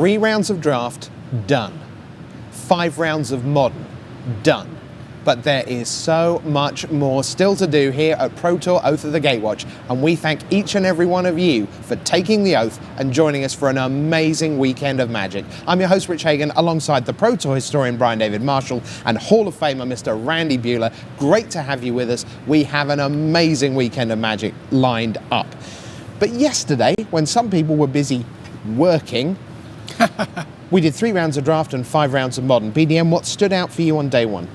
3 rounds of draft, done. 5 rounds of modern, done. But there is so much more still to do here at Pro Tour Oath of the Gatewatch, and we thank each and every one of you for taking the oath and joining us for an amazing weekend of Magic. I'm your host, Rich Hagan, alongside the Pro Tour historian Brian David Marshall and Hall of Famer Mr. Randy Buehler. Great to have you with us. We have an amazing weekend of Magic lined up. But yesterday, when some people were busy working, we did 3 rounds of draft and 5 rounds of modern. BDM, what stood out for you on day one?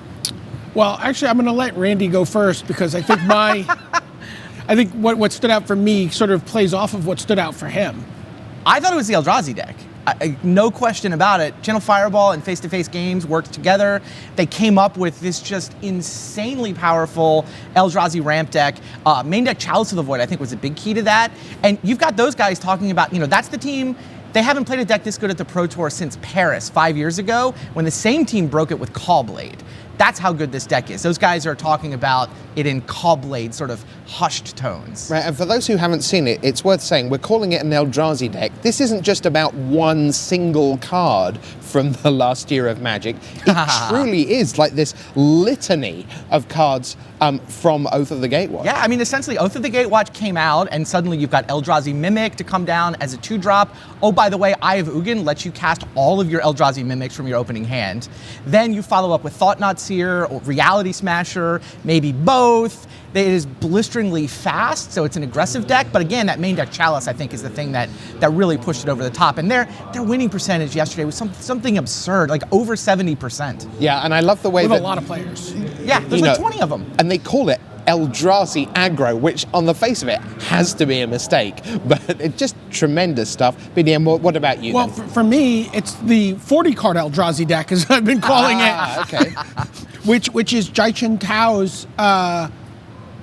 Well, actually, I'm going to let Randy go first because I think what stood out for me sort of plays off of what stood out for him. I thought it was the Eldrazi deck. No question about it. Channel Fireball and face-to-face games worked together. They came up with this just insanely powerful Eldrazi ramp deck. Main deck Chalice of the Void, I think, was a big key to that. And you've got those guys talking about, that's the team. They haven't played a deck this good at the Pro Tour since Paris 5 years ago, when the same team broke it with Caw-Blade. That's how good this deck is. Those guys are talking about it in Caw-Blade sort of hushed tones. Right, and for those who haven't seen it, it's worth saying we're calling it an Eldrazi deck. This isn't just about one single card from the last year of Magic. It truly is like this litany of cards from Oath of the Gatewatch. Yeah, I mean, essentially, Oath of the Gatewatch came out, and suddenly you've got Eldrazi Mimic to come down as a 2-drop. Oh, by the way, Eye of Ugin lets you cast all of your Eldrazi Mimics from your opening hand. Then you follow up with Thought-Knot Seer, or Reality Smasher, maybe both. It is blisteringly fast, so it's an aggressive deck. But again, that main deck Chalice, I think, is the thing that really pushed it over the top. And their winning percentage yesterday was something absurd, like over 70%. Yeah, and I love the way with that... a lot of players. Yeah, there's like 20 of them. And they call it Eldrazi aggro, which on the face of it has to be a mistake, but it's just tremendous stuff. BDM, what about you? Well, for me, it's the 40-card Eldrazi deck, as I've been calling it. Okay. which is Jai Chen Tao's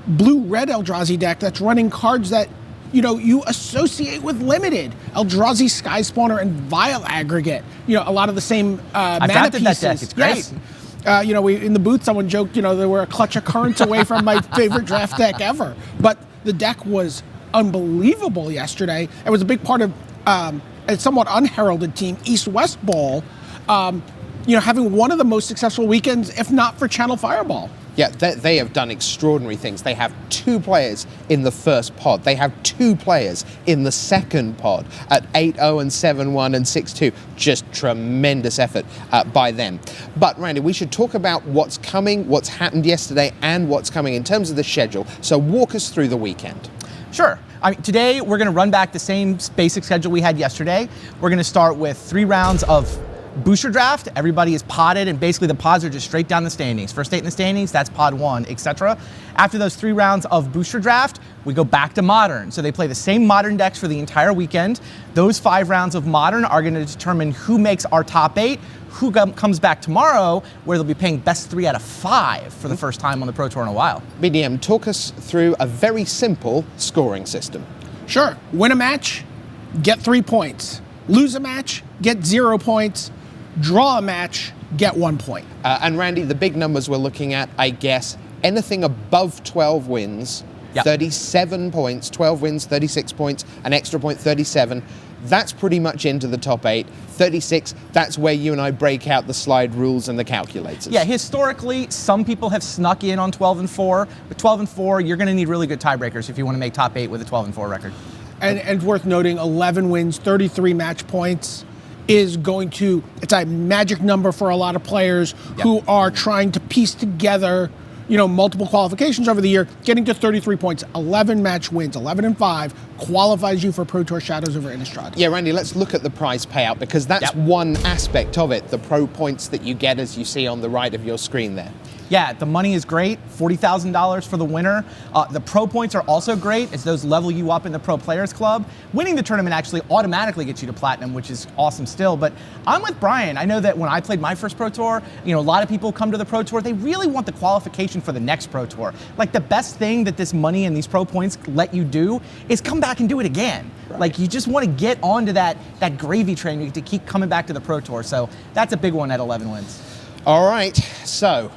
blue-red Eldrazi deck that's running cards that you associate with limited. Eldrazi Sky Spawner and Vile Aggregate. A lot of the same mana drafted pieces. That deck. It's great. Yes. We in the booth, someone joked, they were a clutch of currents away from my favorite draft deck ever. But the deck was unbelievable yesterday. It was a big part of a somewhat unheralded team, East-West Bowl, having one of the most successful weekends, if not for Channel Fireball. Yeah, they have done extraordinary things. They have 2 players in the first pod. They have 2 players in the second pod at 8-0 and 7-1 and 6-2. Just tremendous effort by them. But Randy, we should talk about what's coming, what's happened yesterday, and what's coming in terms of the schedule. So walk us through the weekend. Sure. Today, we're going to run back the same basic schedule we had yesterday. We're going to start with 3 rounds of Booster Draft. Everybody is podded, and basically the pods are just straight down the standings. First 8 in the standings, that's pod 1, etc. After those 3 rounds of Booster Draft, we go back to Modern. So they play the same Modern decks for the entire weekend. Those 5 rounds of Modern are going to determine who makes our top 8, who comes back tomorrow, where they'll be paying best 3 out of 5 for the first time on the Pro Tour in a while. BDM, talk us through a very simple scoring system. Sure. Win a match, get 3 points. Lose a match, get 0 points. Draw a match, get 1 point. And Randy, the big numbers we're looking at, I guess, anything above 12 wins, yep. 37 points, 12 wins, 36 points, an extra point, 37. That's pretty much into the top 8. 36, that's where you and I break out the slide rules and the calculators. Yeah, historically, some people have snuck in on 12 and 4. But 12 and 4, you're going to need really good tiebreakers if you want to make top 8 with a 12 and 4 record. And worth noting, 11 wins, 33 match points. It's a magic number for a lot of players who are trying to piece together, multiple qualifications over the year. Getting to 33 points, 11 match wins, 11 and 5 qualifies you for Pro Tour Shadows over Innistrad. Yeah, Randy, let's look at the prize payout because that's one aspect of it, the pro points that you get as you see on the right of your screen there. Yeah, the money is great, $40,000 for the winner. The pro points are also great as those level you up in the Pro Players Club. Winning the tournament actually automatically gets you to Platinum, which is awesome still. But I'm with Brian. I know that when I played my first Pro Tour, a lot of people come to the Pro Tour, they really want the qualification for the next Pro Tour. Like the best thing that this money and these pro points let you do is come back and do it again. Right. Like you just want to get onto that gravy train to keep coming back to the Pro Tour. So that's a big one at 11 wins. All right, so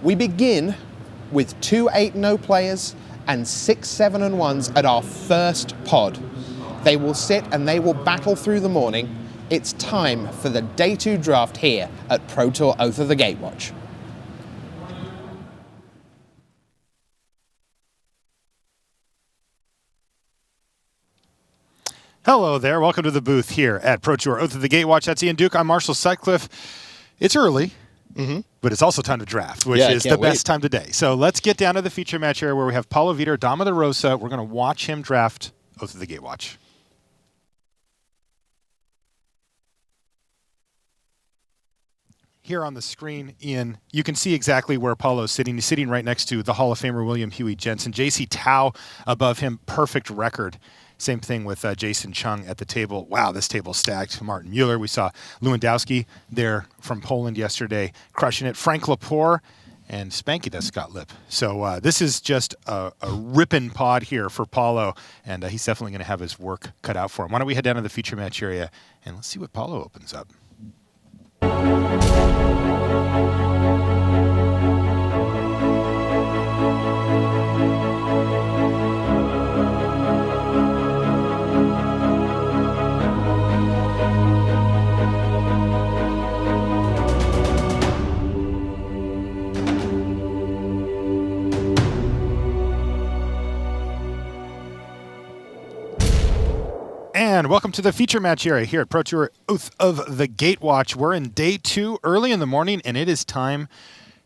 we begin with 2 8-0 players and 6 7-1s at our first pod. They will sit and they will battle through the morning. It's time for the Day 2 draft here at Pro Tour Oath of the Gatewatch. Hello there. Welcome to the booth here at Pro Tour Oath of the Gatewatch. That's Ian Duke. I'm Marshall Sutcliffe. It's early, but it's also time to draft, which is the best time today. So let's get down to the feature match area where we have Paulo Vitor, Dama de Rosa. We're going to watch him draft Oath of the Gatewatch. Here on the screen, Ian, you can see exactly where Paulo's sitting. He's sitting right next to the Hall of Famer William Huey Jensen. JC Tao above him, perfect record. Same thing with Jason Chung at the table. Wow, this table's stacked. Martin Mueller. We saw Lewandowski there from Poland yesterday, crushing it. Frank Lepore and Spanky does Scott Lipp. So this is just a ripping pod here for Paulo, and he's definitely going to have his work cut out for him. Why don't we head down to the feature match area, and let's see what Paulo opens up. And welcome to the feature match area here at Pro Tour Oath of the Gatewatch. We're in day 2, early in the morning, and it is time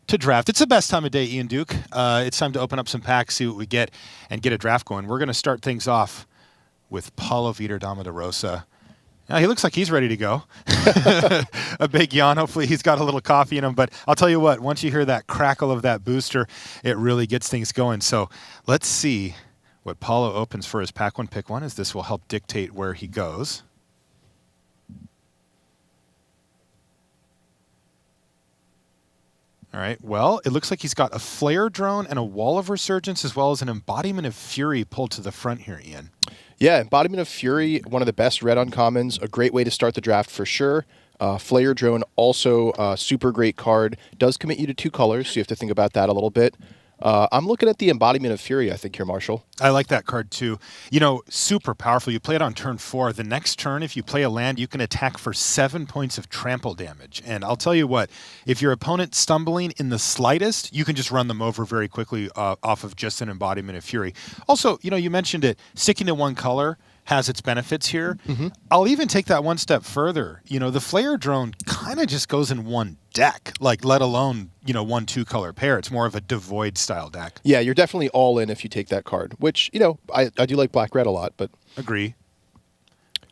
to draft. It's the best time of day, Ian Duke. It's time to open up some packs, see what we get, and get a draft going. We're going to start things off with Paulo Vitor, Dama de Rosa. He looks like he's ready to go. A big yawn. Hopefully he's got a little coffee in him. But I'll tell you what, once you hear that crackle of that booster, it really gets things going. So let's see what Paulo opens for his pack 1, pick 1, as this will help dictate where he goes. All right, well, it looks like he's got a Flare Drone and a Wall of Resurgence, as well as an Embodiment of Fury pulled to the front here, Ian. Yeah, Embodiment of Fury, one of the best red uncommons, a great way to start the draft for sure. Flare Drone, also a super great card, does commit you to 2 colors, so you have to think about that a little bit. I'm looking at the Embodiment of Fury, I think, here, Marshall. I like that card, too. You know, super powerful. You play it on turn 4. The next turn, if you play a land, you can attack for 7 points of trample damage. And I'll tell you what, if your opponent's stumbling in the slightest, you can just run them over very quickly off of just an Embodiment of Fury. Also, you know, you mentioned it, sticking to 1 color has its benefits here. I'll even take that one step further. You know, the Flare Drone kind of just goes in 1 deck, like let alone, you know, 1 2-color pair. It's more of a devoid style deck. Yeah, you're definitely all in if you take that card, which, you know, I do like black-red a lot, but... Agree.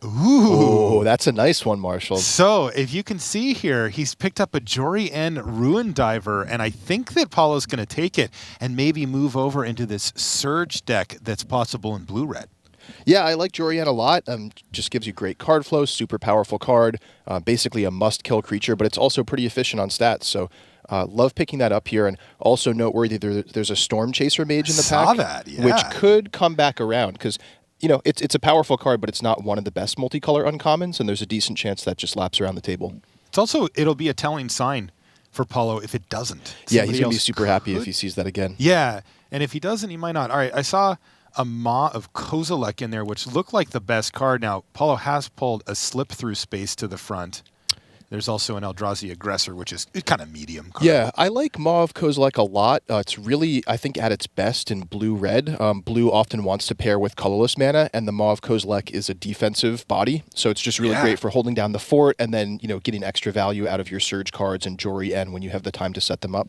Ooh, that's a nice one, Marshall. So, if you can see here, he's picked up a Jory N Ruin Diver, and I think that Paulo's going to take it and maybe move over into this Surge deck that's possible in blue-red. Yeah, I like Jorian a lot. Just gives you great card flow, super powerful card, basically a must-kill creature, but it's also pretty efficient on stats. So love picking that up here. And also noteworthy, there's a Storm Chaser Mage in the pack, which could come back around because, you know, it's a powerful card, but it's not one of the best multicolor uncommons, and there's a decent chance that just laps around the table. It's also, it'll be a telling sign for Paulo if it doesn't. Yeah, he's going to be super happy if he sees that again. Yeah, and if he doesn't, he might not. All right, I saw a Maw of Kozilek in there, which looked like the best card. Now, Paulo has pulled a Slip-Through Space to the front. There's also an Eldrazi Aggressor, which is kind of medium card. Yeah, I like Maw of Kozilek a lot. It's really, I think, at its best in blue-red. Blue often wants to pair with colorless mana, and the Maw of Kozilek is a defensive body, so it's just really great for holding down the fort and then, you know, getting extra value out of your Surge cards and Jory N when you have the time to set them up.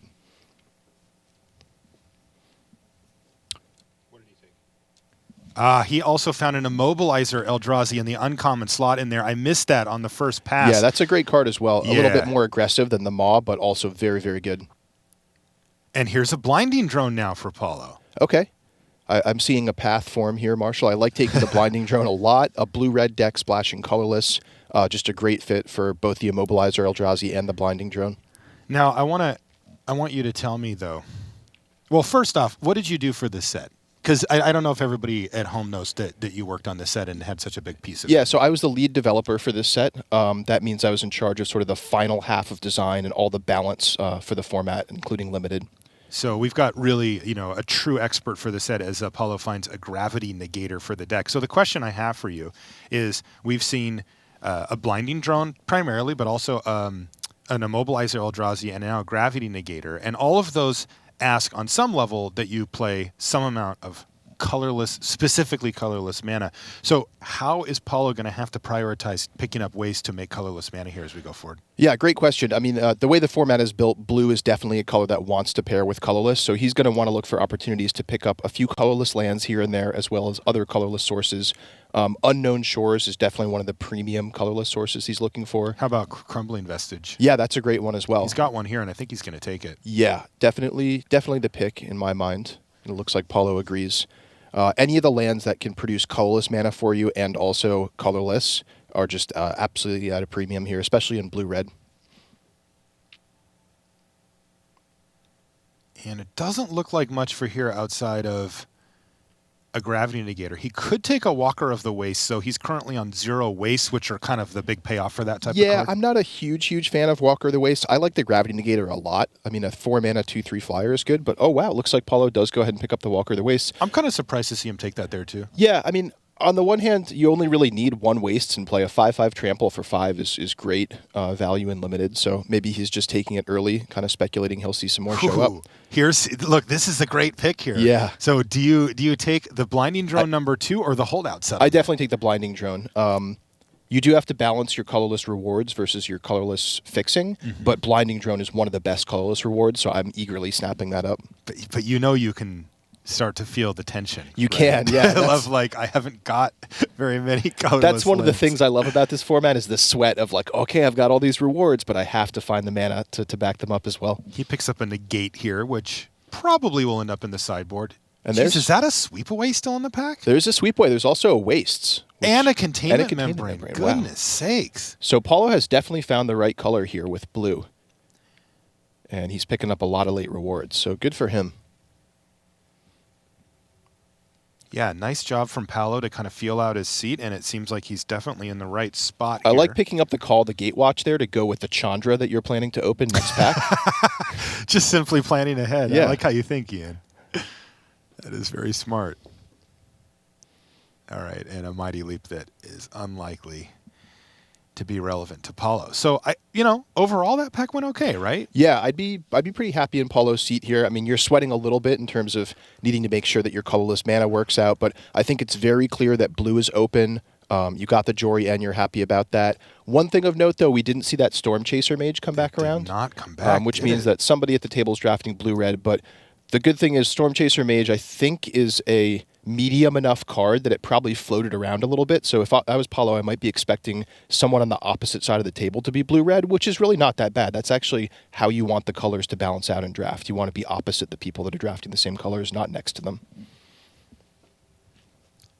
He also found an Immobilizer Eldrazi in the uncommon slot in there. I missed that on the first pass. Yeah, that's a great card as well. A little bit more aggressive than the Maw, but also very, very good. And here's a Blinding Drone now for Paulo. Okay. I'm seeing a path form here, Marshall. I like taking the Blinding Drone a lot. A blue-red deck splashing colorless. Just a great fit for both the Immobilizer Eldrazi and the Blinding Drone. Now, I want you to tell me, though. Well, first off, what did you do for this set? Because I don't know if everybody at home knows that you worked on this set and had such a big piece of it. Yeah, so I was the lead developer for this set. That means I was in charge of sort of the final half of design and all the balance for the format, including limited. So we've got really, you know, a true expert for the set as Paulo finds a Gravity Negator for the deck. So the question I have for you is, we've seen a blinding drone primarily, but also an immobilizer Eldrazi and now a gravity negator. And all of those ask on some level that you play some amount of colorless, specifically colorless mana. So how is Paulo going to have to prioritize picking up ways to make colorless mana here as we go forward? Yeah, great question. I mean, the way the format is built, blue is definitely a color that wants to pair with colorless, so he's going to want to look for opportunities to pick up a few colorless lands here and there, as well as other colorless sources. Unknown Shores is definitely one of the premium colorless sources he's looking for. How about Crumbling Vestige? Yeah, that's a great one as well. He's got one here, and I think he's going to take it. Yeah, definitely the pick in my mind. And it looks like Paulo agrees. Any of the lands that can produce colorless mana for you and also colorless are just absolutely at a premium here, especially in blue-red. And it doesn't look like much for here outside of a gravity negator. He could take a Walker of the Waste, so he's currently on 0 wastes, which are kind of the big payoff for that type of card. Yeah, I'm not a huge fan of Walker of the Waste. I like the gravity negator a lot. I mean, a 4-mana 2/3 flyer is good, but oh wow, it looks like Paulo does go ahead and pick up the Walker of the Waste. I'm kind of surprised to see him take that there too. Yeah, I mean, on the one hand, you only really need 1 waste and play a 5/5 trample for 5 is great value in limited. So maybe he's just taking it early, kind of speculating he'll see some more show up. Look, this is a great pick here. Yeah. So do you take the blinding drone number 2 or the holdout setup? I definitely take the blinding drone. You do have to balance your colorless rewards versus your colorless fixing, but blinding drone is one of the best colorless rewards, so I'm eagerly snapping that up. But you know you can start to feel the tension. You can, yeah. I love, like, I haven't got very many colorless That's one of the lands. things I love about this format is the sweat of like, okay, I've got all these rewards, but I have to find the mana to back them up as well. He picks up a negate here, which probably will end up in the sideboard. And is that a sweep away still in the pack? There's a sweep away. There's also a wastes. And a containment membrane. membrane. Wow. Goodness sakes. So Paulo has definitely found the right color here with blue. And he's picking up a lot of late rewards, so good for him. Yeah, nice job from Paulo to kind of feel out his seat, and it seems like he's definitely in the right spot I here. like picking up the call, the Gatewatch there, to go with the Chandra that you're planning to open next pack. Just simply planning ahead. Yeah. I like how you think, Ian. That is very smart. All right, and a mighty leap that is unlikely to be relevant to Paulo. So, overall that pack went okay, right? Yeah, I'd be pretty happy in Paulo's seat here. I mean, you're sweating a little bit in terms of needing to make sure that your colorless mana works out, but I think it's very clear that blue is open. You got the Jory N, you're happy about that. One thing of note, though, we didn't see that Storm Chaser Mage come back around. Did not come back, which means that somebody at the table is drafting blue-red, but the good thing is Storm Chaser Mage, I think, is a medium enough card that it probably floated around a little bit. So if I was Paulo, I might be expecting someone on the opposite side of the table to be blue-red, which is really not that bad. That's actually how you want the colors to balance out in draft. You want to be opposite the people that are drafting the same colors, not next to them.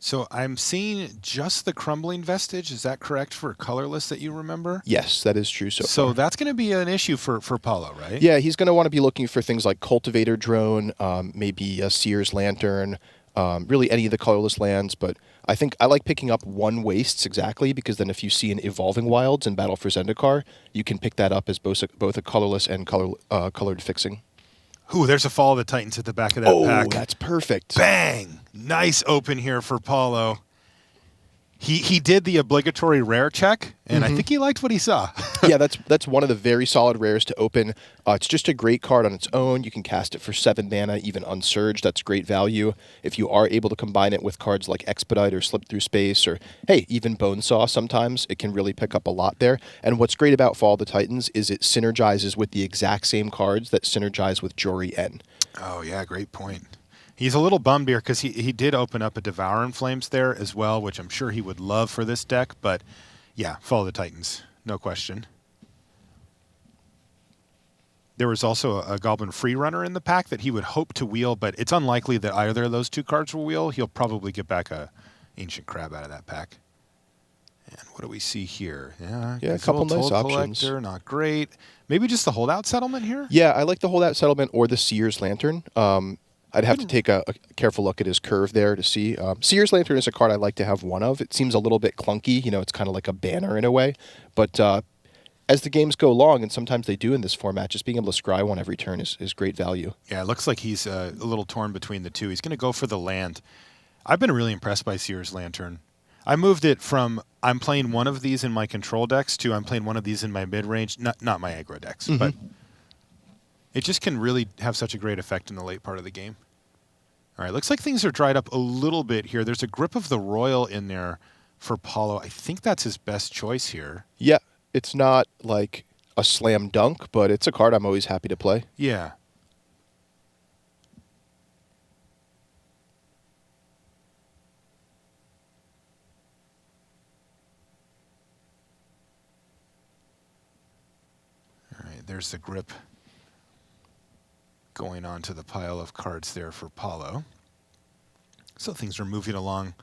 So I'm seeing just the Crumbling Vestige. Is that correct for colorless that you remember? Yes, that is true so far. So that's going to be an issue for Paulo, right? Yeah, he's going to want to be looking for things like Cultivator Drone, maybe a Seer's Lantern, really any of the colorless lands. But I think I like picking up 1 wastes exactly, because then if you see an Evolving Wilds in Battle for Zendikar, you can pick that up as both a colorless and colored fixing. Ooh, there's a Fall of the Titans at the back of that pack. Oh, that's perfect. Bang! Nice open here for Paulo. He did the obligatory rare check, and I think he liked what he saw. Yeah, that's one of the very solid rares to open. It's just a great card on its own. You can cast it for 7 mana, even unsurged. That's great value. If you are able to combine it with cards like Expedite or Slip Through Space, or, hey, even Bonesaw sometimes, it can really pick up a lot there. And what's great about Fall of the Titans is it synergizes with the exact same cards that synergize with Jory N. Oh, yeah, great point. He's a little bummed here because he did open up a Devour in Flames there as well, which I'm sure he would love for this deck. But, yeah, Fall of the Titans, no question. There was also a Goblin Freerunner in the pack that he would hope to wheel, but it's unlikely that either of those 2 cards will wheel. He'll probably get back a Ancient Crab out of that pack. And what do we see here? Yeah, a couple nice options. Collector, not great. Maybe just the Holdout Settlement here? Yeah, I like the Holdout Settlement or the Seer's Lantern. I'd have to take a careful look at his curve there to see. Seer's Lantern is a card I like to have 1 of. It seems a little bit clunky. It's kind of like a banner in a way. But as the games go along, and sometimes they do in this format, just being able to scry 1 every turn is great value. Yeah, it looks like he's a little torn between the 2. He's going to go for the land. I've been really impressed by Seer's Lantern. I moved it from I'm playing one of these in my control decks to I'm playing one of these in my mid-range, not my aggro decks. But it just can really have such a great effect in the late part of the game. All right, looks like things are dried up a little bit here. There's a Grip of the Royal in there for Paulo. I think that's his best choice here. Yeah, it's not like a slam dunk, but it's a card I'm always happy to play. Yeah. All right, there's the Grip going on to the pile of cards there for Paulo. So things are moving along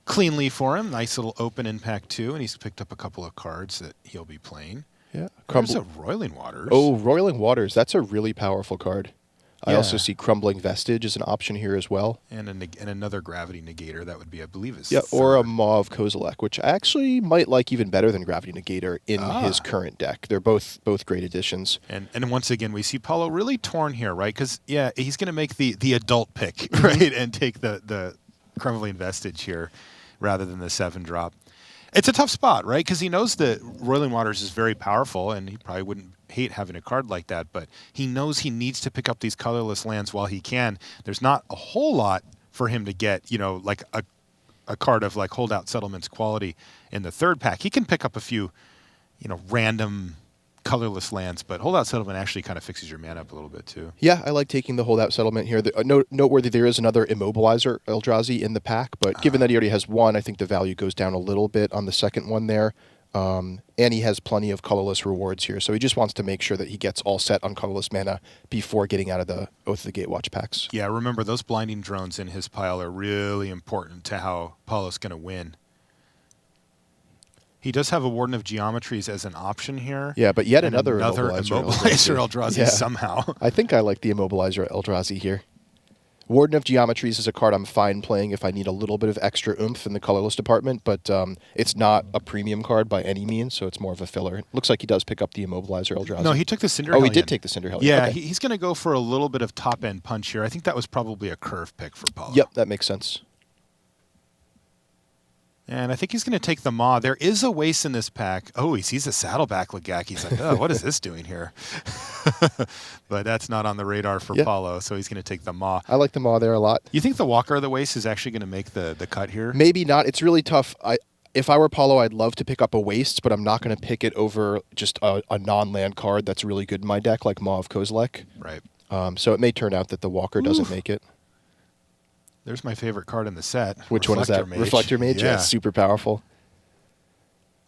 cleanly for him. Nice little open in pack 2, and he's picked up a couple of cards that he'll be playing. Yeah. There's a Roiling Waters. Oh, Roiling Waters. That's a really powerful card. I Yeah. also see Crumbling Vestige as an option here as well. And another Gravity Negator. That would be, I believe, his Yeah, or a third. Mauve Kozilek, which I actually might like even better than Gravity Negator in his current deck. They're both great additions. And once again, we see Paulo really torn here, right? Because, yeah, he's going to make the adult pick, right? And take the Crumbling Vestige here rather than the 7-drop. It's a tough spot, right? Because he knows that Roiling Waters is very powerful, and he probably wouldn't hate having a card like that, but he knows he needs to pick up these colorless lands while he can. There's not a whole lot for him to get, like a card of like Holdout Settlements quality in the 3rd pack. He can pick up a few, random colorless lands, but Holdout Settlement actually kind of fixes your mana up a little bit too. Yeah, I like taking the Holdout Settlement here. Noteworthy, there is another Immobilizer Eldrazi in the pack, but given that he already has one, I think the value goes down a little bit on the second one there. And he has plenty of colorless rewards here, so he just wants to make sure that he gets all set on colorless mana before getting out of the Oath of the Gatewatch packs. Yeah, remember, those Blinding Drones in his pile are really important to how Paulo's going to win. He does have a Warden of Geometries as an option here. Yeah, but yet and another Immobilizer Eldrazi Yeah. somehow. I think I like the Immobilizer Eldrazi here. Warden of Geometries is a card I'm fine playing if I need a little bit of extra oomph in the colorless department, but it's not a premium card by any means, so it's more of a filler. Looks like he does pick up the Immobilizer Eldrazi. No, he took the Cinder Oh, he Hellion. did take the Cinder Hellion. Yeah, Okay. he's going to go for a little bit of top-end punch here. I think that was probably a curve pick for Paulo. Yep, that makes sense. And I think he's going to take the Maw. There is a waste in this pack. Oh, he sees a Saddleback Legak. He's like, oh, what is this doing here? But that's not on the radar for Paulo, so he's going to take the Maw. I like the Maw there a lot. You think the Walker of the Waste is actually going to make the cut here? Maybe not. It's really tough. If I were Paulo, I'd love to pick up a Waste, but I'm not going to pick it over just a non-land card that's really good in my deck, like Maw of Kozilek. Right. So it may turn out that the Walker doesn't make it. There's my favorite card in the set. Which one is that? Mage. Reflector Mage? Yeah, it's super powerful.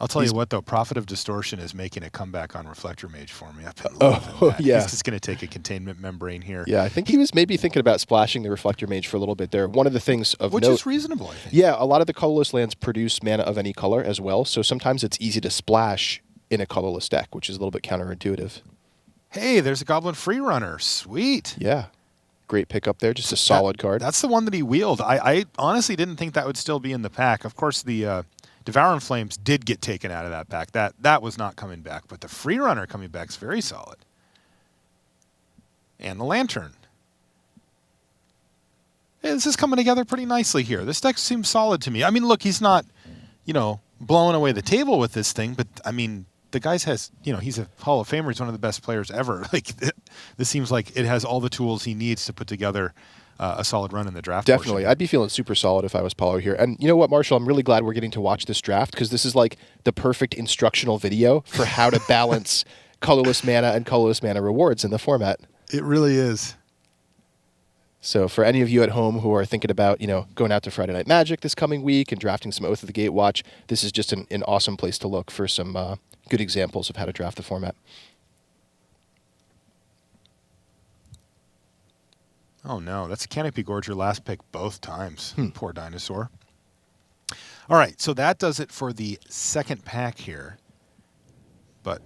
I'll tell you what, though, Prophet of Distortion is making a comeback on Reflector Mage for me. I've been loving that. Yeah. He's just going to take a Containment Membrane here. Yeah, I think he was maybe thinking about splashing the Reflector Mage for a little bit there. One of the things of Which note, is reasonable, I think. Yeah, a lot of the colorless lands produce mana of any color as well, so sometimes it's easy to splash in a colorless deck, which is a little bit counterintuitive. Hey, there's a Goblin Freerunner. Sweet. Yeah. Great pickup there, just a solid card. That's the one that he wheeled. I honestly didn't think that would still be in the pack. Of course, the Devouring Flames did get taken out of that pack. That was not coming back, but the Freerunner coming back is very solid. And the Lantern. Hey, this is coming together pretty nicely here. This deck seems solid to me. I mean, look, he's not, blowing away the table with this thing, but I mean, the guy's he's a Hall of Famer. He's one of the best players ever. Like, this seems like it has all the tools he needs to put together a solid run in the draft. Definitely. portion. I'd be feeling super solid if I was Paulo here. And you know what, Marshall? I'm really glad we're getting to watch this draft because this is like the perfect instructional video for how to balance colorless mana and colorless mana rewards in the format. It really is. So for any of you at home who are thinking about, going out to Friday Night Magic this coming week and drafting some Oath of the Gatewatch, this is just an awesome place to look for some good examples of how to draft the format. Oh no, that's a Canopy Gorger last pick both times. Poor dinosaur. All right, so that does it for the second pack here. But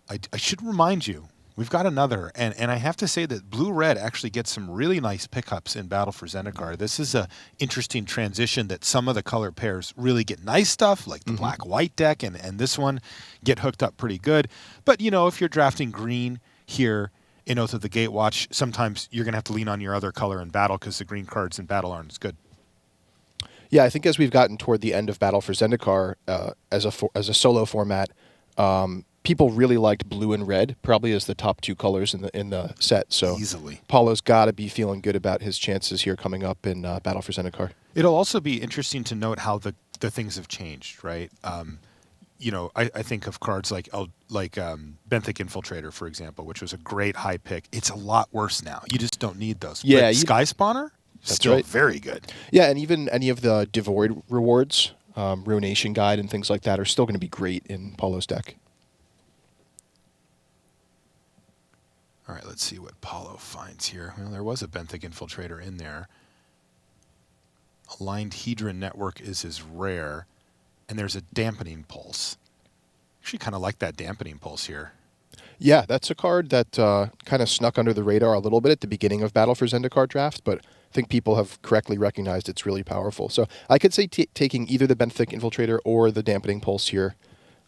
I should remind you, we've got another, and I have to say that Blue-Red actually gets some really nice pickups in Battle for Zendikar. This is a interesting transition that some of the color pairs really get nice stuff, like the Black-White deck, and this one get hooked up pretty good. But, if you're drafting green here in Oath of the Gatewatch, sometimes you're going to have to lean on your other color in Battle because the green cards in Battle aren't as good. Yeah, I think as we've gotten toward the end of Battle for Zendikar as a solo format, people really liked blue and red, probably as the top 2 colors in the set. So Easily. Paulo's got to be feeling good about his chances here coming up in Battle for Zendikar. It'll also be interesting to note how the things have changed, right? I think of cards like Benthic Infiltrator, for example, which was a great high pick. It's a lot worse now. You just don't need those. Yeah, but Sky Spawner, still right. very good. Yeah, and even any of the Devoid rewards, Ruination Guide and things like that are still going to be great in Paulo's deck. All right, let's see what Paulo finds here. Well, there was a Benthic Infiltrator in there. Aligned Hedron Network is his rare, and there's a Dampening Pulse. Actually kind of like that Dampening Pulse here. Yeah, that's a card that kind of snuck under the radar a little bit at the beginning of Battle for Zendikar draft, but I think people have correctly recognized it's really powerful. So I could say taking either the Benthic Infiltrator or the Dampening Pulse here.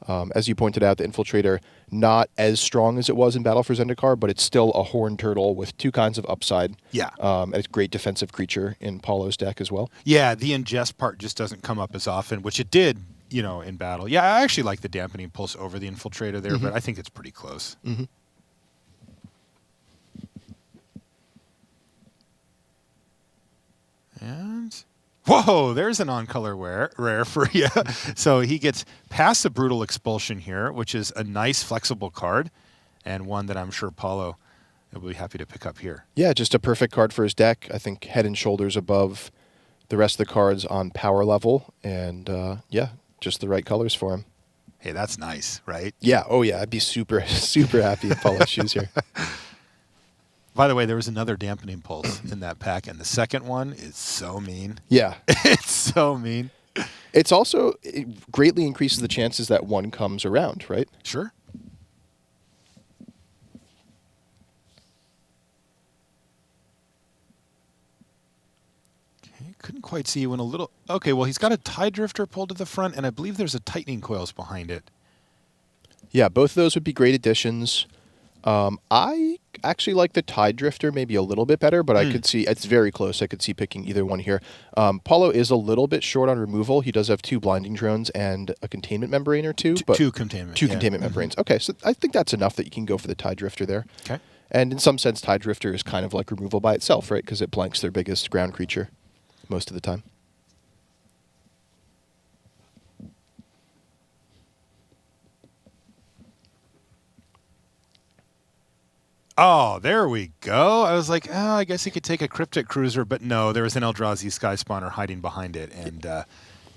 As you pointed out, the Infiltrator not as strong as it was in Battle for Zendikar, but it's still a Horned Turtle with 2 kinds of upside. Yeah. And it's a great defensive creature in Paulo's deck as well. Yeah, the ingest part just doesn't come up as often, which it did, in battle. Yeah, I actually like the Dampening Pulse over the Infiltrator there, but I think it's pretty close. Mm-hmm. And whoa, there's an on-color rare for you. So he gets past the Brutal Expulsion here, which is a nice flexible card, and one that I'm sure Paulo will be happy to pick up here. Yeah, just a perfect card for his deck. I think head and shoulders above the rest of the cards on power level, and just the right colors for him. Hey, that's nice, right? Yeah, oh yeah, I'd be super happy if Paulo's shoes here. By the way, there was another Dampening Pulse in that pack, and the second one is so mean. Yeah. It's so mean. It greatly increases the chances that one comes around, right? Sure. Okay, couldn't quite see. Went a little. Okay, well, he's got a Tide Drifter pulled to the front, and I believe there's a Tightening Coils behind it. Yeah, both of those would be great additions. I actually like the Tide Drifter maybe a little bit better, but I could see it's very close. I could see picking either one here. Paulo is a little bit short on removal. He does have 2 Blinding Drones and a Containment Membrane or 2. But 2 containment. 2 Containment Membranes. Okay, so I think that's enough that you can go for the Tide Drifter there. Okay. And in some sense, Tide Drifter is kind of like removal by itself, right? Because it blanks their biggest ground creature most of the time. Oh, there we go. I was like, I guess he could take a Cryptic Cruiser, but no, there was an Eldrazi Sky Spawner hiding behind it, and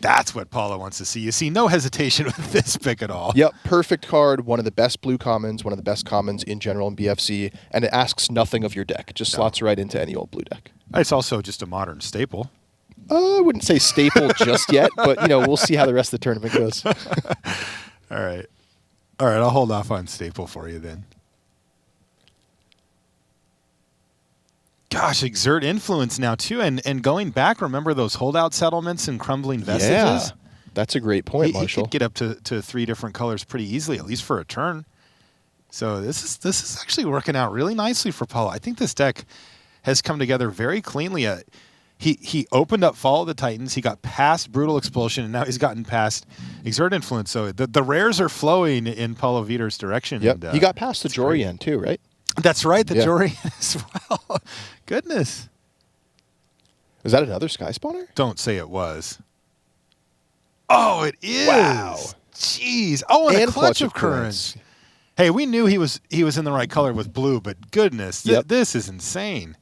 that's what Paulo wants to see. You see no hesitation with this pick at all. Yep, perfect card, one of the best blue commons, one of the best commons in general in BFC, and it asks nothing of your deck. Just slots right into any old blue deck. It's also just a modern staple. I wouldn't say staple just yet, but we'll see how the rest of the tournament goes. All right, I'll hold off on staple for you then. Gosh, exert influence now too, and going back, remember those holdout settlements and crumbling vestiges? Yeah, that's a great point, Marshall. He could get up to 3 different colors pretty easily, at least for a turn. So this is actually working out really nicely for Paulo. I think this deck has come together very cleanly. He opened up Fall of the Titans, he got past Brutal Expulsion, and now he's gotten past Exert Influence. So the rares are flowing in Paulo Viter's direction. Yep, and, he got past the Jorian too, right? That's right, the Jorian as well. Goodness. Is that another Sky Spawner? Don't say it was. Oh, it is. Wow. Jeez. Oh, and a Clutch of Currents. Currents. Hey, we knew he was in the right color with blue, but goodness, this is insane.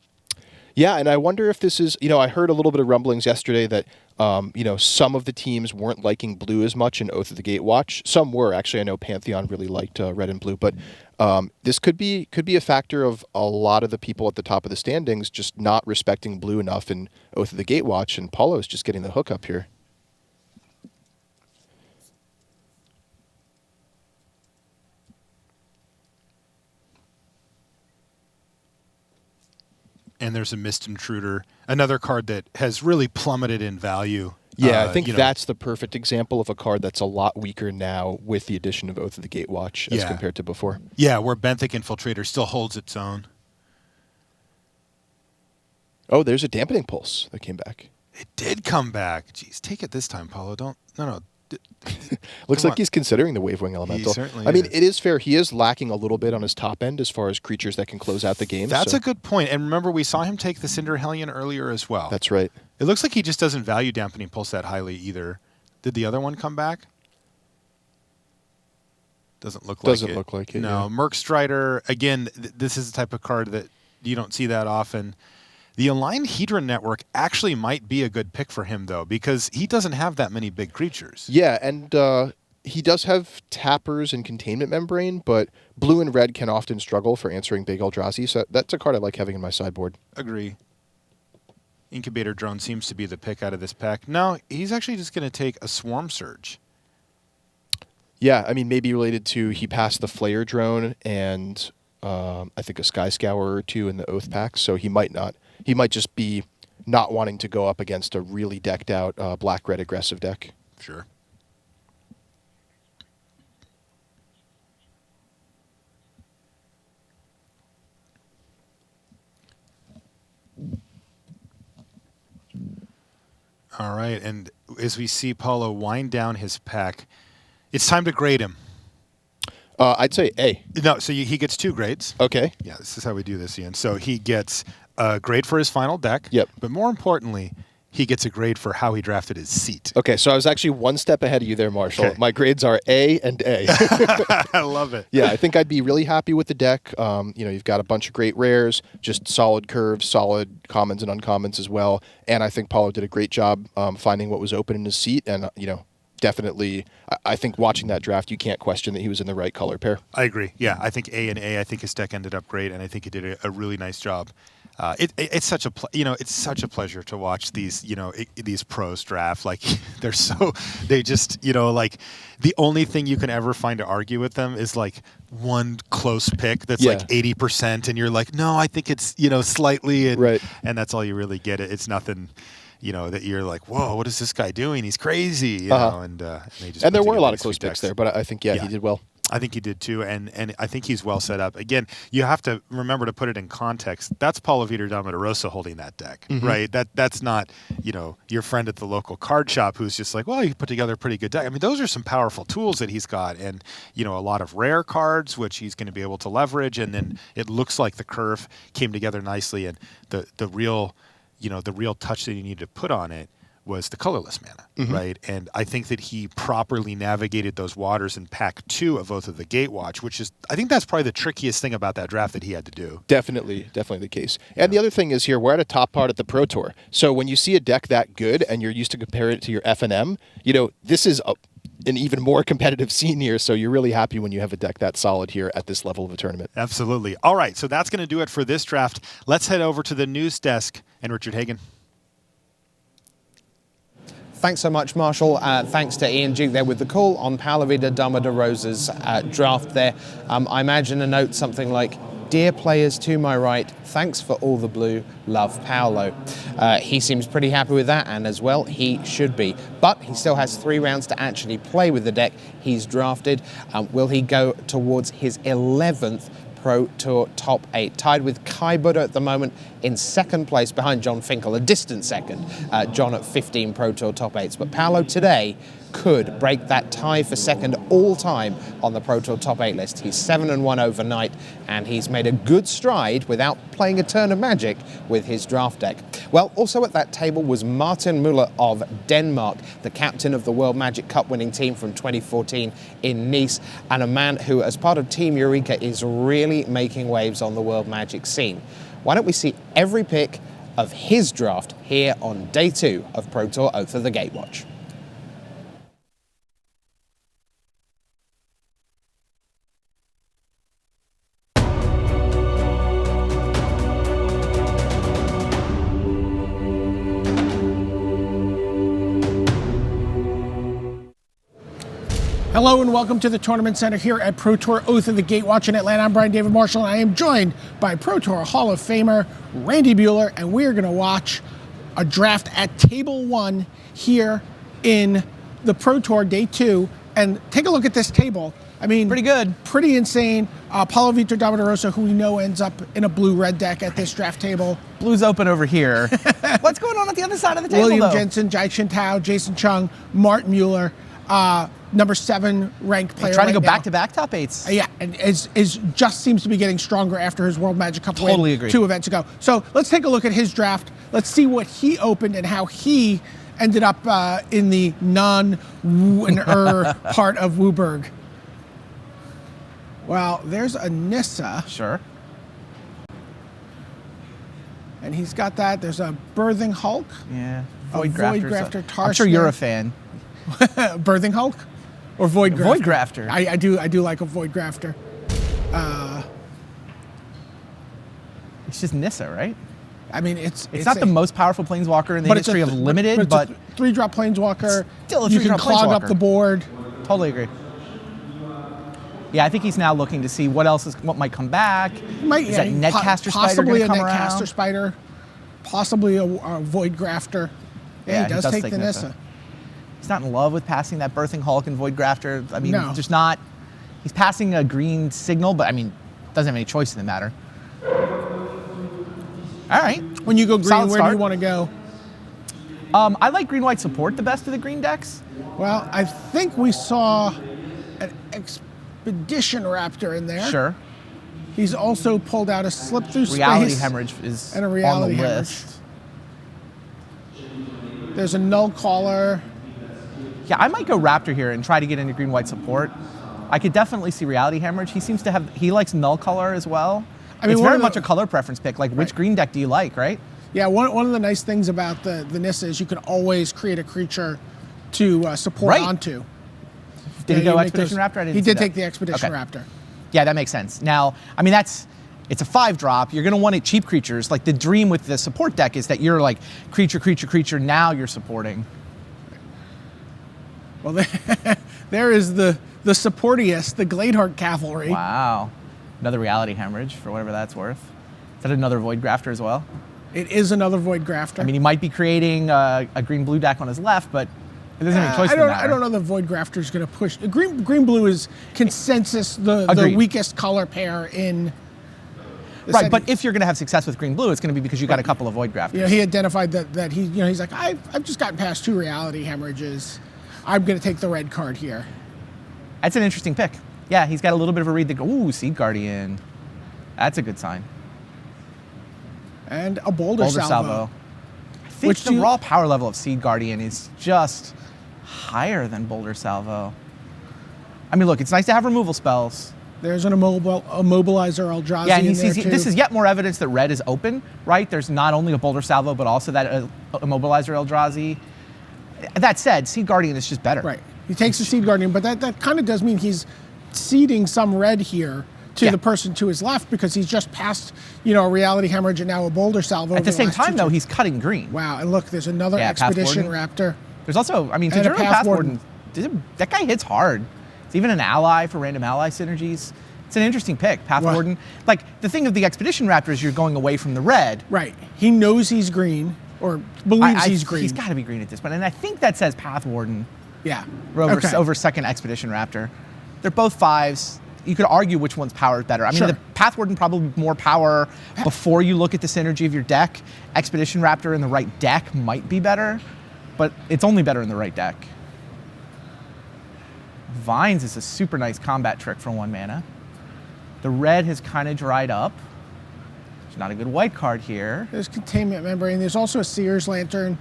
Yeah, and I wonder if this is, I heard a little bit of rumblings yesterday that, some of the teams weren't liking blue as much in Oath of the Gatewatch. Some were. Actually, I know Pantheon really liked red and blue, but this could be a factor of a lot of the people at the top of the standings just not respecting blue enough in Oath of the Gatewatch, and Paulo's just getting the hook up here. And there's a Mist Intruder, another card that has really plummeted in value. Yeah, I think that's the perfect example of a card that's a lot weaker now with the addition of Oath of the Gatewatch as compared to before. Yeah, where Benthic Infiltrator still holds its own. Oh, there's a Dampening Pulse that came back. It did come back. Jeez, take it this time, Paulo. No. Looks like he's considering the Wavewing Elemental. He certainly I mean, is. it is fair. He is lacking a little bit on his top end as far as creatures that can close out the game. That's so. a good point. And remember, we saw him take the Cinder Hellion earlier as well. That's right. It looks like he just doesn't value Dampening Pulse that highly either. Did the other one come back? Doesn't look like it. Doesn't look like it. No. Yeah. Merc Strider, again, this is the type of card that you don't see that often. The Aligned Hedron Network actually might be a good pick for him, though, because he doesn't have that many big creatures. Yeah, and he does have Tappers and Containment Membrane, but blue and red can often struggle for answering big Eldrazi, so that's a card I like having in my sideboard. Agree. Incubator Drone seems to be the pick out of this pack. No, he's actually just going to take a Swarm Surge. Yeah, I mean, maybe related to he passed the Flare Drone and I think a Sky Scour or two in the Oath pack, so he might not. He might just be not wanting to go up against a really decked out black-red aggressive deck. Sure. All right, and as we see Paulo wind down his pack, it's time to grade him. I'd say A. No, so he gets 2 grades. Okay. Yeah, this is how we do this, Ian. So he gets a grade for his final deck. Yep. But more importantly, he gets a grade for how he drafted his seat. Okay, so I was actually one step ahead of you there, Marshall. Okay. My grades are A and A. I love it. Yeah, I think I'd be really happy with the deck. You've got a bunch of great rares, just solid curves, solid commons and uncommons as well. And I think Paulo did a great job finding what was open in his seat. And, definitely, I think watching that draft, you can't question that he was in the right color pair. I agree. Yeah, I think A and A. I think his deck ended up great, and I think he did a really nice job. It's such a it's such a pleasure to watch these these pros draft. Like they just like the only thing you can ever find to argue with them is like one close pick that's like 80%, and you're like, no, I think it's slightly, and, right, and that's all you really get. It's nothing. That you're like, whoa, what is this guy doing? He's crazy, you know. And they just and there were a lot of close picks there, but I think he did well. I think he did too, and I think he's well set up. Again, you have to remember to put it in context. That's Paulo Vitor Damarosa holding that deck, right? That's not your friend at the local card shop who's just like, well, you put together a pretty good deck. I mean, those are some powerful tools that he's got, and a lot of rare cards which he's going to be able to leverage. And then it looks like the curve came together nicely, and the real touch that you need to put on it was the colorless mana, right? And I think that he properly navigated those waters in pack 2 of Oath of the Gatewatch, which is, I think that's probably the trickiest thing about that draft that he had to do. Definitely the case. And the other thing is here, we're at a top part at the Pro Tour. So when you see a deck that good and you're used to compare it to your FNM, this is an even more competitive scene here, so you're really happy when you have a deck that solid here at this level of a tournament. Absolutely. All right, so that's going to do it for this draft. Let's head over to the news desk and Richard Hagan. Thanks so much, Marshall. Thanks to Ian Duke there with the call on Paulo Vitor Damarosa's draft there. I imagine a note something like, "Dear players to my right, thanks for all the blue, love Paulo." He seems pretty happy with that, and as well, he should be. But he still has 3 rounds to actually play with the deck he's drafted. Will he go towards his 11th Pro Tour top 8, tied with Kai Buddha at the moment in second place behind John Finkel, a distant second. John at 15 Pro Tour top 8s. But Paulo today could break that tie for second all time on the Pro Tour top 8 list. He's 7-1 overnight, and he's made a good stride without playing a turn of magic with his draft deck. Well, also at that table was Martin Müller of Denmark, the captain of the World Magic Cup winning team from 2014 in Nice, and a man who, as part of Team Eureka, is really making waves on the World Magic scene. Why don't we see every pick of his draft here on day 2 of Pro Tour Oath of the Gatewatch. Hello and welcome to the Tournament Center here at Pro Tour Oath of the Gatewatch in Atlanta. I'm Brian David Marshall, and I am joined by Pro Tour Hall of Famer Randy Buehler, and we are going to watch a draft at Table 1 here in the Pro Tour Day 2. And take a look at this table. I mean, Pretty good. Pretty insane. Paulo Vitor Davarosa, who we know ends up in a blue-red deck at this draft table. Blue's open over here. What's going on at the other side of the table, William though? Jensen, Jai Qintao, Jason Chung, Martin Mueller, number 7 ranked player. Trying to right go now. back-to-back top 8s. Yeah, and is just seems to be getting stronger after his World Magic Cup Totally win agree. 2 events ago. So let's take a look at his draft. Let's see what he opened and how he ended up in the non-winner part of WUBRG. Well, there's a Nissa, Sure. and he's got that. There's a Birthing Hulk, Yeah. Void Grafter I'm sure you're a Tarsnir. fan. Birthing Hulk, or Void Grafter. Void Grafter. I do like a Void Grafter. It's just Nissa, right? I mean, it's Not the most powerful planeswalker in the history of Limited, but it's a 3-drop Planeswalker. Still a you can 3-drop clog up Planeswalker. the board. totally agree. Yeah, I think he's now looking to see what might come back. Is that Netcaster Spider possibly going to a come Netcaster around? Spider, possibly a Void Grafter. Yeah, he does take the Nissa. He's not in love with passing that Birthing Hulk and Void Grafter. I mean, No. just not. He's passing a green signal, but I mean, doesn't have any choice in the matter. All right. When you go green, Solid where do start. you want to go? I like green-white support the best of the green decks. Well, I think we saw an Expedition Raptor in there. Sure. He's also pulled out a Slip Through Reality Space. Hemorrhage is and a Reality on the Hemorrhage. list. There's a Null Caller. Yeah, I might go Raptor here and try to get into green-white support. I could definitely see Reality Hemorrhage. He likes Null Color as well. I mean, it's one very of much the- a color preference pick. Like, which green deck do you like, right? Yeah, one of the nice things about the Nissa is you can always create a creature to support Right. onto. Did he Yeah, go you make Expedition those- Raptor? I didn't He see did that. take the Expedition Okay. Raptor. Yeah, that makes sense. Now, I mean, it's a 5-drop. You're going to want it cheap creatures. Like, the dream with the support deck is that you're like creature, now you're supporting. Well, there is the supportiest, the Gladeheart Cavalry. Wow. Another Reality Hemorrhage for whatever that's worth. Is that another Void Grafter as well? It is another Void Grafter. I mean, he might be creating a green-blue deck on his left, but it doesn't have any choice in the matter. I don't know the Void Grafter is going to push. Green-blue is consensus the Agreed. weakest color pair in the Right, set. but if you're going to have success with green-blue, it's going to be because you got a couple of Void Grafters. You know, he identified that he's like, I've just gotten past 2 Reality Hemorrhages. I'm going to take the red card here. That's an interesting pick. Yeah, he's got a little bit of a read that ooh, Seed Guardian. That's a good sign. And a Boulder Salvo. I think the raw power level of Seed Guardian is just higher than Boulder Salvo. I mean, look, it's nice to have removal spells. There's an Immobilizer Eldrazi Yeah, and in there too. this is yet more evidence that red is open, right? There's not only a Boulder Salvo, but also that Immobilizer Eldrazi. That said, Seed Guardian is just better. Right. He takes the Seed Guardian, but that kind of does mean he's seeding some red here to the person to his left because he's just passed, a Reality Hemorrhage and now a Boulder Salvo. At the same last time, two though, turns. he's cutting green. Wow, and look, there's another Yeah, Expedition Path Raptor. There's also, I mean, And a Sojourner Path Pathwarden, that guy hits hard. It's even an ally for random ally synergies. It's an interesting pick, Pathwarden. Like, the thing of the Expedition Raptor is you're going away from the red. Right. He knows he's green, or believes he's green. He's got to be green at this point. And I think that says Pathwarden Yeah. over second Expedition Raptor. They're both 5s. You could argue which one's powered better. I mean, Sure. the Pathwarden probably more power before you look at the synergy of your deck. Expedition Raptor in the right deck might be better, but it's only better in the right deck. Vines is a super nice combat trick for 1 mana. The red has kind of dried up. There's not a good white card here. There's Containment Membrane. There's also a Seer's Lantern.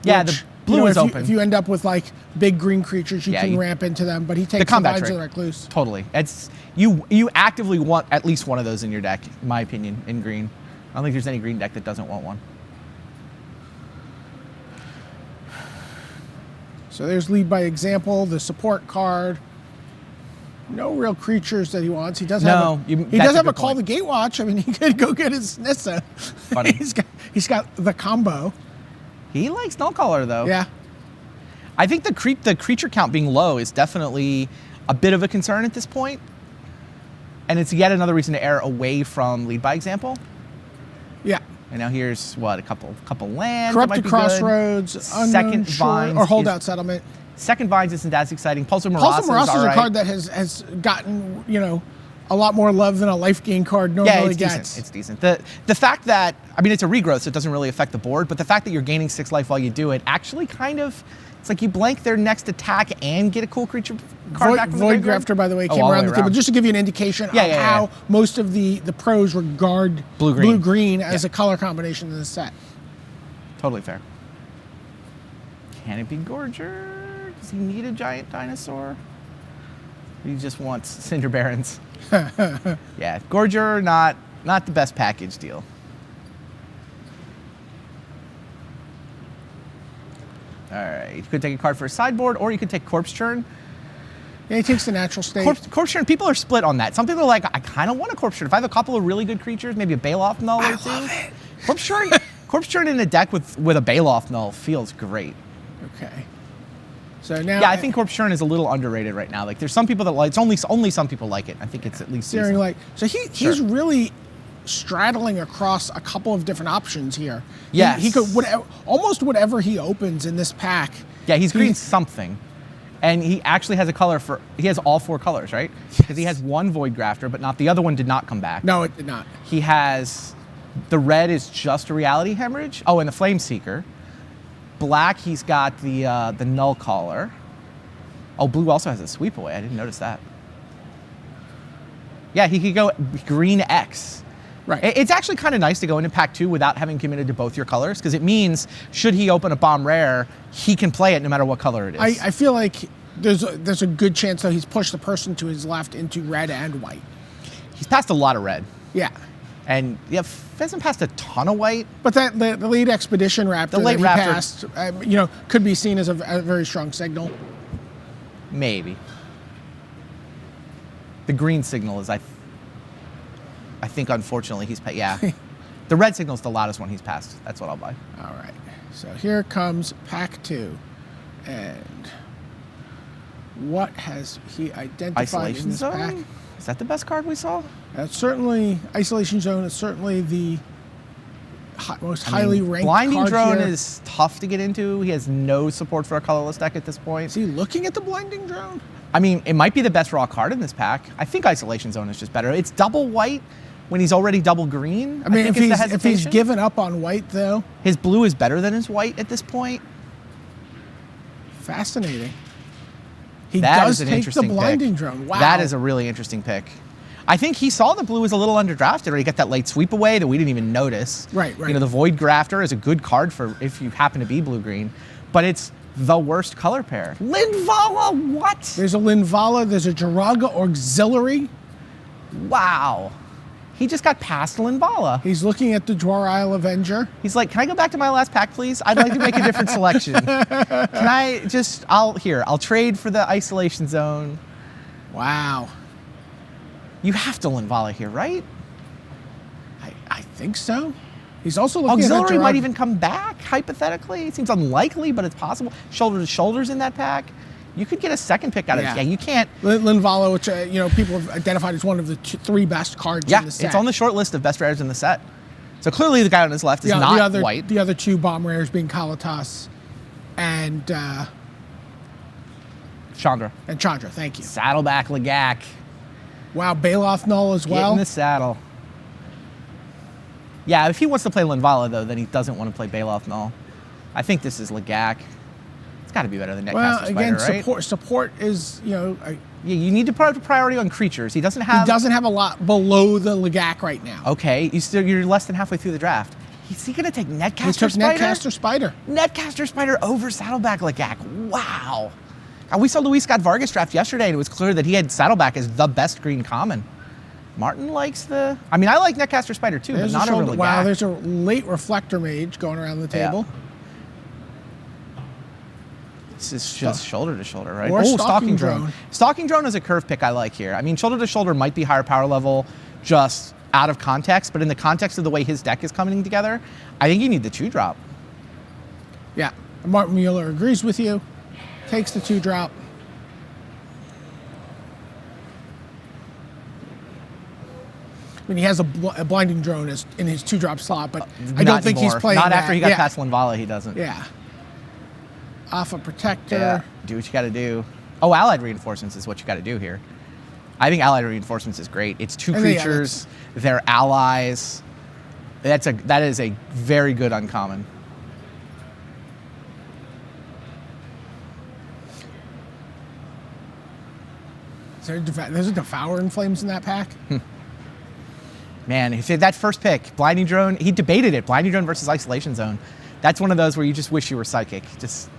Yeah, which, the blue is open. If you end up with like big green creatures, you Yeah, can you- ramp into them, but he takes The combat Vines trick. of the Recluse. Totally. It's you actively want at least one of those in your deck, in my opinion, in green. I don't think there's any green deck that doesn't want one. So there's Lead by Example, the support card. No real creatures that he wants. He does No, have he that's does a have a good Call point. the Gatewatch. I mean, he could go get his Nissa. Funny. he's got the combo. He likes Null Caller, though. Yeah. I think the creature count being low is definitely a bit of a concern at this point. And it's yet another reason to err away from Lead by Example. Yeah. And now here's, what, a couple lands that might Corrupted be Crossroads, good. Second Unknown Shore, Vines or Holdout Settlement. Second Vines isn't as exciting. Pulse of Mirage Pulse of Mirage is all a right. card that has gotten, a lot more love than a life gain card normally it's gets. decent. It's decent. The fact that, I mean, it's a regrowth, so it doesn't really affect the board, but the fact that you're gaining 6 life while you do it actually kind of, it's like you blank their next attack and get a cool creature card back from the Void graveyard. Grafter, by the way, came all around way the table just to give you an indication of how most of the pros regard blue-green as a color combination in the set. Totally fair. Can it be Gorger? Does he need a giant dinosaur? He just wants Cinder Barons. Yeah, Gorger, not the best package deal. All right, you could take a card for a sideboard, or you could take Corpse Churn. Yeah, he takes the natural state. Corpse Churn, people are split on that. Some people are like, I kind of want a Corpse Churn. If I have a couple of really good creatures, maybe a Baloth Null or two. Love it. Corpse Churn in a deck with a Baloth Null feels great. Okay. So now, Yeah, I think Corpse Churn is a little underrated right now. Like, there's some people that like. It's only some people like it. I think it's at least Staring decent. so he's really straddling across a couple of different options here. Yes. He could almost whatever he opens in this pack. Yeah, he's green something, and he actually has a color for. He has all 4 colors, right? Because he has one Void Grafter, but not the other one. Did not come back. No, it did not. He has the red is just a Reality Hemorrhage. Oh, and the Flame Seeker. Black, he's got the Null Caller. Oh, blue also has a Sweep Away. I didn't notice that. Yeah, he could go green X. Right. It's actually kind of nice to go into pack 2 without having committed to both your colors, because it means should he open a bomb rare, he can play it no matter what color it is. I feel like there's a good chance though he's pushed the person to his left into red and white. He's passed a lot of red. Yeah. And yeah, hasn't passed a ton of white. But the late Expedition Raptor The late that he Raptor- passed, could be seen as a very strong signal. Maybe. The green signal is, I think, unfortunately, he's passed. Yeah. The red signal is the loudest one he's passed. That's what I'll buy. All right. So here comes pack 2. And what has he identified Isolation in this Zone? pack? Is that the best card we saw? That's certainly Isolation Zone is certainly the most highly ranked Blinding card Drone here. is tough to get into. He has no support for a colorless deck at this point. Is he looking at the Blinding Drone? I mean, it might be the best raw card in this pack. I think Isolation Zone is just better. It's double white when he's already double green. I mean, think if it's the he's hesitation. given up on white though, His blue is better than his white at this point. fascinating. He That does is an take the interesting Blinding pick. Drone. Wow. That is a really interesting pick. I think he saw the blue was a little underdrafted, or he got that late sweep away that we didn't even notice. Right. You know, the Void Grafter is a good card for if you happen to be blue-green, but it's the worst color pair. Linvala, what? There's a Linvala, there's a Jiraga Auxiliary. Wow. He just got past Linvala. He's looking at the Dwar Isle Avenger. He's like, can I go back to my last pack, please? I'd like to make a different selection. I'll trade for the Isolation Zone. Wow. You have to Linvala here, right? I think so. He's also looking Auxiliary at might even come back, hypothetically. It seems unlikely, but it's possible. Shoulder to shoulders in that pack. You could get a second pick out of it. Yeah, you can't. Linvala, which people have identified as one of the 3 best cards in the set. It's on the short list of best rares in the set. So clearly the guy on his left is not white. The other 2 bomb rares being Kalatas and Chandra. And Chandra, thank you. Saddleback Lagak. Wow, Baloth Null as well. Get in the saddle. Yeah, if he wants to play Linvala, though, then he doesn't want to play Baloth Null. I think this is Lagak. It's got to be better than Netcaster Spider, right? Support is, Yeah, you need to put priority on creatures. He doesn't have a lot below the Lagak right now. Okay, you're less than halfway through the draft. Is he going to take Netcaster Spider? He took Netcaster Spider. Netcaster Spider over Saddleback Lagak. Wow. And we saw Luis Scott Vargas draft yesterday, and it was clear that he had Saddleback as the best green common. Martin likes I like Netcaster Spider too, but not over Lagak. Wow, there's a late Reflector Mage going around the table. Yeah. This is just shoulder to shoulder, right? Or Stalking Drone. Stalking Drone is a curve pick I like here. I mean, shoulder to shoulder might be higher power level just out of context, but in the context of the way his deck is coming together, I think you need the 2-drop. Yeah, Martin Mueller agrees with you. Takes the 2-drop. I mean, he has a Blinding Drone in his 2-drop slot, but I don't think he's playing Not that. after he got past Linvala, he doesn't. Yeah. Off a protector. Yeah, do what you got to do. Oh, allied reinforcements is what you got to do here. I think allied reinforcements is great. It's 2 creatures. They're allies. That is a very good uncommon. There's a Devour in Flames in that pack. Man, if that first pick, Blinding Drone, he debated it. Blinding Drone versus Isolation Zone. That's one of those where you just wish you were Psychic. Just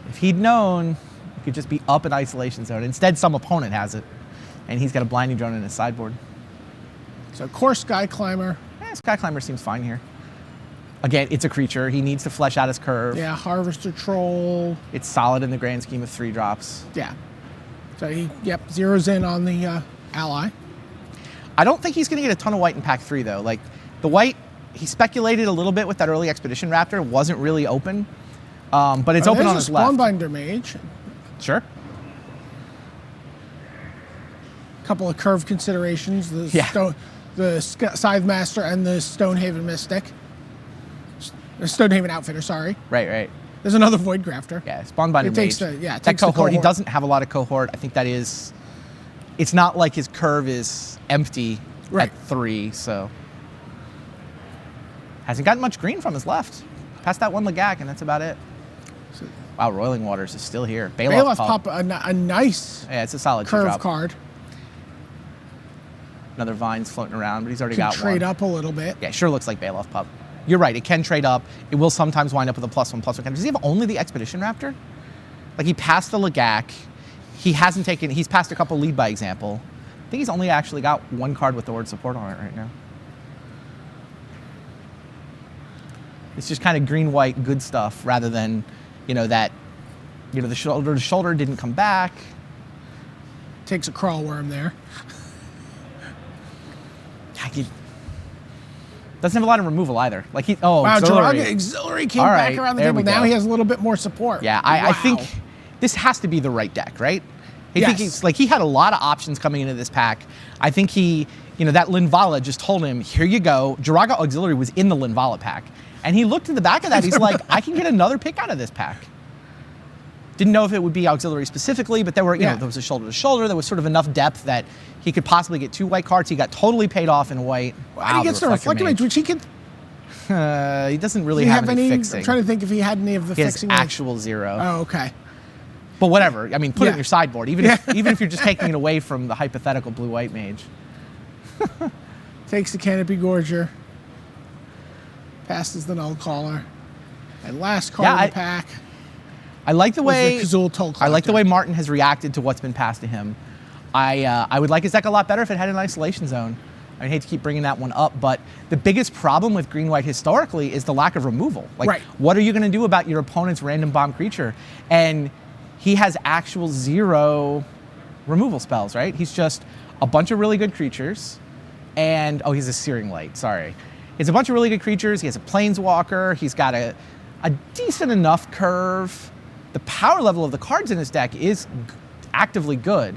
if he'd known, he could just be up in Isolation Zone. Instead, some opponent has it, and he's got a Blinding Drone in his sideboard. So, core Sky Climber. Sky Climber seems fine here. Again, it's a creature. He needs to flesh out his curve. Yeah, Harvester Troll. It's solid in the grand scheme of 3 drops. Yeah. So he, zeroes in on the ally. I don't think he's going to get a ton of white in pack 3, though. Like, the white, he speculated a little bit with that early Expedition Raptor. Wasn't really open. But it's open on his left. Spawnbinder Mage. Sure. Couple of curve considerations. The Scythe Master and the Stonehaven Mystic. The Stonehaven Outfitter, sorry. Right. There's another Void Grafter. Yeah, Spawnbinder Mage. It takes the cohort. He doesn't have a lot of cohort. I think that is... It's not like his curve is empty at 3, so... Hasn't gotten much green from his left. Past that one Lagak, and that's about it. Wow, Roiling Waters is still here. Baloth Pup, a nice it's a solid curve drop. card. Another Vine's floating around, but he's already got one. Trade up a little bit. Yeah, sure looks like Baloth Pup. You're right, it can trade up. It will sometimes wind up with a +1/+1 counter. Does he have only the Expedition Raptor? Like, he passed the Lagak. He's passed a couple lead by example. I think he's only actually got 1 card with the word support on it right now. It's just kind of green-white good stuff rather than, the shoulder to shoulder didn't come back. Takes a crawl worm there. Doesn't have a lot of removal either. Like wow, auxiliary. Auxiliary came back around the table. Now he has a little bit more support. Yeah, I think this has to be the right deck, right? I think he had a lot of options coming into this pack. I think that Linvala just told him, here you go. Jiraga Auxiliary was in the Linvala pack. And he looked at the back of that, he's like, I can get another pick out of this pack. Didn't know if it would be Auxiliary specifically, but there was a shoulder to shoulder. There was sort of enough depth that he could possibly get 2 white cards. He got totally paid off in white. Wow, and he gets the Reflector Mage, which he could... he doesn't really have any fixing. I'm trying to think if he had any of the fixing. He has actual 0. Oh, okay. But whatever. I mean, put it in your sideboard, even if you're just taking it away from the hypothetical blue-white mage. Takes the Canopy Gorger. Passes the Null Caller. And last card in the pack. I like the way Martin has reacted to what's been passed to him. I would like his deck a lot better if it had an Isolation Zone. I hate to keep bringing that one up, but the biggest problem with green-white historically is the lack of removal. What are you going to do about your opponent's random bomb creature? And he has actual 0 removal spells, right? He's just a bunch of really good creatures, and he's a Searing Light. Sorry, he's a bunch of really good creatures. He has a Planeswalker. He's got a decent enough curve. The power level of the cards in his deck is actively good.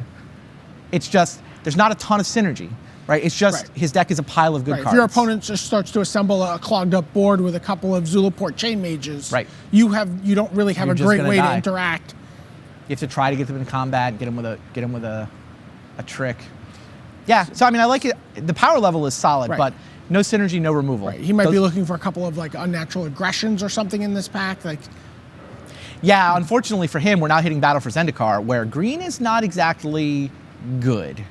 It's just there's not a ton of synergy, right? It's just his deck is a pile of good cards. If your opponent just starts to assemble a clogged up board with a couple of Zulaport Chain Mages, you don't really have a great way to interact. You have to try to get them in combat and get them with a trick. Yeah, so I mean I like it. The power level is solid, but no synergy, no removal. He might be looking for a couple of unnatural aggressions or something in this pack. Yeah, unfortunately for him, we're now hitting Battle for Zendikar, where green is not exactly good.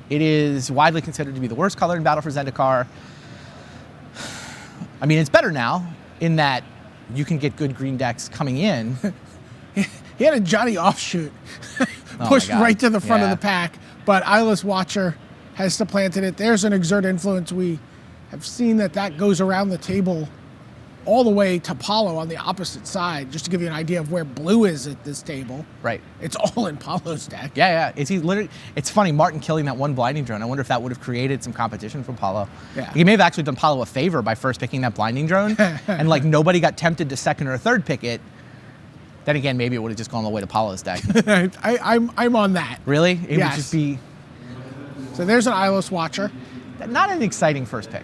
It is widely considered to be the worst color in Battle for Zendikar. I mean, it's better now in that you can get good green decks coming in. He had a Johnny Offshoot pushed right to the front of the pack, but Eyeless Watcher has supplanted it. There's an Exert Influence. We have seen that goes around the table all the way to Paulo on the opposite side, just to give you an idea of where blue is at this table. Right. It's all in Paulo's deck. Yeah. It's funny, Martin killing that one Blinding Drone. I wonder if that would have created some competition for Paulo. Yeah. He may have actually done Paulo a favor by first picking that Blinding Drone, and nobody got tempted to second or third pick it. Then again, maybe it would have just gone all the way to Paulo's deck. I'm on that. Really? It would just be... So there's an Eyeless Watcher. Not an exciting first pick.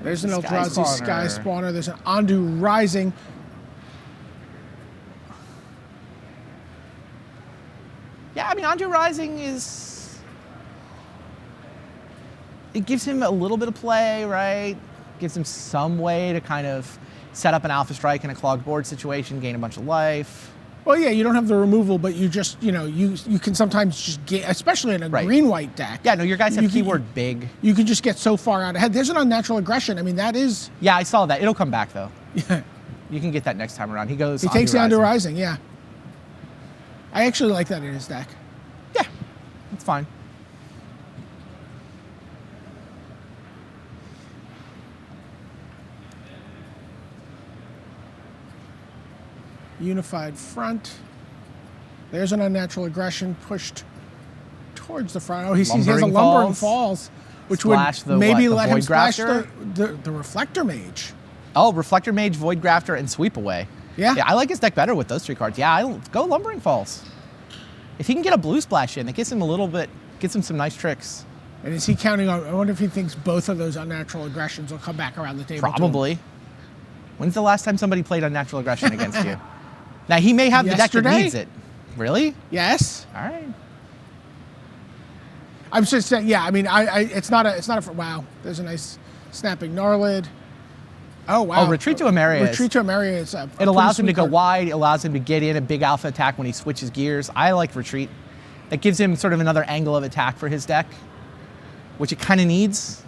There's an Sky Eldrazi Sky Spawner. Spawner. There's an Andu Rising. Yeah, I mean, Andu Rising is... It gives him a little bit of play, right? Gives him some way to kind of set up an Alpha Strike in a clogged board situation, gain a bunch of life. Well, yeah, you don't have the removal, but you just, you can sometimes just get, especially in a Right. green-white deck. Yeah, no, your guys have You can- keyword big. You can just get so far out ahead. There's an Unnatural Aggression. I mean, that is... Yeah, I saw that. It'll come back, though. Yeah. You can get that next time around. He goes He takes the Andu Rising. Rising, yeah. I actually like that in his deck. Yeah, it's fine. Unified Front. There's an Unnatural Aggression pushed towards the front. Oh, he has a Lumbering Lumbering Falls. Falls, which Splash would the maybe what, the let him Void splash Grafter? the Reflector Mage. Oh, Reflector Mage, Void Grafter, and Sweep Away. Yeah. I like his deck better with those 3 cards. Yeah, go Lumbering Falls. If he can get a blue splash in, that gets him a little bit, gets him some nice tricks. And is he counting on, I wonder if he thinks both of those Unnatural Aggressions will come back around the table. to him. Probably. When's the last time somebody played Unnatural Aggression against you? Now, he may have the deck that Yesterday? needs it. Really? Yes. All right. I'm just saying, yeah, I mean, it's not a, wow, there's a nice Snapping Gnarlid. Oh, wow. Oh, Retreat to Emeria is- Retreat to Emeria is a It allows him to pretty go sweet card. wide. It allows him to get in a big alpha attack when he switches gears. I like Retreat. That gives him sort of another angle of attack for his deck, which it kind of needs.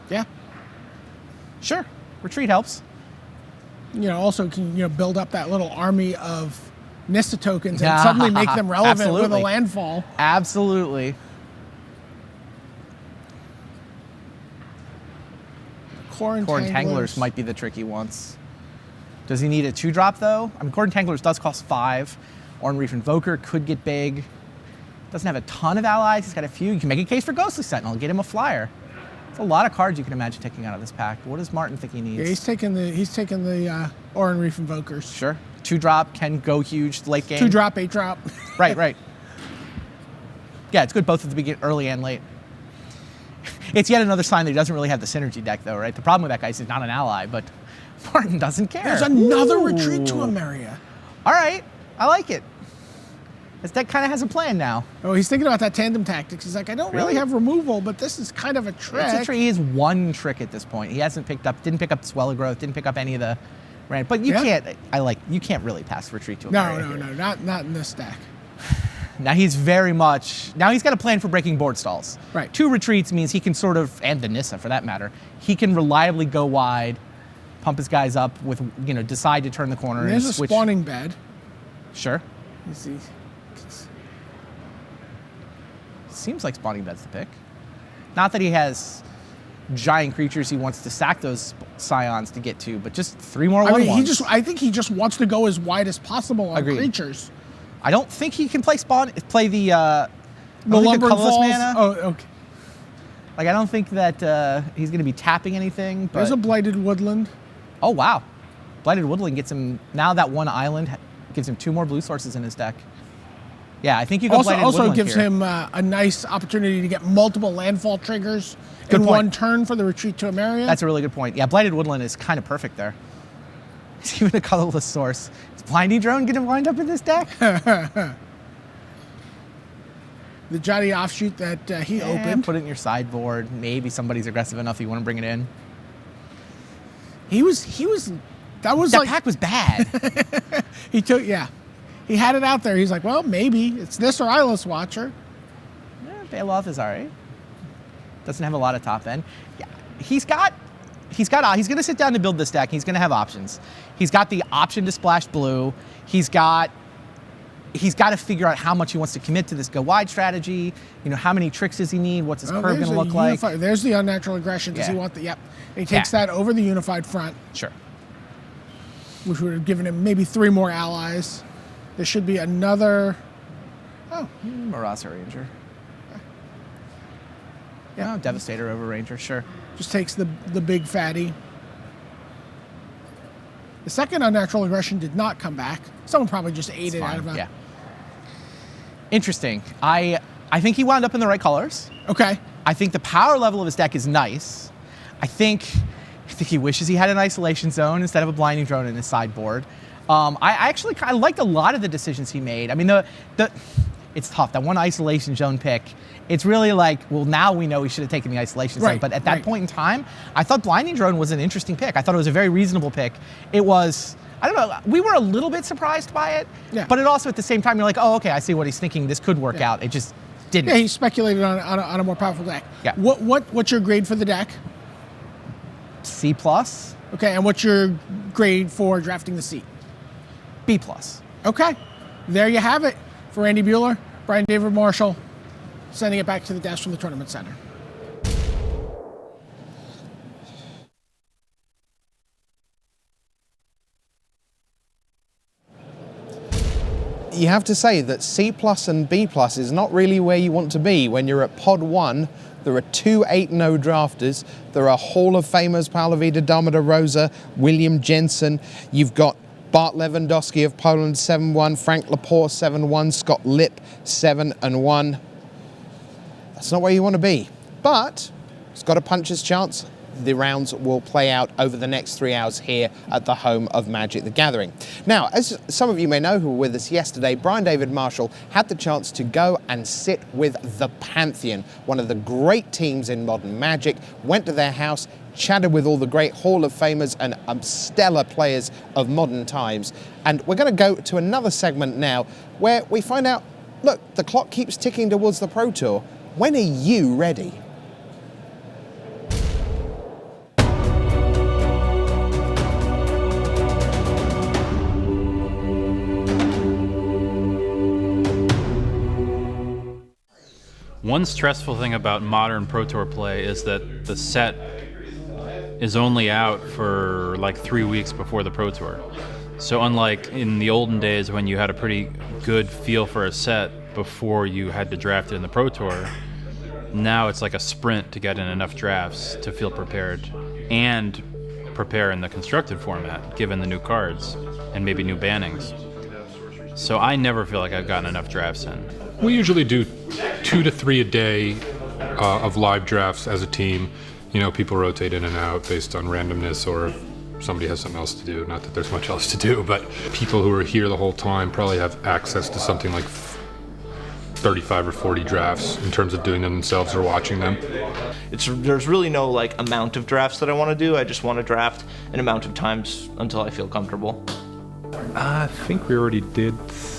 Yeah. Sure, Retreat helps. Also can, build up that little army of Nista tokens and Yeah, suddenly make them relevant with a absolutely. landfall. Absolutely. Core Entanglers might be the tricky ones. Does he need a 2-drop though? I mean, Core Entanglers does cost 5. Ornn Reef Invoker could get big. Doesn't have a ton of allies. He's got a few. You can make a case for Ghostly Sentinel and get him a flyer. It's a lot of cards you can imagine taking out of this pack. What does Martin think he needs? Yeah, he's taking the Ornn Reef Invokers. Sure. 2-drop can go huge late game. 2-drop, 8-drop. Right. Yeah, it's good both at the beginning, early and late. It's yet another sign that he doesn't really have the synergy deck, though, right? The problem with that guy is he's not an ally, but Martin doesn't care. There's another Ooh. Retreat to Emeria. All right, I like it. This deck kind of has a plan now. Oh, he's thinking about that tandem tactics. He's like, I don't really Really? have removal, but this is kind of a trick. It's a trick. He has 1 trick at this point. He hasn't didn't pick up Swell of Growth, didn't pick up any of the rand. But you can't really pass Retreat to Emeria. No, not in this deck. Now he's got a plan for breaking board stalls. Right. 2 retreats means he can sort of, and the Nissa for that matter, he can reliably go wide, pump his guys up with, decide to turn the corner And and there's a switch. spawning bed. Sure. You see. Seems like spawning bed's the pick. Not that he has giant creatures he wants to sack those scions to get to, but just 3 more 1/1s. I think he just wants to go as wide as possible on Agreed. creatures. I don't think he can play the The Lumbering colorless Falls. mana. Oh, okay. Like, I don't think that he's going to be tapping anything. But There's a Blighted Woodland. Oh, wow. Blighted Woodland gets him, now that 1 island gives him 2 more blue sources in his deck. Yeah, I think you go Blighted Also Woodland gives here. him a nice opportunity to get multiple landfall triggers Good in point. 1 turn for the Retreat to Emeria. That's a really good point. Yeah, Blighted Woodland is kind of perfect there. He's even a colorless source. Is Blinding Drone going to wind up in this deck? the Jotty offshoot that he opened. Put it in your sideboard. Maybe somebody's aggressive enough you want to bring it in. That pack was bad. He had it out there. He's like, well, maybe it's this or Eyeless Watcher. Bailoff is all right. Doesn't have a lot of top end. Yeah, he's going to sit down to build this deck. He's going to have options. He's got the option to splash blue. He's got to figure out how much he wants to commit to this go wide strategy. How many tricks does he need? What's his curve going to look like? There's the Unnatural Aggression. Does he Yeah. want the? Yep. And he takes that over the Unified Front, Sure. which would have given him maybe 3 more allies. There should be another. Marasa Ranger. Yeah. Oh, Devastator over Ranger, sure. Just takes the big fatty. The second Unnatural Aggression did not come back. Someone probably just ate it out of a. Yeah. Interesting. I think he wound up in the right colors. Okay. I think the power level of his deck is nice. I think I think he wishes he had an isolation zone instead of a blinding drone in his sideboard. I actually kind of liked a lot of the decisions he made. I mean, it's tough. That one isolation zone pick, it's really like, well, now we know he should have taken the isolation zone. But at that point in time, I thought blinding drone was an interesting pick. I thought it was a very reasonable pick. It was, I don't know, we were a little bit surprised by it, but it also at the same time, you're like, oh, okay, I see what he's thinking. This could work out. It just didn't. Yeah, he speculated on a more powerful deck. Yeah. What's your grade for the deck? C+. Okay, and what's your grade for drafting the C? B+. Okay, there you have it. For Andy Bueller, Brian David Marshall, sending it back to the desk from the Tournament Center. You have to say that C+ and B+ is not really where you want to be when you're at Pod 1. There are 2 8-0 drafters. There are Hall of Famers, Paula Vida, Dama de Rosa, William Jensen. You've got Bart Lewandowski of Poland, 7-1, Frank Lepore, 7-1, Scott Lipp, 7-1. That's not where you want to be. But it's got a puncher's chance. The rounds will play out over the next 3 hours here at the home of Magic the Gathering. Now, as some of you may know who were with us yesterday, Brian David Marshall had the chance to go and sit with the Pantheon, one of the great teams in modern Magic, went to their house, chatted with all the great Hall of Famers and stellar players of modern times. And we're going to go to another segment now where we find out, look, the clock keeps ticking towards the Pro Tour. When are you ready? One stressful thing about modern Pro Tour play is that the set is only out for like 3 weeks before the Pro Tour. So unlike in the olden days when you had a pretty good feel for a set before you had to draft it in the Pro Tour, now it's like a sprint to get in enough drafts to feel prepared and prepare in the constructed format, given the new cards and maybe new bannings. So I never feel like I've gotten enough drafts in. We usually do 2 to 3 a day of live drafts as a team. You know, people rotate in and out based on randomness or if somebody has something else to do. Not that there's much else to do, but people who are here the whole time probably have access to something like 35 or 40 drafts in terms of doing them themselves or watching them. There's really no like amount of drafts that I want to do. I just want to draft an amount of times until I feel comfortable. I think we already did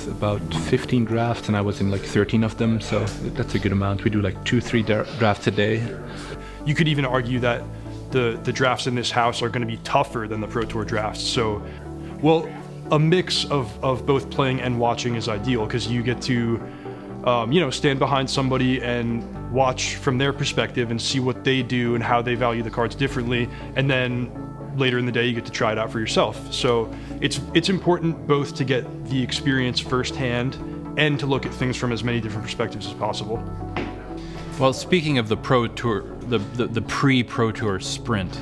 about 15 drafts and I was in like 13 of them, so that's a good amount. We do like 2-3 drafts a day. You could even argue that the drafts in this house are going to be tougher than the Pro Tour drafts. So, well, a mix of both playing and watching is ideal because you get to stand behind somebody and watch from their perspective and see what they do and how they value the cards differently, and then later in the day you get to try it out for yourself. So it's important both to get the experience firsthand and to look at things from as many different perspectives as possible. Well, speaking of the Pro Tour, the pre-Pro Tour sprint,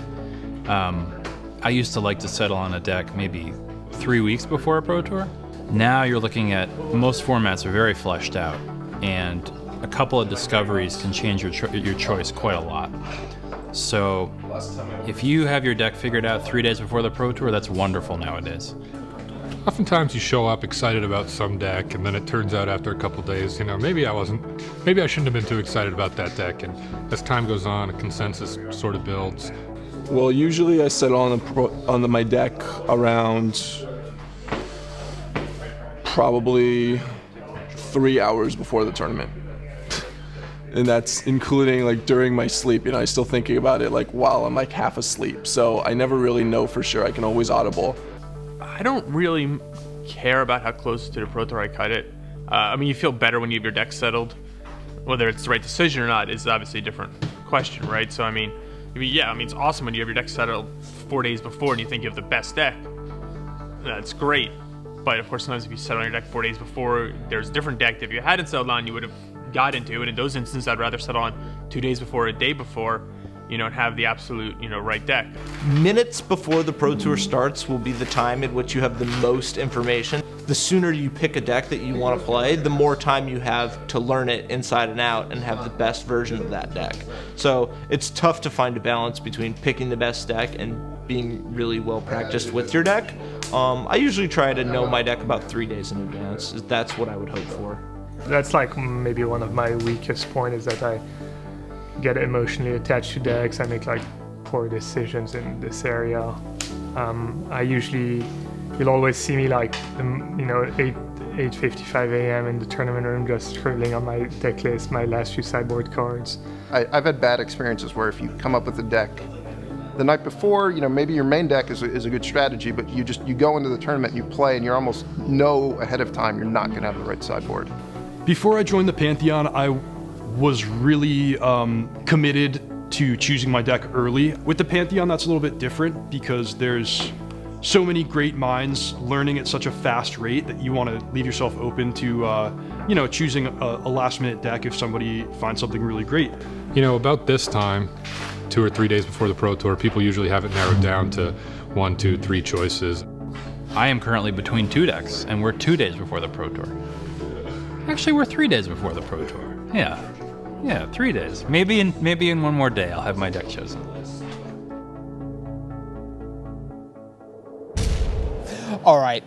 I used to like to settle on a deck maybe 3 weeks before a Pro Tour. Now you're looking at, most formats are very fleshed out, and a couple of discoveries can change your choice quite a lot. So if you have your deck figured out 3 days before the Pro Tour, that's wonderful nowadays. Oftentimes you show up excited about some deck and then it turns out after a couple days, maybe I shouldn't have been too excited about that deck, and as time goes on, a consensus sort of builds. Well, usually I settle on my deck around probably 3 hours before the tournament. And that's including like during my sleep, I'm still thinking about it like while I'm like half asleep. So I never really know for sure. I can always audible. I don't really care about how close to the Pro Tour I cut it. You feel better when you have your deck settled. Whether it's the right decision or not is obviously a different question, right? So it's awesome when you have your deck settled 4 days before and you think you have the best deck. That's great. But of course, sometimes if you settle on your deck 4 days before, there's a different deck that if you hadn't settled on, you would have got into. And in those instances, I'd rather settle on 2 days before, a day before, and have the absolute, right deck. Minutes before the Pro Tour starts will be the time in which you have the most information. the sooner you pick a deck that you want to play, the more time you have to learn it inside and out and have the best version of that deck. So it's tough to find a balance between picking the best deck and being really well practiced with your deck. I usually try to know my deck about 3 days in advance. That's what I would hope for. That's like maybe one of my weakest points, is that I get emotionally attached to decks. I make like poor decisions in this area. You'll always see me like, 8:55 a.m. in the tournament room just scribbling on my deck list, my last few sideboard cards. I've had bad experiences where if you come up with a deck the night before, maybe your main deck is a good strategy, but you go into the tournament and you play and you almost know ahead of time you're not going to have the right sideboard. Before I joined the Pantheon, I was really committed to choosing my deck early. With the Pantheon, that's a little bit different because there's so many great minds learning at such a fast rate that you want to leave yourself open to, choosing a last-minute deck if somebody finds something really great. About this time, 2 or 3 days before the Pro Tour, people usually have it narrowed down to 1, 2, 3 choices. I am currently between 2 decks, and we're 2 days before the Pro Tour. Actually, we're 3 days before the Pro Tour. Yeah, 3 days. Maybe in one more day I'll have my deck chosen. All right,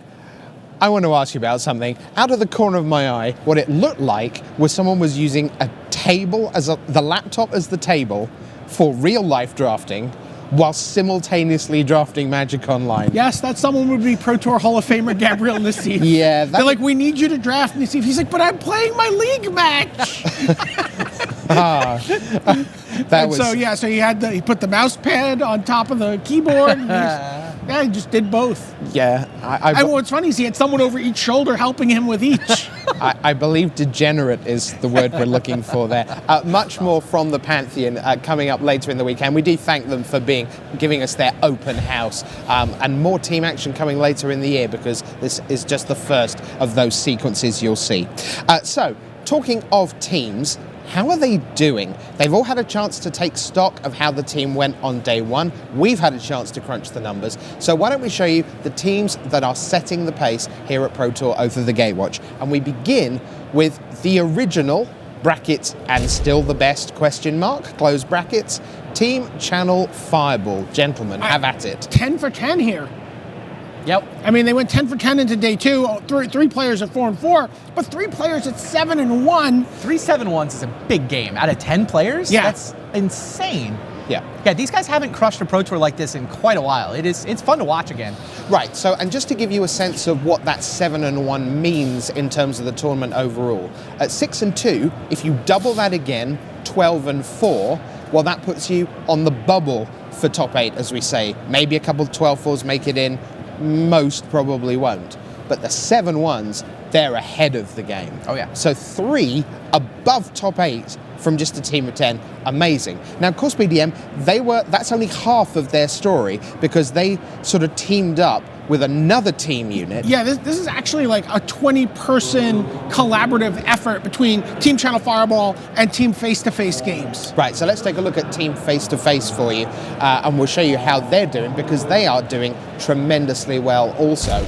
I want to ask you about something. Out of the corner of my eye, what it looked like was someone was using a table the laptop as the table for real life drafting, while simultaneously drafting Magic Online. Yes, that someone would be Pro Tour Hall of Famer Gabriel Nassif. Yeah. They're like, we need you to draft Nassif. He's like, but I'm playing my league match. So he put the mouse pad on top of the keyboard. And he just did both. Yeah. What's funny is he had someone over each shoulder helping him with each. I believe degenerate is the word we're looking for there. Much more from the Pantheon coming up later in the weekend. We do thank them for giving us their open house, and more team action coming later in the year, because this is just the first of those sequences you'll see. So, talking of teams, how are they doing? They've all had a chance to take stock of how the team went on day one. We've had a chance to crunch the numbers. So why don't we show you the teams that are setting the pace here at Pro Tour Oath of the Gatewatch. And we begin with the original, brackets, and still the best, question mark, close brackets, Team Channel Fireball. Gentlemen, have at it. 10 for 10 here. Yep. I mean, they went 10 for 10 into day two. Three players at 4-4, but 3 players at 7-1. 3 7-1s is a big game. Out of 10 players? Yeah. That's insane. Yeah. Yeah, these guys haven't crushed a Pro Tour like this in quite a while. It's fun to watch again. Right, so, and just to give you a sense of what that 7-1 means in terms of the tournament overall, at 6-2, if you double that again, 12-4, well, that puts you on the bubble for top 8, as we say. Maybe a couple of 12-4s make it in. Most probably won't. But the 7-1s, they're ahead of the game. Oh, yeah. So 3 above top 8 from just a team of 10, amazing. Now, of course, BDM, that's only half of their story, because they sort of teamed up with another team unit. Yeah, this is actually like a 20-person collaborative effort between Team Channel Fireball and Team Face-to-Face Games. Right, so let's take a look at Team Face-to-Face for you, and we'll show you how they're doing, because they are doing tremendously well also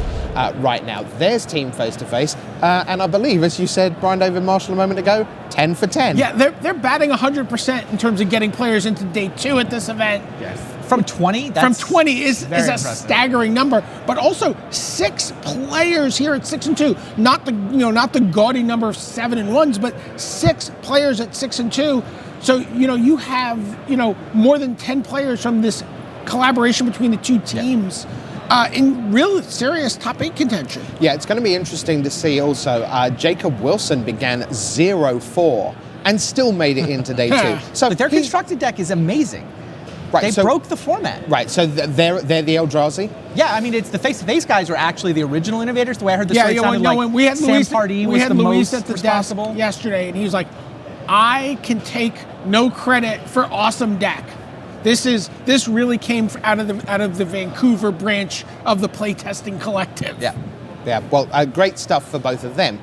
right now. There's Team Face-to-Face, and I believe, as you said, Brian David Marshall a moment ago, 10 for 10. Yeah, they're batting 100% in terms of getting players into day 2 at this event. Yes. From 20? From 20 is a impressive. staggering number, but also 6 players here at 6-2. Not the gaudy number of 7-1s, but 6 players at 6-2. So you have more than 10 players from this collaboration between the two teams. In real serious top 8 contention. Yeah, it's going to be interesting to see also. Jacob Wilson began 0-4 and still made it into day 2. So their constructed deck is amazing. Right, they broke the format. Right, so they're the Eldrazi? Yeah, I mean, it's the face-to-face guys are actually the original innovators. The way I heard the story sounded like we had Sam Luis, Pardee we was had the Luis most at the responsible. desk yesterday, and he was like, I can take no credit for awesome deck. This really came out of the Vancouver branch of the playtesting collective. Yeah. Well, great stuff for both of them.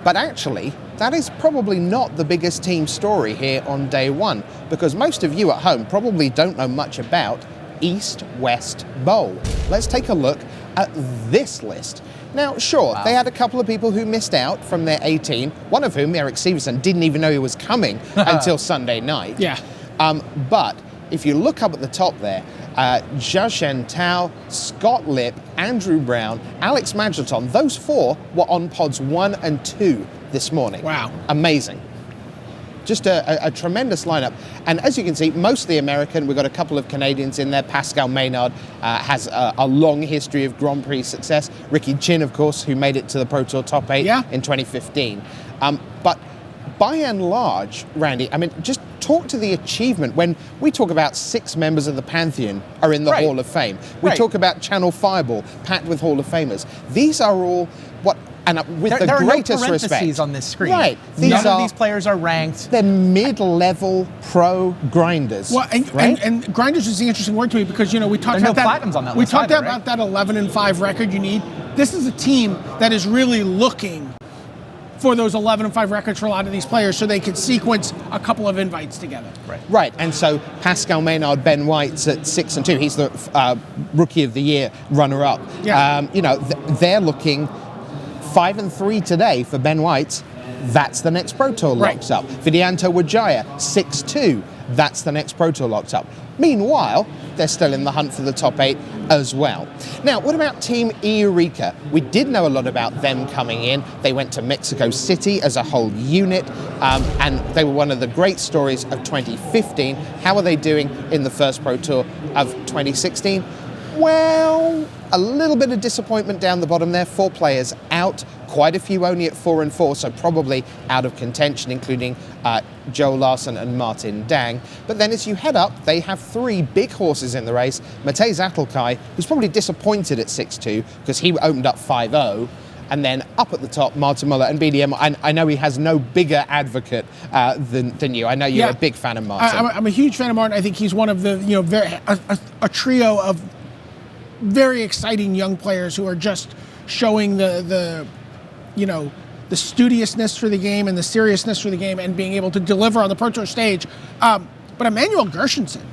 But actually, that is probably not the biggest team story here on day 1, because most of you at home probably don't know much about East-West Bowl. Let's take a look at this list. Now, sure, they had a couple of people who missed out from their 18, one of whom, Eric Severson, didn't even know he was coming until Sunday night. Yeah. But if you look up at the top there, Zha Shen Tao, Scott Lipp, Andrew Brown, Alex Magleton, those 4 were on pods 1 and 2 this morning. Wow. Amazing. Just a tremendous lineup. And as you can see, mostly American. We've got a couple of Canadians in there. Pascal Maynard has a long history of Grand Prix success. Ricky Chin, of course, who made it to the Pro Tour Top 8 in 2015. But by and large, Randy, I mean, just talk to the achievement. When we talk about 6 members of the Pantheon are in the Hall of Fame, we talk about Channel Fireball, packed with Hall of Famers. These are all what... And with the greatest no respect parentheses on this screen. Right. None of these players are ranked. They're mid-level pro grinders. Well, and grinders is the interesting word to me because, we talked about that. Platinums on that we list talked either, about that 11-5 record you need. This is a team that is really looking for those 11-5 records for a lot of these players so they could sequence a couple of invites together. Right. And so Pascal Maynard, Ben White's at 6 and 2. He's the Rookie of the Year runner-up. Yeah. They're looking 5 and 3 today for Ben White. That's the next Pro Tour locks up. Vidianto Wijaya, 6-2. That's the next Pro Tour locked up. Meanwhile, they're still in the hunt for the top 8 as well. Now, what about Team Eureka? We did know a lot about them coming in. They went to Mexico City as a whole unit, and they were one of the great stories of 2015. How are they doing in the first Pro Tour of 2016? Well, a little bit of disappointment down the bottom there. 4 players out, quite a few only at 4 and 4, so probably out of contention, including Joe Larson and Martin Dang. But then as you head up, they have 3 big horses in the race. Matej Zatlkai, who's probably disappointed at 6-2 because he opened up 5-0. And then up at the top, Martin Muller and BDM. I know he has no bigger advocate than you. I know you're a big fan of Martin. I'm a huge fan of Martin. I think he's one of the, a trio of very exciting young players who are just showing the studiousness for the game and the seriousness for the game and being able to deliver on the Pro Tour stage. But Emmanuel Gershenson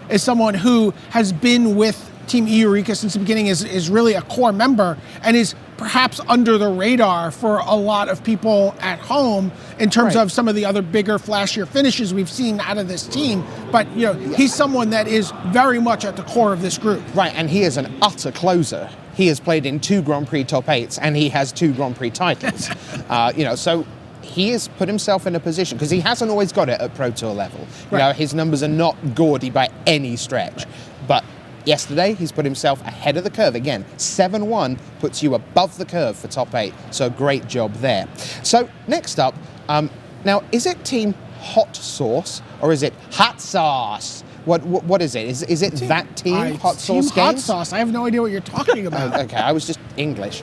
is someone who has been with Team Eureka since the beginning, is really a core member and is perhaps under the radar for a lot of people at home in terms of some of the other bigger, flashier finishes we've seen out of this team. But, he's someone that is very much at the core of this group. Right, and he is an utter closer. He has played in 2 Grand Prix top 8s and he has 2 Grand Prix titles. So he has put himself in a position, because he hasn't always got it at Pro Tour level. His numbers are not gaudy by any stretch. But yesterday, he's put himself ahead of the curve. Again, 7-1 puts you above the curve for top 8. So great job there. So next up, now, is it Team Hot Sauce or is it Hot Sauce? What is it? Is it that team, Hot Sauce Team Hot Games? Sauce. I have no idea what you're talking about. Okay, I was just English.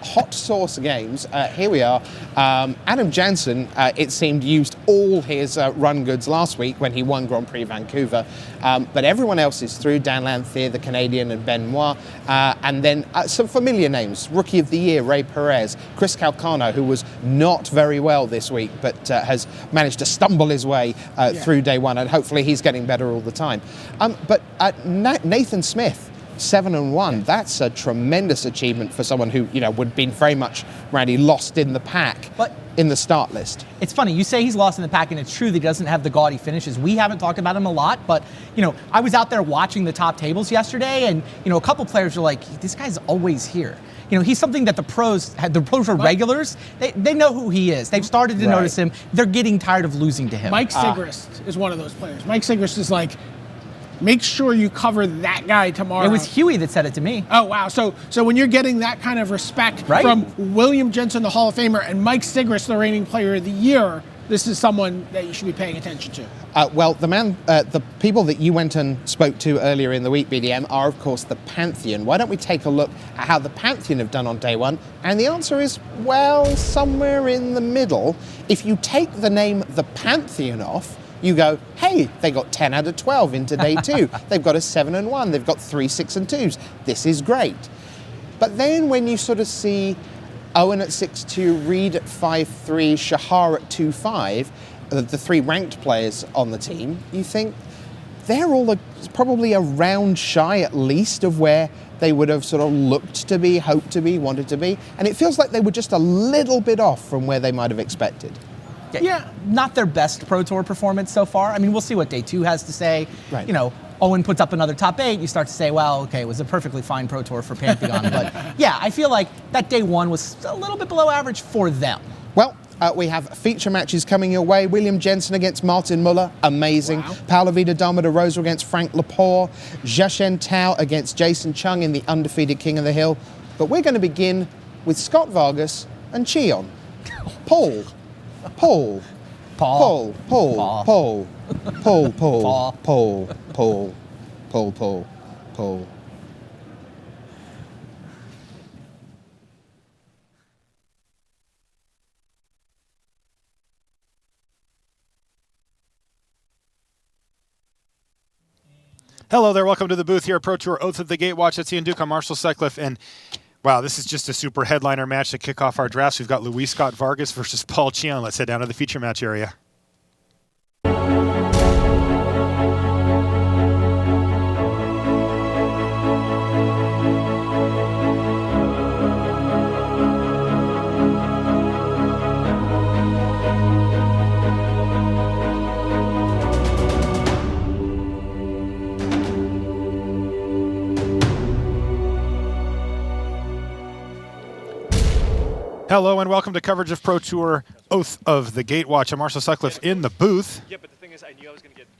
Hot Sauce Games, here we are. Adam Jansen, it seemed, used all his run goods last week when he won Grand Prix Vancouver. But everyone else is through. Dan Lanthier, the Canadian, and Benoit. And then some familiar names. Rookie of the Year, Ray Perez. Chris Calcano, who was not very well this week, but has managed to stumble his way through day one. And hopefully he's getting better all the time. But Nathan Smith, 7-1. That's a tremendous achievement for someone who, would have been very much, Randy, lost in the pack in the start list. It's funny, you say he's lost in the pack, and it's true that he doesn't have the gaudy finishes. We haven't talked about him a lot, but, I was out there watching the top tables yesterday, and, a couple players are like, this guy's always here. He's something that the pros are regulars. They know who he is. They've started to notice him. They're getting tired of losing to him. Mike Sigrist is one of those players. Mike Sigrist is like, make sure you cover that guy tomorrow. It was Huey that said it to me. Oh, wow. So when you're getting that kind of respect from William Jensen, the Hall of Famer, and Mike Sigrist, the reigning player of the year, this is someone that you should be paying attention to. Well, the people that you went and spoke to earlier in the week, BDM, are, of course, the Pantheon. Why don't we take a look at how the Pantheon have done on day one? And the answer is, well, somewhere in the middle. If you take the name the Pantheon off, you go, hey, they got 10 out of 12 into day 2. They've got a 7-1. They've got 3 6-2s. This is great. But then when you sort of see Owen at 6-2, Reed at 5-3, Shahar at 2-5, the 3 ranked players on the team, you think they're all probably a round shy at least of where they would have sort of looked to be, hoped to be, wanted to be. And it feels like they were just a little bit off from where they might have expected. Yeah, not their best Pro Tour performance so far. I mean, we'll see what day 2 has to say. Right. You know, Owen puts up another top 8, you start to say, well, okay, it was a perfectly fine Pro Tour for Pantheon. But yeah, I feel like that day 1 was a little bit below average for them. Well, we have feature matches coming your way. William Jensen against Martin Muller, amazing. Wow. Paulo Vida Dama de Rosa against Frank Lepore. Jiashen Tao against Jason Chung in the undefeated King of the Hill. But we're going to begin with Scott Vargas and Cheon. Paul. Paul. Paul. Paul. Paul. Paul. Paul. Paul. Paul. Paul. Paul. Paul. Paul. Hello there, welcome to the booth here at Pro Tour Oath of the Gatewatch. That's Ian Duke, I'm Marshall Sutcliffe, and wow, this is just a super headliner match to kick off our drafts. We've got Luis Scott Vargas versus Paul Cheon. Let's head down to the feature match area. Hello and welcome to coverage of Pro Tour Oath of the Gatewatch. I'm Marshall Sutcliffe in the booth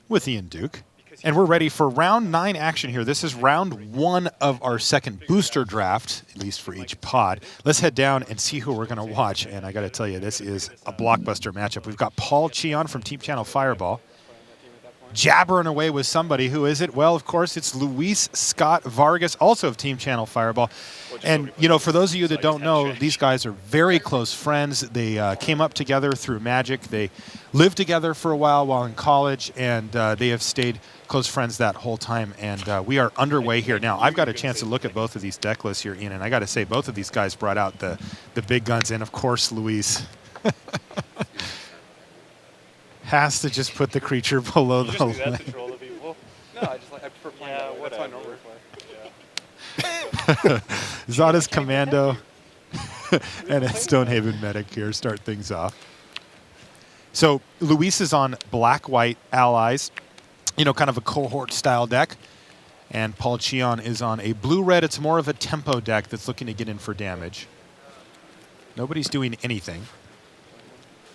with Ian Duke. And we're ready for round 9 action here. This is round 1 of our second booster draft, at least for each pod. Let's head down and see who we're going to watch. And I got to tell you, this is a blockbuster matchup. We've got Paul Cheon from Team Channel Fireball jabbering away with somebody. Who is it? Well, of course, it's Luis Scott Vargas, also of Team Channel Fireball. And, you know, for those of you that don't know, these guys are very close friends. They came up together through Magic. They lived together for a while in college, and they have stayed close friends that whole time. And we are underway here now. I've got a chance to look at both of these deck lists here, Ian, and I got to say, both of these guys brought out the big guns, and, of course, Luis has to just put the creature below the line. No, I prefer playing that's my normal play. Zada's Commando and a Stonehaven Medic here start things off. So Luis is on black-white allies, you know, kind of a cohort-style deck. And Paul Cheon is on a blue-red. It's more of a tempo deck that's looking to get in for damage. Nobody's doing anything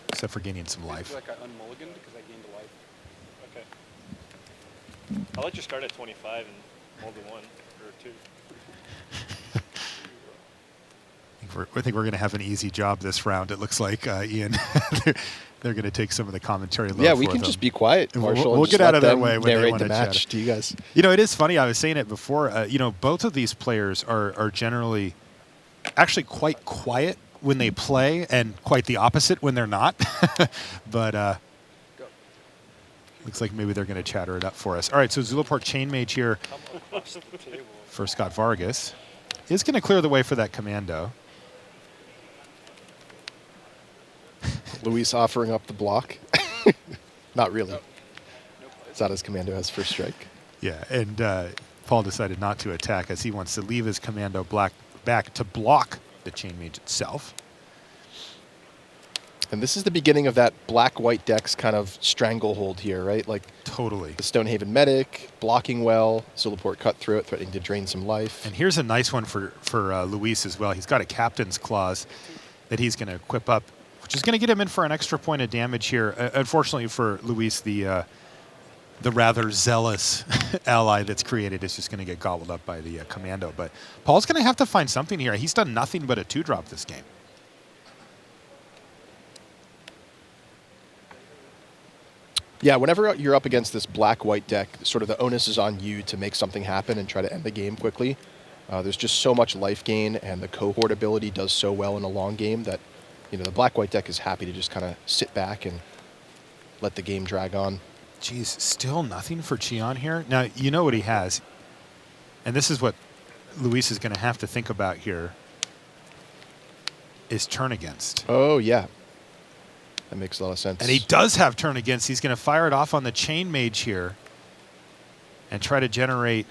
except for gaining some life. I feel like I unmulliganed because I gained a life. Okay. I'll let you start at 25 and mulligan 1 or 2. I think we're going to have an easy job this round, it looks like, Ian. They're going to take some of the commentary load. Yeah, we can just be quiet, Marshall. We'll get out of their way when they want to match to you guys. You know, it is funny. I was saying it before. You know, both of these players are generally actually quite quiet when they play and quite the opposite when they're not. But looks like maybe they're going to chatter it up for us. All right, so Zulaport Chain Mage here for Scott Vargas is going to clear the way for that Commando. Luis offering up the block. Not really. Zada's Commando has first strike. Yeah, and Paul decided not to attack as he wants to leave his Commando back to block the Chain Mage itself. And this is the beginning of that black-white deck's kind of stranglehold here, right? Like totally. The Stonehaven Medic, blocking well, Zulaport cut through it, threatening to drain some life. And here's a nice one for Luis as well. He's got a Captain's Clause that he's going to equip up, which is going to get him in for an extra point of damage here. Unfortunately for Luis, the rather zealous ally that's created is just going to get gobbled up by the Commando. But Paul's going to have to find something here. He's done nothing but a 2-drop this game. Yeah, whenever you're up against this black-white deck, sort of the onus is on you to make something happen and try to end the game quickly. There's just so much life gain, and the cohort ability does so well in a long game that, you know, the black-white deck is happy to just kind of sit back and let the game drag on. Geez, still nothing for Cheon here. Now, you know what he has, and this is what Luis is going to have to think about here, is turn against. Oh, yeah. That makes a lot of sense. And he does have turn against. He's going to fire it off on the Chain Mage here. and try to generate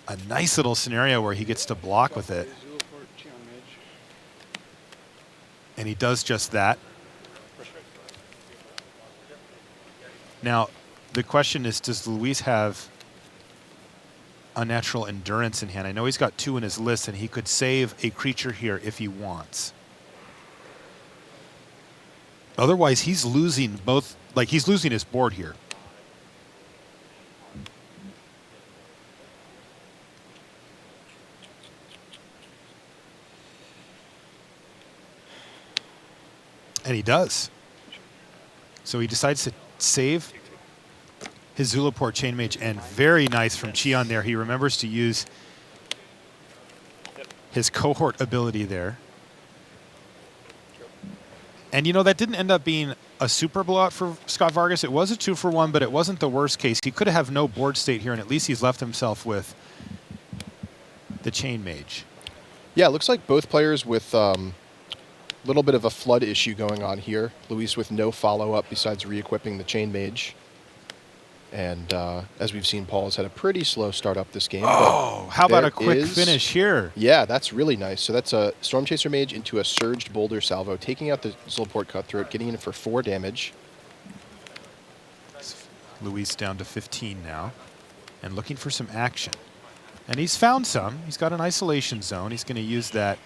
a nice little scenario where he gets to block with it. And he does just that. Now, the question is, does Luis have Unnatural Endurance in hand? I know he's got 2 in his list, and he could save a creature here if he wants. Otherwise, he's losing both, like he's losing his board here. And he does. So he decides to save his Zulaport Chainmage, and very nice from Cheon there. He remembers to use his cohort ability there. And, you know, that didn't end up being a super blowout for Scott Vargas. It was a 2-for-1, but it wasn't the worst case. He could have no board state here, and at least he's left himself with the Chainmage. Yeah, it looks like both players with little bit of a flood issue going on here. Luis with no follow-up besides re-equipping the Chainmage. And as we've seen, Paul has had a pretty slow start up this game. Oh, how about a quick finish here? Yeah, that's really nice. So that's a Storm Chaser Mage into a Surged Boulder Salvo, taking out the Zulaport Cutthroat, getting in for 4 damage. Luis down to 15 now, and looking for some action. And he's found some. He's got an isolation zone. He's going to use that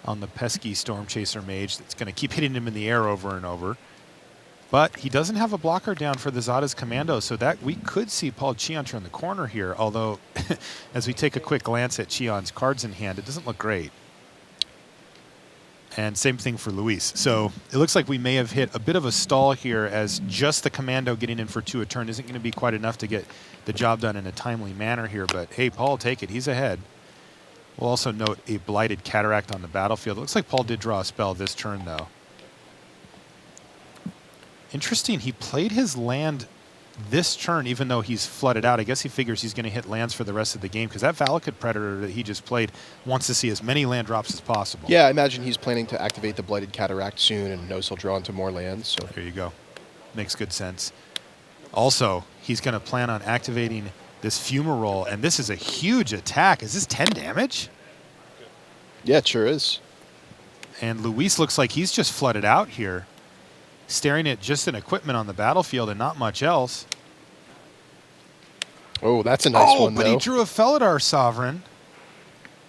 on the pesky Storm Chaser Mage that's going to keep hitting him in the air over and over. But he doesn't have a blocker down for the Zada's Commando, so that we could see Paul Cheon turn the corner here, although as we take a quick glance at Cheon's cards in hand, it doesn't look great. And same thing for Luis. So it looks like we may have hit a bit of a stall here, as just the Commando getting in for 2 a turn isn't going to be quite enough to get the job done in a timely manner here. But hey, Paul, take it. He's ahead. We'll also note a Blighted Cataract on the battlefield. It looks like Paul did draw a spell this turn, though. Interesting, he played his land this turn, even though he's flooded out. I guess he figures he's going to hit lands for the rest of the game, because that Valakut Predator that he just played wants to see as many land drops as possible. Yeah, I imagine he's planning to activate the Blighted Cataract soon and knows he'll draw into more lands. So there you go. Makes good sense. Also, he's going to plan on activating this Fumarole, and this is a huge attack. Is this 10 damage? Yeah, it sure is. And Luis looks like he's just flooded out here, staring at just an equipment on the battlefield and not much else. Oh, that's a nice one, but though. He drew a Felidar Sovereign.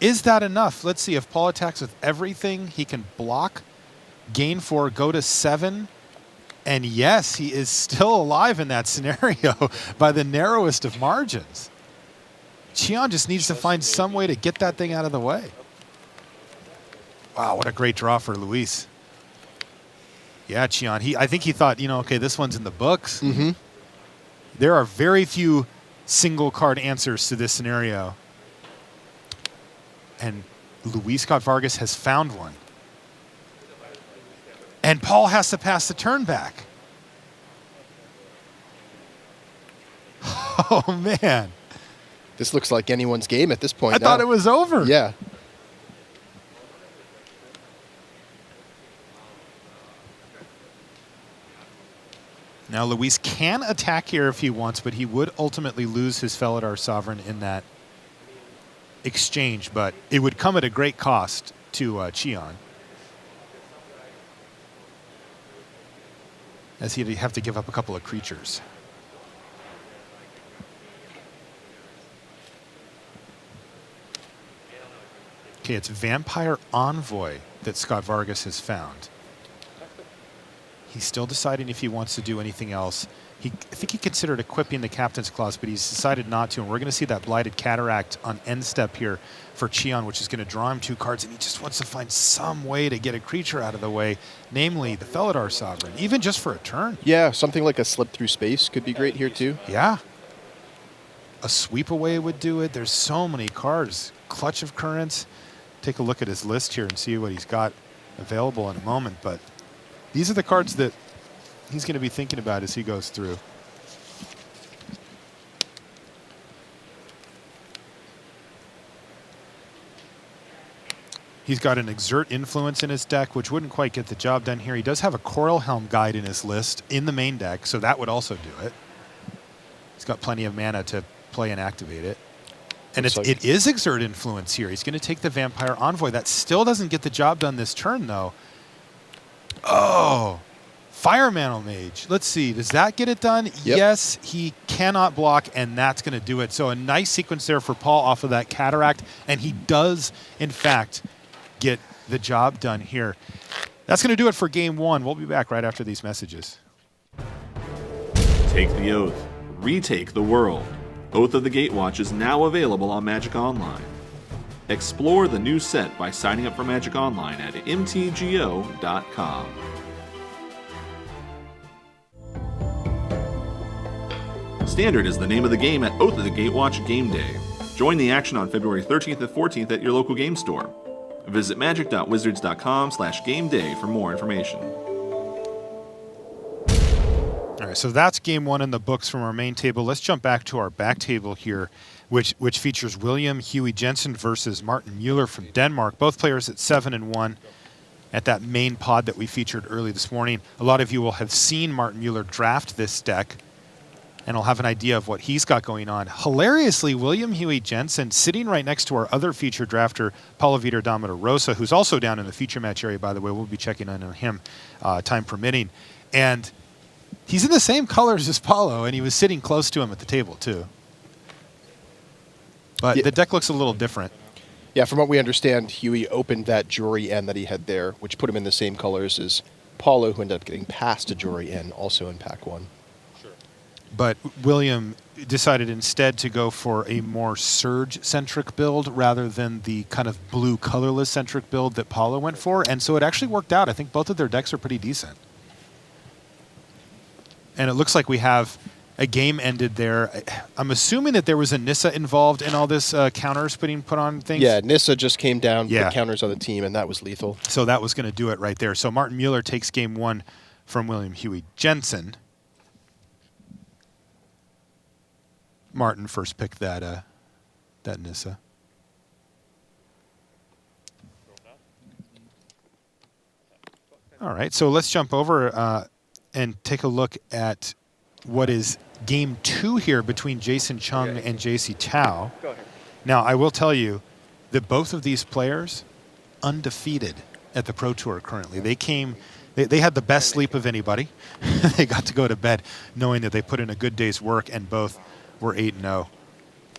Is that enough? Let's see. If Paul attacks with everything, he can block, gain 4, go to 7. And yes, he is still alive in that scenario by the narrowest of margins. Cheon just needs to find some way to get that thing out of the way. Wow, what a great draw for Luis. Yeah, Cheon. I think he thought, you know, okay, this one's in the books. Mm-hmm. There are very few single card answers to this scenario. And Luis Scott Vargas has found one. And Paul has to pass the turn back. Oh, man. This looks like anyone's game at this point. I thought it was over. Yeah. Now, Luis can attack here if he wants, but he would ultimately lose his Felidar Sovereign in that exchange, but it would come at a great cost to Cheon, as he'd have to give up a couple of creatures. Okay, it's Vampire Envoy that Scott Vargas has found. He's still deciding if he wants to do anything else. I think he considered equipping the Captain's Clause, but he's decided not to. And we're going to see that Blighted Cataract on end step here for Cheon, which is going to draw him 2 cards. And he just wants to find some way to get a creature out of the way, namely the Felidar Sovereign, even just for a turn. Yeah, something like a Slip Through Space could be great here, too. Yeah. A Sweep Away would do it. There's so many cards. Clutch of Currents. Take a look at his list here and see what he's got available in a moment. But these are the cards that he's going to be thinking about as he goes through. He's got an Exert Influence in his deck, which wouldn't quite get the job done here. He does have a Coral Helm Guide in his list in the main deck, so that would also do it. He's got plenty of mana to play and activate it. And it is Exert Influence here. He's going to take the Vampire Envoy. That still doesn't get the job done this turn, though. Oh, Fire Mantle Mage. Let's see. Does that get it done? Yep. Yes, he cannot block, and that's going to do it. So a nice sequence there for Paul off of that Cataract, and he does, in fact, get the job done here. That's going to do it for Game 1. We'll be back right after these messages. Take the Oath. Retake the world. Oath of the Gatewatch is now available on Magic Online. Explore the new set by signing up for Magic Online at mtgo.com. Standard is the name of the game at Oath of the Gatewatch Game Day. Join the action on February 13th and 14th at your local game store. Visit magic.wizards.com/game day for more information. All right, so that's Game 1 in the books from our main table. Let's jump back to our back table here, which features William Huey Jensen versus Martin Mueller from Denmark. Both players at 7-1 at that main pod that we featured early this morning. A lot of you will have seen Martin Mueller draft this deck, and will have an idea of what he's got going on. Hilariously, William Huey Jensen sitting right next to our other featured drafter, Paulo Vitor Rosa, who's also down in the feature match area, by the way. We'll be checking in on him, time permitting. And he's in the same colors as Paulo, and he was sitting close to him at the table, too. But the deck looks a little different. Yeah, from what we understand, Huey opened that Jory N that he had there, which put him in the same colors as Paulo, who ended up getting past a Jory N, also in Pack 1. But William decided instead to go for a more Surge-centric build rather than the kind of blue colorless-centric build that Paulo went for, and so it actually worked out. I think both of their decks are pretty decent. And it looks like we have a game ended there. I'm assuming that there was a Nissa involved in all this counters being put on things. Yeah, Nissa just came down, put counters on the team, and that was lethal. So that was going to do it right there. So Martin Mueller takes Game 1 from William Huey Jensen. Martin first picked that Nissa. All right, so let's jump over and take a look at what is Game 2 here between Jason Chung and JC Tao. Now, I will tell you that both of these players undefeated at the Pro Tour currently. They had the best sleep of anybody. They got to go to bed knowing that they put in a good day's work, and both were 8-0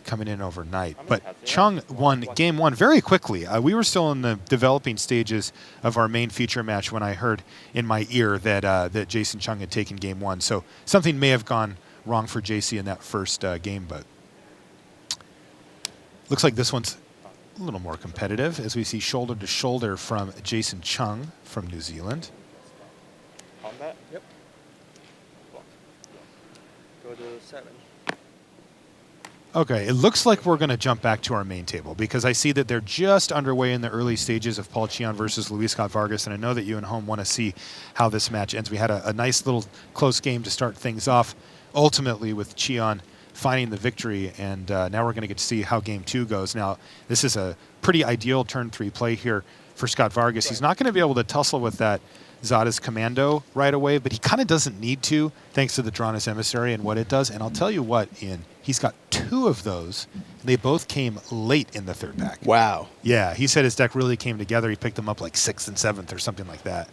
coming in overnight. But Chung won Game 1 very quickly. We were still in the developing stages of our main feature match when I heard in my ear that Jason Chung had taken Game 1. So something may have gone wrong for JC in that first game, but looks like this one's a little more competitive as we see shoulder to shoulder from Jason Chung from New Zealand. Combat? Yep. Go to 7. Okay, it looks like we're going to jump back to our main table because I see that they're just underway in the early stages of Paul Cheon versus Luis Scott Vargas, and I know that you at home want to see how this match ends. We had a nice little close game to start things off, ultimately with Cheon finding the victory, and now we're going to get to see how Game 2 goes. Now, this is a pretty ideal turn 3 play here for Scott Vargas. He's not going to be able to tussle with that Zada's Commando right away, but he kind of doesn't need to, thanks to the Drawnus Emissary and what it does. And I'll tell you what, Ian, he's got 2 of those. They both came late in the third pack. Wow. Yeah, he said his deck really came together. He picked them up like 6th and 7th or something like that.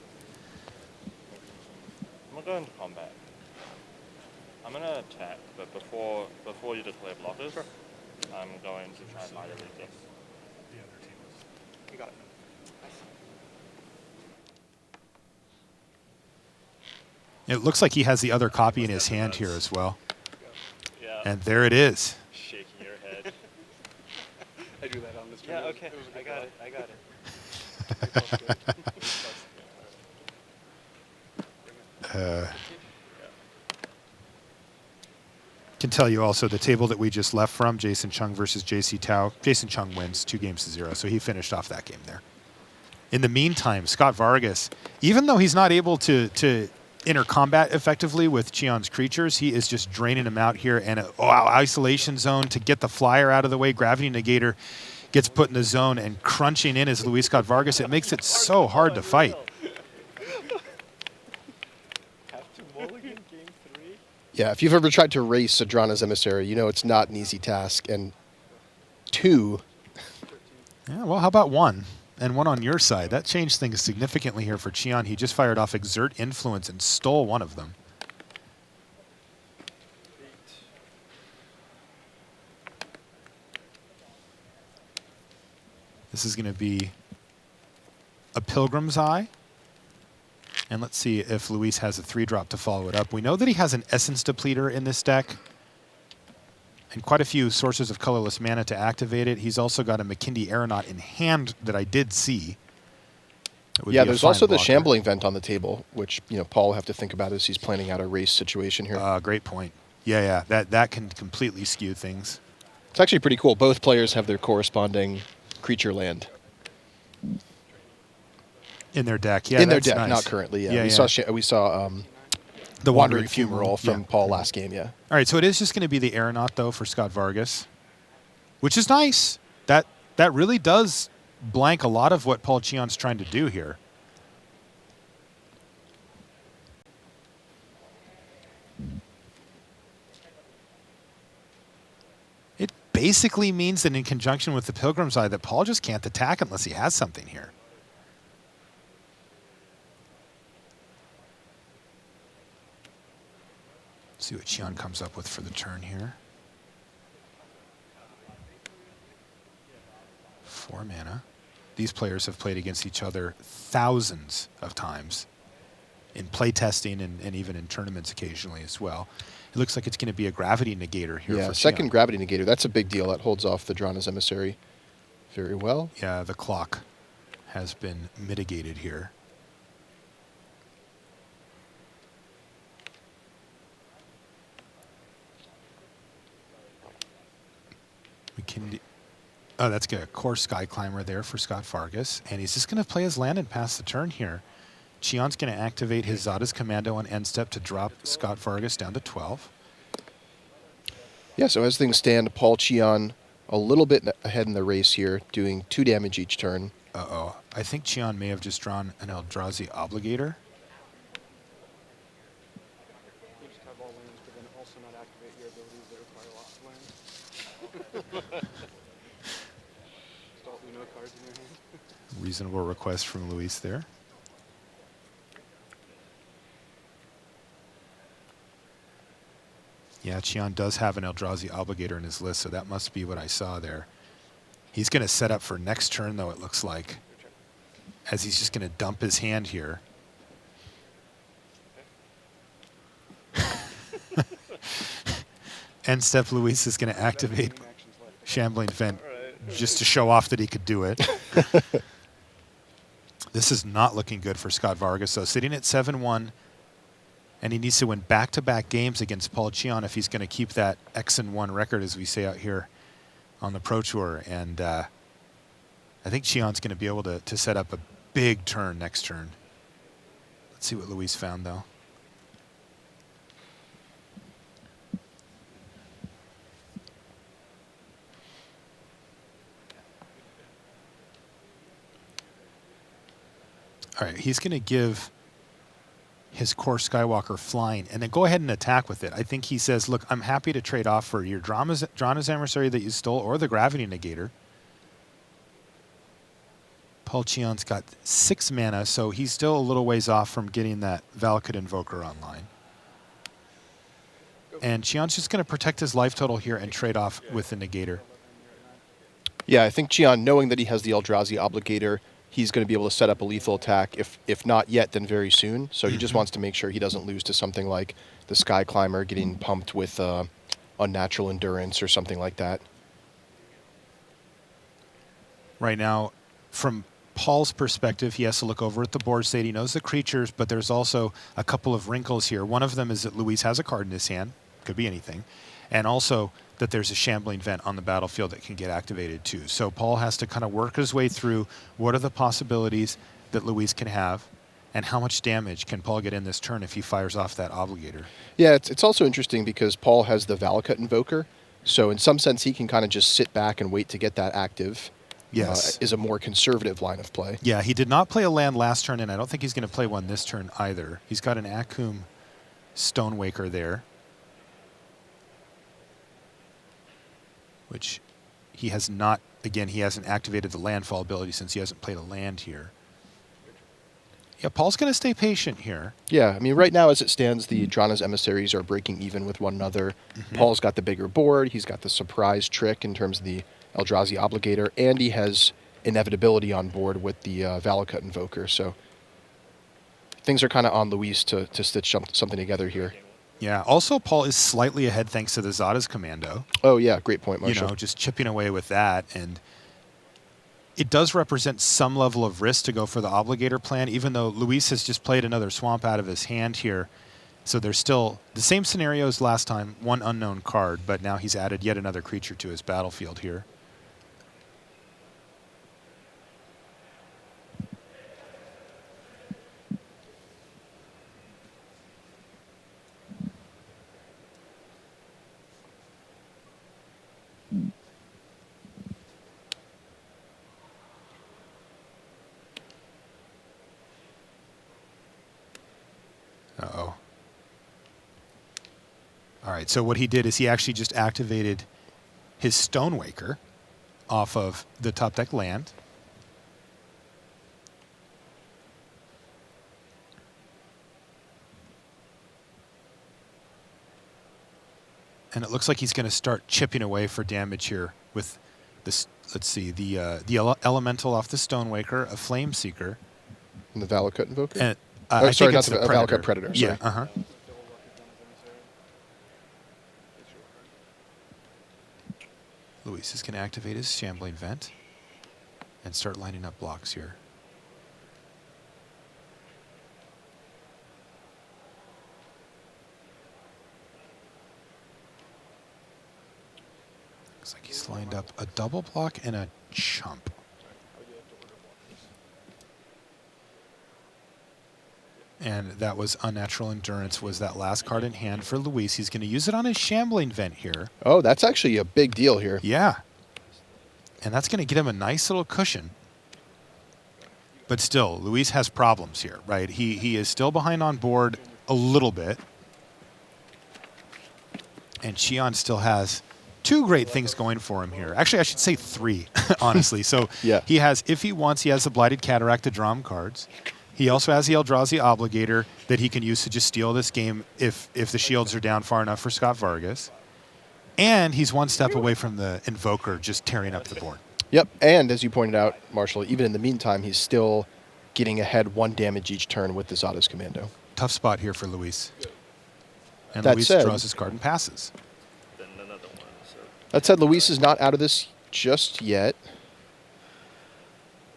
I'm going to go into combat. I'm going to attack, but before you declare blockers, I'm going to try and hide everything. You got it. It looks like he has the other copy in his hand here as well. Yeah. And there it is. Shaking your head. I do that on this. Yeah, okay. I got it. Can tell you also the table that we just left from, Jason Chung versus JC Tao. Jason Chung wins 2-0, so he finished off that game there. In the meantime, Scott Vargas, even though he's not able to enter combat effectively with Cheon's creatures, he is just draining him out here, and isolation zone to get the flyer out of the way. Gravity Negator gets put in the zone, and crunching in is Luis Scott Vargas. It makes it so hard to fight. Yeah, if you've ever tried to race Adrana's Emissary, you know it's not an easy task. And 2. Yeah, well, how about 1? And 1 on your side. That changed things significantly here for Cheon. He just fired off Exert Influence and stole 1 of them. This is going to be a Pilgrim's Eye. And let's see if Luis has a 3-drop to follow it up. We know that he has an Essence Depleter in this deck and quite a few sources of colorless mana to activate it. He's also got a McKindy Aeronaut in hand that I did see. Yeah, there's also the Shambling Vent on the table, which Paul will have to think about as he's planning out a race situation here. Great point. Yeah, that can completely skew things. It's actually pretty cool. Both players have their corresponding creature land. In their deck, yeah. In their deck, nice. Not currently. Yeah, we saw the Wandering Fumarole from Paul last game. Yeah. All right, so it is just going to be the Aeronaut though for Scott Vargas, which is nice. That really does blank a lot of what Paul Cheon's trying to do here. It basically means that in conjunction with the Pilgrim's Eye that Paul just can't attack unless he has something here. See what Cheon comes up with for the turn here. 4 mana. These players have played against each other thousands of times in playtesting and even in tournaments occasionally as well. It looks like it's going to be a Gravity Negator here for second Cheon. Gravity Negator. That's a big deal. That holds off the Adrana's Emissary very well. Yeah, the clock has been mitigated here. Oh, that's good. A core Sky Climber there for Scott Vargas. And he's just going to play his land and pass the turn here. Cheon's going to activate his Zada's Commando on end step to drop Scott Vargas down to 12. Yeah, so as things stand, Paul Cheon a little bit ahead in the race here, doing 2 damage each turn. Uh-oh. I think Cheon may have just drawn an Eldrazi Obligator. Reasonable request from Luis there. Yeah, Cheon does have an Eldrazi Obligator in his list, so that must be what I saw there. He's going to set up for next turn, though, it looks like, as he's just going to dump his hand here. End step, Luis is going to activate Shambling Vent just to show off that he could do it. This is not looking good for Scott Vargas, though. Sitting at 7-1, and he needs to win back-to-back games against Paul Cheon if he's going to keep that X-1 record, as we say out here on the Pro Tour. And I think Cheon's going to be able to set up a big turn next turn. Let's see what Luis found, though. All right, he's going to give his core Skywalker flying and then go ahead and attack with it. I think he says, look, I'm happy to trade off for your Drana's Emissary that you stole or the Gravity Negator. Paul Cheon's got 6 mana, so he's still a little ways off from getting that Valakut Invoker online. And Cheon's just going to protect his life total here and trade off with the Negator. Yeah, I think Cheon, knowing that he has the Eldrazi Obligator, he's going to be able to set up a lethal attack, if not yet, then very soon. So he just wants to make sure he doesn't lose to something like the Sky Climber getting pumped with Unnatural Endurance or something like that. Right now, from Paul's perspective, he has to look over at the board state. He knows the creatures, but there's also a couple of wrinkles here. One of them is that Luis has a card in his hand. Could be anything. And also that there's a Shambling Vent on the battlefield that can get activated too. So Paul has to kind of work his way through what are the possibilities that Luis can have and how much damage can Paul get in this turn if he fires off that Obligator. Yeah, it's also interesting because Paul has the Valakut Invoker. So in some sense, he can kind of just sit back and wait to get that active. Yes. Is a more conservative line of play. Yeah, he did not play a land last turn, and I don't think he's going to play one this turn either. He's got an Akum Stonewaker there. which he has not. Again, he hasn't activated the landfall ability since he hasn't played a land here. Yeah, Paul's going to stay patient here. Yeah, I mean, right now as it stands, the Drana's emissaries are breaking even with one another. Paul's got the bigger board. He's got the surprise trick in terms of the Eldrazi Obligator, and he has inevitability on board with the Valakut Invoker. So things are kind of on Luis to stitch something together here. Yeah. Also, Paul is slightly ahead thanks to the Zada's Commando. Oh, yeah. Great point, Marshall. You know, just chipping away with that. And it does represent some level of risk to go for the Obligator plan, even though Luis has just played another swamp out of his hand here. So there's still the same scenario as last time, one unknown card, but now he's added yet another creature to his battlefield here. Uh-oh. All right, so what he did is he actually just activated his Stonewaker off of the top deck land. And it looks like he's going to start chipping away for damage here with this. Let's see, the elemental off the Stonewaker, a Flame Seeker, and the Valakut Invoker. And oh, I sorry, think it's not the the Valakut Predator. Sorry. Yeah. Luis is going to activate his Shambling Vent and start lining up blocks here. Looks like he's lined up a double block and a chump. And that was Unnatural Endurance, was that last card in hand for Luis. He's going to use it on his Shambling Vent here. Oh, that's actually a big deal here. Yeah. And that's going to get him a nice little cushion. But still, Luis has problems here, right? He is still behind on board a little bit. And Xion still has two great things going for him here. Actually, I should say three, honestly. So yeah. He has, if he wants, he has the Blighted Cataract to draw him cards. He also has the Eldrazi Obligator that he can use to just steal this game if the shields are down far enough for Scott Vargas. And he's one step away from the Invoker just tearing up the board. Yep, and as you pointed out, Marshall, even in the meantime, he's still getting ahead 1 damage each turn with the Zada's Commando. Tough spot here for Luis. And That Luis said, draws his card and passes. That said, Luis is not out of this just yet.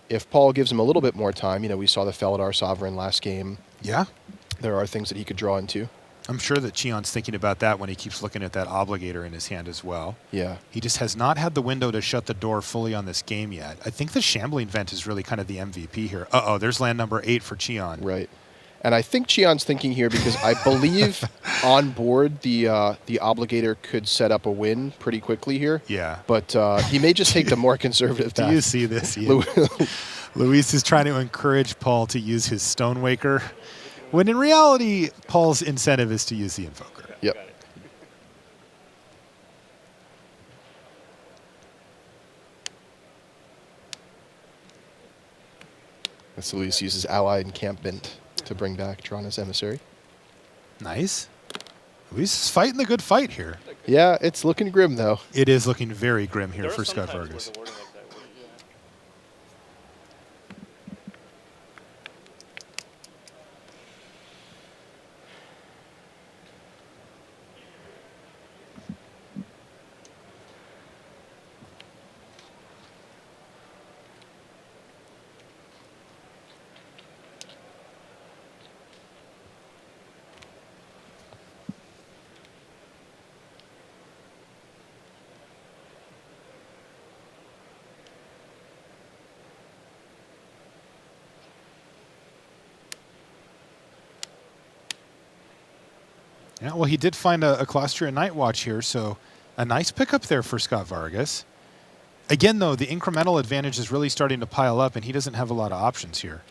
If Paul gives him a little bit more time, you know, we saw the Felidar Sovereign last game. Yeah. There are things that he could draw into. I'm sure that Xion's thinking about that when he keeps looking at that Obligator in his hand as well. Yeah. He just has not had the window to shut the door fully on this game yet. I think the Shambling Vent is really kind of the MVP here. Uh-oh, there's land number 8 for Xion. Right. And I think Xion's thinking here because I believe on board the Obligator could set up a win pretty quickly here. Yeah. But he may just take the more conservative path. Do you see this? Luis is trying to encourage Paul to use his Stonewaker, when in reality, Paul's incentive is to use the Invoker. Yep. So Luis uses Ally Encampment to bring back Drana's Emissary. Nice. Luis is fighting the good fight here. Yeah, it's looking grim, though. It is looking very grim here for Scott Vargas. Yeah, well, he did find a Claustria Nightwatch here, so a nice pickup there for Scott Vargas. Again, though, the incremental advantage is really starting to pile up, and he doesn't have a lot of options here.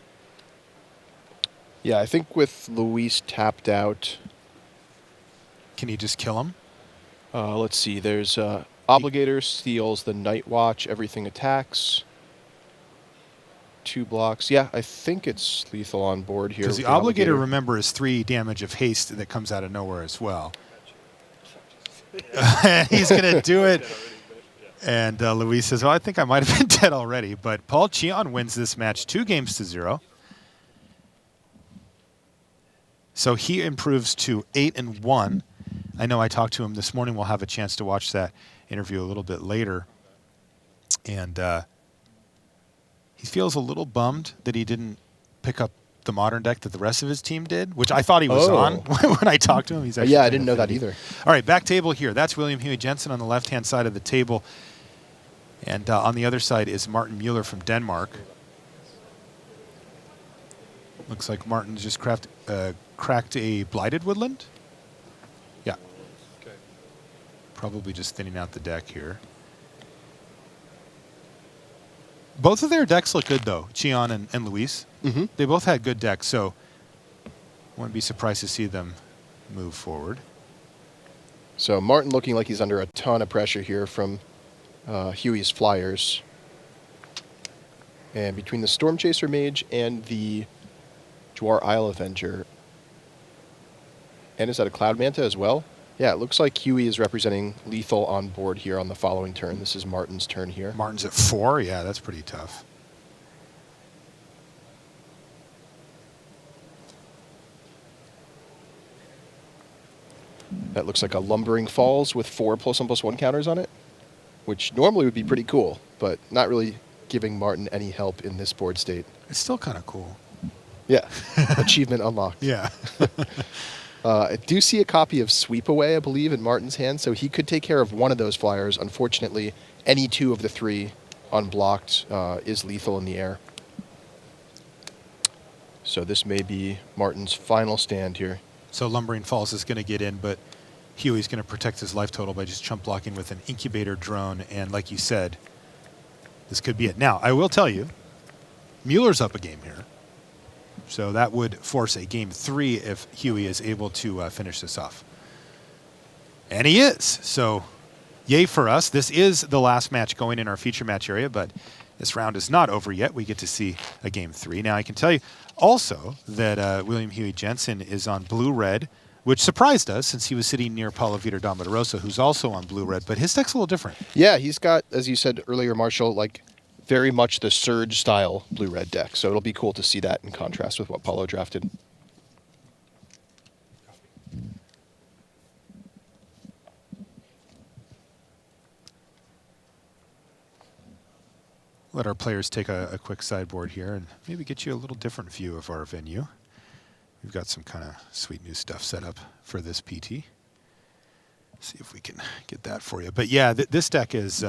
Yeah, I think with Luis tapped out... Can he just kill him? Let's see, there's Obligator steals the Nightwatch. Everything attacks. 2 blocks. Yeah, I think it's lethal on board here. Because the Obligator, remember, is 3 damage of haste that comes out of nowhere as well. He's going to do it. And Luis says, well, I think I might have been dead already. But Paul Cheon wins this match 2-0. So he improves to 8-1. I know I talked to him this morning. We'll have a chance to watch that interview a little bit later. And he feels a little bummed that he didn't pick up the modern deck that the rest of his team did, which I thought he was on when I talked to him. He's actually I didn't know that either. All right, back table here. That's William Huey Jensen on the left-hand side of the table. And on the other side is Martin Mueller from Denmark. Looks like Martin's just cracked a Blighted Woodland. Yeah. Okay. Probably just thinning out the deck here. Both of their decks look good, though, Cheon and Luis. Mm-hmm. They both had good decks, so wouldn't be surprised to see them move forward. So Martin looking like he's under a ton of pressure here from Huey's Flyers. And between the Storm Chaser Mage and the Dwar Isle Avenger. And is that a Cloud Manta as well? Yeah, it looks like Huey is representing lethal on board here on the following turn. This is Martin's turn here. Martin's at 4? Yeah, that's pretty tough. That looks like a Lumbering Falls with 4 +1/+1 counters on it, which normally would be pretty cool, but not really giving Martin any help in this board state. It's still kind of cool. Yeah, achievement unlocked. Yeah. I do see a copy of Sweep Away, I believe, in Martin's hand, so he could take care of one of those flyers. Unfortunately, any 2 of the 3 unblocked is lethal in the air. So this may be Martin's final stand here. So Lumbering Falls is going to get in, but Huey's going to protect his life total by just chump blocking with an Incubator Drone, and like you said, this could be it. Now, I will tell you, Mueller's up a game here. So that would force a game 3 if Huey is able to finish this off. And he is. So yay for us. This is the last match going in our feature match area, but this round is not over yet. We get to see a game 3. Now, I can tell you also that William Huey Jensen is on blue-red, which surprised us since he was sitting near Paulo Vitor Damarosa, who's also on blue-red, but his deck's a little different. Yeah, he's got, as you said earlier, Marshall, like very much the Surge style blue-red deck. So it'll be cool to see that in contrast with what Paulo drafted. Let our players take a quick sideboard here and maybe get you a little different view of our venue. We've got some kind of sweet new stuff set up for this PT. See if we can get that for you. But yeah, this deck is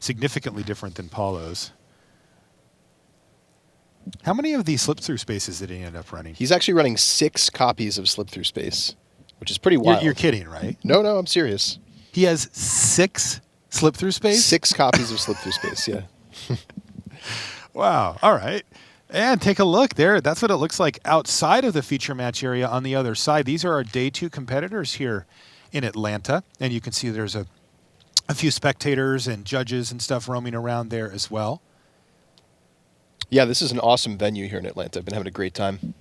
significantly different than Paulo's. How many of these slip-through spaces did he end up running? He's actually running 6 copies of Slip-Through Space, which is pretty wild. You're kidding, right? No, I'm serious. He has 6 Slip-Through Space? 6 copies of Slip-Through Space, yeah. Wow. All right. And take a look there. That's what it looks like outside of the feature match area on the other side. These are our day 2 competitors here in Atlanta. And you can see there's a few spectators and judges and stuff roaming around there as well. Yeah, this is an awesome venue here in Atlanta. I've been having a great time.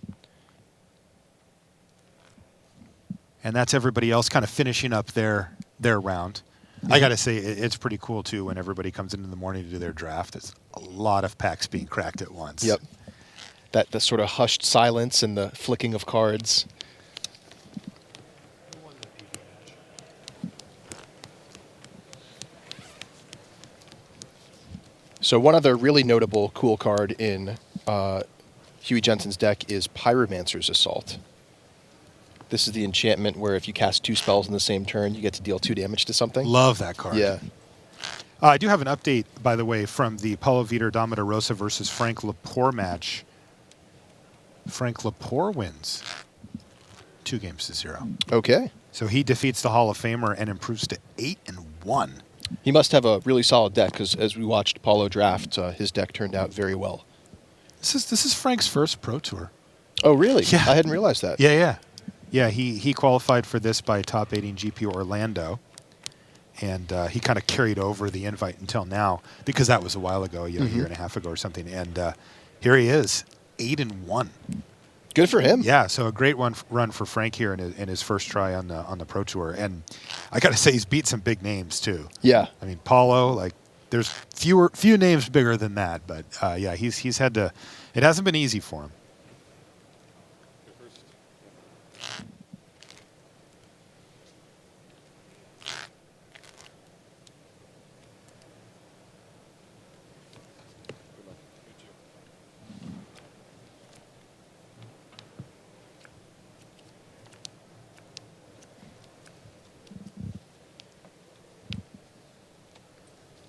And that's everybody else kind of finishing up their round. I got to say, it's pretty cool, too, when everybody comes in the morning to do their draft. It's a lot of packs being cracked at once. Yep. That sort of hushed silence and the flicking of cards. So one other really notable cool card in Huey Jensen's deck is Pyromancer's Assault. This is the enchantment where if you cast 2 spells in the same turn, you get to deal 2 damage to something. Love that card. Yeah. I do have an update, by the way, from the Paulo Vitor Damarosa versus Frank Lepore match. Frank Lepore wins 2-0. Okay. So he defeats the Hall of Famer and improves to 8-1. He must have a really solid deck because as we watched Paulo draft, his deck turned out very well. This is Frank's first Pro Tour. Oh, really? Yeah. I hadn't realized that. Yeah. Yeah, he qualified for this by top 8ing GP Orlando. And he kind of carried over the invite until now, because that was a while ago, a year and a half ago or something. And here he is, 8-1. Good for him. Yeah, so a great run for Frank here in his first try on the Pro Tour. And I got to say, he's beat some big names too. Yeah. I mean, Paulo, like, there's few names bigger than that. But yeah, he's had to. It hasn't been easy for him.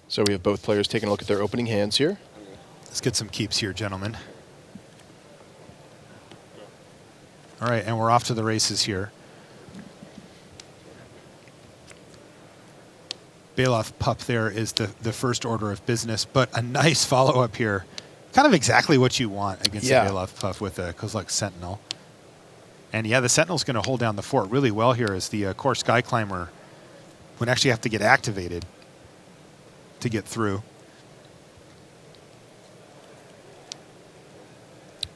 So we have both players taking a look at their opening hands here. Let's get some keeps here, gentlemen. All right, and we're off to the races here. Bailoff Pup there is the first order of business, but a nice follow-up here. Kind of exactly what you want against the Bailoff Pup with a Kozlek Sentinel. And yeah, the Sentinel's going to hold down the fort really well here as the Core Sky Climber would actually have to get activated to get through.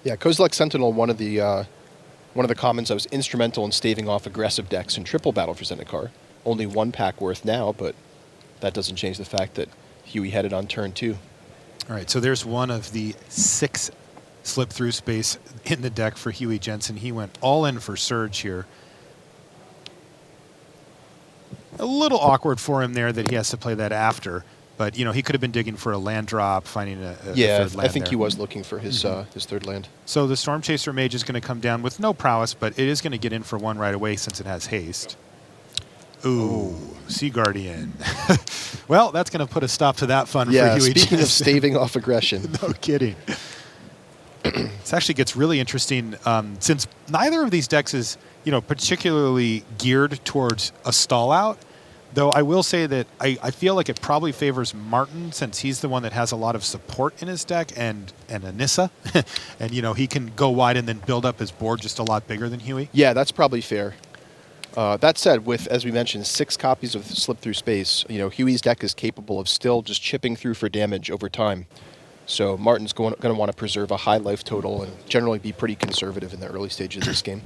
Yeah, Kozlek Sentinel, one of the comments that was instrumental in staving off aggressive decks in triple battle for Zendikar. Only one pack worth now, but that doesn't change the fact that Huey headed on turn 2. All right, so there's one of the 6 slip through space in the deck for Huey Jensen. He went all in for Surge here. A little awkward for him there that he has to play that after. But, you know, he could have been digging for a land drop, finding a third land I think there. he was looking for his his third land. So the Storm Chaser Mage is going to come down with no prowess, but it is going to get in for 1 right away since it has haste. Ooh, Sea Guardian. Well, that's going to put a stop to that fun for Huey speaking Jensen. of staving off aggression. No kidding. This actually gets really interesting since neither of these decks is, you know, particularly geared towards a stall out. Though I will say that I feel like it probably favors Martin since he's the one that has a lot of support in his deck and Anissa. And, you know, he can go wide and then build up his board just a lot bigger than Huey. Yeah, that's probably fair. That said, with, as we mentioned, 6 copies of Slip Through Space, you know, Huey's deck is capable of still just chipping through for damage over time. So Martin's going to want to preserve a high life total and generally be pretty conservative in the early stages of this game.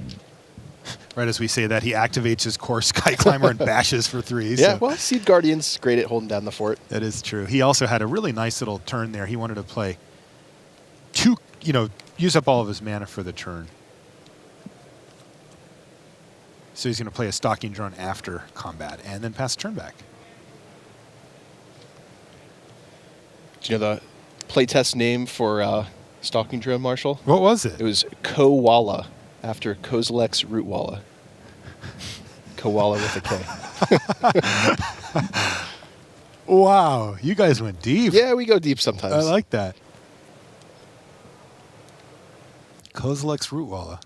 Right as we say that, he activates his Core Sky Climber and bashes for 3. Yeah, so. well, Seed Guardian's great at holding down the fort. That is true. He also had a really nice little turn there. He wanted to play 2, you know, use up all of his mana for the turn. So he's going to play a Stalking Drone after combat and then pass the turn back. Do you know the playtest name for Stalking Drone, Marshall? What was it? It was Koala, after Kozlek's Rootwalla. Koala with a K. Wow, you guys went deep. Yeah, we go deep sometimes. I like that. Kozlek's Rootwalla.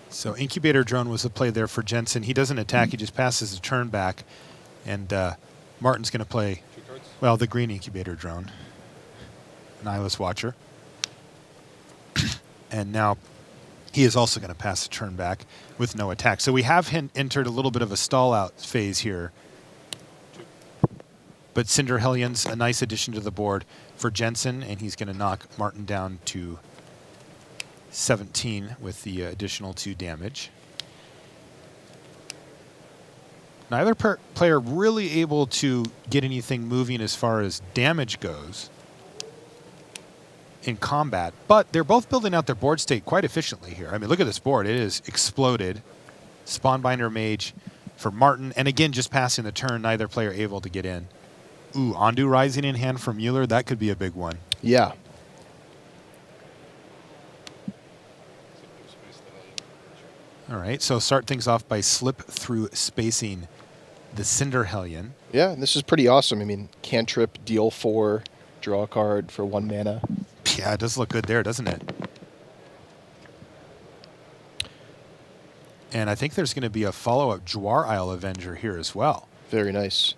So Incubator Drone was the play there for Jensen. He doesn't attack, he just passes the turn back. And Martin's going to play, well, the green Incubator Drone. An Eyeless Watcher. And now he is also going to pass the turn back with no attack. So we have entered a little bit of a stall out phase here. But Cinder Hellion's a nice addition to the board for Jensen, and he's going to knock Martin down to 17 with the additional 2 damage. Neither player really able to get anything moving as far as damage goes in combat, but they're both building out their board state quite efficiently here. I mean, look at this board. It is exploded. Spawnbinder Mage for Martin, and again, just passing the turn, neither player able to get in. Ooh, Ondu Rising in hand from Mueller. That could be a big one. Yeah. All right, so start things off by slip through spacing the Cinder Hellion. Yeah, and this is pretty awesome. I mean, cantrip, deal 4, draw a card for 1 mana. Yeah, it does look good there, doesn't it? And I think there's going to be a follow-up Jwar Isle Avenger here as well. Very nice.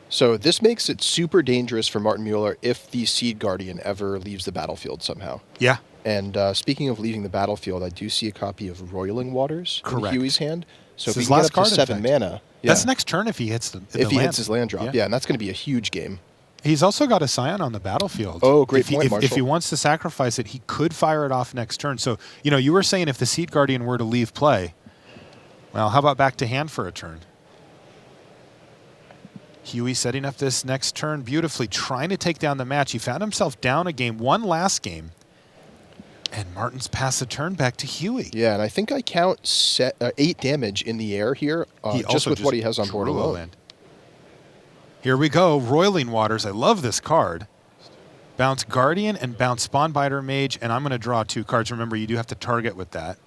So this makes it super dangerous for Martin Mueller if the Seed Guardian ever leaves the battlefield somehow. Yeah. And speaking of leaving the battlefield, I do see a copy of Roiling Waters in Huey's hand. So It's if his he can last get up to card, 7 in fact. mana... That's next turn if he hits If he hits his land drop, yeah, and that's going to be a huge game. He's also got a Scion on the battlefield. Oh, great point, If Marshall. he wants to sacrifice it, he could fire it off next turn. So, you were saying if the Seed Guardian were to leave play, well, how about back to hand for a turn? Huey setting up this next turn beautifully, trying to take down the match. He found himself down a game, one last game, and Martin's passed the turn back to Huey. Yeah, and I think I count 8 damage in the air here, just with what he has on board drew a alone. land. Here we go, Roiling Waters. I love this card. Bounce Guardian and bounce Spawnbiter Mage, and I'm going to draw 2 cards. Remember, you do have to target with that.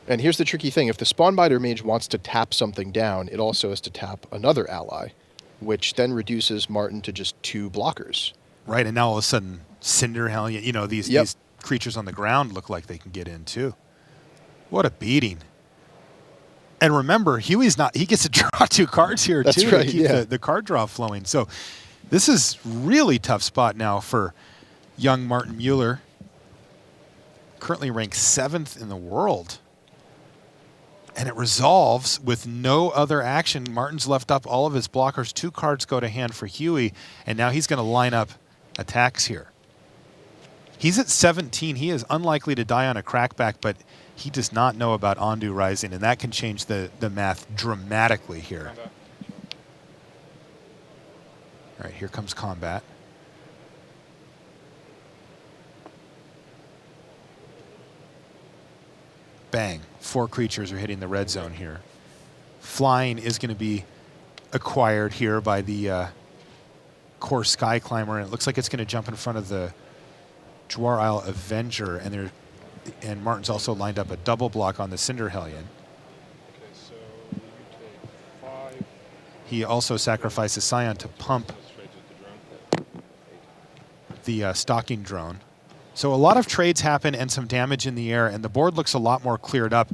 And here's the tricky thing. If the Spawnbiter Mage wants to tap something down, it also has to tap another ally, which then reduces Martin to just 2 blockers. Right, and now all of a sudden, Cinder Hellion, these creatures on the ground look like they can get in too. What a beating. And remember, he gets to draw 2 cards here That's too right, to keep the card draw flowing. So this is really tough spot now for young Martin Mueller. Currently ranked 7th in the world. And it resolves with no other action. Martin's left up all of his blockers. 2 cards go to hand for Huey, and now he's going to line up attacks here. He's at 17. He is unlikely to die on a crackback, but he does not know about Ondu Rising, and that can change the math dramatically here. All right, here comes combat. Bang. 4 creatures are hitting the red zone here. Flying is going to be acquired here by the core Sky Climber, and it looks like it's going to jump in front of the Jwar Isle Avenger, and Martin's also lined up a double block on the Cinder Hellion. Okay, so you take 5. He also sacrifices Scion to pump the stalking drone. So a lot of trades happen and some damage in the air, and the board looks a lot more cleared up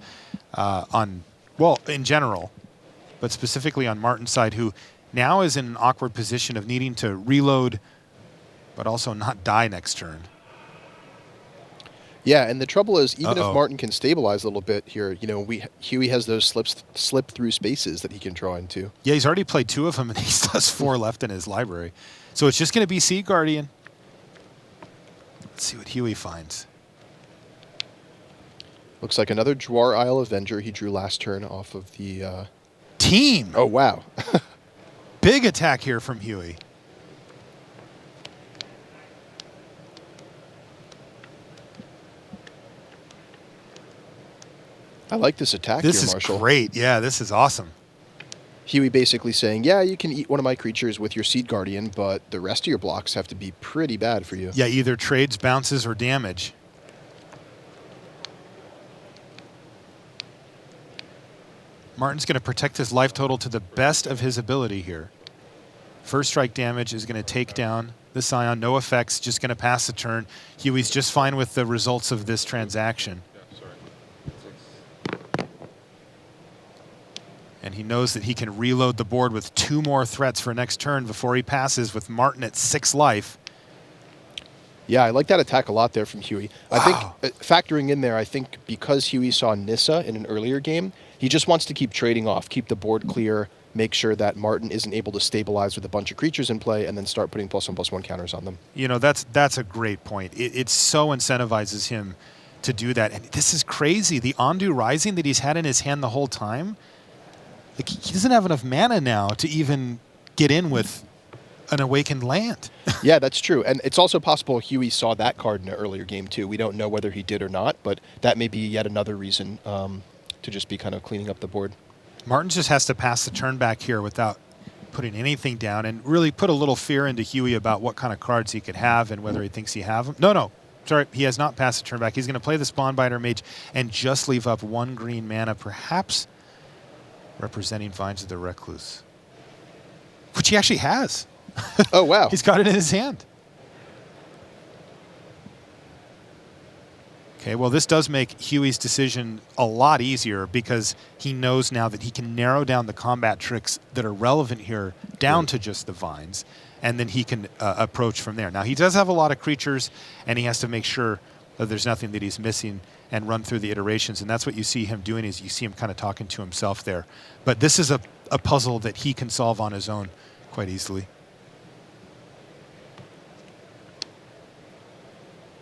in general, but specifically on Martin's side, who now is in an awkward position of needing to reload, but also not die next turn. Yeah, and the trouble is, even if Martin can stabilize a little bit here, Huey has those slip through spaces that he can draw into. Yeah, he's already played 2 of them, and he still has 4 left in his library. So it's just going to be Seed Guardian. Let's see what Huey finds. Looks like another Jwar Isle Avenger he drew last turn off of the... Team! Oh, wow. Big attack here from Huey. I like this attack This here, is Marshall. great. Yeah, this is awesome. Huey basically saying, yeah, you can eat one of my creatures with your Seed Guardian, but the rest of your blocks have to be pretty bad for you. Yeah, either trades, bounces, or damage. Martin's going to protect his life total to the best of his ability here. First strike damage is going to take down the Scion. No effects, just going to pass the turn. Huey's just fine with the results of this transaction. And he knows that he can reload the board with 2 more threats for next turn before he passes with Martin at 6 life. Yeah, I like that attack a lot there from Huey. Wow. I think, factoring in there, I think because Huey saw Nissa in an earlier game, he just wants to keep trading off, keep the board clear, make sure that Martin isn't able to stabilize with a bunch of creatures in play, and then start putting +1/+1 counters on them. That's a great point. It so incentivizes him to do that. And this is crazy. The Ondu Rising that he's had in his hand the whole time, like, he doesn't have enough mana now to even get in with an Awakened Land. Yeah, that's true. And it's also possible Huey saw that card in an earlier game, too. We don't know whether he did or not, but that may be yet another reason to just be kind of cleaning up the board. Martin just has to pass the turn back here without putting anything down and really put a little fear into Huey about what kind of cards he could have and whether he thinks he have them. No. Sorry, he has not passed the turn back. He's going to play the Spawnbiter Mage and just leave up 1 green mana, perhaps representing Vines of the Recluse, which he actually has. Oh, wow. He's got it in his hand. Okay, well, this does make Huey's decision a lot easier because he knows now that he can narrow down the combat tricks that are relevant here down to just the vines, and then he can approach from there. Now, he does have a lot of creatures, and he has to make sure that there's nothing that he's missing and run through the iterations, and that's what you see him doing is you see him kind of talking to himself there. But this is a puzzle that he can solve on his own quite easily.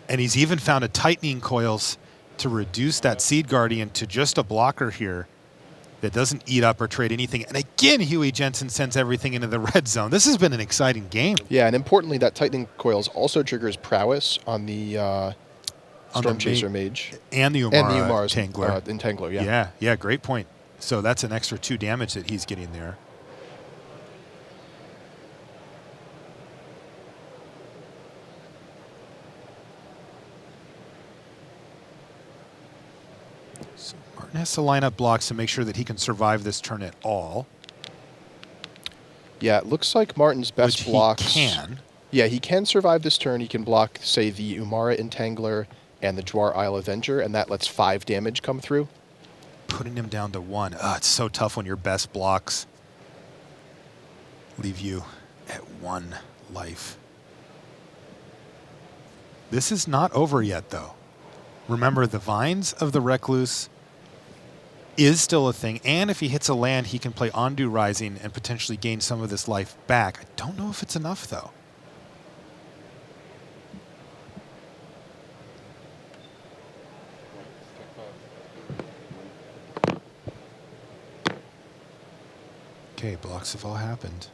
And he's even found a tightening coils to reduce that Seed Guardian to just a blocker here that doesn't eat up or trade anything. And again, Huey Jensen sends everything into the red zone. This has been an exciting game. Yeah, and importantly, that tightening coils also triggers prowess on the Storm Chaser Mage. And the Umara Tangler. Entangler, yeah. Yeah, great point. So that's an extra 2 damage that he's getting there. Martin has to line up blocks to make sure that he can survive this turn at all. Yeah, it looks like Martin's best blocks. He can. Yeah, he can survive this turn. He can block, say, the Umara Entangler and the Dwar Isle Avenger, and that lets 5 damage come through. Putting him down to 1. Oh, it's so tough when your best blocks leave you at 1 life. This is not over yet, though. Remember, the Vines of the Recluse is still a thing, and if he hits a land, he can play Ondu Rising and potentially gain some of this life back. I don't know if it's enough, though. Okay, blocks have all happened.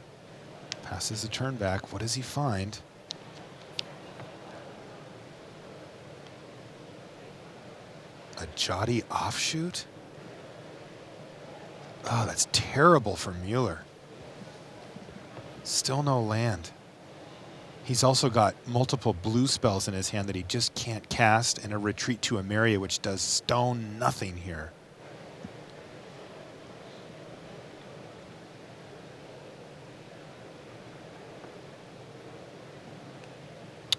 Passes the turn back. What does he find? A Jotty Offshoot? Oh, that's terrible for Mueller. Still no land. He's also got multiple blue spells in his hand that he just can't cast, and a Retreat to Emeria, which does stone nothing here.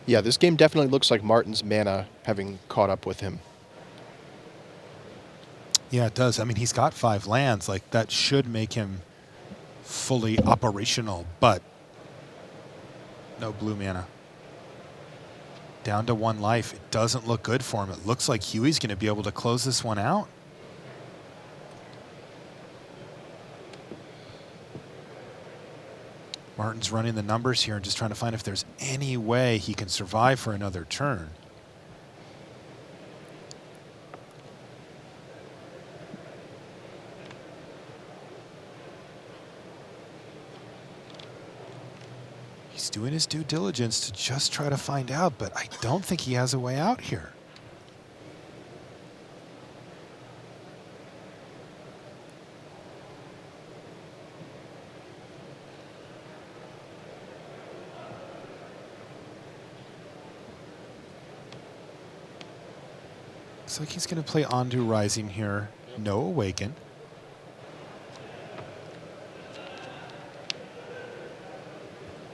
Yeah, this game definitely looks like Martin's mana having caught up with him. Yeah, it does. I mean, he's got 5 lands. Like, that should make him fully operational, but no blue mana. Down to 1 life. It doesn't look good for him. It looks like Huey's going to be able to close this one out. Martin's running the numbers here and just trying to find if there's any way he can survive for another turn. He's doing his due diligence to just try to find out, but I don't think he has a way out here. Looks like he's going to play Ondu Rising here. No Awaken.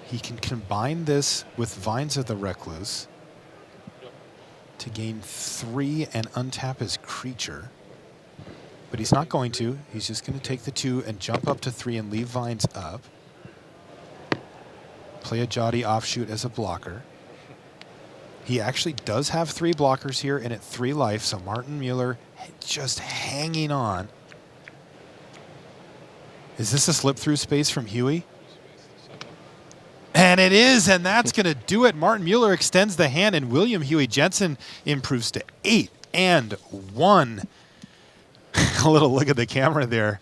He can combine this with Vines of the Recluse to gain 3 and untap his creature. But he's not going to. He's just going to take the 2 and jump up to 3 and leave Vines up. Play a Jotty Offshoot as a blocker. He actually does have 3 blockers here and at 3 life, so Martin Mueller just hanging on. Is this a slip-through space from Huey? And it is, and that's going to do it. Martin Mueller extends the hand, and William Huey Jensen improves to 8 and 1. A little look at the camera there.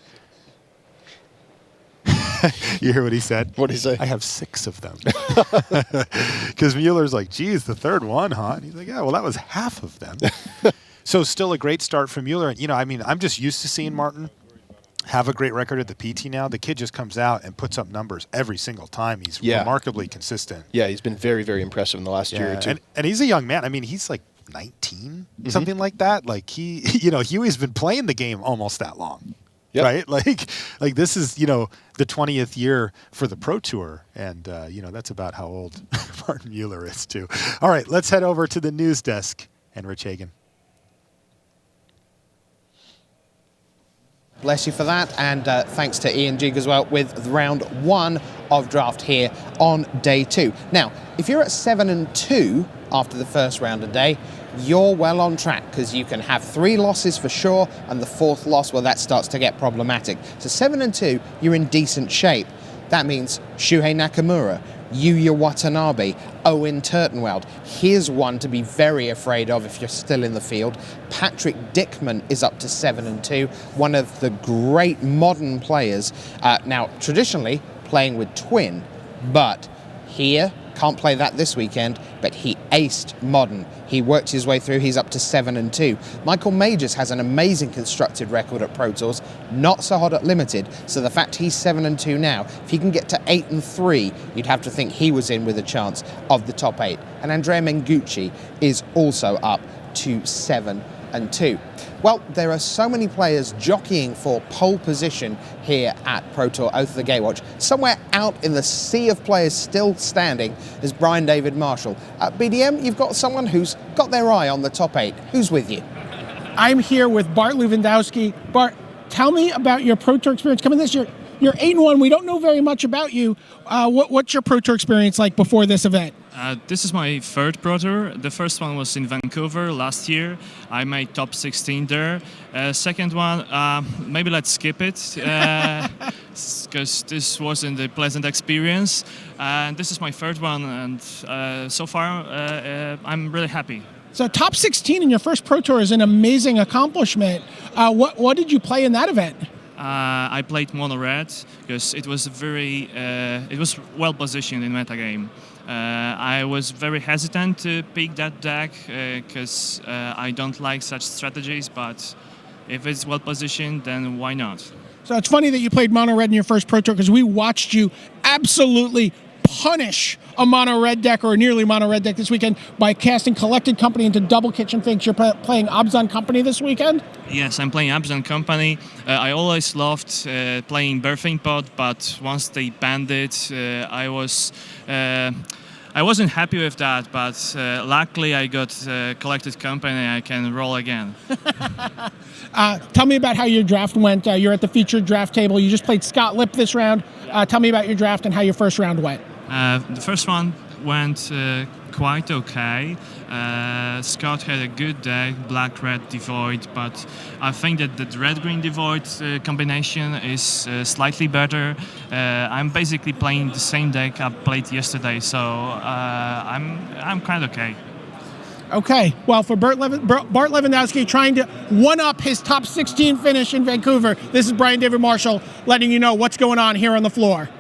You hear what he said? What did he say? I have 6 of them. Because Mueller's like, geez, the 3rd one, huh? And he's like, yeah, well, that was half of them. So still a great start from Mueller. And, you know, I mean, I'm just used to seeing Martin have a great record at the PT now. The kid just comes out and puts up numbers every single time. He's remarkably consistent. Yeah, he's been very, very impressive in the last year or two. And he's a young man. I mean, he's like 19, something like that. Like Huey's been playing the game almost that long. Yep. Right? Like this is, the 20th year for the Pro Tour. And, that's about how old Martin Mueller is too. All right, let's head over to the news desk and Rich Hagan. bless you for that. And thanks to Ian Jig as well with round 1 of draft here on day 2. Now, if you're at 7-2 after the first round of day, you're well on track because you can have 3 losses for sure, and the 4th loss, well, that starts to get problematic. So 7-2, you're in decent shape. That means Shuhei Nakamura, Yuya Watanabe, Owen Turtenwald. Here's one to be very afraid of if you're still in the field. Patrick Dickman is up to 7-2, one of the great modern players. Now, traditionally playing with Twin, but here, can't play that this weekend, but he aced Modern. He worked his way through, he's up to 7-2. Michael Majors has an amazing constructed record at Pro Tours, not so hot at Limited, so the fact he's 7-2 now, if he can get to 8-3, you'd have to think he was in with a chance of the top 8. And Andrea Mengucci is also up to 7-2. Well, there are so many players jockeying for pole position here at Pro Tour Oath of the Gatewatch. Somewhere out in the sea of players still standing is Brian David Marshall. At BDM, you've got someone who's got their eye on the top 8. Who's with you? I'm here with Bart Lewandowski. Bart, tell me about your Pro Tour experience coming this year. You're 8-1. We don't know very much about you. What's your Pro Tour experience like before this event? This is my third Pro Tour. The first one was in Vancouver last year. I made top 16 there. Second one, maybe let's skip it because this wasn't a pleasant experience. And this is my third one, and so far I'm really happy. So top 16 in your first Pro Tour is an amazing accomplishment. What did you play in that event? I played mono red because it was it was well positioned in metagame. I was very hesitant to pick that deck because I don't like such strategies, but if it's well positioned, then why not? So it's funny that you played mono red in your first Pro Tour because we watched you absolutely punish a mono red deck or a nearly mono red deck this weekend by casting Collected Company into double Kitchen Finks. You're playing Abzan Company this weekend? Yes, I'm playing Abzan Company. I always loved playing Birthing Pod, but once they banned it, I wasn't happy with that, but luckily I got Collected Company. I can roll again. Tell me about how your draft went. You're at the featured draft table. You just played Scott Lipp this round. Tell me about your draft and how your first round went. The first one went quite okay. Scott had a good deck, black-red devoid, but I think that the red-green devoid combination is slightly better. I'm basically playing the same deck I played yesterday, so I'm kind of okay. Okay, well, for Bart Lewandowski trying to one-up his top 16 finish in Vancouver, this is Brian David Marshall letting you know what's going on here on the floor.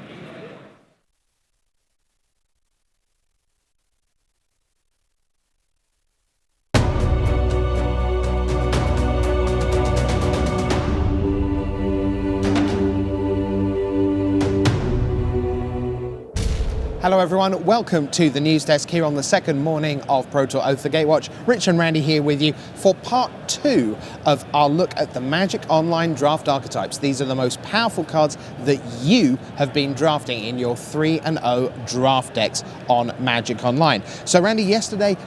Hello everyone, welcome to the news desk here on the second morning of Pro Tour Oath of the Gatewatch. Rich and Randy here with you for part 2 of our look at the Magic Online draft archetypes. These are the most powerful cards that you have been drafting in your 3-0 draft decks on Magic Online. So Randy, yesterday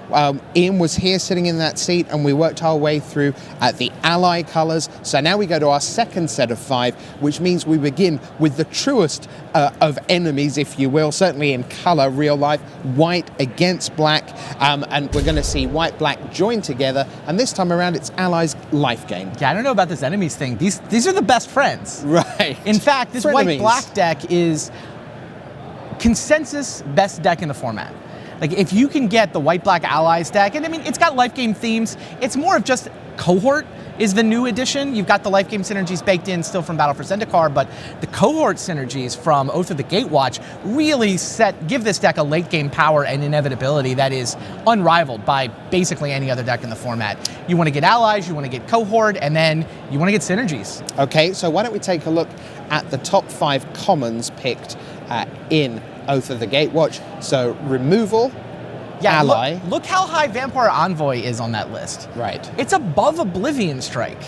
Ian was here sitting in that seat and we worked our way through the ally colors. So now we go to our second set of 5, which means we begin with the truest of enemies, if you will, certainly in color, real life, white against black, and we're going to see white-black join together, and this time around it's allies life gain. Yeah, I don't know about this enemies thing. These are the best friends. Right. In fact, this white-black deck is consensus best deck in the format. Like, if you can get the white-black allies deck, and I mean, it's got life game themes, it's more of just cohort is the new addition. You've got the life game synergies baked in still from Battle for Zendikar, but the cohort synergies from Oath of the Gatewatch really give this deck a late game power and inevitability that is unrivaled by basically any other deck in the format. You want to get allies, you want to get cohort, and then you want to get synergies. Okay, so why don't we take a look at the top 5 commons picked in Oath of the Gatewatch. So removal, yeah, ally. Look how high Vampire Envoy is on that list. Right. It's above Oblivion Strike.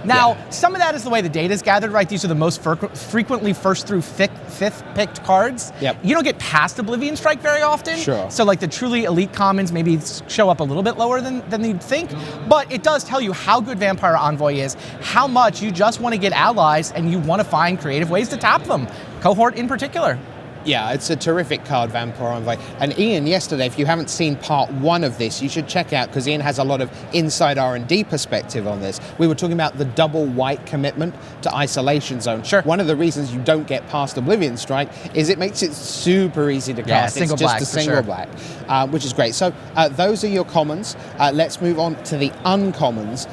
Now, some of that is the way the data is gathered, right? These are the most frequently first through fifth picked cards. Yep. You don't get past Oblivion Strike very often. Sure. So like the truly elite commons maybe show up a little bit lower than you'd think, but it does tell you how good Vampire Envoy is, how much you just want to get allies and you want to find creative ways to tap them. Cohort in particular. Yeah, it's a terrific card, Vampire Envoy. And Ian, yesterday, if you haven't seen part 1 of this, you should check out, because Ian has a lot of inside R&D perspective on this. We were talking about the double white commitment to Isolation Zone. Sure. One of the reasons you don't get past Oblivion Strike is it makes it super easy to cast. Single it's just black, a single black, which is great. So those are your commons. Let's move on to the uncommons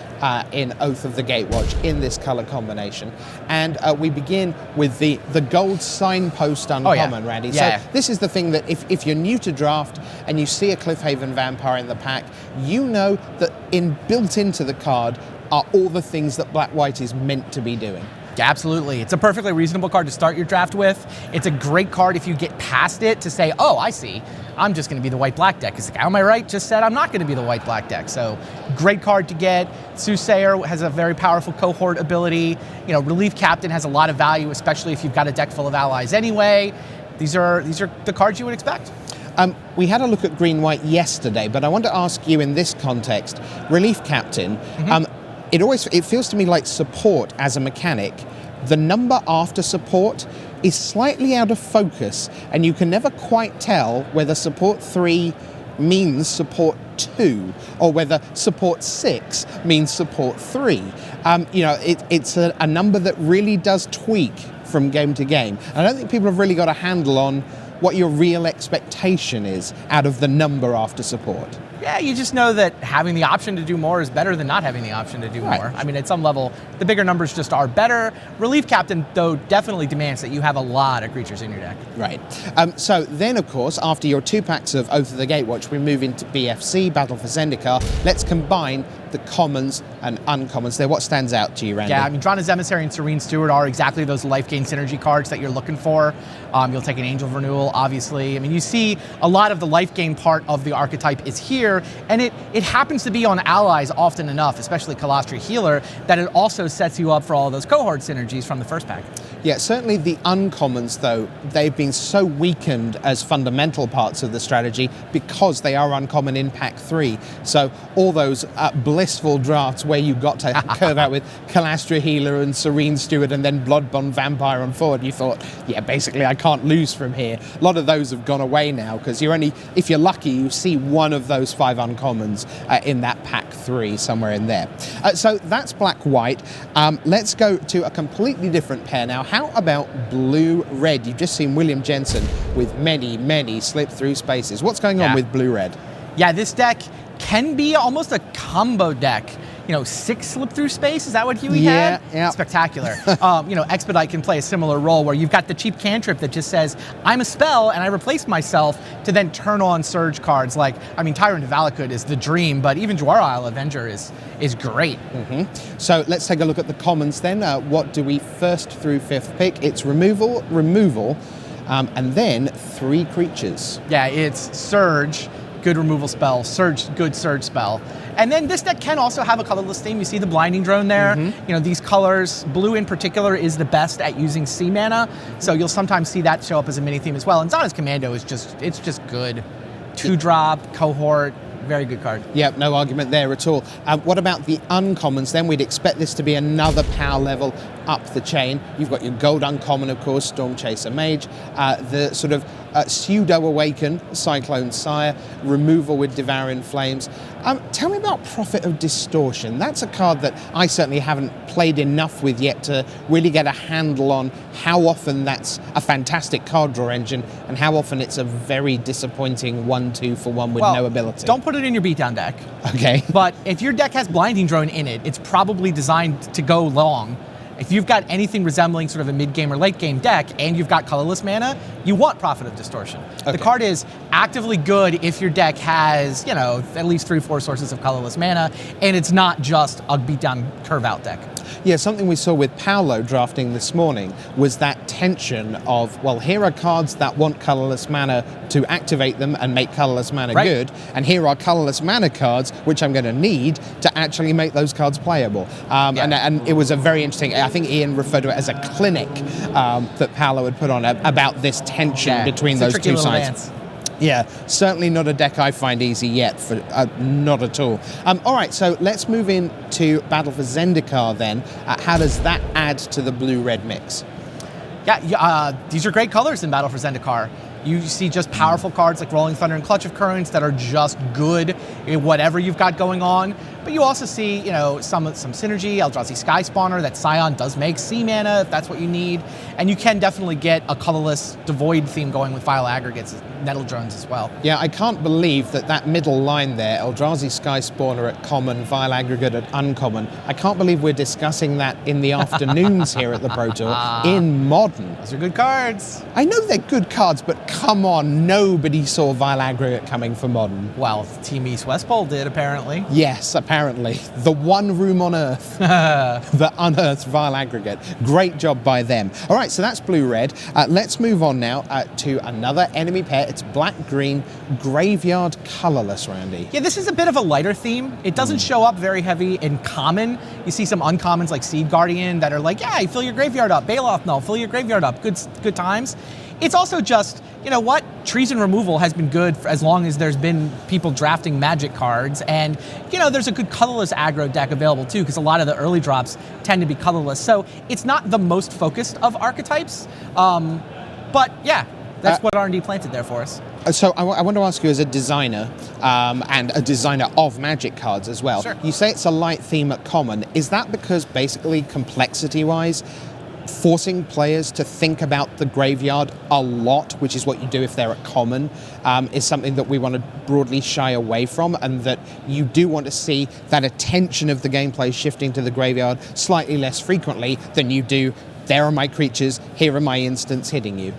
in Oath of the Gatewatch in this color combination. And we begin with the gold signpost uncommon. Randy. Yeah. So this is the thing that if you're new to draft and you see a Cliffhaven Vampire in the pack, you know that built into the card are all the things that Black-White is meant to be doing. Yeah, absolutely. It's a perfectly reasonable card to start your draft with. It's a great card if you get past it to say, oh, I see, I'm just going to be the white-black deck. Because the guy on my right just said I'm not going to be the white-black deck. So great card to get. Soothsayer has a very powerful cohort ability. You know, Relief Captain has a lot of value, especially if you've got a deck full of allies anyway. These are the cards you would expect. We had a look at green-white yesterday, but I want to ask you in this context, Relief Captain, it feels to me like support as a mechanic, the number after support is slightly out of focus, and you can never quite tell whether support 3 means support 2 or whether support 6 means support 3. You know, it's a number that really does tweak from game to game. I don't think people have really got a handle on what your real expectation is out of the number after support. Yeah, you just know that having the option to do more is better than not having the option to do more. I mean, at some level, the bigger numbers just are better. Relief Captain, though, definitely demands that you have a lot of creatures in your deck. Right. So then, of course, after your 2 packs of Oath of the Gatewatch, we move into BFC, Battle for Zendikar. Let's combine the commons and uncommons there. What stands out to you, Randy? Yeah, I mean, Drana's Emissary and Serene Steward are exactly those life gain synergy cards that you're looking for. You'll take an Angel of Renewal, obviously. I mean, you see a lot of the life gain part of the archetype is here, and it happens to be on allies often enough, especially Kalastri Healer, that it also sets you up for all those cohort synergies from the first pack. Yeah, certainly the uncommons, though, they've been so weakened as fundamental parts of the strategy because they are uncommon in pack 3. So all those blissful drafts where you got to curve out with Kalastri Healer and Serene Steward and then Bloodbond Vampire on forward, you thought, yeah, basically I can't lose from here. A lot of those have gone away now because if you're lucky, you see one of those 5 uncommons in that pack 3 somewhere in there. So that's black-white. Let's go to a completely different pair now. How about blue-red? You've just seen William Jensen with many slip-through spaces. What's going on with blue-red? Yeah, this deck can be almost a combo deck. You know, 6 slip-through space, is that what Huey had? Yeah. Spectacular. You know, Expedite can play a similar role where you've got the cheap cantrip that just says, I'm a spell and I replace myself to then turn on surge cards. Like, I mean, Tyrant of Valakut is the dream, but even Jwara Isle Avenger is great. So let's take a look at the commons then. What do we first through 5th pick? It's removal, and then 3 creatures. Yeah, it's Surge, good removal spell, Surge, good surge spell. And then this deck can also have a colorless theme. You see the Blinding Drone there. You know, these colors, blue in particular is the best at using sea mana, so you'll sometimes see that show up as a mini theme as well. And Zana's Commando is just good. 2-drop, cohort, very good card. Yep, no argument there at all. What about the uncommons then? We'd expect this to be another power level up the chain. You've got your gold uncommon, of course, Storm Chaser Mage, the sort of pseudo-awaken Cyclone Sire, removal with Devouring Flames. Tell me about Prophet of Distortion. That's a card that I certainly haven't played enough with yet to really get a handle on how often that's a fantastic card draw engine and how often it's a very disappointing 1/2 for 1 with no ability. Don't put it in your beatdown deck. Okay. But if your deck has Blinding Drone in it, it's probably designed to go long. If you've got anything resembling sort of a mid-game or late-game deck and you've got colorless mana, you want Prophet of Distortion. The card is actively good if your deck has, you know, at least 3 or 4 sources of colorless mana, and it's not just a beatdown curve-out deck. Yeah, something we saw with Paolo drafting this morning was that tension of, well, here are cards that want colorless mana to activate them and make colorless mana good, and here are colorless mana cards which I'm going to need to actually make those cards playable. And it was a very interesting, I think Ian referred to it as a clinic that Paolo had put on about this tension between those two sides. Yeah, certainly not a deck I find easy yet, for not at all. All right, so let's move into Battle for Zendikar then. How does that add to the blue-red mix? Yeah, these are great colors in Battle for Zendikar. You see just powerful cards like Rolling Thunder and Clutch of Currents that are just good in whatever you've got going on. But you also see, you know, some synergy. Eldrazi Sky Spawner, that Scion does make sea mana if that's what you need. And you can definitely get a colorless Devoid theme going with Vile Aggregates, Nettle Drones as well. Yeah, I can't believe that middle line there, Eldrazi Sky Spawner at common, Vile Aggregate at uncommon. I can't believe we're discussing that in the afternoons here at the Pro Tour in Modern. Those are good cards. I know they're good cards, but come on, nobody saw Vile Aggregate coming for Modern. Well, Team East West Bowl did, apparently. Yes, apparently. The one room on Earth that unearthed Vile Aggregate. Great job by them. All right, so that's blue-red. Let's move on now to another enemy pair. It's black-green, graveyard colorless, Randy. Yeah, this is a bit of a lighter theme. It doesn't show up very heavy in common. You see some uncommons like Seed Guardian that are like, yeah, you fill your graveyard up. Baloth Null, fill your graveyard up. Good times. It's also just, you know what? Treason removal has been good for as long as there's been people drafting Magic cards. And, you know, there's a good colorless aggro deck available too, because a lot of the early drops tend to be colorless. So it's not the most focused of archetypes. But yeah, that's what R&D planted there for us. So I want to ask you, as a designer and a designer of Magic cards as well, you say it's a light theme at common. Is that because basically complexity-wise, forcing players to think about the graveyard a lot, which is what you do if they're at common, is something that we want to broadly shy away from, and that you do want to see that attention of the gameplay shifting to the graveyard slightly less frequently than you do, there are my creatures, here are my instants hitting you?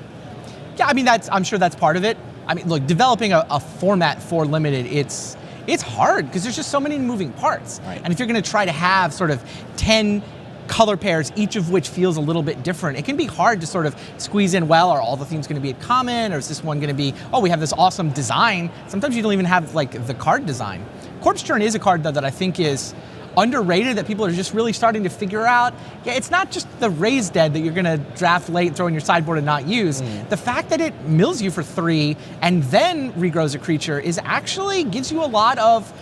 Yeah, I mean, I'm sure that's part of it. I mean, look, developing a format for Limited, it's hard because there's just so many moving parts. Right. And if you're going to try to have sort of 10 color pairs, each of which feels a little bit different, it can be hard to sort of squeeze in, well, are all the themes going to be at common, or is this one going to be, oh, we have this awesome design. Sometimes you don't even have like the card design. Corpse Churn is a card though that I think is underrated, that people are just really starting to figure out. Yeah, it's not just the Raised Dead that you're going to draft late, throw in your sideboard and not use. The fact that it mills you for 3 and then regrows a creature is actually gives you a lot of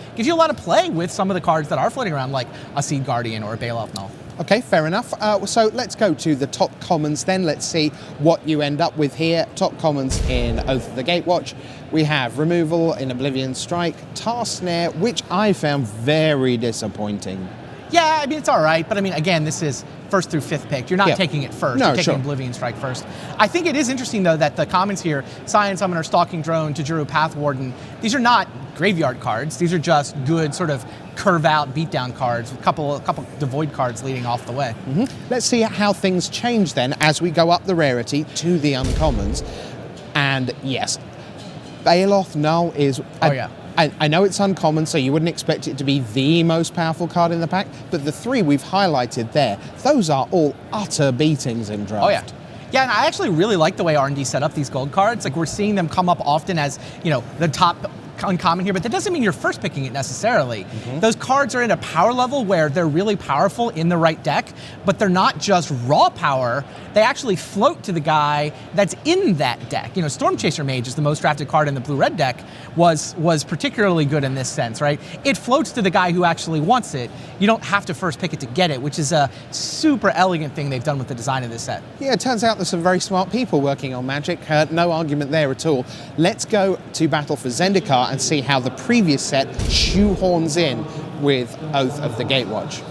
play with some of the cards that are floating around, like a Seed Guardian or a Baloth Null. Okay, fair enough. So let's go to the top commons then. Let's see what you end up with here. Top commons in Oath of the Gatewatch. We have Removal in Oblivion Strike, Tar Snare, which I found very disappointing. Yeah, I mean, it's all right, but I mean, again, this is first through fifth pick. You're not taking it first. You're taking Oblivion Strike first. I think it is interesting, though, that the commons here, Scion Summoner, Stalking Drone, Tajuru Pathwarden, these are not graveyard cards. These are just good sort of curve-out beatdown cards with a couple Devoid cards leading off the way. Let's see how things change then as we go up the rarity to the uncommons. And yes, Baloth Null is... I know it's uncommon, so you wouldn't expect it to be the most powerful card in the pack, but the 3 we've highlighted there, those are all utter beatings in draft. Oh, yeah. Yeah, and I actually really like the way R&D set up these gold cards. Like, we're seeing them come up often as, you know, the top uncommon here, but that doesn't mean you're first picking it necessarily. Those cards are in a power level where they're really powerful in the right deck, but they're not just raw power. They actually float to the guy that's in that deck. You know, Storm Chaser Mage is the most drafted card in the blue-red deck, was particularly good in this sense, right? It floats to the guy who actually wants it. You don't have to first pick it to get it, which is a super elegant thing they've done with the design of this set. Yeah, it turns out there's some very smart people working on Magic. No argument there at all. Let's go to Battle for Zendikar and see how the previous set shoehorns in with Oath of the Gatewatch.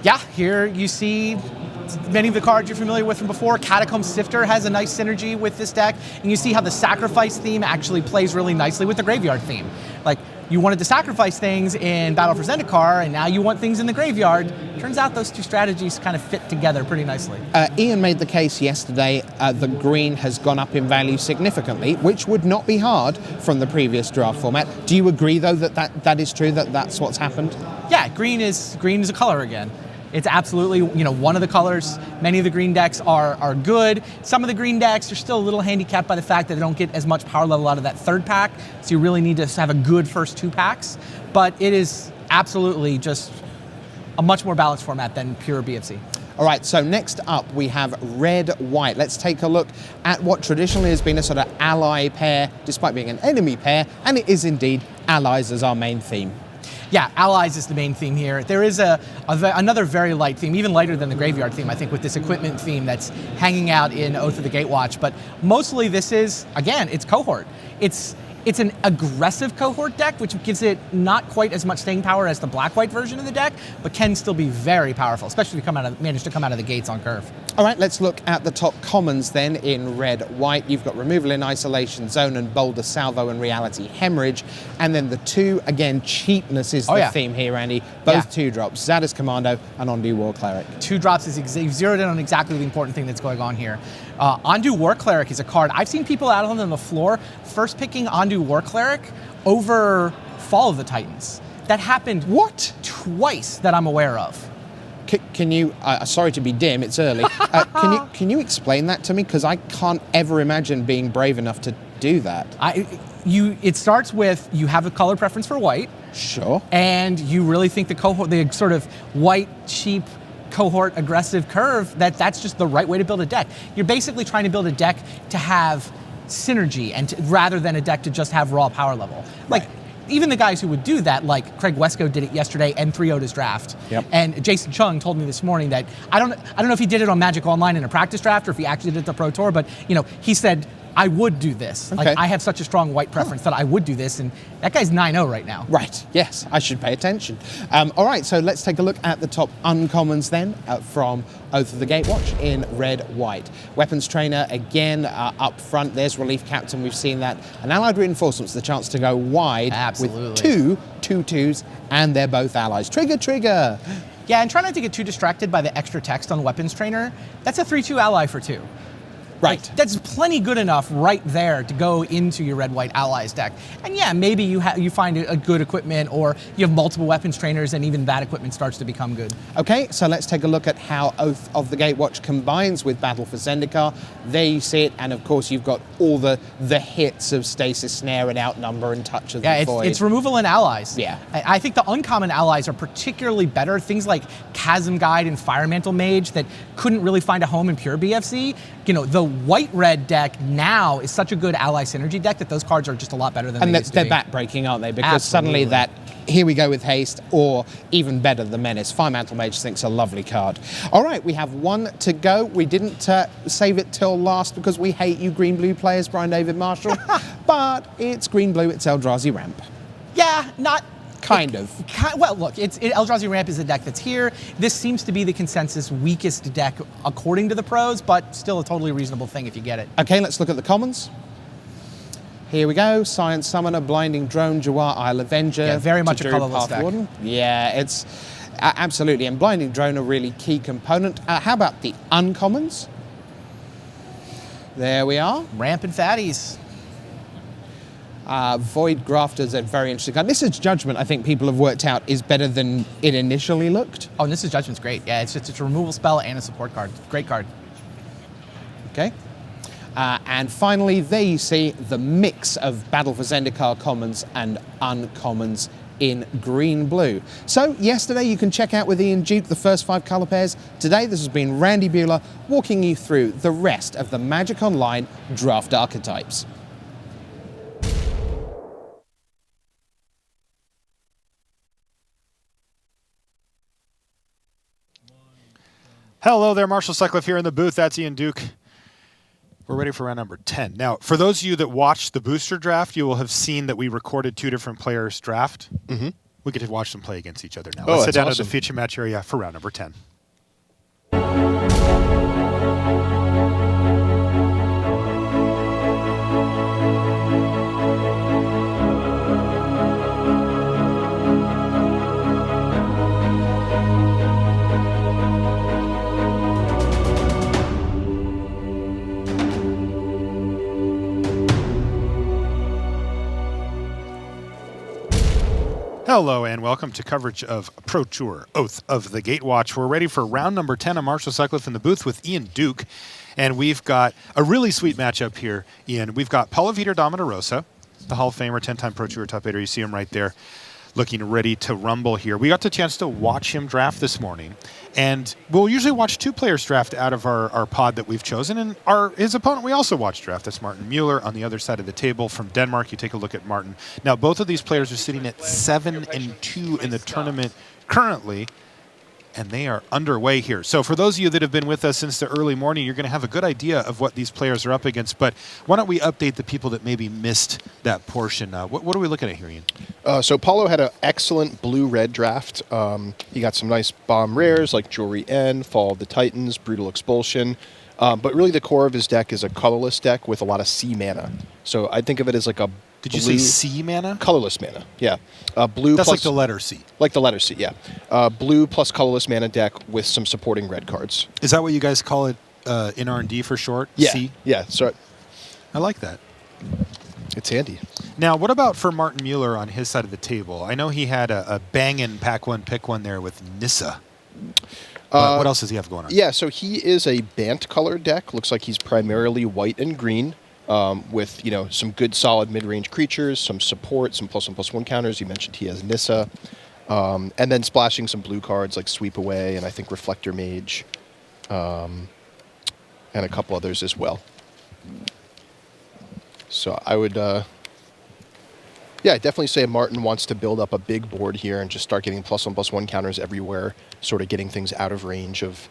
Yeah, here you see many of the cards you're familiar with from before. Catacomb Sifter has a nice synergy with this deck, and you see how the sacrifice theme actually plays really nicely with the graveyard theme. Like, you wanted to sacrifice things in Battle for Zendikar, and now you want things in the graveyard. Turns out those two strategies kind of fit together pretty nicely. Ian made the case yesterday that green has gone up in value significantly, which would not be hard from the previous draft format. Do you agree, though, that is true, that that's what's happened? Yeah, green is a color again. It's absolutely, one of the colors. Many of the green decks are good. Some of the green decks are still a little handicapped by the fact that they don't get as much power level out of that third pack, so you really need to have a good first 2 packs. But it is absolutely just a much more balanced format than pure BFC. All right, so next up we have red-white. Let's take a look at what traditionally has been a sort of ally pair, despite being an enemy pair, and it is indeed allies as our main theme. Yeah, allies is the main theme here. There is another very light theme, even lighter than the graveyard theme, I think, with this equipment theme that's hanging out in Oath of the Gatewatch. But mostly this is, again, it's cohort. It's an aggressive cohort deck, which gives it not quite as much staying power as the black-white version of the deck, but can still be very powerful, especially if you manage to come out of the gates on curve. All right, let's look at the top commons then in red-white. You've got Removal in Isolation, Zone and Boulder Salvo and Reality Hemorrhage. And then the 2, again, cheapness is the theme here, Andy. Both 2-drops, Zadis Commando and Ondu War Cleric. 2 drops is you've zeroed in on exactly the important thing that's going on here. Ondu War Cleric is a card. I've seen people out on the floor first picking Ondu War Cleric over Fall of the Titans. That happened twice that I'm aware of. Can you, sorry to be dim, it's early. Can you explain that to me? Because I can't ever imagine being brave enough to do that. It starts with you have a color preference for white. Sure. And you really think the sort of white, cheap, cohort aggressive curve, that's just the right way to build a deck. You're basically trying to build a deck to have synergy and rather than a deck to just have raw power level. Like, even the guys who would do that, like Craig Wesco did it yesterday and 3-Oda's draft. Yep. And Jason Chung told me this morning that I don't know if he did it on Magic Online in a practice draft or if he actually did it at the Pro Tour, but he said, I would do this. Okay. Like, I have such a strong white preference that I would do this, and that guy's 9-0 right now. Right, yes, I should pay attention. All right, so let's take a look at the top uncommons then from Oath of the Gatewatch in red-white. Weapons Trainer, again, up front. There's Relief Captain, we've seen that. And Allied Reinforcements, the chance to go wide with 2 2/2s, and they're both allies. Trigger! Yeah, and try not to get too distracted by the extra text on Weapons Trainer. That's a 3/2 ally for 2. Right. Like, that's plenty good enough right there to go into your red-white allies deck. And yeah, maybe you find a good equipment or you have multiple weapons trainers and even that equipment starts to become good. Okay, so let's take a look at how Oath of the Gatewatch combines with Battle for Zendikar. There you see it, and of course you've got all the hits of Stasis Snare and Outnumber and Touch of the Void. It's removal and allies. Yeah. I think the uncommon allies are particularly better. Things like Chasm Guide and Firemantle Mage that couldn't really find a home in pure BFC. The white-red deck now is such a good ally synergy deck that those cards are just a lot better than they used to be. And they're backbreaking, aren't they? Because suddenly here we go with haste, or even better, the Menace. Firemantle Mage thinks a lovely card. All right, we have 1 to go. We didn't save it till last because we hate you green-blue players, Brian David Marshall. But it's green-blue, it's Eldrazi Ramp. Yeah, not... Kind of. Well, look, Eldrazi Ramp is a deck that's here. This seems to be the consensus weakest deck according to the pros, but still a totally reasonable thing if you get it. Okay, let's look at the commons. Here we go. Science Summoner, Blinding Drone, Jawar, Isle Avenger. Yeah, very much a colorless deck. Warden. Yeah, it's absolutely. And Blinding Drone a really key component. How about the uncommons? There we are. Ramp and Fatties. Void Grafter's a very interesting card. This is Judgment, I think people have worked out, is better than it initially looked. Oh, and this is Judgment's great. Yeah, it's a removal spell and a support card. Great card. Okay. And finally, there you see the mix of Battle for Zendikar commons and uncommons in green-blue. So yesterday you can check out with Ian Duke the first 5 colour pairs. Today this has been Randy Bueller walking you through the rest of the Magic Online draft archetypes. Hello there, Marshall Sutcliffe here in the booth. That's Ian Duke. We're ready for round number 10. Now, for those of you that watched the booster draft, you will have seen that we recorded 2 different players' draft. Mm-hmm. We get to watch them play against each other now. Let's sit down to the feature match area for round number 10. Hello and welcome to coverage of Pro Tour Oath of the Gatewatch. We're ready for round number 10. I'm Marshall Sutcliffe in the booth with Ian Duke. And we've got a really sweet matchup here, Ian. We've got Paulo Vitor Damarosa, the Hall of Famer, 10-time Pro Tour top 8er. You see him right there, looking ready to rumble here. We got the chance to watch him draft this morning. And we'll usually watch two players draft out of our pod that we've chosen. And his opponent we also watch draft. That's Martin Mueller on the other side of the table from Denmark. You take a look at Martin. Now, both of these players are sitting at 7-2 in the tournament currently. And they are underway here. So for those of you that have been with us since the early morning, you're going to have a good idea of what these players are up against. But why don't we update the people that maybe missed that portion? What are we looking at here, Ian? So Paulo had an excellent blue-red draft. He got some nice bomb rares like Jewelry N, Fall of the Titans, Brutal Expulsion. But really the core of his deck is a colorless deck with a lot of sea mana. So I think of it as like a Did you say sea mana? Colorless mana, yeah. Blue. That's plus, like the letter C. Like the letter C, yeah. Blue plus colorless mana deck with some supporting red cards. Is that what you guys call it in R&D for short? Yeah. C? Yeah. So I like that. It's handy. Now, what about for Martin Mueller on his side of the table? I know he had a bangin' pack one, pick one there with Nissa. What else does he have going on? Yeah, so he is a Bant color deck. Looks like he's primarily white and green. With some good solid mid-range creatures, some support, some +1/+1 counters. You mentioned he has Nissa, and then splashing some blue cards like Sweep Away and I think Reflector Mage, and a couple others as well. So I would, I'd definitely say Martin wants to build up a big board here and just start getting +1/+1 counters everywhere, sort of getting things out of range of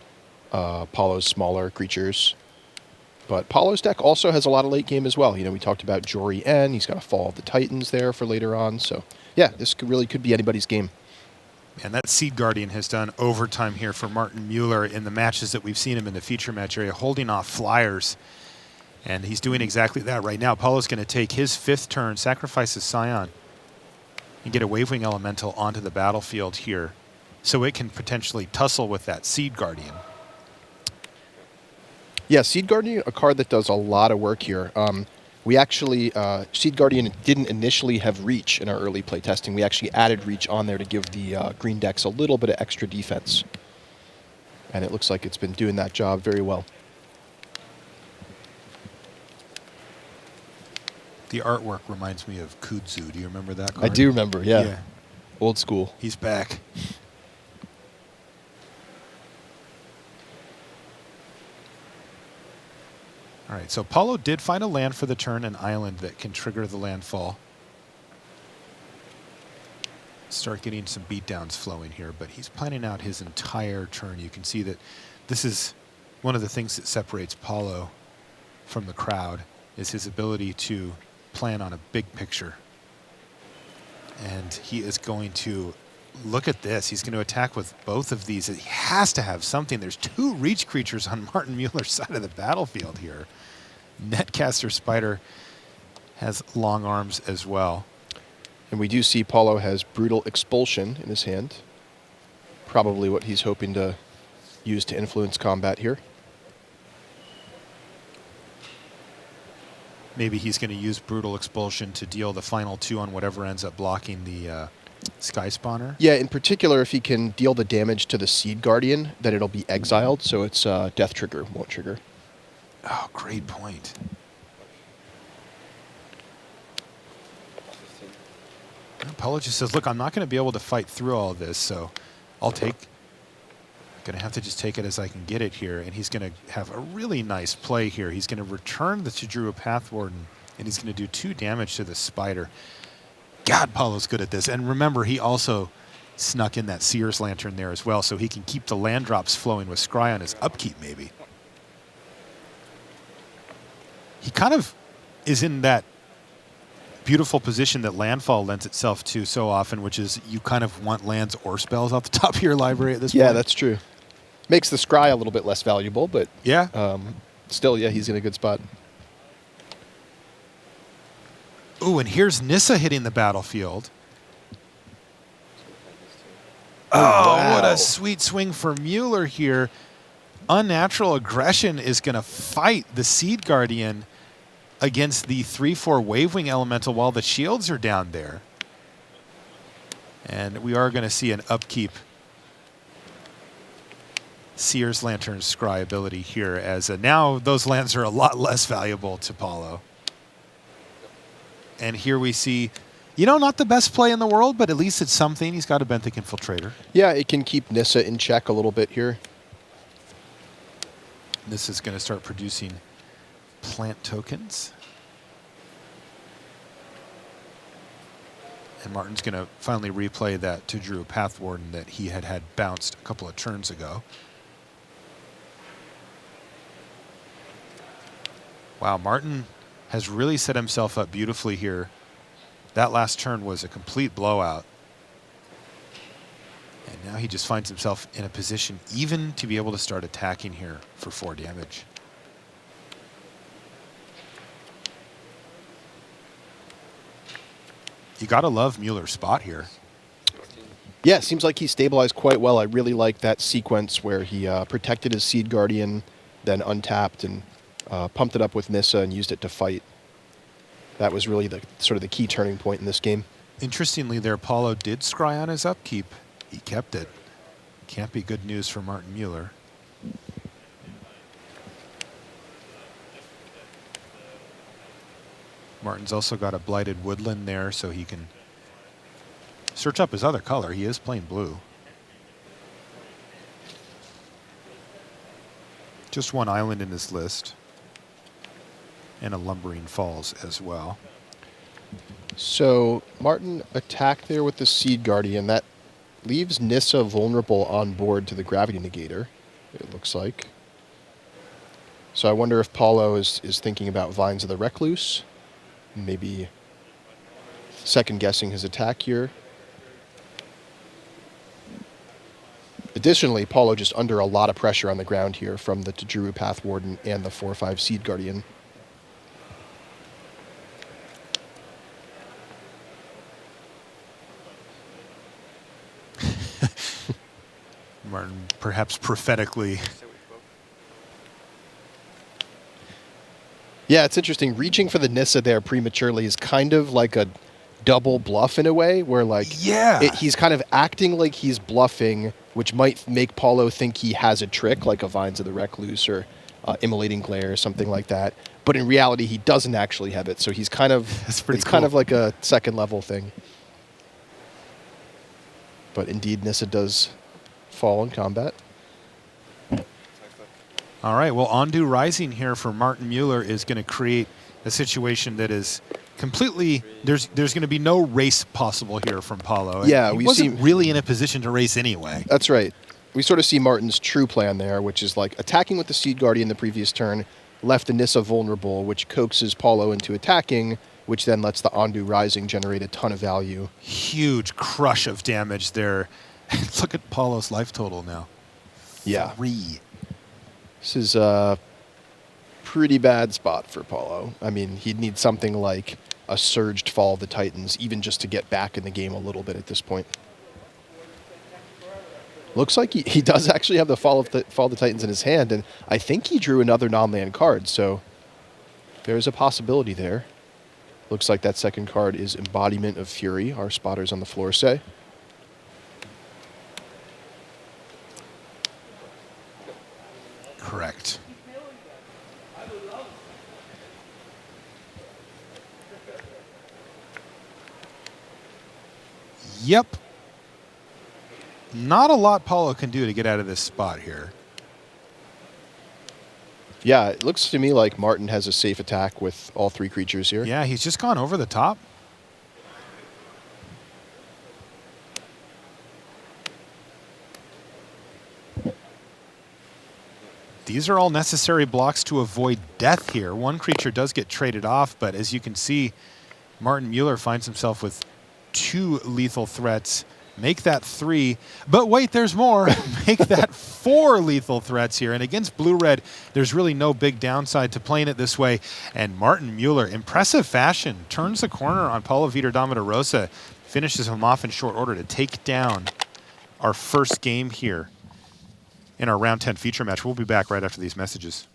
Paulo's smaller creatures. But Paulo's deck also has a lot of late game as well. We talked about Jory N. He's got a Fall of the Titans there for later on. So, yeah, this could be anybody's game. And that Seed Guardian has done overtime here for Martin Mueller in the matches that we've seen him in the feature match area, holding off flyers. And he's doing exactly that right now. Paulo's going to take his 5th turn, sacrifice his Scion, and get a Wavewing Elemental onto the battlefield here so it can potentially tussle with that Seed Guardian. Yeah, Seed Guardian, a card that does a lot of work here. We actually, Seed Guardian didn't initially have Reach in our early play testing. We actually added Reach on there to give the green decks a little bit of extra defense. And it looks like it's been doing that job very well. The artwork reminds me of Kudzu. Do you remember that card? I do remember, yeah. Old school. He's back. All right, so Paulo did find a land for the turn, an island that can trigger the landfall. Start getting some beatdowns flowing here, but he's planning out his entire turn. You can see that this is one of the things that separates Paulo from the crowd, is his ability to plan on a big picture. And he is going to look at this. He's going to attack with both of these. He has to have something. There's 2 Reach creatures on Martin Mueller's side of the battlefield here. Netcaster Spider has long arms as well. And we do see Paulo has Brutal Expulsion in his hand. Probably what he's hoping to use to influence combat here. Maybe he's going to use Brutal Expulsion to deal the final 2 on whatever ends up blocking the Sky Spawner. Yeah, in particular, if he can deal the damage to the Seed Guardian, then it'll be exiled, so its death trigger won't trigger. Oh, great point. Paulo just says, look, I'm not going to be able to fight through all of this, so I'm going to have to just take it as I can get it here. And he's going to have a really nice play here. He's going to return the Chidrua Pathwarden, and he's going to do 2 damage to the Spider. God, Paulo's good at this. And remember, he also snuck in that Seer's Lantern there as well, so he can keep the land drops flowing with Scry on his upkeep, maybe. He kind of is in that beautiful position that landfall lends itself to so often, which is you kind of want lands or spells off the top of your library at this point. Yeah, that's true. Makes the Scry a little bit less valuable, but yeah, still, yeah, he's in a good spot. Ooh, and here's Nissa hitting the battlefield. Oh, wow. What a sweet swing for Mueller here. Unnatural Aggression is going to fight the Seed Guardian against the 3/4 Wavewing Elemental while the shields are down there. And we are going to see an upkeep Seer's Lantern Scry ability here, as now those lands are a lot less valuable to Paulo. And here we see, you know, not the best play in the world, but at least it's something. He's got a Benthic Infiltrator. Yeah, it can keep Nissa in check a little bit here. This is going to start producing plant tokens. And Martin's going to finally replay that Tajuru Pathwarden that he had bounced a couple of turns ago. Wow, Martin has really set himself up beautifully here. That last turn was a complete blowout. And now he just finds himself in a position even to be able to start attacking here for 4 damage. You gotta love Mueller's spot here. Yeah, it seems like he stabilized quite well. I really like that sequence where he protected his Seed Guardian, then untapped and pumped it up with Nissa and used it to fight. That was really the sort of the key turning point in this game. Interestingly there, Paulo did scry on his upkeep. He kept it. Can't be good news for Martin Mueller. Martin's also got a Blighted Woodland there, so he can search up his other color. He is playing blue. Just 1 island in his list. And a Lumbering Falls as well. So Martin attacked there with the Seed Guardian. That leaves Nissa vulnerable on board to the Gravity Negator, it looks like. So I wonder if Paulo is thinking about Vines of the Recluse. Maybe second guessing his attack here. Additionally, Paulo just under a lot of pressure on the ground here from the Tajuru Pathwarden and the 4/5 Seed Guardian. Martin perhaps prophetically. Yeah, it's interesting. Reaching for the Nissa there prematurely is kind of like a double bluff in a way, where like he's kind of acting like he's bluffing, which might make Paulo think he has a trick, like a Vines of the Recluse or Immolating Glare or something like that. But in reality, he doesn't actually have it, so he's kind of kind of like a second level thing. But indeed, Nissa does fall in combat. All right, well, Ondu Rising here for Martin Mueller is going to create a situation that is completely, there's going to be no race possible here from Paulo. Yeah, he wasn't really in a position to race anyway. That's right. We sort of see Martin's true plan there, which is like attacking with the Seed Guardian the previous turn, left the Nissa vulnerable, which coaxes Paulo into attacking, which then lets the Ondu Rising generate a ton of value. Huge crush of damage there. Look at Paulo's life total now. Yeah. 3. This is a pretty bad spot for Paulo. I mean, he'd need something like a surged Fall of the Titans, even just to get back in the game a little bit at this point. Looks like he does actually have the Fall of the Titans in his hand, and I think he drew another non-land card, so there's a possibility there. Looks like that second card is Embodiment of Fury, our spotters on the floor say. Correct. Yep. Not a lot Paulo can do to get out of this spot here. Yeah, it looks to me like Martin has a safe attack with all 3 creatures here. Yeah, he's just gone over the top. These are all necessary blocks to avoid death here. One creature does get traded off, but as you can see, Martin Mueller finds himself with 2 lethal threats. Make that 3. But wait, there's more. Make that 4 lethal threats here. And against blue-red, there's really no big downside to playing it this way. And Martin Mueller, impressive fashion, turns the corner on Paulo Vitor Rosa, finishes him off in short order to take down our first game here in our Round 10 feature match. We'll be back right after these messages.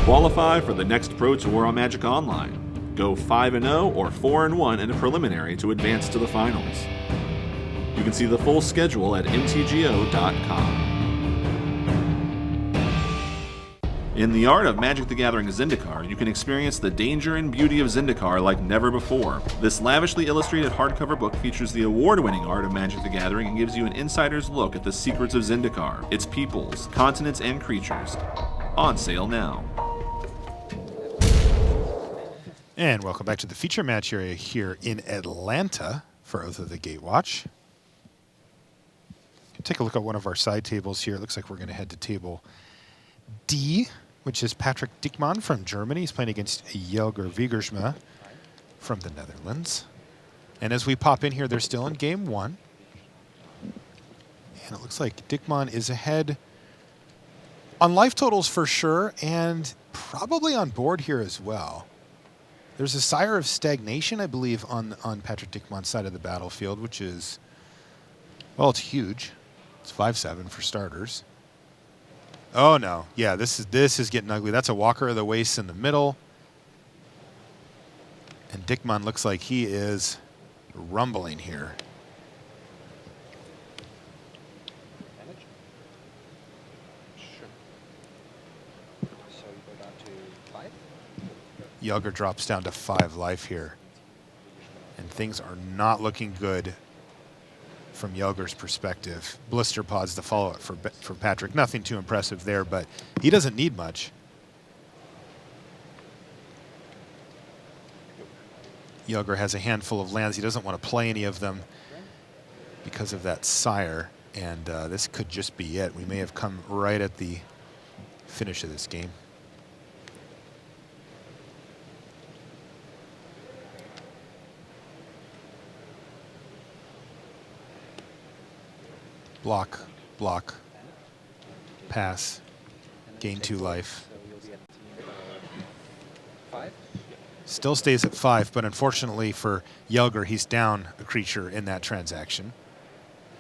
Qualify for the next Pro Tour on Magic Online. Go 5-0 or 4-1 in a preliminary to advance to the finals. You can see the full schedule at mtgo.com. In the art of Magic the Gathering Zendikar, you can experience the danger and beauty of Zendikar like never before. This lavishly illustrated hardcover book features the award-winning art of Magic the Gathering and gives you an insider's look at the secrets of Zendikar, its peoples, continents, and creatures. On sale now. And welcome back to the feature match area here in Atlanta for Oath of the Gatewatch. Take a look at one of our side tables here. It looks like we're going to head to table D, which is Patrick Diekman from Germany. He's playing against Jelger Wiegersma from the Netherlands. And as we pop in here, they're still in game 1. And it looks like Diekman is ahead on life totals for sure, and probably on board here as well. There's a Sire of Stagnation, I believe, on Patrick Diekman's side of the battlefield, which is, well, it's huge. It's 5/7 for starters. Oh no, yeah, this is getting ugly. That's a Walker of the Wastes in the middle. And Diekman looks like he is rumbling here. Jelger drops down to 5 life here. And things are not looking good from Jelger's perspective. Blister Pods the follow-up for Patrick. Nothing too impressive there, but he doesn't need much. Jelger has a handful of lands. He doesn't want to play any of them because of that Sire, and this could just be it. We may have come right at the finish of this game. Block, block, pass, gain 2 life. Still stays at 5, but unfortunately for Jelger, he's down a creature in that transaction.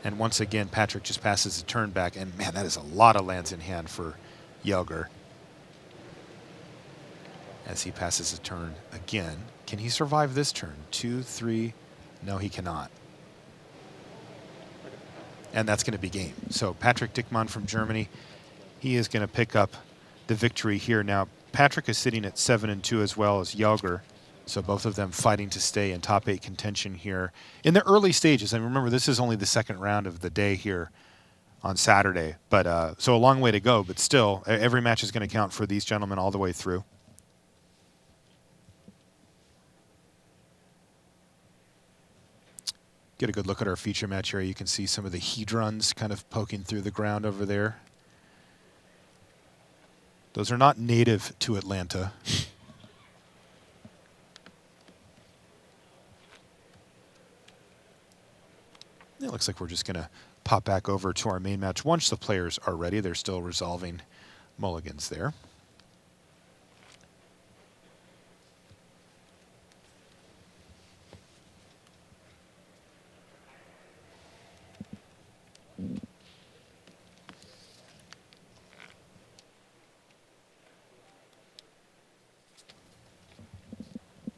And once again, Patrick just passes a turn back, and man, that is a lot of lands in hand for Jelger. As he passes a turn again. Can he survive this turn? 2, 3, no, he cannot. And that's going to be game. So Patrick Diekman from Germany, he is going to pick up the victory here. Now, Patrick is sitting at 7-2 as well as Jelger. So both of them fighting to stay in top 8 contention here in the early stages. And remember, this is only the second round of the day here on Saturday. But so a long way to go. But still, every match is going to count for these gentlemen all the way through. Get a good look at our feature match here. You can see some of the hedrons kind of poking through the ground over there. Those are not native to Atlanta. It looks like we're just going to pop back over to our main match once the players are ready. They're still resolving mulligans there.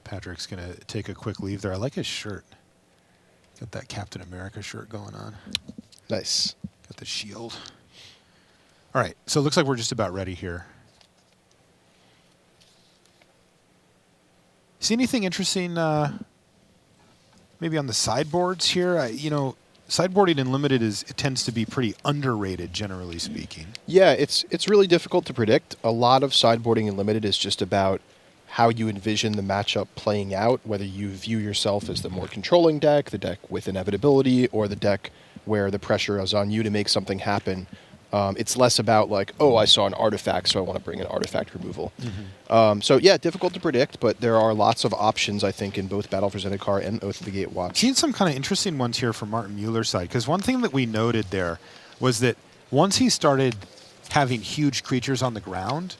Patrick's going to take a quick leave there. I like his shirt. Got that Captain America shirt going on. Nice. Got the shield. All right, so it looks like we're just about ready here. See anything interesting maybe on the sideboards here? You know, sideboarding in Limited it tends to be pretty underrated, generally speaking. Yeah, it's really difficult to predict. A lot of sideboarding in Limited is just about how you envision the matchup playing out, whether you view yourself as the more controlling deck, the deck with inevitability, or the deck where the pressure is on you to make something happen. It's less about like, oh, I saw an artifact, so I want to bring an artifact removal. Mm-hmm. So yeah, difficult to predict, but there are lots of options, I think, in both Battle for Zendikar and Oath of the Gatewatch. Seen some kind of interesting ones here from Martin Mueller's side, because one thing that we noted there was that once he started having huge creatures on the ground,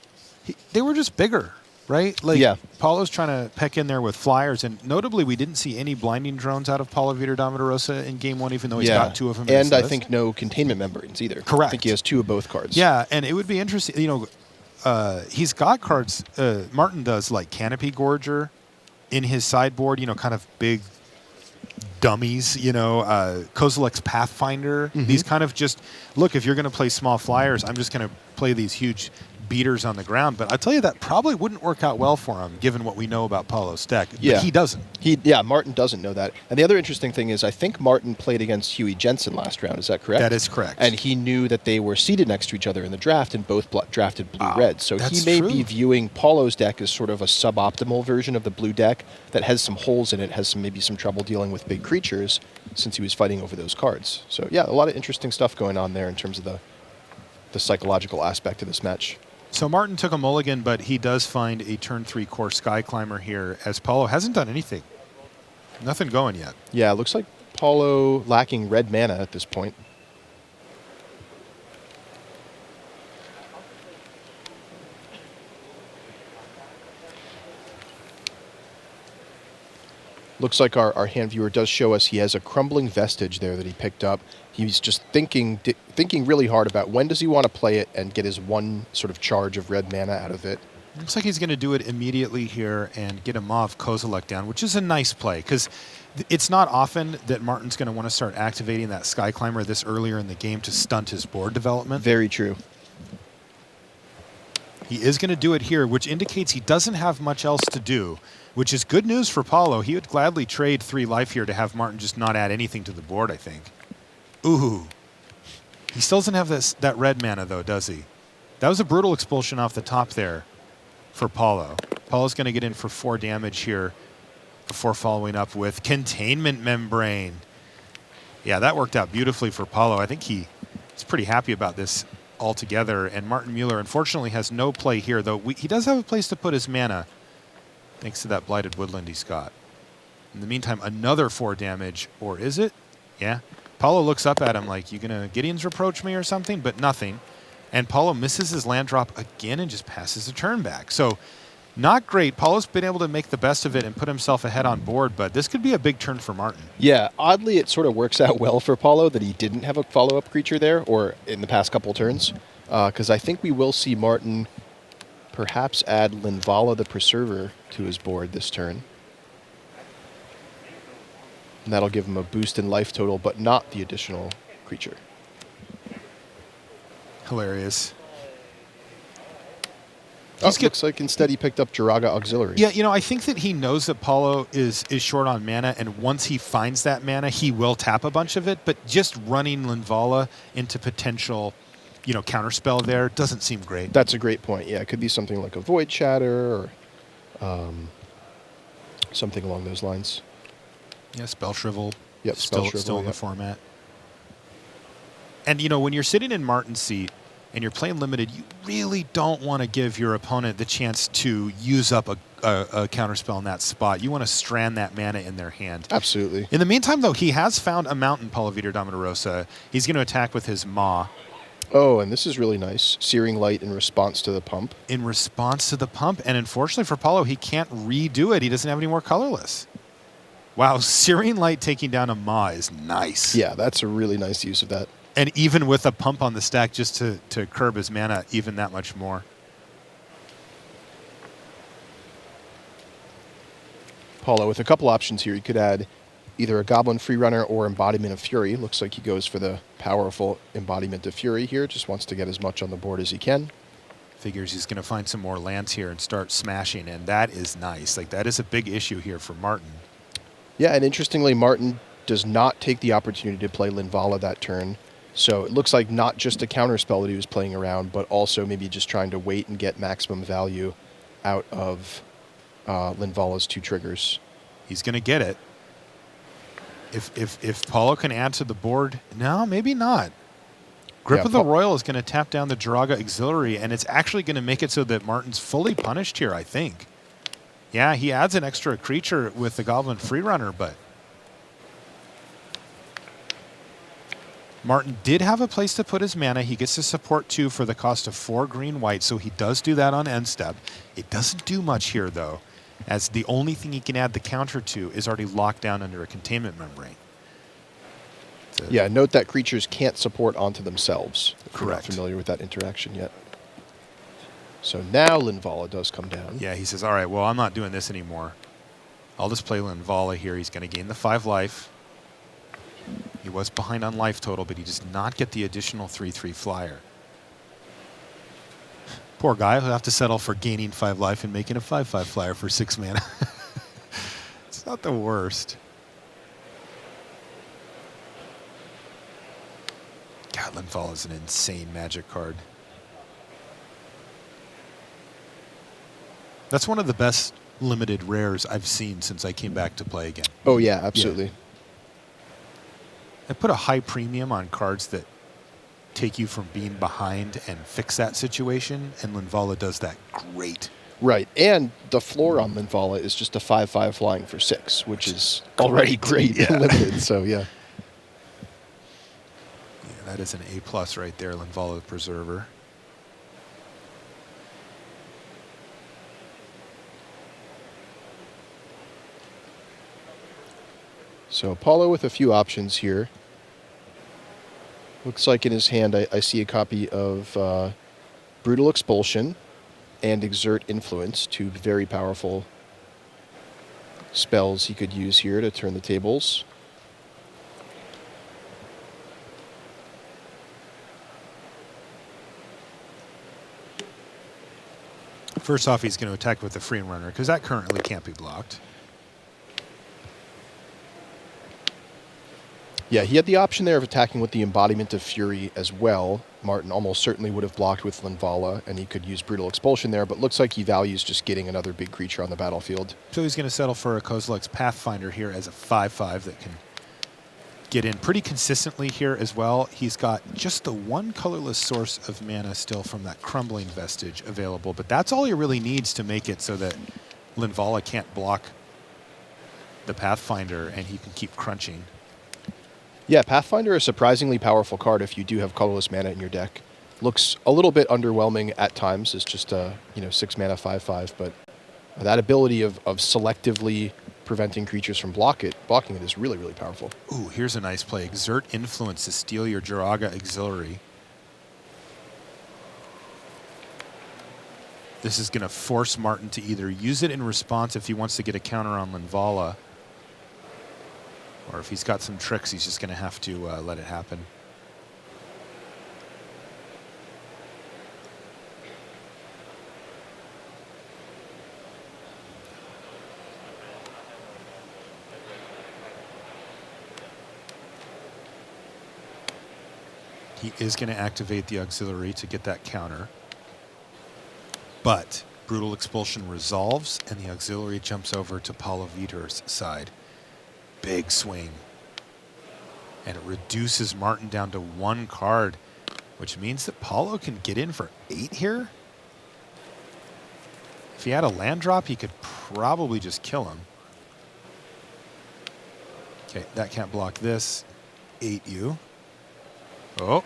they were just bigger. Right? Like, yeah. Paulo's trying to peck in there with flyers, and notably, we didn't see any blinding drones out of Paulo Vitor Damarosa in Game 1, even though he's got 2 of them. And I think no containment membranes either. Correct. I think he has 2 of both cards. Yeah, and it would be interesting. You know, he's got cards. Martin does like Canopy Gorger in his sideboard, kind of big dummies, Kozilek's Pathfinder. These kind of just, look, if you're going to play small flyers, I'm just going to play these huge beaters on the ground. But I tell you, that probably wouldn't work out well for him, given what we know about Paulo's deck. Yeah. But he doesn't. Martin doesn't know that. And the other interesting thing is I think Martin played against Huey Jensen last round. Is that correct? That is correct. And he knew that they were seated next to each other in the draft and both drafted blue-red. So he may be viewing Paulo's deck as sort of a suboptimal version of the blue deck that has some holes in it, has maybe some trouble dealing with big creatures since he was fighting over those cards. So yeah, a lot of interesting stuff going on there in terms of the psychological aspect of this match. So Martin took a mulligan, but he does find a turn 3 core Sky Climber here, as Paulo hasn't done anything. Nothing going yet. Yeah, it looks like Paulo lacking red mana at this point. Looks like our hand viewer does show us he has a Crumbling Vestige there that he picked up. He's just thinking really hard about when does he want to play it and get his one sort of charge of red mana out of it. Looks like he's going to do it immediately here and get a Mav Kozilek down, which is a nice play, because it's not often that Martin's going to want to start activating that Sky Climber this earlier in the game to stunt his board development. Very true. He is going to do it here, which indicates he doesn't have much else to do, which is good news for Paulo. He would gladly trade 3 life here to have Martin just not add anything to the board, I think. Ooh. He still doesn't have that red mana, though, does he? That was a brutal expulsion off the top there for Paulo. Paulo's going to get in for 4 damage here before following up with Containment Membrane. Yeah, that worked out beautifully for Paulo. I think he's pretty happy about this altogether. And Martin Mueller, unfortunately, has no play here, though he does have a place to put his mana, thanks to that Blighted Woodland he's got. In the meantime, another 4 damage, or is it? Yeah. Paulo looks up at him like, you gonna Gideon's Reproach me or something? But nothing. And Paulo misses his land drop again and just passes a turn back. So not great. Paulo's been able to make the best of it and put himself ahead on board, but this could be a big turn for Martin. Yeah, oddly it sort of works out well for Paulo that he didn't have a follow-up creature there, or in the past couple turns, because I think we will see Martin perhaps add Linvala the Preserver to his board this turn. And that'll give him a boost in life total, but not the additional creature. Hilarious. Looks like instead he picked up Jiraga Auxiliary. Yeah, I think that he knows that Paulo is short on mana, and once he finds that mana, he will tap a bunch of it, but just running Linvala into potential, counterspell there doesn't seem great. That's a great point. Yeah, it could be something like a Void Shatter or something along those lines. Yeah, Spell Shrivel. Yep, still in the format. And, when you're sitting in Martin's seat and you're playing limited, you really don't want to give your opponent the chance to use up a counterspell in that spot. You want to strand that mana in their hand. Absolutely. In the meantime, though, he has found a mountain, Paulo Vitor Damarosa. He's going to attack with his Maw. Oh, and this is really nice. Searing Light in response to the pump. In response to the pump. And unfortunately for Paulo, he can't redo it. He doesn't have any more colorless. Wow, Searing Light taking down a Maw is nice. Yeah, that's a really nice use of that. And even with a pump on the stack just to curb his mana even that much more. Paulo, with a couple options here, you could add either a Goblin Freerunner or Embodiment of Fury. Looks like he goes for the powerful Embodiment of Fury here. Just wants to get as much on the board as he can. Figures he's going to find some more lands here and start smashing, and that is nice. Like, that is a big issue here for Martin. Yeah, and interestingly, Martin does not take the opportunity to play Linvala that turn. So it looks like not just a counterspell that he was playing around, but also maybe just trying to wait and get maximum value out of Linvala's 2 triggers. He's going to get it. If Paulo can add to the board, no, maybe not. Grip of the Royal is going to tap down the Jiraga Auxiliary, and it's actually going to make it so that Martin's fully punished here, I think. Yeah, he adds an extra creature with the Goblin Freerunner, but Martin did have a place to put his mana. He gets to support 2 for the cost of 4 green-white, so he does do that on end step. It doesn't do much here, though, as the only thing he can add the counter to is already locked down under a Containment Membrane. Yeah, note that creatures can't support onto themselves. If Correct. you're not familiar with that interaction yet. So now Linvala does come down. Yeah, he says, all right, well, I'm not doing this anymore. I'll just play Linvala here. He's going to gain the 5 life. He was behind on life total, but he does not get the additional 3/3 flyer. Poor guy, he'll have to settle for gaining 5 life and making a 5/5 flyer for 6 mana. It's not the worst. God, Linvala is an insane Magic card. That's one of the best limited rares I've seen since I came back to play again. Oh, yeah, absolutely. Yeah. I put a high premium on cards that take you from being behind and fix that situation, and Linvala does that great. Right, and the floor on Linvala is just a 5/5 flying for 6, which is already great and limited, so yeah. That is an A+ right there, Linvala the Preserver. So Paulo with a few options here. Looks like in his hand I see a copy of Brutal Expulsion and Exert Influence, 2 very powerful spells he could use here to turn the tables. First off, he's going to attack with the Free Runner, because that currently can't be blocked. Yeah, he had the option there of attacking with the Embodiment of Fury as well. Martin almost certainly would have blocked with Linvala, and he could use Brutal Expulsion there, but looks like he values just getting another big creature on the battlefield. So he's going to settle for a Kozilek's Pathfinder here as a 5/5 that can get in pretty consistently here as well. He's got just the 1 colorless source of mana still from that Crumbling Vestige available, but that's all he really needs to make it so that Linvala can't block the Pathfinder and he can keep crunching. Yeah, Pathfinder is a surprisingly powerful card if you do have colorless mana in your deck. Looks a little bit underwhelming at times. It's just a 6 mana 5/5, but that ability of selectively preventing creatures from blocking it is really, really powerful. Ooh, here's a nice play. Exert Influence to steal your Jiraga Auxiliary. This is going to force Martin to either use it in response if he wants to get a counter on Linvala, or if he's got some tricks, he's just going to have to let it happen. He is going to activate the Auxiliary to get that counter. But Brutal Expulsion resolves, and the Auxiliary jumps over to Paulo Vitor's side. Big swing. And it reduces Martin down to 1 card, which means that Paulo can get in for 8 here. If he had a land drop, he could probably just kill him. Okay, that can't block this. 8U. Oh.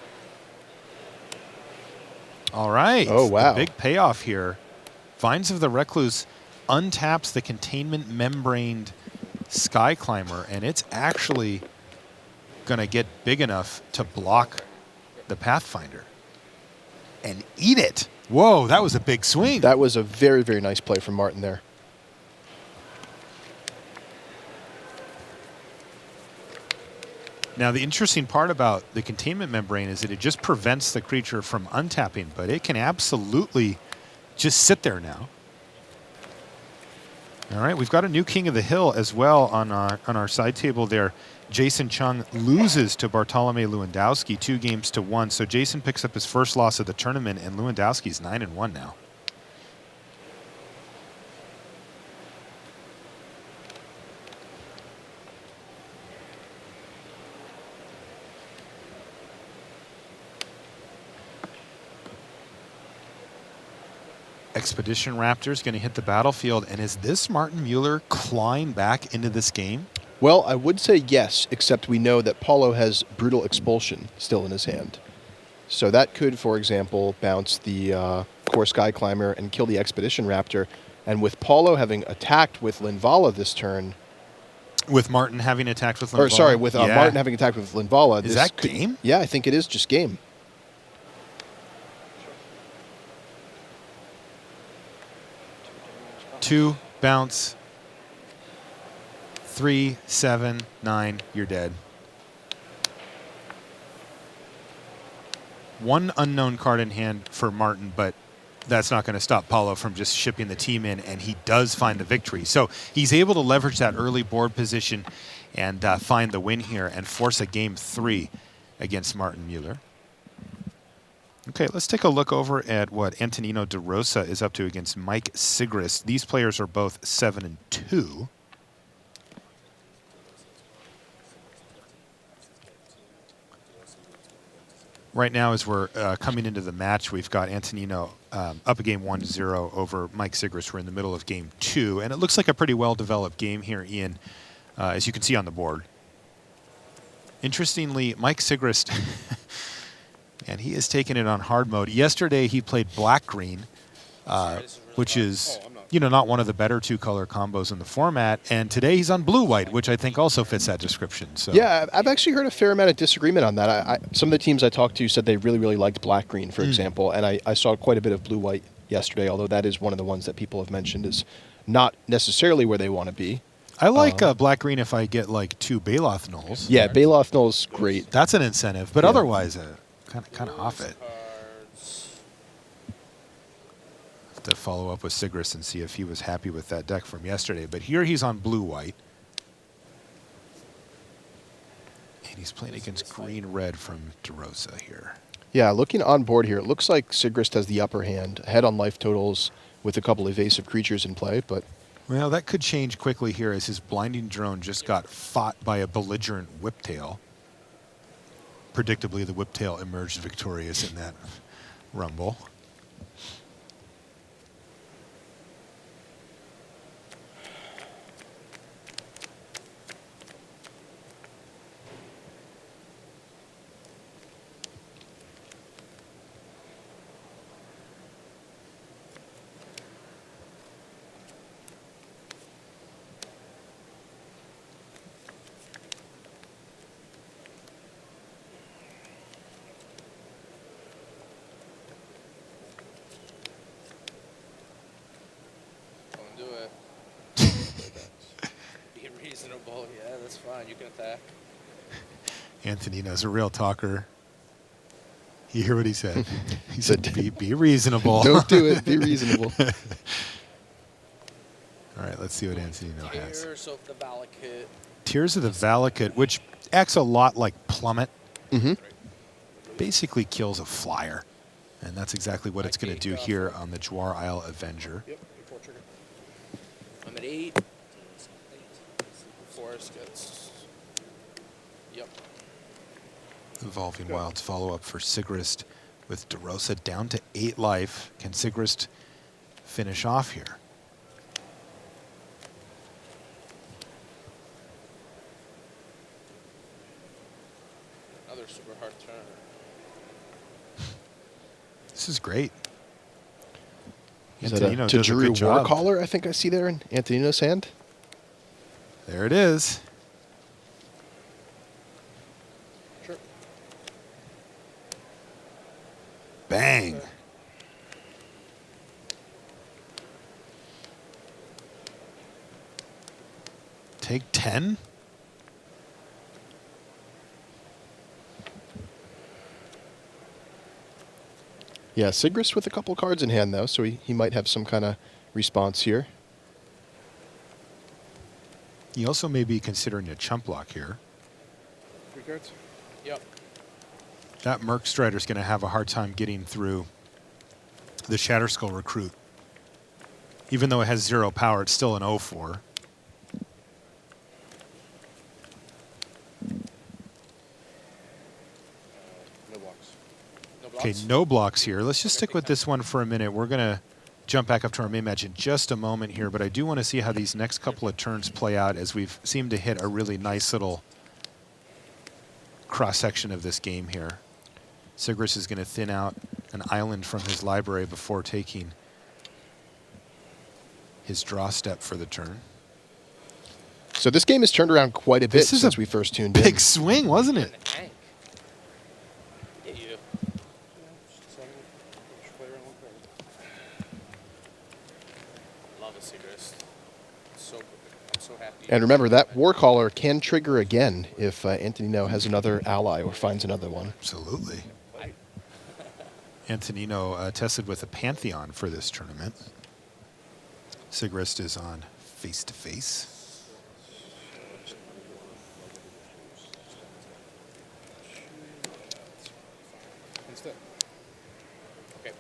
All right. Oh, wow. The big payoff here. Vines of the Recluse untaps the Containment Membraned Sky Climber, and it's actually going to get big enough to block the Pathfinder and eat it. Whoa, that was a big swing. That was a very, very nice play from Martin there. Now, the interesting part about the Containment Membrane is that it just prevents the creature from untapping, but it can absolutely just sit there now. All right, we've got a new King of the Hill as well on our side table there. Jason Chung loses to Bartolomei Lewandowski 2-1. So Jason picks up his first loss of the tournament, and Lewandowski's 9-1 now. Expedition Raptor's going to hit the battlefield, and is this Martin Mueller clawing back into this game? Well, I would say yes, except we know that Paulo has Brutal Expulsion still in his hand. So that could, for example, bounce the Core Sky Climber and kill the Expedition Raptor. And with Paulo having attacked with Linvala this turn... With Martin having attacked with Linvala? Or sorry, with Martin having attacked with Linvala. Is that game? Yeah, I think it is just game. Two bounce. 3, 7, 9, you're dead. One unknown card in hand for Martin, but that's not going to stop Paulo from just shipping the team in, and he does find the victory. So he's able to leverage that early board position and find the win here and force a game 3 against Martin Mueller. Okay, let's take a look over at what Antonino De Rosa is up to against Mike Sigrist. These players are both 7 and 2. Right now, as we're coming into the match, we've got Antonino up a game 1-0 over Mike Sigrist. We're in the middle of game 2, and it looks like a pretty well-developed game here, Ian, as you can see on the board. Interestingly, Mike Sigrist, and he is taking it on hard mode. Yesterday, he played black-green, which is not one of the better 2-color combos in the format. And today he's on blue-white, which I think also fits that description. So yeah, I've actually heard a fair amount of disagreement on that. Some of the teams I talked to said they really, really liked black-green, for example, and I saw quite a bit of blue-white yesterday, although that is one of the ones that people have mentioned is not necessarily where they want to be. I like black-green if I get like 2 Baloth Nulls. Yeah, Baloth Null's great. That's an incentive, but otherwise kind of off it. To follow up with Sigrist and see if he was happy with that deck from yesterday. But here he's on blue-white. And he's playing against green-red from De Rosa here. Yeah, looking on board here, it looks like Sigrist has the upper hand, ahead on life totals with a couple evasive creatures in play, but... Well, that could change quickly here as his Blinding Drone just got fought by a belligerent Whiptail. Predictably, the Whiptail emerged victorious in that rumble. Yeah, that's fine. You can attack. Antonino's a real talker. You hear what he said? He said, be reasonable. Don't do it. Be reasonable. All right, let's see what Antonino has. Tears of the Valakut. Tears of the Valakut, which acts a lot like Plummet. Basically kills a flyer. And that's exactly what it's going to do here on the Jwar Isle Avenger. Yep, I'm at 8. Forest gets... Yep. Evolving Wilds follow-up for Sigrist with De Rosa down to 8 life. Can Sigrist finish off here? Another super hard turn. This is great. Is that a Tajuru Warcaller I think I see there in Antonino's hand? There it is. Sure. Bang. Take 10? Yeah, Sigrist with a couple cards in hand, though, so he might have some kind of response here. He also may be considering a chump block here. 3 cards? Yep. That Merc Strider's going to have a hard time getting through the Shatterskull Recruit. Even though it has 0 power, it's still an 0-4. Okay, no blocks here. Let's just stick with this one for a minute. We're going to jump back up to our main match in just a moment here, but I do want to see how these next couple of turns play out as we've seemed to hit a really nice little cross-section of this game here. Sigrist is going to thin out an island from his library before taking his draw step for the turn. So this game has turned around quite a bit since we first tuned in. Big swing, wasn't it? I'm so happy. And remember, that Warcaller can trigger again if Antonino has another ally or finds another one. Absolutely. Antonino tested with a Pantheon for this tournament. Sigrist is on face-to-face. Okay.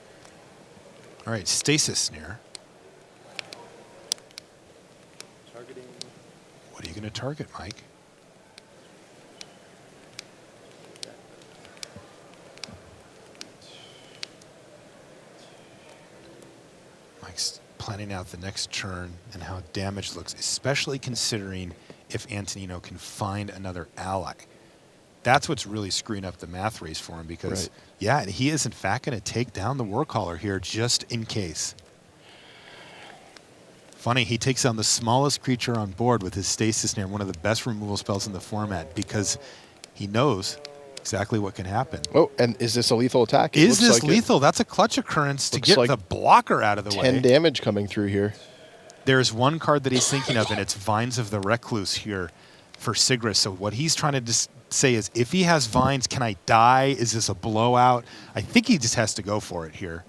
All right, Stasis Snare. Targeting. What are you going to target, Mike? Mike's planning out the next turn and how damage looks, especially considering if Antonino can find another ally. That's what's really screwing up the math race for him because, Right. yeah, he is in fact going to take down the Warcaller here just in case. Funny, he takes down the smallest creature on board with his Stasis Snare, one of the best removal spells in the format, because he knows exactly what can happen. Oh, and is this a lethal attack? It Is looks this like it. lethal? That's a clutch occurrence to Looks get like the blocker out of the 10 way. damage coming through here. There's one card that he's thinking of, and it's Vines of the Recluse here for Sigrist. So what he's trying to just say is, if he has Vines, can I die? Is this a blowout? I think he just has to go for it here.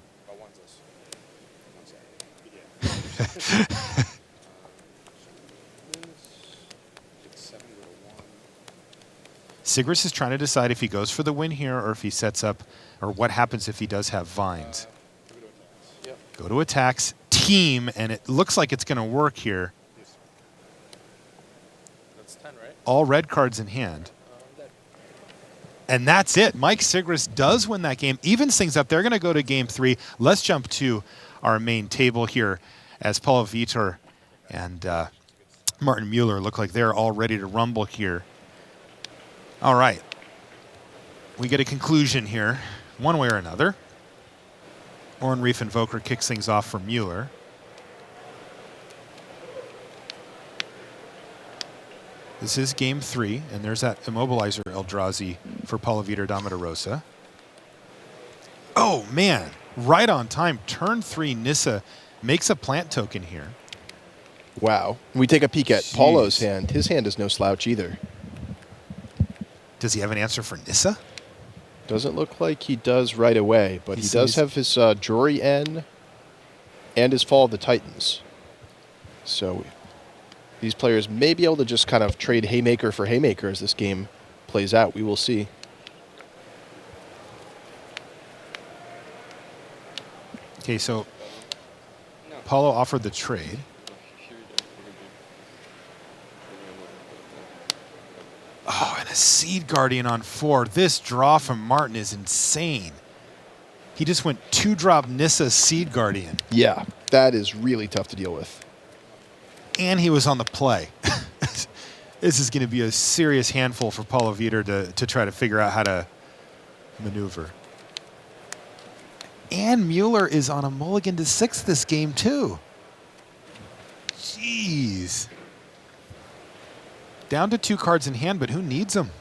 Sigrist is trying to decide if he goes for the win here or if he sets up, or what happens if he does have Vines. Go to attacks, team, and it looks like it's going to work here. That's 10, right? All red cards in hand. And that's it. Mike Sigrist does win that game, evens things up. They're going to go to game 3. Let's jump to our main table here as Paul Vitor and Martin Mueller look like they're all ready to rumble here. All right. We get a conclusion here, one way or another. Oren Reef Invoker kicks things off for Mueller. This is game 3, and there's that Immobilizer Eldrazi for Paulo Vitor Damarosa. Oh, man. Right on time. Turn 3, Nissa makes a plant token here. Wow. We take a peek at Paulo's hand. His hand is no slouch either. Does he have an answer for Nissa? Doesn't look like he does right away, but he does have his Jory N and his Fall of the Titans. So these players may be able to just kind of trade haymaker for haymaker as this game plays out. We will see. Okay, so Paulo offered the trade. Oh, and a Seed Guardian on 4. This draw from Martin is insane. He just went 2-drop Nissa Seed Guardian. Yeah, that is really tough to deal with. And he was on the play. This is going to be a serious handful for Paulo Vitor to try to figure out how to maneuver. And Mueller is on a mulligan to 6 this game, too. Jeez. Down to 2 cards in hand, but who needs them?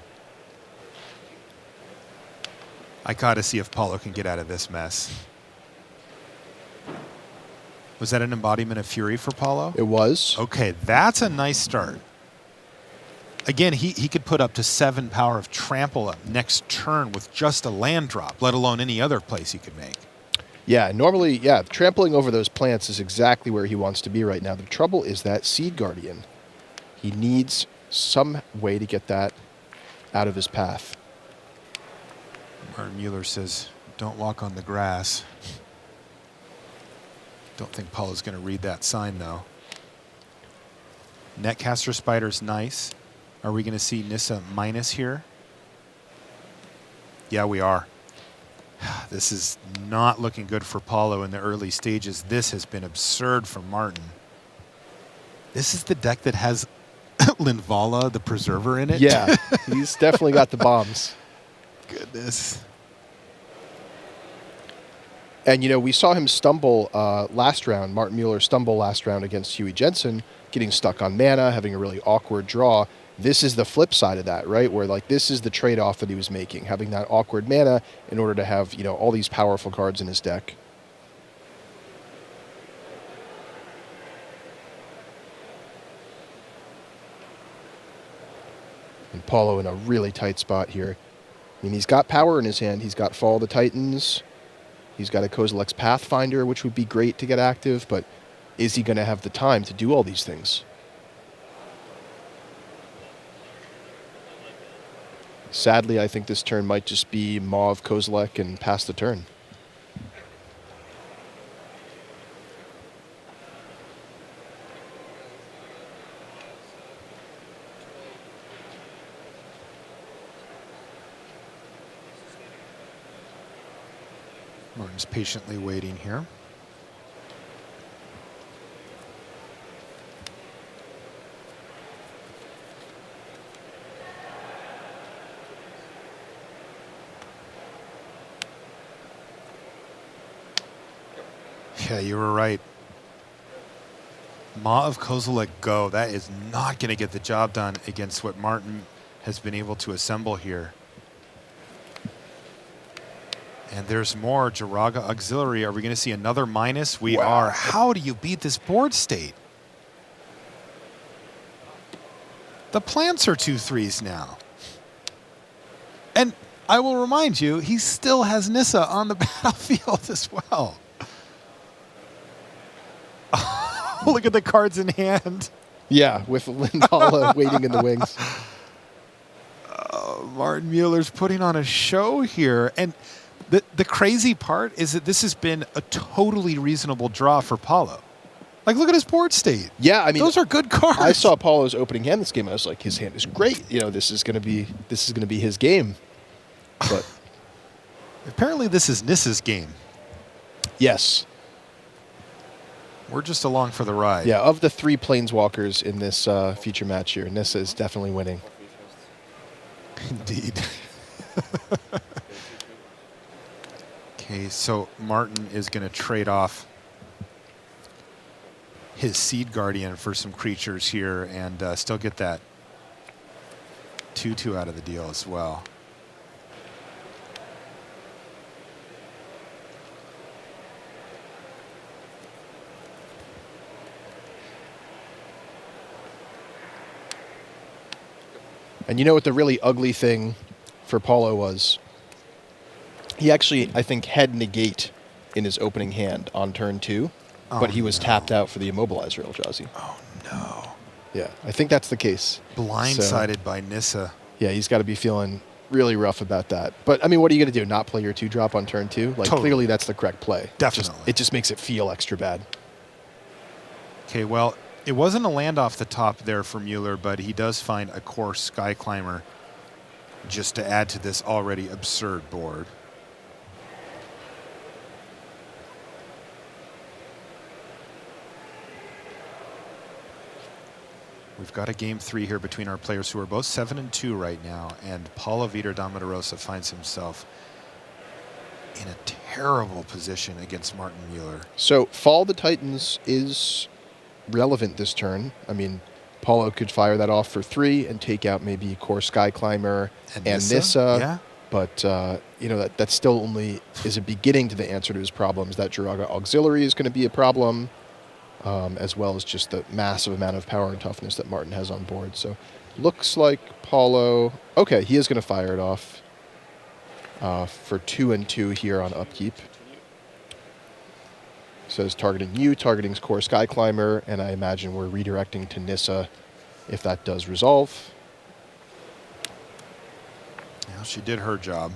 I gotta see if Paulo can get out of this mess. Was that an embodiment of Fury for Paulo? It was. Okay, that's a nice start. Again, he could put up to 7 power of trample up next turn with just a land drop, let alone any other place he could make. Yeah, normally, yeah, trampling over those plants is exactly where he wants to be right now. The trouble is that Seed Guardian. He needs some way to get that out of his path. Martin Mueller says, don't walk on the grass. Don't think Paulo's going to read that sign, though. Netcaster Spider's nice. Are we going to see Nissa minus here? Yeah, we are. This is not looking good for Paulo in the early stages. This has been absurd for Martin. This is the deck that has Linvala, the Preserver, in it? Yeah, he's definitely got the bombs. Goodness. And, you know, we saw him stumble last round, Martin Mueller stumble last round against Huey Jensen, getting stuck on mana, having a really awkward draw. This is the flip side of that, right? Where, like, this is the trade-off that he was making, having that awkward mana in order to have, you know, all these powerful cards in his deck. And Paulo in a really tight spot here. I mean, he's got power in his hand. He's got Fall of the Titans. He's got a Kozilek's Pathfinder, which would be great to get active, but is he going to have the time to do all these things? Sadly, I think this turn might just be Mauve Kozilek and pass the turn. Martin's patiently waiting here. Yeah, you were right. Mauve Kozilek go. That is not going to get the job done against what Martin has been able to assemble here. And there's more Jiraga Auxiliary. Are we going to see another minus? We are. How do you beat this board state? The plants are 2/3s now. And I will remind you, he still has Nissa on the battlefield as well. Look at the cards in hand. Yeah, with Lindala waiting in the wings. Martin Mueller's putting on a show here. And the crazy part is that this has been a totally reasonable draw for Paulo. Like, look at his board state. Yeah, I mean, those are good cards. I saw Paulo's opening hand this game. I was like, his hand is great. You know, this is going to be his game. But apparently, this is Nissa's game. Yes. We're just along for the ride. Yeah, of the 3 Planeswalkers in this feature match here, Nissa is definitely winning. Indeed. Okay, so Martin is going to trade off his Seed Guardian for some creatures here and still get that 2/2 out of the deal as well. And you know what the really ugly thing for Paulo was? He actually, I think, had negate in his opening hand on turn 2, but he was tapped out for the Immobilizer, Eldrazi. Oh, no. Yeah, I think that's the case. Blindsided by Nissa. Yeah, he's got to be feeling really rough about that. But, I mean, what are you going to do? Not play your 2-drop on turn 2? Like, Totally. clearly that's the correct play. Definitely. It just makes it feel extra bad. Okay, well, it wasn't a land off the top there for Mueller, but he does find a core Sky Climber just to add to this already absurd board. We've got a game 3 here between our players who are both 7-2 right now, and Paulo Vitor Damarosa finds himself in a terrible position against Martin Mueller. So, Fall of the Titans is relevant this turn. I mean, Paulo could fire that off for 3 and take out maybe Core Sky Climber and Nissa. Yeah. But, you know, that still only is a beginning to the answer to his problems. That Jiraga Auxiliary is going to be a problem, as well as just the massive amount of power and toughness that Martin has on board. So, looks like Paulo... Okay, he is going to fire it off for 2 and 2 here on upkeep. Says targeting you, targeting Core Sky Climber, and I imagine we're redirecting to Nissa if that does resolve. Yeah, she did her job.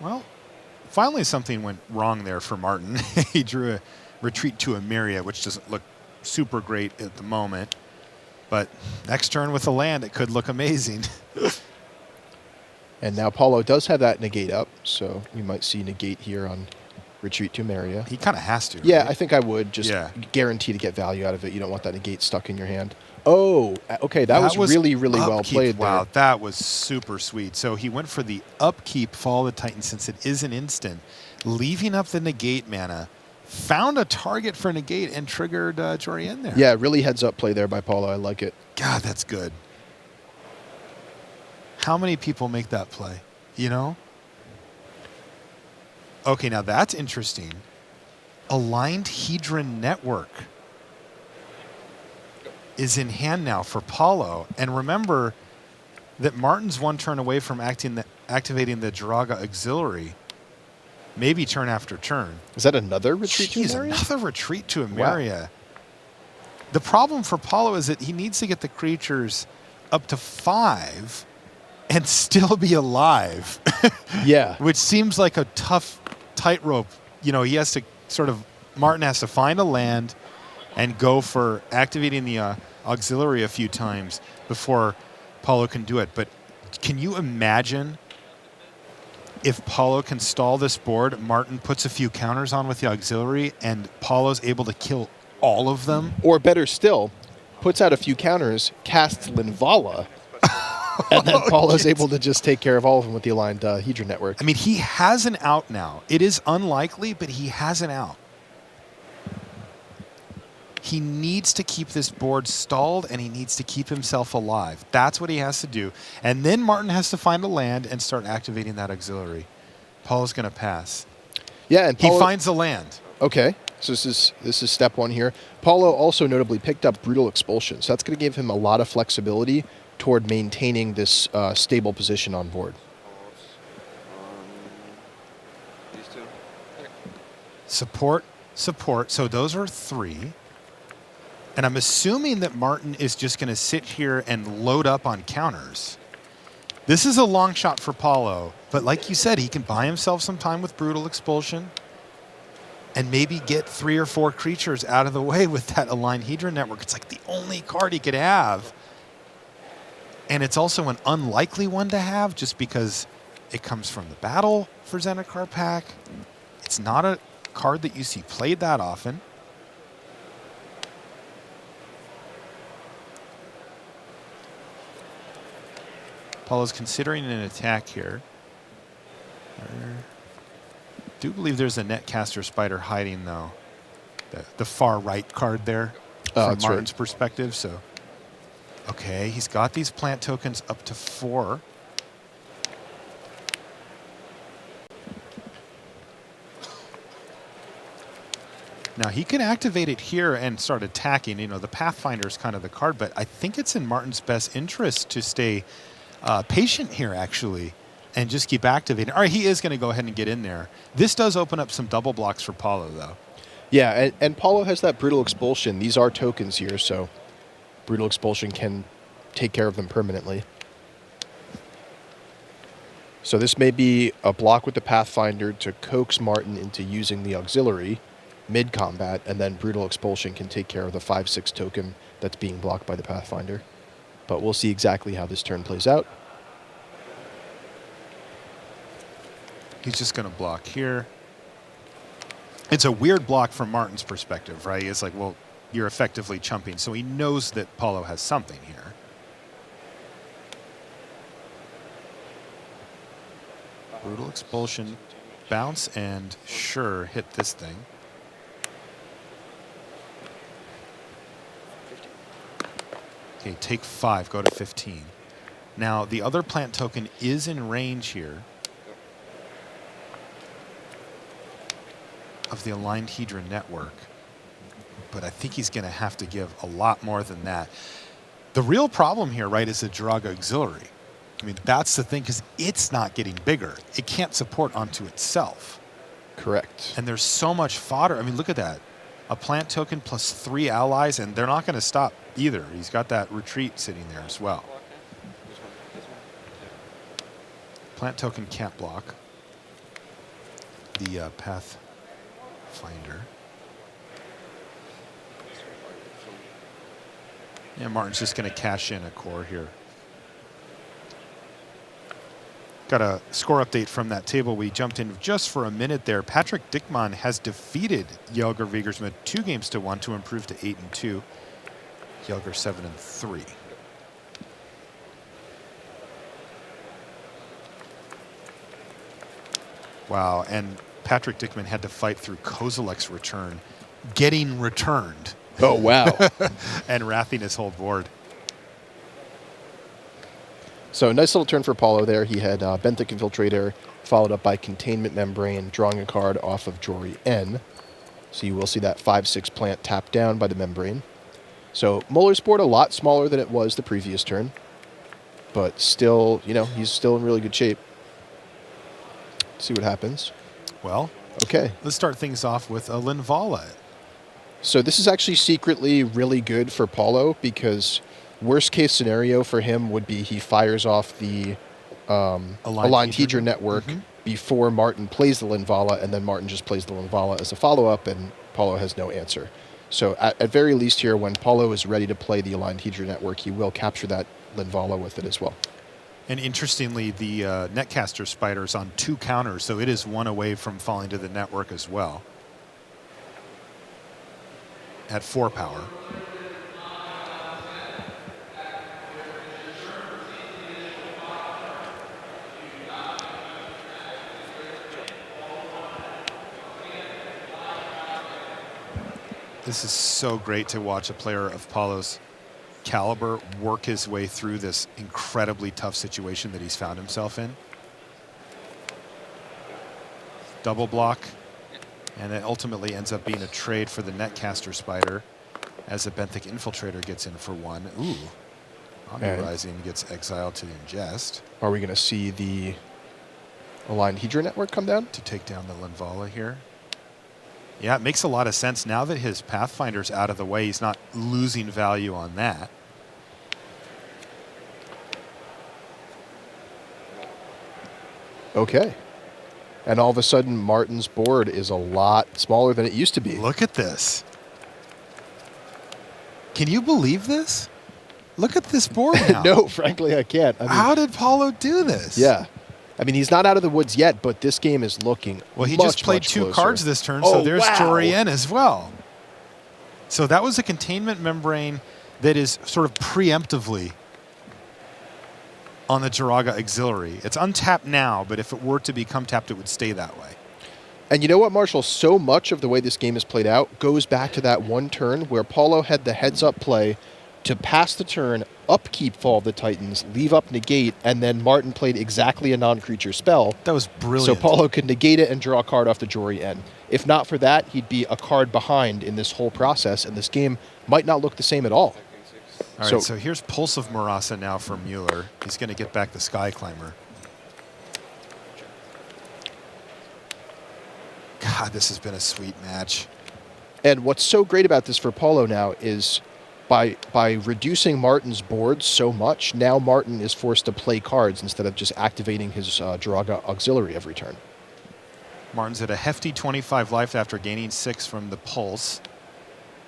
Well, finally something went wrong there for Martin. He drew a retreat to Emeria, which doesn't look super great at the moment. But next turn with a land, it could look amazing. And now Paulo does have that negate up, so we might see negate here on retreat to Emeria. He kind of has to. Yeah, right? I think I would just guarantee to get value out of it. You don't want that negate stuck in your hand. Oh, okay, that was really, really well played there. Wow, that was super sweet. So he went for the upkeep Fall of the Titan since it is an instant, leaving up the negate mana, found a target for negate, and triggered Jorien there. Yeah, really heads-up play there by Paulo. I like it. God, that's good. How many people make that play, you know? Okay, now that's interesting. Aligned Hedron Network. is in hand now for Paulo. And remember that Martin's one turn away from activating the Jiraga Auxiliary, maybe turn after turn. Is that another retreat to Jeez, Emeria? another retreat to Wow. Emeria. The problem for Paulo is that he needs to get the creatures up to 5 and still be alive. Yeah. Which seems like a tough tightrope. You know, he has to Martin has to find a land and go for activating the auxiliary a few times before Paulo can do it. But can you imagine if Paulo can stall this board, Martin puts a few counters on with the auxiliary, and Paulo's able to kill all of them? Or better still, puts out a few counters, casts Linvala, and then Paulo's able to just take care of all of them with the aligned Hedron network. I mean, he has an out now. It is unlikely, but he has an out. He needs to keep this board stalled, and he needs to keep himself alive. That's what he has to do. And then Martin has to find a land and start activating that auxiliary. Paulo's going to pass. Yeah, and he Paulo finds a land. Okay, so this is step 1 here. Paulo also notably picked up Brutal Expulsion, so that's going to give him a lot of flexibility toward maintaining this stable position on board. Support. So those are 3. And I'm assuming that Martin is just going to sit here and load up on counters. This is a long shot for Paulo, but like you said, he can buy himself some time with Brutal Expulsion and maybe get 3 or 4 creatures out of the way with that aligned Hedron network. It's like the only card he could have. And it's also an unlikely one to have just because it comes from the battle for Zendikar pack. It's not a card that you see played that often. Paulo's considering an attack here. I do believe there's a Netcaster Spider hiding, though. The far right card there from Martin's perspective. So, okay, he's got these plant tokens up to 4. Now, he can activate it here and start attacking. You know, the Pathfinder is kind of the card, but I think it's in Martin's best interest to stay patient here, actually, and just keep activating. All right, he is going to go ahead and get in there. This does open up some double blocks for Paulo, though. Yeah, and Paulo has that Brutal Expulsion. These are tokens here, so Brutal Expulsion can take care of them permanently. So this may be a block with the Pathfinder to coax Martin into using the auxiliary mid-combat, and then Brutal Expulsion can take care of the 5/6 token that's being blocked by the Pathfinder. But we'll see exactly how this turn plays out. He's just going to block here. It's a weird block from Martin's perspective, right? It's like, well, you're effectively chumping, so he knows that Paulo has something here. Brutal Expulsion, bounce, and sure, hit this thing. Okay, take 5, go to 15. Now, the other plant token is in range here of the aligned Hedron network, but I think he's going to have to give a lot more than that. The real problem here, right, is the Jiraga Auxiliary. I mean, that's the thing, because it's not getting bigger. It can't support onto itself. Correct. And there's so much fodder. I mean, look at that. A plant token plus 3 allies, and they're not going to stop either. He's got that retreat sitting there as well. Plant token can't block the Pathfinder. Yeah, Martin's just going to cash in a core here. Got a score update from that table we jumped in just for a minute there. Patrick Dickmann has defeated Jelger Vigersma 2-1 to improve to 8-2. Jelger 7-3. Wow, and Patrick Dickmann had to fight through Kozilek's return, getting returned. Oh, wow. And wrathing his whole board. So nice little turn for Paulo there. He had Benthic Infiltrator, followed up by Containment Membrane, drawing a card off of Jory N. So you will see that 5/6 plant tapped down by the Membrane. So Muller's board a lot smaller than it was the previous turn, but still, he's still in really good shape. See what happens. Well, okay. Let's start things off with a Linvala. So this is actually secretly really good for Paulo because worst case scenario for him would be he fires off the Aligned Hedron Network before Martin plays the Linvala, and then Martin just plays the Linvala as a follow-up, and Paulo has no answer. So at very least here, when Paulo is ready to play the Aligned Hedron Network, he will capture that Linvala with it as well. And interestingly, the Netcaster Spider is on 2 counters, so it is 1 away from falling to the network as well. At 4 power. This is so great to watch a player of Paulo's caliber work his way through this incredibly tough situation that he's found himself in. Double block, and it ultimately ends up being a trade for the Netcaster Spider as the Benthic Infiltrator gets in for 1. Ooh, Omni-Rising gets exiled to the Ingest. Are we going to see the Aligned Hedron Network come down? To take down the Linvala here. Yeah, it makes a lot of sense. Now that his Pathfinder's out of the way, he's not losing value on that. Okay. And all of a sudden, Martin's board is a lot smaller than it used to be. Look at this. Can you believe this? Look at this board now. No, frankly, I can't. I mean, how did Paulo do this? Yeah. I mean, he's not out of the woods yet, but this game is looking Well, he much, just played much 2 closer. cards this turn, Oh, so there's wow. Jorien as well. So that was a containment membrane that is sort of preemptively on the Jiraga Auxiliary. It's untapped now, but if it were to become tapped, it would stay that way. And you know what, Marshall? So much of the way this game is played out goes back to that one turn where Paulo had the heads-up play to pass the turn, upkeep Fall of the Titans, leave up negate, and then Martin played exactly a non-creature spell. That was brilliant. So Paulo could negate it and draw a card off the Jorien. If not for that, he'd be a card behind in this whole process, and this game might not look the same at all. All right, so here's Pulse of Marasa now for Mueller. He's going to get back the Sky Climber. God, this has been a sweet match. And what's so great about this for Paulo now is by reducing Martin's board so much, now Martin is forced to play cards instead of just activating his Jiraga Auxiliary every turn. Martin's at a hefty 25 life after gaining 6 from the Pulse.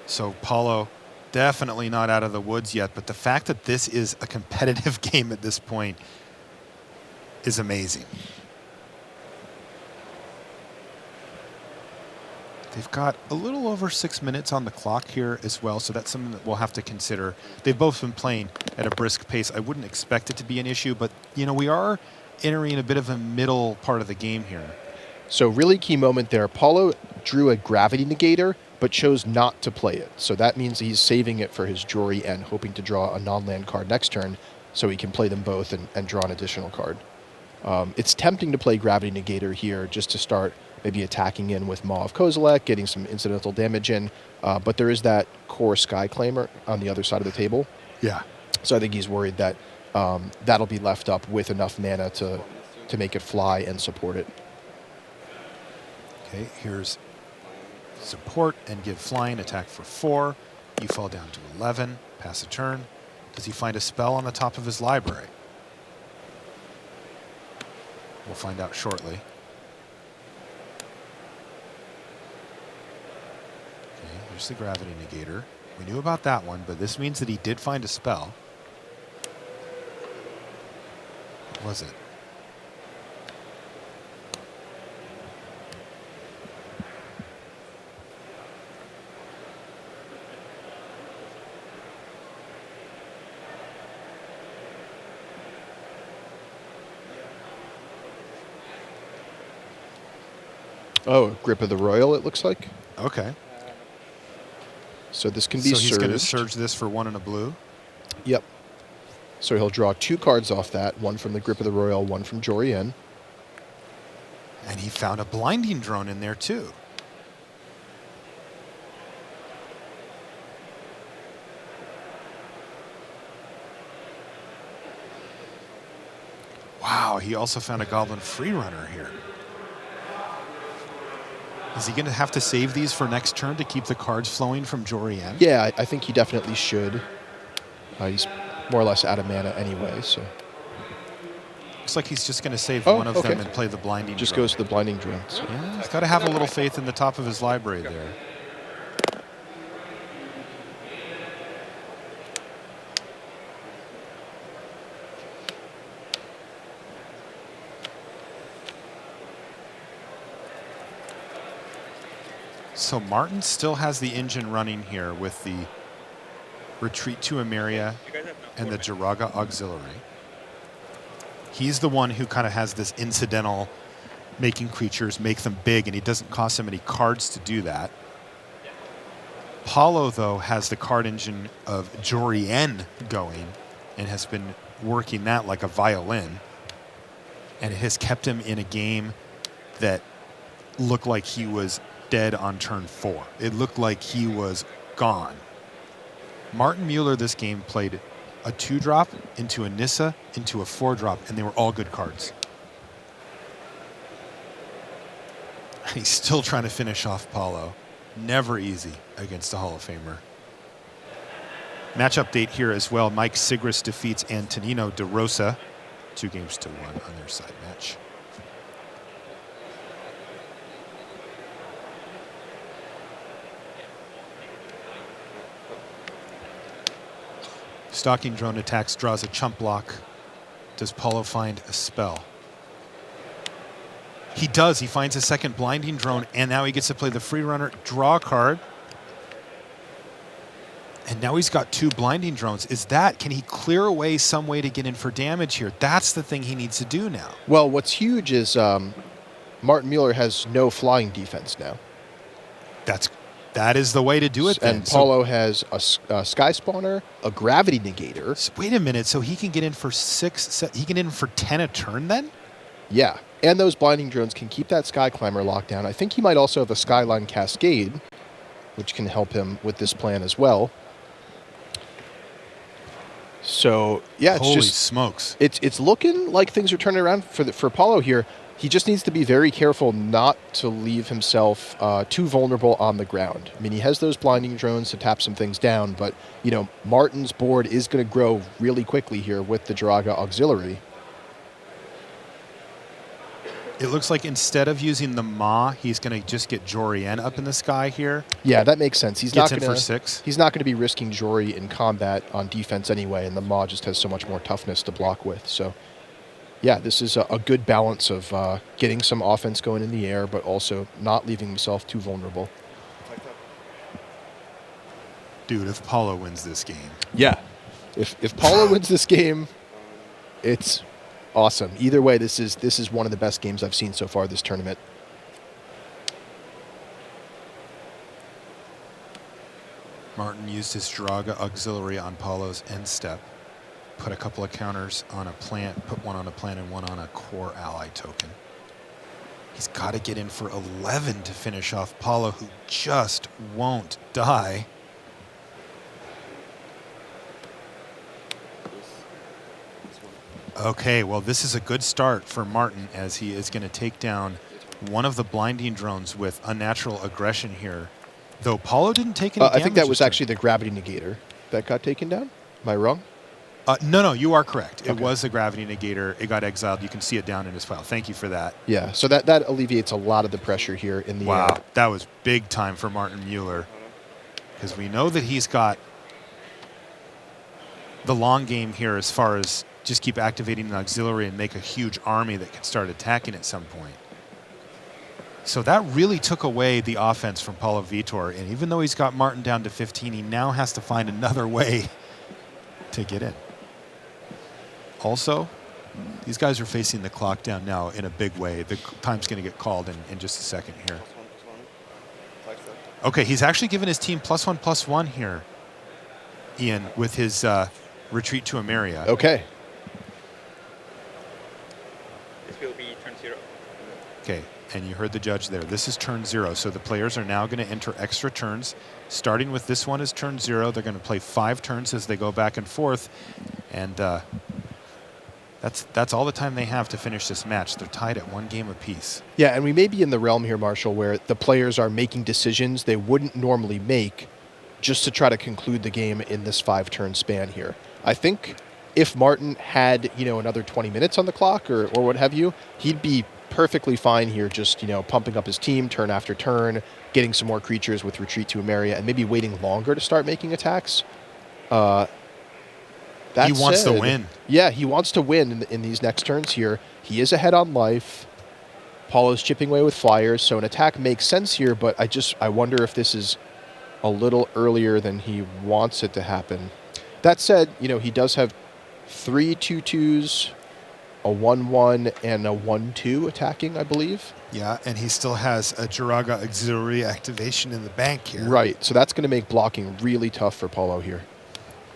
So Paulo definitely not out of the woods yet, but the fact that this is a competitive game at this point is amazing. They've got a little over 6 minutes on the clock here as well, so that's something that we'll have to consider. They've both been playing at a brisk pace. I wouldn't expect it to be an issue, but we are entering a bit of a middle part of the game here. So really key moment there. Paulo drew a Gravity Negator, but chose not to play it. So that means he's saving it for his Jori and hoping to draw a non-land card next turn so he can play them both and draw an additional card. It's tempting to play Gravity Negator here just to start maybe attacking in with Maw of Kozilek, getting some incidental damage in, but there is that core Sky Claimer on the other side of the table. Yeah. So I think he's worried that that'll be left up with enough mana to make it fly and support it. Okay, here's support and give flying, attack for 4. You fall down to 11, pass a turn. Does he find a spell on the top of his library? We'll find out shortly. Okay, here's the Gravity Negator. We knew about that one, but this means that he did find a spell. What was it? Oh, Grip of the Royal, it looks like. Okay. So this can be surged. surged. So he's going to surge this for 1 and a blue? Yep. So he'll draw 2 cards off that, one from the Grip of the Royal, one from Jorien. And he found a Blinding Drone in there, too. Wow, he also found a Goblin free runner here. Is he going to have to save these for next turn to keep the cards flowing from Jorian? Yeah, I think he definitely should. He's more or less out of mana anyway, so. Looks like he's just going to save one of them and play the Blinding Just Drone. goes to the Blinding Drone. So. Yeah, he's got to have a little faith in the top of his library there. So Martin still has the engine running here with the Retreat to Emeria and the Jiraga Auxiliary. He's the one who kind of has this incidental making creatures, make them big, and he doesn't cost him any cards to do that. Paulo, though, has the card engine of Jorian going and has been working that like a violin. And it has kept him in a game that looked like he was dead on turn 4. It looked like he was gone. Martin Mueller this game played a 2-drop into a Nissa into a 4-drop, and they were all good cards. He's still trying to finish off Paulo. Never easy against a Hall of Famer. Match update here as well. Mike Sigris defeats Antonino De Rosa, 2-1 on their side match. Stalking Drone attacks, draws a chump block. Does Paulo find a spell? He does. He finds a second Blinding Drone, and now he gets to play the free runner, draw a card. And now he's got 2 Blinding Drones. Can he clear away some way to get in for damage here? That's the thing he needs to do now. Well, what's huge is Martin Mueller has no flying defense now. That is the way to do it then. And Paulo has a Sky Spawner, a Gravity Negator. So wait a minute, so he can get in for 6, he can get in for 10 a turn then? Yeah, and those Blinding Drones can keep that Sky Climber locked down. I think he might also have a Skyline Cascade, which can help him with this plan as well. So, yeah, it's Holy just... smokes. It's looking like things are turning around for Paulo here. He just needs to be very careful not to leave himself too vulnerable on the ground. I mean, he has those Blinding Drones to tap some things down, but, you know, Martin's board is going to grow really quickly here with the Jiraga Auxiliary. It looks like instead of using the Maw, he's going to just get Jorian up in the sky here. Yeah, that makes sense. He's Gets not in going for 6. He's not going to be risking Jori in combat on defense anyway, and the Maw just has so much more toughness to block with. So, yeah, this is a good balance of getting some offense going in the air, but also not leaving himself too vulnerable. Dude, if Paulo wins this game. Yeah. If Paulo wins this game, it's awesome. Either way, this is one of the best games I've seen so far this tournament. Martin used his Jiraga Auxiliary on Paulo's end step. Put a couple of counters on a plant, put one on a plant and one on a core ally token. He's got to get in for 11 to finish off Paulo, who just won't die. Okay, well, this is a good start for Martin as he is going to take down one of the Blinding Drones with Unnatural Aggression here. Though Paulo didn't take any damage. I think that was actually the Gravity Negator that got taken down. Am I wrong? No, you are correct. It was the Gravity Negator. It got exiled. You can see it down in his file. Thank you for that. Yeah, so that alleviates a lot of the pressure here in the air. Wow, that was big time for Martin Mueller. Because we know that he's got the long game here as far as just keep activating the auxiliary and make a huge army that can start attacking at some point. So that really took away the offense from Paulo Vitor. And even though he's got Martin down to 15, he now has to find another way to get in. Also, these guys are facing the clock down now in a big way. The time's going to get called in just a second here. Okay, he's actually given his team +1/+1 here, Ian, with his retreat to Emeria. Okay. This will be turn 0. Okay, and you heard the judge there. This is turn 0, so the players are now going to enter extra turns. Starting with this one is turn 0. They're going to play 5 turns as they go back and forth. And That's all the time they have to finish this match. They're tied at 1 game apiece. Yeah, and we may be in the realm here, Marshall, where the players are making decisions they wouldn't normally make just to try to conclude the game in this 5-turn span here. I think if Martin had, another 20 minutes on the clock or what have you, he'd be perfectly fine here just, pumping up his team turn after turn, getting some more creatures with Retreat to Emeria, and maybe waiting longer to start making attacks. He wants to win. Yeah, he wants to win in these next turns here. He is ahead on life. Paulo's chipping away with flyers, so an attack makes sense here, but I wonder if this is a little earlier than he wants it to happen. That said, he does have 3 2/2s, a 1/1, and a 1/2 attacking, I believe. Yeah, and he still has a Jiraga Auxiliary activation in the bank here. Right, so that's going to make blocking really tough for Paulo here.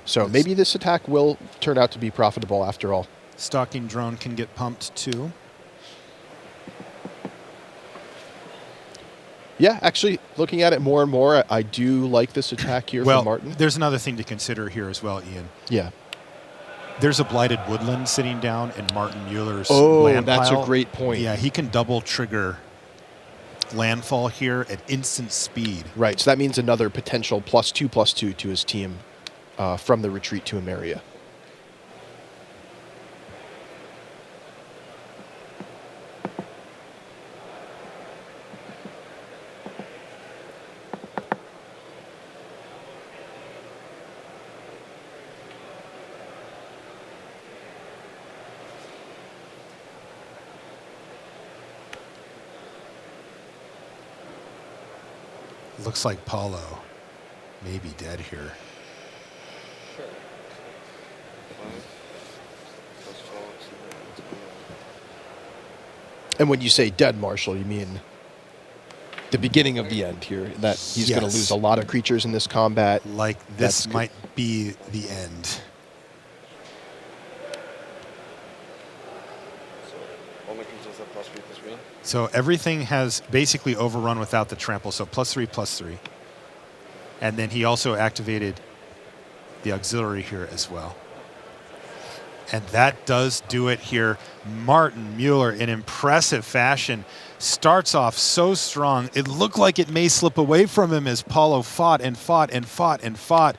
So maybe this attack will turn out to be profitable after all. Stalking Drone can get pumped too. Yeah, actually, looking at it more and more, I do like this attack here from Martin. There's another thing to consider here as well, Ian. Yeah. There's a Blighted Woodland sitting down in Martin Mueller's Oh, land that's pile. a great point. Yeah, he can double trigger landfall here at instant speed. Right, so that means another potential +2/+2 to his team from the Retreat to Emeria. Looks like Paulo may be dead here. And when you say dead, Marshall, you mean the beginning of the end here, that he's going to lose a lot of creatures in this combat. Like this might be the end. So everything has basically overrun without the trample, so +3/+3. And then he also activated the auxiliary here as well. And that does do it here. Martin Mueller, in impressive fashion, starts off so strong. It looked like it may slip away from him as Paulo fought and fought and fought and fought.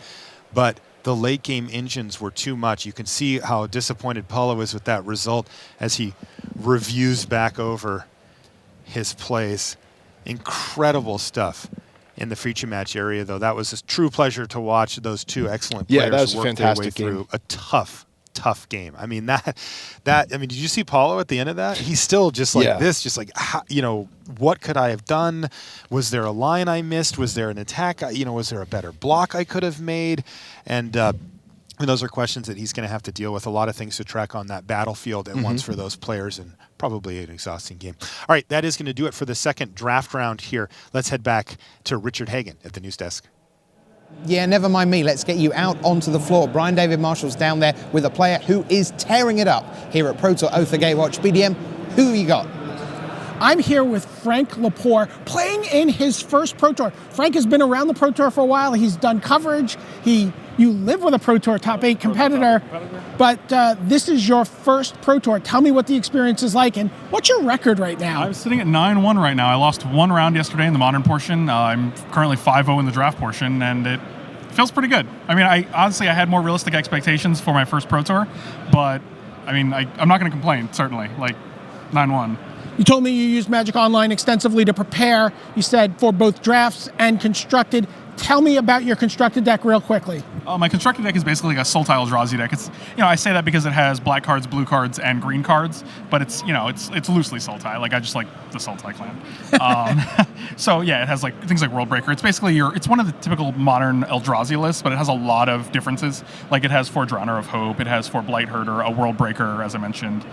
But the late game engines were too much. You can see how disappointed Paulo is with that result as he reviews back over his plays. Incredible stuff in the feature match area, though. That was a true pleasure to watch those two excellent players that was a work fantastic their way game. through a tough game. I mean, did you see Paulo at the end of that? He's still just like this, just like, what could I have done? Was there a line I missed? Was there an attack? Was there a better block I could have made? And those are questions that he's going to have to deal with. A lot of things to track on that battlefield at once for those players, and probably an exhausting game. All right, that is going to do it for the second draft round here. Let's head back to Richard Hagan at the news desk. Yeah, never mind me. Let's get you out onto the floor. Brian David Marshall's down there with a player who is tearing it up here at Pro Tour Oath of Gatewatch. BDM, who have you got? I'm here with Frank Lepore playing in his first Pro Tour. Frank has been around the Pro Tour for a while. He's done coverage. You live with a Pro Tour top 8 competitor, but this is your first Pro Tour. Tell me what the experience is like, and what's your record right now? I'm sitting at 9-1 right now. I lost one round yesterday in the modern portion. I'm currently 5-0 in the draft portion, and it feels pretty good. I mean, I had more realistic expectations for my first Pro Tour, but I mean, I'm not going to complain, certainly. Like, 9-1. You told me you used Magic Online extensively to prepare, you said, for both drafts and constructed. Tell me about your constructed deck real quickly. My constructed deck is basically like a Sultai Eldrazi deck. It's, I say that because it has black cards, blue cards, and green cards, but it's loosely Sultai. Like, I just like the Sultai clan. So yeah, it has like things like World Breaker. It's basically it's one of the typical modern Eldrazi lists, but it has a lot of differences. Like, it has 4 Drowner of Hope, it has 4 Blight Herder, a World Breaker, as I mentioned.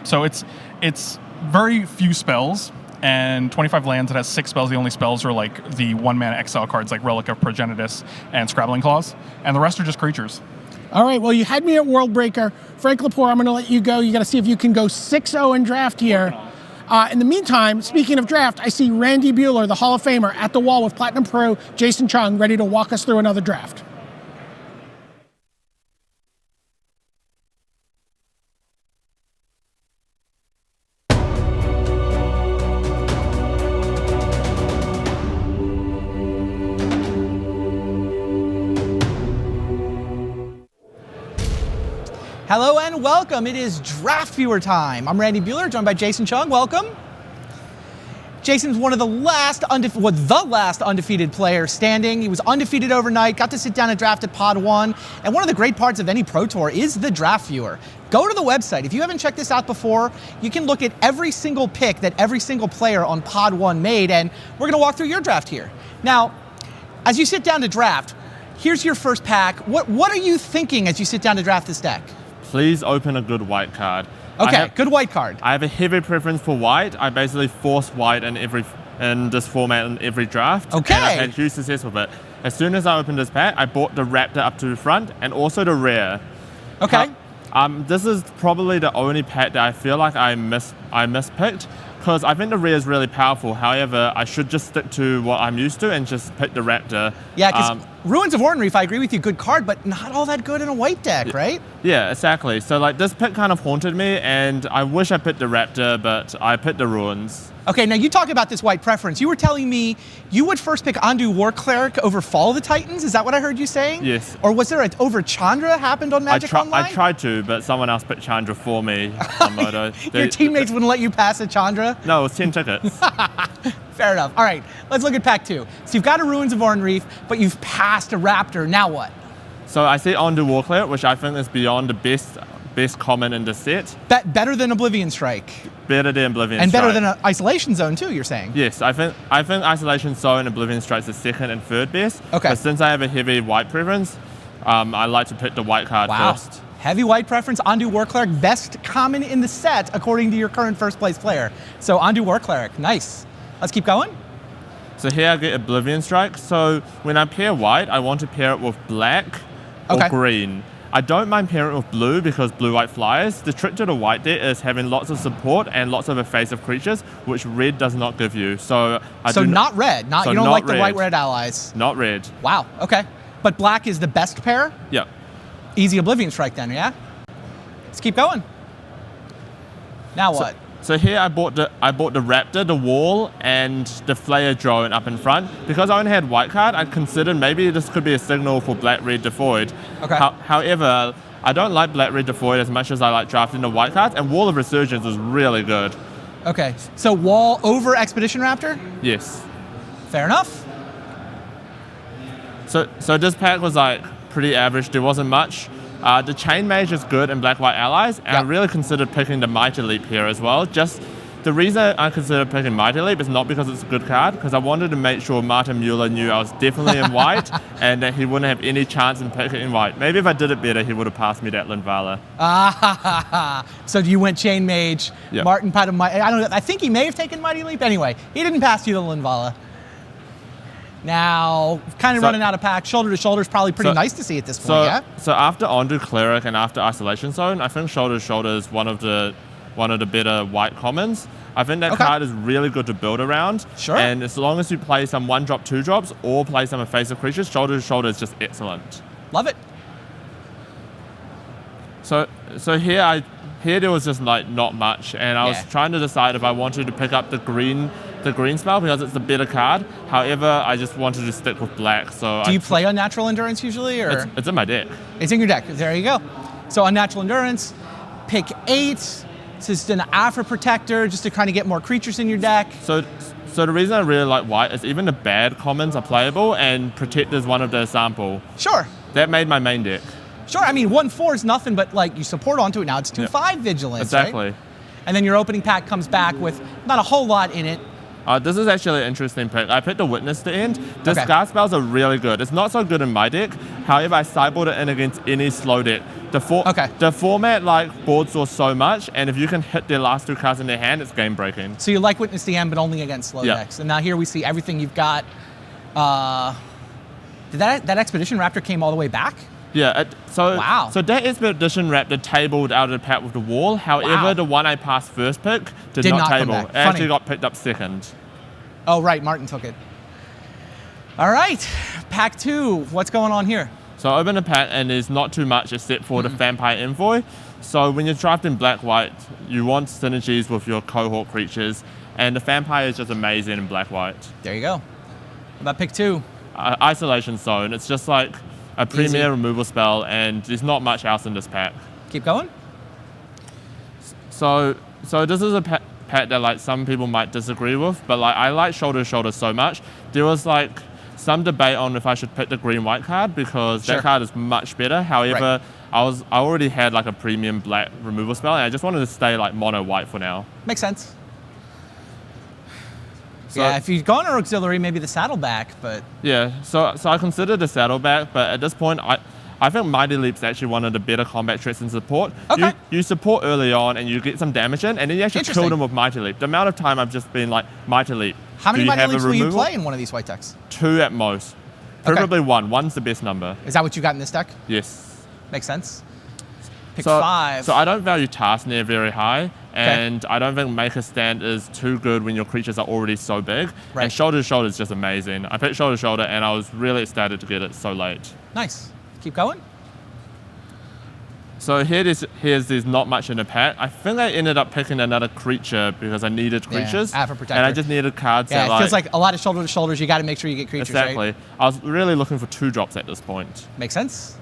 So it's very few spells. And 25 lands. It has 6 spells. The only spells are like the 1-mana exile cards like Relic of Progenitus and Scrabbling Claws. And the rest are just creatures. All right, well, you had me at World Breaker. Frank Lepore, I'm going to let you go. You got to see if you can go 6-0 in draft here. In the meantime, speaking of draft, I see Randy Buehler, the Hall of Famer, at the wall with Platinum Pro Jason Chung, ready to walk us through another draft. Hello and welcome. It is Draft Viewer time. I'm Randy Buehler, joined by Jason Chung. Welcome. Jason's one of the last undefeated player standing. He was undefeated overnight, got to sit down and draft at Pod 1. And one of the great parts of any Pro Tour is the Draft Viewer. Go to the website. If you haven't checked this out before, you can look at every single pick that every single player on Pod 1 made, and we're going to walk through your draft here. Now, as you sit down to draft, here's your first pack. What are you thinking as you sit down to draft this deck? Please open a good white card. Okay, good white card. I have a heavy preference for white. I basically force white in this format in every draft. Okay. And I've had huge success with it. As soon as I opened this pack, I bought the Raptor up to the front and also the rare. Okay. This is probably the only pack that I feel like I mispicked, because I think the rare is really powerful. However, I should just stick to what I'm used to and just pick the Raptor. Yeah, because Ruins of Orenreef, I agree with you, good card, but not all that good in a white deck, right? Yeah, exactly. So like this pick kind of haunted me, and I wish I picked the Raptor, but I picked the Ruins. Okay, now you talk about this white preference. You were telling me you would first pick Ondu War Cleric over Fall of the Titans. Is that what I heard you saying? Yes. Or was there over Chandra happened on Magic Online? I tried to, but someone else picked Chandra for me on Moto. Your teammates wouldn't let you pass a Chandra? No, it was 10 tickets. Fair enough. All right, let's look at pack 2. So you've got a Ruins of Orenreef, but you've passed a Raptor. Now what? So I see Ondu War Cleric, which I think is beyond the best common in the set. Better than Oblivion Strike. Better than Oblivion and Strike. Better than Isolation Zone too, you're saying? Yes, I think Isolation Zone and Oblivion Strike's the second and third best. Okay. But since I have a heavy white preference, I like to pick the white card first. Heavy white preference, Ondu War Cleric, best common in the set according to your current first place player. So Ondu War Cleric, nice. Let's keep going. So here I get Oblivion Strike. So when I pair white, I want to pair it with black or green. I don't mind pairing it with blue because blue-white flyers. The trick to the white deck is having lots of support and lots of evasive creatures, which red does not give you. So not red. You don't like the white-red allies. Not red. Wow. Okay. But black is the best pair. Yep. Easy Oblivion Strike then, yeah. Let's keep going. Now what? So here I bought the Raptor, the Wall, and the Flayer Drone up in front. Because I only had white card, I considered maybe this could be a signal for Black-Red Devoid. Okay. However, I don't like Black-Red Devoid as much as I like drafting the white cards, and Wall of Resurgence is really good. Okay, so Wall over Expedition Raptor? Yes. Fair enough. So this pack was like pretty average. There wasn't much. The Chain Mage is good in Black-White Allies, and I really considered picking the Mighty Leap here as well. Just the reason I considered picking Mighty Leap is not because it's a good card, because I wanted to make sure Martin Mueller knew I was definitely in white and that he wouldn't have any chance in picking in white. Maybe if I did it better, he would have passed me that Linvala. So you went Chain Mage, Yep. Martin Pad of Mighty. I think he may have taken Mighty Leap. Anyway, he didn't pass you the Linvala. Now, kind of running out of pack. Shoulder to Shoulder is probably pretty nice to see at this point, yeah? So after Ondu Cleric and after Isolation Zone, I think Shoulder to Shoulder is one of the better white commons. I think that card is really good to build around. Sure. And as long as you play some 1-drop, 2-drops, or play some evasive creatures, Shoulder to Shoulder is just excellent. Love it. So here there was just like not much, and I was trying to decide if I wanted to pick up the green spell because it's the better card. However, I just wanted to stick with black. So Do you play Unnatural Endurance usually, or it's in my deck? It's in your deck. There you go. So Unnatural Endurance, pick 8. This is an Afra Protector just to kind of get more creatures in your deck. So the reason I really like white is even the bad commons are playable, and Protector is one of the sample. Sure. That made my main deck. Sure. I mean, 1/4 is nothing, but like you support onto it now. It's 2/5 Vigilance. Exactly. Right? And then your opening pack comes back with not a whole lot in it. This is actually an interesting pick. I picked a Witness to end. Discard spells are really good. It's not so good in my deck. However, I sideboard it in against any slow deck. The format boards saw so much, and if you can hit their last 2 cards in their hand, it's game breaking. So you like Witness the End, but only against slow decks. And now here we see everything you've got. Did that Expedition Raptor came all the way back? Yeah, so that Expedition Raptor tabled out of the pack with the Wall. However, the one I passed first pick did not table. It actually got picked up second. Oh, right, Martin took it. All right, pack 2, what's going on here? So I open a pack and there's not too much except for the Vampire Envoy. So when you're drafting black-white, you want synergies with your cohort creatures, and the Vampire is just amazing in black-white. There you go. What about pick 2? Isolation Zone. It's just like a premier removal spell, and there's not much else in this pack. Keep going. So this is a pet that like some people might disagree with, but like I like shoulder to shoulder so much. There was like some debate on if I should pick the green white card because that card is much better. However, I already had like a premium black removal spell, and I just wanted to stay like mono white for now. Makes sense. So, yeah, if you'd gone auxiliary, maybe the saddleback, but yeah. So I considered the saddleback, but at this point, I think Mighty Leap's actually one of the better combat traits in support. Okay. You support early on, and you get some damage in, and then you actually kill them with Mighty Leap. The amount of time I've just been like Mighty Leap. How many Mighty Leaps will you play in one of these white decks? 2 at most. Preferably 1. 1's the best number. Is that what you got in this deck? Yes. Makes sense. Pick so, 5. So I don't value Taskneer very high, and I don't think Maker Stand is too good when your creatures are already so big. Right. And Shoulder to Shoulder is just amazing. I picked Shoulder to Shoulder, and I was really ecstatic to get it so late. Nice. Keep going. So there's not much in the pack. I think I ended up picking another creature because I needed creatures. For protector. And I just needed cards that it feels like a lot of shoulder to shoulders. You got to make sure you get creatures, exactly. right? I was really looking for 2 drops at this point. Makes sense.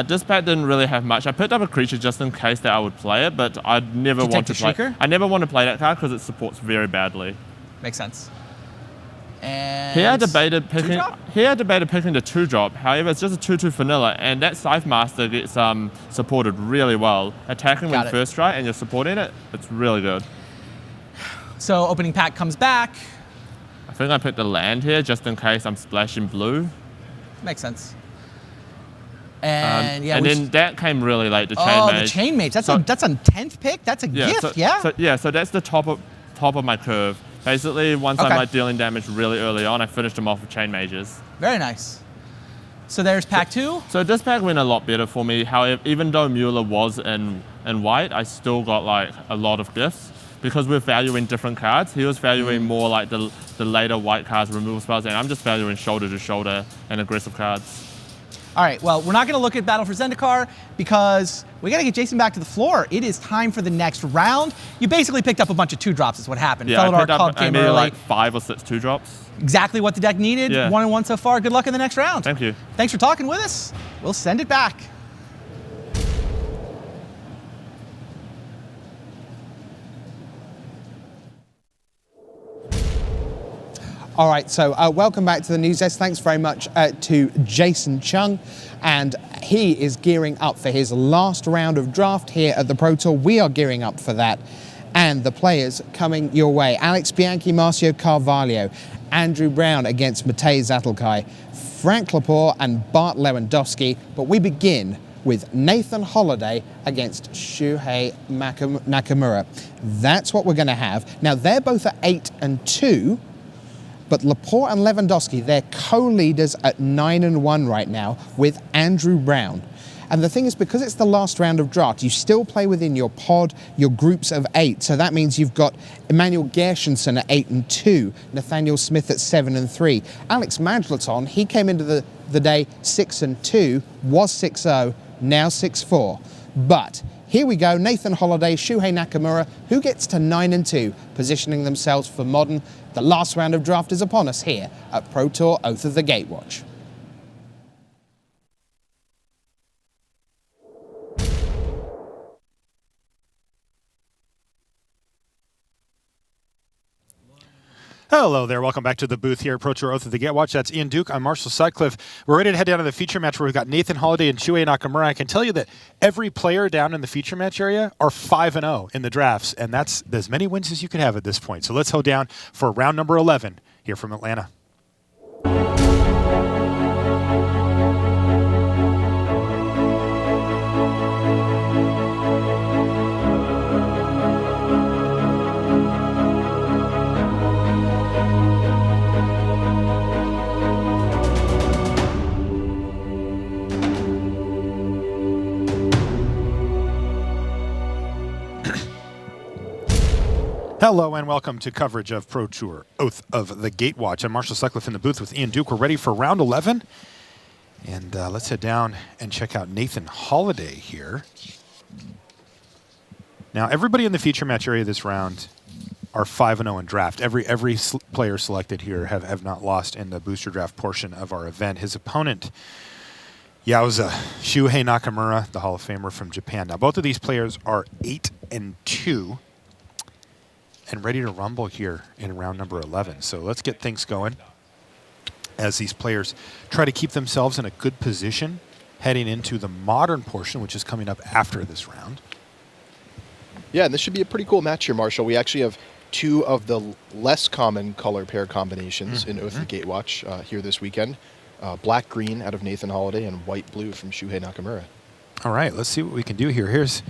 This pack didn't really have much. I picked up a creature just in case that I would play it, but I'd never want to play. I never want to play that card because it supports very badly. Makes sense. And Here I debated picking the 2-drop. However, it's just a 2/2 vanilla, and that Scythe Master gets supported really well. Attacking with first strike, and you're supporting it. It's really good. So opening pack comes back. I think I picked a land here just in case I'm splashing blue. Makes sense. And and then that came really late. The Chain Mage. The Chain Mage. That's a 10th pick. That's a gift. So that's the top of my curve. Basically, once I'm like dealing damage really early on, I finished them off with Chain Mages. Very nice. So there's pack 2. So this pack went a lot better for me. However, even though Mueller was in white, I still got like a lot of gifts because we're valuing different cards. He was valuing more like the later white cards, removal spells, and I'm just valuing shoulder to shoulder and aggressive cards. All right, well, we're not going to look at Battle for Zendikar because we got to get Jason back to the floor. It is time for the next round. You basically picked up a bunch of 2-drops is what happened. Yeah, I picked up came maybe early. like 5 or 6 2-drops. Exactly what the deck needed. Yeah. 1-1 so far. Good luck in the next round. Thank you. Thanks for talking with us. We'll send it back. All right, so welcome back to the News Desk. Thanks very much to Jason Chung. And he is gearing up for his last round of draft here at the Pro Tour. We are gearing up for that. And the players coming your way. Alex Bianchi, Marcio Carvalho, Andrew Brown against Matej Zatlkai, Frank Lepore and Bart Lewandowski. But we begin with Nathan Holiday against Shuhei Nakamura. That's what we're going to have. Now, they're both at 8 and 2. But Lepore and Lewandowski, they're co-leaders at 9 and 1 right now with Andrew Brown. And the thing is, because it's the last round of draft, you still play within your pod, your groups of 8. So that means you've got Emmanuel Gershenson at 8 and 2, Nathaniel Smith at 7 and 3. Alex Madleton, he came into the day 6 and 2, was 6-0, now 6-4. But here we go, Nathan Holiday, Shuhei Nakamura, who gets to 9 and 2, positioning themselves for Modern. The last round of draft is upon us here at Pro Tour Oath of the Gatewatch. Hello there. Welcome back to the booth here at Pro Tour Oath of the Gatewatch. That's Ian Duke. I'm Marshall Sutcliffe. We're ready to head down to the feature match where we've got Nathan Holiday and Shuhei Nakamura. I can tell you that every player down in the feature match area are 5-0 in the drafts, and that's as many wins as you could have at this point. So let's hold down for round number 11 here from Atlanta. Hello and welcome to coverage of Pro Tour Oath of the Gatewatch. I'm Marshall Sutcliffe in the booth with Ian Duke. We're ready for round 11. And let's head down and check out Nathan Holiday here. Now, everybody in the feature match area this round are 5-0 in draft. Every player selected here have not lost in the booster draft portion of our event. His opponent Yowza. Shuhei Nakamura, the Hall of Famer from Japan. Now, both of these players are 8-2 and ready to rumble here in round number 11. So let's get things going as these players try to keep themselves in a good position heading into the modern portion, which is coming up after this round. Yeah, and this should be a pretty cool match here, Marshall. We actually have two of the less common color pair combinations in Oath of the Gatewatch here this weekend. Black-green out of Nathan Holiday and white-blue from Shuhei Nakamura. All right, let's see what we can do here. Here's,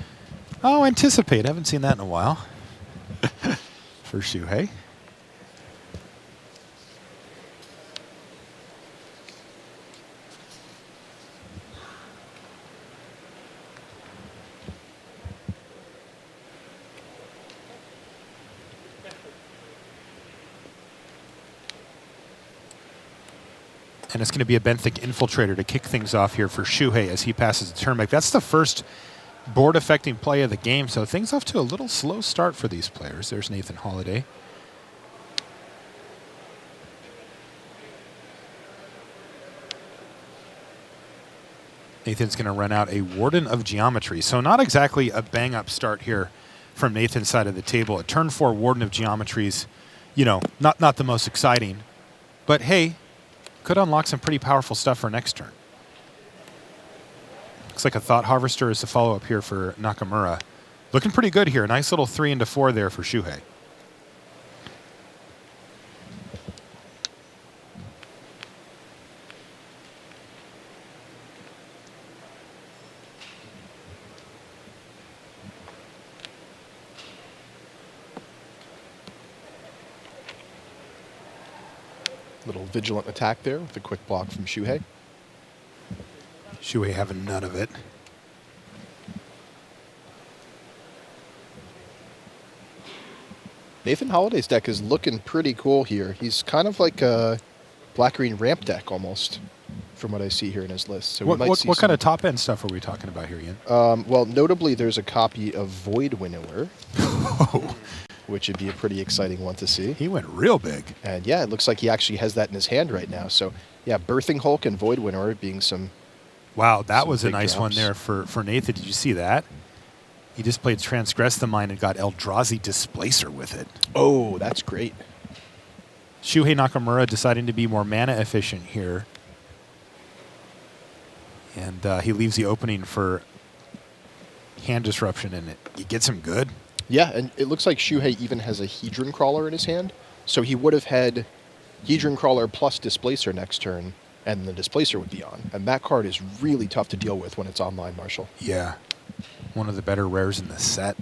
Anticipate. I haven't seen that in a while for Shuhei. And it's going to be a Benthic Infiltrator to kick things off here for Shuhei as he passes the turn back. That's the first board-affecting play of the game, so things off to a little slow start for these players. There's Nathan Holiday. Nathan's going to run out a Warden of Geometry. So not exactly a bang-up start here from Nathan's side of the table. A turn 4 Warden of Geometry's, not the most exciting. But hey, could unlock some pretty powerful stuff for next turn. Looks like a Thought Harvester is the follow-up here for Nakamura. Looking pretty good here. Nice little 3 into 4 there for Shuhei. Little vigilant attack there with a quick block from Shuhei. Shuhei having none of it. Nathan Holiday's deck is looking pretty cool here. He's kind of like a black-green ramp deck almost, from what I see here in his list. So what kind of top-end stuff are we talking about here, Ian? Well, notably, there's a copy of Void Winnower, which would be a pretty exciting one to see. He went real big. And yeah, it looks like he actually has that in his hand right now. So yeah, Birthing Hulk and Void Winnower being some... Wow, that was a nice drops. one there for Nathan. Did you see that? He just played Transgress the Mind and got Eldrazi Displacer with it. Oh, that's great. Shuhei Nakamura deciding to be more mana efficient here. And he leaves the opening for hand disruption, and it gets him good. Yeah, and it looks like Shuhei even has a Hedron Crawler in his hand. So he would have had Hedron Crawler plus Displacer next turn, and the Displacer would be on. And that card is really tough to deal with when it's online, Marshall. Yeah. One of the better rares in the set.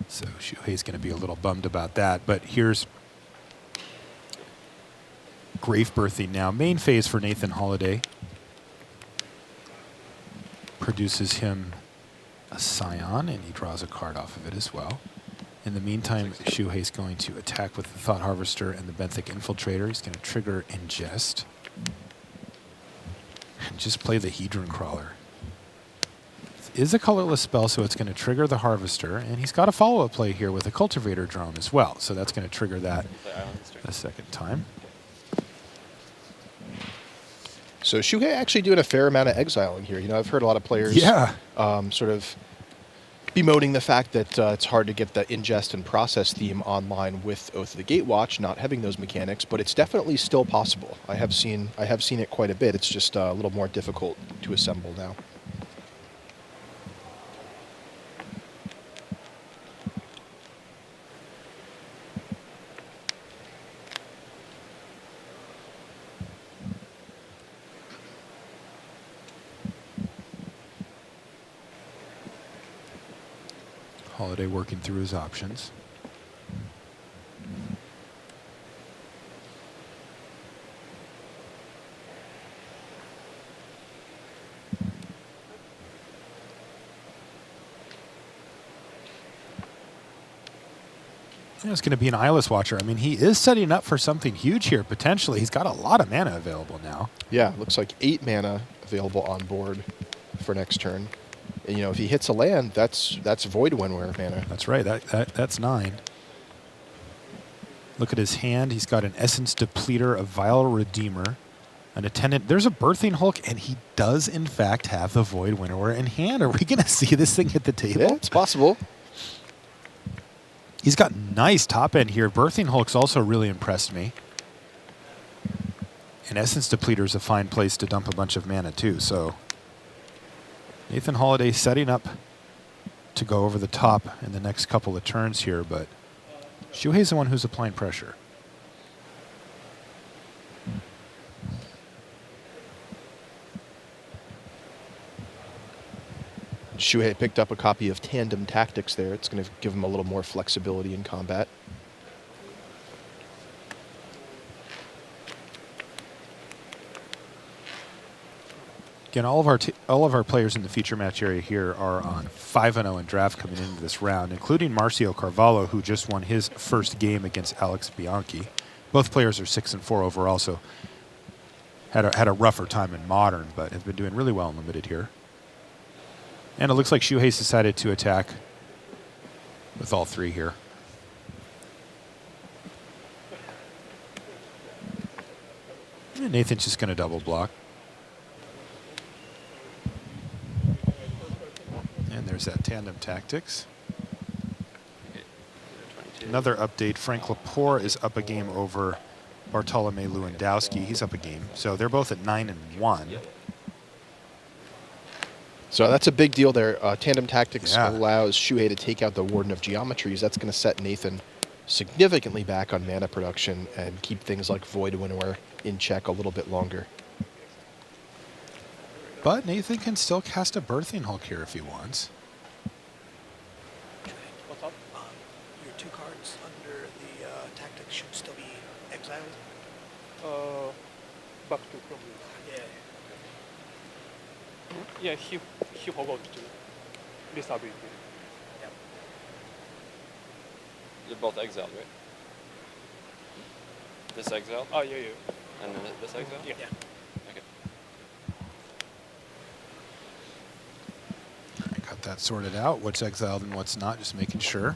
So Shuhei's going to be a little bummed about that. But here's Grave Birthing now. Main phase for Nathan Holiday. Produces him a Scion, and he draws a card off of it as well. In the meantime, Shuhei's going to attack with the Thought Harvester and the Benthic Infiltrator. He's going to trigger Ingest. And just play the Hedron Crawler. It is a colorless spell, so it's going to trigger the Harvester. And he's got a follow-up play here with a Cultivator Drone as well. So that's going to trigger that a second time. So Shuhei actually doing a fair amount of exiling here. I've heard a lot of players sort of bemoaning the fact that it's hard to get the ingest and process theme online with Oath of the Gatewatch, not having those mechanics, but it's definitely still possible. I have seen it quite a bit. It's just a little more difficult to assemble now. Holiday working through his options. It's going to be an Eyeless Watcher. I mean, he is setting up for something huge here, potentially. He's got a lot of mana available now. Yeah, looks like 8 mana available on board for next turn. And, if he hits a land, that's Void Winnower mana. That's right. That's 9. Look at his hand. He's got an Essence Depleter, a Vile Redeemer, An attendant. There's a Birthing Hulk, and he does, in fact, have the Void Winnower in hand. Are we going to see this thing at the table? Yeah, it's possible. He's got nice top end here. Birthing Hulk's also really impressed me. And Essence Depleter's a fine place to dump a bunch of mana, too. So Nathan Holiday setting up to go over the top in the next couple of turns here, but Shuhei's the one who's applying pressure. Shuhei picked up a copy of Tandem Tactics there. It's going to give him a little more flexibility in combat. Again, all of our players in the feature match area here are on 5-0 in draft coming into this round, including Marcio Carvalho, who just won his first game against Alex Bianchi. Both players are 6-4 overall, so had a rougher time in Modern, but have been doing really well in Limited here. And it looks like Shuhei's decided to attack with all three here. And Nathan's just going to double block. And there's that Tandem Tactics. Another update, Frank Lepore is up a game over Bartolome Lewandowski. He's up a game. So they're both at 9-1. So that's a big deal there. Tandem Tactics allows Shuhei to take out the Warden of Geometries. That's going to set Nathan significantly back on mana production and keep things like Void Winnower in check a little bit longer. But Nathan can still cast a Birthing Hulk here if he wants. What's up? Your 2 cards under the tactics should still be exiled. Back to probably. Yeah, he forgot to this ability. Yeah. They're both exiled, right? This exiled? Oh, yeah. And then this exiled? Yeah. Okay. I got that sorted out. What's exiled and what's not, just making sure.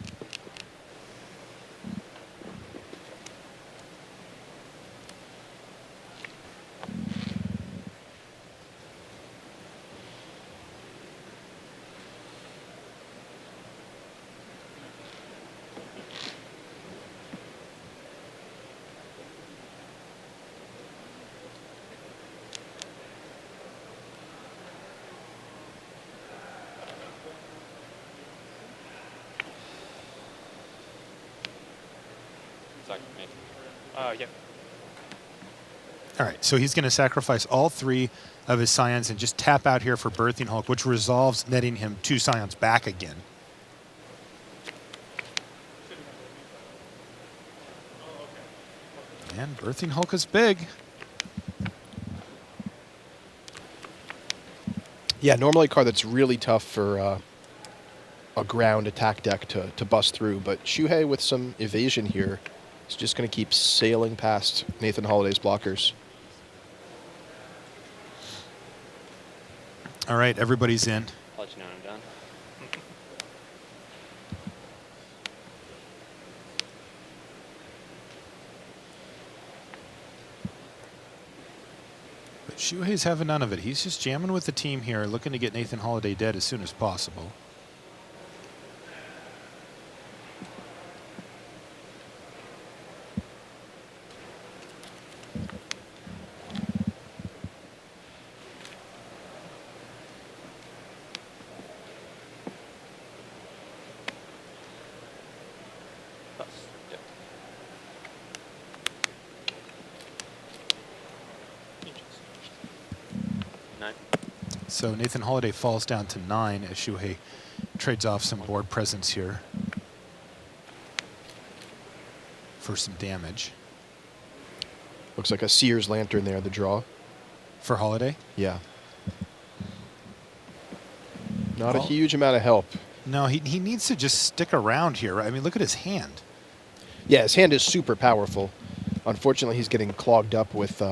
Yeah. All right, so he's going to sacrifice all 3 of his Scions and just tap out here for Birthing Hulk, which resolves netting him 2 Scions back again. And Birthing Hulk is big. Yeah, normally a card that's really tough for a ground attack deck to bust through, but Shuhei with some evasion here is just going to keep sailing past Nathan Holiday's blockers. All right, everybody's in. I'll let you know when I'm done. But Shuhei's having none of it. He's just jamming with the team here, looking to get Nathan Holiday dead as soon as possible. So Nathan Holiday falls down to 9 as Shuhei trades off some board presence here for some damage. Looks like a Seer's Lantern there, the draw. For Holiday? Yeah. Not a huge amount of help. No, he needs to just stick around here. Right? I mean, look at his hand. Yeah, his hand is super powerful. Unfortunately, he's getting clogged up with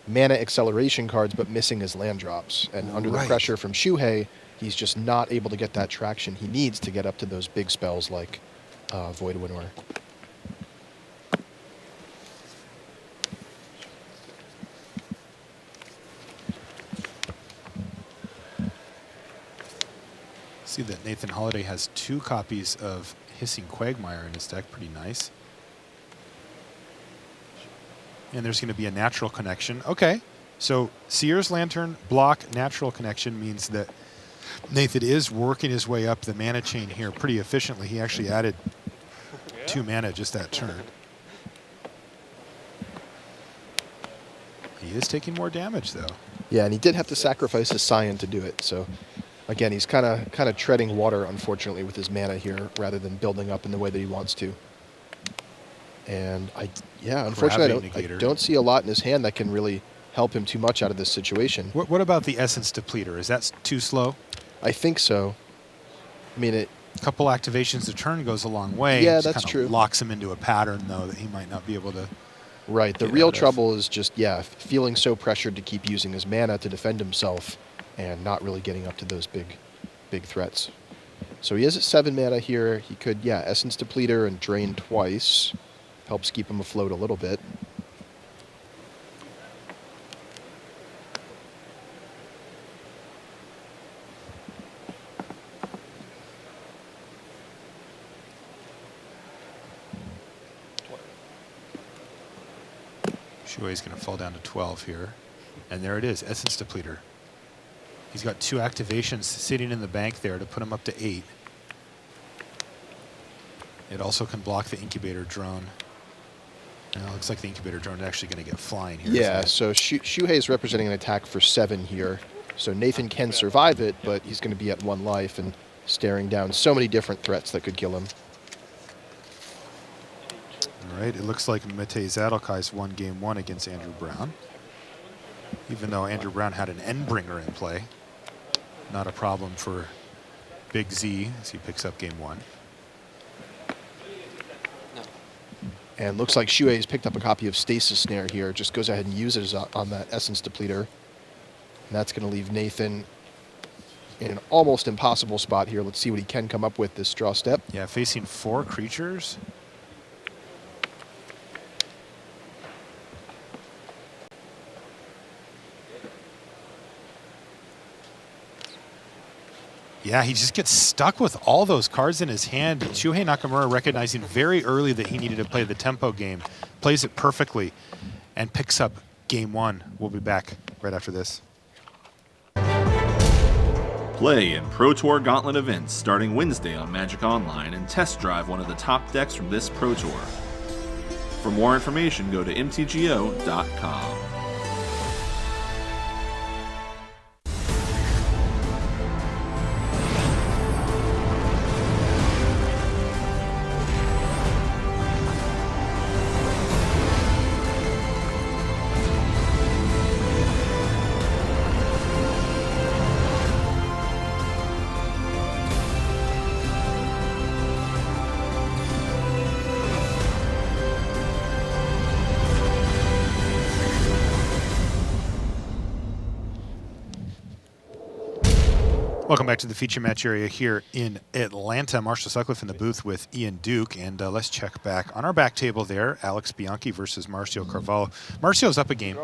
mana acceleration cards, but missing his land drops. And under the pressure from Shuhei, he's just not able to get that traction he needs to get up to those big spells like Void Winnower. See that Nathan Holiday has 2 copies of Hissing Quagmire in his deck. Pretty nice. And there's going to be a natural connection. Okay, so Seer's Lantern, block, natural connection means that Nathan is working his way up the mana chain here pretty efficiently. He actually added 2 mana just that turn. He is taking more damage, though. Yeah, and he did have to sacrifice his Scion to do it. So, again, he's kind of treading water, unfortunately, with his mana here, rather than building up in the way that he wants to. And unfortunately, I don't see a lot in his hand that can really help him too much out of this situation. What about the Essence Depleter? Is that too slow? I think so. I mean, a couple activations a turn goes a long way. Yeah, it that's true. Locks him into a pattern, though, that he might not be able to. Right. The real trouble is just, feeling so pressured to keep using his mana to defend himself and not really getting up to those big threats. So he is at 7 mana here. He could, Essence Depleter and drain twice. Helps keep him afloat a little bit. Shuei's going to fall down to 12 here. And there it is, Essence Depleter. He's got 2 activations sitting in the bank there to put him up to 8. It also can block the Incubator Drone. Now it looks like the Incubator Drone is actually going to get flying here. Yeah, so Shuhei is representing an attack for 7 here. So Nathan can survive it, but he's going to be at 1 life and staring down so many different threats that could kill him. All right, it looks like Matej Zadelkai's won game 1 against Andrew Brown. Even though Andrew Brown had an Endbringer in play. Not a problem for Big Z as he picks up game 1. And looks like Shuei has picked up a copy of Stasis Snare here. Just goes ahead and uses it on that Essence Depleter. And that's going to leave Nathan in an almost impossible spot here. Let's see what he can come up with this draw step. Yeah, facing 4 creatures. Yeah, he just gets stuck with all those cards in his hand. Shuhei Nakamura recognizing very early that he needed to play the tempo game, plays it perfectly, and picks up game 1. We'll be back right after this. Play in Pro Tour Gauntlet events starting Wednesday on Magic Online and test drive one of the top decks from this Pro Tour. For more information, go to mtgo.com. Welcome back to the feature match area here in Atlanta. Marshall Sutcliffe in the booth with Ian Duke. And let's check back on our back table there. Alex Bianchi versus Marcio Carvalho. Marcio's up a game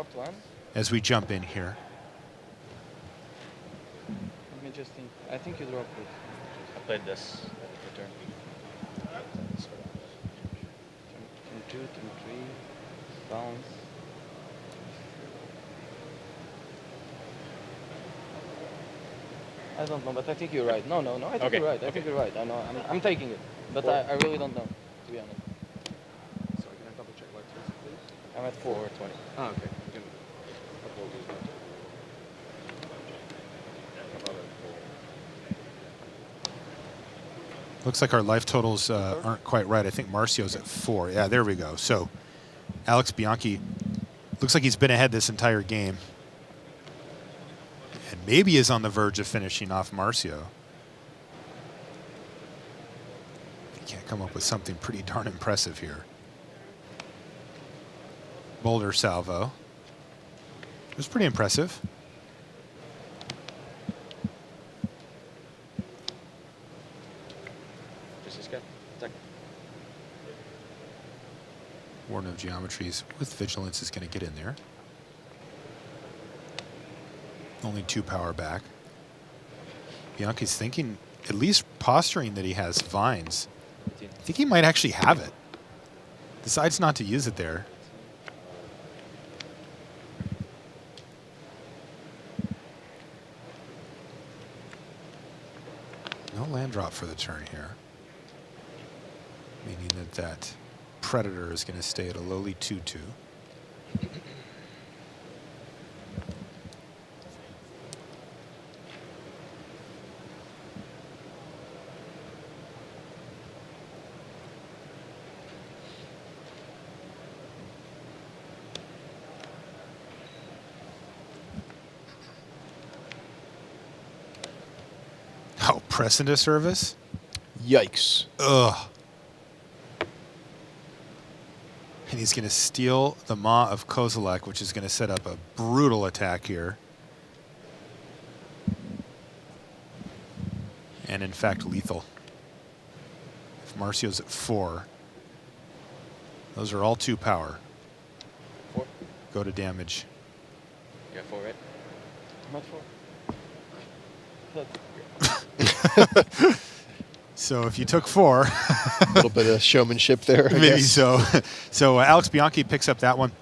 as we jump in here. Let me just think. I think you dropped it. I played this turn. Turn 2, turn 3, bounce. I don't know, but I think you're right. No, I think you're right. I think you're right. I know. I'm taking it, but I really don't know, to be honest. Sorry, can I double check like this, please? I'm at 420. Oh, okay. Looks like our life totals aren't quite right. I think Marcio's at 4. Yeah, there we go. So Alex Bianchi looks like he's been ahead this entire game. And maybe is on the verge of finishing off Marcio. He can't come up with something pretty darn impressive here. Boulder salvo. It was pretty impressive. Warden of Geometries with Vigilance is going to get in there. Only 2 power back. Bianchi's thinking at least posturing that he has vines. I think he might actually have it. Decides not to use it there. No land drop for the turn here. Meaning that Predator is going to stay at a lowly 2-2. Oh, press into service? Yikes. Ugh. And he's going to steal the Maw of Kozilek, which is going to set up a brutal attack here. And in fact, lethal. If Marcio's at 4, those are all 2 power. 4. Go to damage. You got 4, right? I'm at 4. So if you took 4, a little bit of showmanship there. I maybe guess. so. So Alex Bianchi picks up that one,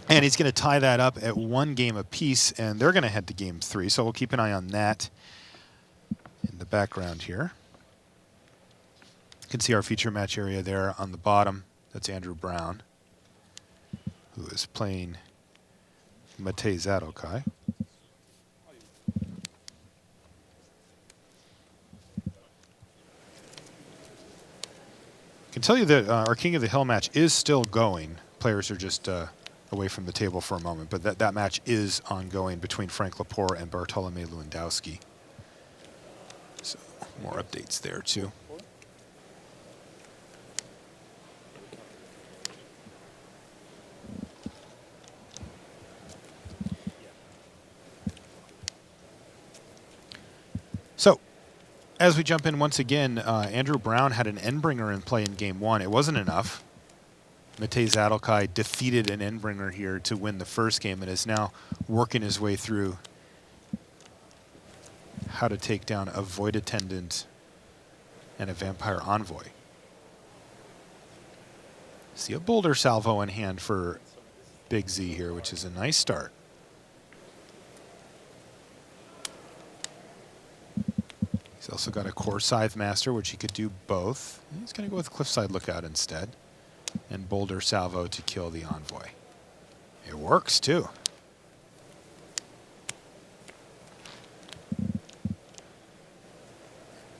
and he's going to tie that up at 1 game apiece, and they're going to head to game 3. So we'll keep an eye on that in the background here. You can see our feature match area there on the bottom. That's Andrew Brown, who is playing Matej Zadokai. I can tell you that our King of the Hill match is still going. Players are just away from the table for a moment, but that match is ongoing between Frank Lepore and Bartolomei Lewandowski. So more updates there too. So, as we jump in once again, Andrew Brown had an Endbringer in play in game 1. It wasn't enough. Matej Zadokai defeated an Endbringer here to win the first game and is now working his way through how to take down a Void Attendant and a Vampire Envoy. See a Boulder Salvo in hand for Big Z here, which is a nice start. He's also got a Core Scythe Master, which he could do both. He's going to go with Cliffside Lookout instead. And Boulder Salvo to kill the Envoy. It works, too.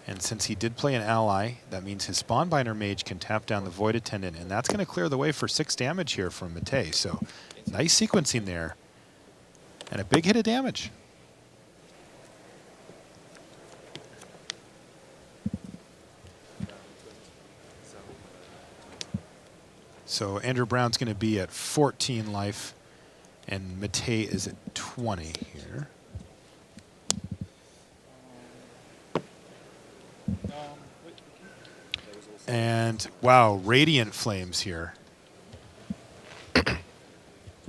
And since he did play an ally, that means his Spawnbinder Mage can tap down the Void Attendant, and that's going to clear the way for 6 damage here from Matej. So, nice sequencing there. And a big hit of damage. So Andrew Brown's going to be at 14 life, and Matej is at 20 here. And wow, Radiant Flames here.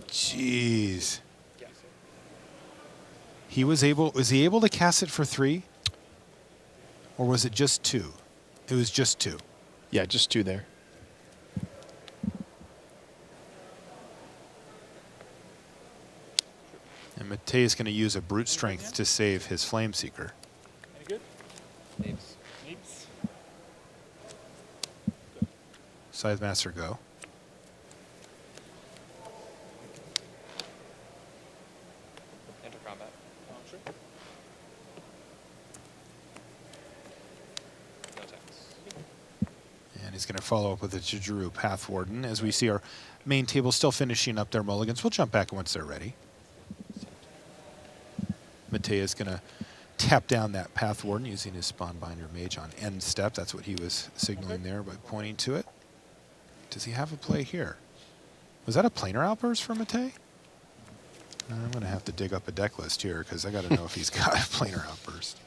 Jeez. Was he able to cast it for 3? Or was it just 2? It was just 2. Yeah, just 2 there. And Matej is going to use a Brute Strength to save his Flameseeker. Any good? Neeps. Neeps. Scythe Master go. Enter combat. Sure. No attacks. And he's going to follow up with a Jujuru Path Warden. As we see our main table still finishing up their mulligans. We'll jump back once they're ready. Matej is going to tap down that Path Warden using his Spawnbinder Mage on end step. That's what he was signaling there by pointing to it. Does he have a play here? Was that a Planar Outburst for Matej? I'm going to have to dig up a deck list here because I got to know if he's got a Planar Outburst.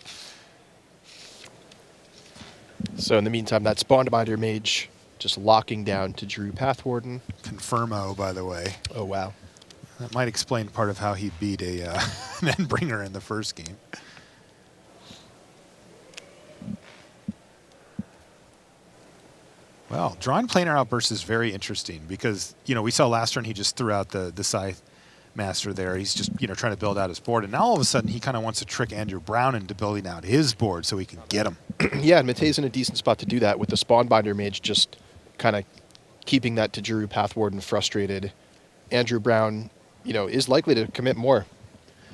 So in the meantime, that Spawnbinder Mage just locking down to Drew Pathwarden. Confirmo, by the way. Oh, wow. That might explain part of how he beat an Endbringer in the first game. Well, drawing planar outburst is very interesting because, we saw last turn he just threw out the Scythe Master there. He's just, trying to build out his board. And now all of a sudden he kind of wants to trick Andrew Brown into building out his board so he can get him. Yeah, and Matei's in a decent spot to do that with the Spawnbinder Mage just kind of keeping that Tajuru Pathwarden frustrated. Andrew Brown, is likely to commit more.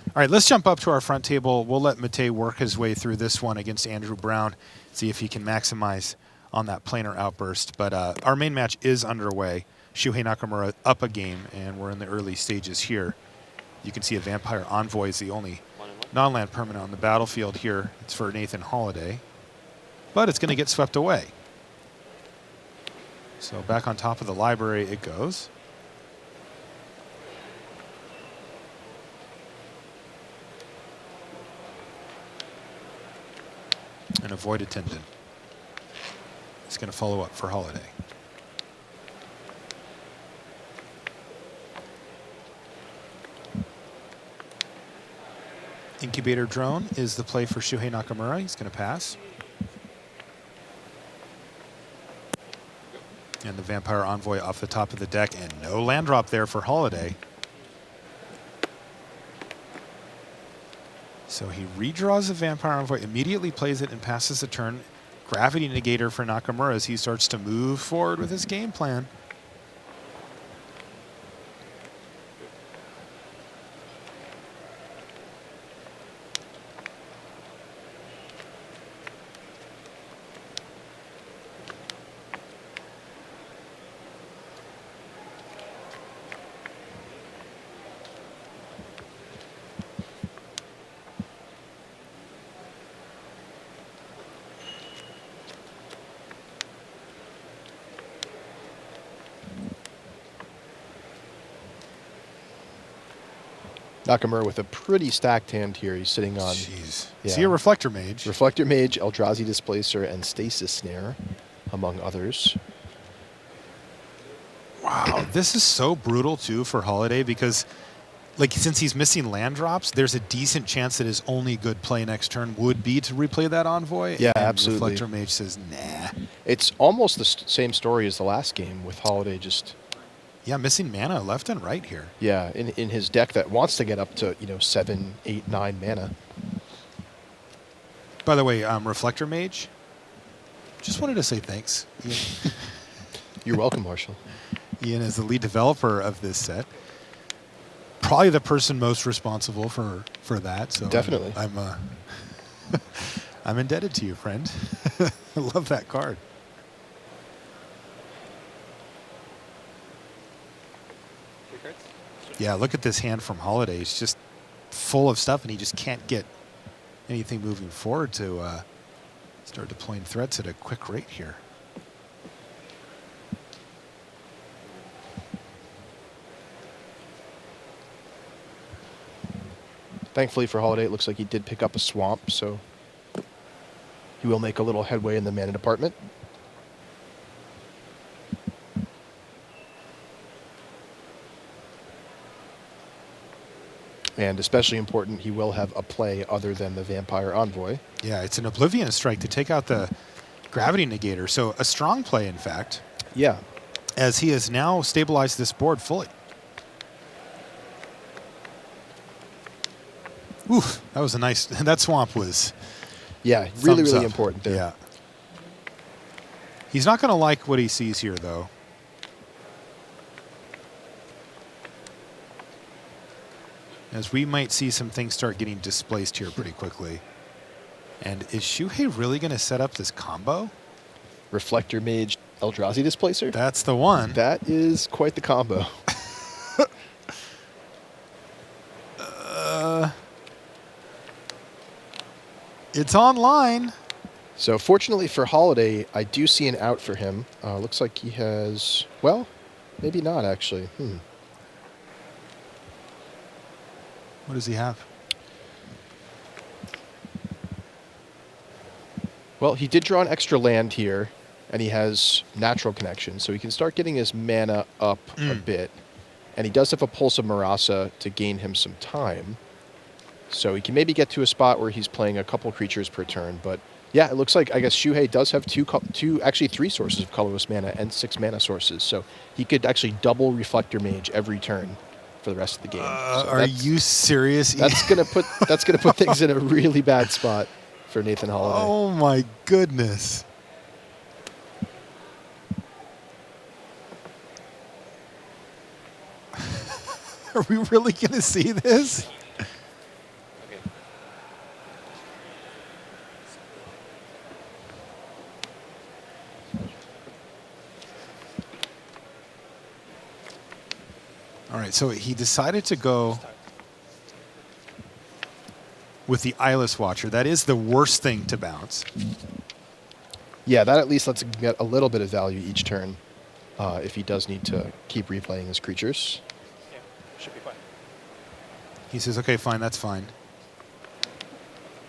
All right, let's jump up to our front table. We'll let Matei work his way through this one against Andrew Brown, see if he can maximize on that planar outburst. But our main match is underway. Shuhei Nakamura up a game, and we're in the early stages here. You can see a Vampire Envoy is the only non-land permanent on the battlefield here. It's for Nathan Holiday, but it's going to get swept away. So back on top of the library it goes. And a Void Attendant. It's going to follow up for Holiday. Incubator Drone is the play for Shuhei Nakamura. He's going to pass. And the Vampire Envoy off the top of the deck, and no land drop there for Holiday. So he redraws the Vampire Envoy, immediately plays it and passes the turn. Gravity Negator for Nakamura as he starts to move forward with his game plan. Nakamura with a pretty stacked hand here. He's sitting on... Jeez. Yeah. See a Reflector Mage. Reflector Mage, Eldrazi Displacer, and Stasis Snare, among others. Wow, this is so brutal, too, for Holiday because, since he's missing land drops, there's a decent chance that his only good play next turn would be to replay that Envoy. Yeah, and absolutely. Reflector Mage says, nah. It's almost the same story as the last game with Holiday just... Yeah, missing mana left and right here. Yeah, in his deck that wants to get up to, 7, 8, 9 mana. By the way, Reflector Mage, just wanted to say thanks. Ian. You're welcome, Marshall. Ian is the lead developer of this set. Probably the person most responsible for that. So definitely. I'm indebted to you, friend. I love that card. Yeah, look at this hand from Holiday. It's just full of stuff, and he just can't get anything moving forward to start deploying threats at a quick rate here. Thankfully for Holiday, it looks like he did pick up a swamp, so he will make a little headway in the mana department. And especially important, he will have a play other than the Vampire Envoy. Yeah, it's an Oblivion Strike to take out the Gravity Negator. So a strong play, in fact. Yeah. As he has now stabilized this board fully. Oof, that was a nice... That swamp was... Yeah, really important there. Yeah. He's not going to like what he sees here, though. As we might see some things start getting displaced here pretty quickly. And is Shuhei really going to set up this combo? Reflector Mage, Eldrazi Displacer? That's the one. That is quite the combo. It's online. So fortunately for Holiday, I do see an out for him. Looks like he has... Well, maybe not, actually. What does he have? Well, he did draw an extra land here, and he has Natural Connection, so he can start getting his mana up a bit. And he does have a Pulse of Marasa to gain him some time. So he can maybe get to a spot where he's playing a couple creatures per turn, but Yeah, it looks like, I guess Shuhei does have actually three sources of colorless mana and 6 mana sources, so he could actually double Reflector Mage every turn for the rest of the game. So Are you serious? That's gonna put things in a really bad spot for Nathan Holiday. Oh my goodness. Are we really gonna see this? All right, so he decided to go with the Eyeless Watcher. That is the worst thing to bounce. Yeah, that at least lets him get a little bit of value each turn if he does need to keep replaying his creatures. Yeah, should be fine. He says, okay, fine, that's fine.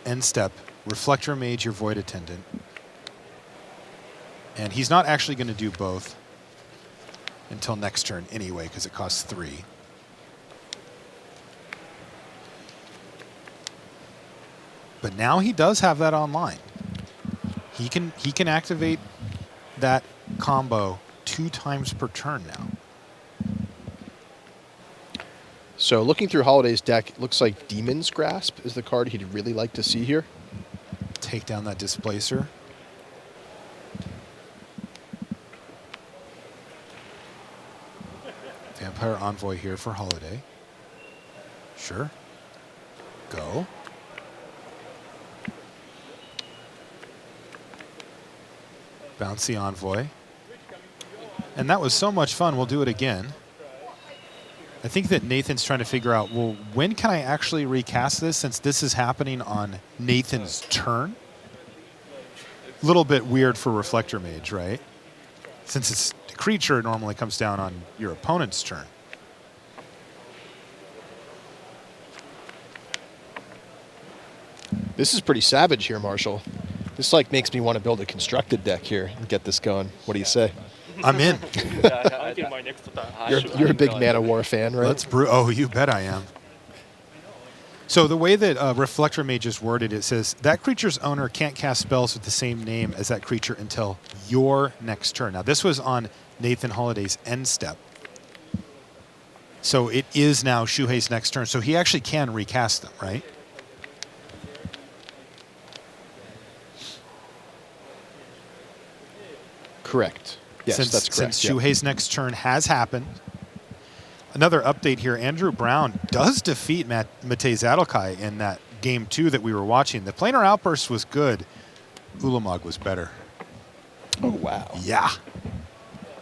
End step, Reflector Mage your Void Attendant. And he's not actually going to do both until next turn anyway, because it costs 3. But now he does have that online. He can activate that combo 2 times per turn now. So looking through Holiday's deck, it looks like Demon's Grasp is the card he'd really like to see here. Take down that Displacer. Vampire Envoy here for Holiday. Sure. Go. Bounce the Envoy. And that was so much fun. We'll do it again. I think that Nathan's trying to figure out, well, when can I actually recast this since this is happening on Nathan's turn? A little bit weird for Reflector Mage, right? Since it's a creature, it normally comes down on your opponent's turn. This is pretty savage here, Marshall. This like makes me want to build a constructed deck here and get this going. What do you say? I'm in. You're a big Mana War fan, right? Let's oh, you bet I am. So the way that Reflector Mage is worded, it says, that creature's owner can't cast spells with the same name as that creature until your next turn. Now, this was on Nathan Holiday's end step. So it is now Shuhei's next turn. So he actually can recast them, right? Correct. Yes, that's correct. Since Shuhei's next turn has happened. Another update here, Andrew Brown does defeat Matej Zadelkai in that game 2 that we were watching. The Planar Outburst was good. Ulamog was better. Oh, wow. Yeah.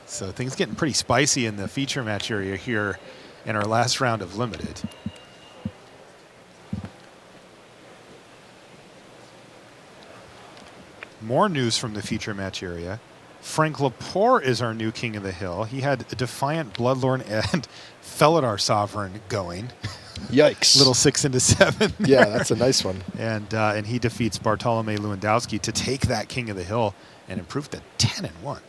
So things getting pretty spicy in the feature match area here in our last round of Limited. More news from the feature match area. Frank Lepore is our new King of the Hill. He had a Defiant Bloodlord and Felidar Sovereign going. Yikes. Little 6 into 7. Yeah, that's a nice one. And he defeats Bartolome Lewandowski to take that King of the Hill and improve to 10-1. All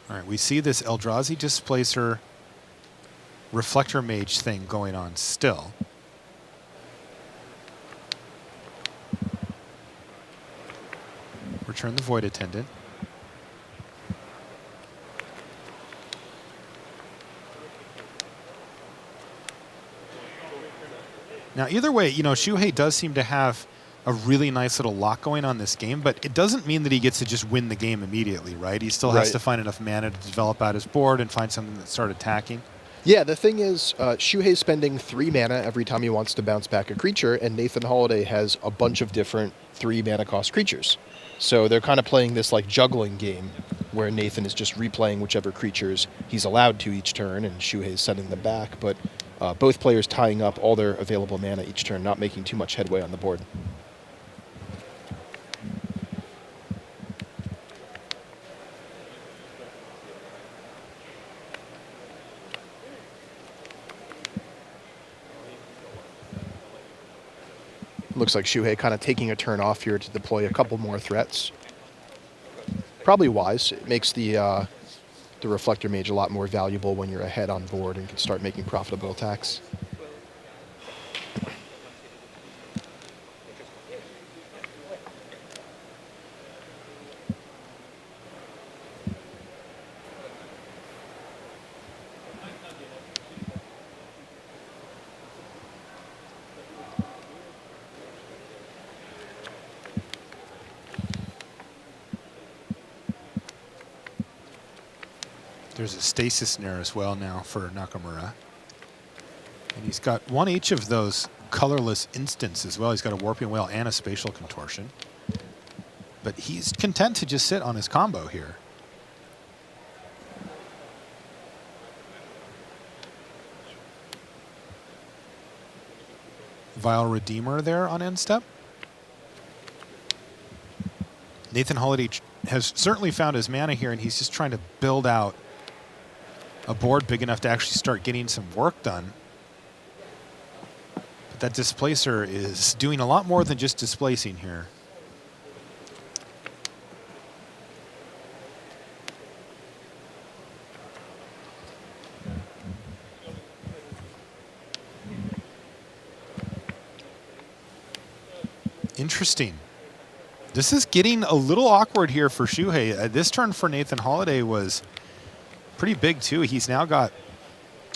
right, we see this Eldrazi Displacer Reflector Mage thing going on still. Return the Void Attendant. Now, either way, you know, Shuhei does seem to have a really nice little lock going on this game, but it doesn't mean that he gets to just win the game immediately, right? He still has to find enough mana to develop out his board and find something that start attacking. Yeah, the thing is, Shuhei's spending 3 mana every time he wants to bounce back a creature, and Nathan Holiday has a bunch of different 3 mana cost creatures. So they're kind of playing this like juggling game where Nathan is just replaying whichever creatures he's allowed to each turn, and Shuhei's sending them back, but both players tying up all their available mana each turn, not making too much headway on the board. Looks like Shuhei kind of taking a turn off here to deploy a couple more threats. Probably wise. It makes the Reflector Mage a lot more valuable when you're ahead on board and can start making profitable attacks. There's a stasis snare as well now for Nakamura. And he's got one each of those colorless instants as well. He's got a Warping Whale and a Spatial Contortion. But he's content to just sit on his combo here. Vile Redeemer there on end step. Nathan Holiday has certainly found his mana here, and he's just trying to build out a board big enough to actually start getting some work done. But that Displacer is doing a lot more than just displacing here. Interesting. This is getting a little awkward here for Shuhei. This turn for Nathan Holiday was pretty big too. He's now got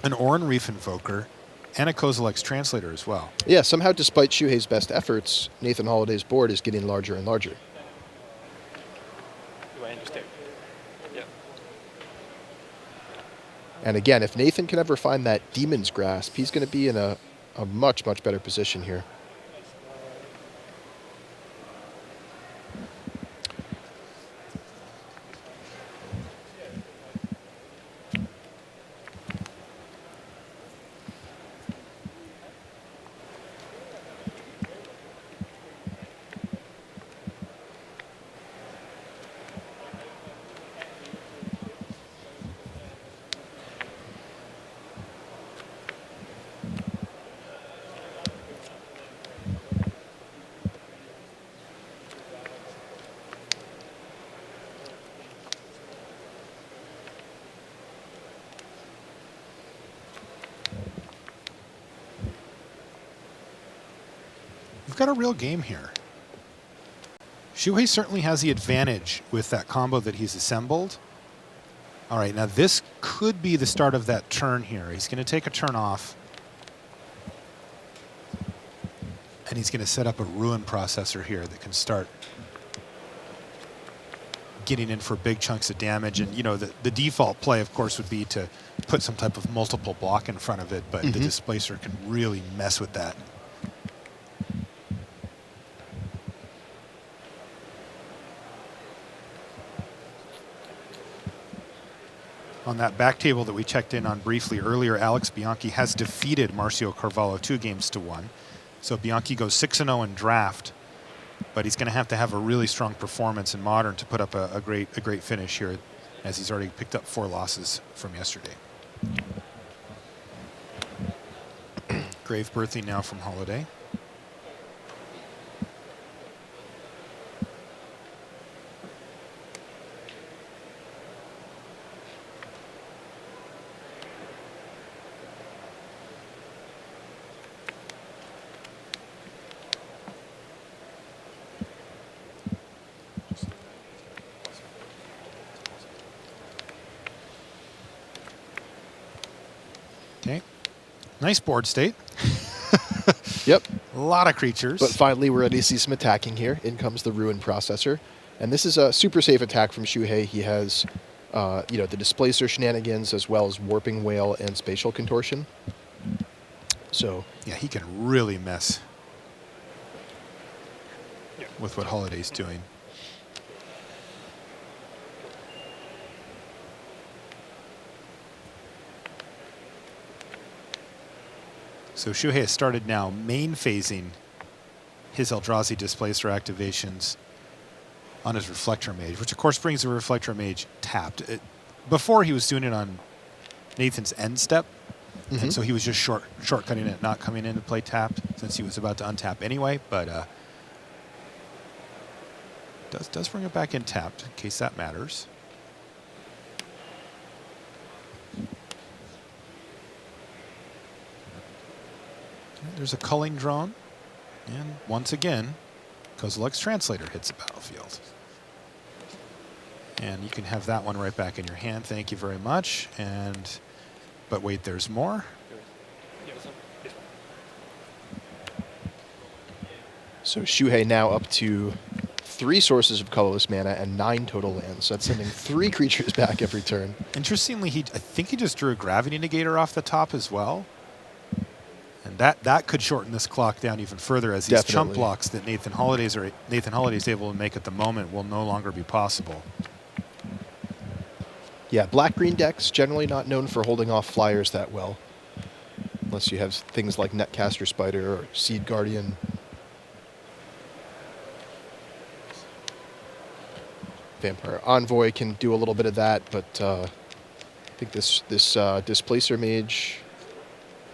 an Oran Reef Invoker and a Kozilek's Translator as well. Yeah, somehow despite Shuhei's best efforts, Nathan Holiday's board is getting larger and larger. I understand. Yeah. And again, if Nathan can ever find that Demon's Grasp, he's going to be in a much, much better position here. We've got a real game here. Shuhei certainly has the advantage with that combo that he's assembled. All right, now this could be the start of that turn here. He's going to take a turn off. And he's going to set up a Ruin Processor here that can start getting in for big chunks of damage. And, you know, the default play, of course, would be to put some type of multiple block in front of it, but the Displacer can really mess with that. On that back table that we checked in on briefly earlier, Alex Bianchi has defeated Marcio Carvalho 2-1. So Bianchi goes 6-0 in draft, but he's going to have a really strong performance in Modern to put up a great finish here, as he's already picked up 4 losses from yesterday. Grave Birthing now from Holiday. Okay, nice board state. Yep. A lot of creatures. But finally, we're ready to see some attacking here. In comes the Ruin Processor. And this is a super safe attack from Shuhei. He has, you know, the Displacer shenanigans as well as Warping Whale and Spatial Contortion. So yeah, he can really mess with what Holiday's doing. So Shuhei has started now main phasing his Eldrazi Displacer activations on his Reflector Mage, which of course brings the Reflector Mage tapped. Before he was doing it on Nathan's end step, and so he was just shortcutting it, not coming in to play tapped since he was about to untap anyway, but does bring it back in tapped in case that matters. There's a culling drone, and once again, Kozilek's Translator hits the battlefield. And you can have that one right back in your hand. Thank you very much. But wait, there's more. So Shuhei now up to 3 sources of colorless mana and 9 total lands. So that's sending 3 creatures back every turn. Interestingly, I think he just drew a Gravity Negator off the top as well. And that could shorten this clock down even further, as these chump blocks that Nathan Holliday's able to make at the moment will no longer be possible. Yeah, black-green decks generally not known for holding off flyers that well, unless you have things like Netcaster Spider or Seed Guardian. Vampire Envoy can do a little bit of that, but I think this Displacer Mage,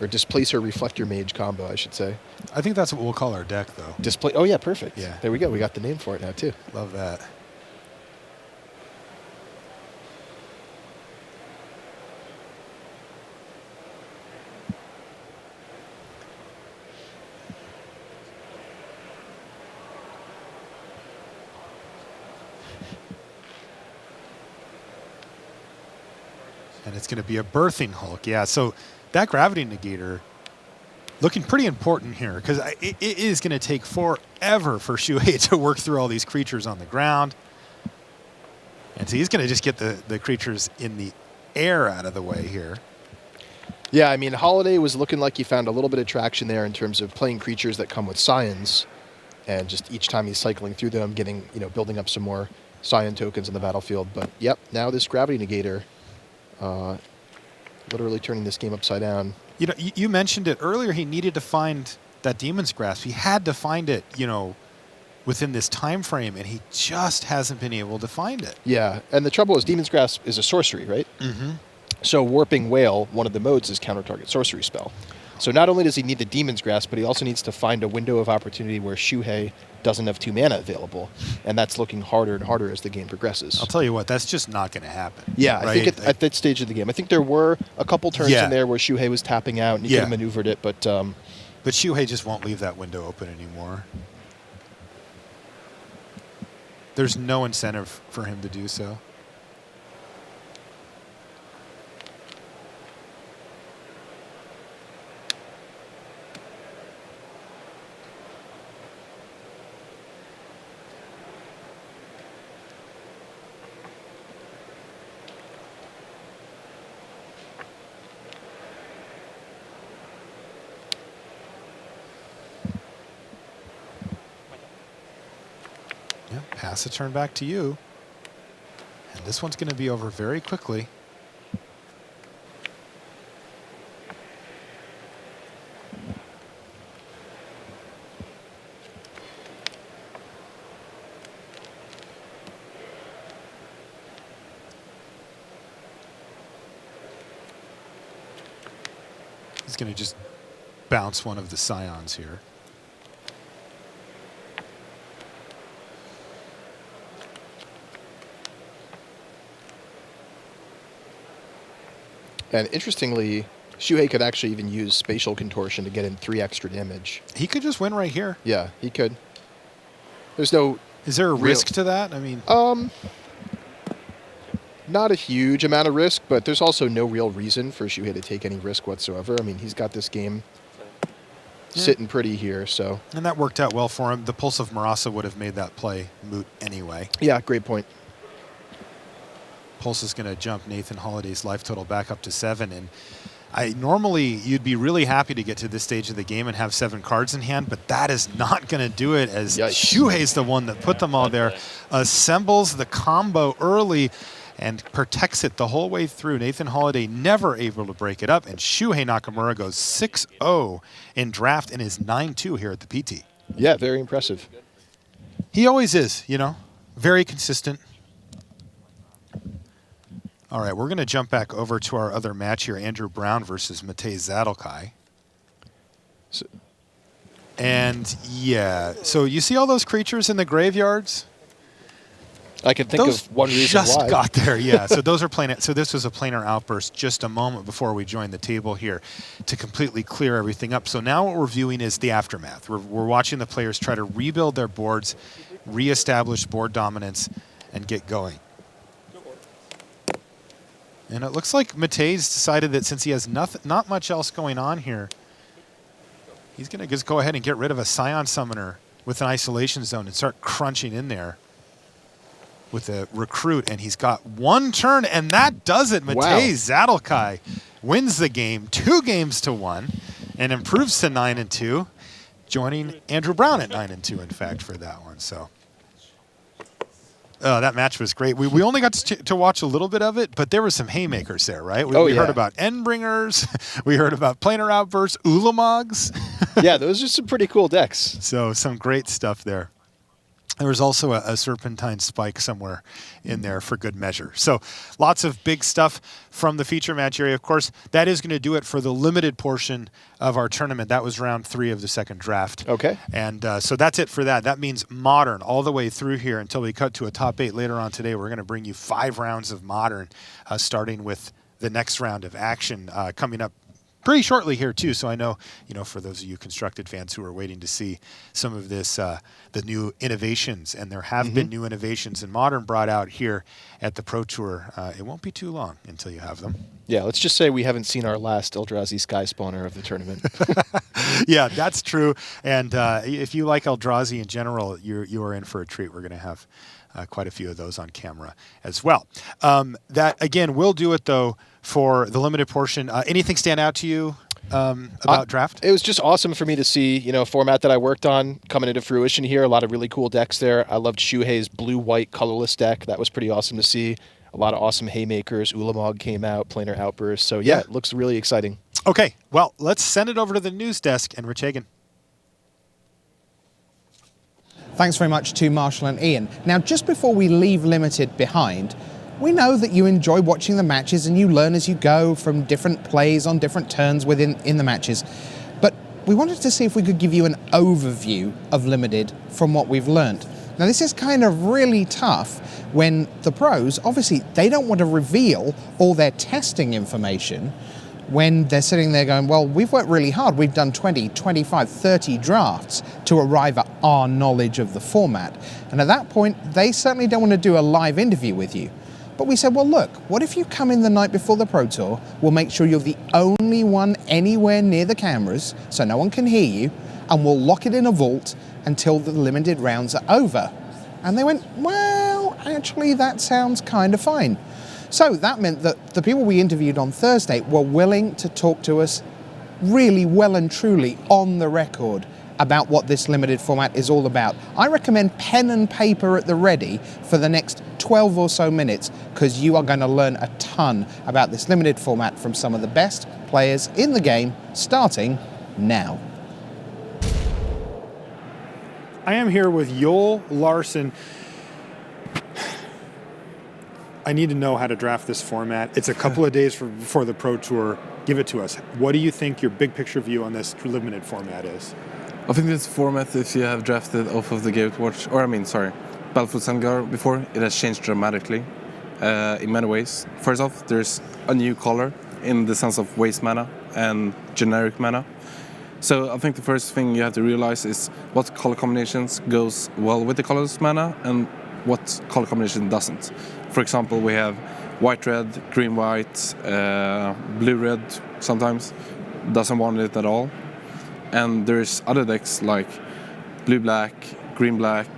or Displacer Reflector Mage combo, I should say. I think that's what we'll call our deck, though. Oh yeah, perfect. Yeah. There we go. We got the name for it now, too. Love that. And it's going to be a Birthing Hulk. Yeah, so that Gravity Negator looking pretty important here, because it is going to take forever for Shuhei to work through all these creatures on the ground. And so he's going to just get the creatures in the air out of the way here. Yeah, I mean, Holiday was looking like he found a little bit of traction there in terms of playing creatures that come with Scions. And just each time he's cycling through them, getting, building up some more Scion tokens in the battlefield. But, yep, now this Gravity Negator... literally turning this game upside down. You mentioned it earlier. He needed to find that Demon's Grasp. He had to find it, within this time frame, and he just hasn't been able to find it. Yeah, and the trouble is Demon's Grasp is a sorcery, right? Mm-hmm. So Warping Whale, one of the modes, is counter-target sorcery spell. So not only does he need the Demon's Grasp, but he also needs to find a window of opportunity where Shuhei doesn't have 2 mana available, and that's looking harder and harder as the game progresses. I'll tell you what, that's just not going to happen. Yeah, right? I think at that stage of the game, I think there were a couple turns in there where Shuhei was tapping out and he could have maneuvered it, but Shuhei just won't leave that window open anymore. There's no incentive for him to do so. Pass the turn back to you. And this one's going to be over very quickly. He's going to just bounce one of the Scions here. And interestingly, Shuhei could actually even use Spatial Contortion to get in 3 extra damage. He could just win right here. Yeah, he could. There's no... Is there a risk to that? I mean... Not a huge amount of risk, but there's also no real reason for Shuhei to take any risk whatsoever. I mean, he's got this game sitting pretty here, so... And that worked out well for him. The Pulse of Marasa would have made that play moot anyway. Yeah, great point. Pulse is going to jump Nathan Holliday's life total back up to 7. And normally you'd be really happy to get to this stage of the game and have 7 cards in hand, but that is not going to do it, as Shuhei's the one that put them all there. Assembles the combo early and protects it the whole way through. Nathan Holliday never able to break it up, and Shuhei Nakamura goes 6-0 in draft and is 9-2 here at the PT. Yeah, very impressive. He always is, very consistent. All right, we're going to jump back over to our other match here, Andrew Brown versus Matej Zadelkai. And, yeah, so you see all those creatures in the graveyards? I can think of one reason just why. Got there, yeah. So those are planar. So this was a planar outburst just a moment before we joined the table here to completely clear everything up. So now what we're viewing is the aftermath. We're watching the players try to rebuild their boards, reestablish board dominance, and get going. And it looks like Matej's decided that since he has not much else going on here, he's going to just go ahead and get rid of a Scion Summoner with an isolation zone and start crunching in there with a recruit, and he's got one turn, and that does it. Matej Zadelkai wins the game 2-1 and improves to 9-2, joining Andrew Brown at 9-2, in fact, for that one. So that match was great. We only got to watch a little bit of it, but there were some haymakers there, right? We heard about Endbringers. We heard about Planar Outbursts, Ulamogs. Yeah, those are some pretty cool decks. So some great stuff there. There was also a Serpentine Spike somewhere in there for good measure. So lots of big stuff from the feature match area. Of course, that is going to do it for the limited portion of our tournament. That was round 3 of the second draft. Okay. And so that's it for that. That means Modern all the way through here until we cut to a top 8 later on today. We're going to bring you 5 rounds of Modern, starting with the next round of action coming up pretty shortly here too. So I know, for those of you Constructed fans who are waiting to see some of this, the new innovations, and there have been new innovations in Modern brought out here at the Pro Tour. It won't be too long until you have them. Yeah, let's just say we haven't seen our last Eldrazi Sky Spawner of the tournament. Yeah, that's true. And if you like Eldrazi in general, you are in for a treat. We're going to have quite a few of those on camera as well. That, again, will do it, though, for the limited portion. Anything stand out to you about draft? It was just awesome for me to see, a format that I worked on coming into fruition here. A lot of really cool decks there. I loved Shuhei's blue-white colorless deck. That was pretty awesome to see. A lot of awesome haymakers. Ulamog came out, Planar Outburst. So, yeah, it looks really exciting. Okay, well, let's send it over to the news desk and Rich Hagan. Thanks very much to Marshall and Ian. Now, just before we leave Limited behind, we know that you enjoy watching the matches and you learn as you go from different plays on different turns in the matches. But we wanted to see if we could give you an overview of Limited from what we've learned. Now, this is kind of really tough when the pros, obviously, they don't want to reveal all their testing information when they're sitting there going, well, we've worked really hard. We've done 20, 25, 30 drafts to arrive at our knowledge of the format. And at that point, they certainly don't want to do a live interview with you. But we said, well, look, what if you come in the night before the Pro Tour? We'll make sure you're the only one anywhere near the cameras so no one can hear you, and we'll lock it in a vault until the limited rounds are over. And they went, well, actually, that sounds kind of fine. So that meant that the people we interviewed on Thursday were willing to talk to us really well and truly on the record about what this limited format is all about. I recommend pen and paper at the ready for the next 12 or so minutes, because you are going to learn a ton about this limited format from some of the best players in the game, starting now. I am here with Joel Larson. I need to know how to draft this format. It's a couple of days before the Pro Tour. Give it to us. What do you think your big picture view on this limited format is? I think this format, if you have drafted off of the Gatewatch, Battlefield Zendikar before, it has changed dramatically in many ways. First off, there's a new color in the sense of waste mana and generic mana. So I think the first thing you have to realize is what color combinations goes well with the colorless mana and what color combination doesn't. For example, we have white-red, green-white, blue-red sometimes. Doesn't want it at all. And there's other decks like blue-black, green-black.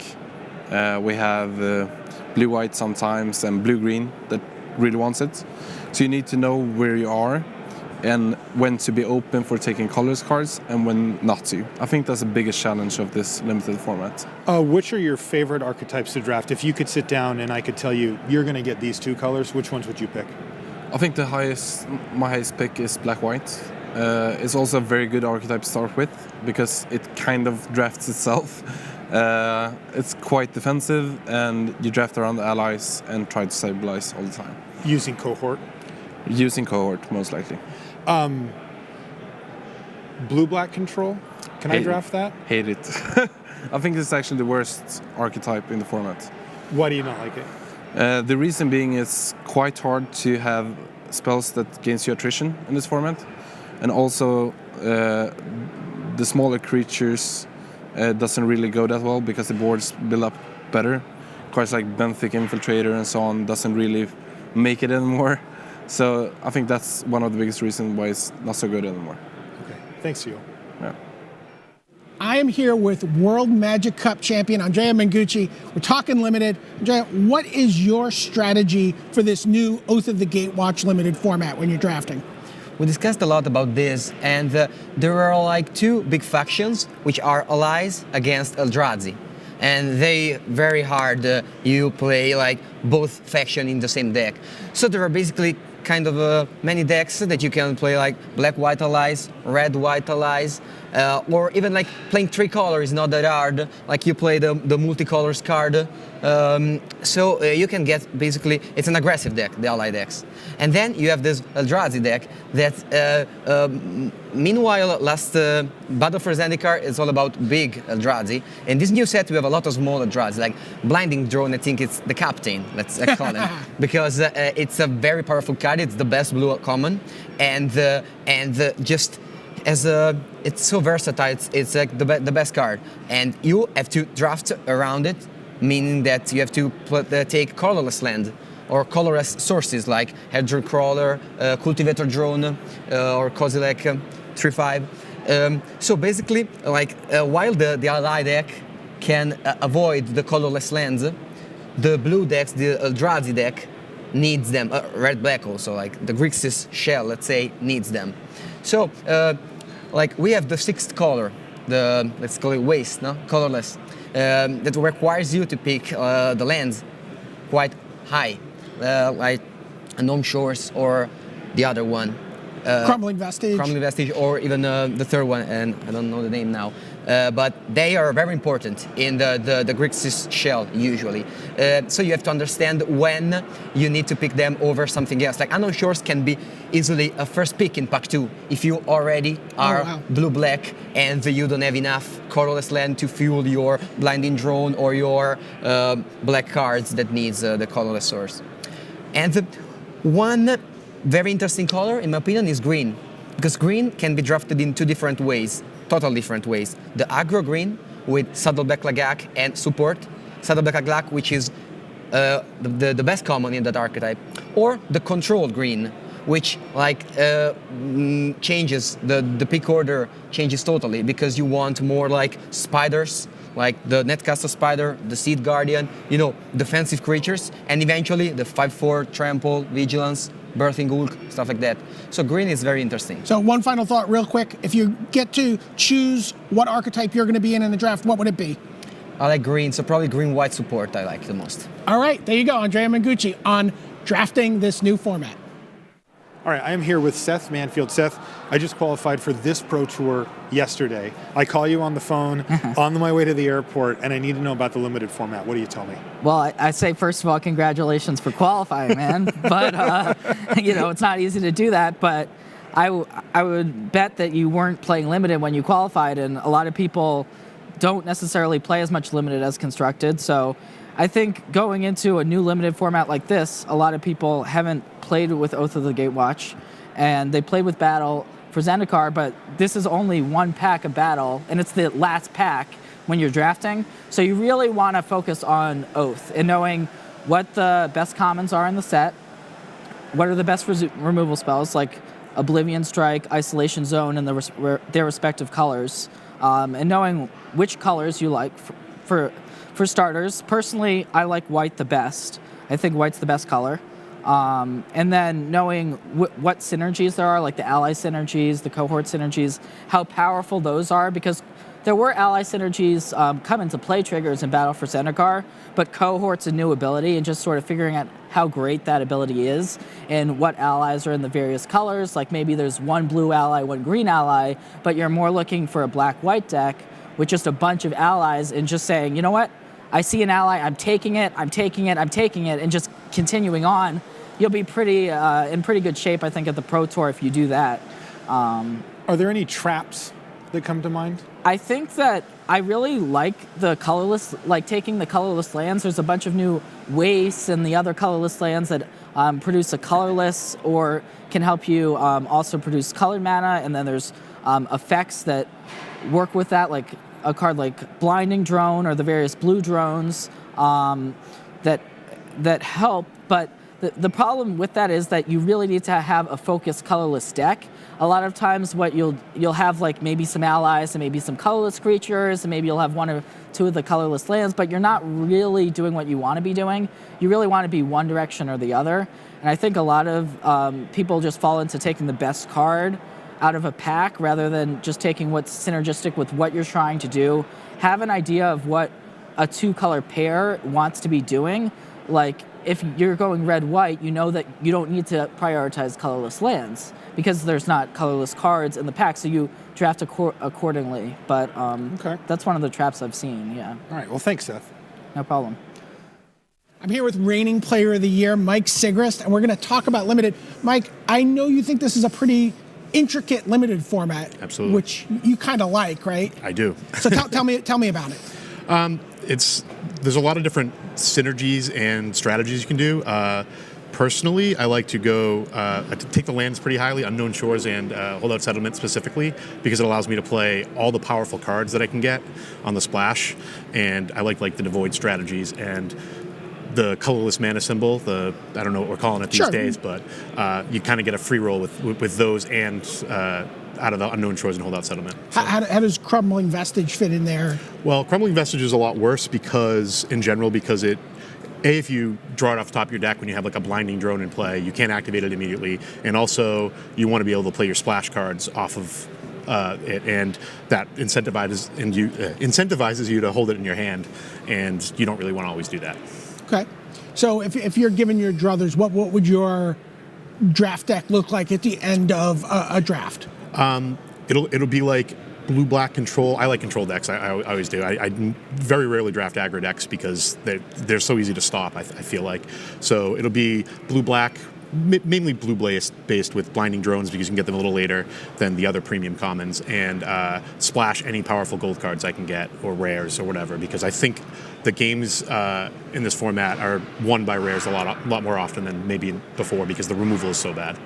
We have blue-white sometimes and blue-green that really wants it. So you need to know where you are and when to be open for taking colors cards and when not to. I think that's the biggest challenge of this limited format. Which are your favorite archetypes to draft? If you could sit down and I could tell you you're going to get these 2 colors, which ones would you pick? I think my highest pick is black-white. It's also a very good archetype to start with because it kind of drafts itself. It's quite defensive and you draft around the allies and try to stabilize all the time. Using cohort? Using cohort, most likely. Blue-black control? Can I draft that? Hate it. I think it's actually the worst archetype in the format. Why do you not like it? The reason being it's quite hard to have spells that gains you attrition in this format. And also the smaller creatures doesn't really go that well because the boards build up better. Cards like Benthic Infiltrator and so on doesn't really make it anymore. So I think that's one of the biggest reasons why it's not so good anymore. Okay, thanks, Joel. Yeah. I am here with World Magic Cup champion Andrea Mengucci. We're talking limited. Andrea, what is your strategy for this new Oath of the Gatewatch limited format when you're drafting? We discussed a lot about this, and there are like two big factions, which are allies against Eldrazi. And they very hard you play like both faction in the same deck. So there are basically kind of many decks that you can play, like black-white allies, red-white allies, or even like playing three-color is not that hard. Like you play the multicolors card. So you can get basically, it's an aggressive deck, the ally decks. And then you have this Eldrazi deck that, meanwhile, last Battle for Zendikar is all about big Eldrazi. In this new set, we have a lot of small Eldrazi, like Blinding Drone, I think it's the captain, let's call him, because it's a very powerful card, it's the best blue common, and just as it's so versatile, it's like the best card. And you have to draft around it, meaning that you have to take colorless land or colorless sources like Hedron Crawler, Cultivator Drone, or Kozilek 3/5. So basically, like while the ally deck can avoid the colorless lands, the blue decks, the Eldrazi deck, needs them. Red-black also, like the Grixis Shell, let's say, needs them. So, like we have the sixth color, the let's call it waste, no, colorless, that requires you to pick the lands quite high, like Unknown Shores or the other one. Crumbling Vestige. Crumbling Vestige, or even the third one, and I don't know the name now. But they are very important in the Grixis Shell, usually. So you have to understand when you need to pick them over something else. Like Unknown Shores can be easily a first pick in Pack 2 if you already are blue-black and you don't have enough colorless land to fuel your Blinding Drone or your black cards that needs the colorless source. And one very interesting color, in my opinion, is green. Because green can be drafted in two different ways, totally different ways. The aggro green with Saddleback Lagak and support, Saddleback Lagak, which is the best common in that archetype, or the controlled green, which like changes, the pick order changes totally because you want more like spiders, like the Netcaster Spider, the Seed Guardian, you know, defensive creatures, and eventually the 5/4 Trample, Vigilance, Birthing Hulk, stuff like that. So green is very interesting. So one final thought real quick. If you get to choose what archetype you're going to be in the draft, what would it be? I like green, so probably green-white support I like the most. All right, there you go. Andrea Mengucci on drafting this new format. All right, I am here with Seth Manfield. Seth, I just qualified for this Pro Tour yesterday. I call you on the phone on my way to the airport, and I need to know about the limited format. What do you tell me? Well, I say, first of all, congratulations for qualifying, man. But, you know, it's not easy to do that. But I would bet that you weren't playing limited when you qualified, and a lot of people don't necessarily play as much limited as constructed. So I think going into a new limited format like this, a lot of people haven't played with Oath of the Gatewatch, and they played with Battle for Zendikar, but this is only one pack of Battle, and it's the last pack when you're drafting. So you really want to focus on Oath and knowing what the best commons are in the set, what are the best removal spells, like Oblivion Strike, Isolation Zone, and their respective colors, and knowing which colors you like. For starters, personally, I like white the best. I think white's the best color. And then knowing what synergies there are, like the ally synergies, the cohort synergies, how powerful those are, because there were ally synergies come into play triggers in Battle for Zendikar, but cohort's a new ability, and just sort of figuring out how great that ability is and what allies are in the various colors. Like maybe there's one blue ally, one green ally, but you're more looking for a black-white deck with just a bunch of allies and just saying, you know what? I see an ally, I'm taking it, I'm taking it, I'm taking it, and just continuing on. You'll be pretty in pretty good shape, I think, at the Pro Tour if you do that. Are there any traps that come to mind? I think that I really like the colorless, like taking the colorless lands. There's a bunch of new wastes and the other colorless lands that produce a colorless or can help you also produce colored mana, and then there's effects that work with that, like a card like Blinding Drone or the various blue drones that help, but The problem with that is that you really need to have a focused colorless deck. A lot of times what you'll have like maybe some allies and maybe some colorless creatures and maybe you'll have one or two of the colorless lands, but you're not really doing what you want to be doing. You really want to be one direction or the other. And I think a lot of people just fall into taking the best card out of a pack rather than just taking what's synergistic with what you're trying to do. Have an idea of what a 2-color pair wants to be doing. Like if you're going red-white, you know that you don't need to prioritize colorless lands because there's not colorless cards in the pack, so you draft accordingly. But that's one of the traps I've seen, yeah. All right, well, thanks, Seth. No problem. I'm here with reigning player of the year, Mike Sigrist, and we're going to talk about limited. Mike, I know you think this is a pretty intricate limited format. Absolutely. Which you kind of like, right? I do. So tell me about it. There's a lot of different synergies and strategies you can do. Personally, I like to go take the lands pretty highly, Unknown Shores and Holdout Settlement specifically, because it allows me to play all the powerful cards that I can get on the splash, and I like the Devoid strategies and the colorless mana symbol. I don't know what we're calling it these days, but you kind of get a free roll with those and out of the Unknown Shores and Holdout Settlement. So. How does Crumbling Vestige fit in there? Well, Crumbling Vestige is a lot worse because if you draw it off the top of your deck when you have a blinding drone in play, you can't activate it immediately, and also you want to be able to play your splash cards off of it, and that incentivizes you to hold it in your hand, and you don't really want to always do that. Okay, so if you're given your druthers, what would your draft deck look like at the end of a draft? It'll be like blue-black control. I like control decks. I always do. I very rarely draft aggro decks because they're so easy to stop, I feel like. So it'll be blue-black, mainly blue-based with blinding drones because you can get them a little later than the other premium commons, and splash any powerful gold cards I can get or rares or whatever, because I think the games in this format are won by rares a lot more often than maybe before because the removal is so bad.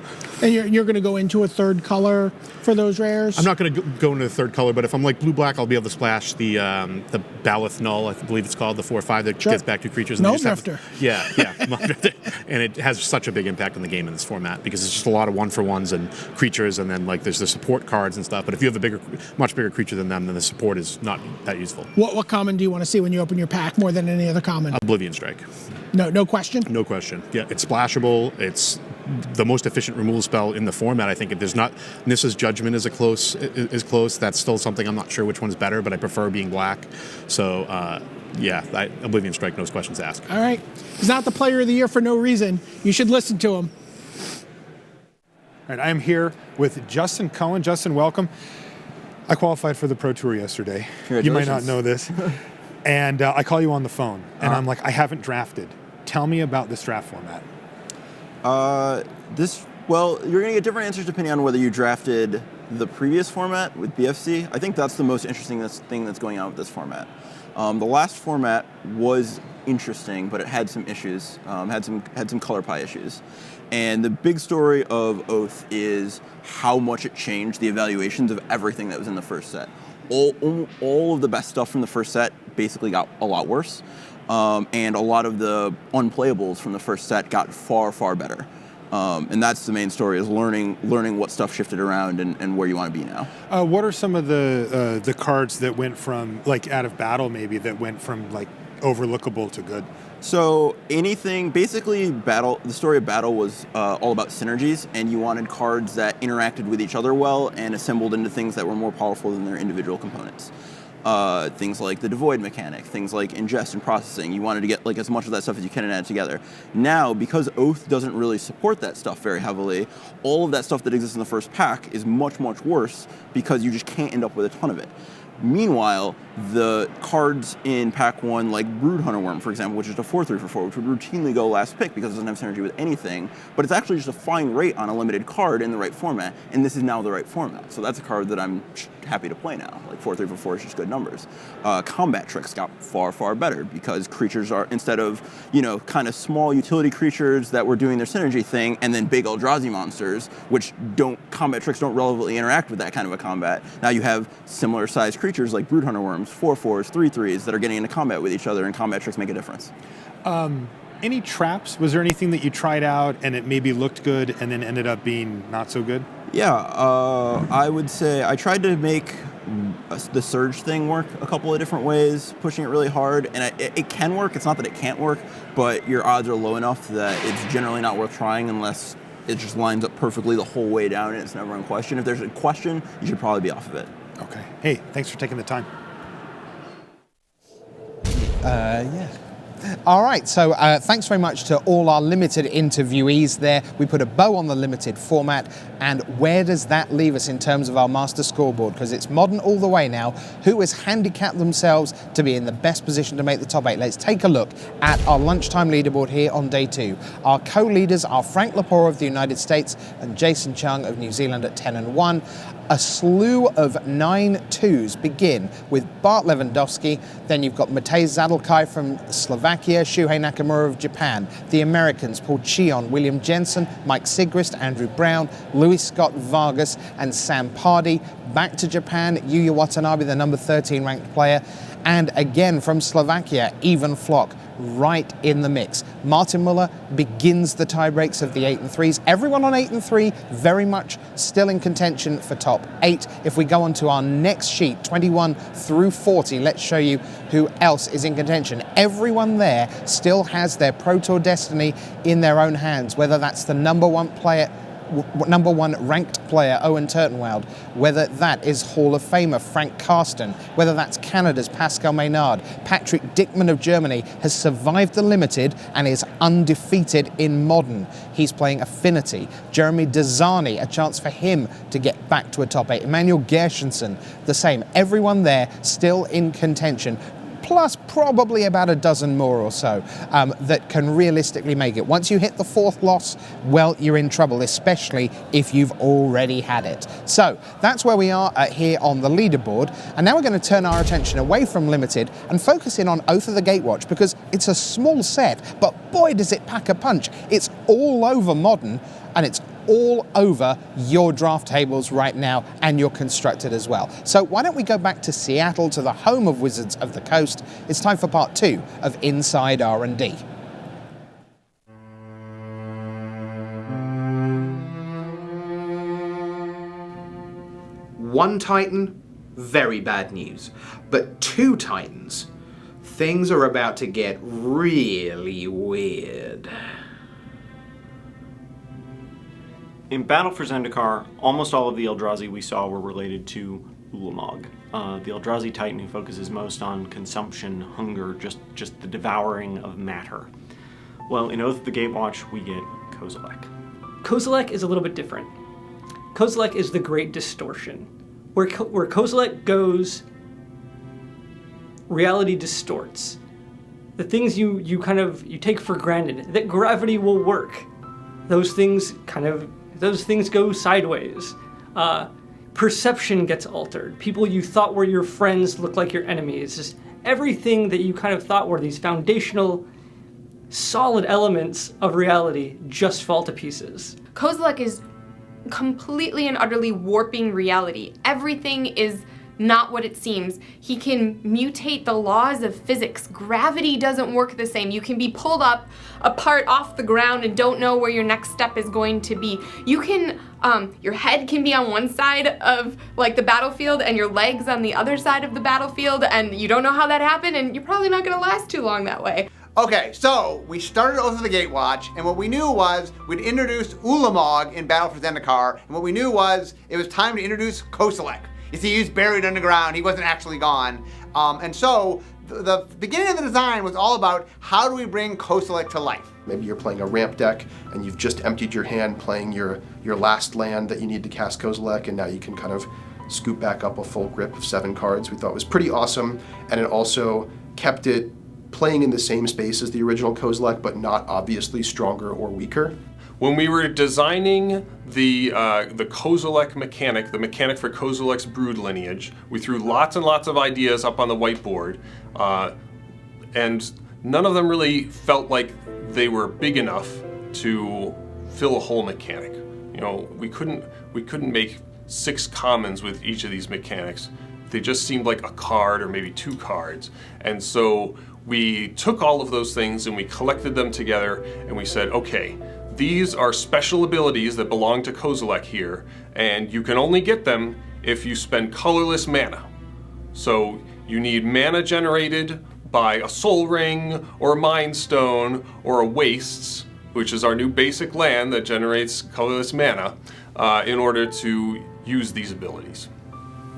And you're going to go into a third color for those rares? I'm not going to go into the third color, but if I'm like blue-black, I'll be able to splash the Baloth Null, I believe it's called, the 4/5 that gets back 2 creatures. Null Drifter. Yeah. And it has such a big impact on the game in this format because it's just a lot of 1-for-1s and creatures, and then there's the support cards and stuff. But if you have a much bigger creature than them, then the support is not that useful. What common do you want to see when you open your pack more than any other common? Oblivion Strike. No question? No question. Yeah, it's splashable. It's the most efficient removal spell in the format. I think if there's not Nissa's Judgment is close. That's still something I'm not sure which one's better, but I prefer being black. So Oblivion Strike, no questions asked. All right. He's not the player of the year for no reason. You should listen to him. All right, I am here with Justin Cohen. Justin, welcome. I qualified for the Pro Tour yesterday. You might not know this. And I call you on the phone, and I'm like, I haven't drafted. Tell me about this draft format. Well, you're going to get different answers depending on whether you drafted the previous format with BFC. I think that's the most interesting thing that's going on with this format. The last format was interesting, but it had some issues, had some color pie issues. And the big story of Oath is how much it changed the evaluations of everything that was in the first set. All of the best stuff from the first set basically got a lot worse. And a lot of the unplayables from the first set got far, far better. And that's the main story, is learning what stuff shifted around and where you want to be now. What are some of the cards that went from, out of battle maybe, that went from, overlookable to good? So basically the story of battle was all about synergies, and you wanted cards that interacted with each other well and assembled into things that were more powerful than their individual components. Things like the Devoid mechanic, things like ingest and processing. You wanted to get as much of that stuff as you can and add it together. Now, because Oath doesn't really support that stuff very heavily, all of that stuff that exists in the first pack is much, much worse because you just can't end up with a ton of it. Meanwhile, the cards in pack 1, like Broodhunter Worm, for example, which is a 4/3 for 4, which would routinely go last pick because it doesn't have synergy with anything, but it's actually just a fine rate on a limited card in the right format, and this is now the right format. So that's a card that I'm happy to play now. 4/3 for 4 is just good numbers. Combat Tricks got far, far better because creatures are, instead of, kind of small utility creatures that were doing their synergy thing, and then big Eldrazi monsters, which Combat Tricks don't relevantly interact with that kind of a combat. Now you have similar sized creatures like Broodhunter Worms, 4/4s, 3/3s that are getting into combat with each other, and Combat Tricks make a difference. any traps? Was there anything that you tried out and it maybe looked good and then ended up being not so good? Yeah, I would say I tried to make the surge thing work a couple of different ways, pushing it really hard, and it can work. It's not that it can't work, but your odds are low enough that it's generally not worth trying unless it just lines up perfectly the whole way down and it's never in question. If there's a question, you should probably be off of it. Okay. Hey, thanks for taking the time. Yeah. All right, so thanks very much to all our limited interviewees there. We put a bow on the limited format, and where does that leave us in terms of our master scoreboard? Because it's modern all the way now. Who has handicapped themselves to be in the best position to make the top 8? Let's take a look at our lunchtime leaderboard here on day 2. Our co-leaders are Frank Lepore of the United States and Jason Chung of New Zealand at 10 and 1. A slew of 9 2s begin with Bart Lewandowski. Then you've got Matej Zadelkai from Slovakia, Shuhei Nakamura of Japan. The Americans, Paul Chion, William Jensen, Mike Sigrist, Andrew Brown, Louis Scott Vargas, and Sam Pardy. Back to Japan, Yuya Watanabe, the number 13 ranked player. And again from Slovakia, Ivan Flock, right in the mix. Martin Muller begins the tiebreaks of the 8 and 3s. Everyone on 8 and 3 very much still in contention for top 8. If we go on to our next sheet, 21 through 40, let's show you who else is in contention. Everyone there still has their Pro Tour destiny in their own hands, whether that's the number 1 player, number 1 ranked player Owen Turtenwald, whether that is Hall of Famer Frank Karsten, whether that's Canada's Pascal Maynard. Patrick Dickman of Germany has survived the limited and is undefeated in modern. He's playing Affinity. Jeremy Desani, a chance for him to get back to a top 8. Emmanuel Gershenson, the same. Everyone there still in contention, plus probably about a dozen more or so that can realistically make it. Once you hit the 4th loss, well, you're in trouble, especially if you've already had it. So that's where we are here on the leaderboard. And now we're going to turn our attention away from limited and focus in on Oath of the Gatewatch, because it's a small set, but boy, does it pack a punch. It's all over modern, and it's all over your draft tables right now, and your constructed as well. So why don't we go back to Seattle, to the home of Wizards of the Coast. It's time for part 2 of Inside R&D. One Titan, very bad news. But 2 Titans, things are about to get really weird. In Battle for Zendikar, almost all of the Eldrazi we saw were related to Ulamog, the Eldrazi Titan who focuses most on consumption, hunger, just the devouring of matter. Well, in Oath of the Gatewatch, we get Kozilek. Kozilek is a little bit different. Kozilek is the great distortion. Where Kozilek goes, reality distorts. The things you take for granted, that gravity will work, those things go sideways. Perception gets altered. People you thought were your friends look like your enemies. Just everything that you kind of thought were these foundational, solid elements of reality just fall to pieces. Kozilek is completely and utterly warping reality. Everything is not what it seems. He can mutate the laws of physics. Gravity doesn't work the same. You can be pulled up apart off the ground and don't know where your next step is going to be. You can, your head can be on one side of like the battlefield and your legs on the other side of the battlefield, and you don't know how that happened, and you're probably not gonna last too long that way. Okay, so we started Oath of the Gatewatch, and what we knew was we'd introduced Ulamog in Battle for Zendikar, and what we knew was it was time to introduce Kozilek. You see, he was buried underground, he wasn't actually gone. And so the beginning of the design was all about how do we bring Kozilek to life. Maybe you're playing a ramp deck and you've just emptied your hand playing your last land that you need to cast Kozilek, and now you can kind of scoop back up a full grip of 7 cards. We thought was pretty awesome, and it also kept it playing in the same space as the original Kozilek, but not obviously stronger or weaker. When we were designing the Kozilek mechanic, the mechanic for Kozilek's brood lineage, we threw lots and lots of ideas up on the whiteboard, and none of them really felt like they were big enough to fill a whole mechanic. You know, we couldn't make 6 commons with each of these mechanics. They just seemed like a card or maybe 2 cards. And so we took all of those things and we collected them together and we said, okay, these are special abilities that belong to Kozilek here, and you can only get them if you spend colorless mana. So you need mana generated by a Soul Ring or a Mind Stone or a Wastes, which is our new basic land that generates colorless mana, in order to use these abilities.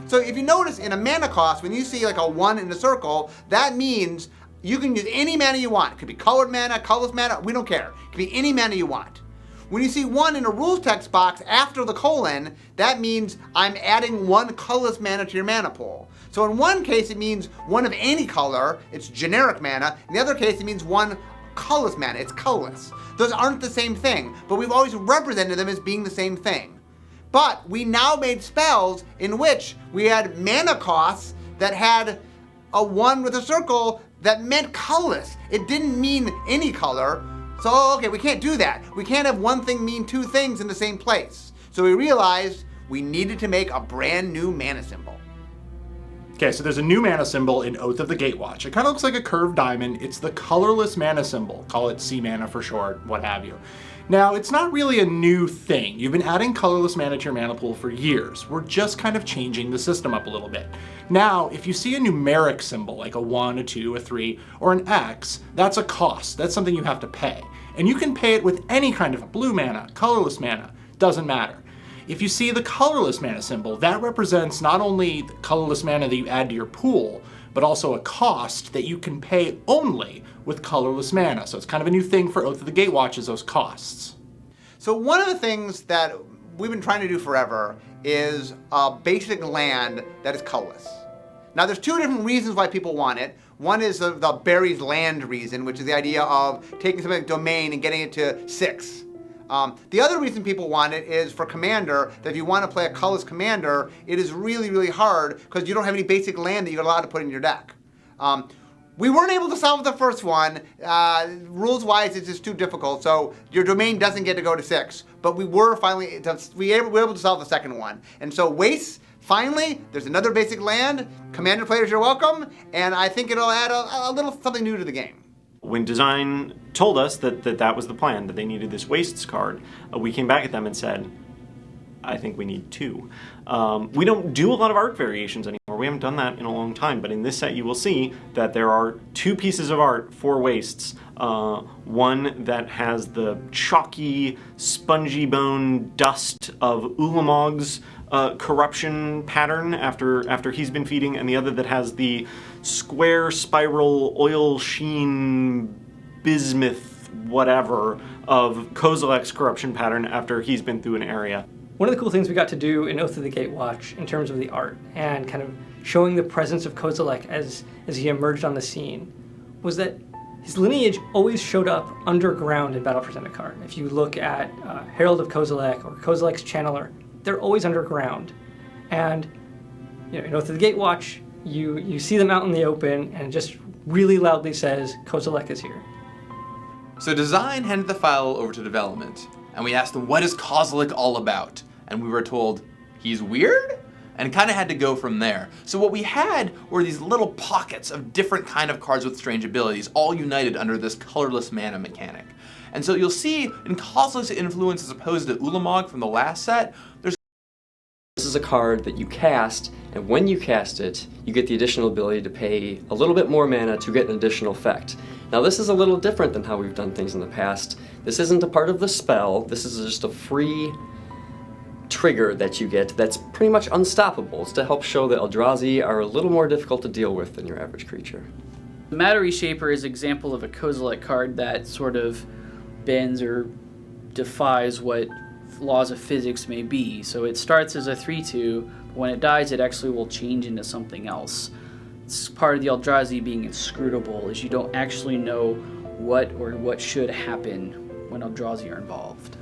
So if you notice in a mana cost, when you see like a 1 in a circle, that means you can use any mana you want. It could be colored mana, colorless mana, we don't care. It could be any mana you want. When you see 1 in a rules text box after the colon, that means I'm adding 1 colorless mana to your mana pool. So in one case, it means 1 of any color, it's generic mana. In the other case, it means 1 colorless mana, it's colorless. Those aren't the same thing, but we've always represented them as being the same thing. But we now made spells in which we had mana costs that had a 1 with a circle that meant colorless. It didn't mean any color. So, okay, we can't do that. We can't have one thing mean 2 things in the same place. So we realized we needed to make a brand new mana symbol. Okay, so there's a new mana symbol in Oath of the Gatewatch. It kind of looks like a curved diamond. It's the colorless mana symbol. Call it C mana for short, what have you. Now, it's not really a new thing. You've been adding colorless mana to your mana pool for years. We're just kind of changing the system up a little bit. Now, if you see a numeric symbol, like a 1, a 2, a 3, or an X, that's a cost. That's something you have to pay. And you can pay it with any kind of blue mana, colorless mana, doesn't matter. If you see the colorless mana symbol, that represents not only the colorless mana that you add to your pool, but also a cost that you can pay only with colorless mana. So it's kind of a new thing for Oath of the Gatewatch is those costs. So one of the things that we've been trying to do forever is a basic land that is colorless. Now there's 2 different reasons why people want it. One is the berries land reason, which is the idea of taking something like domain and getting it to 6. The other reason people want it is for commander, that if you want to play a colorless commander, it is really, really hard because you don't have any basic land that you're allowed to put in your deck. We weren't able to solve the first one. Rules-wise, it's just too difficult, so your domain doesn't get to go to 6. But we were finally, we were able to solve the second one. And so wastes, finally, there's another basic land. Commander players, you're welcome. And I think it'll add a little something new to the game. When design told us that was the plan, that they needed this wastes card, we came back at them and said, I think we need 2. We don't do a lot of art variations anymore. We haven't done that in a long time, but in this set you will see that there are 2 pieces of art for wastes. One that has the chalky, spongy bone dust of Ulamog's corruption pattern after he's been feeding, and the other that has the square spiral oil sheen bismuth whatever of Kozilek's corruption pattern after he's been through an area. One of the cool things we got to do in Oath of the Gatewatch in terms of the art and kind of showing the presence of Kozilek as he emerged on the scene was that his lineage always showed up underground in Battle for Zendikar. If you look at Herald of Kozilek or Kozilek's Channeler, they're always underground. And in Oath of the Gatewatch, you see them out in the open and it just really loudly says, Kozilek is here. So design handed the file over to development, and we asked them, what is Kozilek all about? And we were told, he's weird? And kind of had to go from there. So what we had were these little pockets of different kind of cards with strange abilities, all united under this colorless mana mechanic. And so you'll see in Kozilek's influence as opposed to Ulamog from the last set, this is a card that you cast, and when you cast it, you get the additional ability to pay a little bit more mana to get an additional effect. Now this is a little different than how we've done things in the past. This isn't a part of the spell, this is just a free trigger that you get that's pretty much unstoppable. It's to help show that Eldrazi are a little more difficult to deal with than your average creature. The Matter Reshaper is an example of a Kozilek card that sort of bends or defies what laws of physics may be. So it starts as a 3/2, but when it dies it actually will change into something else. It's part of the Eldrazi being inscrutable, is you don't actually know what should happen when Eldrazi are involved.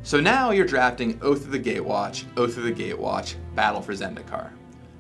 So now you're drafting Oath of the Gatewatch, Oath of the Gatewatch, Battle for Zendikar.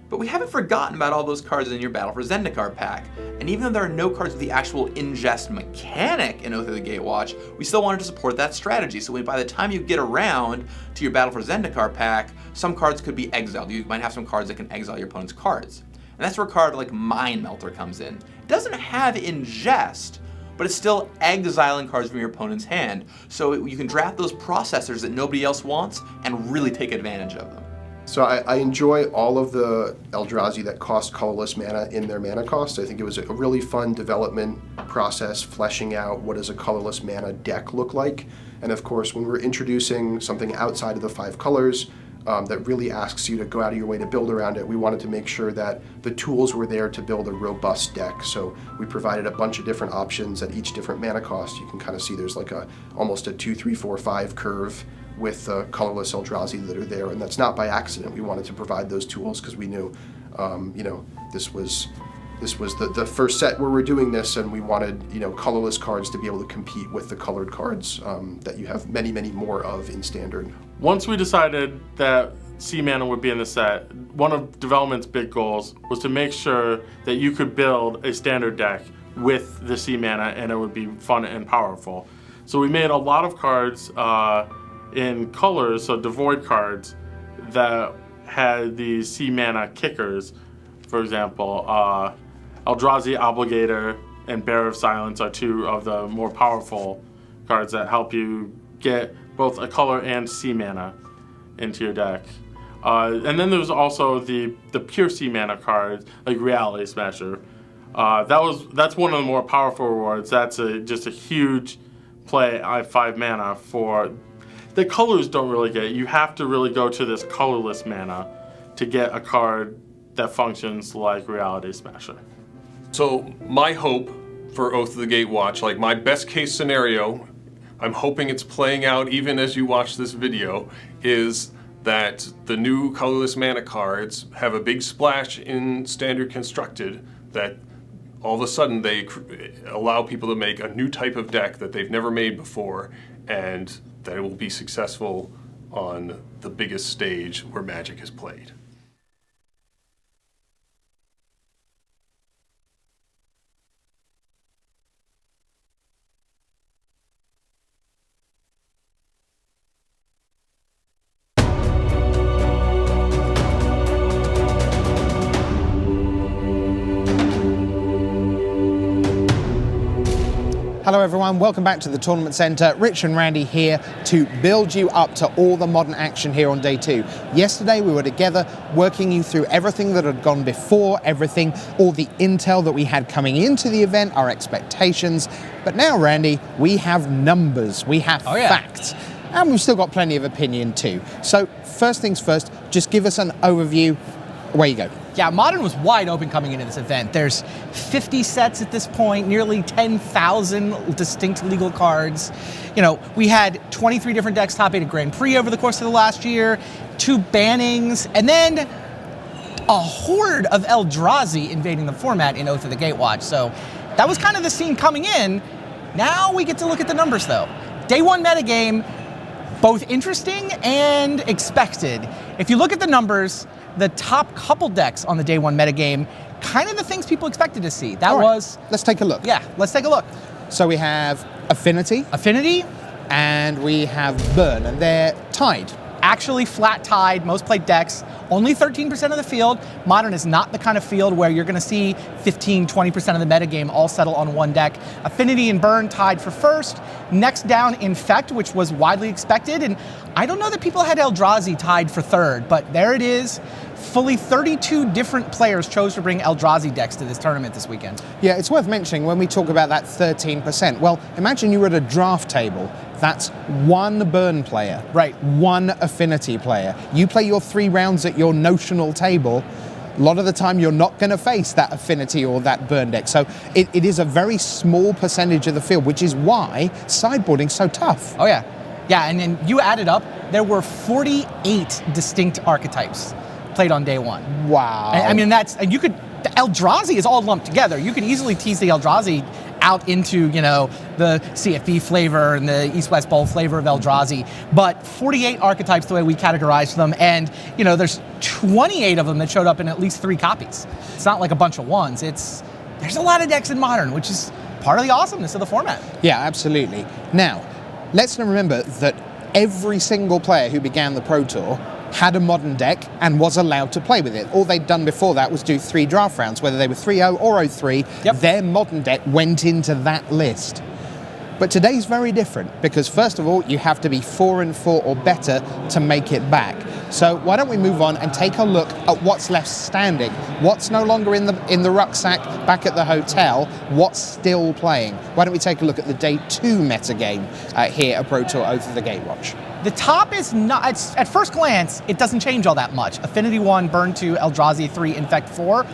But we haven't forgotten about all those cards in your Battle for Zendikar pack. And even though there are no cards with the actual ingest mechanic in Oath of the Gatewatch, we still wanted to support that strategy. So by the time you get around to your Battle for Zendikar pack, some cards could be exiled. You might have some cards that can exile your opponent's cards. And that's where a card like Mind Melter comes in. It doesn't have ingest, but it's still exiling cards from your opponent's hand. So you can draft those processors that nobody else wants and really take advantage of them. So I enjoy all of the Eldrazi that cost colorless mana in their mana cost. I think it was a really fun development process, fleshing out what does a colorless mana deck look like. And of course, when we're introducing something outside of the 5 colors that really asks you to go out of your way to build around it, we wanted to make sure that the tools were there to build a robust deck. So we provided a bunch of different options at each different mana cost. You can kind of see there's like almost a 2, 3, 4, 5 curve with the colorless Eldrazi that are there, and that's not by accident. We wanted to provide those tools because we knew, this was the first set where we're doing this, and we wanted, colorless cards to be able to compete with the colored cards that you have many, many more of in Standard. Once we decided that sea mana would be in the set, one of development's big goals was to make sure that you could build a Standard deck with the sea mana, and it would be fun and powerful. So we made a lot of cards in colors, so devoid cards, that had these sea mana kickers. For example, Eldrazi Obligator and Bearer of Silence are 2 of the more powerful cards that help you get both a color and sea mana into your deck. And then there's also the pure sea mana cards, like Reality Smasher. That's one of the more powerful rewards. That's just a huge play at 5 mana for... The colors don't really get it. You have to really go to this colorless mana to get a card that functions like Reality Smasher. So my hope for Oath of the Gatewatch, like my best case scenario, I'm hoping it's playing out even as you watch this video, is that the new colorless mana cards have a big splash in Standard Constructed, that all of a sudden they allow people to make a new type of deck that they've never made before, and that it will be successful on the biggest stage where Magic is played. Hello everyone, welcome back to the Tournament Centre. Rich and Randy here to build you up to all the modern action here on day 2. Yesterday we were together working you through everything that had gone before, all the intel that we had coming into the event, our expectations. But now, Randy, we have numbers, we have facts, and we've still got plenty of opinion too. So first things first, just give us an overview. Away you go. Yeah, Modern was wide open coming into this event. There's 50 sets at this point, nearly 10,000 distinct legal cards. We had 23 different decks top 8 at Grand Prix over the course of the last year, 2 bannings, and then a horde of Eldrazi invading the format in Oath of the Gatewatch. So that was kind of the scene coming in. Now we get to look at the numbers though. Day 1 metagame, both interesting and expected. If you look at the numbers, the top couple decks on the day 1 metagame, kind of the things people expected to see. That was... Let's take a look. Yeah, let's take a look. So we have Affinity. And we have Burn, and they're tied. Actually flat tied, most played decks. Only 13% of the field. Modern is not the kind of field where you're going to see 15, 20% of the metagame all settle on one deck. Affinity and Burn tied for first. Next down, Infect, which was widely expected. And I don't know that people had Eldrazi tied for third, but there it is. Fully 32 different players chose to bring Eldrazi decks to this tournament this weekend. Yeah, it's worth mentioning when we talk about that 13%. Well, imagine you were at a draft table. That's 1 Burn player. Right. 1 Affinity player. You play your 3 rounds at your notional table. A lot of the time you're not going to face that Affinity or that Burn deck. So it is a very small percentage of the field, which is why sideboarding's so tough. Oh yeah. Yeah, and then you added up, there were 48 distinct archetypes played on day 1. Wow. I mean, and you could, the Eldrazi is all lumped together. You could easily tease the Eldrazi out into, the CFB flavor and the East-West Bowl flavor of Eldrazi. But 48 archetypes the way we categorized them, and, there's 28 of them that showed up in at least 3 copies. It's not like a bunch of ones. There's a lot of decks in Modern, which is part of the awesomeness of the format. Yeah, absolutely. Now, let's remember that every single player who began the Pro Tour had a modern deck and was allowed to play with it. All they'd done before that was do 3 draft rounds, whether they were 3-0 or 0-3, their modern deck went into that list. But today's very different because first of all, you have to be 4-4 or better to make it back. So why don't we move on and take a look at what's left standing? What's no longer in the rucksack back at the hotel? What's still playing? Why don't we take a look at the day 2 metagame here at Pro Tour Oath of the Gatewatch? The top is not, at first glance, it doesn't change all that much. Affinity 1, Burn 2, Eldrazi 3, Infect 4,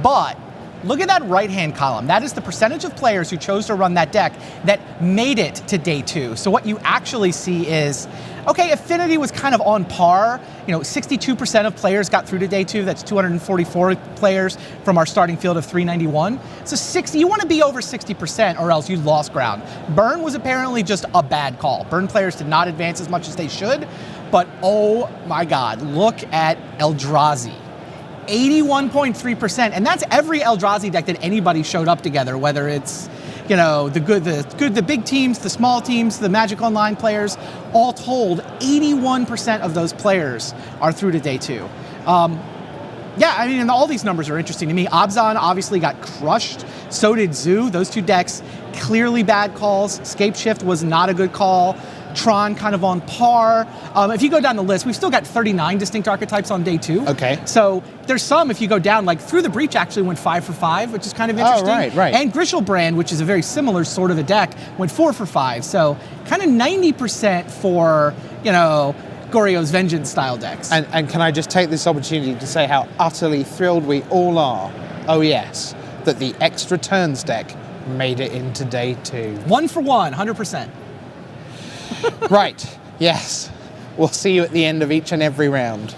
but look at that right-hand column. That is the percentage of players who chose to run that deck that made it to day 2. So what you actually see is, okay, Affinity was kind of on par. 62% of players got through to day 2. That's 244 players from our starting field of 391. So you want to be over 60% or else you lost ground. Burn was apparently just a bad call. Burn players did not advance as much as they should, but oh my God, look at Eldrazi. 81.3%, and that's every Eldrazi deck that anybody showed up together, whether it's the big teams, the small teams, the Magic Online players, all told, 81% of those players are through to day 2. And all these numbers are interesting to me. Abzan obviously got crushed, so did Zoo. Those 2 decks, clearly bad calls. Scapeshift was not a good call. Tron kind of on par. If you go down the list, we've still got 39 distinct archetypes on day 2. Okay. So there's some, if you go down, like Through the Breach actually went 5 for 5, which is kind of interesting. Oh, right. And Grishelbrand, which is a very similar sort of a deck, went 4 for 5. So kind of 90% for, Goryo's Vengeance style decks. And can I just take this opportunity to say how utterly thrilled we all are, oh yes, that the extra turns deck made it into day 2. 1 for 1, 100%. Right, yes. We'll see you at the end of each and every round.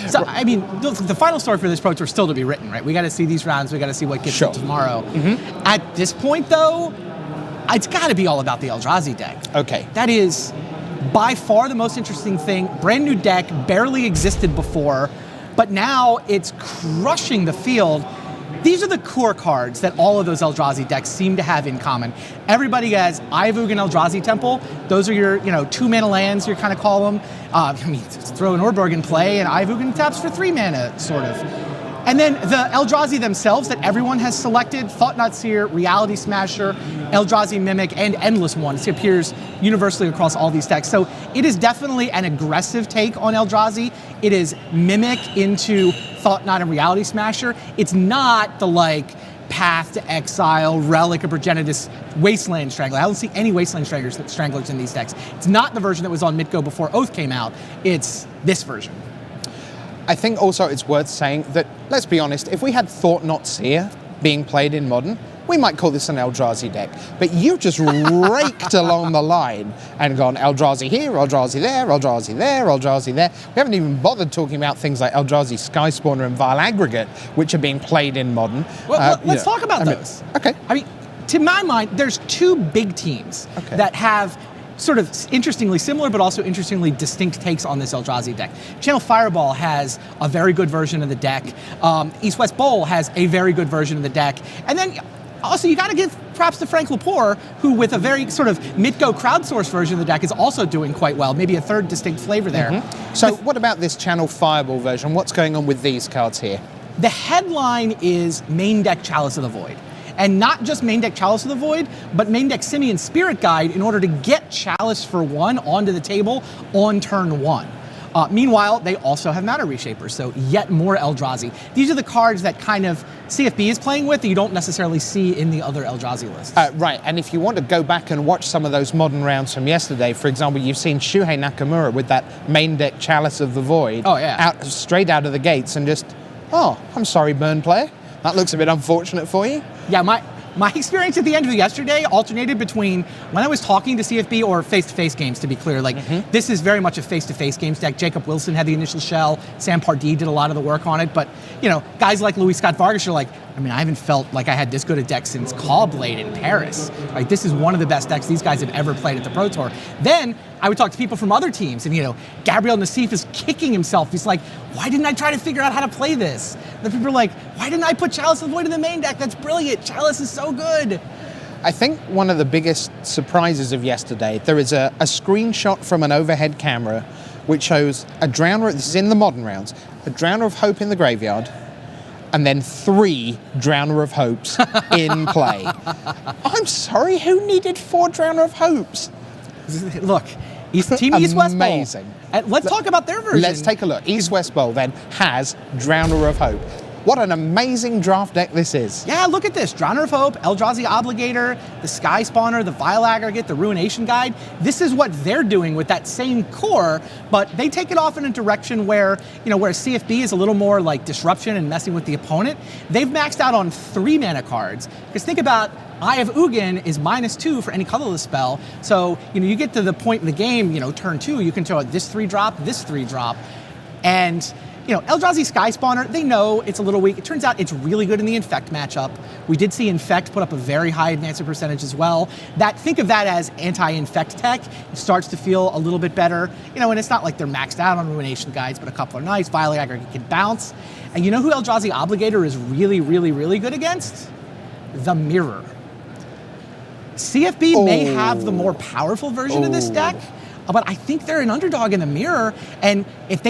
So, the final story for this Pro Tour is still to be written, right? We got to see these rounds. We got to see what gets done tomorrow. Mm-hmm. At this point, though, it's got to be all about the Eldrazi deck. Okay. That is by far the most interesting thing. Brand new deck, barely existed before, but now it's crushing the field. These are the core cards that all of those Eldrazi decks seem to have in common. Everybody has Ivug and Eldrazi Temple. Those are your, 2-mana lands, you kind of call them. Throw an Orborg in play, and Ivug taps for 3 mana, sort of. And then the Eldrazi themselves that everyone has selected, Thought-Knot Seer, Reality Smasher, Eldrazi Mimic, and Endless One. It appears universally across all these decks. So it is definitely an aggressive take on Eldrazi. It is Mimic into Thought-Knot and Reality Smasher. It's not the Path to Exile, Relic of Progenitus, Wasteland Strangler. I don't see any Wasteland Stranglers in these decks. It's not the version that was on Mitgo before Oath came out. It's this version. I think also it's worth saying that, let's be honest, if we had Thought-Knot Seer being played in Modern, we might call this an Eldrazi deck. But you just raked along the line and gone Eldrazi here, Eldrazi there, Eldrazi there, Eldrazi there. We haven't even bothered talking about things like Eldrazi Skyspawner and Vile Aggregate, which are being played in Modern. Well, let's talk about those. Okay. To my mind, there's 2 big teams that have sort of interestingly similar, but also interestingly distinct takes on this Eldrazi deck. Channel Fireball has a very good version of the deck. East-West Bowl has a very good version of the deck. And then also you got to give props to Frank Lepore, who with a very sort of Mitgo crowdsourced version of the deck is also doing quite well, maybe a third distinct flavor there. Mm-hmm. So what about this Channel Fireball version? What's going on with these cards here? The headline is Main Deck Chalice of the Void. And not just main deck Chalice of the Void, but main deck Simian Spirit Guide in order to get Chalice for 1 onto the table on turn 1. Meanwhile, they also have Matter Reshapers, so yet more Eldrazi. These are the cards that kind of CFB is playing with that you don't necessarily see in the other Eldrazi lists. Right, and if you want to go back and watch some of those Modern rounds from yesterday, for example, you've seen Shuhei Nakamura with that main deck Chalice of the Void straight out of the gates and just, I'm sorry, Burn player. That looks a bit unfortunate for you. Yeah, my experience at the end of yesterday alternated between when I was talking to CFB or face-to-face games, to be clear. This is very much a face-to-face games deck. Jacob Wilson had the initial shell. Sam Pardee did a lot of the work on it. But, guys like Louis Scott Vargas are like, I haven't felt like I had this good a deck since Caw-Blade in Paris. Right? This is one of the best decks these guys have ever played at the Pro Tour. Then I would talk to people from other teams, and Gabriel Nassif is kicking himself. He's like, why didn't I try to figure out how to play this? The people are like, why didn't I put Chalice of the Void in the main deck? That's brilliant. Chalice is so good. I think one of the biggest surprises of yesterday, there is a screenshot from an overhead camera which shows a Drowner, this is in the modern rounds, a Drowner of Hope in the graveyard, and then 3 Drowner of Hopes in play. I'm sorry, who needed 4 Drowner of Hopes? Look, Team East West Bowl. Amazing. Let's talk about their version. Let's take a look. East West Bowl then has Drowner of Hope. What an amazing draft deck this is. Yeah, look at this. Drowner of Hope, Eldrazi Obligator, the Sky Spawner, the Vile Aggregate, the Ruination Guide. This is what they're doing with that same core, but they take it off in a direction where, where CFB is a little more like disruption and messing with the opponent. They've maxed out on 3 mana cards. Because think about Eye of Ugin is -2 for any colorless spell. So, you get to the point in the game, turn 2, you can throw out this 3-drop, this 3-drop, and Eldrazi Sky Spawner, they know it's a little weak. It turns out it's really good in the Infect matchup. We did see Infect put up a very high advancement percentage as well. Think of that as anti-Infect tech. It starts to feel a little bit better. And it's not like they're maxed out on Ruination Guides, but a couple are nice. Vile Aggregate can bounce. And you know who Eldrazi Obligator is really, really, really good against? The Mirror. CFB may have the more powerful version of this deck, but I think they're an underdog in the Mirror, and if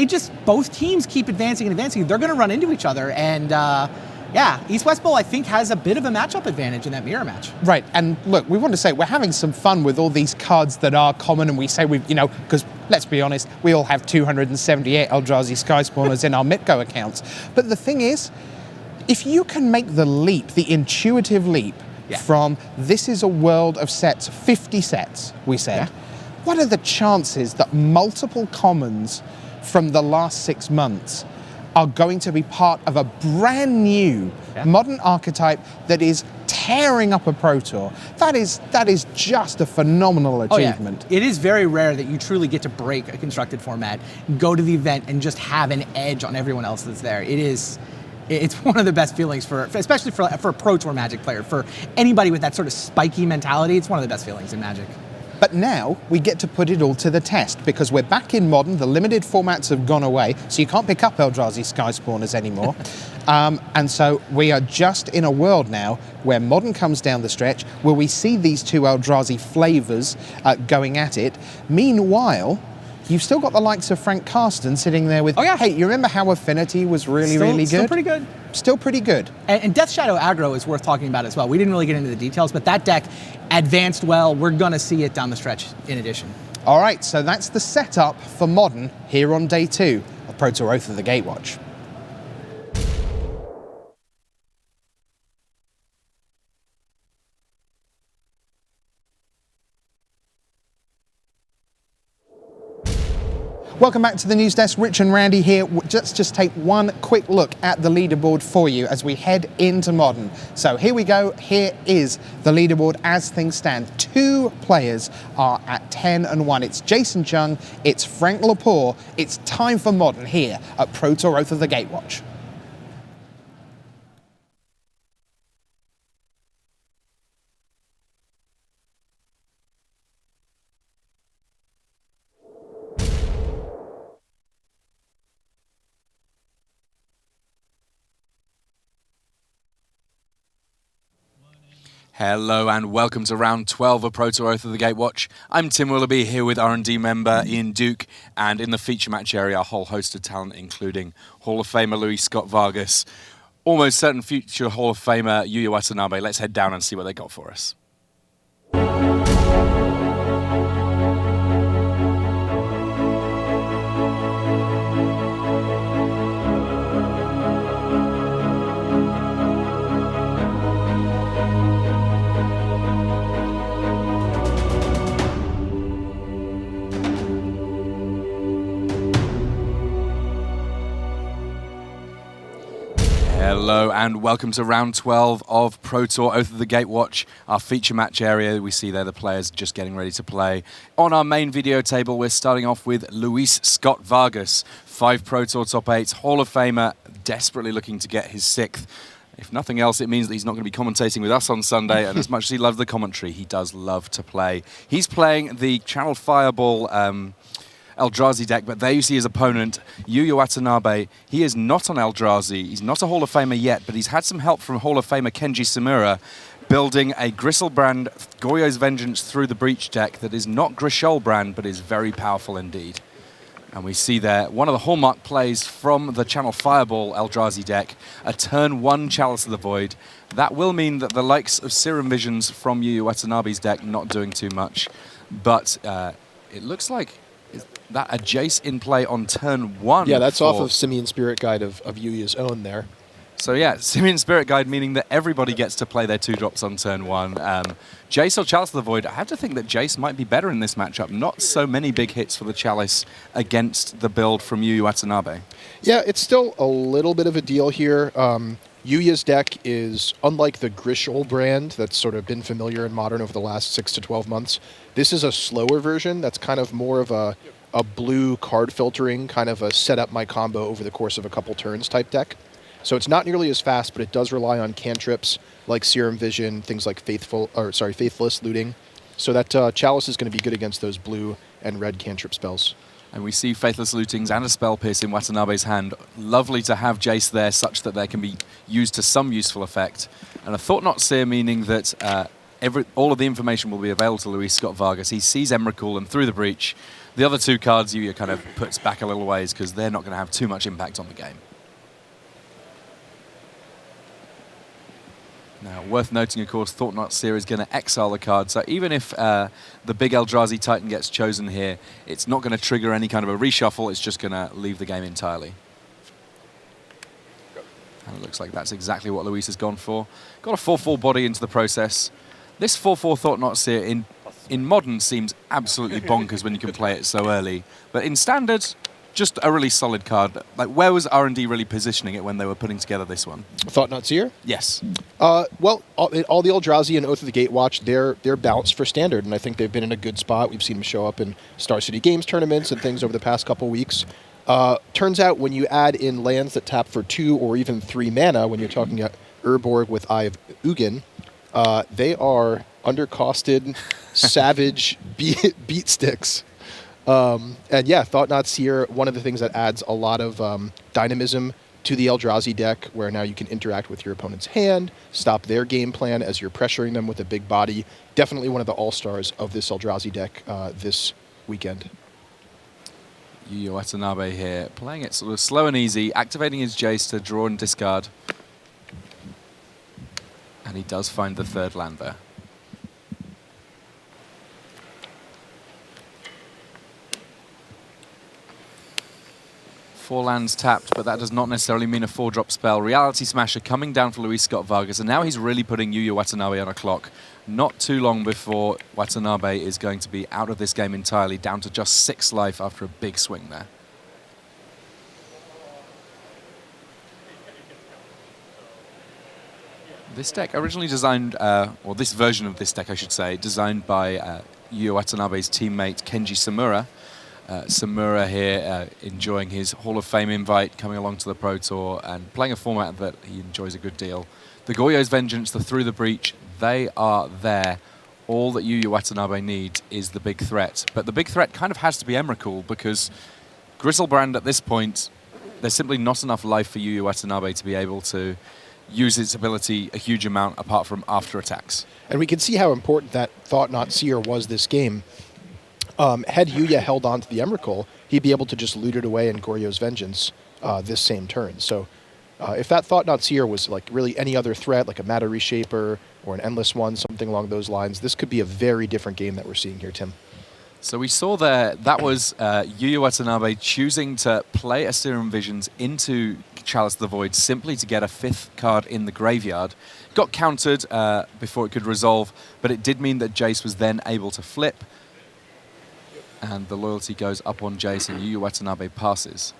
both teams keep advancing and advancing, they're going to run into each other, and East West Bowl I think has a bit of a matchup advantage in that Mirror match. Right, and look, we want to say we're having some fun with all these cards that are common, and we say because let's be honest, we all have 278 Eldrazi Sky Spawners in our Mitgo accounts, but the thing is, if you can make the leap, the intuitive leap, from this is a world of sets, 50 sets, we said, what are the chances that multiple commons from the last 6 months are going to be part of a brand new modern archetype that is tearing up a Pro Tour? That is just a phenomenal achievement. It is very rare that you truly get to break a constructed format, go to the event, and just have an edge on everyone else that's there. It's one of the best feelings especially for a Pro Tour Magic player. For anybody with that sort of spiky mentality, it's one of the best feelings in Magic. But now we get to put it all to the test because we're back in Modern. The limited formats have gone away, so you can't pick up Eldrazi Sky Spawners anymore. And so we are just in a world now where Modern comes down the stretch, where we see these 2 Eldrazi flavors going at it. Meanwhile, you've still got the likes of Frank Karsten sitting there with, hey, you remember how Affinity was really good? Still pretty good. Still pretty good. And Death Shadow aggro is worth talking about as well. We didn't really get into the details, but that deck advanced well. We're going to see it down the stretch in addition. All right, so that's the setup for Modern here on day 2 of Pro Tour Oath of the Gatewatch. Welcome back to the news desk. Rich and Randy here. Let's just take one quick look at the leaderboard for you as we head into Modern. So here we go. Here is the leaderboard as things stand. 2 players are at 10-1. It's Jason Chung, it's Frank Lepore. It's time for Modern here at Pro Tour Oath of the Gatewatch. Hello and welcome to round 12 of Pro Tour Oath of the Gatewatch. I'm Tim Willoughby here with R&D member Ian Duke, and in the feature match area a whole host of talent including Hall of Famer Luis Scott Vargas, almost certain future Hall of Famer Yuya Watanabe. Let's head down and see what they got for us. Hello and welcome to round 12 of Pro Tour Oath of the Gatewatch, our feature match area. We see there the players just getting ready to play. On our main video table, we're starting off with Luis Scott Vargas, 5 Pro Tour top 8s, Hall of Famer, desperately looking to get his 6th. If nothing else, it means that he's not going to be commentating with us on Sunday, and as much as he loves the commentary, he does love to play. He's playing the Channel Fireball Eldrazi deck, but there you see his opponent, Yuya Watanabe. He is not on Eldrazi. He's not a Hall of Famer yet, but he's had some help from Hall of Famer Kenji Samura, building a Gristlebrand Goyo's Vengeance through the Breach deck that is not Grishol brand, but is very powerful indeed. And we see there one of the hallmark plays from the Channel Fireball Eldrazi deck, a turn 1 Chalice of the Void. That will mean that the likes of Serum Visions from Yu Yu Watanabe's deck not doing too much, but it looks like that a Jace in play on turn 1. Yeah, that's off of Simian Spirit Guide of Yu Yu's own there. So yeah, Simian Spirit Guide meaning that everybody gets to play their 2-drops on turn 1. Jace or Chalice of the Void, I have to think that Jace might be better in this matchup. Not so many big hits for the Chalice against the build from Yu Yu Watanabe. Yeah, it's still a little bit of a deal here. Yuya's deck is, unlike the Grishol brand that's sort of been familiar in Modern over the last 6 to 12 months, this is a slower version that's kind of more of a blue card filtering, kind of a set up my combo over the course of a couple turns type deck. So it's not nearly as fast, but it does rely on cantrips like Serum Vision, things like Faithless Looting. So that Chalice is going to be good against those blue and red cantrip spells. And we see Faithless Lootings and a Spell Pierce in Watanabe's hand. Lovely to have Jace there such that they can be used to some useful effect. And a Thought Knot Seer meaning that all of the information will be available to Luis Scott Vargas. He sees Emrakul and Through the Breach. The other 2 cards Yuya kind of puts back a little ways because they're not going to have too much impact on the game. Now, worth noting, of course, Thought Knot Seer is going to exile the card, so even if the big Eldrazi Titan gets chosen here, it's not going to trigger any kind of a reshuffle, it's just going to leave the game entirely. And it looks like that's exactly what Luis has gone for. Got a 4/4 body into the process. This 4/4 Thought Knot Seer in Modern seems absolutely bonkers when you can play it so early, but in Standard, just a really solid card. Like, where was R&D really positioning it when they were putting together this one? Thought Knot Seer? Yes. Well, all the Eldrazi and Oath of the Gatewatch, they're balanced for Standard, and I think they've been in a good spot. We've seen them show up in Star City Games tournaments and things over the past couple weeks. Turns out when you add in lands that tap for 2 or even 3 mana, when you're talking about Urborg with Eye of Ugin, they are undercosted, savage beat sticks. And yeah, Thought Knot Seer, one of the things that adds a lot of dynamism to the Eldrazi deck, where now you can interact with your opponent's hand, stop their game plan as you're pressuring them with a big body. Definitely one of the all-stars of this Eldrazi deck this weekend. Yu Yu Watanabe here, playing it sort of slow and easy, activating his Jace to draw and discard. And he does find the 3rd land there. 4 lands tapped, but that does not necessarily mean a 4-drop spell. Reality Smasher coming down for Luis Scott Vargas, and now he's really putting Yu Yu Watanabe on a clock. Not too long before Watanabe is going to be out of this game entirely, down to just 6 life after a big swing there. This deck originally designed, or this version of this deck I should say, designed by Yu Yu Watanabe's teammate Kenji Samura. Samura here enjoying his Hall of Fame invite, coming along to the Pro Tour and playing a format that he enjoys a good deal. The Goyo's Vengeance, the Through the Breach, they are there. All that Yu Yu Watanabe needs is the big threat. But the big threat kind of has to be Emrakul, because Griselbrand at this point, there's simply not enough life for Yu Yu Watanabe to be able to use its ability a huge amount apart from after attacks. And we can see how important that Thought Knot Seer was this game. Had Yuya held on to the Emrakul, he'd be able to just loot it away in Goryo's Vengeance this same turn. So if that Thought Knot Seer was like really any other threat, like a Matter Reshaper or an Endless One, something along those lines, this could be a very different game that we're seeing here, Tim. So we saw there, that was Yu Yu Watanabe choosing to play a Serum Visions into Chalice of the Void simply to get a 5th card in the graveyard. Got countered before it could resolve, but it did mean that Jace was then able to flip. And the loyalty goes up on Jace, and Yu Yu Watanabe passes.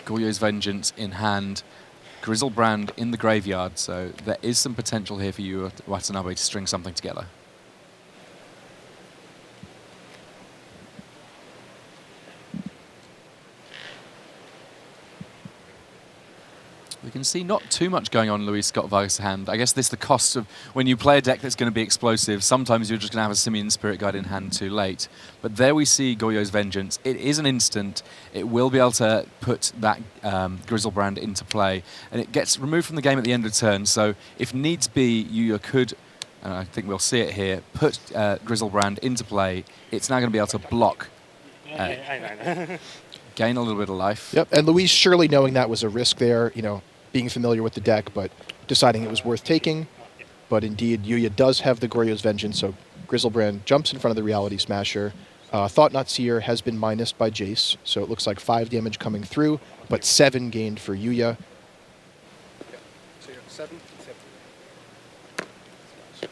Goyo's Vengeance in hand, Griselbrand in the graveyard, so there is some potential here for Yu Yu Watanabe to string something together. We can see not too much going on in Luis Scott Vargas' hand. I guess this is the cost of when you play a deck that's going to be explosive. Sometimes you're just going to have a Simian Spirit Guide in hand too late. But there we see Goyo's Vengeance. It is an instant. It will be able to put that Griselbrand into play. And it gets removed from the game at the end of turn. So if needs be, Yu Yu could and I think we'll see it here, put Grizzlebrand into play. It's now going to be able to block. Gain a little bit of life. Yep, and Luis surely knowing that was a risk there, being familiar with the deck, but deciding it was worth taking. But indeed, Yuya does have the Goryo's Vengeance, so Grizzlebrand jumps in front of the Reality Smasher. Thought Not Seer has been minused by Jace, so it looks like 5 damage coming through, but 7 gained for Yuya.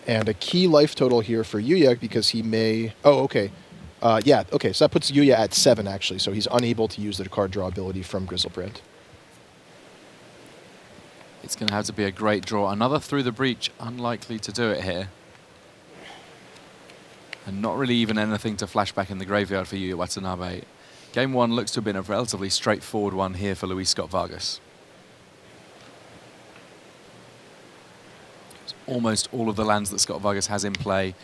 And a key life total here for Yuya because he may... Oh, okay. So that puts Yuya at 7, actually, so he's unable to use the card draw ability from Grizzlebrand. It's going to have to be a great draw. Another Through the Breach, unlikely to do it here. And not really even anything to flash back in the graveyard for Yuya Watanabe. Game 1 looks to have been a relatively straightforward one here for Luis Scott Vargas. Almost all of the lands that Scott Vargas has in play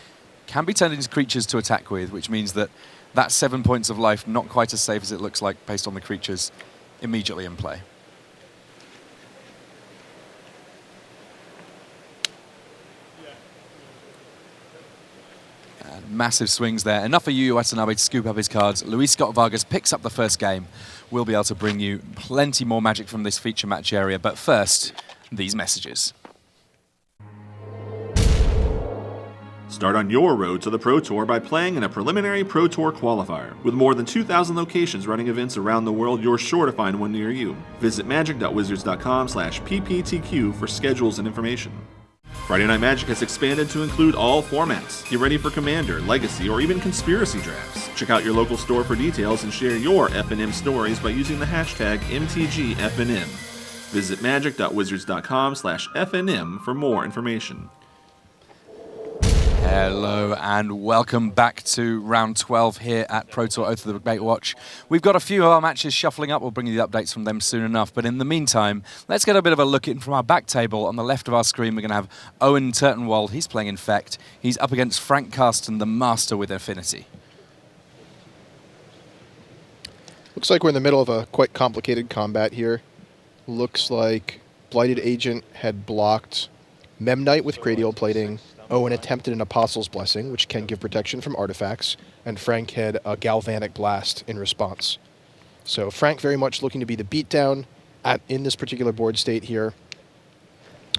can be turned into creatures to attack with, which means that 7 points of life, not quite as safe as it looks like based on the creatures immediately in play. Massive swings there. Enough for Yuya Watanabe to scoop up his cards. Luis Scott Vargas picks up the first game. We'll be able to bring you plenty more magic from this feature match area. But first, these messages. Start on your road to the Pro Tour by playing in a preliminary Pro Tour qualifier. With more than 2,000 locations running events around the world, you're sure to find one near you. Visit magic.wizards.com/pptq for schedules and information. Friday Night Magic has expanded to include all formats. Get ready for Commander, Legacy, or even Conspiracy drafts. Check out your local store for details and share your FNM stories by using the hashtag MTGFNM. Visit magic.wizards.com/FNM for more information. Hello and welcome back to round 12 here at Pro Tour Oath of the Gatewatch. We've got a few of our matches shuffling up. We'll bring you the updates from them soon enough. But in the meantime, let's get a bit of a look in from our back table. On the left of our screen, we're going to have Owen Turtenwald. He's playing Infect. He's up against Frank Carsten, the master with Affinity. Looks like we're in the middle of a quite complicated combat here. Looks like Blighted Agent had blocked Memnite with Cranial Plating. Owen attempted an Apostle's Blessing, which can give protection from artifacts, and Frank had a Galvanic Blast in response. So Frank very much looking to be the beatdown in this particular board state here.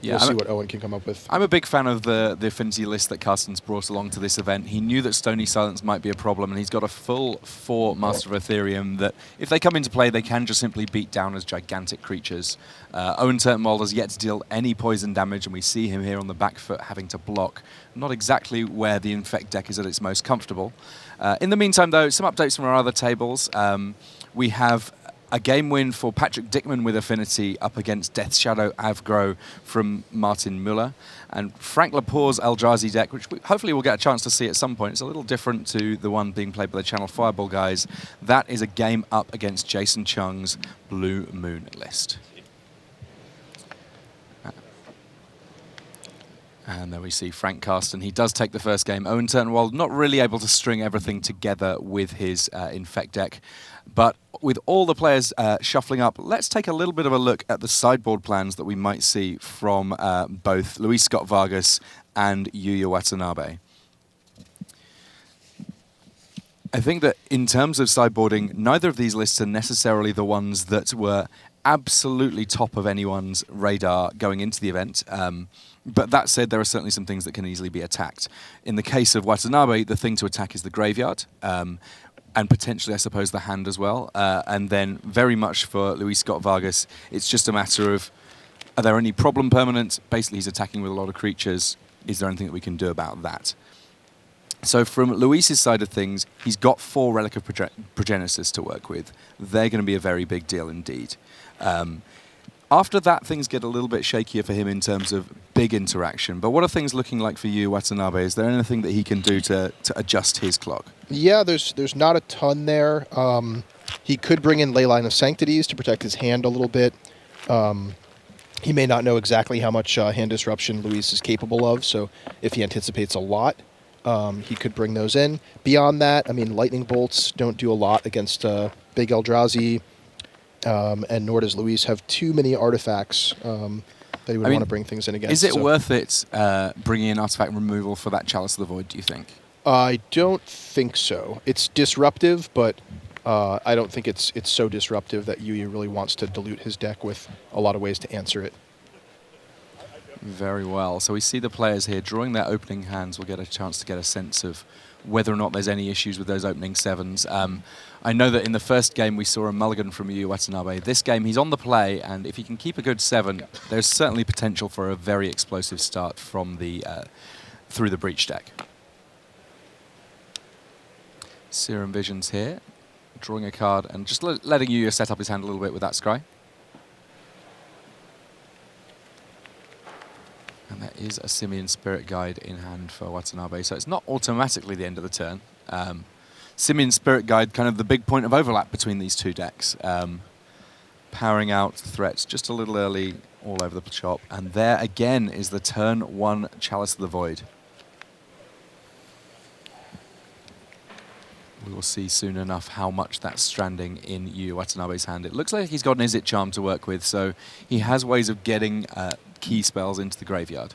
Yeah, we'll see what Owen can come up with. I'm a big fan of the Affinity list that Carsten's brought along to this event. He knew that Stony Silence might be a problem, and he's got a full 4 Master of Ethereum that, if they come into play, they can just simply beat down as gigantic creatures. Owen Turtenwald has yet to deal any poison damage, and we see him here on the back foot having to block. Not exactly where the Infect deck is at its most comfortable. In the meantime, though, some updates from our other tables. We have a game win for Patrick Dickman with Affinity up against Death Shadow Avgro from Martin Muller. And Frank Laporte's Eldrazi deck, which hopefully we'll get a chance to see at some point. It's a little different to the one being played by the Channel Fireball guys. That is a game up against Jason Chung's Blue Moon list. And there we see Frank Carsten. He does take the first game. Owen Turtenwald not really able to string everything together with his Infect deck. But with all the players shuffling up, let's take a little bit of a look at the sideboard plans that we might see from both Luis Scott Vargas and Yuya Watanabe. I think that in terms of sideboarding, neither of these lists are necessarily the ones that were absolutely top of anyone's radar going into the event. But that said, there are certainly some things that can easily be attacked. In the case of Watanabe, the thing to attack is the graveyard. And potentially, I suppose, the hand as well. And then very much for Luis Scott Vargas, it's just a matter of, are there any problem permanents? Basically, he's attacking with a lot of creatures. Is there anything that we can do about that? So from Luis's side of things, he's got 4 Relic of Progenesis to work with. They're going to be a very big deal indeed. After that, things get a little bit shakier for him in terms of big interaction. But what are things looking like for you, Watanabe? Is there anything that he can do to adjust his clock? Yeah, there's not a ton there. He could bring in Leyline of Sanctities to protect his hand a little bit. He may not know exactly how much hand disruption Luis is capable of, so if he anticipates a lot, he could bring those in. Beyond that, I mean, Lightning Bolts don't do a lot against Big Eldrazi, and nor does Luis have too many artifacts. that he would want to bring things in against. Is it worth it bringing in artifact removal for that Chalice of the Void, do you think? I don't think so. It's disruptive, but I don't think it's so disruptive that Yuya really wants to dilute his deck with a lot of ways to answer it. Very well. So we see the players here drawing their opening hands. We'll get a chance to get a sense of whether or not there's any issues with those opening sevens. I know that in the first game we saw a mulligan from Yuya Watanabe. This game he's on the play, and if he can keep a good 7, there's certainly potential for a very explosive start from the through the breach deck. Serum Visions here, drawing a card and just letting Yuya set up his hand a little bit with that scry. And there is a Simian Spirit Guide in hand for Watanabe, so it's not automatically the end of the turn. Simian Spirit Guide, kind of the big point of overlap between these two decks. Powering out threats just a little early all over the shop. And there again is the turn 1 Chalice of the Void. We will see soon enough how much that's stranding in Yuya Watanabe's hand. It looks like he's got an Izzet Charm to work with, so he has ways of getting key spells into the graveyard.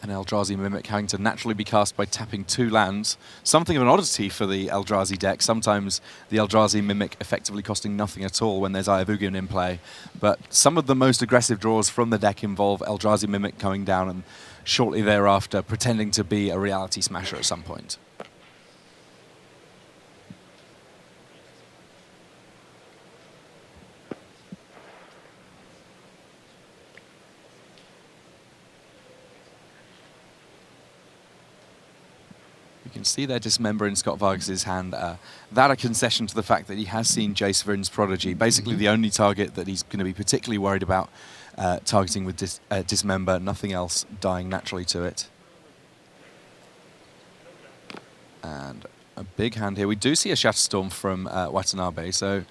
An Eldrazi Mimic having to naturally be cast by tapping 2 lands. Something of an oddity for the Eldrazi deck. Sometimes the Eldrazi Mimic effectively costing nothing at all when there's Ayavugun in play. But some of the most aggressive draws from the deck involve Eldrazi Mimic coming down and shortly thereafter pretending to be a Reality Smasher at some point. You can see there Dismember in Scott Vargas's hand. That a concession to the fact that he has seen Jace Vryn's Prodigy, basically the only target that he's going to be particularly worried about targeting with Dismember, nothing else dying naturally to it. And a big hand here. We do see a Shatterstorm from Watanabe, so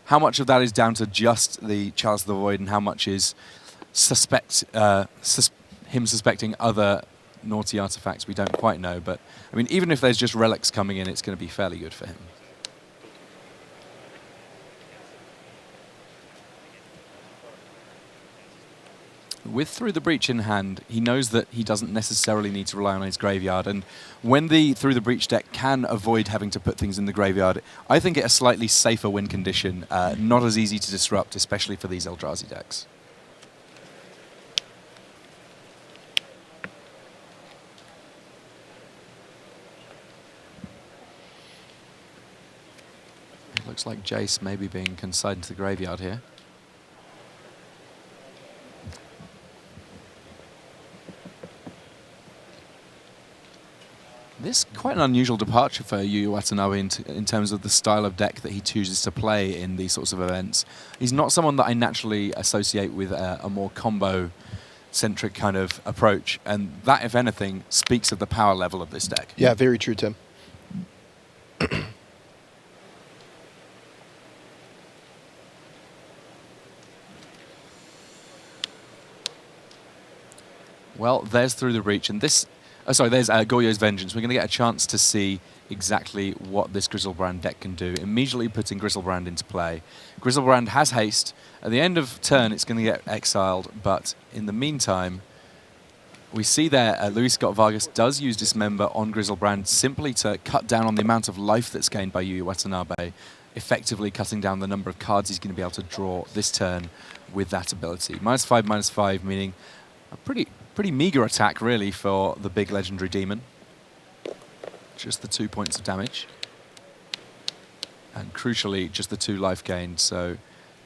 how much of that is down to just the Chalice of the Void and how much is him suspecting other naughty artifacts, we don't quite know, but I mean, even if there's just relics coming in, it's going to be fairly good for him. With Through the Breach in hand, he knows that he doesn't necessarily need to rely on his graveyard, and when the Through the Breach deck can avoid having to put things in the graveyard, I think it's a slightly safer win condition, not as easy to disrupt, especially for these Eldrazi decks. Looks like Jace may be being consigned into the graveyard here. This is quite an unusual departure for Yuya Watanabe in terms of the style of deck that he chooses to play in these sorts of events. He's not someone that I naturally associate with a more combo-centric kind of approach, and that, if anything, speaks of the power level of this deck. Yeah, very true, Tim. Well, there's Through the Breach, and this... there's Goyo's Vengeance. We're going to get a chance to see exactly what this Griselbrand deck can do, immediately putting Griselbrand into play. Griselbrand has haste. At the end of turn, it's going to get exiled, but in the meantime, we see there Luis Scott Vargas does use Dismember on Griselbrand simply to cut down on the amount of life that's gained by Yuya Watanabe, effectively cutting down the number of cards he's going to be able to draw this turn with that ability. -5/-5, meaning a pretty meager attack, really, for the big legendary demon. Just the 2 points of damage. And crucially, just the 2 life gained. So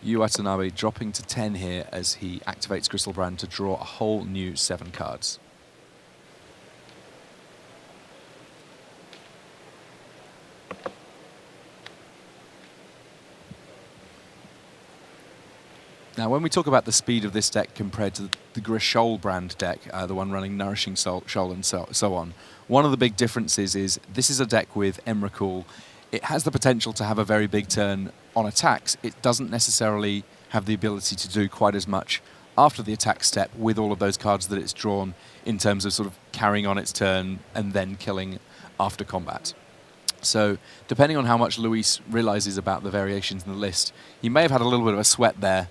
Yuya Watanabe dropping to 10 here as he activates Griselbrand to draw a whole new 7 cards. Now, when we talk about the speed of this deck compared to the Griselbrand deck, the one running Nourishing Shoal and so on, one of the big differences is this is a deck with Emrakul. It has the potential to have a very big turn on attacks. It doesn't necessarily have the ability to do quite as much after the attack step with all of those cards that it's drawn in terms of sort of carrying on its turn and then killing after combat. So depending on how much Luis realizes about the variations in the list, he may have had a little bit of a sweat there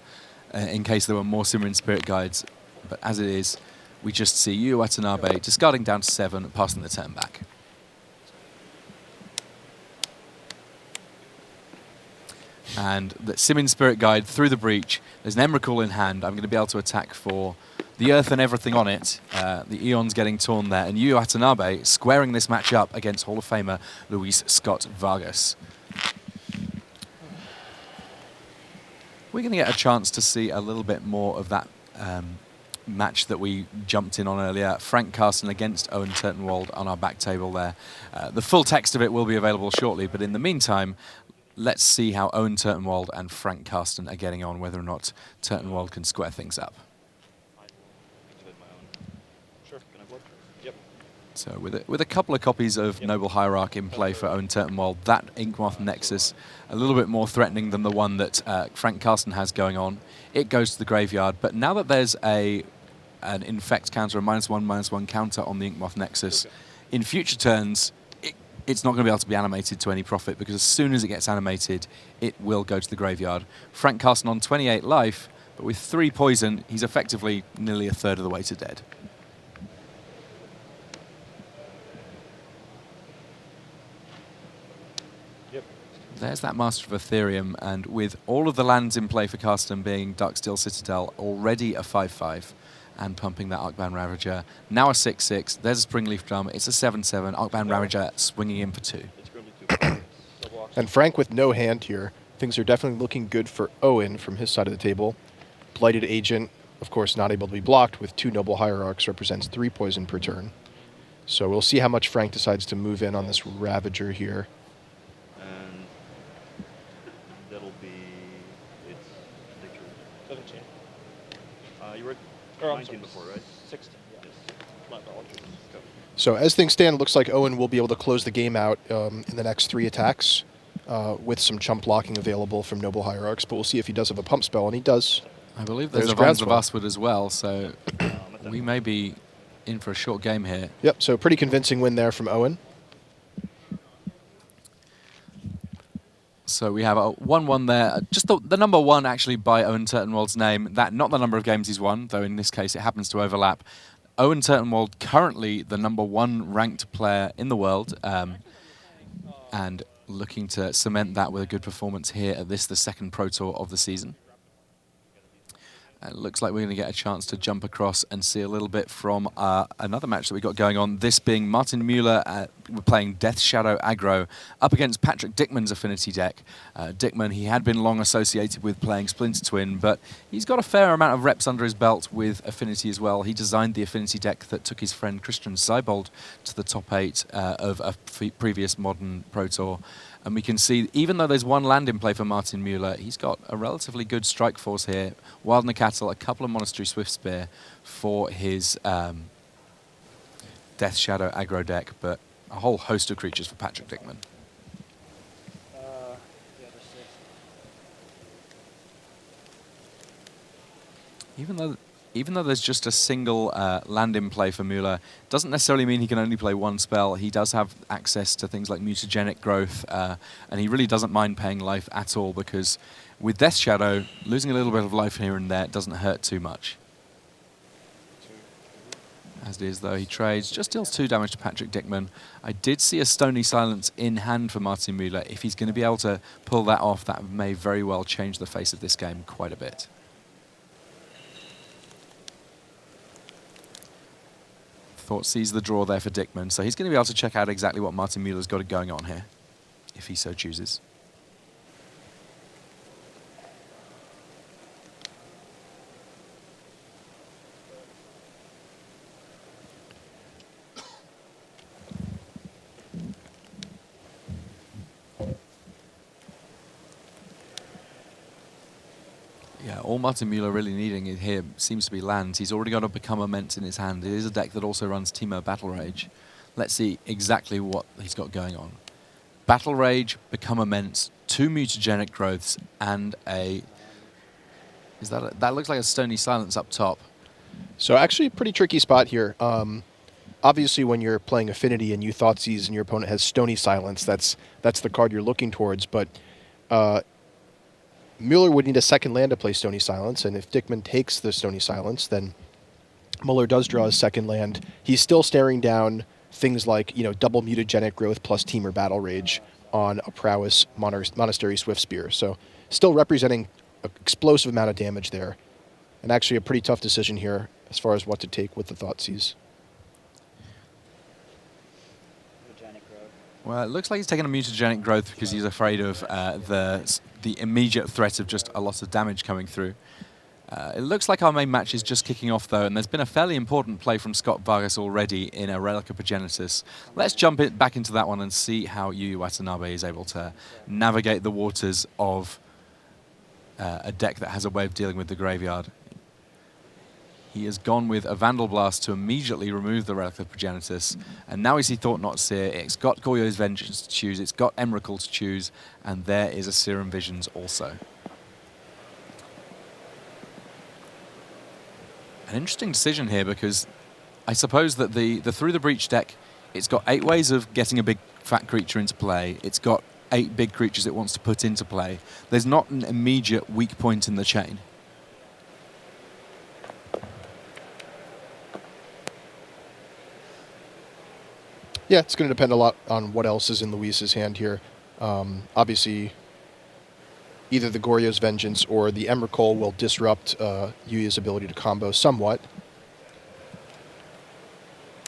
in case there were more Simmering Spirit Guides. But as it is, we just see Yu Watanabe discarding down to 7, passing the turn back. And the Simmering Spirit Guide through the breach. There's an Emrakul in hand. I'm going to be able to attack for the Earth and everything on it. The Eon's getting torn there. And Yu Watanabe squaring this match up against Hall of Famer Luis Scott Vargas. We're going to get a chance to see a little bit more of that match that we jumped in on earlier. Frank Carson against Owen Turtenwald on our back table there. The full text of it will be available shortly, but in the meantime, let's see how Owen Turtenwald and Frank Carson are getting on, whether or not Turtenwald can square things up. So with a couple of copies of Noble Hierarch in play for Owen Turtenwald, that Inkmoth Nexus a little bit more threatening than the one that Frank Carson has going on. It goes to the graveyard, but now that there's an infect counter, a -1/-1 counter on the Inkmoth Nexus, in future turns, it's not going to be able to be animated to any profit, because as soon as it gets animated, it will go to the graveyard. Frank Carson on 28 life, but with 3 poison, he's effectively nearly a third of the way to dead. There's that Master of Ethereum, and with all of the lands in play for Carsten being Darksteel Citadel, already a 5/5, and pumping that Arcbound Ravager. Now a 6/6, there's a Springleaf Drum, it's a 7/7, Arcbound Ravager swinging in for 2. And Frank with no hand here. Things are definitely looking good for Owen from his side of the table. Blighted Agent, of course, not able to be blocked with 2 Noble Hierarchs, represents 3 poison per turn. So we'll see how much Frank decides to move in on this Ravager here. And that'll be, it's 17. You were 19 before, right? 16, yes. My apologies. Go. So as things stand, it looks like Owen will be able to close the game out in the next 3 attacks with some chump blocking available from Noble Hierarchs, but we'll see if he does have a pump spell, and he does. I believe there's a Vans of Usward as well, so we may be in for a short game here. Yep, so pretty convincing win there from Owen. So we have a 1-1 there. Just the number 1 actually by Owen Turtenwald's name. That not the number of games he's won, though in this case it happens to overlap. Owen Turtenwald currently the number 1 ranked player in the world, and looking to cement that with a good performance here at this, the second Pro Tour of the season. It looks like we're going to get a chance to jump across and see a little bit from another match that we got going on. This being Martin Mueller playing Death Shadow aggro up against Patrick Dickman's Affinity deck. Dickman, he had been long associated with playing Splinter Twin, but he's got a fair amount of reps under his belt with Affinity as well. He designed the Affinity deck that took his friend Christian Seibold to the top 8 of a previous modern Pro Tour. And we can see, even though there's 1 land in play for Martin Mueller, he's got a relatively good strike force here. Wild Cattle, a couple of Monastery Swiftspear for his Death Shadow aggro deck, but a whole host of creatures for Patrick Dickman. Even though there's just a single land in play for Mueller, doesn't necessarily mean he can only play 1 spell. He does have access to things like mutagenic growth, and he really doesn't mind paying life at all, because with Death Shadow, losing a little bit of life here and there doesn't hurt too much. As it is, though, he trades, just deals 2 damage to Patrick Dickman. I did see a Stony Silence in hand for Martin Mueller. If he's going to be able to pull that off, that may very well change the face of this game quite a bit. Thought sees the draw there for Dickman, so he's going to be able to check out exactly what Martin Mueller's got going on here, if he so chooses. Yeah, all Martin Mueller really needing here seems to be lands. He's already got a Become Immense in his hand. It is a deck that also runs Teemo Battle Rage. Let's see exactly what he's got going on. Battle Rage, Become Immense, 2 mutagenic growths, and a... that looks like a Stony Silence up top. So actually a pretty tricky spot here. obviously when you're playing Affinity and you Thoughtseize and your opponent has Stony Silence, that's the card you're looking towards. But Mueller would need a second land to play Stony Silence, and if Dickman takes the Stony Silence, then Mueller does draw his second land. He's still staring down things like, double Mutagenic Growth plus Temur Battle Rage on a Prowess Monastery Swift Spear. So still representing an explosive amount of damage there. And actually a pretty tough decision here as far as what to take with the Thoughtseize. Well, it looks like he's taking a Mutagenic Growth because he's afraid of the immediate threat of just a lot of damage coming through. It looks like our main match is just kicking off, though, and there's been a fairly important play from Scott Vargas already in a Relic of Progenitus. Let's jump back into that one and see how Yu Yu Watanabe is able to navigate the waters of a deck that has a way of dealing with the graveyard. He has gone with a Vandal Blast to immediately remove the Relic of Progenitus, and now we see Thought-Knot Seer. It's got Goryo's Vengeance to choose, it's got Emrakul to choose, and there is a Serum Visions also. An interesting decision here, because I suppose that the Through the Breach deck, it's got 8 ways of getting a big fat creature into play. It's got 8 big creatures it wants to put into play. There's not an immediate weak point in the chain. Yeah, it's going to depend a lot on what else is in Luis's hand here. Obviously, either the Goryo's Vengeance or the Emrakul will disrupt Yuya's ability to combo somewhat.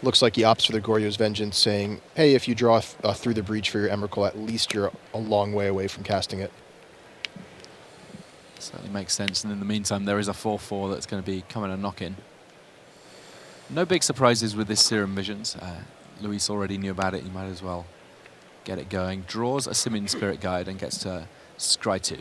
Looks like he opts for the Goryo's Vengeance, saying, hey, if you draw Through the Breach for your Emrakul, at least you're a long way away from casting it. Certainly makes sense, and in the meantime, there is a 4/4 that's going to be coming a knock-in. No big surprises with this Serum Visions. Luis already knew about it, he might as well get it going. Draws a Simian Spirit Guide and gets to Scry 2.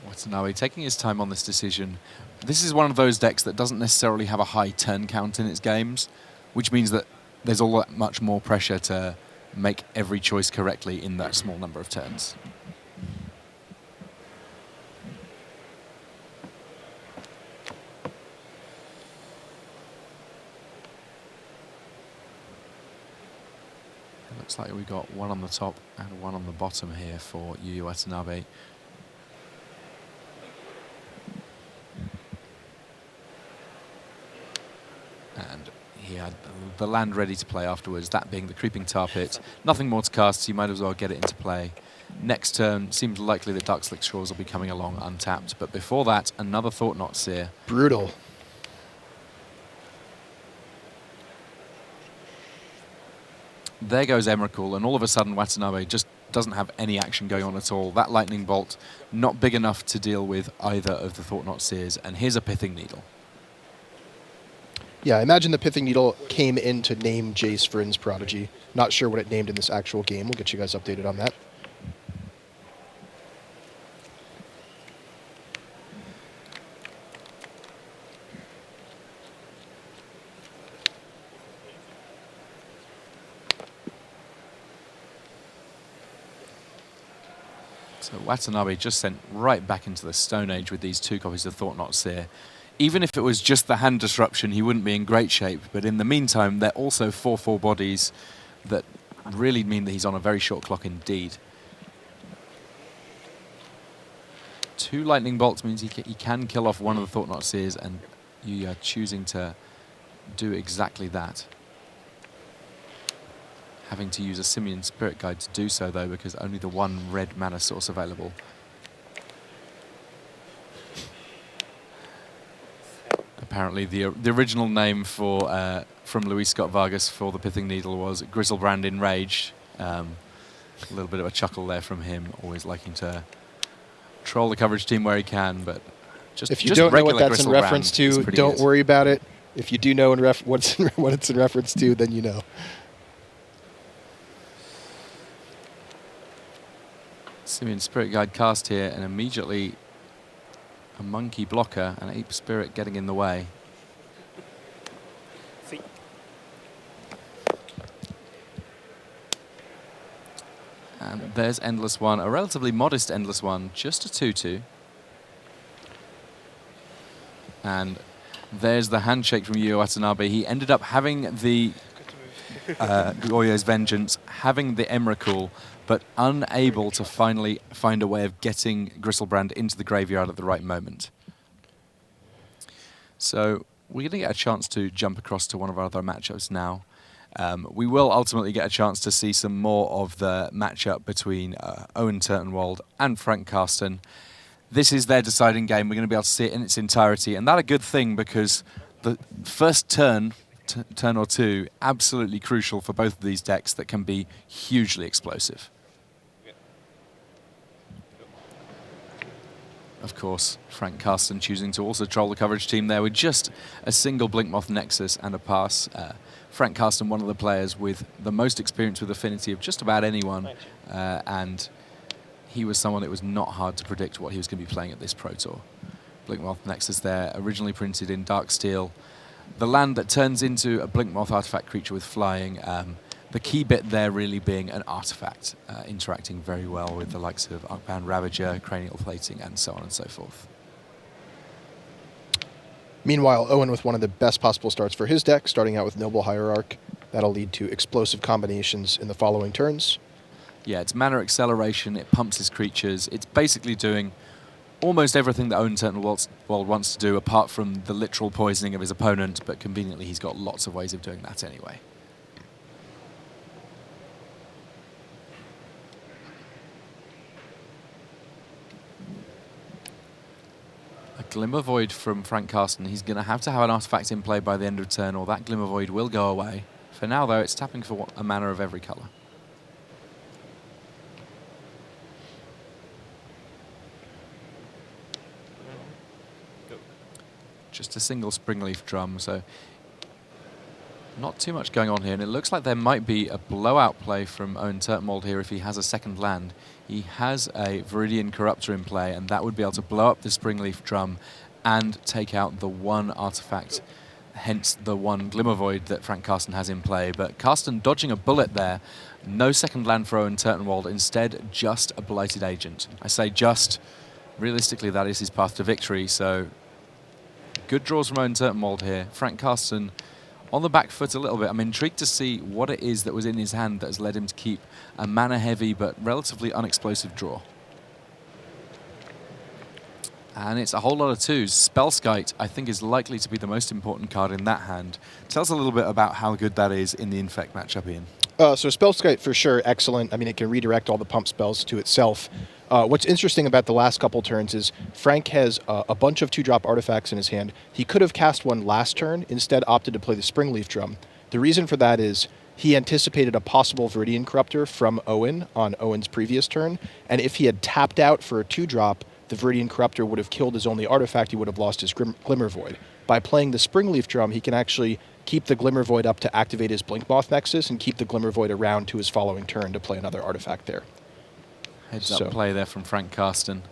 Watanabe taking his time on this decision. This is one of those decks that doesn't necessarily have a high turn count in its games, which means that there's all that much more pressure to make every choice correctly in that small number of turns. It looks like we got one on the top and one on the bottom here for Yu Yu Watanabe. And he had the land ready to play afterwards, that being the Creeping Tar Pit. Nothing more to cast, so you might as well get it into play. Next turn, seems likely that Dark Slick Shores will be coming along untapped, but before that, another Thought-Knot Seer. Brutal. There goes Emrakul, and all of a sudden Watanabe just doesn't have any action going on at all. That Lightning Bolt, not big enough to deal with either of the Thought-Knot Seers, and here's a Pithing Needle. Yeah, I imagine the Pithing Needle came in to name Jace Vryn's Prodigy. Not sure what it named in this actual game. We'll get you guys updated on that. So Watanabe just sent right back into the Stone Age with these 2 copies of Thought-Knot Seer. Even if it was just the hand disruption, he wouldn't be in great shape. But in the meantime, they're also 4/4 bodies that really mean that he's on a very short clock indeed. 2 Lightning Bolts means he can kill off one of the Thought-Knot Seers, and you are choosing to do exactly that. Having to use a Simian Spirit Guide to do so, though, because only the 1 red mana source available. Apparently, the original name for from Luis Scott Vargas for the Pithing Needle was Grizzlebrand Enraged. A little bit of a chuckle there from him, always liking to troll the coverage team where he can. But if you don't know what that's in reference to, don't worry about it. If you do know what it's in reference to, then you know. Simian Spirit Guide cast here, and immediately a monkey blocker, an Ape Spirit getting in the way. And there's Endless One, a relatively modest Endless One, just a 2-2. And there's the handshake from Yu Watanabe. He ended up having the Goyo's Vengeance, having the Emrakul, but unable to finally find a way of getting Gristlebrand into the graveyard at the right moment. So we're going to get a chance to jump across to one of our other matchups now. We will ultimately get a chance to see some more of the matchup between Owen Turtenwald and Frank Karsten. This is their deciding game. We're going to be able to see it in its entirety, and that's a good thing because the first turn or two, absolutely crucial for both of these decks that can be hugely explosive. Of course, Frank Karsten choosing to also troll the coverage team there with just a single Blinkmoth Nexus and a pass. Frank Karsten, one of the players with the most experience with Affinity of just about anyone, and he was someone it was not hard to predict what he was going to be playing at this Pro Tour. Blinkmoth Nexus there, originally printed in Dark Steel. The land that turns into a Blinkmoth artifact creature with flying. The key bit there really being an artifact, interacting very well with the likes of Arcbound Ravager, Cranial Plating, and so on and so forth. Meanwhile, Owen with one of the best possible starts for his deck, starting out with Noble Hierarch. That'll lead to explosive combinations in the following turns. Yeah, it's mana acceleration, it pumps his creatures, it's basically doing almost everything that Owen Turtenwald wants to do, apart from the literal poisoning of his opponent, but conveniently he's got lots of ways of doing that anyway. A Glimmer Void from Frank Karsten. He's going to have an artifact in play by the end of turn, or that Glimmer Void will go away. For now, though, it's tapping for a mana of every colour. Just a single Springleaf Drum, so not too much going on here. And it looks like there might be a blowout play from Owen Turtenwald here if he has a second land. He has a Viridian Corruptor in play, and that would be able to blow up the Springleaf Drum and take out the one artifact, hence the one Glimmer Void that Frank Karsten has in play. But Karsten dodging a bullet there. No second land for Owen Turtenwald, instead just a Blighted Agent. I say just, realistically that is his path to victory, so good draws from Owen Turtenwald here. Frank Karsten on the back foot a little bit. I'm intrigued to see what it is that was in his hand that has led him to keep a mana-heavy but relatively unexplosive draw. And it's a whole lot of twos. Spellskite, I think, is likely to be the most important card in that hand. Tell us a little bit about how good that is in the Infect matchup, Ian. So Spellskite, for sure, excellent. I mean, it can redirect all the pump spells to itself. What's interesting about the last couple turns is Frank has a bunch of 2-drop artifacts in his hand. He could have cast one last turn, instead opted to play the Springleaf Drum. The reason for that is he anticipated a possible Viridian Corruptor from Owen on Owen's previous turn, and if he had tapped out for a 2-drop, the Viridian Corruptor would have killed his only artifact. He would have lost his Glimmer Void. By playing the Springleaf Drum, he can actually keep the Glimmer Void up to activate his Blinkmoth Nexus and keep the Glimmer Void around to his following turn to play another artifact there. Heads up play there from Frank Karsten.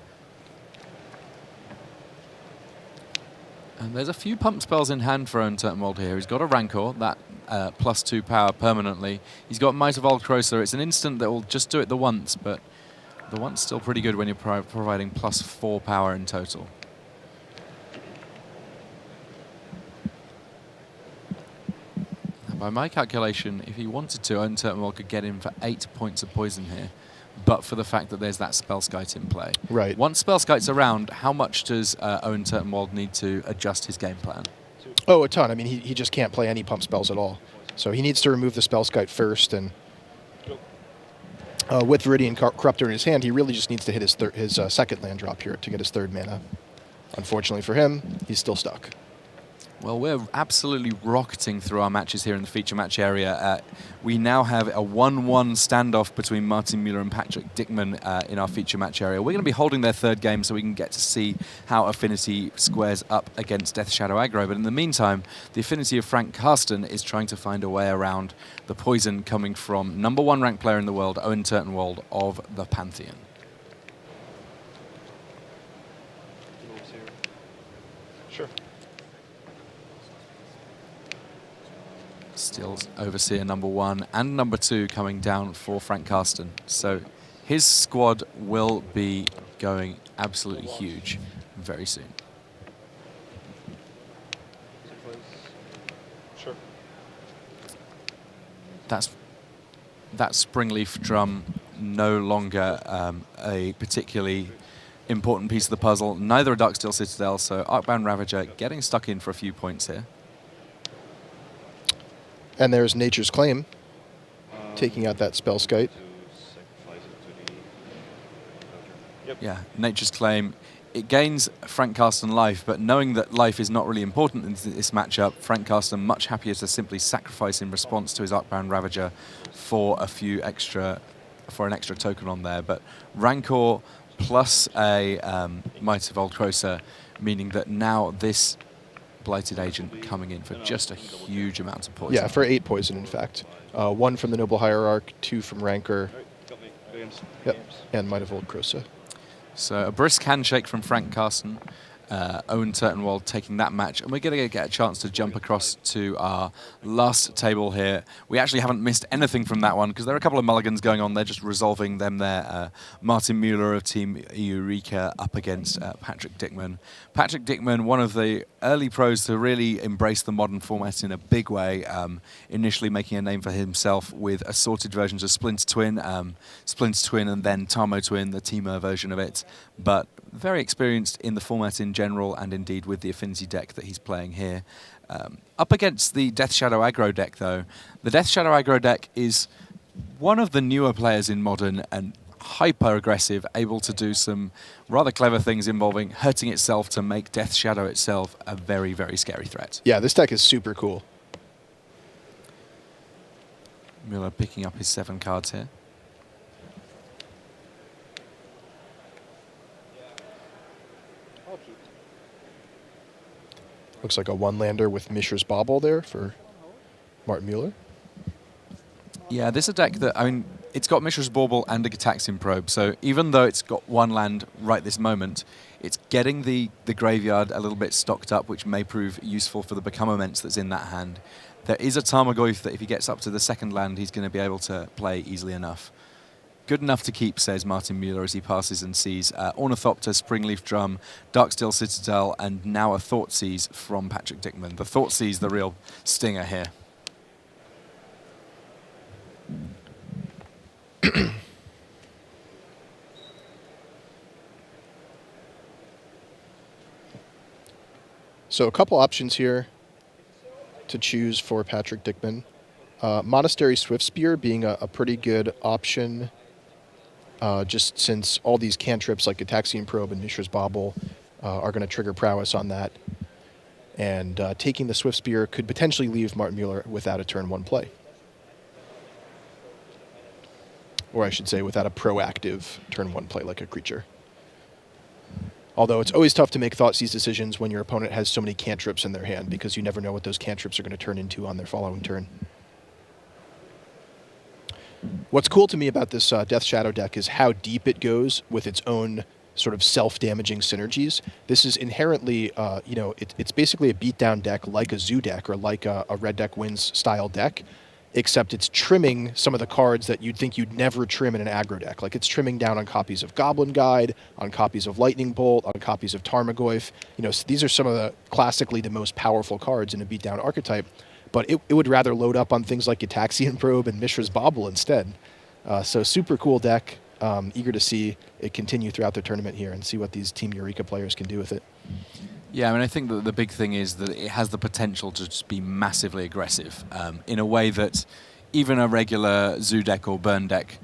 And there's a few pump spells in hand for Owen Turtenwald here. He's got a Rancor, that +2 power permanently. He's got Might of Volcrosa. It's an instant that will just do it the once, but the once still pretty good when you're providing +4 power in total. And by my calculation, if he wanted to, Owen Turtenwald could get him for 8 points of poison here, but for the fact that there's that Spellskite in play. Right. Once Spellskite's around, how much does Owen Turtenwald need to adjust his game plan? Oh, a ton. I mean, he just can't play any pump spells at all. So he needs to remove the Spellskite first, and with Viridian Corruptor in his hand, he really just needs to hit his second land drop here to get his third mana. Unfortunately for him, he's still stuck. Well, we're absolutely rocketing through our matches here in the feature match area. We now have a 1-1 standoff between Martin Mueller and Patrick Dickman in our feature match area. We're going to be holding their third game so we can get to see how Affinity squares up against Death Shadow aggro. But in the meantime, the Affinity of Frank Karsten is trying to find a way around the poison coming from #1 ranked player in the world, Owen Turtenwald of the Pantheon. Sure. Still Overseer #1 and #2 coming down for Frank Karsten. So his squad will be going absolutely huge very soon. Sure. That Springleaf Drum no longer a particularly important piece of the puzzle. Neither a Darksteel Citadel, so Arcbound Ravager getting stuck in for a few points here. And there's Nature's Claim, taking out that Spellskite. Yeah, Nature's Claim. It gains Frank Carsten life, but knowing that life is not really important in this matchup, Frank Carsten much happier to simply sacrifice in response to his Arcbound Ravager for an extra token on there. But Rancor plus a Might of Old Crowser, meaning that now this Blighted Agent coming in for just a huge amount of poison. Yeah, for 8 poison, in fact. 1 from the Noble Hierarch, 2 from Rancor. Yep, and Might of Old Crowser. So a brisk handshake from Frank Carsten. Owen Turtenwald taking that match, and we're going to get a chance to jump across to our last table here. We actually haven't missed anything from that one because there are a couple of mulligans going on. They're just resolving them there. Martin Mueller of Team Eureka up against Patrick Dickman. Patrick Dickman, one of the early pros to really embrace the modern format in a big way, initially making a name for himself with assorted versions of Splinter Twin and then Tamo Twin, the Teamer version of it, but very experienced in the format in general and indeed with the Affinity deck that he's playing here. Up against the Death Shadow aggro deck, though. The Death Shadow aggro deck is one of the newer players in Modern and hyper-aggressive, able to do some rather clever things involving hurting itself to make Death Shadow itself a very, very scary threat. Yeah, this deck is super cool. Mueller picking up his 7 cards here. Looks like a 1-lander with Mishra's Bauble there for Martin Mueller. Yeah, this is a deck that, I mean, it's got Mishra's Bauble and a Gataxian Probe, so even though it's got 1 land right this moment, it's getting the graveyard a little bit stocked up, which may prove useful for the Become Immense that's in that hand. There is a Tarmogoyf that if he gets up to the 2nd land, he's going to be able to play easily enough. Good enough to keep, says Martin Mueller as he passes and sees Ornithopter, Springleaf Drum, Darksteel Citadel, and now a Thoughtseize from Patrick Dickman. The Thoughtseize, the real stinger here. So a couple options here to choose for Patrick Dickman. Monastery Swiftspear being a pretty good option, just since all these cantrips like Gataxian Probe and Mishra's Bauble are going to trigger prowess on that. And taking the Swiftspear could potentially leave Martin Mueller without a turn 1 play. Or I should say without a proactive turn 1 play like a creature. Although it's always tough to make Thoughtseize decisions when your opponent has so many cantrips in their hand, because you never know what those cantrips are going to turn into on their following turn. What's cool to me about this Death Shadow deck is how deep it goes with its own sort of self-damaging synergies. This is inherently, it's basically a beatdown deck like a Zoo deck or like a Red Deck Wins style deck, except it's trimming some of the cards that you'd think you'd never trim in an aggro deck. Like it's trimming down on copies of Goblin Guide, on copies of Lightning Bolt, on copies of Tarmogoyf. So these are some of the classically the most powerful cards in a beatdown archetype, but it would rather load up on things like Gataxian Probe and Mishra's Bauble instead. So super cool deck. Eager to see it continue throughout the tournament here and see what these Team Eureka players can do with it. Yeah, I mean, I think that the big thing is that it has the potential to just be massively aggressive in a way that even a regular Zoo deck or Burn deck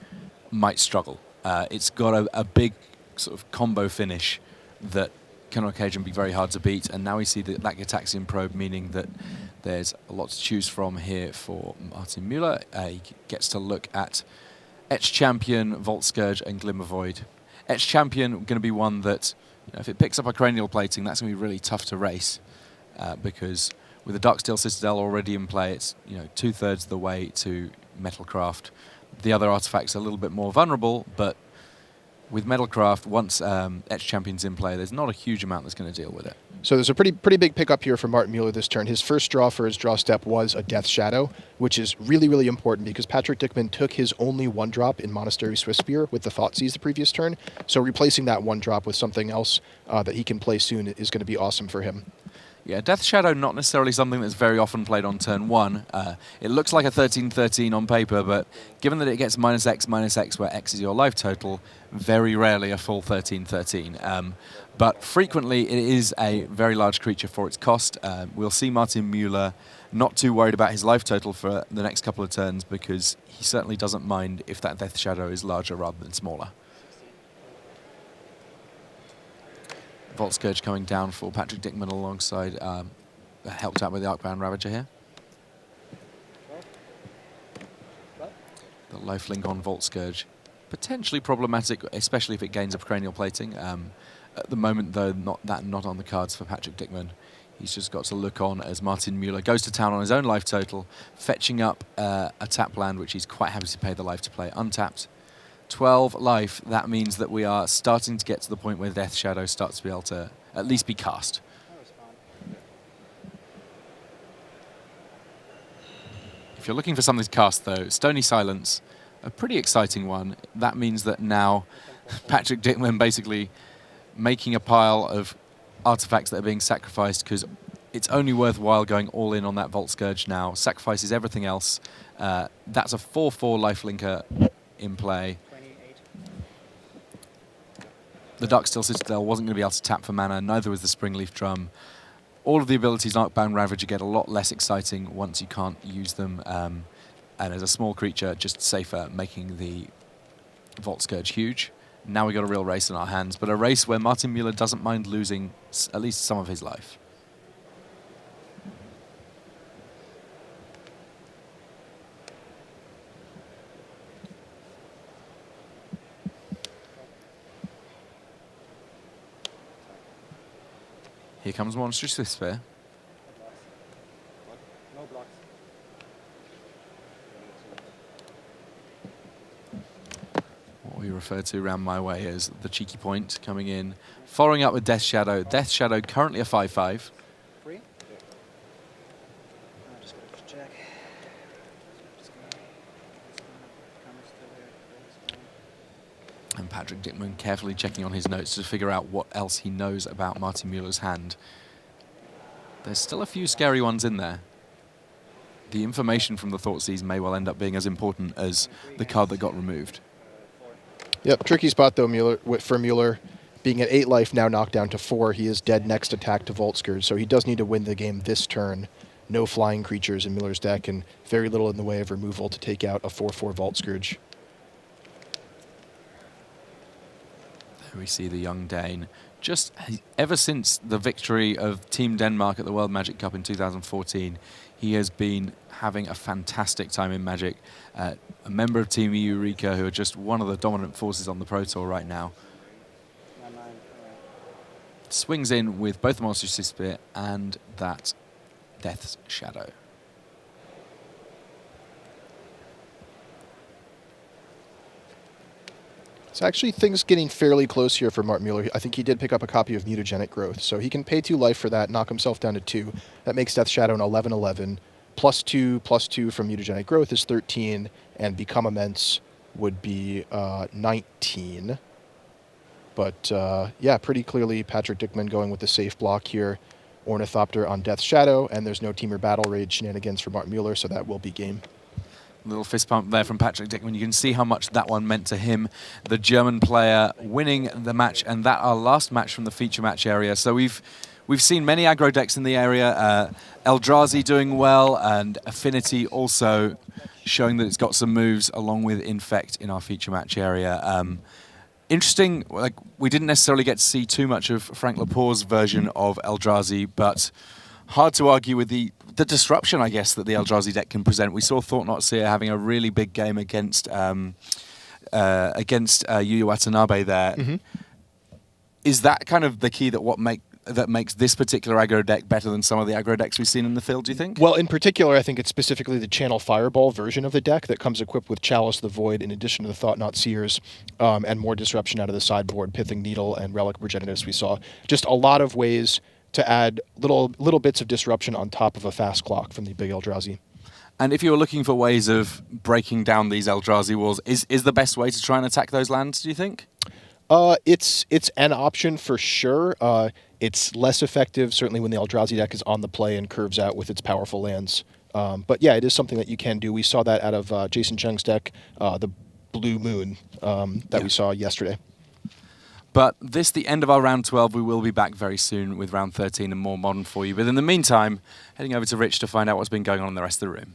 might struggle. It's got a big sort of combo finish that can on occasion be very hard to beat, and now we see that Gataxian Probe, meaning that there's a lot to choose from here for Martin Mueller. He gets to look at Etch Champion, Vault Scourge, and Glimmer Void. Etch Champion going to be one that, if it picks up a Cranial Plating, that's going to be really tough to race, because with the Darksteel Citadel already in play, it's 2/3 the way to Metalcraft. The other artifacts are a little bit more vulnerable, but With Metalcraft, once Etch Champion's in play, there's not a huge amount that's going to deal with it. So there's a pretty big pickup here for Martin Mueller this turn. His first draw for his draw step was a Death Shadow, which is really, really important because Patrick Dickman took his only 1-drop in Monastery Swiftspear with the Thoughtseize the previous turn. So replacing that 1-drop with something else that he can play soon is going to be awesome for him. Yeah, Death Shadow, not necessarily something that's very often played on turn 1. It looks like a 13-13 on paper, but given that it gets -X, where X is your life total, very rarely a full 13-13. But frequently, it is a very large creature for its cost. We'll see Martin Mueller not too worried about his life total for the next couple of turns because he certainly doesn't mind if that Death Shadow is larger rather than smaller. Vault Scourge coming down for Patrick Dickman alongside, helped out with the Arcbound Ravager here. The lifelink on Vault Scourge, potentially problematic, especially if it gains a cranial plating. At the moment, though, not on the cards for Patrick Dickman. He's just got to look on as Martin Mueller goes to town on his own life total, fetching up a tap land, which he's quite happy to pay the life to play untapped. 12 life, that means that we are starting to get to the point where Death Shadow starts to be able to at least be cast. If you're looking for something to cast, though, Stony Silence, a pretty exciting one. That means that now Patrick Dickman basically making a pile of artifacts that are being sacrificed because it's only worthwhile going all in on that Vault Scourge now. Sacrifices everything else. That's a 4/4 lifelinker in play. The Darksteel Citadel wasn't going to be able to tap for mana, neither was the Springleaf Drum. All of the abilities in Arcbound Ravager get a lot less exciting once you can't use them, and as a small creature, just safer, making the Vault Scourge huge. Now we got a real race in our hands, but a race where Martin Mueller doesn't mind losing at least some of his life. Here comes Monstrous Swiftspear. What we refer to around my way as the cheeky point coming in. Following up with Death Shadow. Death Shadow currently a 5/5. And Patrick Dickman carefully checking on his notes to figure out what else he knows about Martin Mueller's hand. There's still a few scary ones in there. The information from the Thoughtseize may well end up being as important as the card that got removed. Yep, tricky spot though for Mueller. Being at 8 life, now knocked down to 4. He is dead next attack to Vault Scourge, so he does need to win the game this turn. No flying creatures in Mueller's deck and very little in the way of removal to take out a 4/4 Vault Scourge. We see the young Dane. Just ever since the victory of Team Denmark at the World Magic Cup in 2014, he has been having a fantastic time in Magic. A member of Team Eureka, who are just one of the dominant forces on the Pro Tour right now. Swings in with both the Monstrous Swiftspear and that Death's Shadow. So actually things getting fairly close here for Martin Mueller. I think he did pick up a copy of Mutagenic Growth, so he can pay 2 life for that, knock himself down to 2. That makes Death Shadow an 11/11. +2/+2 from Mutagenic Growth is 13, and Become Immense would be 19. But yeah, pretty clearly Patrick Dickman going with the safe block here. Ornithopter on Death Shadow, and there's no Teamer Battle Rage shenanigans for Martin Mueller, so that will be game. Little fist pump there from Patrick Dickman. You can see how much that one meant to him, the German player winning the match, and that our last match from the feature match area. So we've seen many aggro decks in the area. Eldrazi doing well, and Affinity also showing that it's got some moves along with Infect in our feature match area. Interesting, like we didn't necessarily get to see too much of Frank Laporte's version of Eldrazi, but hard to argue with the disruption, I guess, that the Eldrazi deck can present. We saw Thought Not Seer having a really big game against Yuya Watanabe there. Mm-hmm. Is that kind of the key that what make that makes this particular aggro deck better than some of the aggro decks we've seen in the field, do you think? Well, in particular, I think it's specifically the Channel Fireball version of the deck that comes equipped with Chalice the Void in addition to the Thought-Knot Seers, and more disruption out of the sideboard, Pithing Needle and Relic Progenitus. We saw just a lot of ways to add little bits of disruption on top of a fast clock from the big Eldrazi. And if you were looking for ways of breaking down these Eldrazi walls, is the best way to try and attack those lands, do you think? It's an option for sure. It's less effective, certainly when the Eldrazi deck is on the play and curves out with its powerful lands. But yeah, it is something that you can do. We saw that out of Jason Chung's deck, the Blue Moon, that we saw yesterday. But this, the end of our round 12, we will be back very soon with round 13 and more Modern for you. But in the meantime, heading over to Rich to find out what's been going on in the rest of the room.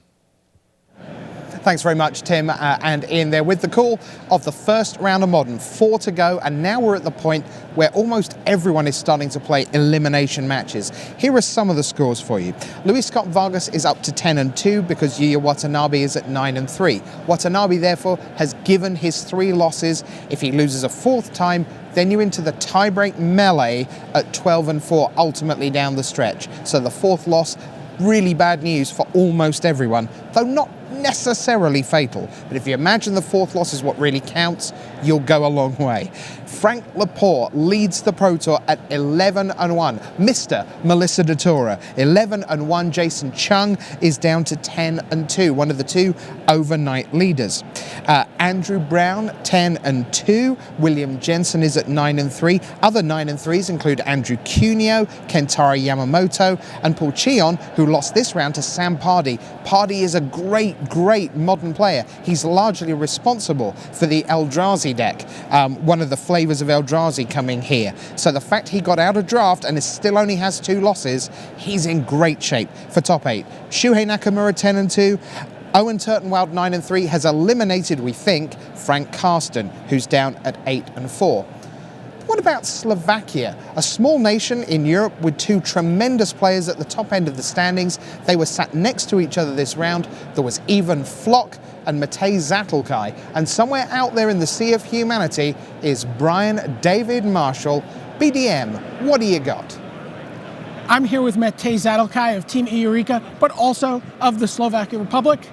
Thanks very much, Tim and Ian there with the call of the first round of Modern. 4 to go, and now we're at the point where almost everyone is starting to play elimination matches. Here are some of the scores for you. Luis Scott Vargas is up to 10-2 because Yuya Watanabe is at 9-3. Watanabe, therefore, has given his 3 losses. If he loses a 4th time, then you're into the tiebreak melee at 12-4, ultimately down the stretch. So the 4th loss, really bad news for almost everyone, though not necessarily fatal. But if you imagine the 4th loss is what really counts, you'll go a long way. Frank Lepore leads the Pro Tour at 11-1. Mr. Melissa DeTora, 11-1. Jason Chung is down to 10-2, one of the 2 overnight leaders. Andrew Brown, 10-2. William Jensen is at 9-3. Other 9-3s include Andrew Cuneo, Kentaro Yamamoto, and Paul Cheon, who lost this round to Sam Pardee. Pardee is a great Modern player. He's largely responsible for the Eldrazi deck, one of the flavors of Eldrazi coming here. So the fact he got out of draft and still only has 2 losses, he's in great shape for top 8. Shuhei Nakamura, 10-2. Owen Turtenwald, 9-3, has eliminated, we think, Frank Karsten, who's down at 8-4. What about Slovakia? A small nation in Europe with 2 tremendous players at the top end of the standings. They were sat next to each other this round. There was Ivan Flock and Matej Zatlkai. And somewhere out there in the sea of humanity is Brian David Marshall. BDM, what do you got? I'm here with Matej Zatlkai of Team Eureka, but also of the Slovakia Republic.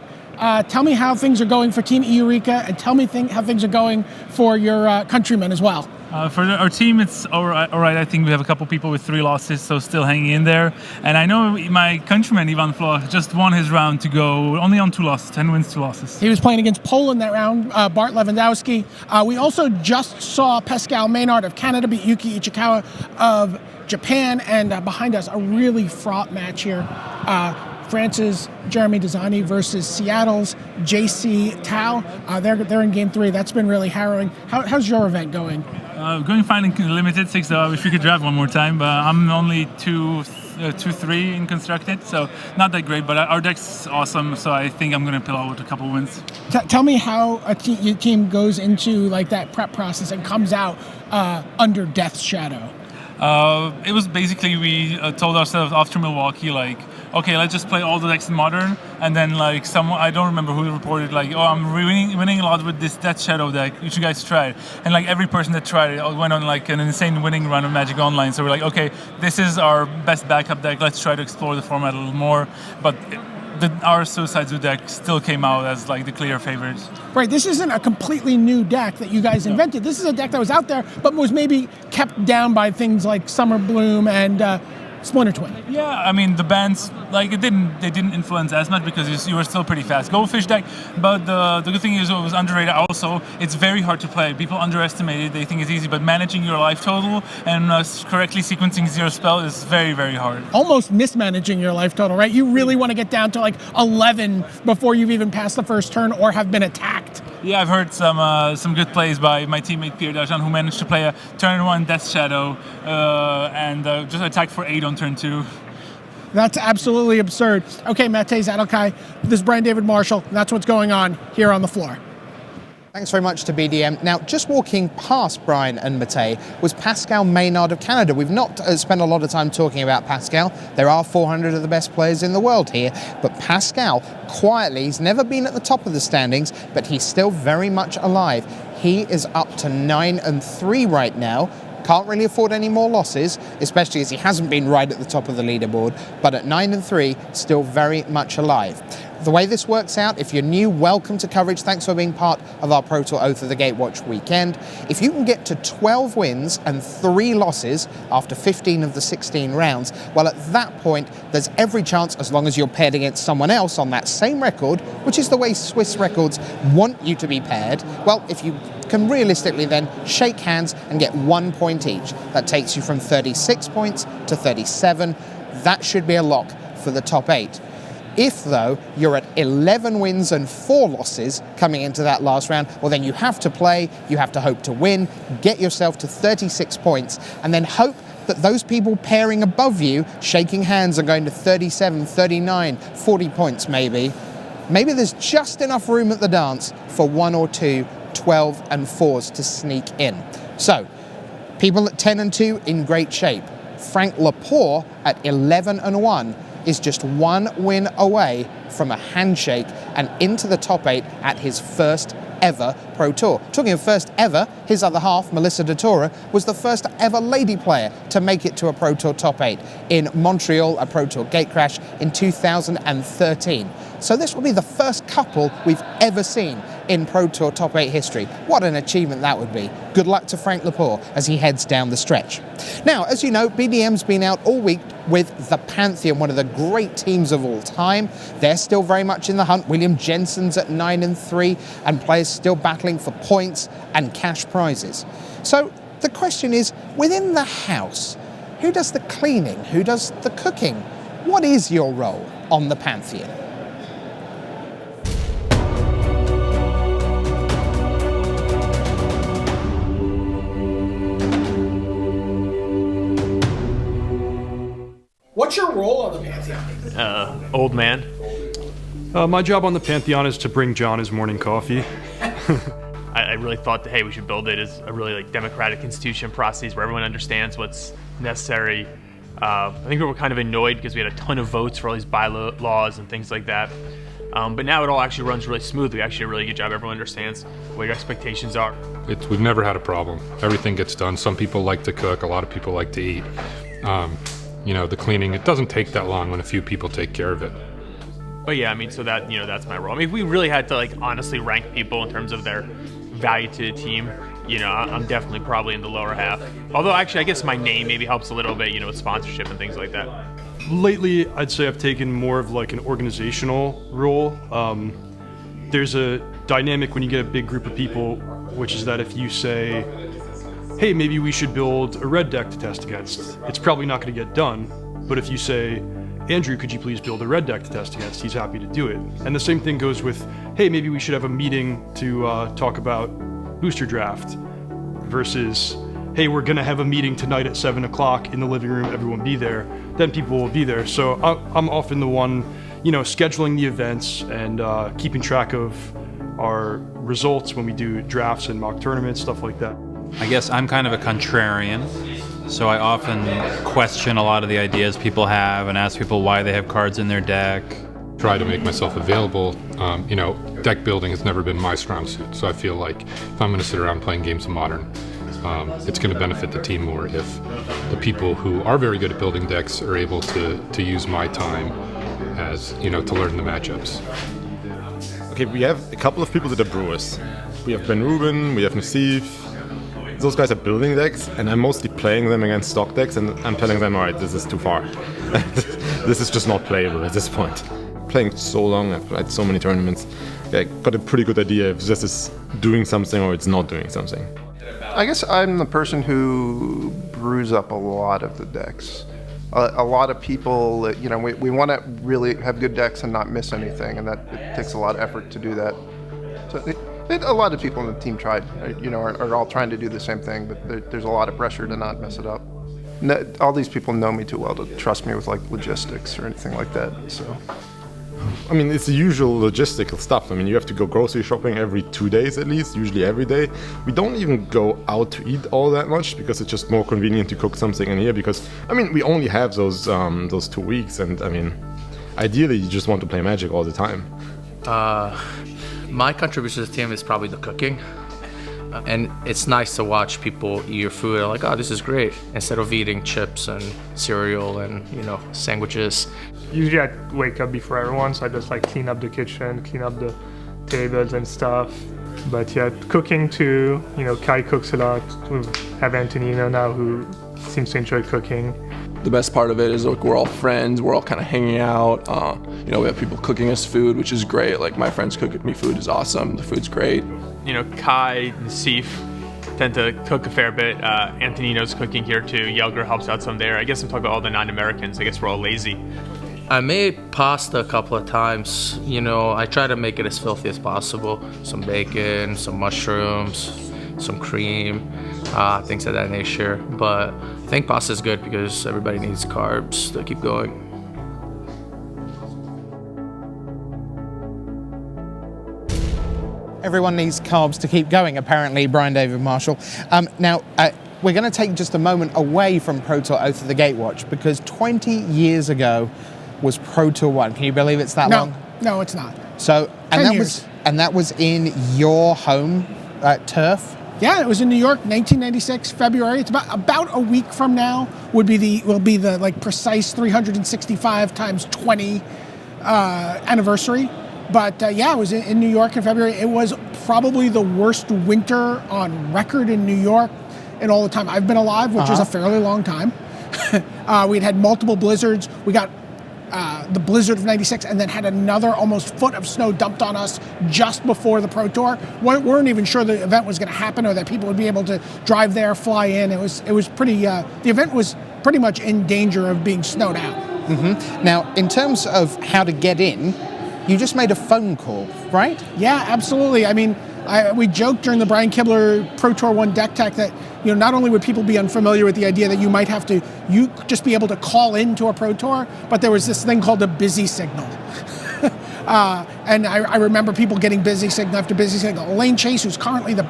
Tell me how things are going for Team Eureka, and tell me how things are going for your countrymen as well. For our team, it's all right. I think we have a couple people with 3 losses, so still hanging in there. And I know my countryman, Ivan Floch, just won his round to go only on 2 losses, 10 wins, 2 losses. He was playing against Poland that round, Bart Lewandowski. We also just saw Pascal Maynard of Canada beat Yuki Ichikawa of Japan, and behind us, a really fraught match here. France's Jeremy Desani versus Seattle's JC Tao. They're in game 3. That's been really harrowing. How's your event going? Going fine in limited 6, though. I wish we could draft one more time, but I'm only 2-3 in constructed, so not that great. But our deck's awesome, so I think I'm going to pull out with a couple wins. Tell me how your team goes into like that prep process and comes out under Death's Shadow. It was basically we told ourselves after Milwaukee, like, okay, let's just play all the decks in Modern, and then like someone, I don't remember who reported, like, oh, I'm winning a lot with this Death Shadow deck, you should guys try it. And like every person that tried it went on like an insane winning run of Magic Online, so we're like, okay, this is our best backup deck, let's try to explore the format a little more. But our Suicide Zoo deck still came out as like the clear favorite. Right, this isn't a completely new deck that you guys invented. This is a deck that was out there, but was maybe kept down by things like Summer Bloom and Splinter Twin. Yeah, I mean the bands, like they didn't influence as much because you were still pretty fast. Goldfish deck, but the good thing is it was underrated. Also, it's very hard to play. People underestimate it. They think it's easy, but managing your life total and correctly sequencing your spell is very, very hard. Almost mismanaging your life total, right? You really want to get down to like 11 before you've even passed the first turn or have been attacked. Yeah, I've heard some good plays by my teammate Pierre Dajan, who managed to play a turn 1 Death Shadow and just attack for 8 on turn 2. That's absolutely absurd. Okay, Matej Zatlkai, this is Brian David Marshall. That's what's going on here on the floor. Thanks very much to BDM. Now, just walking past Brian and Matej was Pascal Maynard of Canada. We've not spent a lot of time talking about Pascal. There are 400 of the best players in the world here, but Pascal, quietly, he's never been at the top of the standings, but he's still very much alive. He is up to 9-3 right now. Can't really afford any more losses, especially as he hasn't been right at the top of the leaderboard, but at 9-3, still very much alive. The way this works out, if you're new, welcome to coverage. Thanks for being part of our Pro Tour Oath of the Gatewatch weekend. If you can get to 12 wins and 3 losses after 15 of the 16 rounds, well, at that point, there's every chance, as long as you're paired against someone else on that same record, which is the way Swiss records want you to be paired, well, if you can realistically then shake hands and get 1 point each. That takes you from 36 points to 37. That should be a lock for the top 8. If, though, you're at 11 wins and 4 losses coming into that last round, well, then you have to play, you have to hope to win, get yourself to 36 points, and then hope that those people pairing above you, shaking hands, are going to 37, 39, 40 points maybe. Maybe there's just enough room at the dance for 1 or 2 12 and 4s to sneak in. So, people at 10 and 2 in great shape. Frank Lepore at 11 and 1 is just 1 win away from a handshake and into the top 8 at his first ever Pro Tour. Talking of first ever, his other half, Melissa DeTora, was the first ever lady player to make it to a Pro Tour top 8 in Montreal, a Pro Tour gate crash in 2013. So this will be the first couple we've ever seen in Pro Tour top 8 history. What an achievement that would be. Good luck to Frank Lepore as he heads down the stretch. Now, as you know, BDM's been out all week with the Pantheon, one of the great teams of all time. They're still very much in the hunt. William Jensen's at 9 and 3, and players still battling for points and cash prizes. So the question is, within the house, who does the cleaning? Who does the cooking? What is your role on the Pantheon? What's your role on the Pantheon? Old man. My job on the Pantheon is to bring John his morning coffee. I really thought that, hey, we should build it as a really democratic institution process where everyone understands what's necessary. I think we were kind of annoyed because we had a ton of votes for all these bylaws and things like that. But now it all actually runs really smooth. We actually do a really good job. Everyone understands what your expectations are. We've never had a problem. Everything gets done. Some people like to cook. A lot of people like to eat. The cleaning, it doesn't take that long when a few people take care of it. But yeah, so that, that's my role. If we really had to honestly rank people in terms of their value to the team, I'm definitely probably in the lower half. Although actually, I guess my name maybe helps a little bit, with sponsorship and things like that. Lately, I'd say I've taken more of an organizational role. There's a dynamic when you get a big group of people, which is that if you say, hey, maybe we should build a red deck to test against, it's probably not going to get done. But if you say, Andrew, could you please build a red deck to test against, he's happy to do it. And the same thing goes with, hey, maybe we should have a meeting to talk about Booster Draft, versus, hey, we're going to have a meeting tonight at 7 o'clock in the living room, everyone be there, then people will be there. So I'm often the one, scheduling the events and keeping track of our results when we do drafts and mock tournaments, stuff like that. I guess I'm kind of a contrarian, so I often question a lot of the ideas people have and ask people why they have cards in their deck. Try to make myself available. Deck building has never been my strong suit, so I feel like if I'm going to sit around playing games of Modern, it's going to benefit the team more if the people who are very good at building decks are able to use my time as, to learn the matchups. Okay, we have a couple of people that are brewers. We have Ben Rubin, we have Nassif. Those guys are building decks, and I'm mostly playing them against stock decks, and I'm telling them, all right, this is too far. This is just not playable at this point. Playing so long, I've played so many tournaments, I got a pretty good idea if this is doing something or it's not doing something. I guess I'm the person who brews up a lot of the decks. A lot of people, we want to really have good decks and not miss anything, and that it takes a lot of effort to do that. So a lot of people on the team tried, are all trying to do the same thing, but there's a lot of pressure to not mess it up. All these people know me too well to trust me with logistics or anything like that. So, it's the usual logistical stuff. You have to go grocery shopping every 2 days at least, usually every day. We don't even go out to eat all that much because it's just more convenient to cook something in here. Because we only have those 2 weeks, and ideally you just want to play Magic all the time. My contribution to the team is probably the cooking. And it's nice to watch people eat your food and like, oh, this is great, instead of eating chips and cereal and, sandwiches. Usually I wake up before everyone, so I just like clean up the kitchen, clean up the tables and stuff. But yeah, cooking too, Kai cooks a lot. We have Antonino now who seems to enjoy cooking. The best part of it is like we're all friends, we're all kind of hanging out. We have people cooking us food, which is great. Like my friends cooking me food is awesome. The food's great. Kai and Sif tend to cook a fair bit. Antonino's cooking here too. Yelger helps out some there. I guess I'm talking about all the non-Americans. I guess we're all lazy. I made pasta a couple of times. I try to make it as filthy as possible. Some bacon, some mushrooms, some cream, things of that nature. But I think pasta is good because everybody needs carbs to keep going. Everyone needs carbs to keep going, apparently, Brian David Marshall. Now, we're going to take just a moment away from Pro Tour Oath of the Gatewatch because 20 years ago was Pro Tour 1. Can you believe it's that long? No, it's not. So, and that was in your home turf? Yeah, it was in New York, 1996, February. It's about a week from now will be the like precise 365 times 20 anniversary. But yeah, it was in New York in February. It was probably the worst winter on record in New York in all the time I've been alive, which is a fairly long time. We'd had multiple blizzards. We got the blizzard of 96 and then had another almost foot of snow dumped on us just before the Pro Tour. We weren't even sure the event was going to happen or that people would be able to drive there, fly in. It was pretty, the event was pretty much in danger of being snowed out. Mm-hmm. Now, in terms of how to get in, you just made a phone call, right? Yeah, absolutely. I mean, we joked during the Brian Kibler Pro Tour 1 deck tech that not only would people be unfamiliar with the idea that you might have to just be able to call into a Pro Tour, but there was this thing called a busy signal. And I remember people getting busy signal after busy signal. Elaine Chase, who's currently the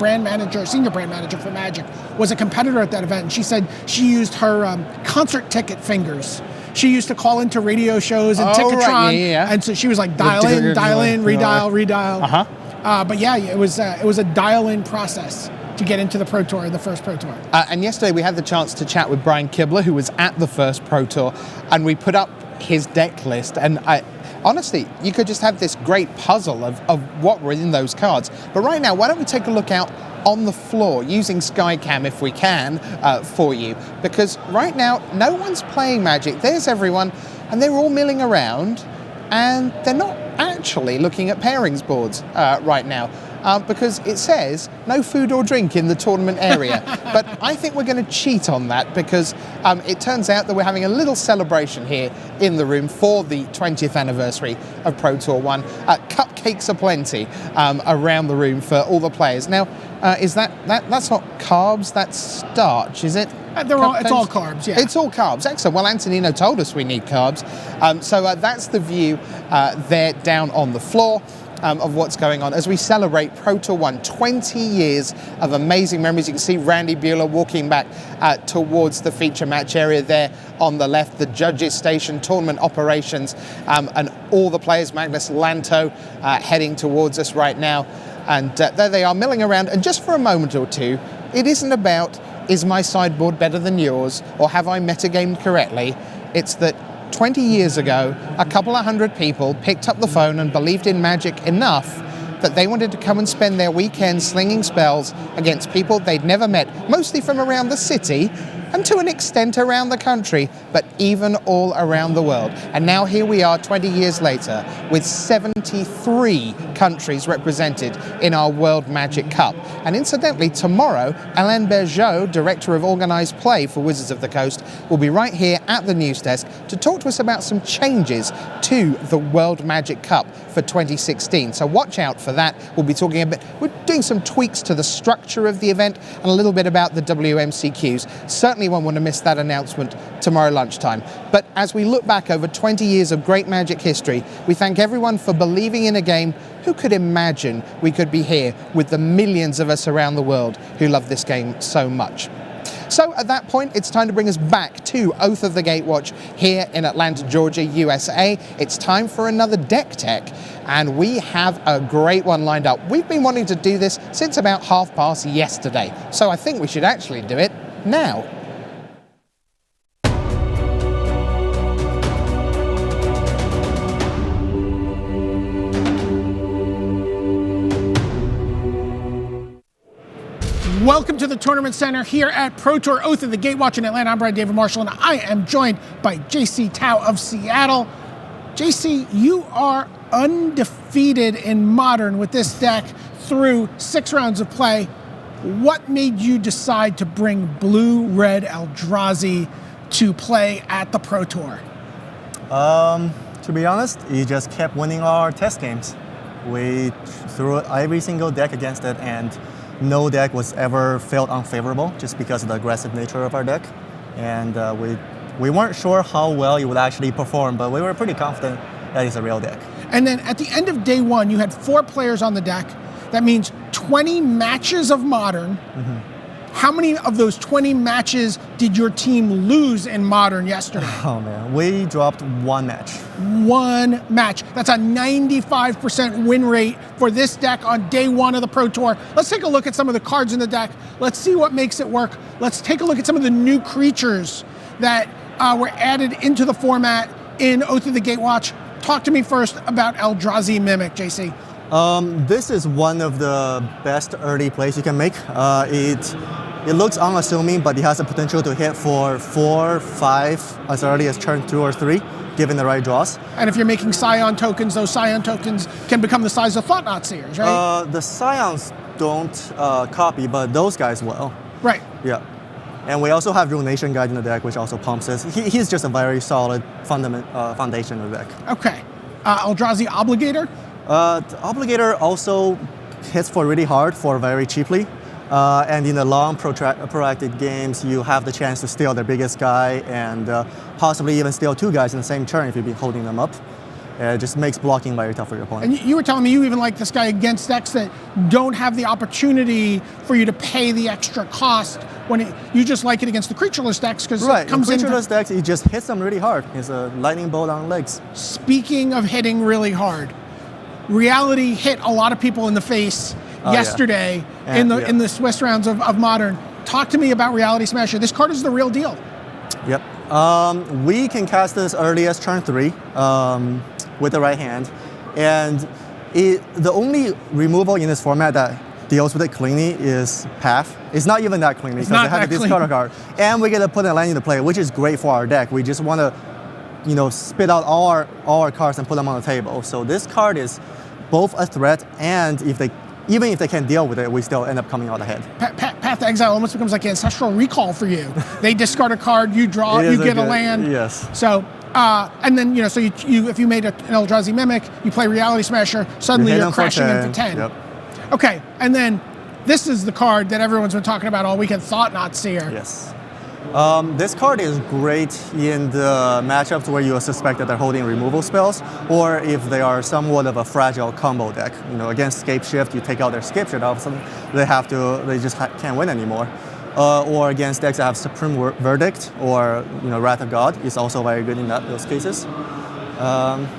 senior brand manager for Magic, was a competitor at that event, and she said she used her concert ticket fingers. She used to call into radio shows and Ticketron, right. Yeah. And so she was like, dial in, redial. But yeah, it was a dial-in process to get into the Pro Tour, the first Pro Tour. And yesterday we had the chance to chat with Brian Kibler, who was at the first Pro Tour, and we put up his deck list. And honestly, you could just have this great puzzle of what were in those cards. But right now, why don't we take a look out on the floor using Skycam if we can for you, because right now no one's playing Magic. There's everyone, and they're all milling around, and they're not actually looking at pairings boards right now because it says no food or drink in the tournament area. But I think we're going to cheat on that because it turns out that we're having a little celebration here in the room for the 20th anniversary of Pro Tour 1. Cupcakes aplenty around the room for all the players. Now, is that's not carbs, that's starch, is it? It's all carbs, yeah. It's all carbs. Excellent. Well, Antonino told us we need carbs. So that's the view there down on the floor of what's going on as we celebrate Pro Tour 1, 20 years of amazing memories. You can see Randy Buehler walking back towards the feature match area there on the left, the judges station, tournament operations, and all the players, Magnus Lanto heading towards us right now. And there they are milling around. And just for a moment or two, it isn't about, is my sideboard better than yours, or have I metagamed correctly? It's that 20 years ago, a couple of hundred people picked up the phone and believed in Magic enough that they wanted to come and spend their weekend slinging spells against people they'd never met, mostly from around the city and to an extent around the country, but even all around the world. And now here we are 20 years later with 73 countries represented in our World Magic Cup. And incidentally, tomorrow, Alain Bergeau, Director of Organised Play for Wizards of the Coast, will be right here at the news desk to talk to us about some changes to the World Magic Cup for 2016. So watch out for that. We'll be talking a bit, we're doing some tweaks to the structure of the event and a little bit about the WMCQs. Certainly won't want to miss that announcement tomorrow lunchtime. But as we look back over 20 years of great Magic history, we thank everyone for believing in a game. Who could imagine we could be here with the millions of us around the world who love this game so much? So at that point, it's time to bring us back to Oath of the Gatewatch here in Atlanta, Georgia, USA. It's time for another deck tech, and we have a great one lined up. We've been wanting to do this since about past yesterday, so I think we should actually do it now. Welcome to the Tournament Center here at Pro Tour Oath of the Gatewatch in Atlanta. I'm Brian David Marshall, and I am joined by JC Tao of Seattle. JC, you are undefeated in Modern with this deck through 6 rounds of play. What made you decide to bring Blue-Red Eldrazi to play at the Pro Tour? To be honest, he just kept winning our test games. We threw every single deck against it, and no deck was ever felt unfavorable just because of the aggressive nature of our deck. And we weren't sure how well it would actually perform, but we were pretty confident that it's a real deck. And then at the end of day 1, you had 4 players on the deck. That means 20 matches of Modern. How many of those 20 matches did your team lose in Modern yesterday? Oh man, we dropped 1 match. 1 match. That's a 95% win rate for this deck on day 1 of the Pro Tour. Let's take a look at some of the cards in the deck. Let's see what makes it work. Let's take a look at some of the new creatures that were added into the format in Oath of the Gatewatch. Talk to me first about Eldrazi Mimic, JC. This is one of the best early plays you can make. It looks unassuming, but it has the potential to hit for 4, 5 as early as turn 2 or 3, given the right draws. And if you're making Scion tokens, those Scion tokens can become the size of Thought-Knot Seers, right? The Scions don't copy, but those guys will. Right. Yeah. And we also have Ruination Guide in the deck, which also pumps this. He's just a very solid foundation of the deck. Okay. Eldrazi Obligator? The Obligator also hits for really hard for very cheaply. And in the long protracted games, you have the chance to steal their biggest guy and possibly even steal 2 guys in the same turn if you've been holding them up. It just makes blocking very tough for your opponent. And you were telling me you even like this guy against decks that don't have the opportunity for you to pay the extra cost when you just like it against the creatureless decks because it comes in. Creatureless decks, it just hits them really hard. It's a lightning bolt on legs. Speaking of hitting really hard, Reality hit a lot of people in the face yesterday in the Swiss rounds of Modern. Talk to me about Reality Smasher. This card is the real deal. Yep. We can cast this early as turn 3 with the right hand. And the only removal in this format that deals with it cleanly is Path. It's not even that cleanly because they have to discard a card. And we get to put a land into play, which is great for our deck. We just want to spit out all our cards and put them on the table. So this card is both a threat, and even if they can't deal with it, we still end up coming out ahead. Path to Exile almost becomes like Ancestral Recall for you. They discard a card, you draw, you get a land. Yes. So, and then so you if you made an Eldrazi Mimic, you play Reality Smasher, suddenly you're crashing in for 10. Yep. Okay, and then this is the card that everyone's been talking about all weekend, Thought-Knot Seer. Yes. This card is great in the matchups where you suspect that they're holding removal spells, or if they are somewhat of a fragile combo deck. Against Scape Shift, you take out their Scape Shift, all of a sudden they just can't win anymore. Or against decks that have Supreme Verdict or Wrath of God, is also very good in those cases.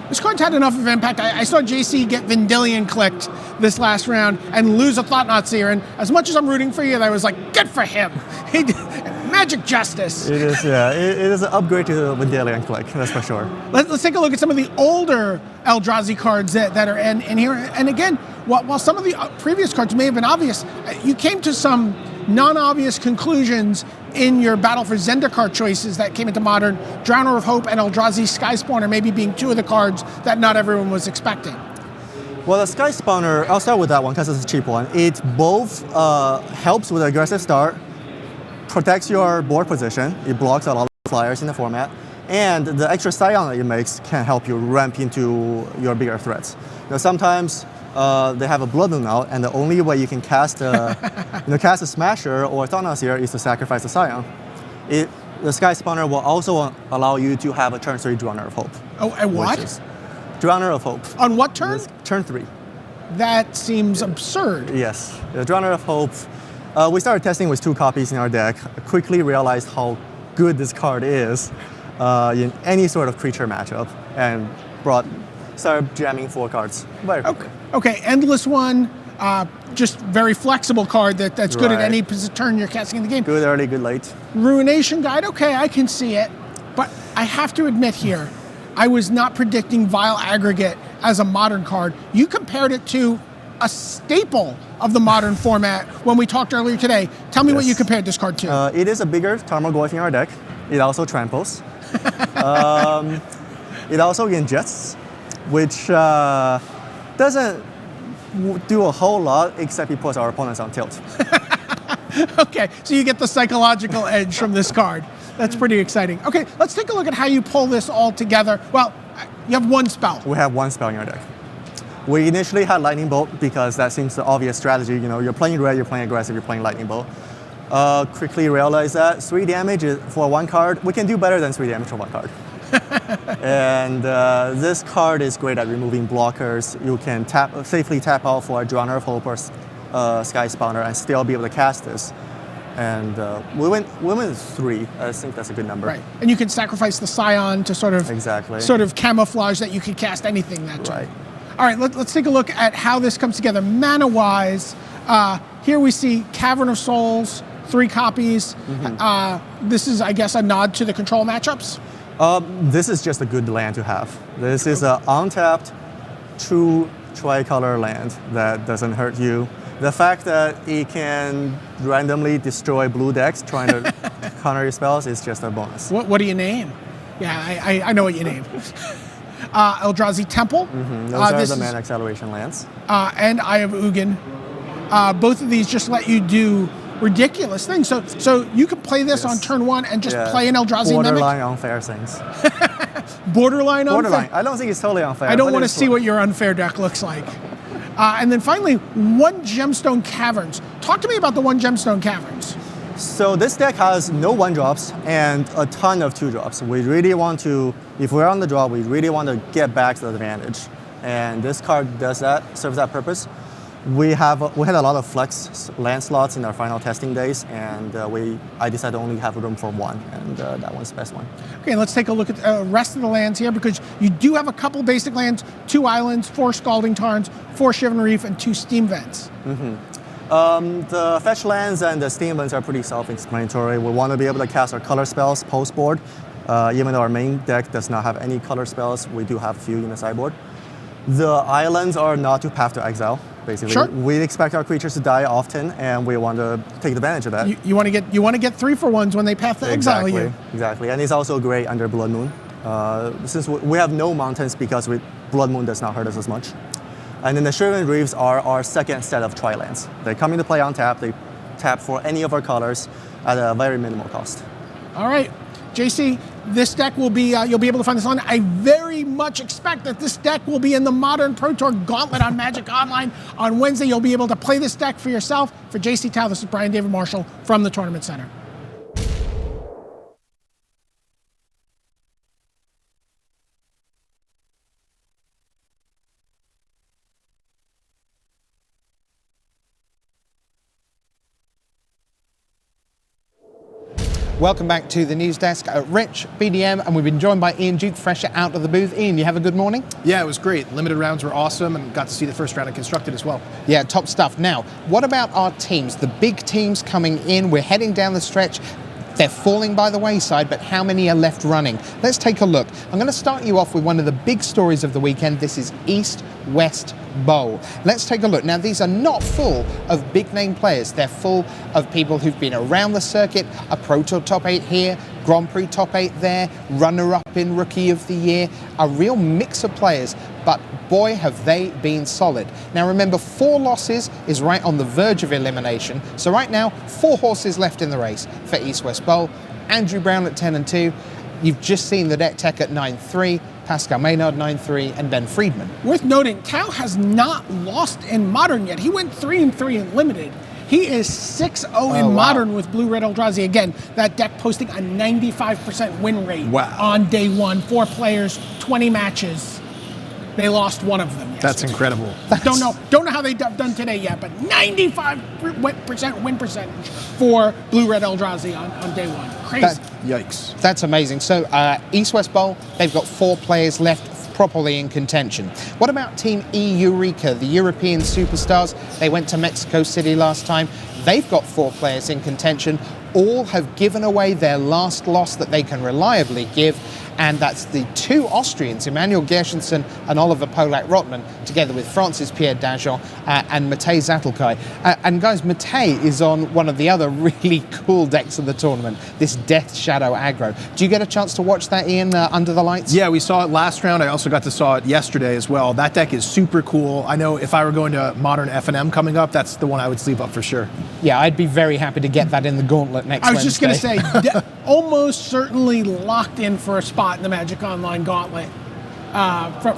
This card's had enough of impact. I saw JC get Vendilion clicked this last round and lose a Thought-Knot Seer, and as much as I'm rooting for you, I was like, good for him. Magic justice. It is, yeah. It is an upgrade to the Vendilion click, that's for sure. Let's take a look at some of the older Eldrazi cards that are in here. And again, while some of the previous cards may have been obvious, you came to some non-obvious conclusions in your Battle for Zendikar choices that came into Modern. Drowner of Hope and Eldrazi Sky Spawner maybe being 2 of the cards that not everyone was expecting. Well, the Sky Spawner, I'll start with that one because it's a cheap one. It both helps with an aggressive start, protects your board position, it blocks a lot of flyers in the format, and the extra Scion that it makes can help you ramp into your bigger threats. Sometimes they have a Blood Moon out, and the only way you can cast a Smasher or Thought-Knot Seer is to sacrifice the Scion. The Sky Spawner will also allow you to have a turn 3 Drowner of Hope. Oh, and what? Drowner of Hope. On what turn? Turn 3. That seems absurd. Yes. The Drowner of Hope We started testing with 2 copies in our deck. I quickly realized how good this card is in any sort of creature matchup, and started jamming 4 cards. Very quickly. Okay, Endless One, just very flexible card that's good at any turn you're casting in the game. Good early, good late. Ruination Guide, okay, I can see it. But I have to admit here, I was not predicting Vile Aggregate as a Modern card. You compared it to a staple of the Modern format when we talked earlier today. Tell me what you compared this card to. It is a bigger Tarmogoyf in our deck. It also tramples. It also ingests, which doesn't do a whole lot except it puts our opponents on tilt. Okay, so you get the psychological edge from this card. That's pretty exciting. Okay, let's take a look at how you pull this all together. Well, you have 1 spell. We have 1 spell in our deck. We initially had Lightning Bolt because that seems the obvious strategy. You know, you're playing red, you're playing aggressive, you're playing Lightning Bolt. Quickly realized that 3 damage for 1 card, we can do better than 3 damage for 1 card. And this card is great at removing blockers. You can safely tap out for a Drowner of Hope or Sky Spawner and still be able to cast this. And we went 3. I think that's a good number. Right, and you can sacrifice the Scion to sort of camouflage that you can cast anything that turn. Right. All right, let's take a look at how this comes together mana-wise. Here we see Cavern of Souls, 3 copies. This is, I guess, a nod to the control matchups. This is just a good land to have. This is an untapped, true tricolor land that doesn't hurt you. The fact that it can randomly destroy blue decks trying to counter your spells is just a bonus. What do you name? Yeah, I know what you named. Eldrazi Temple. Those are the mana acceleration lands. And Eye of Ugin. Both of these just let you do ridiculous things. So you can play this on turn 1 and just play an Eldrazi Mimic. Borderline unfair things. Borderline unfair? I don't think it's totally unfair. I don't want to see what your unfair deck looks like. And then finally, 1 Gemstone Caverns. Talk to me about the 1 Gemstone Caverns. So this deck has no 1-drops and a ton of 2-drops. We really want to, if we're on the draw, we really want to get back to the advantage. And this card does that, serves that purpose. We had a lot of flex land slots in our final testing days, and I decided to only have room for 1, and that one's the best one. Okay, let's take a look at the rest of the lands here, because you do have a couple basic lands, 2 islands, 4 Scalding Tarns, 4 Shivan Reef, and 2 Steam Vents. The fetch lands and the steam vents are pretty self-explanatory. We want to be able to cast our color spells post-board. Even though our main deck does not have any color spells, we do have a few in the sideboard. The islands are not to Path to Exile, basically. Sure. We expect our creatures to die often, and we want to take advantage of that. You want to get 3-for-1s when they Path to Exile you. Exactly, and it's also great under Blood Moon. Since we have no mountains because Blood Moon does not hurt us as much. And then the Shivan Reefs are our second set of tri-lands. They come into play on tap. They tap for any of our colors at a very minimal cost. All right, JC, this deck will be, you'll be able to find this on. I very much expect that this deck will be in the Modern Pro Tour Gauntlet on Magic Online on Wednesday. You'll be able to play this deck for yourself. For JC Tao, this is Brian David Marshall from the Tournament Center. Welcome back to the news desk. Rich, BDM, and we've been joined by Ian Duke, fresh out of the booth. Ian, you have a good morning? Yeah, it was great. Limited rounds were awesome, and got to see the first round of Constructed as well. Yeah, top stuff. Now, what about our teams? The big teams coming in. We're heading down the stretch. They're falling by the wayside, but how many are left running? Let's take a look. I'm going to start you off with one of the big stories of the weekend. This is East-West Bowl. Let's take a look. Now, these are not full of big-name players. They're full of people who've been around the circuit, a Pro Tour top 8 here, Grand Prix top 8 there, runner-up in Rookie of the Year, a real mix of players, but boy, have they been solid. Now, remember, 4 losses is right on the verge of elimination. So right now, 4 horses left in the race for East-West Bowl. Andrew Brown at 10-2. You've just seen the deck tech at 9-3. Pascal Maynard 9-3, and Ben Friedman. Worth noting, Tao has not lost in Modern yet. He went 3-3 in Limited. He is 6-0 in Modern with Blue Red Eldrazi. Again, that deck posting a 95% win rate on day 1. 4 players, 20 matches. They lost one of them yesterday. That's incredible. Don't know how they've done today yet, but 95% win percentage for Blue Red Eldrazi on day one. Crazy. Yikes. That's amazing. So East-West Bowl, they've got 4 players left properly in contention. What about Team Eureka, the European superstars? They went to Mexico City last time. They've got 4 players in contention. All have given away their last loss that they can reliably give, and that's the 2 Austrians, Emmanuel Gershenson and Oliver Polak-Rotman, together with Francis Pierre Dajon and Matej Zatlkai. And guys, Matej is on one of the other really cool decks of the tournament, this Death Shadow aggro. Do you get a chance to watch that, Ian, under the lights? Yeah, we saw it last round. I also got to saw it yesterday as well. That deck is super cool. I know if I were going to Modern F&M coming up, that's the one I would sleeve up for sure. Yeah, I'd be very happy to get that in the gauntlet next Wednesday. I was just going to say, almost certainly locked in for a spot in the Magic Online Gauntlet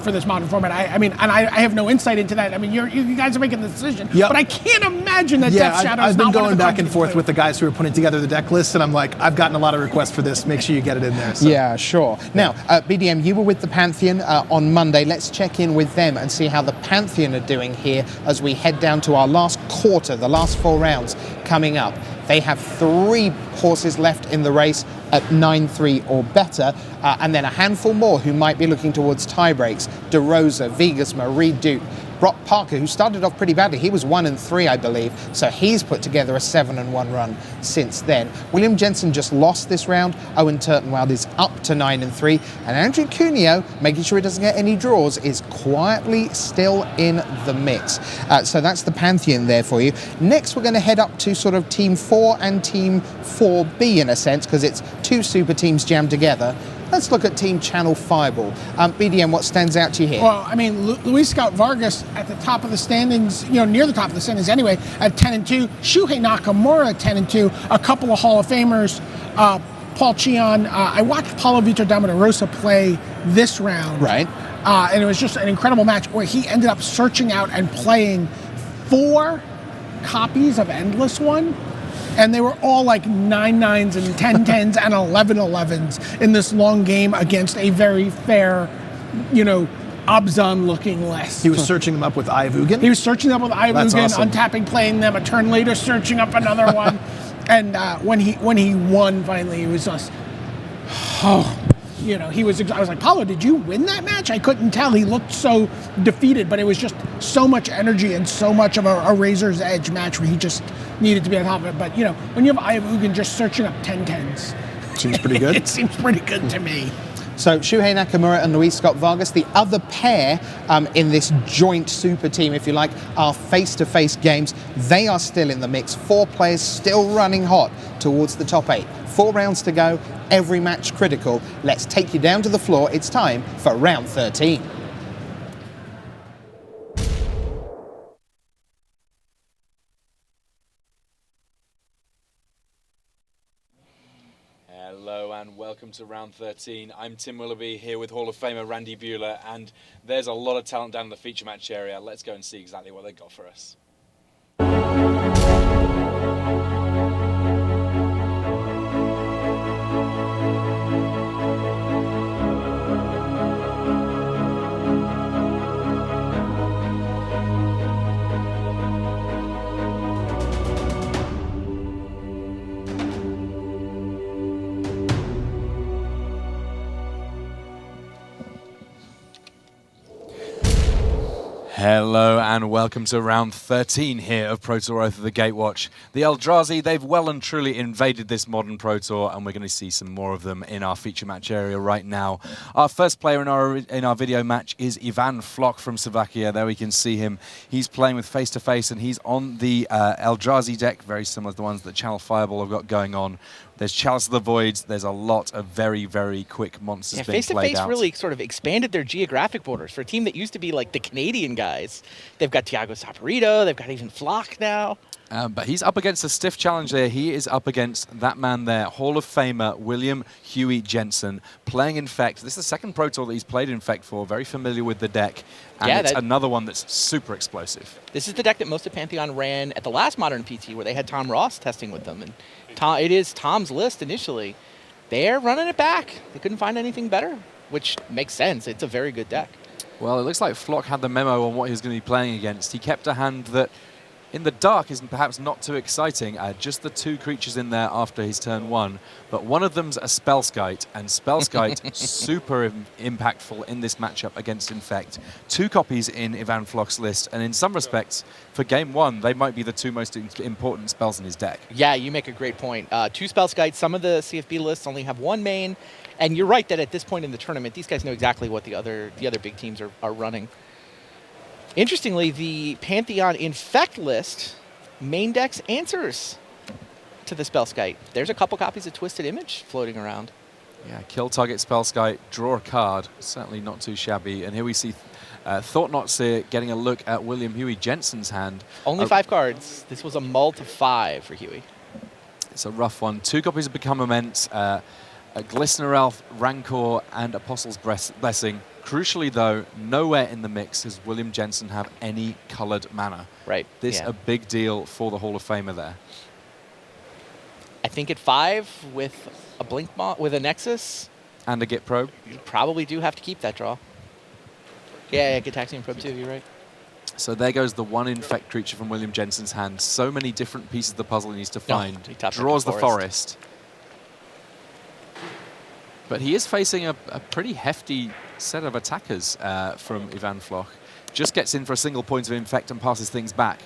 for this modern format. I mean, and I have no insight into that. I mean, you guys are making the decision, but I can't imagine that Death Shadow is not one of the I've been going back and forth with the guys who are putting together the deck list, and I'm like, I've gotten a lot of requests for this. Make sure you get it in there. So. Yeah, sure. Now, BDM, you were with the Pantheon on Monday. Let's check in with them and see how the Pantheon are doing here as we head down to our last quarter, the last 4 rounds coming up. They have 3 horses left in the race at 9-3 or better, and then a handful more who might be looking towards tie breaks. DeRosa, Vigasma, Reed Duke, Brock Parker, who started off pretty badly. He was 1-3, I believe, so he's put together a 7-1 run since then. William Jensen just lost this round. Owen Turtenwald is up to 9-3, and Andrew Cuneo, making sure he doesn't get any draws, is quietly still in the mix. So that's the Pantheon there for you. Next, we're going to head up to sort of Team 4 and Team 4B in a sense, because it's 2 super teams jammed together. Let's look at Team Channel Fireball. BDM, what stands out to you here? Well, I mean, Luis Scout Vargas at the top of the standings, near the top of the standings anyway, at 10-2. Shuhei Nakamura at 10-2. A couple of Hall of Famers. Paul Cheon. I watched Paulo Vitor Damarosa play this round. Right. And it was just an incredible match where he ended up searching out and playing 4 copies of Endless One. And they were all like 9-9s and 10-10s and 11-11s in this long game against a very fair, Abzan-looking list. He was searching them up with Ivugan? He was searching them up with Ivugan, awesome. untapping, playing them, a turn later searching up another one. And when he won finally, he was just, I was like, Paulo, did you win that match? I couldn't tell. He looked so defeated, but it was just so much energy and so much of a razor's edge match where he just needed to be on top of it. But, when you have Ivugan just searching up 10-10s. Seems pretty good. It seems pretty good to me. So Shuhei Nakamura and Luis Scott Vargas, the other pair in this joint super team, if you like, are face-to-face games. They are still in the mix. 4 players still running hot towards the top 8. 4 rounds to go, every match critical. Let's take you down to the floor. It's time for round 13. Hello and welcome to round 13. I'm Tim Willoughby here with Hall of Famer Randy Buehler, and there's a lot of talent down in the feature match area. Let's go and see exactly what they've got for us. Hello and welcome to round 13 here of Pro Tour Oath of the Gatewatch. The Eldrazi, they've well and truly invaded this modern Pro Tour, and we're going to see some more of them in our feature match area right now. Our first player in our video match is Ivan Floch from Slovakia. There we can see him. He's playing with face-to-face, and he's on the Eldrazi deck, very similar to the ones that Channel Fireball have got going on. There's Chalice of the Voids. There's a lot of very, very quick monsters being played out. Face-to-face really sort of expanded their geographic borders. For a team that used to be like the Canadian guys, they've got Tiago Saporito, they've got even Floch now. But he's up against a stiff challenge there. He is up against that man there, Hall of Famer William Huey Jensen, playing Infect. This is the second Pro Tour that he's played Infect for, very familiar with the deck. And it's another one that's super explosive. This is the deck that most of Pantheon ran at the last Modern PT, where they had Tom Ross testing with them. And it is Tom's list initially. They're running it back. They couldn't find anything better, which makes sense. It's a very good deck. Well, it looks like Flock had the memo on what he was going to be playing against. He kept a hand that, in the dark, is perhaps not too exciting. Just the 2 creatures in there after his turn 1. But one of them's a Spellskite, and Spellskite super impactful in this matchup against Infect. 2 copies in Ivan Flock's list, and in some respects, for game 1, they might be the 2 most important spells in his deck. Yeah, you make a great point. 2 Spellskites. Some of the CFB lists only have 1 main, and you're right that at this point in the tournament, these guys know exactly what the other big teams are running. Interestingly, the Pantheon Infect list main decks answers to the Spellskite. There's a couple copies of Twisted Image floating around. Yeah, kill target Spellskite, draw a card. Certainly not too shabby. And here we see Thought-Knot getting a look at William Huey Jensen's hand. Only 5 cards. This was a mull to 5 for Huey. It's a rough one. 2 copies of Become Immense, a Glistener Elf, Rancor, and Apostle's Blessing. Crucially, though, nowhere in the mix does William Jensen have any colored mana. Right. This a big deal for the Hall of Famer there. I think at 5 with a Blink with a Nexus and a Git Probe, you probably do have to keep that draw. Yeah, Gitaxian Probe too. You're right. So there goes the 1 Infect creature from William Jensen's hand. So many different pieces of the puzzle he needs to find. Draws the forest. But he is facing a pretty hefty set of attackers from Ivan Floch. Just gets in for a single point of Infect and passes things back.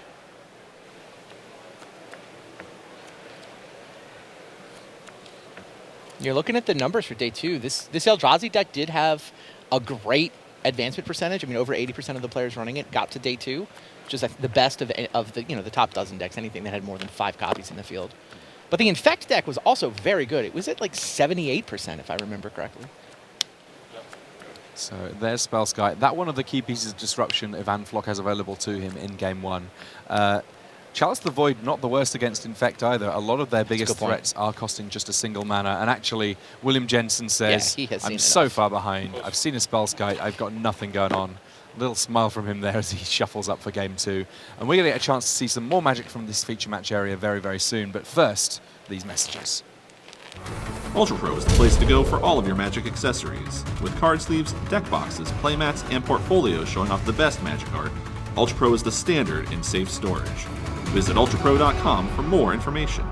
You're looking at the numbers for day 2. This Eldrazi deck did have a great advancement percentage. I mean, over 80% of the players running it got to day 2, which is the best of the the top dozen decks. Anything that had more than 5 copies in the field. But the Infect deck was also very good. It was at like 78%, if I remember correctly. So there's Spellskite. That one of the key pieces of disruption Ivan Floch has available to him in game 1. Chalice the Void, not the worst against Infect either. A lot of their biggest threats are costing just a single mana. And actually, William Jensen says, I'm so far behind. I've seen a Spellskite. I've got nothing going on. Little smile from him there as he shuffles up for game 2. And we're going to get a chance to see some more magic from this feature match area very, very soon. But first, these messages. Ultra Pro is the place to go for all of your Magic accessories. With card sleeves, deck boxes, playmats, and portfolios showing off the best Magic art, Ultra Pro is the standard in safe storage. Visit ultrapro.com for more information.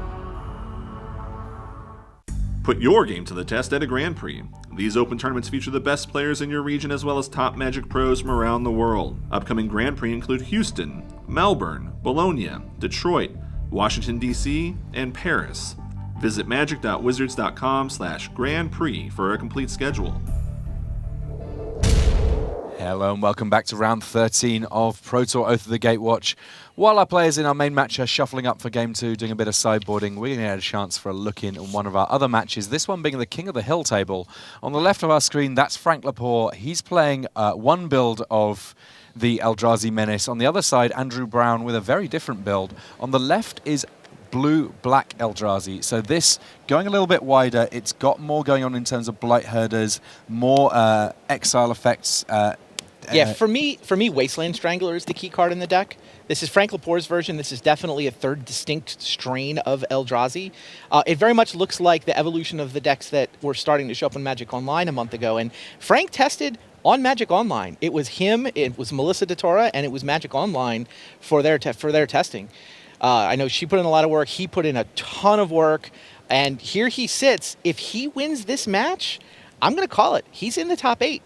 Put your game to the test at a Grand Prix. These open tournaments feature the best players in your region as well as top Magic pros from around the world. Upcoming Grand Prix include Houston, Melbourne, Bologna, Detroit, Washington, D.C., and Paris. Visit magic.wizards.com/Grand Prix for a complete schedule. Hello and welcome back to round 13 of Pro Tour Oath of the Gatewatch. While our players in our main match are shuffling up for game 2, doing a bit of sideboarding, we're going to get a chance for a look in on one of our other matches, this one being the King of the Hill table. On the left of our screen, that's Frank Lepore. He's playing one build of the Eldrazi Menace. On the other side, Andrew Brown with a very different build. On the left is blue-black Eldrazi. So this, going a little bit wider, it's got more going on in terms of Blight Herders, more exile effects. Yeah, for me, Wasteland Strangler is the key card in the deck. This is Frank Lepore's version. This is definitely a third distinct strain of Eldrazi. It very much looks like the evolution of the decks that were starting to show up on Magic Online a month ago. And Frank tested on Magic Online. It was him, it was Melissa DeTora, and it was Magic Online for their testing. I know she put in a lot of work. He put in a ton of work. And here he sits. If he wins this match, I'm going to call it. He's in the top 8.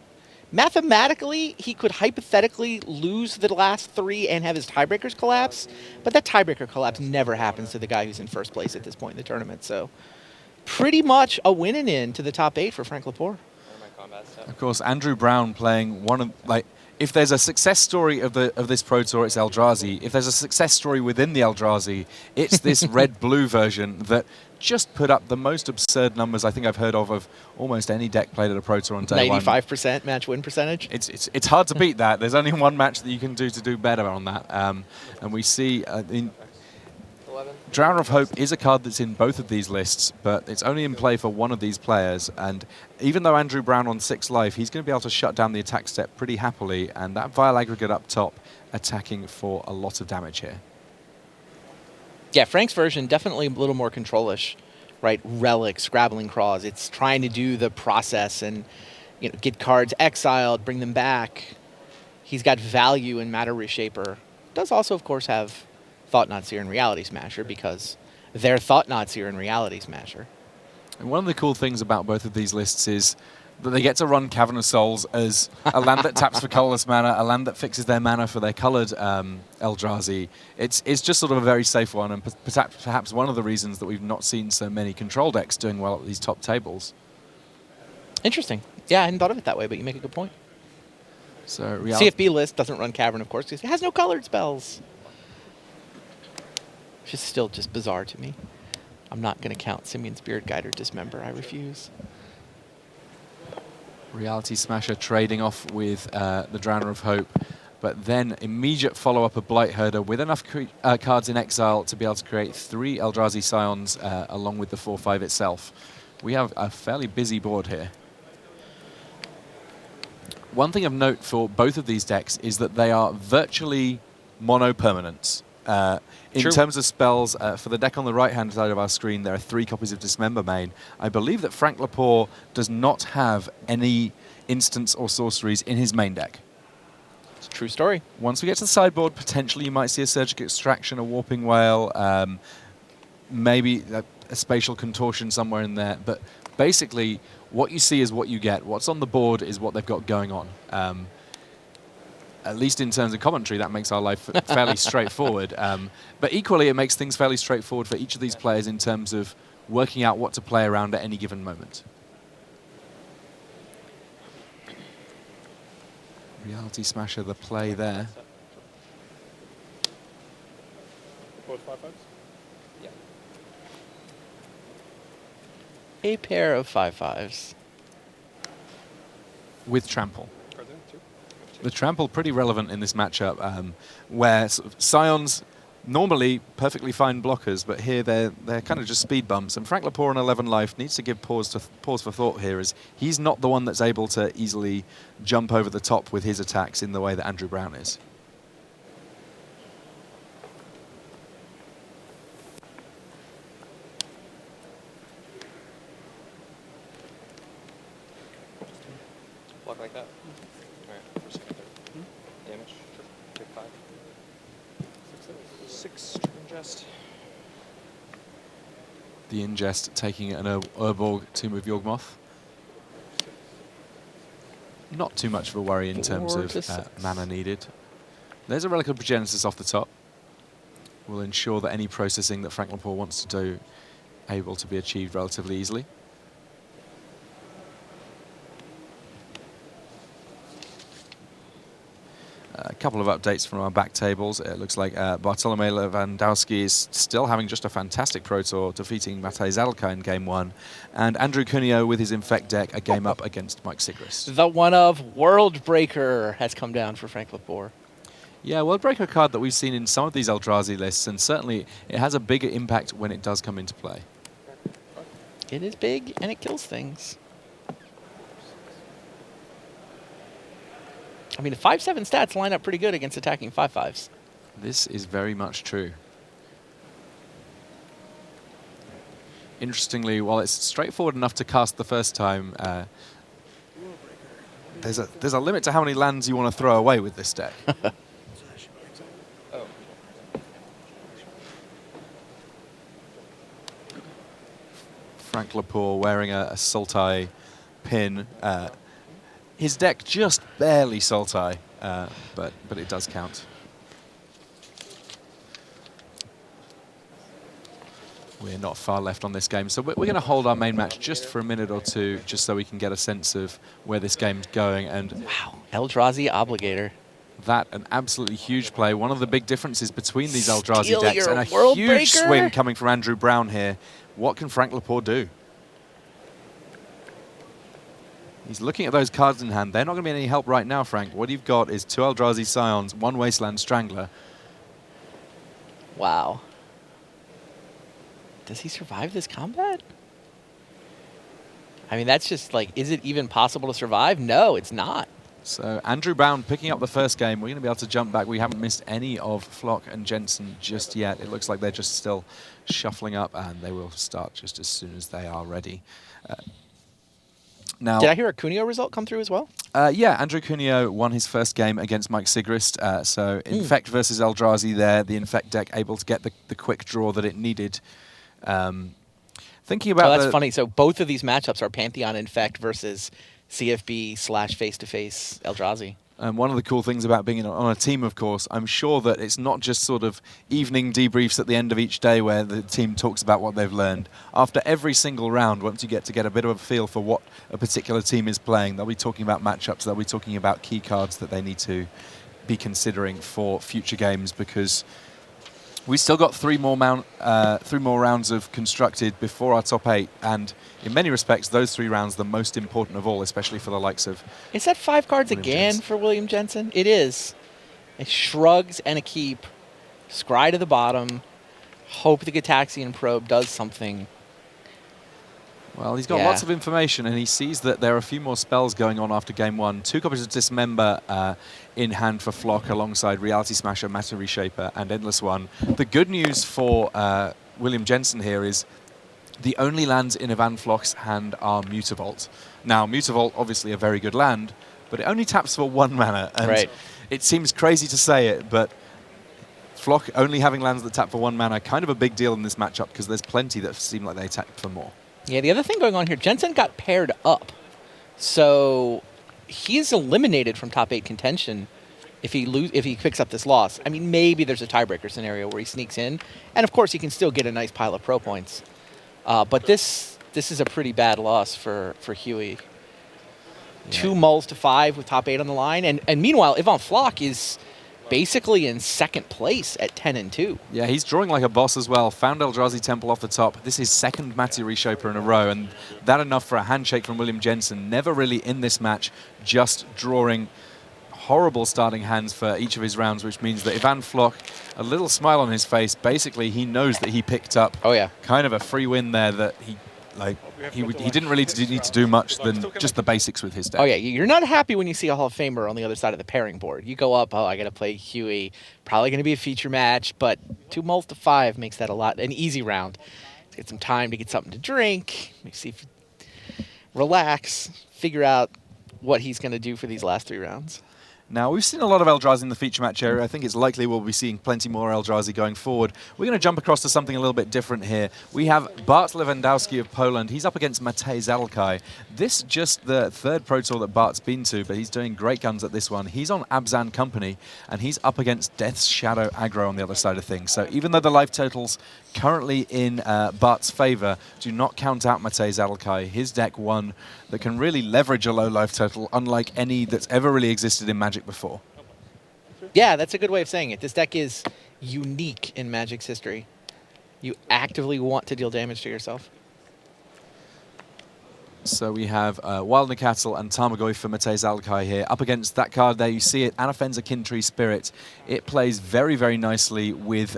Mathematically, he could hypothetically lose the last 3 and have his tiebreakers collapse, but that tiebreaker collapse never happens to the guy who's in first place at this point in the tournament. So pretty much a winning in to the top 8 for Frank Lepore. Of course, Andrew Brown playing one of, if there's a success story of this Pro Tour, it's Eldrazi. If there's a success story within the Eldrazi, it's this red-blue version that just put up the most absurd numbers I think I've heard of almost any deck played at a Pro Tour on day 1. 95% match win percentage. It's hard to beat that. There's only one match that you can do to do better on that. And we see Drower of Hope is a card that's in both of these lists, but it's only in play for one of these players. And even though Andrew Brown on 6 life, he's going to be able to shut down the attack step pretty happily. And that Vile Aggregate up top attacking for a lot of damage here. Yeah, Frank's version definitely a little more control-ish, right? Relic, Scrabbling Craws. It's trying to do the process and get cards exiled, bring them back. He's got value in Matter Reshaper. Does also, of course, have Thought-Knot Seer and Reality Smasher because they're Thought-Knot Seer and Reality Smasher. And one of the cool things about both of these lists is that they get to run Cavern of Souls as a land that taps for colorless mana, a land that fixes their mana for their colored Eldrazi. It's just sort of a very safe one, and perhaps one of the reasons that we've not seen so many control decks doing well at these top tables. Interesting. Yeah, I hadn't thought of it that way, but you make a good point. So CFB list doesn't run Cavern, of course, because it has no colored spells. Which is still just bizarre to me. I'm not going to count Simian Spirit Guide or Dismember. I refuse. Reality Smasher trading off with the Drowner of Hope, but then immediate follow-up of Blight Herder with enough cards in exile to be able to create 3 Eldrazi Scions along with the 4/5 itself. We have a fairly busy board here. One thing of note for both of these decks is that they are virtually mono-permanents. In terms of spells, for the deck on the right-hand side of our screen, there are 3 copies of Dismember main. I believe that Frank Lepore does not have any instants or sorceries in his main deck. It's a true story. Once we get to the sideboard, potentially you might see a Surgical Extraction, a Warping Whale, maybe a Spatial Contortion somewhere in there. But basically, what you see is what you get. What's on the board is what they've got going on. At least in terms of commentary, that makes our life fairly straightforward. But equally, it makes things fairly straightforward for each of these players in terms of working out what to play around at any given moment. Reality Smasher, the play there. Both 5/5s? Yeah. A pair of 5/5s. With Trample. The Trample pretty relevant in this matchup, where sort of Scions normally perfectly fine blockers, but here they're kind of just speed bumps. And Frank Lepore on 11 life needs to give pause for thought here, as he's not the one that's able to easily jump over the top with his attacks in the way that Andrew Brown is. Block like that. Alright, for second, third. Damage. Sure. Take 5. 6 ingest. The Ingest taking an Urborg Tomb of Yawgmoth. Not too much of a worry in terms of mana needed. There's a Relic of Progenesis off the top. Will ensure that any processing that Frank Lepore wants to do able to be achieved relatively easily. A couple of updates from our back tables. It looks like Bartolomej Lewandowski is still having just a fantastic Pro Tour, defeating Matej Zadelka in Game 1. And Andrew Cuneo with his Infect deck, a game up against Mike Sigrist. The one of World Breaker has come down for Frank Lepore. Yeah, World Breaker card that we've seen in some of these Eldrazi lists, and certainly it has a bigger impact when it does come into play. It is big, and it kills things. I mean, the 5/7 stats line up pretty good against attacking 5/5s. This is very much true. Interestingly, while it's straightforward enough to cast the first time, there's a limit to how many lands you want to throw away with this deck. Frank Lepore wearing a Sultai pin. His deck just barely Sultai, but it does count. We're not far left on this game, so we're going to hold our main match just for a minute or two, just so we can get a sense of where this game's going. And wow, Eldrazi Obligator. That an absolutely huge play. One of the big differences between these Eldrazi decks, and a huge swing coming from Andrew Brown here. What can Frank Lepore do? He's looking at those cards in hand. They're not going to be any help right now, Frank. What you've got is 2 Eldrazi Scions, 1 Wasteland Strangler. Wow. Does he survive this combat? I mean, that's just like, is it even possible to survive? No, it's not. So Andrew Brown picking up the first game. We're going to be able to jump back. We haven't missed any of Flock and Jensen just yet. It looks like they're just still shuffling up, and they will start just as soon as they are ready. Now, did I hear a Cuneo result come through as well? Yeah, Andrew Cuneo won his first game against Mike Sigrist. So Infect versus Eldrazi there. The Infect deck able to get the quick draw that it needed. Thinking about that's funny. So both of these matchups are Pantheon Infect versus CFB / face-to-face Eldrazi. One of the cool things about being on a team, of course, I'm sure that it's not just sort of evening debriefs at the end of each day where the team talks about what they've learned. After every single round, once you get to get a bit of a feel for what a particular team is playing, they'll be talking about matchups, they'll be talking about key cards that they need to be considering for future games, because we've still got three more rounds of constructed before our top 8, and in many respects, those 3 rounds are the most important of all, especially for the likes of... Is that 5 cards William again Jensen. for William Jensen? It is. It shrugs and a keep. Scry to the bottom. Hope the Gataxian Probe does something. Well, he's got lots of information, and he sees that there are a few more spells going on after game 1. 2 copies of Dismember in hand for Flock alongside Reality Smasher, Matter Reshaper, and Endless One. The good news for William Jensen here is the only lands in Ivan Flock's hand are Mutavault. Now, Mutavault, obviously a very good land, but it only taps for 1 mana. And it seems crazy to say it, but Flock only having lands that tap for 1 mana, kind of a big deal in this matchup, because there's plenty that seem like they tap for more. Yeah, the other thing going on here, Jensen got paired up. So he's eliminated from top 8 contention if he picks up this loss. I mean, maybe there's a tiebreaker scenario where he sneaks in, and of course he can still get a nice pile of pro points. But this is a pretty bad loss for Huey. Yeah. 2 mulls to 5 with top 8 on the line, and meanwhile Ivan Flock is basically in 2nd place at 10-2. Yeah, he's drawing like a boss as well. Found Eldrazi Temple off the top. This is 2nd Mati Reshaper in a row, and that enough for a handshake from William Jensen. Never really in this match, just drawing horrible starting hands for each of his rounds, which means that Ivan Flock, a little smile on his face, basically he knows that he picked up kind of a free win there, that he didn't really need to do much than just the basics with his deck. Oh yeah, you're not happy when you see a Hall of Famer on the other side of the pairing board. You go up, I got to play Huey, probably going to be a feature match, but 2 mulls to 5 makes that an easy round. Let's get some time to get something to drink, relax, figure out what he's going to do for these last 3 rounds. Now, we've seen a lot of Eldrazi in the feature match area. I think it's likely we'll be seeing plenty more Eldrazi going forward. We're going to jump across to something a little bit different here. We have Bart Lewandowski of Poland. He's up against Matej Zadelkai. This just the 3rd Pro Tour that Bart's been to, but he's doing great guns at this one. He's on Abzan Company, and he's up against Death's Shadow aggro on the other side of things. So even though the life totals currently in Bart's favor, do not count out Matej Zadelkai. His deck one that can really leverage a low life total, unlike any that's ever really existed in Magic before. Yeah, that's a good way of saying it. This deck is unique in Magic's history. You actively want to deal damage to yourself. So we have Wild Nicatl and Tarmogoyf for Matej Zadelkai here. Up against that card there, you see it, Anafenza Kintree Spirit. It plays very, very nicely with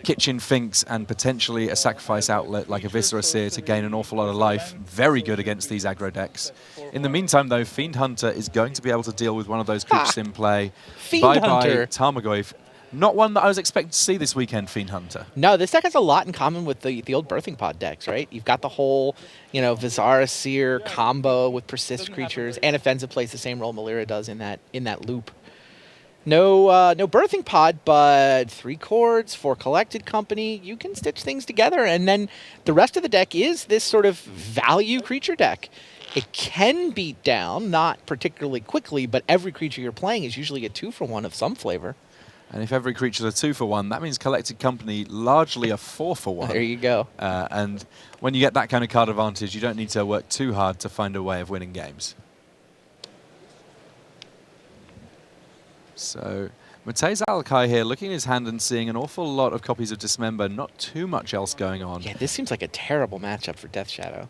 Kitchen Finks and potentially a sacrifice outlet like a Viscera Seer to gain an awful lot of life. Very good against these aggro decks. In the meantime, though, Fiend Hunter is going to be able to deal with one of those creatures in play. Bye-bye, Tarmogoyf. Not one that I was expecting to see this weekend, Fiend Hunter. No, this deck has a lot in common with the old Birthing Pod decks, right? You've got the whole, Viscera Seer combo with persist creatures. Anafenza plays the same role Malira does in that loop. No Birthing Pod, but 3 chords, 4 Collected Company. You can stitch things together, and then the rest of the deck is this sort of value creature deck. It can beat down, not particularly quickly, but every creature you're playing is usually a 2-for-1 of some flavor. And if every creature is a 2-for-1, that means Collected Company largely a 4-for-1. There you go. And when you get that kind of card advantage, you don't need to work too hard to find a way of winning games. So Matej Zadelkai here, looking at his hand and seeing an awful lot of copies of Dismember, not too much else going on. Yeah, this seems like a terrible matchup for Death Shadow.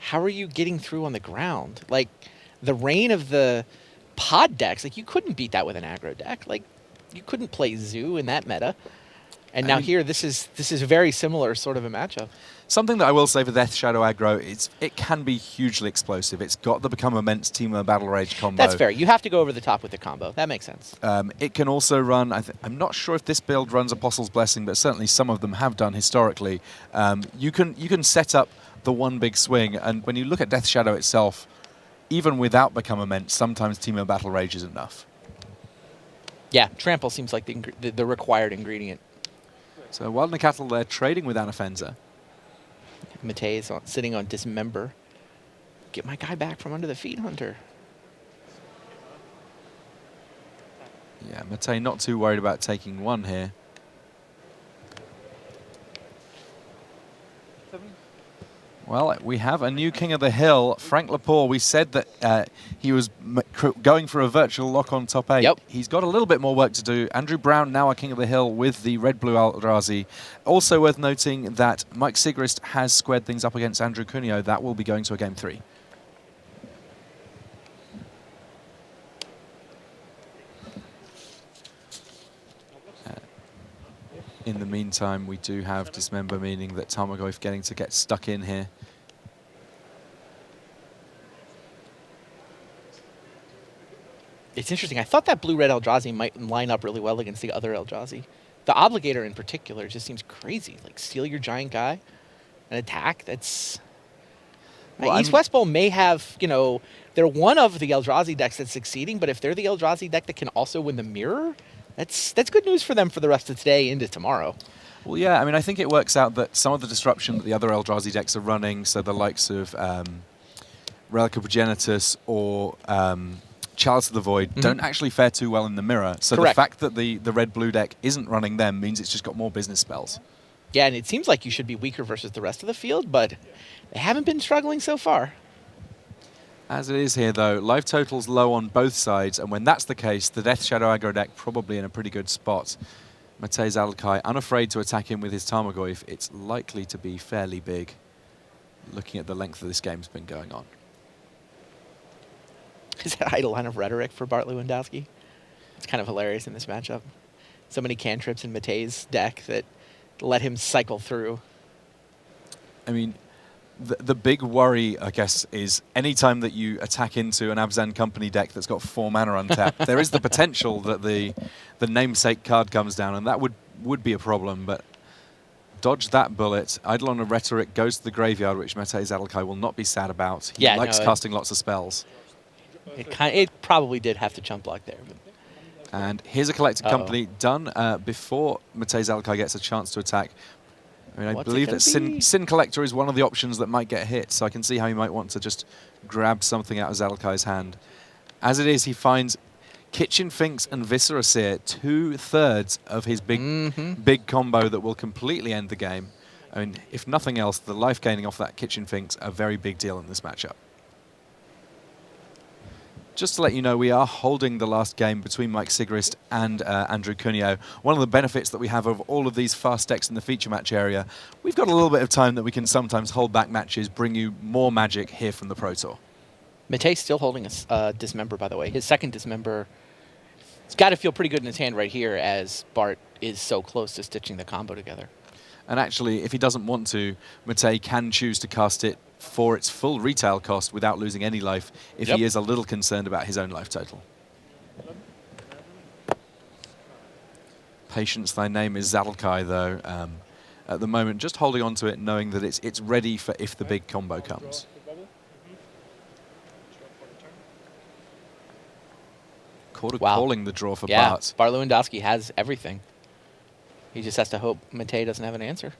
How are you getting through on the ground? Like, the reign of the pod decks, you couldn't beat that with an aggro deck. You couldn't play Zoo in that meta. And now here, this is a very similar sort of a matchup. Something that I will say for Death Shadow aggro, it can be hugely explosive. It's got the Become Immense Teamer Battle Rage combo. That's fair. You have to go over the top with the combo. That makes sense. It can also run, I'm not sure if this build runs Apostle's Blessing, but certainly some of them have done historically. You can set up the one big swing. And when you look at Death Shadow itself, even without Become Immense, sometimes Teemo Battle Rage is enough. Yeah, Trample seems like the required ingredient. So while Nakatel there trading with Anafenza. Matei's sitting on Dismember. Get my guy back from under the Feed Hunter. Yeah, Matei not too worried about taking one here. Well, we have a new King of the Hill, Frank Lepore. We said that he was going for a virtual lock on top 8. Yep. He's got a little bit more work to do. Andrew Brown now a King of the Hill with the red-blue Eldrazi. Also worth noting that Mike Sigrist has squared things up against Andrew Cuneo. That will be going to a Game 3. In the meantime, we do have Dismember, meaning that Tarmogoyf getting to get stuck in here. It's interesting. I thought that blue-red Eldrazi might line up really well against the other Eldrazi. The Obligator in particular just seems crazy. Like, steal your giant guy and attack. That's... Well, East-West Bowl may have, you know, they're one of the Eldrazi decks that's succeeding, but if they're the Eldrazi deck that can also win the mirror, that's good news for them for the rest of today into tomorrow. Well, yeah, I mean, I think it works out that some of the disruption that the other Eldrazi decks are running, so the likes of Relic of Progenitus or Chalice of the Void, don't actually fare too well in the mirror. So Correct. The fact that the red-blue deck isn't running them means it's just got more business spells. Yeah, and it seems like you should be weaker versus the rest of the field, but they haven't been struggling so far. As it is here, though, life total's low on both sides, and when that's the case, the Death Shadow aggro deck probably in a pretty good spot. Matei Zalkai, unafraid to attack him with his Tarmogoyf. It's likely to be fairly big, looking at the length of this game's been going on. Is that idle line of rhetoric for Bart Lewandowski? It's kind of hilarious in this matchup. So many cantrips in Matei's deck that let him cycle through. I mean, the big worry, I guess, is any time that you attack into an Abzan Company deck that's got 4 mana untapped, there is the potential that the namesake card comes down, and that would be a problem, but dodge that bullet. Eidolon of Rhetoric goes to the graveyard, which Matei Zalkai will not be sad about. He likes casting lots of spells. It probably did have to chump block there. But. And here's a Collected Company done before Matei Zalkai gets a chance to attack. I mean, I believe that Sin Collector is one of the options that might get hit, so I can see how he might want to just grab something out of Zalkai's hand. As it is, he finds Kitchen Finks and Viscera Seer, 2/3 of his big combo that will completely end the game. I mean, if nothing else, the life gaining off that Kitchen Finks a very big deal in this matchup. Just to let you know, we are holding the last game between Mike Sigrist and Andrew Cuneo. One of the benefits that we have of all of these fast decks in the feature match area, we've got a little bit of time that we can sometimes hold back matches, bring you more magic here from the Pro Tour. Matei's still holding a Dismember, by the way. His second Dismember, it's got to feel pretty good in his hand right here as Bart is so close to stitching the combo together. And actually, if he doesn't want to, Matei can choose to cast it for its full retail cost without losing any life if he is a little concerned about his own life total. Patience, thy name is Zalkai, though. At the moment, just holding on to it, knowing that it's ready for if the big combo comes. Calling the draw for Bart. Bart Lewandowski has everything. He just has to hope Matei doesn't have an answer.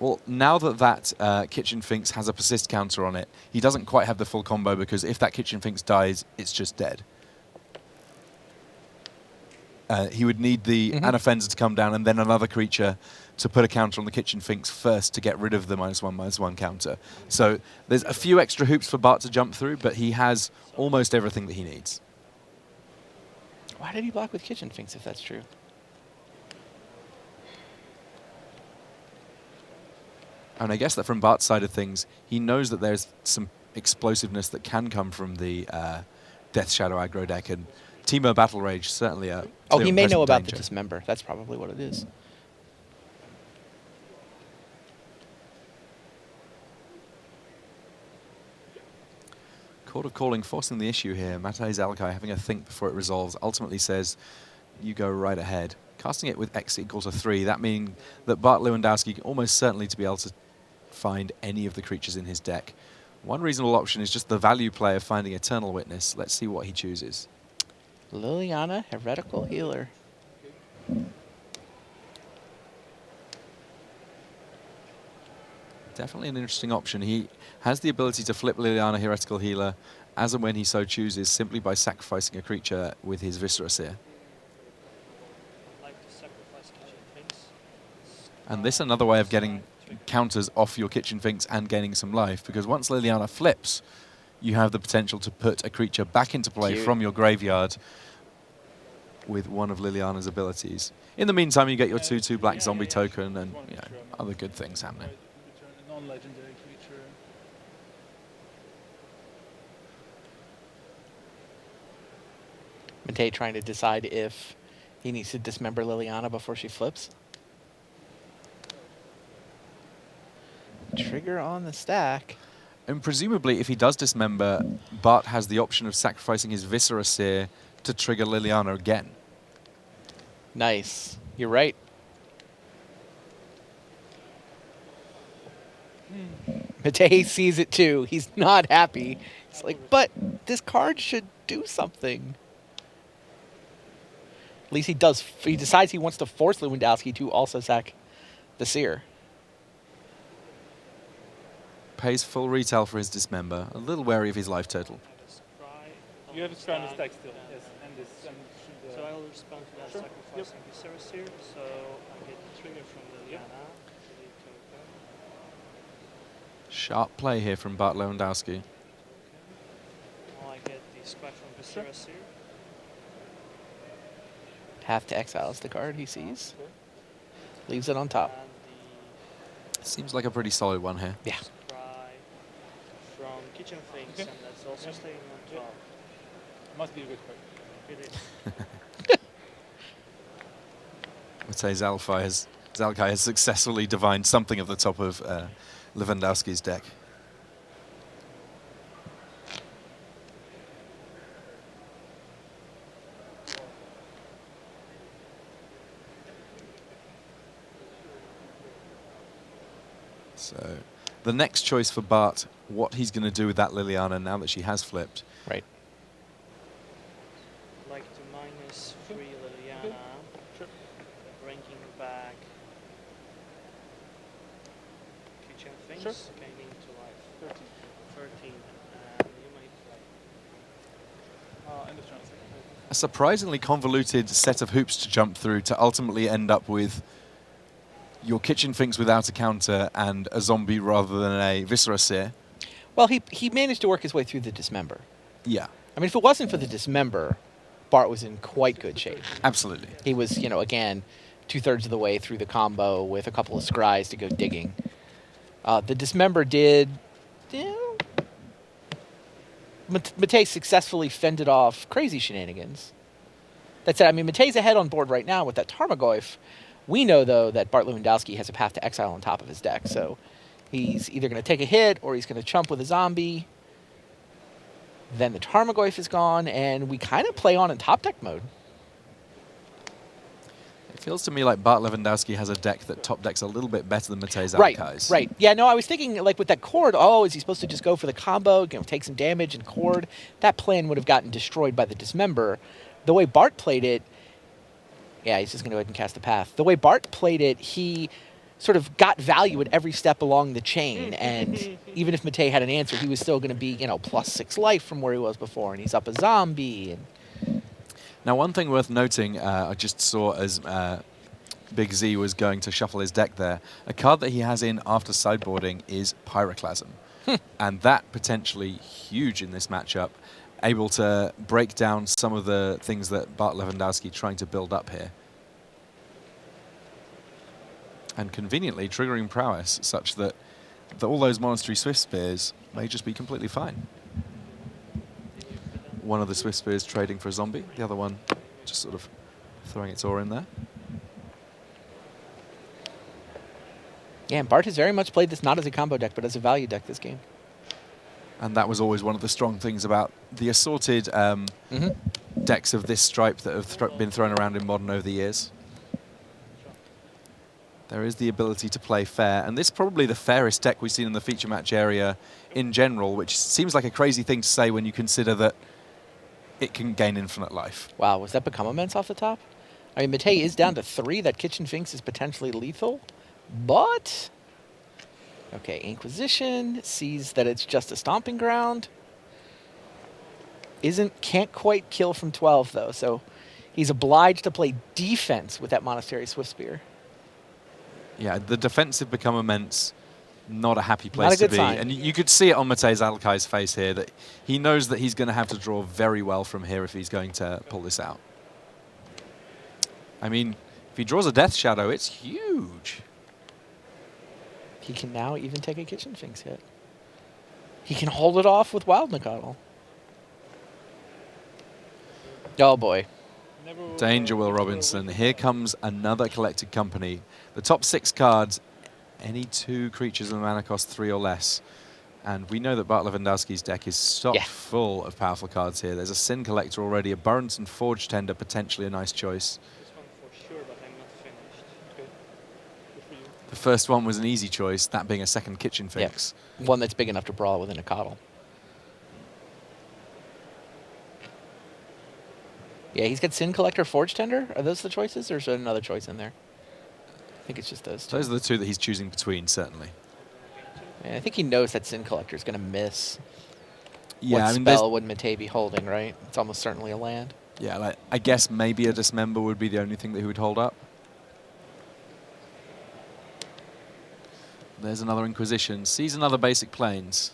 Well, now that Kitchen Finks has a persist counter on it, he doesn't quite have the full combo because if that Kitchen Finks dies, it's just dead. He would need the Anafenza to come down and then another creature to put a counter on the Kitchen Finks first to get rid of the -1/-1 counter. So there's a few extra hoops for Bart to jump through, but he has almost everything that he needs. Why did he block with Kitchen Finks if that's true? And I guess that from Bart's side of things, he knows that there's some explosiveness that can come from the Death Shadow aggro deck, and Teemo Battle Rage certainly a Oh, he may know about the Dismember. That's probably what it is. Court of Calling forcing the issue here. Matei Zalkai having a think before it resolves, ultimately says, you go right ahead. Casting it with X = 3, that means that Bart Lewandowski almost certainly to be able to find any of the creatures in his deck. One reasonable option is just the value play of finding Eternal Witness. Let's see what he chooses. Liliana, Heretical Healer. Definitely an interesting option. He has the ability to flip Liliana Heretical Healer as and when he so chooses, simply by sacrificing a creature with his Viscera Seer. And this is another way of getting counters off your Kitchen Finks and gaining some life, because once Liliana flips, you have the potential to put a creature back into play from your graveyard with one of Liliana's abilities. In the meantime, you get your 2/2 black zombie token and other good things happening. Non-legendary creature. Matei trying to decide if he needs to dismember Liliana before she flips. Trigger on the stack. And presumably, if he does dismember, Bart has the option of sacrificing his Viscera Seer to trigger Liliana again. Nice. You're right. Matei sees it too. He's not happy. He's like, but this card should do something. At least he does. He decides he wants to force Lewandowski to also sack the Seer. Pays full retail for his dismember. A little wary of his life total. You have a strand of stack still. Yes, and this. So I will respond to that sacrificing Viscera Seer. So I get the trigger from Liliana. Sharp play here from Bart Lewandowski. Now I get the scratch from Viscera Seer. Path to Exile is the card he sees. Leaves it on top. Seems like a pretty solid one here. Yeah. From Kitchen Finks, and that's also staying on top. Must be a good card. It is. I would say Zalkai has successfully divined something of the top of Lewandowski's deck. So the next choice for Bart, what he's going to do with that Liliana now that she has flipped. Right. I'd like to minus 3 Liliana, bringing back Kitchen Finks, gaining to life 13, and you might play. End of turn. A surprisingly convoluted set of hoops to jump through to ultimately end up with your Kitchen Finks without a counter and a zombie rather than a Viscera Seer. Well, he managed to work his way through the dismember. Yeah. I mean, if it wasn't for the dismember, Bart was in quite good shape. Absolutely. He was, again, 2/3 of the way through the combo with a couple of scries to go digging. The dismember did... Matei successfully fended off crazy shenanigans. That said, I mean, Matei's ahead on board right now with that Tarmogoyf. We know, though, that Bart Lewandowski has a Path to Exile on top of his deck, so he's either going to take a hit or he's going to chump with a zombie. Then the Tarmogoyf is gone, and we kind of play on in top deck mode. It feels to me like Bart Lewandowski has a deck that top decks a little bit better than Matei's Zalkai's. Right. Yeah, no, I was thinking, like, with that Cord, is he supposed to just go for the combo, take some damage and Cord? That plan would have gotten destroyed by the Dismember. The way Bart played it, yeah, he's just going to go ahead and cast the Path. The way Bart played it, he sort of got value at every step along the chain, and even if Matei had an answer, he was still going to be, +6 life from where he was before, and he's up a zombie. And now, one thing worth noting, I just saw as Big Z was going to shuffle his deck there, a card that he has in after sideboarding is Pyroclasm, and that potentially huge in this matchup, able to break down some of the things that Bart Lewandowski trying to build up here. And conveniently triggering prowess such that all those Monastery Swift Spears may just be completely fine. One of the Swift Spears trading for a zombie, the other one just sort of throwing its ore in there. Yeah, and Bart has very much played this not as a combo deck, but as a value deck this game. And that was always one of the strong things about the assorted decks of this stripe that have been thrown around in Modern over the years. there is the ability to play fair. And this is probably the fairest deck we've seen in the feature match area in general, which seems like a crazy thing to say when you consider that it can gain infinite life. Wow, was that Become Immense off the top? I mean, Matei is down to 3. That Kitchen Finks is potentially lethal. But... okay, Inquisition sees that it's just a stomping ground. Can't quite kill from 12, though, so he's obliged to play defense with that Monastery Swiftspear. Yeah, the defensive Become Immense, not a happy Not place a good to be. sign. And you could see it on Matej Zalakai's face here that he knows that he's going to have to draw very well from here if he's going to pull this out. I mean, if he draws a Death Shadow, it's huge. He can now even take a Kitchen Finks hit. He can hold it off with Wild Nacatl. Oh boy. Danger, Will Robinson. Here comes another Collected Company. The top 6 cards, any 2 creatures of mana cost 3 or less. And we know that Bart Lewandowski's deck is stocked full of powerful cards here. There's a Sin Collector already, a Burrenton Forge Tender, potentially a nice choice. This one for sure, but I'm not finished. Good. Good for you. The first one was an easy choice, that being a second Kitchen Finks. One that's big enough to brawl with a Nacatl. Yeah, he's got Sin Collector, Forge Tender. Are those the choices, or is there another choice in there? I think it's just those two. Those are the 2 that he's choosing between, certainly. Yeah, I think he knows that Sin Collector is going to miss. Yeah, what I mean, spell would Matei be holding, right? It's almost certainly a land. Yeah, like, I guess maybe a Dismember would be the only thing that he would hold up. There's another Inquisition. Sees another basic Plains.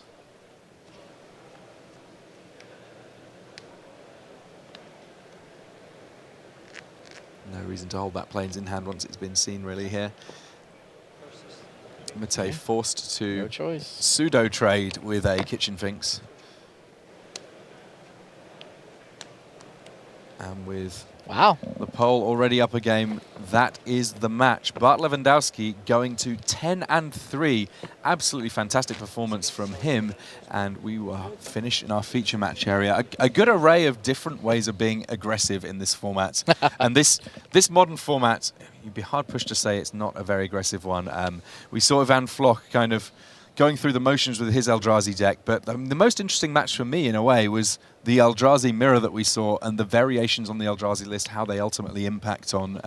No reason to hold that Plains in hand once it's been seen, really, here. Matei forced to pseudo-trade with a Kitchen Finks. And with the poll already up a game, that is the match. Bart Lewandowski going to 10-3. Absolutely fantastic performance from him. And we were finished in our feature match area. A good array of different ways of being aggressive in this format. And this modern format, you'd be hard-pushed to say it's not a very aggressive one. We saw Van Vlok kind of going through the motions with his Eldrazi deck, but the most interesting match for me, in a way, was the Eldrazi mirror that we saw and the variations on the Eldrazi list, how they ultimately impact on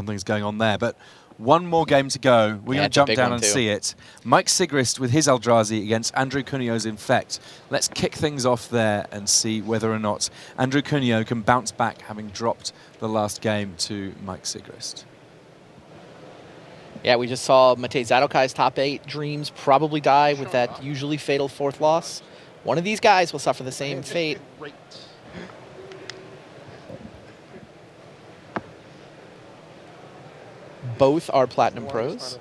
things going on there. But one more game to go. We're going to jump down and see it. Mike Sigrist with his Eldrazi against Andrew Cunio's Infect. Let's kick things off there and see whether or not Andrew Cunio can bounce back, having dropped the last game to Mike Sigrist. Yeah, we just saw Matej Zadokai's top 8 Dreams probably die with that usually fatal 4th loss. One of these guys will suffer the same fate. Both are Platinum Pros.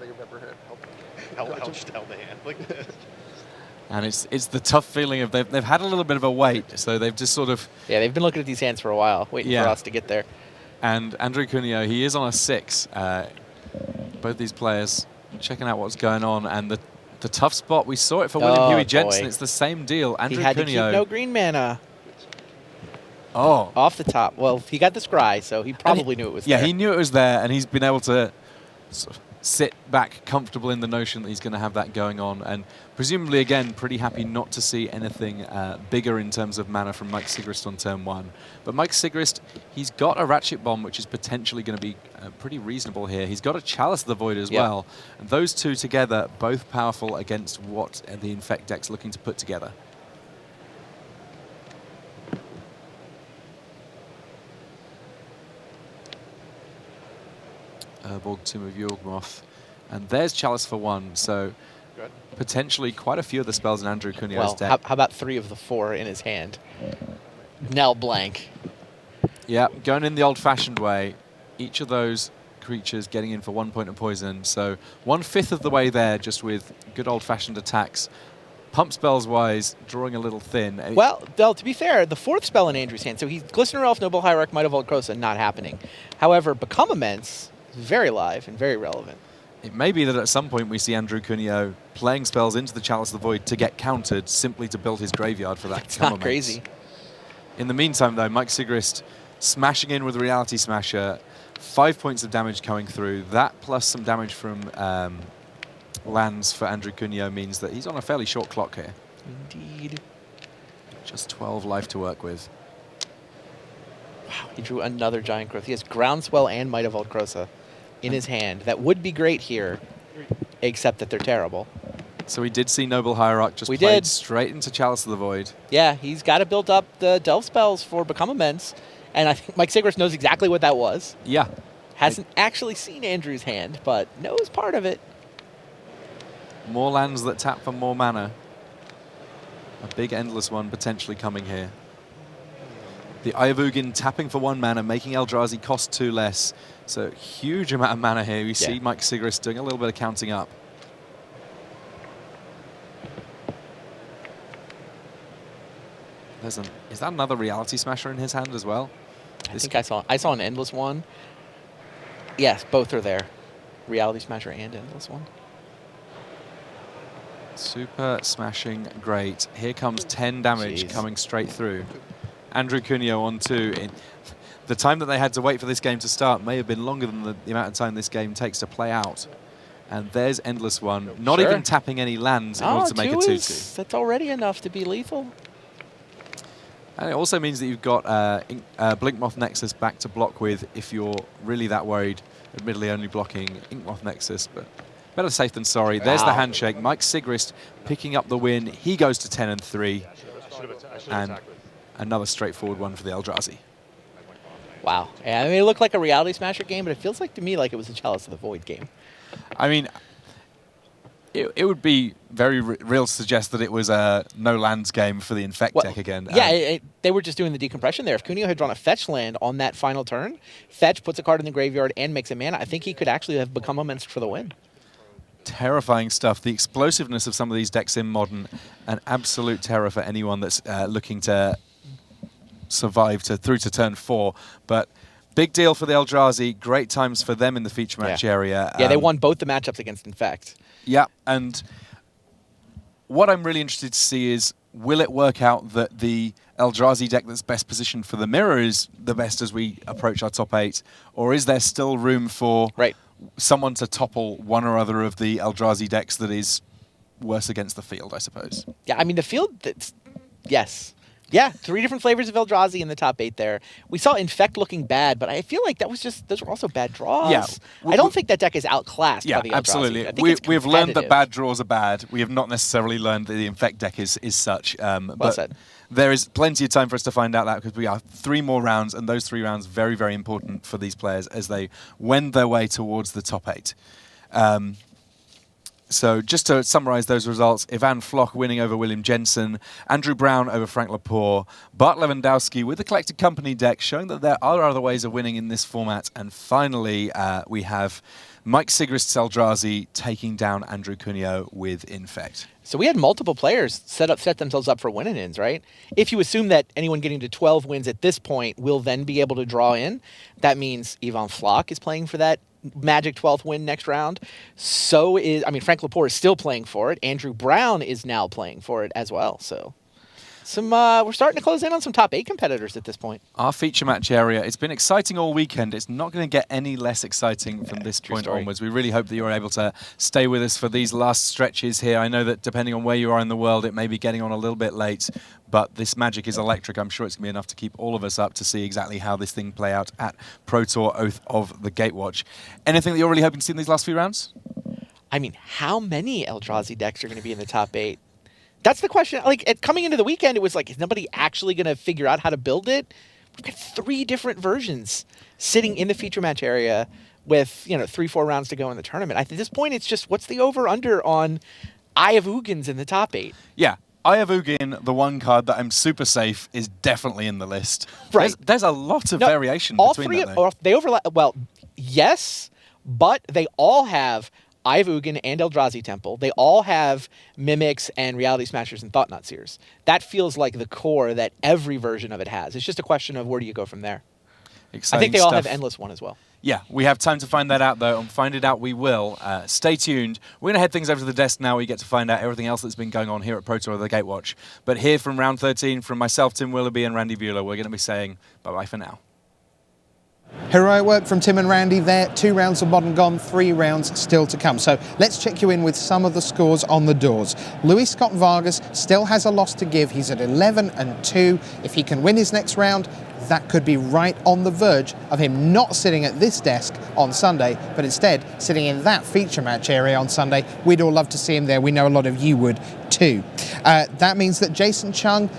And it's the tough feeling of they've had a little bit of a wait, so they've just sort of... Yeah, they've been looking at these hands for a while, waiting for us to get there. And Andrew Cunio, he is on a 6. Both these players checking out what's going on, and the tough spot, we saw it for William Huey Jensen. It's the same deal. Andrew He had Cunio, to keep no green mana. Oh. Off the top. Well, he got the scry, so he probably knew it was there. Yeah, he knew it was there, and he's been able to sort of sit back comfortable in the notion that he's going to have that going on, and presumably, again, pretty happy not to see anything bigger in terms of mana from Mike Sigrist on turn 1. But Mike Sigrist, he's got a Ratchet Bomb, which is potentially going to be pretty reasonable here. He's got a Chalice of the Void as well, and those two together, both powerful against what the Infect deck's looking to put together. Urborg, Tomb of Yawgmoth. And there's Chalice for 1, so potentially quite a few of the spells in Andrew Cunio's deck. How about 3 of the 4 in his hand? Nell blank. Yeah, going in the old-fashioned way. Each of those creatures getting in for 1 point of poison, so 1/5 of the way there just with good old-fashioned attacks. Pump spells-wise, drawing a little thin. Well, Del, to be fair, the 4th spell in Andrew's hand, so he's Glistener Elf, Noble Hierarch, Might of Volcrosa, not happening. However, Become Immense, very live and very relevant. It may be that at some point we see Andrew Cunio playing spells into the Chalice of the Void to get countered, simply to build his graveyard for that. It's not crazy. In the meantime, though, Mike Sigrist smashing in with Reality Smasher, 5 points of damage coming through. That plus some damage from lands for Andrew Cuneo means that he's on a fairly short clock here. Indeed. Just 12 life to work with. Wow, he drew another Giant Growth. He has Groundswell and Might of Volcrosa in his hand. That would be great here, except that they're terrible. So we did see Noble Hierarch just played straight into Chalice of the Void. Yeah, he's got to build up the Delve spells for Become Immense, and I think Mike Sigrist knows exactly what that was. Yeah. Hasn't actually seen Andrew's hand, but knows part of it. More lands that tap for more mana. A big endless one potentially coming here. The Eye of Ugin tapping for 1 mana, making Eldrazi cost 2 less. So huge amount of mana here. We see Mike Sigrist doing a little bit of counting up. Is that another Reality Smasher in his hand as well? I think I saw an Endless one. Yes, both are there. Reality Smasher and Endless one. Super smashing great. Here comes 10 damage coming straight through. Andrew Cuneo on 2. The time that they had to wait for this game to start may have been longer than the amount of time this game takes to play out. And there's Endless One, not even tapping any lands in order to make a 2/2. That's already enough to be lethal. And it also means that you've got Blinkmoth Nexus back to block with if you're really that worried. Admittedly only blocking Inkmoth Nexus, but better safe than sorry. There's the handshake. Mike Sigrist picking up the win. He goes to 10-3. And another straightforward one for the Eldrazi. Wow. Yeah, I mean, it looked like a Reality Smasher game, but it feels like to me like it was a Chalice of the Void game. I mean, it would be very real to suggest that it was a no lands game for the Infect deck again. Yeah, they were just doing the decompression there. If Cuneo had drawn a fetch land on that final turn, fetch, puts a card in the graveyard, and makes a mana, I think he could actually have become immense for the win. Terrifying stuff. The explosiveness of some of these decks in Modern, an absolute terror for anyone that's looking to survive through to turn 4. But big deal for the Eldrazi. Great times for them in the feature match area. Yeah, they won both the matchups against Infect. Yeah, and what I'm really interested to see is, will it work out that the Eldrazi deck that's best positioned for the mirror is the best as we approach our top 8? Or is there still room for someone to topple one or other of the Eldrazi decks that is worse against the field, I suppose? Yeah, I mean, the field, yes. Yeah, 3 different flavors of Eldrazi in the top 8 there. We saw Infect looking bad, but I feel like that was just, those were also bad draws. Yeah, I don't think that deck is outclassed by the Eldrazi. Absolutely. We've learned that bad draws are bad. We have not necessarily learned that the Infect deck is such. Well said. There is plenty of time for us to find out that, because we have 3 more rounds, and those 3 rounds very, very important for these players as they wend their way towards the top 8. So just to summarize those results, Ivan Floch winning over William Jensen, Andrew Brown over Frank Lepore, Bart Lewandowski with the Collected Company deck, showing that there are other ways of winning in this format. And finally, we have Mike Sigrist's Eldrazi taking down Andrew Cuneo with Infect. So we had multiple players set themselves up for win-ins, right? If you assume that anyone getting to 12 wins at this point will then be able to draw in, that means Ivan Floch is playing for that Magic 12th win next round. So is, I mean, Frank Lepore is still playing for it. Andrew Brown is now playing for it as well. So we're starting to close in on some top 8 competitors at this point. Our feature match area, it's been exciting all weekend. It's not going to get any less exciting from this point onwards. We really hope that you're able to stay with us for these last stretches here. I know that depending on where you are in the world, it may be getting on a little bit late, but this magic is electric. I'm sure it's going to be enough to keep all of us up to see exactly how this thing play out at Pro Tour Oath of the Gatewatch. Anything that you're really hoping to see in these last few rounds? I mean, how many Eldrazi decks are going to be in the top 8? That's the question. Like, coming into the weekend, it was like, is nobody actually going to figure out how to build it? We've got 3 different versions sitting in the feature match area with, 3-4 rounds to go in the tournament. At this point, it's just, what's the over-under on Eye of Ugins in the top 8? Yeah. Eye of Ugin, the one card that I'm super safe, is definitely in the list. Right. There's a lot of variation between that, though. They overlap. Well, yes, but they all have Eye of Ugin and Eldrazi Temple. They all have Mimics and Reality Smashers and Thought-Knot Seers. That feels like the core that every version of it has. It's just a question of where do you go from there. Exciting I think they all stuff. have Endless One as well. Yeah, we have time to find that out, though, and find it out we will. Stay tuned. We're going to head things over to the desk now where you get to find out everything else that's been going on here at Pro Tour of the Gatewatch. But here from Round 13, from myself, Tim Willoughby, and Randy Bueller, we're going to be saying bye-bye for now. Heroic work from Tim and Randy there. 2 rounds of Modern gone, 3 rounds still to come. So let's check you in with some of the scores on the doors. Luis Scott Vargas still has a loss to give. He's at 11-2. If he can win his next round, that could be right on the verge of him not sitting at this desk on Sunday, but instead sitting in that feature match area on Sunday. We'd all love to see him there. We know a lot of you would too. That means that Jason Chung,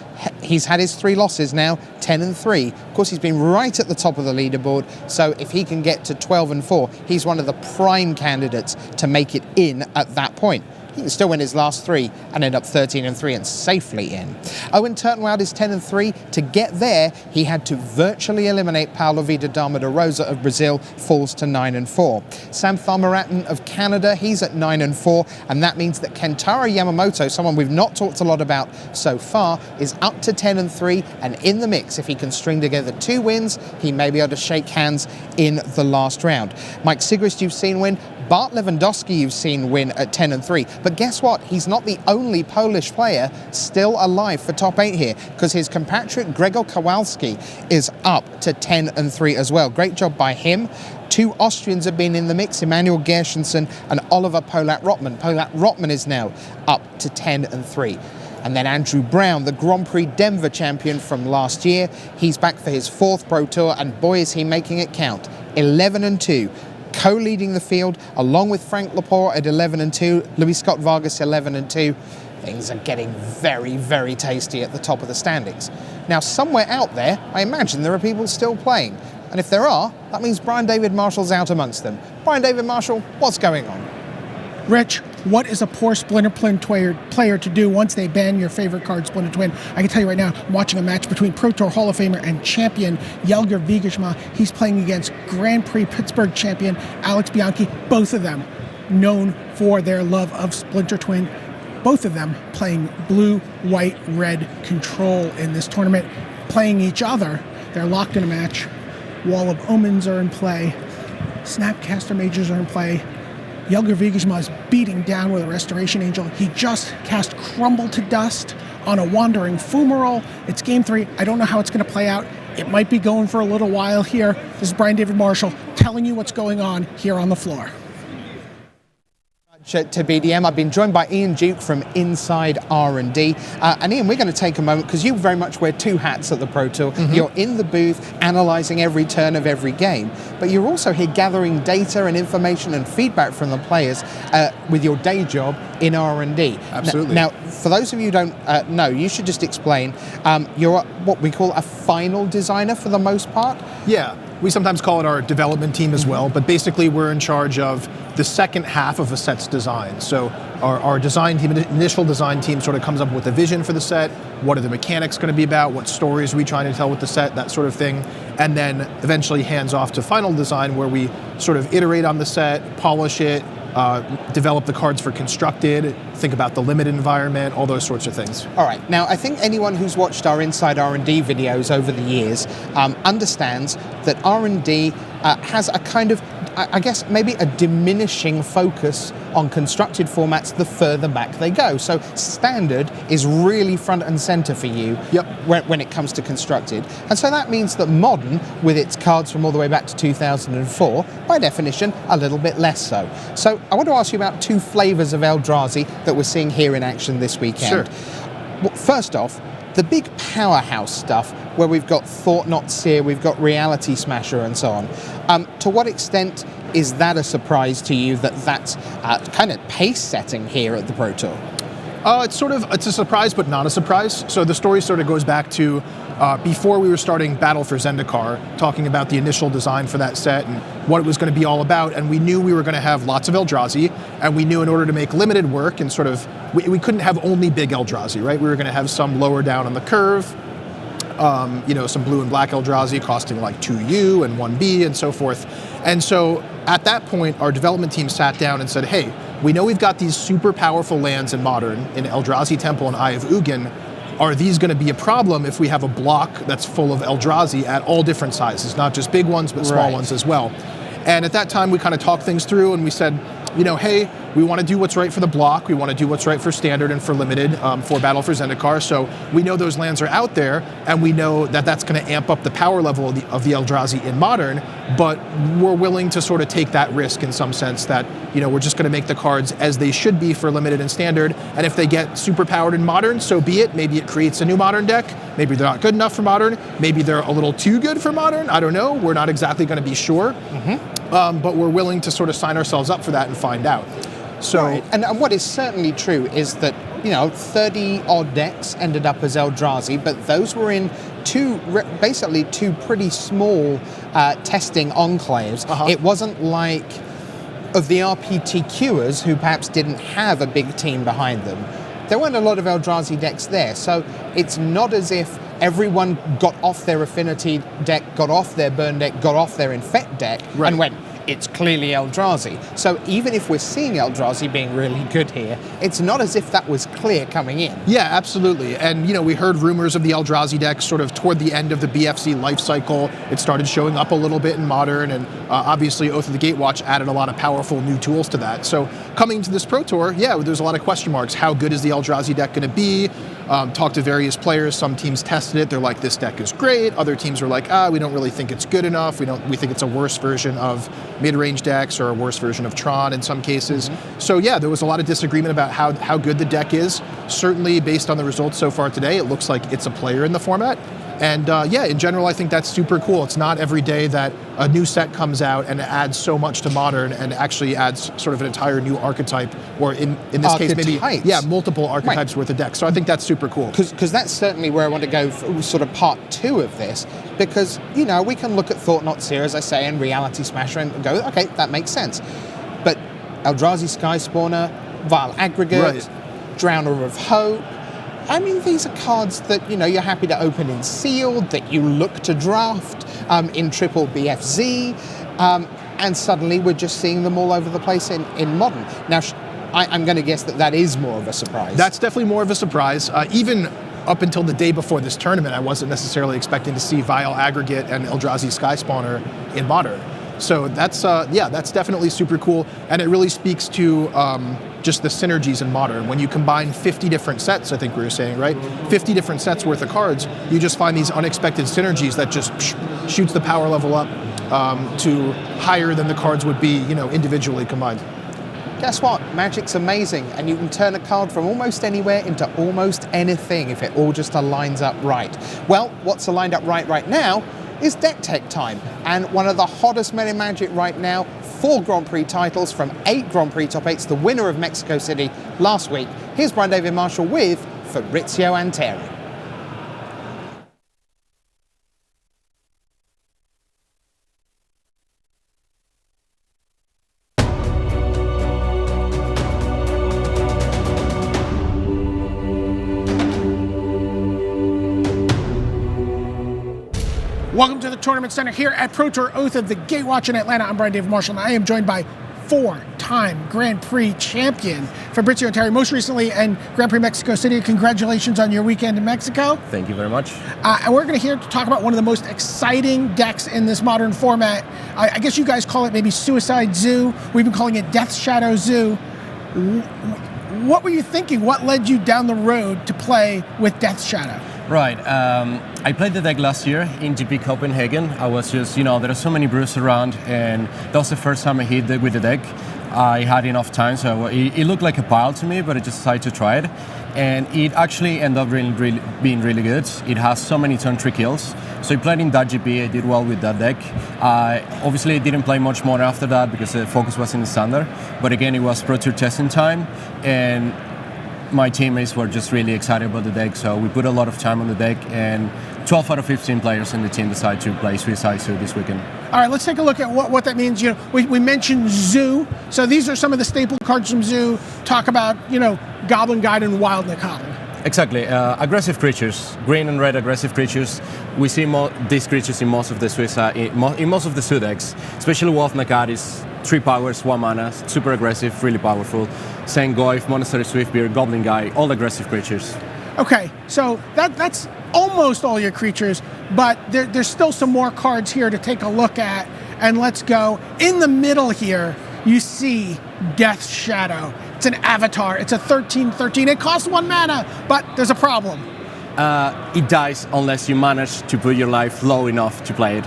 he's had his 3 losses now, 10-3. Of course, he's been right at the top of the leaderboard, so if he can get to 12-4, he's one of the prime candidates to make it in at that point. He can still win his last 3 and end up 13-3 and safely in. Owen Turtenwald is 10-3. To get there, he had to virtually eliminate Paulo Vida Dama da Rosa of Brazil, falls to 9-4. Sam Tharmaratten of Canada, he's at 9-4, and that means that Kentaro Yamamoto, someone we've not talked a lot about so far, is up to 10-3 and in the mix. If he can string together 2 wins, he may be able to shake hands in the last round. Mike Sigrist, you've seen win. Bart Lewandowski you've seen win at 10-3, but guess what? He's not the only Polish player still alive for top 8 here, because his compatriot Gregor Kowalski is up to 10-3 as well. Great job by him. 2 Austrians have been in the mix, Emanuel Gershenson and Oliver Polat-Rotman. Polat-Rotman is now up to 10-3. And then Andrew Brown, the Grand Prix Denver champion from last year, he's back for his 4th Pro Tour, and boy is he making it count. 11-2. Co-leading the field, along with Frank Laporte at 11-2, Luis Scott Vargas 11-2. Things are getting very, very tasty at the top of the standings. Now, somewhere out there, I imagine there are people still playing. And if there are, that means Brian David Marshall's out amongst them. Brian David Marshall, what's going on? Rich, what is a poor Splinter Twin player to do once they ban your favorite card, Splinter Twin? I can tell you right now, I'm watching a match between Pro Tour Hall of Famer and champion Jelger Wiegersma. He's playing against Grand Prix Pittsburgh champion Alex Bianchi. Both of them known for their love of Splinter Twin. Both of them playing blue, white, red control in this tournament, playing each other. They're locked in a match. Wall of Omens are in play. Snapcaster Majors are in play. Jelger Wiegersma is beating down with a Restoration Angel. He just cast Crumble to Dust on a Wandering Fumarole. It's game 3. I don't know how it's going to play out. It might be going for a little while here. This is Brian David Marshall telling you what's going on here on the floor. To BDM, I've been joined by Ian Duke from Inside R&D. And Ian, we're going to take a moment, because you very much wear 2 hats at the Pro Tour. You're in the booth analysing every turn of every game, but you're also here gathering data and information and feedback from the players with your day job in R&D. Absolutely. Now, for those of you who don't know, you should just explain, you're what we call a final designer for the most part? Yeah. We sometimes call it our development team as well, but basically we're in charge of the second half of a set's design. So our design team, initial design team, sort of comes up with a vision for the set. What are the mechanics going to be about? What stories are we trying to tell with the set? That sort of thing. And then eventually hands off to final design, where we sort of iterate on the set, polish it, develop the cards for constructed, think about the limit environment, all those sorts of things. All right. Now, I think anyone who's watched our Inside R&D videos over the years understands that R&D has a kind of, I guess, maybe a diminishing focus on constructed formats the further back they go. So standard is really front and center for you when it comes to constructed. And so that means that modern, with its cards from all the way back to 2004, by definition, a little bit less so. So I want to ask you about 2 flavors of Eldrazi that we're seeing here in action this weekend. Sure. Well, first off, the big powerhouse stuff, where we've got Thought Not Seer, we've got Reality Smasher and so on. To what extent is that a surprise to you, that's kind of pace setting here at the Pro Tour? It's a surprise, but not a surprise. So the story sort of goes back to before we were starting Battle for Zendikar, talking about the initial design for that set and what it was going to be all about. And we knew we were going to have lots of Eldrazi, and we knew in order to make limited work and sort of, we couldn't have only big Eldrazi, right? We were going to have some lower down on the curve, some blue and black Eldrazi costing like 2U and 1B and so forth. And so at that point, our development team sat down and said, hey, we know we've got these super powerful lands in Modern, in Eldrazi Temple and Eye of Ugin. Are these going to be a problem if we have a block that's full of Eldrazi at all different sizes, not just big ones, but small ones as well? And at that time, we kind of talked things through, and we said, hey, we want to do what's right for the block, we want to do what's right for standard and for limited, for Battle for Zendikar. So we know those lands are out there, and we know that that's going to amp up the power level of the Eldrazi in Modern, but we're willing to sort of take that risk in some sense that, we're just going to make the cards as they should be for limited and standard, and if they get super powered in Modern, so be it. Maybe it creates a new Modern deck, maybe they're not good enough for Modern, maybe they're a little too good for Modern, I don't know, we're not exactly going to be sure, but we're willing to sort of sign ourselves up for that and find out. So, right. And what is certainly true is that 30 odd decks ended up as Eldrazi, but those were in basically two pretty small testing enclaves. It wasn't like of the RPTQers who perhaps didn't have a big team behind them. There weren't a lot of Eldrazi decks there, so it's not as if everyone got off their Affinity deck, got off their Burn deck, got off their Infect deck, and went, it's clearly Eldrazi. So even if we're seeing Eldrazi being really good here, it's not as if that was clear coming in. Yeah, absolutely. And, we heard rumors of the Eldrazi deck sort of toward the end of the BFZ life cycle. It started showing up a little bit in Modern, and obviously Oath of the Gatewatch added a lot of powerful new tools to that. So coming to this Pro Tour, there's a lot of question marks. How good is the Eldrazi deck going to be? Talked to various players. Some teams tested it. They're like, this deck is great. Other teams are like, we don't really think it's good enough. We think it's a worse version of mid-range decks or a worse version of Tron in some cases. So there was a lot of disagreement about how good the deck is. Certainly based on the results so far today, it looks like it's a player in the format. And in general, I think that's super cool. It's not every day that a new set comes out and adds so much to Modern and actually adds sort of an entire new archetype, or in this case, maybe multiple archetypes worth of decks. So I think that's super cool. Because that's certainly where I want to go for sort of part 2 of this. Because, we can look at Thought-Knots here, as I say, and Reality Smasher and go, okay, that makes sense. But Eldrazi Sky Spawner, Vile Aggregate, Drowner of Hope, I mean, these are cards that, you're happy to open in Sealed, that you look to draft in Triple BFZ, and suddenly we're just seeing them all over the place in Modern. Now, I'm going to guess that is more of a surprise. That's definitely more of a surprise. Even up until the day before this tournament, I wasn't necessarily expecting to see Vile Aggregate and Eldrazi Sky Spawner in Modern. So that's definitely super cool, and it really speaks to just the synergies in Modern. When you combine 50 different sets, I think we were saying, right? 50 different sets worth of cards, you just find these unexpected synergies that just shoots the power level up to higher than the cards would be, individually combined. Guess what? Magic's amazing, and you can turn a card from almost anywhere into almost anything if it all just aligns up right. Well, what's aligned up right now is Deck Tech time, and one of the hottest men in Magic right now, 4 Grand Prix titles from 8 Grand Prix top 8s, the winner of Mexico City last week. Here's Brian David Marshall with Fabrizio Anteri. Welcome to the Tournament Center here at Pro Tour Oath of the Gatewatch in Atlanta. I'm Brian David Marshall, and I am joined by 4-time Grand Prix champion Fabrizio Anteri, most recently in Grand Prix Mexico City. Congratulations on your weekend in Mexico. Thank you very much. And we're going to here to talk about one of the most exciting decks in this Modern format. I guess you guys call it maybe Suicide Zoo. We've been calling it Death Shadow Zoo. What were you thinking? What led you down the road to play with Death Shadow? Right. I played the deck last year in GP Copenhagen. I was just, there are so many brews around, and that was the first time I hit with the deck. I had enough time, so it looked like a pile to me, but I just decided to try it. And it actually ended up being really good. It has so many turn 3 kills. So I played in that GP, I did well with that deck. Obviously I didn't play much more after that because the focus was in the standard. But again, it was Pro Tour testing time, and my teammates were just really excited about the deck, so we put a lot of time on the deck, and 12 out of 15 players in the team decided to play Suicide Zoo this weekend. All right, let's take a look at what that means. We mentioned Zoo, so these are some of the staple cards from Zoo. Talk about, Goblin Guide and Wild Nacatl. Exactly. Aggressive creatures, green and red aggressive creatures. We see these creatures in most of the Suicide, in most of the Zoo decks, especially Wild Nacatl is 3 powers, 1 mana, super aggressive, really powerful. Sengoif, Monastery Swiftbeard, Goblin Guy, all aggressive creatures. Okay, so that's almost all your creatures, but there's still some more cards here to take a look at, and let's go. In the middle here, you see Death Shadow. It's an avatar. It's a 13/13. It costs 1 mana, but there's a problem. It dies unless you manage to put your life low enough to play it.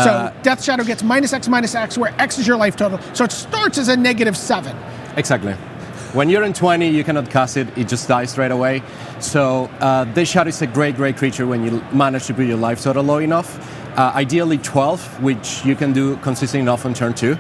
So Death Shadow gets -X, where X is your life total. So it starts as a -7. Exactly. When you're in 20, you cannot cast it. It just dies right away. So Death Shadow is a great creature when you manage to put your life total low enough. Ideally 12, which you can do consistent enough on turn 2.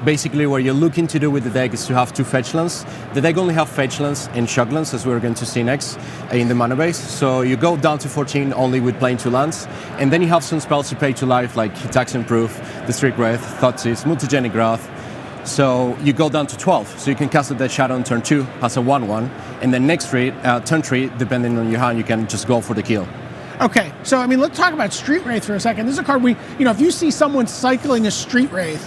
Basically, what you're looking to do with the deck is to have 2 fetch lands. The deck only have fetch lands and shock lands, as we're going to see next in the mana base. So you go down to 14 only with playing 2 lands, and then you have some spells to pay to life, like Tax Improve, the Streak Wraith, Thoughtseize, Mutagenic Growth. So you go down to 12, so you can cast the Death Shadow on turn 2 as a 1/1, and then next turn 3, depending on your hand, you can just go for the kill. Okay, so I mean, let's talk about Street Wraith for a second. This is a card if you see someone cycling a Street Wraith,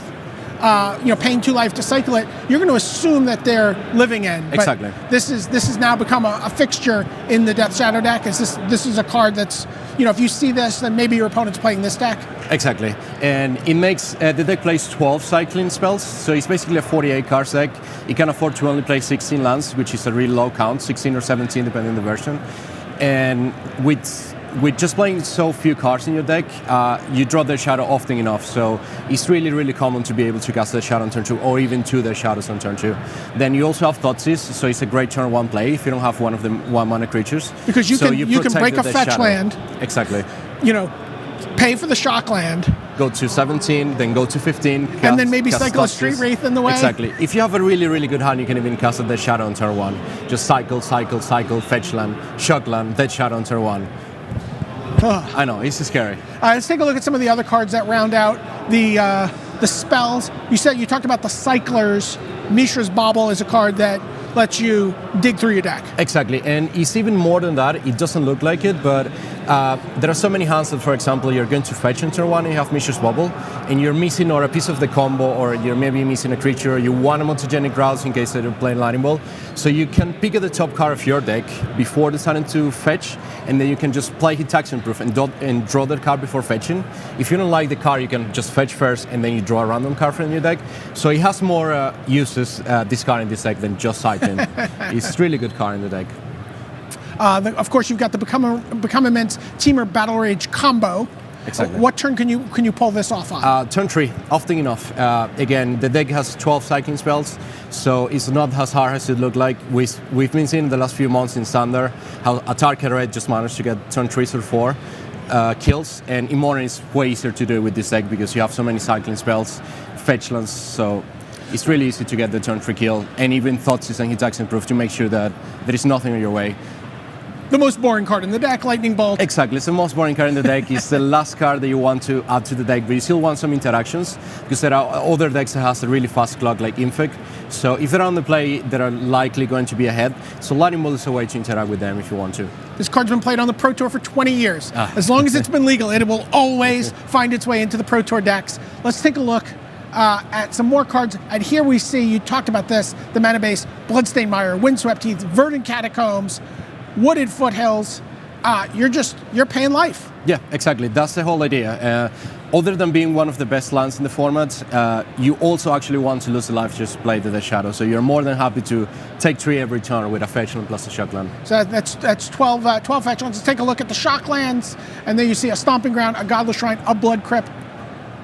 paying 2 life to cycle it, you're going to assume that they're living end. But exactly. This has now become a fixture in the Death Shadow deck. This is a card that's, if you see this, then maybe your opponent's playing this deck. Exactly, and it makes the deck plays 12 cycling spells, so it's basically a 48 card deck. It can afford to only play 16 lands, which is a really low count, 16 or 17 depending on the version. And with just playing so few cards in your deck, you draw the shadow often enough, so it's really common to be able to cast the shadow on turn 2, or even 2 the shadows on turn 2. Then you also have Thoughtseize, so it's a great turn 1 play if you don't have one of the 1 mana creatures. Because you can break a fetch shadow. land. Exactly. Pay for the shock land. Go to 17, then go to 15. And then maybe cycle a Street Wraith in the way. Exactly. If you have a really good hand, you can even cast a Death Shadow on turn 1. Just cycle, fetch land, shock land, Death Shadow on turn 1. I know, it's scary. Let's take a look at some of the other cards that round out the spells. You talked about the cyclers. Mishra's Bauble is a card that lets you dig through your deck. Exactly, and it's even more than that. It doesn't look like it, but there are so many hands that, for example, you're going to fetch in turn 1 and you have Mishra's Bauble, and you're missing or a piece of the combo, or you're maybe missing a creature, or you want a Mutagenic Growth in case they're playing Lightning Bolt. So you can pick at the top card of your deck before deciding to fetch, and then you can just play hit Tax Improve and draw that card before fetching. If you don't like the card, you can just fetch first, and then you draw a random card from your deck. So it has more uses, this card in this deck, than just cycling. It's a really good card in the deck. Of course, you've got the Become Immense Teamer Battle Rage combo. Exactly. What turn can you pull this off on? Turn 3, often enough. Again, the deck has 12 cycling spells, so it's not as hard as it looked like. We've been seeing in the last few months in Standard how a Target Red just managed to get turn 3 or 4 kills, and in Modern it's way easier to do it with this deck because you have so many cycling spells, fetch lands, so it's really easy to get the turn 3 kill, and even Thoughtseize and hit Tax Improve to make sure that there is nothing in your way. The most boring card in the deck, Lightning Bolt. Exactly, it's the most boring card in the deck. It's the last card that you want to add to the deck, but you still want some interactions, because there are other decks that has a really fast clock, like Infect. So if they're on the play, they are likely going to be ahead. So Lightning Bolt is a way to interact with them if you want to. This card's been played on the Pro Tour for 20 years. As long as it's been legal, it will always find its way into the Pro Tour decks. Let's take a look at some more cards. And here we see, you talked about this, the mana base, Bloodstained Mire, Windswept Heath, Verdant Catacombs, Wooded Foothills. You're paying life. Yeah, exactly. That's the whole idea. Other than being one of the best lands in the format, you also actually want to lose the life just play the Death Shadow. So you're more than happy to take 3 every turn with a fetch land plus a shock land. So that's 12 fetch lands. Let's take a look at the shock lands, and then you see a Stomping Ground, a Godless Shrine, a Blood Crypt,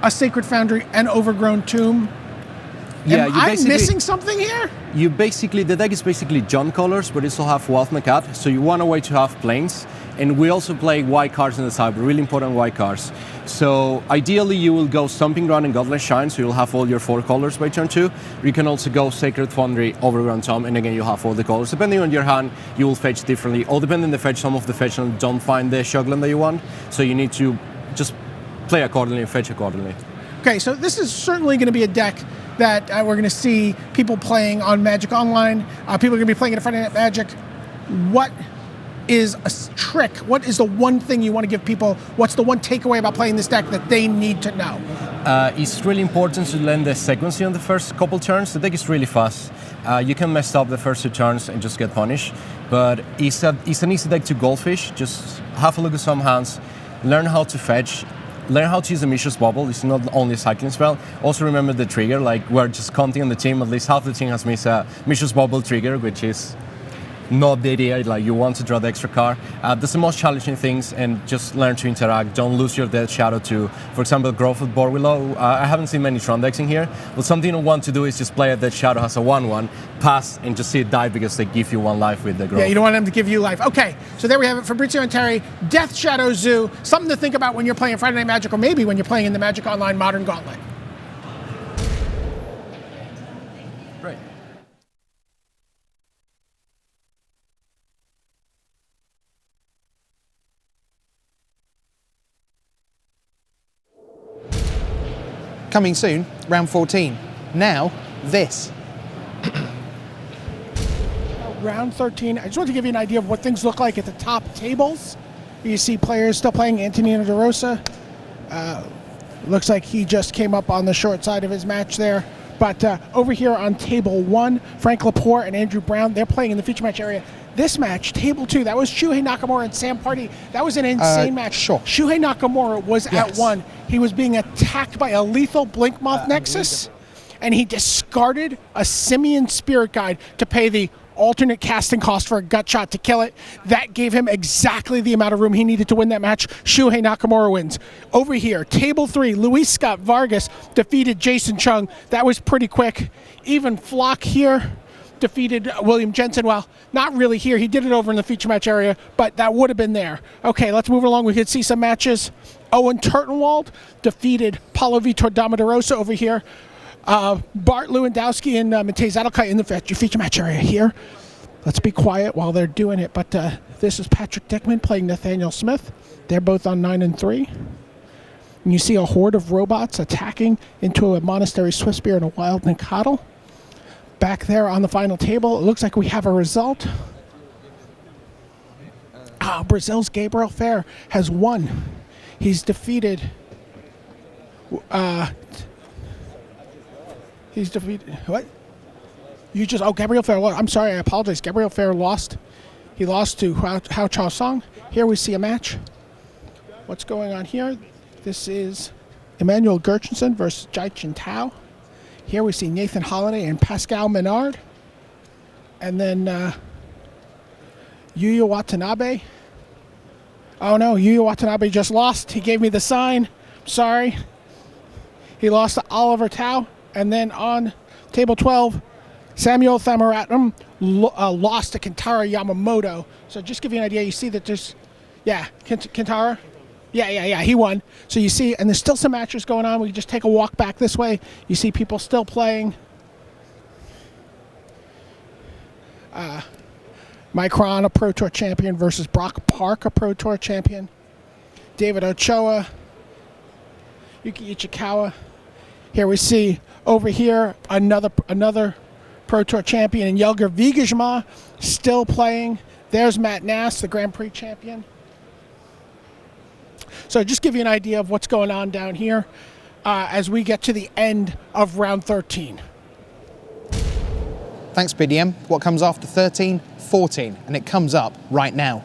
a Sacred Foundry, an Overgrown Tomb. Yeah, Am I missing something here? The deck is basically John colors, but it still have Wealth Makat, so you want a way to have planes. And we also play white cards on the side, but really important white cards. So ideally you will go Stomping Ground and Godless Shine, so you'll have all your 4 colors by turn 2. You can also go Sacred Foundry, Overgrown Tomb, and again you'll have all the colors. Depending on your hand, you will fetch differently. All depending on the fetch, some of the fetch don't find the Shockland that you want, so you need to just play accordingly and fetch accordingly. Okay, so this is certainly going to be a deck that we're going to see people playing on Magic Online. People are going to be playing it at Friday Night Magic. What is a trick? What is the one thing you want to give people? What's the one takeaway about playing this deck that they need to know? It's really important to learn the sequencing on the first couple turns. The deck is really fast. You can mess up the first 2 turns and just get punished. But it's an easy deck to goldfish. Just have a look at some hands, learn how to fetch, learn how to use a Mishra's Bubble. It's not only a cycling spell. Also remember the trigger. Like, we're just counting on the team. At least half the team has missed a Mishra's Bubble trigger, which is not the idea. Like, you want to draw the extra card. That's the most challenging things, and just learn to interact. Don't lose your Death Shadow to, for example, Growth of Board Willow. I haven't seen many Tron decks in here, but something you want to do is just play a Death Shadow has a 1/1, pass, and just see it die because they give you 1 life with the Growth. Yeah, you don't want them to give you life. Okay, so there we have it. Fabrizio and Terry, Death Shadow Zoo. Something to think about when you're playing Friday Night Magic, or maybe when you're playing in the Magic Online Modern Gauntlet. Great. Coming soon, round 14. Now, this. Round 13. I just want to give you an idea of what things look like at the top tables. You see players still playing. Antonino De Rosa. Looks like he just came up on the short side of his match there. But over here on table 1, Frank Laporte and Andrew Brown, they're playing in the feature match area. This match, table 2, that was Shuhei Nakamura and Sam Party. That was an insane match. Sure. Shuhei Nakamura was at 1. He was being attacked by a lethal Blinkmoth Nexus, and he discarded a Simian Spirit Guide to pay the alternate casting cost for a gut shot to kill it. That gave him exactly the amount of room he needed to win that match. Shuhei Nakamura wins. Over here, table 3, Luis Scott Vargas defeated Jason Chung. That was pretty quick. Even Flock here defeated William Jensen. Well, not really here. He did it over in the feature match area, but that would have been there. Okay, let's move along. We could see some matches. Owen Turtenwald defeated Paulo Vitor Damaderosa over here. Bart Lewandowski and Matej Zadelkai in the feature match area here. Let's be quiet while they're doing it. But this is Patrick Dickman playing Nathaniel Smith. They're both on 9 and 3. And you see a horde of robots attacking into a Monastery Swiftspear and a Wild Nicottle. Back there on the final table, it looks like we have a result. Brazil's Gabriel Fair has won. He's defeated. He's defeated. What? You just. Oh, Gabriel Fair. I'm sorry. I apologize. Gabriel Fair lost. He lost to Hao Chao Song. Here we see a match. What's going on here? This is Emmanuel Gertjensen versus Jai Chin Tao. Here we see Nathan Holliday and Pascal Menard. And then Yuya Watanabe. Oh no, Yuya Watanabe just lost. He gave me the sign. Sorry. He lost to Oliver Tao. And then on table 12, Samuel Thamaratam lost to Kentaro Yamamoto. So just give you an idea, you see that there's, Kentaro. Yeah, he won. So you see, and there's still some matches going on. We can just take a walk back this way. You see people still playing. Mike Cron, a Pro Tour champion, versus Brock Park, a Pro Tour champion. David Ochoa, Yuki Ichikawa. Here we see over here another Pro Tour champion, and Jelger Vigesma still playing. There's Matt Nass, the Grand Prix champion. So just give you an idea of what's going on down here as we get to the end of round 13. Thanks, BDM. What comes after 13? 14, and it comes up right now.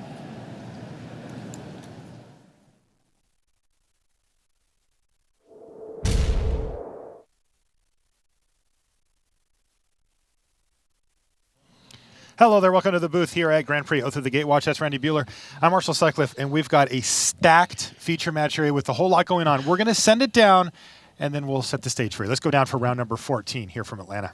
Hello there, welcome to the booth here at Grand Prix Oath of the Gatewatch. That's Randy Buehler. I'm Marshall Sutcliffe, and we've got a stacked feature match area with a whole lot going on. We're going to send it down, and then we'll set the stage for you. Let's go down for round number 14 here from Atlanta.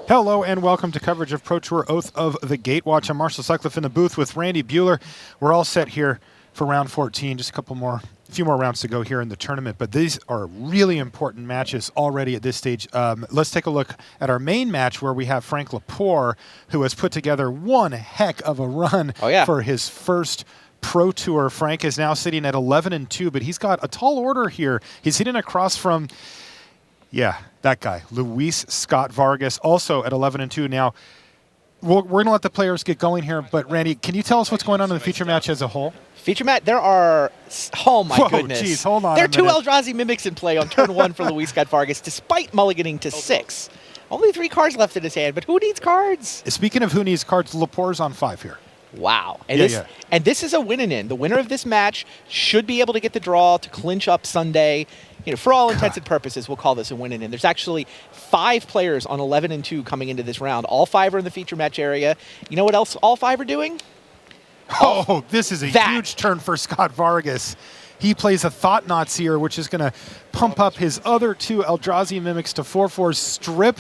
Hello and welcome to coverage of Pro Tour Oath of the Gatewatch. I'm Marshall Sutcliffe in the booth with Randy Buehler. We're all set here for round 14. Just a few more rounds to go here in the tournament, but these are really important matches already at this stage. Let's take a look at our main match where we have Frank Laporte, who has put together one heck of a run for his first Pro Tour. Frank is now sitting at 11 and 2, but he's got a tall order here. He's hitting across from Yeah, that guy, Luis Scott Vargas, also at 11-2 now. We're going to let the players get going here, but Randy, can you tell us what's going on in the feature match as a whole? Feature match, there are, oh my Whoa, goodness. Geez, hold on there are a 2 minute. Eldrazi Mimics in play on turn 1 for Luis Scott Vargas, despite mulliganing to 6. Only 3 cards left in his hand, but who needs cards? Speaking of who needs cards, Lepore's on 5 here. Wow. And, this is a win-in. The winner of this match should be able to get the draw to clinch up Sunday. You know, for all intents and purposes, we'll call this a win-in. There's actually 5 players on 11-2 coming into this round. All 5 are in the feature match area. You know what else all 5 are doing? Oh, this is a huge turn for Scott Vargas. He plays a Thought Knot Seer, which is going to pump up his other 2 Eldrazi Mimics to 4/4, strip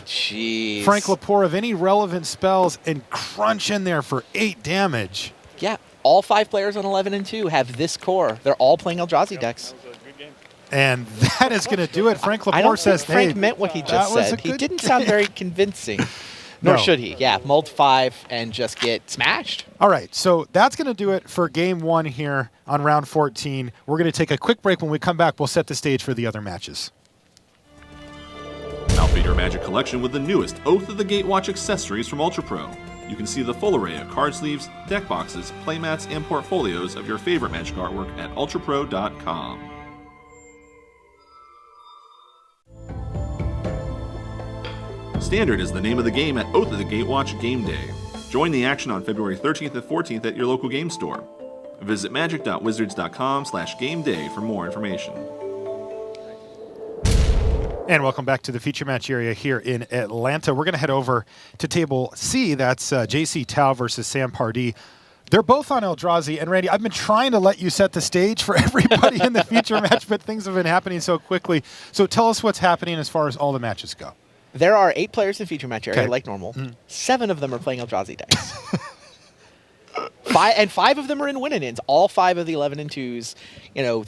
Frank Lepore of any relevant spells, and crunch in there for 8 damage. Yeah, all 5 players on 11-2 have this core. They're all playing Eldrazi decks. And that is going to do it. Frank Lepore I don't says, think Frank hey, meant what he just said. He didn't sound very convincing. No. Nor should he. Yeah, mult 5 and just get smashed. All right, so that's going to do it for game 1 here on round 14. We're going to take a quick break. When we come back, we'll set the stage for the other matches. Outfit your Magic collection with the newest Oath of the Gatewatch accessories from Ultra Pro. You can see the full array of card sleeves, deck boxes, playmats, and portfolios of your favorite Magic artwork at ultrapro.com. Standard is the name of the game at Oath of the Gatewatch Game Day. Join the action on February 13th and 14th at your local game store. Visit magic.wizards.com/game day for more information. And welcome back to the feature match area here in Atlanta. We're going to head over to table C. That's JC Tao versus Sam Pardee. They're both on Eldrazi. And Randy, I've been trying to let you set the stage for everybody in the feature match, but things have been happening so quickly. So tell us what's happening as far as all the matches go. There are 8 players in feature match area, like normal. 7 of them are playing Eldrazi decks. 5 of them are in win-ins. All 5 of the 11-2s, you know,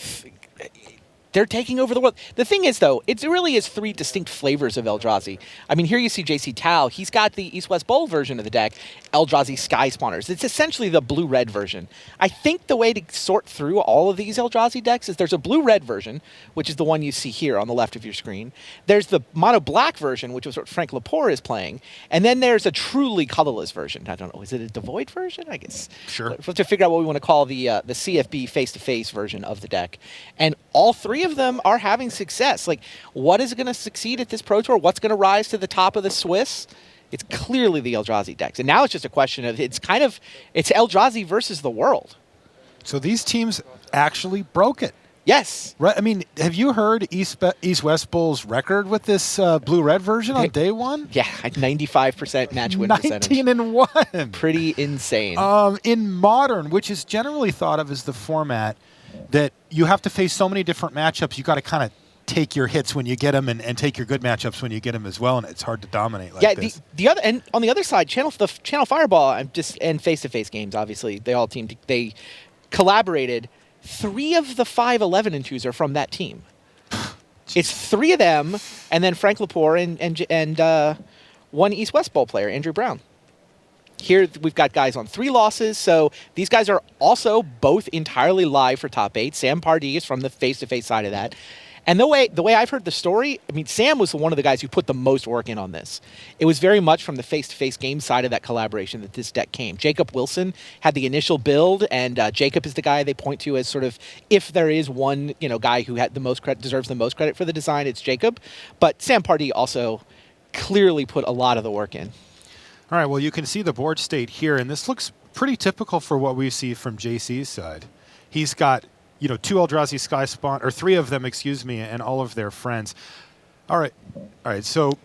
they're taking over the world. The thing is, though, it really is 3 distinct flavors of Eldrazi. I mean, here you see JC Tao. He's got the East-West Bowl version of the deck, Eldrazi Sky Spawners. It's essentially the blue-red version. I think the way to sort through all of these Eldrazi decks is there's a blue-red version, which is the one you see here on the left of your screen. There's the mono-black version, which is what Frank Lepore is playing. And then there's a truly colorless version. I don't know. Is it a devoid version? I guess. Sure. We'll have to figure out what we want to call the CFB face-to-face version of the deck. And all 3 of them are having success. Like, what is going to succeed at this Pro Tour? What's going to rise to the top of the Swiss? It's clearly the Eldrazi decks. And now it's just a question of, it's Eldrazi versus the world. So these teams actually broke it. Yes. Right. I mean, have you heard East-West Bowl's record with this blue-red version on day 1? Yeah, 95% match win percentage. 19-1. Pretty insane. In Modern, which is generally thought of as the format that you have to face so many different matchups, you got to kind of take your hits when you get them and take your good matchups when you get them as well, and it's hard to dominate like this. The other, and on the other side, Channel Fireball and face-to-face games, obviously, they collaborated. 3 of the 5 11-2s are from that team. It's 3 of them, and then Frank Lepore and 1 East-West Bowl player, Andrew Brown. Here we've got guys on 3 losses, so these guys are also both entirely live for top 8. Sam Pardee is from the face-to-face side of that. And the way I've heard the story, I mean, Sam was one of the guys who put the most work in on this. It was very much from the face-to-face game side of that collaboration that this deck came. Jacob Wilson had the initial build, and Jacob is the guy they point to as sort of, if there is one guy who had the most deserves the most credit for the design, it's Jacob. But Sam Pardee also clearly put a lot of the work in. All right, well, you can see the board state here, and this looks pretty typical for what we see from JC's side. He's got 2 Eldrazi Sky Spawn, or 3 of them, excuse me, and all of their friends. All right, so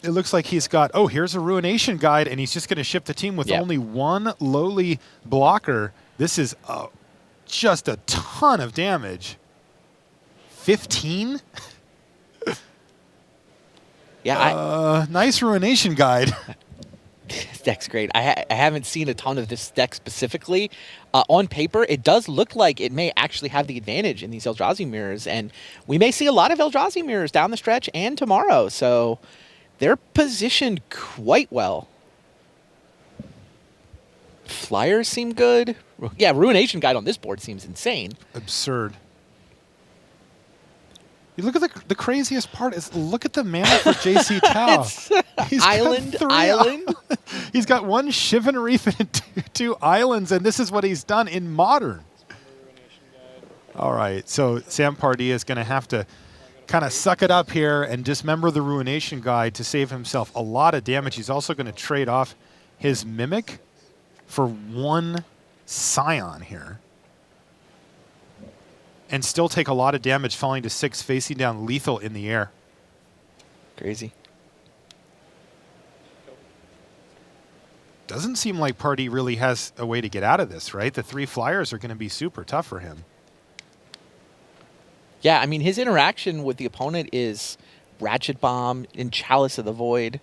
it looks like he's got, here's a Ruination Guide, and he's just going to ship the team with only 1 lowly blocker. This is just a ton of damage. 15? Yeah. Nice Ruination Guide. This deck's great. I haven't seen a ton of this deck specifically. On paper, it does look like it may actually have the advantage in these Eldrazi mirrors, and we may see a lot of Eldrazi mirrors down the stretch and tomorrow, so they're positioned quite well. Flyers seem good. Yeah, Ruination Guide on this board seems insane. Absurd. You look at the craziest part is look at the mana for JC Tao. He's Island. He's got 1 Shivan Reef and 2 islands, and this is what he's done in Modern. All right, so Sam Pardee is going to have to kind of suck it up here and dismember the Ruination Guide to save himself a lot of damage. He's also going to trade off his Mimic for 1 Scion here. And still take a lot of damage, falling to 6, facing down lethal in the air. Crazy. Doesn't seem like Pardee really has a way to get out of this, right? The 3 flyers are going to be super tough for him. Yeah, I mean, his interaction with the opponent is Ratchet Bomb and Chalice of the Void.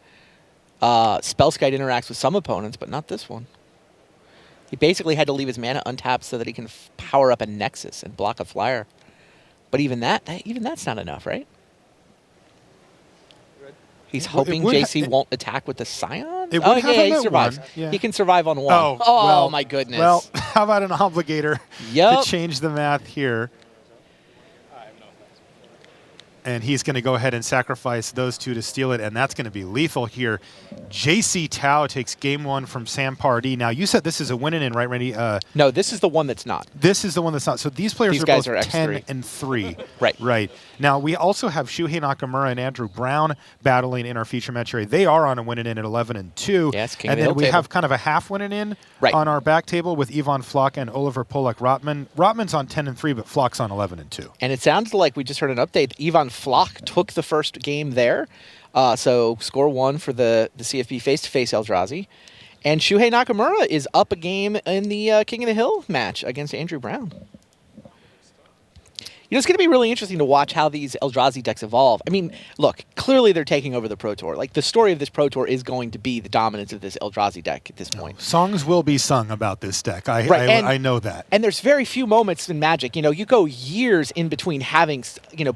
Spellskite interacts with some opponents, but not this one. He basically had to leave his mana untapped so that he can power up a Nexus and block a flyer. But even that's not enough, right? He's hoping JC won't attack with the Scion? It would have him he at survives. 1. Yeah. He can survive on 1. Oh, well, my goodness. Well, how about an Obligator to change the math here? And he's going to go ahead and sacrifice those 2 to steal it, and that's going to be lethal here. JC Tao takes game 1 from Sam Pardee. Now, you said this is a win-in, right, Randy? No, this is the one that's not. This is the one that's not. So these players guys are are both 10 X3. and 3. Right. Now, we also have Shuhei Nakamura and Andrew Brown battling in our feature match area. They are on a win-in at 11 and 2. Yes, King and of the then we Hill have kind of a half win-in on our back table with Ivan Flock and Oliver Polak-Rotman. Rotman's on 10 and 3, but Flock's on 11 and 2. And it sounds like we just heard an update. Ivan Flock took the first game there. So score 1 for the CFB face-to-face Eldrazi. And Shuhei Nakamura is up a game in the King of the Hill match against Andrew Brown. You know, it's going to be really interesting to watch how these Eldrazi decks evolve. I mean, look, clearly they're taking over the Pro Tour. Like, the story of this Pro Tour is going to be the dominance of this Eldrazi deck at this point. Songs will be sung about this deck. I know that. And there's very few moments in Magic. You know, you go years in between having,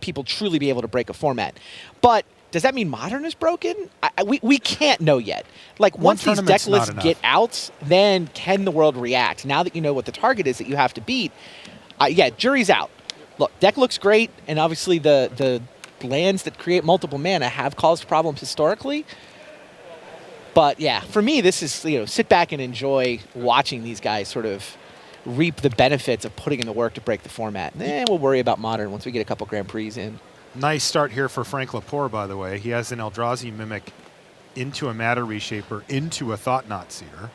people truly be able to break a format. But does that mean Modern is broken? We can't know yet. Like, once these deck lists get out, then can the world react? Now that you know what the target is that you have to beat, jury's out. Look, deck looks great, and obviously the lands that create multiple mana have caused problems historically. But yeah, for me, this is, sit back and enjoy watching these guys sort of reap the benefits of putting in the work to break the format. Then we'll worry about Modern once we get a couple Grand Prix in. Nice start here for Frank Lepore, by the way. He has an Eldrazi Mimic into a Matter Reshaper, into a Thought-Knot Seer.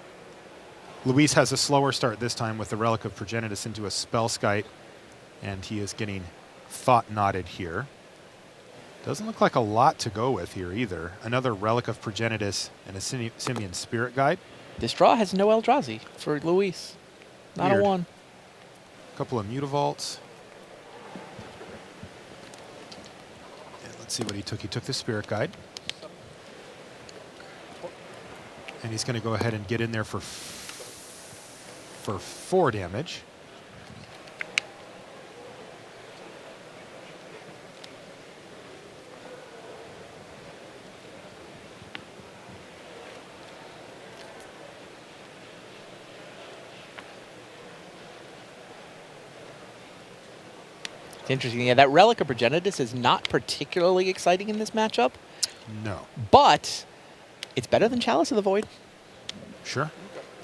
Luis has a slower start this time with the Relic of Progenitus into a Spellskite, and he is getting Thought-Knotted here. Doesn't look like a lot to go with here either. Another Relic of Progenitus and a Simian Spirit Guide. This draw has no Eldrazi for Luis. Not Weird. a 1. A couple of Mutavaults. Let's see what he took. He took the Spirit Guide. And he's going to go ahead and get in there for 4 damage. Interesting. Yeah, that Relic of Progenitus is not particularly exciting in this matchup. No. But it's better than Chalice of the Void. Sure.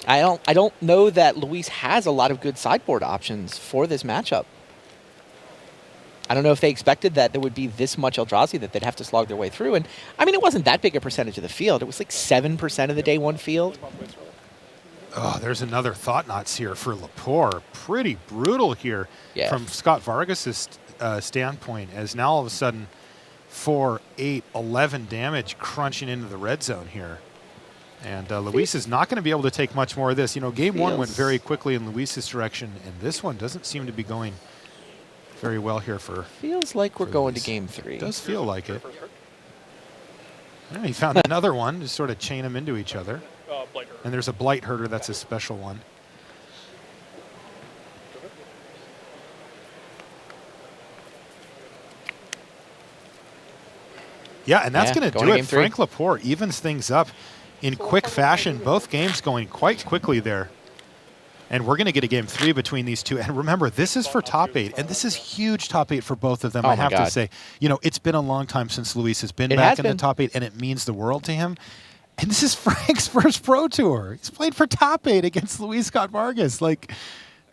I don't know that Luis has a lot of good sideboard options for this matchup. I don't know if they expected that there would be this much Eldrazi that they'd have to slog their way through. And I mean, it wasn't that big a percentage of the field. It was like 7% of the day 1 field. Oh, there's another Thought-Knots here for Lepore. Pretty brutal here from Scott Vargas' standpoint, as now all of a sudden 4, 8, 11 damage crunching into the red zone here. And Luis is not going to be able to take much more of this. You know, game 1 went very quickly in Luis's direction, and this one doesn't seem to be going very well here for... Feels like we're going to game 3. It does feel like it. Yeah, he found another one to sort of chain them into each other. And there's a Blight Herder, that's a special one. Yeah, and that's going to do it. Frank Lepore evens things up in quick fashion. Both games going quite quickly there. And we're going to get a game 3 between these two. And remember, this is for top 8, and this is huge top 8 for both of them. Oh I my have to God. say, you know, it's been a long time since Luis has been It back has in been. the top 8, and it means the world to him. And this is Frank's first Pro Tour. He's played for top 8 against Luis Scott Vargas. Like,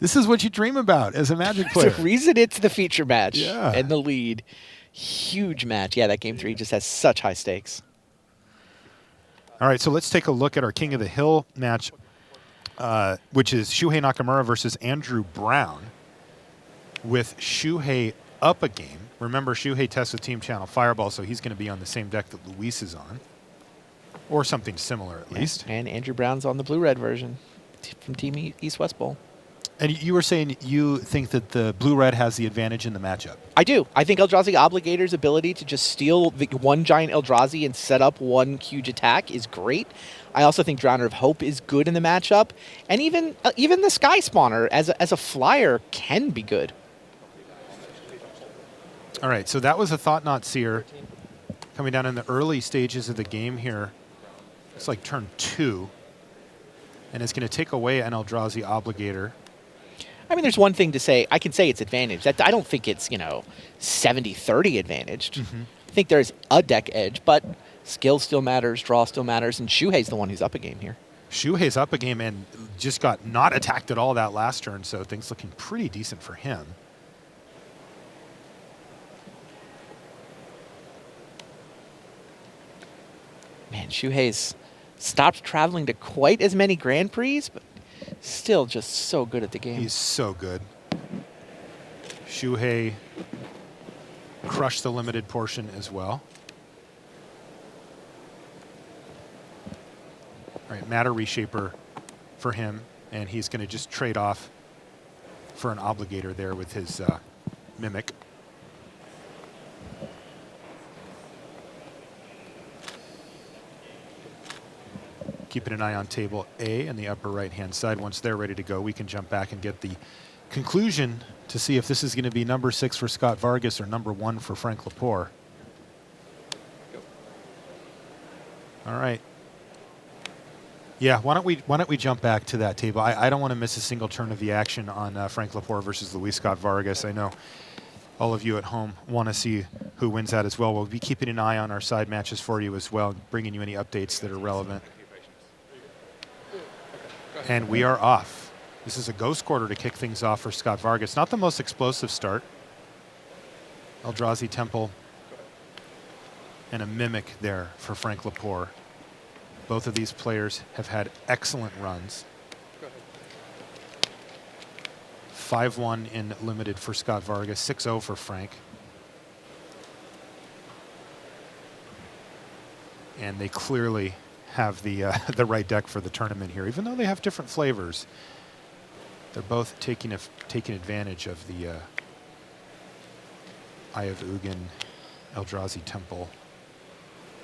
this is what you dream about as a Magic player. There's a reason it's the feature match Yeah. and the lead. Huge match. Yeah, that game 3 just has such high stakes. All right, so let's take a look at our King of the Hill match, which is Shuhei Nakamura versus Andrew Brown, with Shuhei up a game. Remember, Shuhei tests with Team Channel Fireball, so he's going to be on the same deck that Luis is on, or something similar at least. And Andrew Brown's on the blue-red version from Team East-West Bowl. And you were saying you think that the blue-red has the advantage in the matchup. I do. I think Eldrazi Obligator's ability to just steal the one giant Eldrazi and set up one huge attack is great. I also think Drowner of Hope is good in the matchup. And even the Sky Spawner as a flyer can be good. All right, so that was a Thought Knot Seer coming down in the early stages of the game here. It's like turn 2. And it's going to take away an Eldrazi Obligator. I mean, there's one thing to say. I can say it's advantage. I don't think it's, 70-30 advantaged. I think there's a deck edge, but skill still matters, draw still matters, and Shuhei's the one who's up a game here. Shuhei's up a game and just got not attacked at all that last turn, so things looking pretty decent for him. Man, Shuhei's stopped traveling to quite as many Grand Prix, but still just so good at the game. He's so good. Shuhei crushed the limited portion as well. All right, Matter Reshaper for him, and he's going to just trade off for an Obligator there with his Mimic. Keeping an eye on table A in the upper right-hand side. Once they're ready to go, we can jump back and get the conclusion to see if this is going to be number 6 for Scott Vargas or number 1 for Frank Lepore. All right. Yeah, why don't we jump back to that table? I don't want to miss a single turn of the action on Frank Lepore versus Luis Scott Vargas. I know all of you at home want to see who wins that as well. We'll be keeping an eye on our side matches for you as well, bringing you any updates that are relevant. And we are off. This is a Ghost Quarter to kick things off for Scott Vargas. Not the most explosive start. Eldrazi Temple and a Mimic there for Frank Lepore. Both of these players have had excellent runs. 5-1 in limited for Scott Vargas, 6-0 for Frank. And they clearly have the right deck for the tournament here, even though they have different flavors. They're both taking advantage of the Eye of Ugin Eldrazi Temple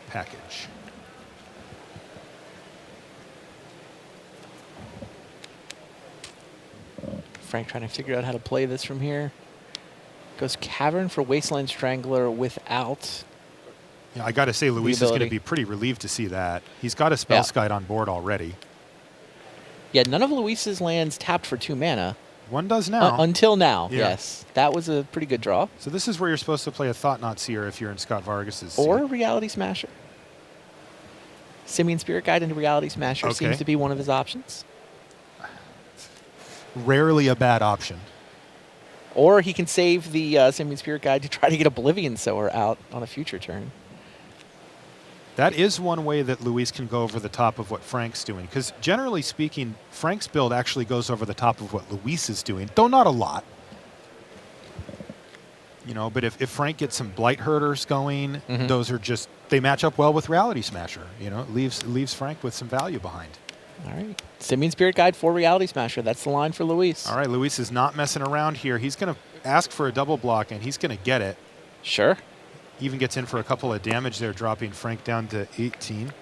package. Frank trying to figure out how to play this from here. Goes Cavern for Wasteland Strangler without. Yeah, I got to say, Luis is going to be pretty relieved to see that. He's got a Spellskite on board already. Yeah, none of Luis's lands tapped for 2 mana. One does now. Until now, Yeah. yes. That was a pretty good draw. So this is where you're supposed to play a Thought Knot Seer if you're in Scott Vargas's Or seat. Reality Smasher. Simian Spirit Guide into Reality Smasher seems to be one of his options. Rarely a bad option. Or he can save the Simian Spirit Guide to try to get Oblivion Sower out on a future turn. That is one way that Luis can go over the top of what Frank's doing. Because generally speaking, Frank's build actually goes over the top of what Luis is doing, though not a lot. You know, but if Frank gets some Blight Herders going, those are just, they match up well with Reality Smasher. You know, it leaves Frank with some value behind. All right. Simian Spirit Guide for Reality Smasher. That's the line for Luis. All right, Luis is not messing around here. He's going to ask for a double block, and he's going to get it. Sure. Even gets in for a couple of damage there, dropping Frank down to 18.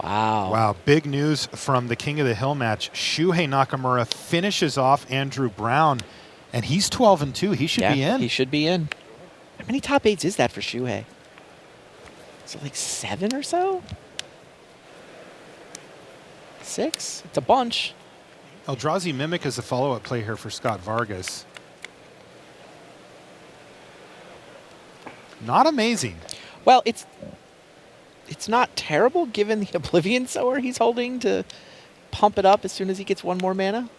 Wow. Wow, big news from the King of the Hill match. Shuhei Nakamura finishes off Andrew Brown, and he's 12-2. He should be in. He should be in. How many top 8s is that for Shuhei? Is it like 7 or so? 6. It's a bunch. Eldrazi Mimic is the follow-up play here for Scott Vargas. Not amazing. Well, it's not terrible given the Oblivion Sower he's holding to pump it up as soon as he gets one more mana.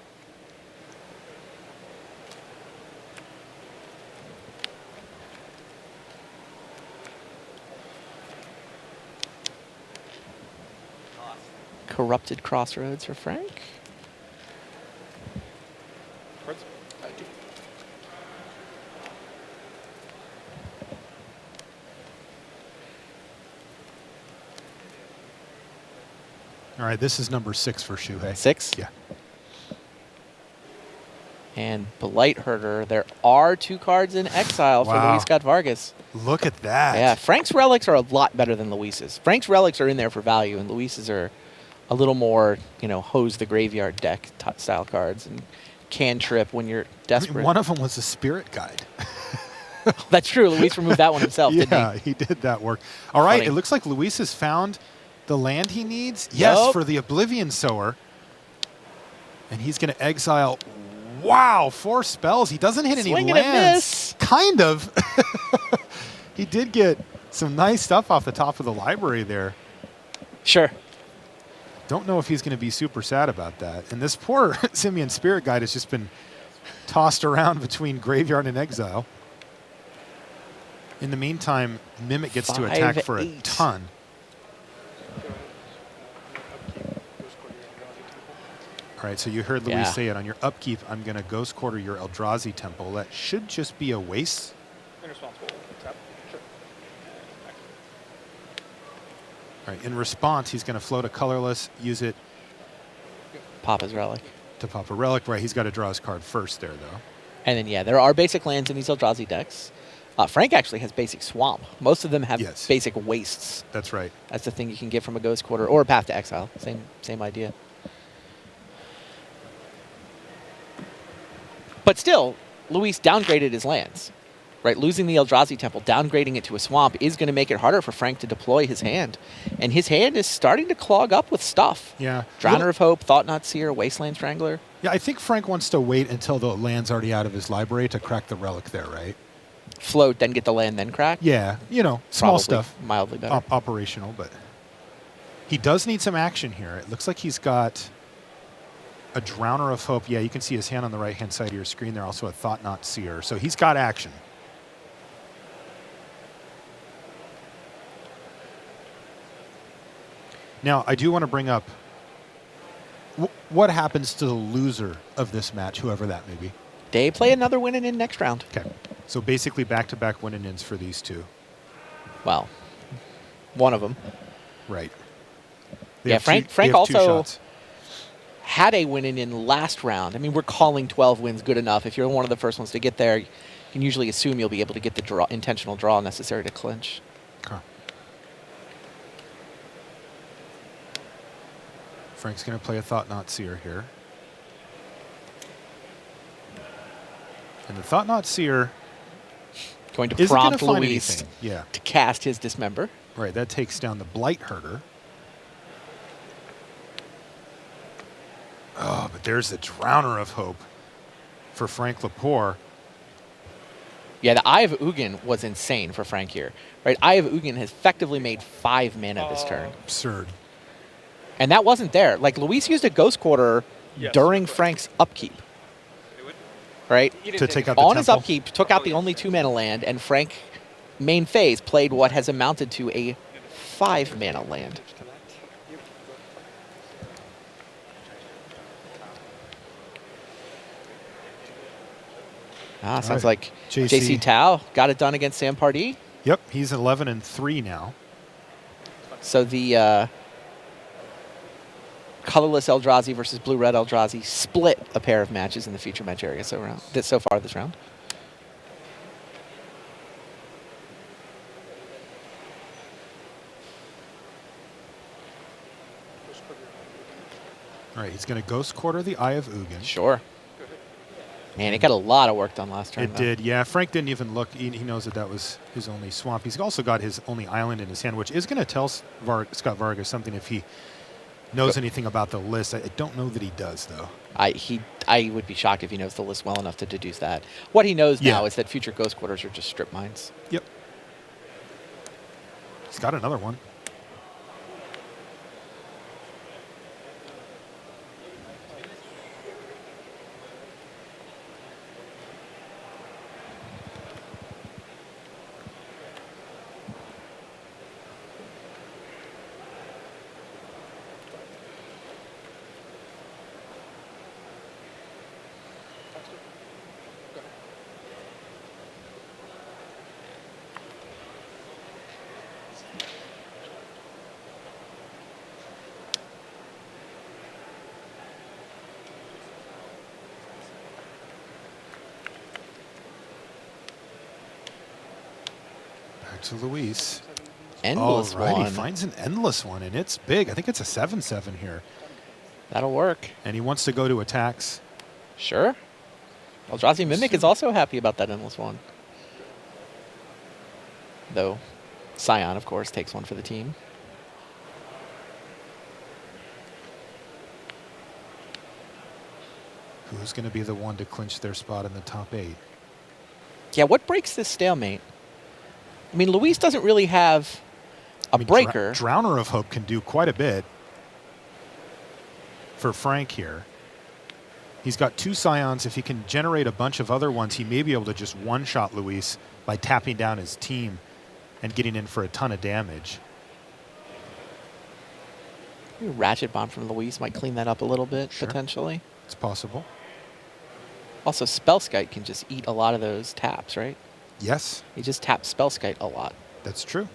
Corrupted Crossroads for Frank. All right, this is number 6 for Shuhei. 6? Yeah. And Blight Herder. There are 2 cards in exile for Wow. Luis Scott Vargas. Look at that. Yeah, Frank's relics are a lot better than Luis's. Frank's relics are in there for value, and Luis's are a little more, hose the graveyard deck style cards and cantrip when you're desperate. One of them was a Spirit Guide. That's true. Luis removed that one himself, didn't he? Yeah, he did that work. All right, Funny. it looks like Luis has found the land he needs. Yup. Yes, for the Oblivion Sower. And he's going to exile. Wow, 4 spells. He doesn't hit any Swing and a lands. miss. Kind of. He did get some nice stuff off the top of the library there. Sure. Don't know if he's going to be super sad about that. And this poor Simian Spirit Guide has just been tossed around between graveyard and exile. In the meantime, Mimic gets to attack for a 5/8. ton. All right, so you heard Luis Yeah. say it. On your upkeep, I'm going to Ghost Quarter your Eldrazi Temple. That should just be a waste. All right, in response, he's going to float a colorless, use it Pop his relic. to pop a relic. Right, he's got to draw his card first there, though. And then, yeah, there are basic lands in these Eldrazi decks. Frank actually has basic swamp. Most of them have basic wastes. That's right. That's the thing you can get from a Ghost Quarter or a Path to Exile. Same idea. But still, Luis downgraded his lands. Right, losing the Eldrazi Temple, downgrading it to a swamp is going to make it harder for Frank to deploy his hand. And his hand is starting to clog up with stuff. Yeah. Drowner of Hope, Thought Not Seer, Wasteland Strangler. Yeah, I think Frank wants to wait until the land's already out of his library to crack the relic there, right? Float, then get the land, then crack? Yeah, small Probably stuff. mildly better. Operational, but he does need some action here. It looks like he's got a Drowner of Hope. Yeah, you can see his hand on the right-hand side of your screen there. Also a Thought Not Seer. So he's got action. Now, I do want to bring up what happens to the loser of this match, whoever that may be. They play another win and in next round. Okay. So basically back-to-back win and ins for these two. Well, one of them. Right. Yeah, Frank also had a win and in last round. I mean, we're calling 12 wins good enough. If you're one of the first ones to get there, you can usually assume you'll be able to get the intentional draw necessary to clinch. Okay. Frank's going to play a Thought Not Seer here. And the Thought Not Seer going to prompt Luis yeah. to cast his Dismember. Right, that takes down the Blight Herder. Oh, but there's the Drowner of Hope for Frank Lepore. Yeah, the Eye of Ugin was insane for Frank here. Right, Eye of Ugin has effectively made 5 mana this turn. Absurd. And that wasn't there. Like, Luis used a Ghost Quarter during Frank's upkeep. Right? To take out the On his temple. upkeep, took out the only 2 mana land, and Frank, main phase, played what has amounted to a 5 mana land. Sounds like JC Tao got it done against Sam Pardee. Yep, he's 11-3 now. So the colorless Eldrazi versus blue-red Eldrazi split a pair of matches in the feature match area so far this round. All right, he's going to Ghost Quarter the Eye of Ugin. Sure. Man, it got a lot of work done last turn. It did, yeah. Frank didn't even look. He knows that was his only swamp. He's also got his only island in his hand, which is going to tell Scott Vargas something if he knows anything about the list. I don't know that he does, though. I would be shocked if he knows the list well enough to deduce that. What he knows now is that future Ghost Quarters are just strip mines. Yep. He's got another one. To Luis. Endless one. He finds an endless one, and it's big. I think it's a 7/7 here. That'll work. And he wants to go to attacks. Sure. Eldrazi Mimic is also happy about that endless one. Though Scion, of course, takes one for the team. Who's going to be the one to clinch their spot in the top 8? Yeah, what breaks this stalemate? I mean, Luis doesn't really have a breaker. Drowner of Hope can do quite a bit for Frank here. He's got 2 Scions. If he can generate a bunch of other ones, he may be able to just one-shot Luis by tapping down his team and getting in for a ton of damage. Maybe Ratchet Bomb from Luis might clean that up a little bit, potentially. It's possible. Also, Spellskite can just eat a lot of those taps, right? Yes. He just taps Spellskite a lot. That's true.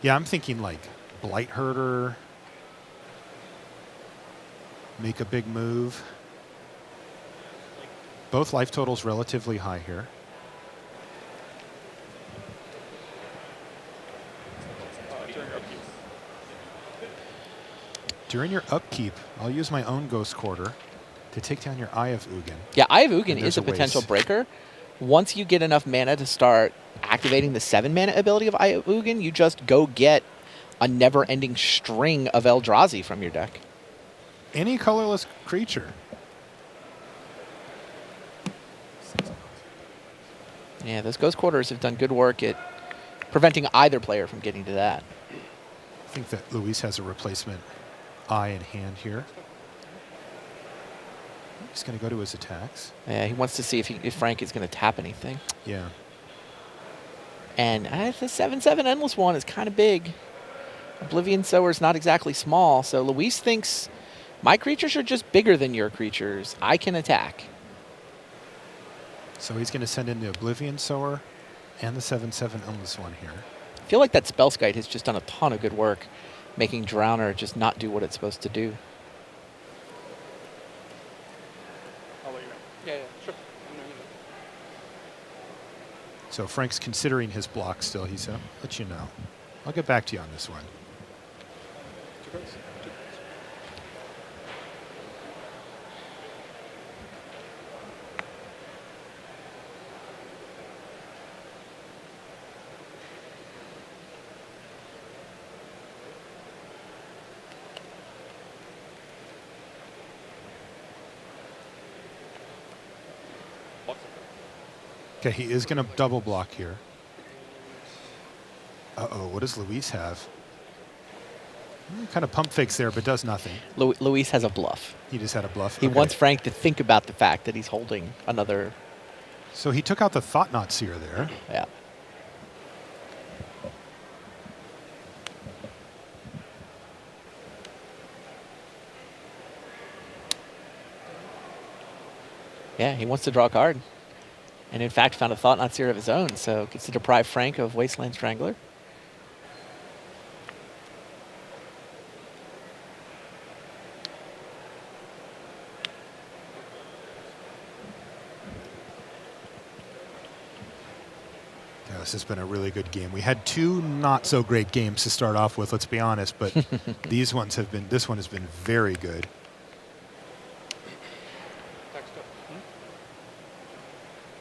Yeah, I'm thinking like Blight Herder. Make a big move. Both life totals relatively high here. During your upkeep, I'll use my own Ghost Quarter to take down your Eye of Ugin. Yeah, Eye of Ugin is a potential breaker. Once you get enough mana to start activating the 7-mana ability of Eye of Ugin, you just go get a never-ending string of Eldrazi from your deck. Any colorless creature. Yeah, those Ghost Quarters have done good work at preventing either player from getting to that. I think that Luis has a replacement Eye in hand here. He's going to go to his attacks. Yeah, he wants to see if Frank is going to tap anything. Yeah. And the 7/7 Endless one is kind of big. Oblivion Sower is not exactly small, so Luis thinks, my creatures are just bigger than your creatures. I can attack. So he's going to send in the Oblivion Sower and the 7/7 Endless one here. I feel like that Spellskite has just done a ton of good work, making Drowner just not do what it's supposed to do. Yeah, sure. So Frank's considering his block still. He's let you know. I'll get back to you on this one. Okay, he is going to double block here. Uh-oh, what does Luis have? Kind of pump fakes there, but does nothing. Luis has a bluff. He just had a bluff. He wants Frank to think about the fact that he's holding another. So he took out the Thought-Knot Seer there. Yeah. Yeah, he wants to draw a card. And in fact, found a Thought-Knot Seer of his own, so gets to deprive Frank of Wasteland Strangler. Yeah, this has been a really good game. We had 2 not so great games to start off with, let's be honest, but this one has been very good.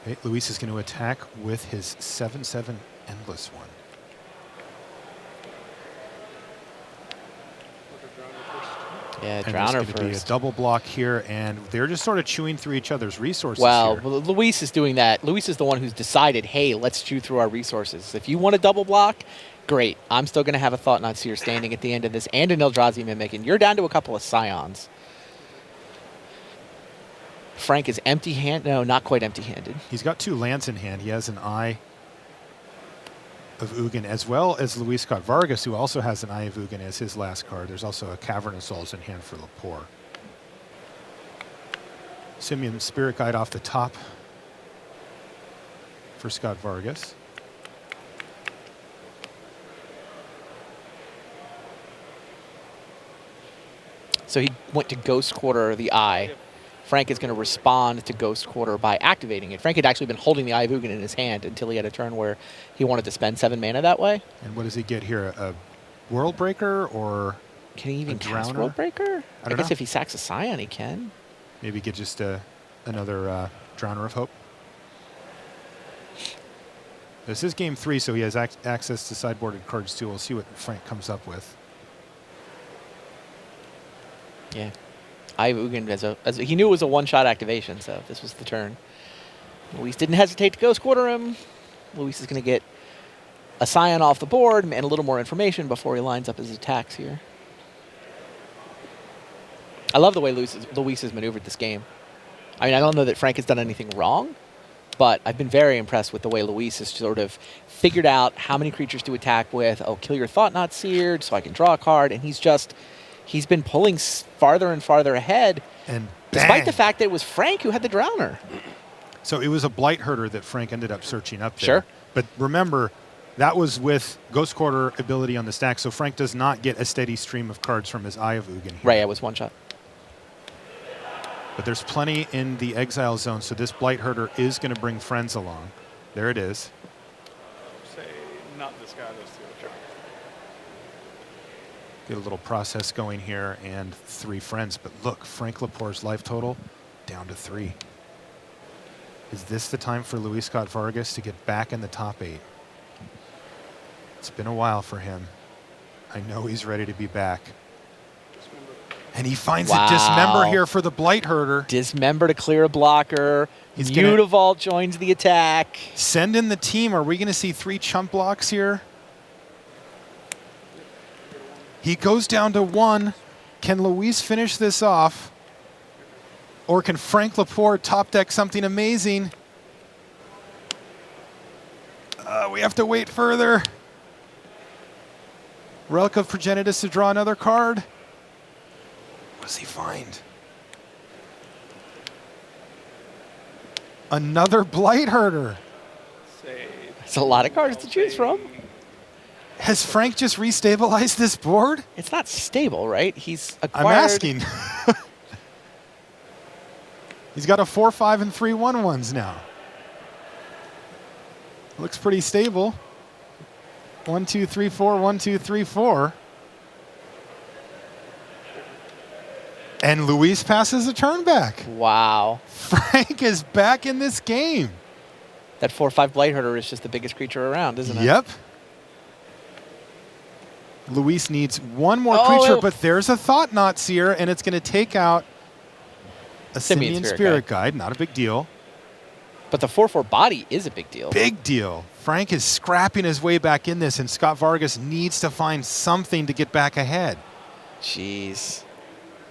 Okay, Luis is going to attack with his 7/7 Endless one. Yeah, And there's Drowner going to be a first. double block here, and they're just sort of chewing through each other's resources Well, here. Luis is doing that. Luis is the one who's decided, hey, let's chew through our resources. If you want a double block, great. I'm still going to have a Thought-Knot Seer standing at the end of this and an Eldrazi Mimic, and you're down to a couple of Scions. Frank is empty-handed. No, not quite empty-handed. He's got 2 lands in hand. He has an Eye of Ugin, as well as Luis Scott Vargas, who also has an Eye of Ugin as his last card. There's also a Cavernous Souls in hand for Lepore. Simian Spirit Guide off the top for Scott Vargas. So he went to Ghost Quarter the Eye. Frank is going to respond to Ghost Quarter by activating it. Frank had actually been holding the Eye of Ugin in his hand until he had a turn where he wanted to spend 7 mana that way. And what does he get here? A World Breaker or can he even cast Drowner? World Breaker? I guess know. if he sacks a Scion, he can. Maybe get just another Drowner of Hope. This is game 3, so he has access to sideboarded cards too. We'll see what Frank comes up with. Yeah. Eye of Ugin, he knew it was a one-shot activation, so this was the turn. Luis didn't hesitate to Ghost Quarter him. Luis is going to get a Scion off the board and a little more information before he lines up his attacks here. I love the way Luis has maneuvered this game. I mean, I don't know that Frank has done anything wrong, but I've been very impressed with the way Luis has sort of figured out how many creatures to attack with. Oh, kill your Thought-Knot Seared so I can draw a card, and he's been pulling farther and farther ahead, and despite the fact that it was Frank who had the Drowner. So it was a Blight Herder that Frank ended up searching up there. Sure. But remember, that was with Ghost Quarter ability on the stack, so Frank does not get a steady stream of cards from his Eye of Ugin here. Right, it was one shot. But there's plenty in the exile zone, so this Blight Herder is going to bring friends along. There it is. Say, not this guy, those 2. Sure. Get a little process going here, and 3 friends. But look, Frank Lepore's life total down to 3. Is this the time for Luis Scott Vargas to get back in the top 8? It's been a while for him. I know he's ready to be back. And he finds a Dismember here for the Blight Herder. Dismember to clear a blocker. Mutavault joins the attack. Send in the team. Are we going to see 3 chump blocks here? He goes down to 1. Can Luis finish this off? Or can Frank Lepore top deck something amazing? We have to wait further. Relic of Progenitus to draw another card. What does he find? Another Blight Herder. It's a lot of cards to choose from. Has Frank just restabilized this board? It's not stable, right? He's acquired. I'm asking. He's got a 4/5 and 3 1/1s now. Looks pretty stable. 1 2 3 4 1 2 3 4. And Luis passes a turn back. Wow. Frank is back in this game. That 4/5 Blight Herder is just the biggest creature around, isn't it? Yep. Luis needs 1 more creature, but there's a Thought-Knot Seer, and it's going to take out a Simian Spirit Guide. Not a big deal. But the 4/4 body is a big deal. Big deal. Frank is scrapping his way back in this, and Scott Vargas needs to find something to get back ahead. Jeez.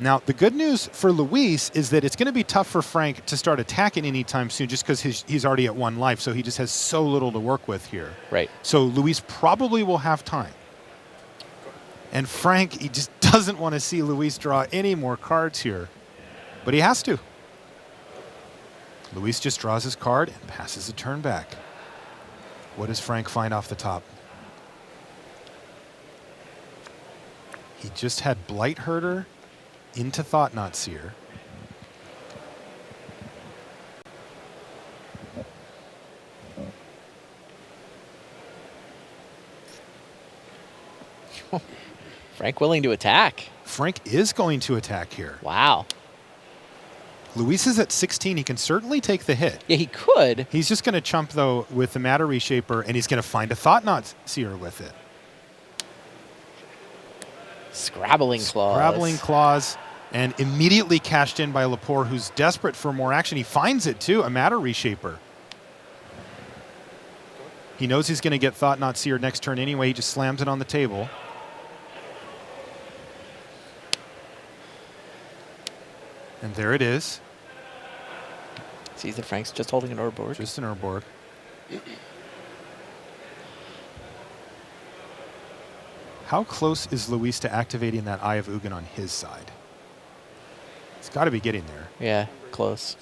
Now, the good news for Luis is that it's going to be tough for Frank to start attacking anytime soon just because he's already at 1 life, so he just has so little to work with here. Right. So Luis probably will have time. And Frank, he just doesn't want to see Luis draw any more cards here, but he has to. Luis just draws his card and passes a turn back. What does Frank find off the top? He just had Blight Herder into Thought-Knot Seer. Frank willing to attack. Frank is going to attack here. Wow. Luis is at 16. He can certainly take the hit. Yeah, he could. He's just going to chump, though, with the Matter Reshaper, and he's going to find a Thought-Knot Seer with it. Scrabbling Claws. Scrabbling Claws, and immediately cashed in by Lepore, who's desperate for more action. He finds it, too, a Matter Reshaper. He knows he's going to get Thought Not Seer next turn anyway. He just slams it on the table. And there it is. Sees that Frank's just holding an Urborg. Just an Urborg. How close is Luis to activating that Eye of Ugin on his side? He's got to be getting there. Yeah, close.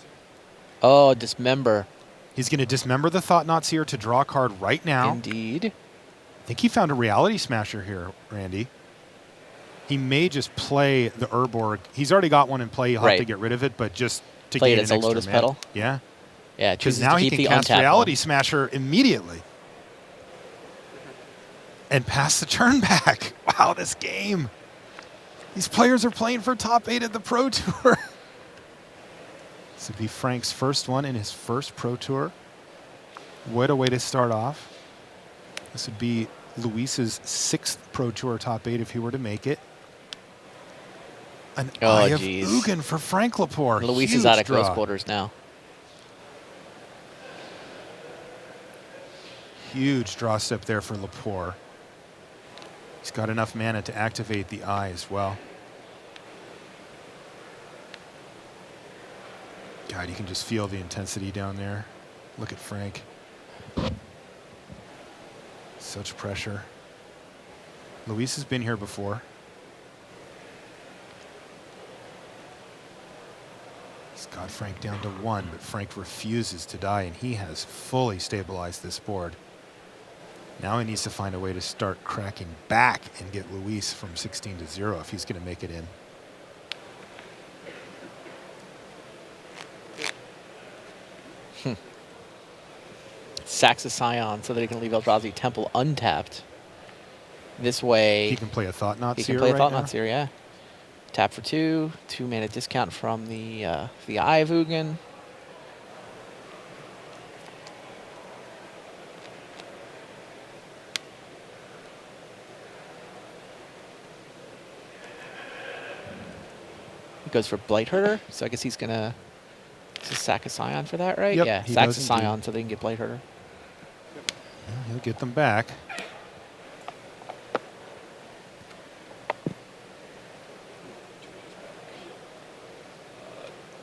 Oh, Dismember. He's going to dismember the Thought Not Seer to draw a card right now. Indeed. I think he found a Reality Smasher here, Randy. He may just play the Urborg. He's already got one in play. He'll have to get rid of it, but just to play gain it as an a extra Lotus mana. Petal. Yeah. Yeah, Because now he can cast Reality Smasher immediately. And pass the turn back. Wow, this game. These players are playing for top 8 at the Pro Tour. This would be Frank's first one in his first Pro Tour. What a way to start off. This would be Luis's 6th Pro Tour top 8 if he were to make it. An Eye of Ugin for Frank Lepore. Luis Huge is out of draw. close quarters now. Huge draw step there for Lepore. He's got enough mana to activate the Eye as well. God, you can just feel the intensity down there. Look at Frank. Such pressure. Luis has been here before. He's got Frank down to 1, but Frank refuses to die, and he has fully stabilized this board. Now he needs to find a way to start cracking back and get Luis from 16 to 0 if he's going to make it in. Sacks a Scion so that he can leave Eldrazi Temple untapped. This way... He can play a Thought Not Seer. He can play a Thought now? Not Seer, yeah. Tap for 2. 2 mana discount from the Eye of Ugin. He goes for Blightherder, so I guess he's going to sack a Scion for that, right? Yep, yeah, he sacks a does Scion indeed. so they can get Blightherder. Well, he'll get them back.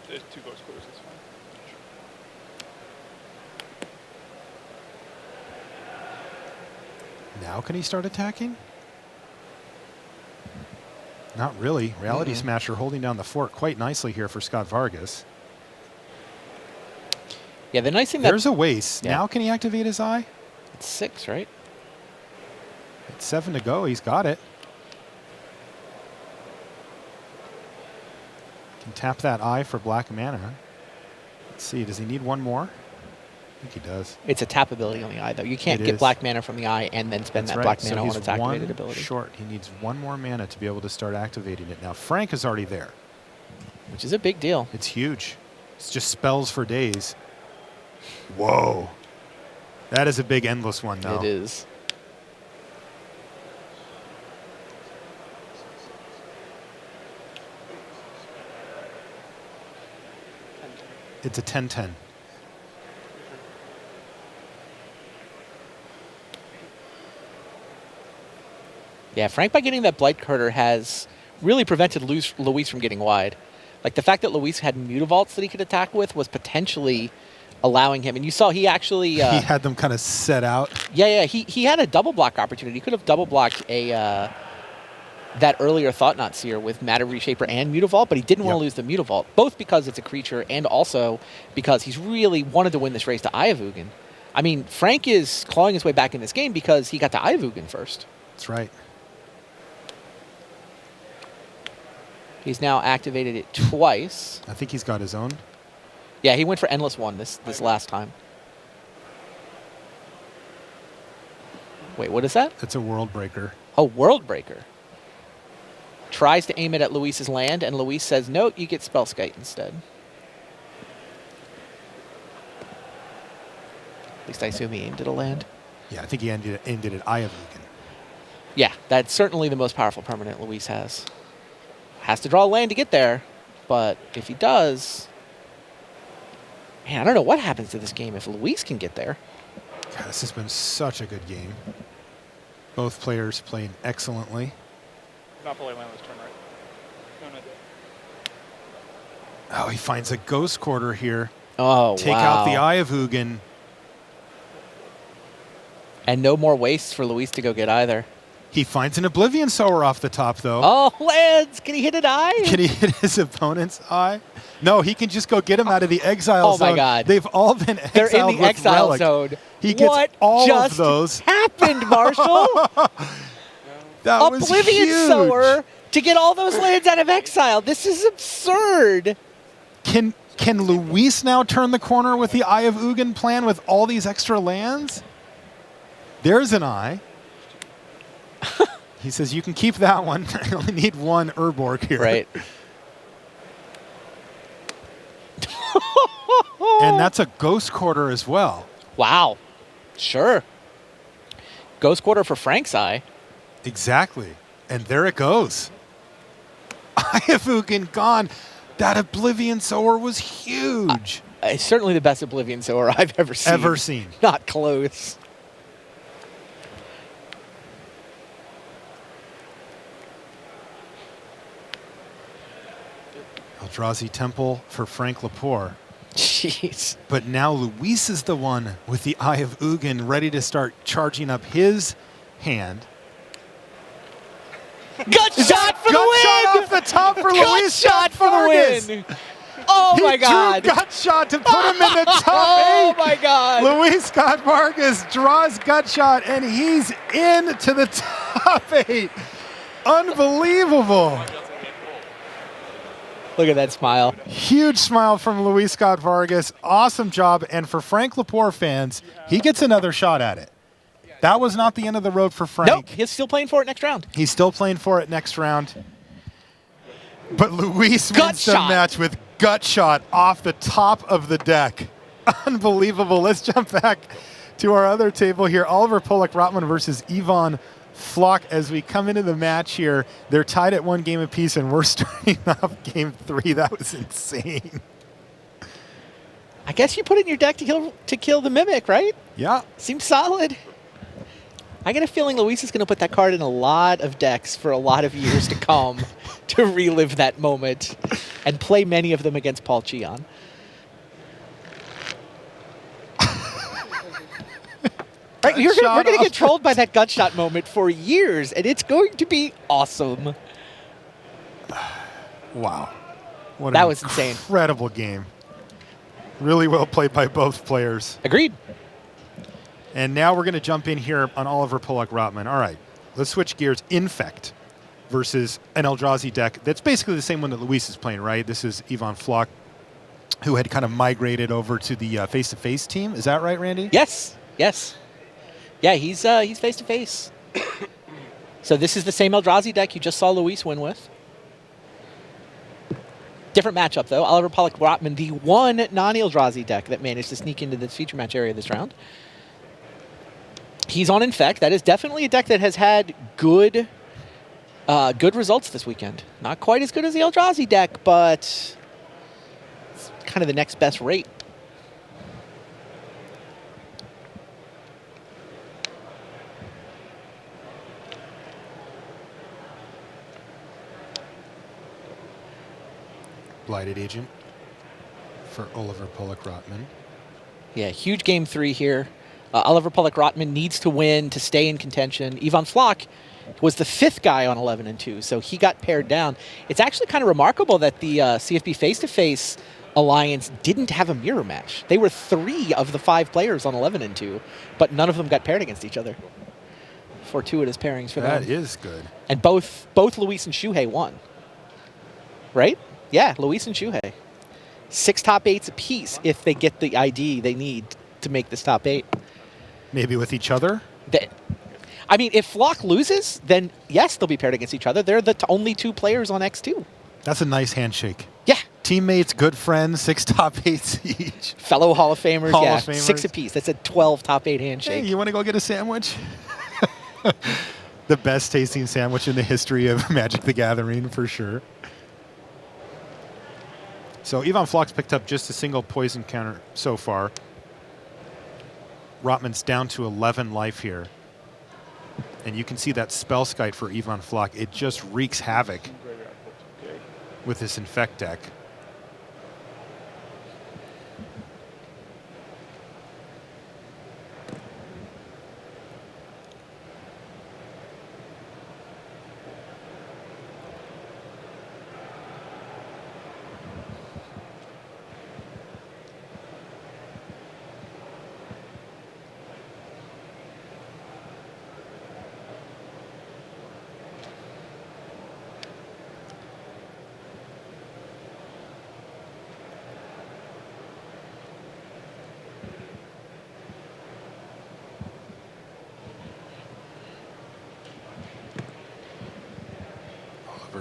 There's 2 ghost quarters, that's fine. Now can he start attacking? Not really. Reality Smasher holding down the fort quite nicely here for Scott Vargas. Yeah, the nice thing There's a waste. Yeah. Now can he activate his Eye? It's 6, right? It's 7 to go. He's got it. Can tap that Eye for black mana. Let's see. Does he need one more? I think he does. It's a tap ability on the Eye, though. You can't It get is. black mana from the Eye and then spend That's that right. black So mana on he's its activated one ability. short. He needs one more mana to be able to start activating it. Now, Frank is already there. Which is a big deal. It's huge. It's just spells for days. Whoa. That is a big endless one now. It is. It's a 10-10. Yeah, Frank, by getting that Blightherder, has really prevented Luis from getting wide. Like, the fact that Luis had Mutavaults that he could attack with was potentially allowing him. And you saw he actually... he had them kind of set out. Yeah, he had a double block opportunity. He could have double blocked that earlier Thought Not Seer with Matter Reshaper and Mutavault, but he didn't want to lose the Mutavault, both because it's a creature and also because he's really wanted to win this race to Eye of Ugin. I mean, Frank is clawing his way back in this game because he got to Eye of Ugin first. That's right. He's now activated it twice. I think he's got his own. Yeah, he went for Endless One this last time. Wait, what is that? It's a World Breaker. Oh, World Breaker. Tries to aim it at Luis's land, and Luis says, no, you get Spellskite instead. At least I assume he aimed at a land. Yeah, I think he aimed it at Eye of Ugin. Yeah, that's certainly the most powerful permanent Luis has. Has to draw a land to get there, but if he does... Man, I don't know what happens to this game if Luis can get there. God, this has been such a good game. Both players playing excellently. Monopoly land was turn right. Oh, he finds a ghost quarter here. Oh, Take out the Eye of Ugin. And no more wastes for Luis to go get either. He finds an Oblivion Sower off the top, though. Oh, lands! Can he hit an eye? Can he hit his opponent's eye? No, he can just go get him out of the exile zone. Oh, my God. They've all been exiled. They're in the with exile Relic. zone. He gets what all just of those. happened, Marshall? That was Oblivion huge. Sower to get all those lands out of exile. This is absurd. Can Luis now turn the corner with the Eye of Ugin plan with all these extra lands? There's an eye. He says, you can keep that one. I only need one Urborg here. Right. And that's a Ghost Quarter as well. Wow. Sure. Ghost Quarter for Frank's eye. Exactly. And there it goes. Eye of Ugin gone. That Oblivion Sower was huge. It's certainly the best Oblivion Sower I've ever seen. Ever seen. Not close. Eldrazi Temple for Frank Lepore. Jeez. But now Luis is the one with the Eye of Ugin ready to start charging up his hand. Gut shot for the Gut win! shot off the top for Gut Luis shot for the win! Oh, my God. He drew Gut shot to put him in the top Oh, 8. my God. Luis Scott Vargas draws Gut shot, and he's into the top 8. Unbelievable. Look at that smile. Huge smile from Luis Scott Vargas. Awesome job. And for Frank Lepore fans, he gets another shot at it. That was not the end of the road for Frank. Nope, he's still playing for it next round. He's still playing for it next round. But Luis wins the match with Gut Shot off the top of the deck. Unbelievable. Let's jump back to our other table here. Oliver Polak-Rotman versus Ivan Flock. As we come into the match here, they're tied at 1 game apiece, and we're starting off game 3. That was insane. I guess you put it in your deck to kill the Mimic, right? Yeah. Seems solid. I get a feeling Luis is going to put that card in a lot of decks for a lot of years to come to relive that moment and play many of them against Paul Cheon. Right, we're going to get trolled by that gut shot moment for years, and it's going to be awesome. Wow. What That was insane. Incredible game. Really well played by both players. Agreed. And now we're going to jump in here on Oliver Polak-Rotman. All right, let's switch gears. Infect versus an Eldrazi deck. That's basically the same one that Luis is playing, right? This is Ivan Flock, who had kind of migrated over to the face-to-face team. Is that right, Randy? Yes. Yes. Yeah, he's face-to-face. So this is the same Eldrazi deck you just saw Luis win with. Different matchup, though. Oliver Polak-Rotman, the one non-Eldrazi deck that managed to sneak into the feature match area this round. He's on Infect. That is definitely a deck that has had good results this weekend. Not quite as good as the Eldrazi deck, but it's kind of the next best rate. Blighted Agent for Oliver Polak-Rotman. Yeah, huge game 3 here. Oliver Polak-Rotman needs to win to stay in contention. Ivan Flock was the 5th guy on 11-2, so he got paired down. It's actually kind of remarkable that the CFB face-to-face alliance didn't have a mirror match. They were 3 of the 5 players on 11-2, but none of them got paired against each other. Fortuitous pairings for them. That is good. And both Luis and Shuhei won. Right? Yeah, Luis and Shuhei. 6 top 8s apiece if they get the ID they need to make this top 8. Maybe with each other? I mean, if Flock loses, then yes, they'll be paired against each other. They're the only 2 players on X2. That's a nice handshake. Yeah. Teammates, good friends, 6 top 8s each. Fellow Hall of Famers, Hall yeah. of Famers. 6 apiece. That's a 12 top 8 handshake. Hey, you want to go get a sandwich? The best tasting sandwich in the history of Magic the Gathering, for sure. So Ivan Flock's picked up just a single poison counter so far. Rotman's down to 11 life here. And you can see that Spellskite for Ivan Flock. It just wreaks havoc with this Infect deck.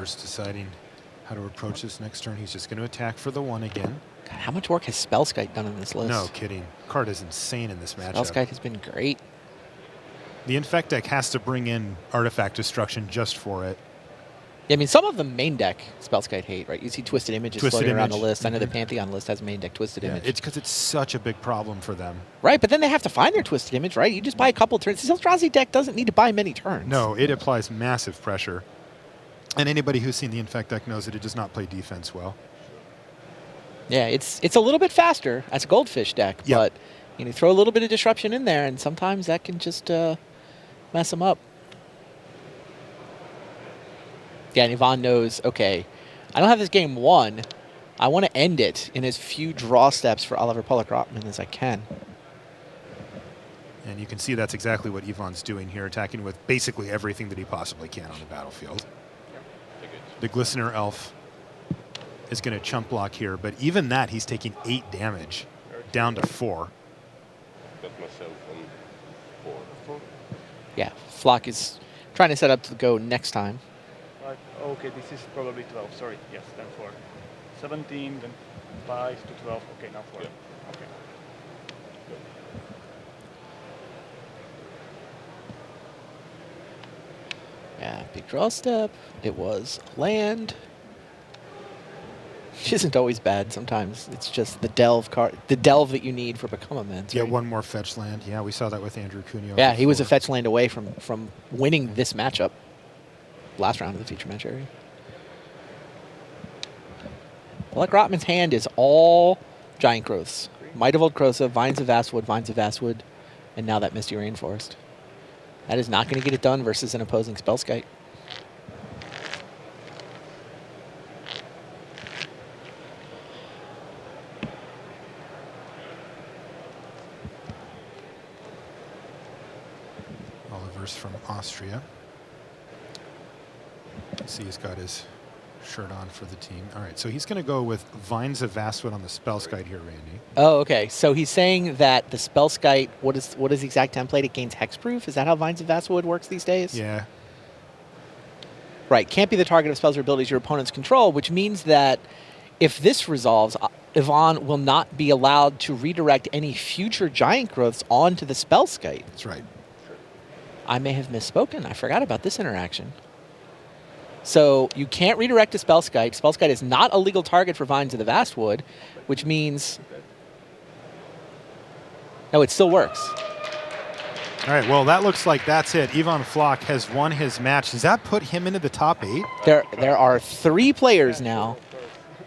Oliver's deciding how to approach this next turn. He's just going to attack for the 1 again. God, how much work has Spellskite done in this list? No kidding. Card is insane in this matchup. Spellskite has been great. The Infect deck has to bring in Artifact Destruction just for it. Yeah, I mean, some of the main deck Spellskite hate, right? You see Twisted Images floating around the list. I know the Pantheon list has main deck Twisted Image. It's because it's such a big problem for them. Right, but then they have to find their Twisted Image, right? You just buy a couple turns. This Eldrazi deck doesn't need to buy many turns. No, it applies massive pressure. And anybody who's seen the Infect deck knows that it does not play defense well. Yeah, it's a little bit faster as a Goldfish deck, but you know, throw a little bit of disruption in there, and sometimes that can just mess them up. Yeah, and Ivan knows, okay, I don't have this game won. I want to end it in as few draw steps for Oliver Pollock-Rotman as I can. And you can see that's exactly what Ivan's doing here, attacking with basically everything that he possibly can on the battlefield. The Glistener Elf is going to chump block here, but even that, he's taking 8 damage, down to 4. Got myself on 4. Yeah, Flock is trying to set up to go next time. Right. Okay, this is probably 12. Sorry. Yes, then 4. 17, then 5 to 12. Okay, now 4. Yeah. Okay. Good. Yeah, big draw step. It was land. Which isn't always bad. Sometimes it's just the delve card, the delve that you need for Become Immense. Yeah, right? one more fetch land. Yeah, we saw that with Andrew Cuneo. Yeah, he was a fetch land away from winning this matchup. Last round of the feature match area. Pollock-Rotman's hand is all giant growths. Might of Old Krosa, Vines of Vastwood, and now that Misty Rainforest. That is not going to get it done versus an opposing Spellskite. Oliver's from Austria. See, he's got his shirt on for the team. All right, so he's going to go with Vines of Vastwood on the Spellskite here, Randy. Oh, okay. So he's saying that the Spellskite, what is the exact template? It gains hexproof? Is that how Vines of Vastwood works these days? Yeah. Right. Can't be the target of spells or abilities your opponents control, which means that if this resolves, Ivan will not be allowed to redirect any future giant growths onto the Spellskite. That's right. I may have misspoken. I forgot about this interaction. So you can't redirect a Spellskite. Spellskite is not a legal target for Vines of the Vastwood, which means... No, it still works. All right, well, that looks like that's it. Ivan Flock has won his match. Does that put him into the top 8? There are 3 players now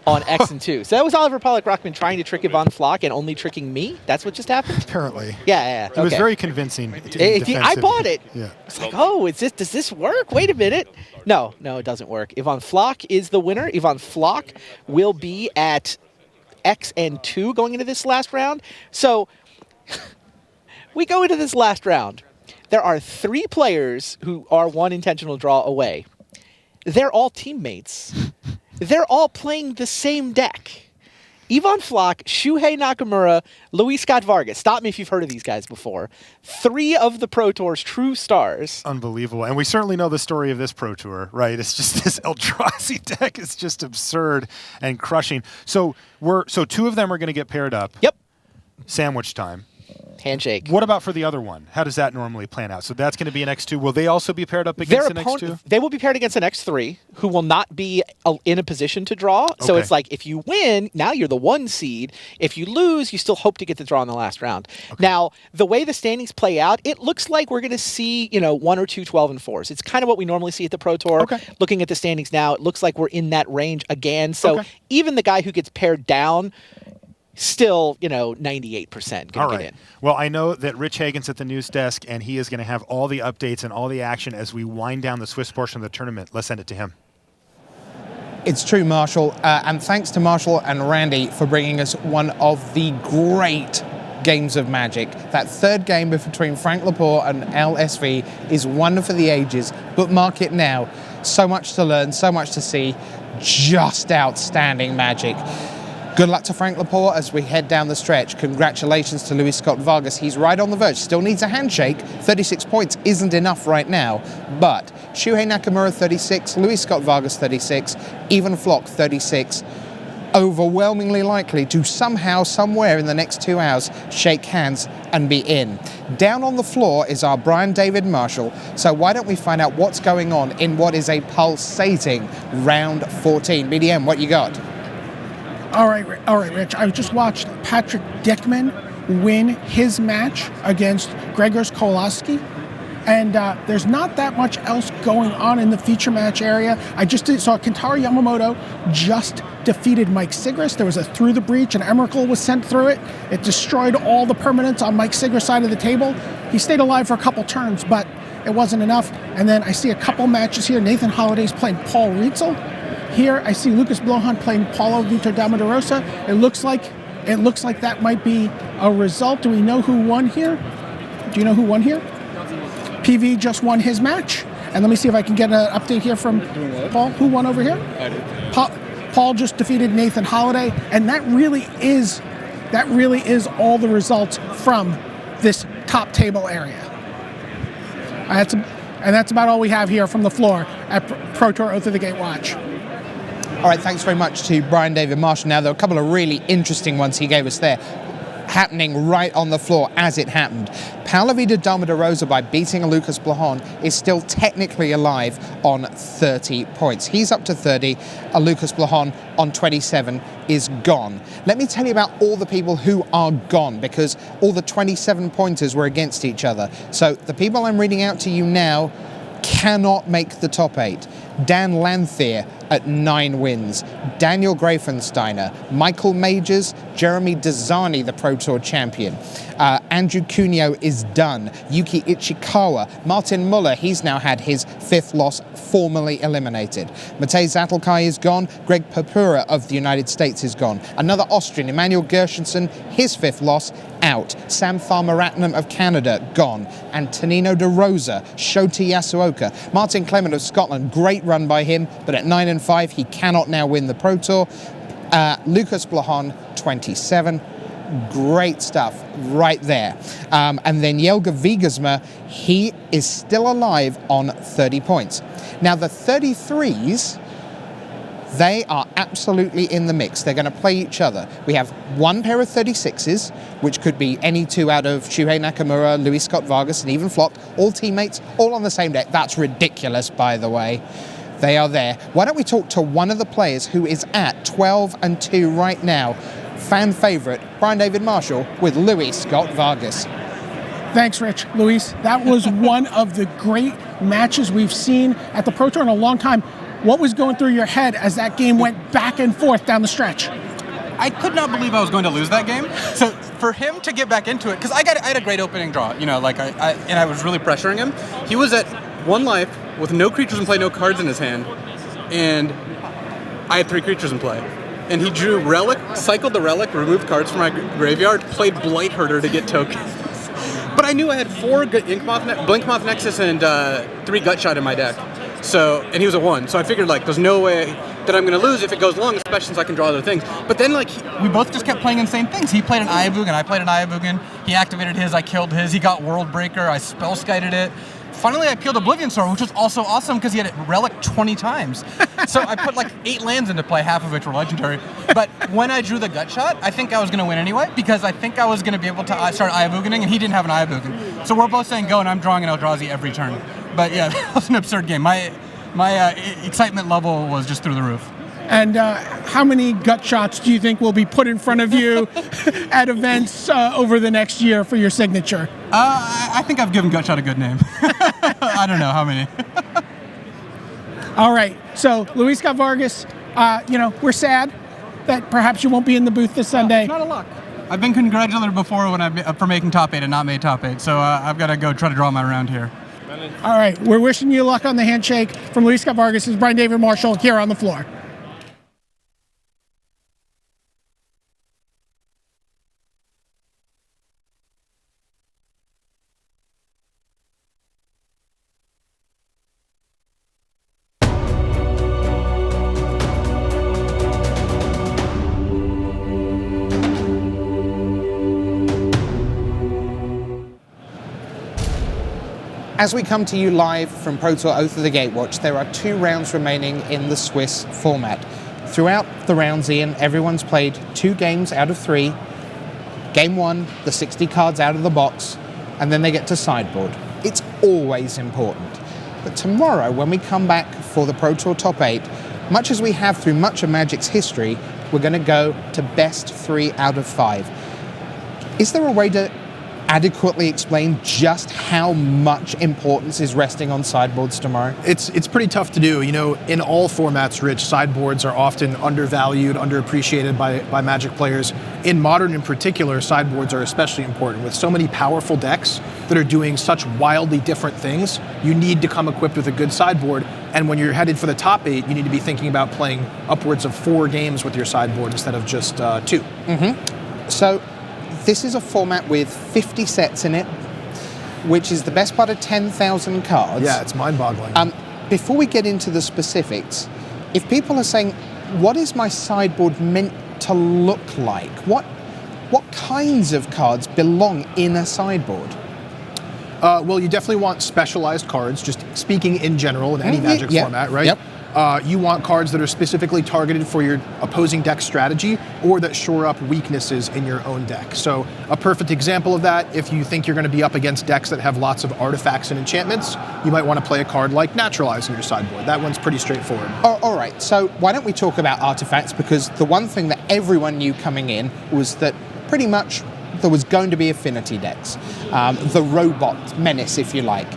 on X and 2. So that was Oliver Pollock-Rotman trying to trick Ivan Flock and only tricking me? That's what just happened? Apparently. Yeah. It was very convincing. I bought it. Yeah. It's like, oh, does this work? Wait a minute. No, it doesn't work. Ivan Flock is the winner. Ivan Flock will be at X and 2 going into this last round. So we go into this last round. There are 3 players who are 1 intentional draw away. They're all teammates. They're all playing the same deck. Ivan Flock, Shuhei Nakamura, Luis Scott Vargas. Stop me if you've heard of these guys before. 3 of the Pro Tour's true stars. Unbelievable. And we certainly know the story of this Pro Tour, right? It's just this Eldrazi deck is just absurd and crushing. So 2 of them are going to get paired up. Yep. Sandwich time. Handshake. What about for the other one? How does that normally plan out? So that's going to be an X2. Will they also be paired up against an X2? They will be paired against an X3 who will not be in a position to draw. So Okay. it's like if you win, now you're the 1 seed. If you lose, you still hope to get the draw in the last round. Now, the way the standings play out, it looks like we're going to see, 1 or 2 12 and 4s. It's kind of what we normally see at the Pro Tour. Looking at the standings now, it looks like we're in that range again. So even the guy who gets paired down, still, 98% going to get in. Well, I know that Rich Hagen's at the news desk, and he is going to have all the updates and all the action as we wind down the Swiss portion of the tournament. Let's send it to him. It's true, Marshall, and thanks to Marshall and Randy for bringing us one of the great games of Magic. That third game between Frank Lepore and LSV is one for the ages. Bookmark it now. So much to learn, so much to see. Just outstanding Magic. Good luck to Frank Lepore as we head down the stretch. Congratulations to Luis Scott Vargas. He's right on the verge. Still needs a handshake. 36 points isn't enough right now. But Shuhei Nakamura 36, Luis Scott Vargas 36, Even Flock 36. Overwhelmingly likely to somehow, somewhere in the next 2 hours, shake hands and be in. Down on the floor is our Brian David Marshall. So why don't we find out what's going on in what is a pulsating round 14. BDM, what you got? All right, Rich. I just watched Patrick Dickman win his match against Gregors Kowalski, and there's not that much else going on in the feature match area. I just saw Kentaro Yamamoto just defeated Mike Sigris. There was a Through the Breach, and Emrakul was sent through it. It destroyed all the permanents on Mike Sigris' side of the table. He stayed alive for a couple turns, but it wasn't enough. And then I see a couple matches here. Nathan Holliday's playing Paul Rietzel. Here I see Lucas Blohan playing Paulo Vitor Damarosa. It looks like that might be a result. Do we know who won here? Do you know who won here? PV just won his match. And let me see if I can get an update here from Paul. Who won over here? I did. Paul just defeated Nathan Holliday, and that really is all the results from this top table area. And that's about all we have here from the floor at Pro Tour Oath of the Gatewatch. All right, thanks very much to Brian David Marshall. Now, there are a couple of really interesting ones he gave us there, happening right on the floor as it happened. Paulo Vitor Damarosa, by beating Lucas Blohan, is still technically alive on 30 points. He's up to 30. Lucas Blohan on 27 is gone. Let me tell you about all the people who are gone, because all the 27 pointers were against each other. So the people I'm reading out to you now cannot make the top 8. Dan Lanthier at 9 wins. Daniel Grafensteiner, Michael Majors, Jeremy Desani, the Pro Tour champion. Andrew Cuneo is done. Yuki Ichikawa, Martin Muller, he's now had his 5th loss formally eliminated. Matej Zatlkai is gone. Greg Papura of the United States is gone. Another Austrian, Emmanuel Gershenson, his 5th loss, out. Sam Tharmaratnam of Canada, gone. And Tonino De Rosa, Shota Yasuoka. Martin Clement of Scotland, great run by him, but at 9-5, he cannot now win the Pro Tour. Lucas Blohan, 27. Great stuff right there. And then Jelga Vigersma, he is still alive on 30 points. Now, the 33s, they are absolutely in the mix. They're going to play each other. We have one pair of 36s, which could be any two out of Shuhei Nakamura, Luis Scott Vargas, and Even Flock, all teammates, all on the same deck. That's ridiculous, by the way. They are there. Why don't we talk to one of the players who is at 12-2 right now, fan favorite, Brian David Marshall, with Luis Scott Vargas. Thanks, Rich. Luis, that was one of the great matches we've seen at the Pro Tour in a long time. What was going through your head as that game went back and forth down the stretch? I could not believe I was going to lose that game. So for him to get back into it, because I had a great opening draw, I was really pressuring him. He was at 1 life with no creatures in play, no cards in his hand, and I had 3 creatures in play. And he drew Relic, cycled the Relic, removed cards from my graveyard, played Blight Herder to get tokens. But I knew I had 4 Blinkmoth Nexus and 3 Gutshot in my deck. So, and he was at 1. So I figured, there's no way that I'm going to lose if it goes long, especially since I can draw other things. But then, we both just kept playing insane things. He played an Ayabugan, I played an Ayabugan. He activated his, I killed his. He got World Breaker, I spell skited it. finally I peeled Oblivion Sword, which was also awesome because he had it Relic 20 times. So I put like 8 lands into play, half of which were legendary. But when I drew the Gut Shot, I think I was going to win anyway because I think I was going to be able to start Ayabuganing, and he didn't have an Ayabugan. So we're both saying go, and I'm drawing an Eldrazi every turn. But yeah, that was an absurd game. My excitement level was just through the roof. And how many gut shots do you think will be put in front of you at events over the next year for your signature? I think I've given Gut Shot a good name. I don't know how many. All right. So, Luis Scott Vargas, we're sad that perhaps you won't be in the booth this Sunday. Not a luck. I've been congratulated before for making top 8 and not made top 8, so I've got to go try to draw my round here. All right. We're wishing you luck on the handshake. From Luis Scott Vargas, this is Brian David Marshall here on the floor. As we come to you live from Pro Tour Oath of the Gatewatch, there are 2 rounds remaining in the Swiss format. Throughout the rounds, Ian, everyone's played 2 games out of 3. Game 1, the 60 cards out of the box, and then they get to sideboard. It's always important. But tomorrow, when we come back for the Pro Tour Top 8, much as we have through much of Magic's history, we're going to go to best 3 out of 5. Is there a way to adequately explain just how much importance is resting on sideboards tomorrow? It's pretty tough to do. In all formats, Rich, sideboards are often undervalued, underappreciated by Magic players. In Modern in particular, sideboards are especially important. With so many powerful decks that are doing such wildly different things, you need to come equipped with a good sideboard. And when you're headed for the top 8, you need to be thinking about playing upwards of 4 games with your sideboard instead of just 2. Mm-hmm. So, this is a format with 50 sets in it, which is the best part of 10,000 cards. Yeah, it's mind-boggling. Before we get into the specifics, if people are saying, what is my sideboard meant to look like? What kinds of cards belong in a sideboard? Well, you definitely want specialized cards, just speaking in general in any Magic format, right? Yep. You want cards that are specifically targeted for your opposing deck strategy or that shore up weaknesses in your own deck. So a perfect example of that, if you think you're going to be up against decks that have lots of artifacts and enchantments, you might want to play a card like Naturalize in your sideboard. That one's pretty straightforward. All right, so why don't we talk about artifacts, because the one thing that everyone knew coming in was that pretty much there was going to be affinity decks. The robot menace, if you like.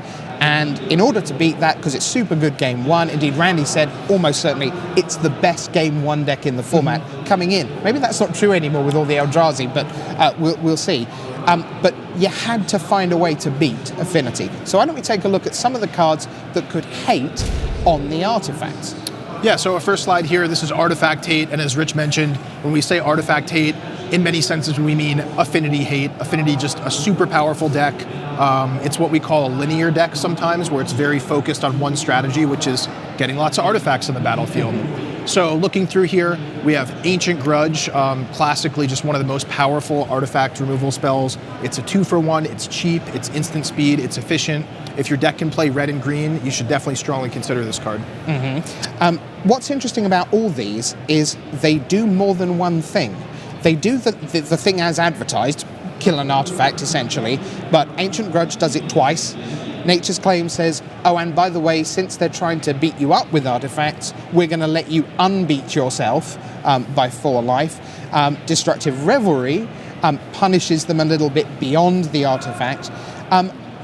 And in order to beat that, because it's super good game 1, indeed Randy said almost certainly it's the best game 1 deck in the format coming in. Maybe that's not true anymore with all the Eldrazi, but we'll see. But you had to find a way to beat affinity. So why don't we take a look at some of the cards that could hate on the artifacts? Yeah, so our first slide here, this is Artifact Hate, and as Rich mentioned, when we say Artifact Hate, in many senses we mean Affinity Hate. Affinity, just a super powerful deck. It's what we call a linear deck sometimes, where it's very focused on one strategy, which is getting lots of artifacts in the battlefield. So looking through here, we have Ancient Grudge, classically just one of the most powerful artifact removal spells. It's a 2-for-1, it's cheap, it's instant speed, it's efficient. If your deck can play red and green, you should definitely strongly consider this card. Mm-hmm. What's interesting about all these is they do more than one thing. They do the thing as advertised, kill an artifact essentially, but Ancient Grudge does it twice. Nature's Claim says, oh, and by the way, since they're trying to beat you up with artifacts, we're going to let you unbeat yourself by 4 life. Destructive Revelry punishes them a little bit beyond the artifact.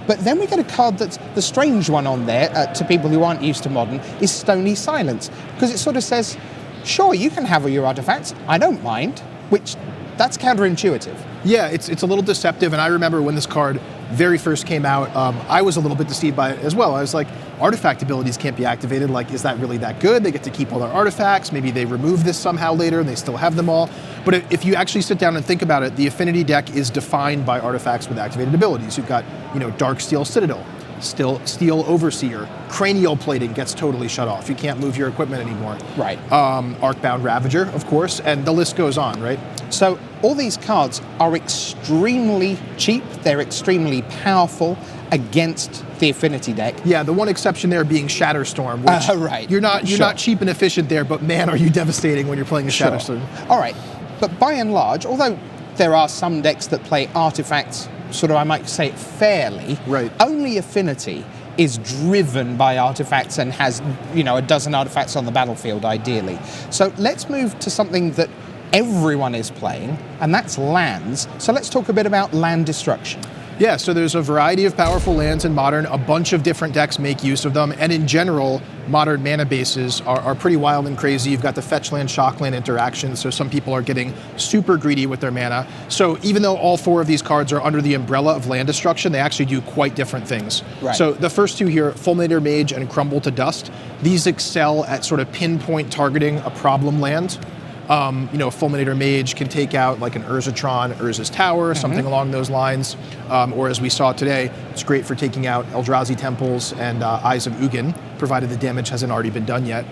But then we get a card that's the strange one on there, to people who aren't used to Modern, is Stony Silence. Because it sort of says, sure, you can have all your artifacts, I don't mind, which that's counterintuitive. Yeah, it's a little deceptive, and I remember when this card very first came out, I was a little bit deceived by it as well. I was like, artifact abilities can't be activated, like, is that really that good? They get to keep all their artifacts, maybe they remove this somehow later and they still have them all. But if you actually sit down and think about it, the Affinity deck is defined by artifacts with activated abilities. You've got, Darksteel Citadel, Steel Overseer. Cranial Plating gets totally shut off. You can't move your equipment anymore. Right. Arcbound Ravager, of course, and the list goes on, right? So all these cards are extremely cheap. They're extremely powerful against the Affinity deck. Yeah, the one exception there being Shatterstorm. Which right. You're not cheap and efficient there, but man, are you devastating when you're playing a Shatterstorm. All right. But by and large, although there are some decks that play artifacts, sort of, I might say it fairly, right. Only Affinity is driven by artifacts and has, a dozen artifacts on the battlefield, ideally. So let's move to something that everyone is playing, and that's lands. So let's talk a bit about land destruction. Yeah, so there's a variety of powerful lands in Modern. A bunch of different decks make use of them, and in general, Modern mana bases are pretty wild and crazy. You've got the fetch land, shock land interaction, so some people are getting super greedy with their mana. So even though all 4 of these cards are under the umbrella of land destruction, they actually do quite different things. Right. So the first 2 here, Fulminator Mage and Crumble to Dust, these excel at sort of pinpoint targeting a problem land. Fulminator Mage can take out like an Urzatron, Urza's Tower, something along those lines. Or as we saw today, it's great for taking out Eldrazi Temples and Eyes of Ugin, provided the damage hasn't already been done yet.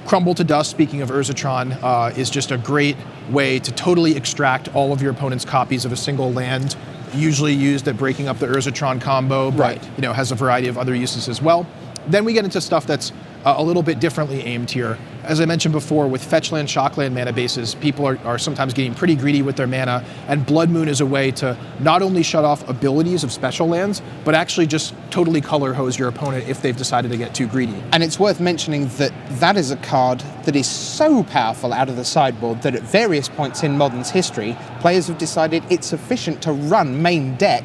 Crumble to Dust, speaking of Urzatron, is just a great way to totally extract all of your opponent's copies of a single land, usually used at breaking up the Urzatron combo, but has a variety of other uses as well. Then we get into stuff that's a little bit differently aimed here. As I mentioned before, with Fetchland, Shockland mana bases, people are sometimes getting pretty greedy with their mana, and Blood Moon is a way to not only shut off abilities of special lands, but actually just totally color hose your opponent if they've decided to get too greedy. And it's worth mentioning that that is a card that is so powerful out of the sideboard that at various points in Modern's history, players have decided it's sufficient to run main deck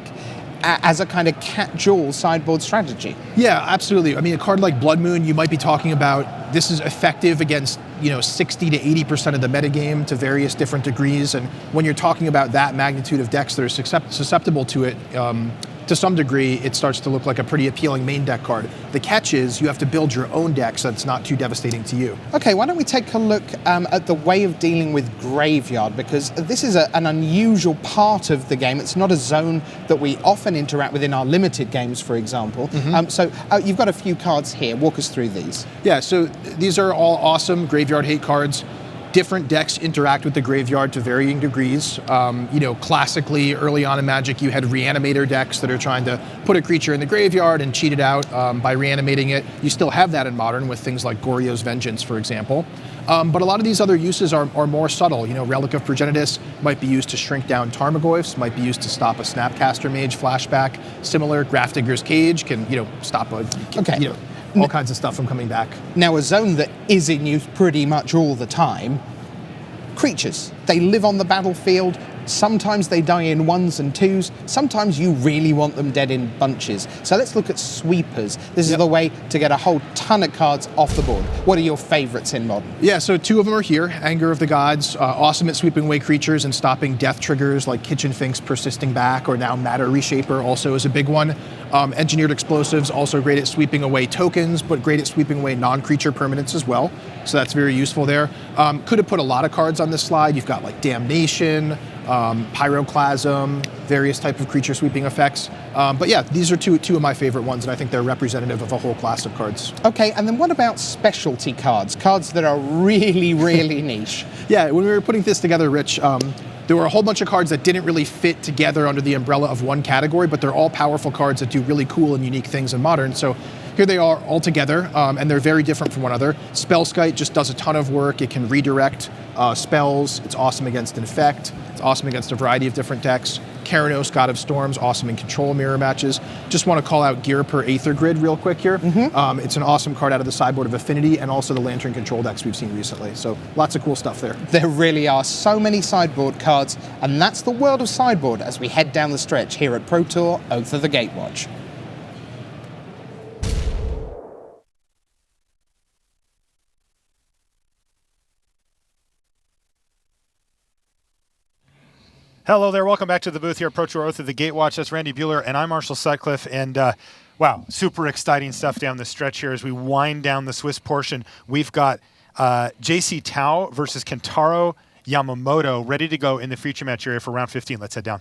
as a kind of cat-jewel sideboard strategy. Yeah, absolutely. I mean, a card like Blood Moon, you might be talking about, this is effective against 60 to 80% of the metagame to various different degrees, and when you're talking about that magnitude of decks that are susceptible to it, to some degree, it starts to look like a pretty appealing main deck card. The catch is you have to build your own deck so it's not too devastating to you. Okay, why don't we take a look at the way of dealing with Graveyard, because this is an unusual part of the game. It's not a zone that we often interact with in our limited games, for example. So you've got a few cards here. Walk us through these. Yeah, so these are all awesome Graveyard hate cards. Different decks interact with the graveyard to varying degrees. Classically, early on in Magic, you had Reanimator decks that are trying to put a creature in the graveyard and cheat it out by reanimating it. You still have that in Modern with things like Goryo's Vengeance, for example. But a lot of these other uses are more subtle. Relic of Progenitus might be used to shrink down Tarmogoyfs, might be used to stop a Snapcaster Mage flashback. Similar, Grafdigger's Cage can, stop a, all kinds of stuff from coming back. Now, a zone that is in use pretty much all the time, creatures. They live on the battlefield. Sometimes they die in 1s and 2s. Sometimes you really want them dead in bunches. So let's look at sweepers. This is the way to get a whole ton of cards off the board. What are your favorites in Modern? Yeah, so 2 of them are here. Anger of the Gods, awesome at sweeping away creatures and stopping death triggers like Kitchen Finks persisting back, or now Matter Reshaper also is a big one. Engineered Explosives, also great at sweeping away tokens, but great at sweeping away non-creature permanents as well. So that's very useful there. Could have put a lot of cards on this slide. You've got like Damnation, Pyroclasm, various type of creature sweeping effects. But yeah, these are two of my favorite ones, and I think they're representative of a whole class of cards. Okay, and then what about specialty cards? Cards that are really, really niche. Yeah, when we were putting this together, Rich, there were a whole bunch of cards that didn't really fit together under the umbrella of one category, but they're all powerful cards that do really cool and unique things in Modern. So here they are all together, and they're very different from one another. Spellskite just does a ton of work. It can redirect spells. It's awesome against Infect. It's awesome against a variety of different decks. Keranos, God of Storms, awesome in control mirror matches. Just want to call out Gear per Aether Grid real quick here. It's an awesome card out of the sideboard of Affinity and also the Lantern control decks we've seen recently. So lots of cool stuff there. There really are so many sideboard cards, and that's the world of sideboard as we head down the stretch here at Pro Tour Oath of the Gatewatch. Hello there, welcome back to the booth here at Pro Tour Oath of the Gatewatch. That's Randy Buehler, and I'm Marshall Sutcliffe, and wow, super exciting stuff down the stretch here as we wind down the Swiss portion. We've got JC Tao versus Kentaro Yamamoto ready to go in the feature match area for round 15. Let's head down.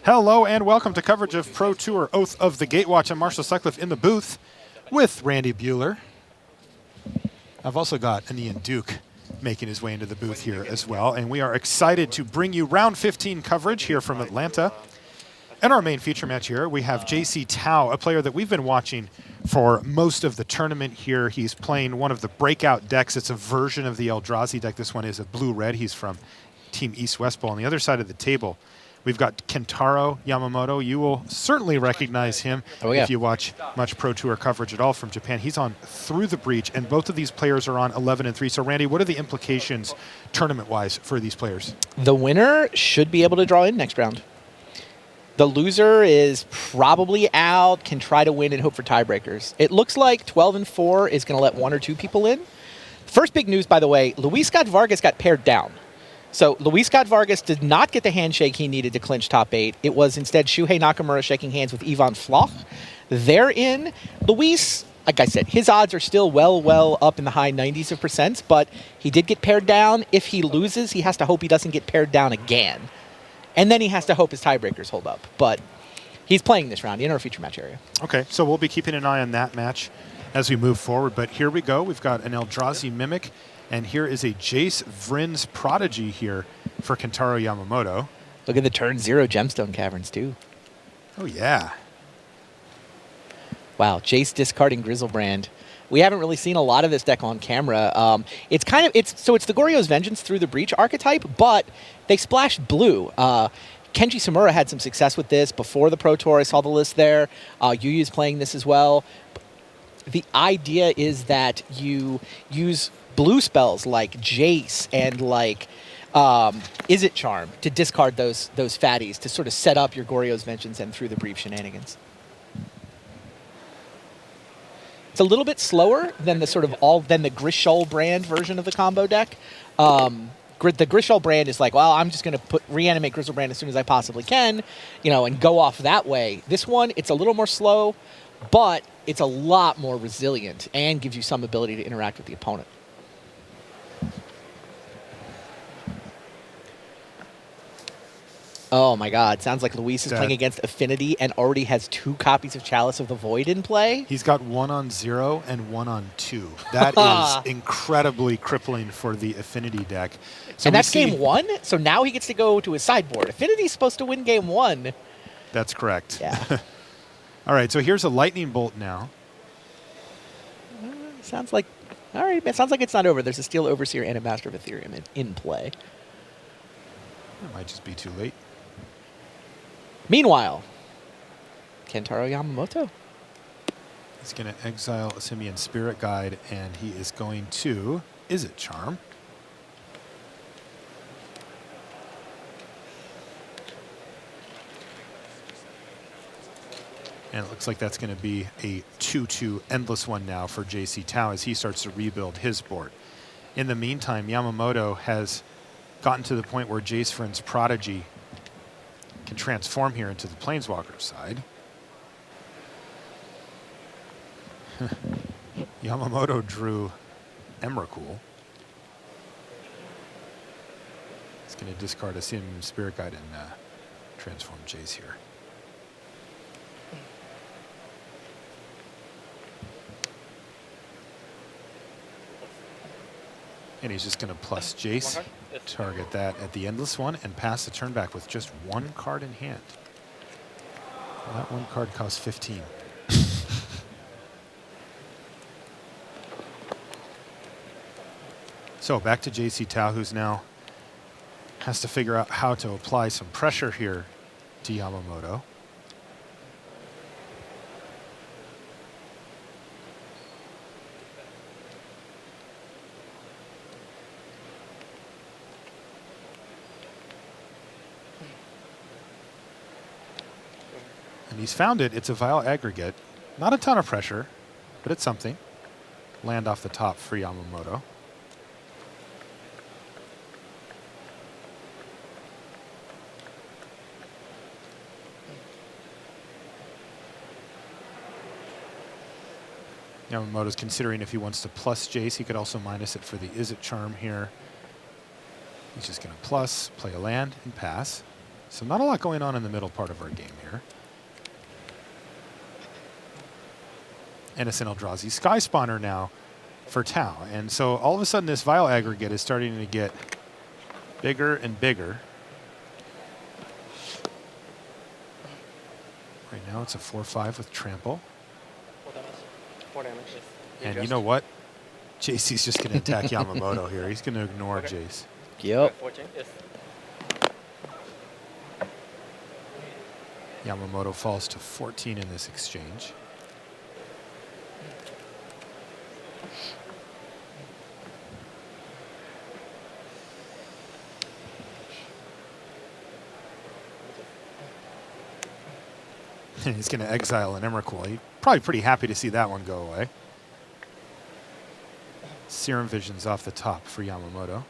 Hello and welcome to coverage of Pro Tour Oath of the Gatewatch. I'm Marshall Sutcliffe in the booth with Randy Buehler. I've also got an Ian Duke making his way into the booth here as well, and we are excited to bring you round 15 coverage here from Atlanta. In our main feature match here, we have JC Tao, a player that we've been watching for most of the tournament here. He's playing one of the breakout decks. It's a version of the Eldrazi deck. This one is a blue-red. He's from Team East-West Bowl. On the other side of the table, we've got Kentaro Yamamoto. You will certainly recognize him if you watch much Pro Tour coverage at all from Japan. He's on Through the Breach, and both of these players are on 11-3. So, Randy, what are the implications tournament-wise for these players? The winner should be able to draw in next round. The loser is probably out, can try to win and hope for tiebreakers. It looks like 12-4 is going to let 1 or 2 people in. First big news, by the way, Luis Scott Vargas got paired down. So Luis Scott Vargas did not get the handshake he needed to clinch top 8. It was instead Shuhei Nakamura shaking hands with Ivan Floch. They're in. Luis, like I said, his odds are still well up in the high 90s of percents, but he did get paired down. If he loses, he has to hope he doesn't get paired down again. And then he has to hope his tiebreakers hold up. But he's playing this round in our feature match area. Okay, so we'll be keeping an eye on that match as we move forward. But here we go. We've got an Eldrazi Mimic, and here is a Jace Vryn's Prodigy here for Kentaro Yamamoto. Look at the turn 0 Gemstone Caverns, too. Oh, yeah. Wow, Jace discarding Grizzlebrand. We haven't really seen a lot of this deck on camera. It's the Goryo's Vengeance Through the Breach archetype, but they splashed blue. Kenji Samura had some success with this before the Pro Tour. I saw the list there. Yuu's playing this as well. The idea is that you use blue spells like Jace and like Izzet Charm to discard those fatties to sort of set up your Goryo's Vengeance and Through the Breach shenanigans. It's a little bit slower than the the Grishol brand version of the combo deck. The Grishol brand is like, well, I'm just going to reanimate Grizzlebrand as soon as I possibly can, and go off that way. This one, it's a little more slow, but it's a lot more resilient and gives you some ability to interact with the opponent. Oh my God, sounds like Luis is playing against Affinity and already has 2 copies of Chalice of the Void in play. He's got 1 on 0 and 1 on 2. That is incredibly crippling for the Affinity deck. So and that's game 1, so now he gets to go to his sideboard. Affinity's supposed to win game 1. That's correct. Yeah. All right, so here's a Lightning Bolt now. Sounds like, all right, it sounds like it's not over. There's a Steel Overseer and a Master of Ethereum in play. It might just be too late. Meanwhile, Kentaro Yamamoto. He's going to exile a Simian Spirit Guide, and he is going to Izzet Charm. And it looks like that's going to be a 2-2 endless one now for JC Tao as he starts to rebuild his board. In the meantime, Yamamoto has gotten to the point where Jace Vryn's Prodigy can transform here into the Planeswalker side. Yamamoto drew Emrakul. He's going to discard a Sim Spirit Guide and transform Jace here. And he's just going to plus Jace, target that at the endless one, and pass the turn back with just 1 card in hand. Well, that 1 card costs 15. So back to JC Tao, who's now has to figure out how to apply some pressure here to Yamamoto. And he's found it. It's a Vile Aggregate. Not a ton of pressure, but it's something. Land off the top for Yamamoto. Yamamoto's considering if he wants to plus Jace. He could also minus it for the Izzet Charm here. He's just going to plus, play a land, and pass. So not a lot going on in the middle part of our game here. Innocent Eldrazi. Sky Spawner now for Tau. And so all of a sudden this Vile Aggregate is starting to get bigger and bigger. Right now it's a 4/5 with Trample. 4 damage. And you know what? JC's just going to attack Yamamoto here. He's going to ignore Jace. Yep. 14? Yes. Yamamoto falls to 14 in this exchange. And he's going to exile an Emrakul. He's probably pretty happy to see that one go away. Serum Vision's off the top for Yamamoto.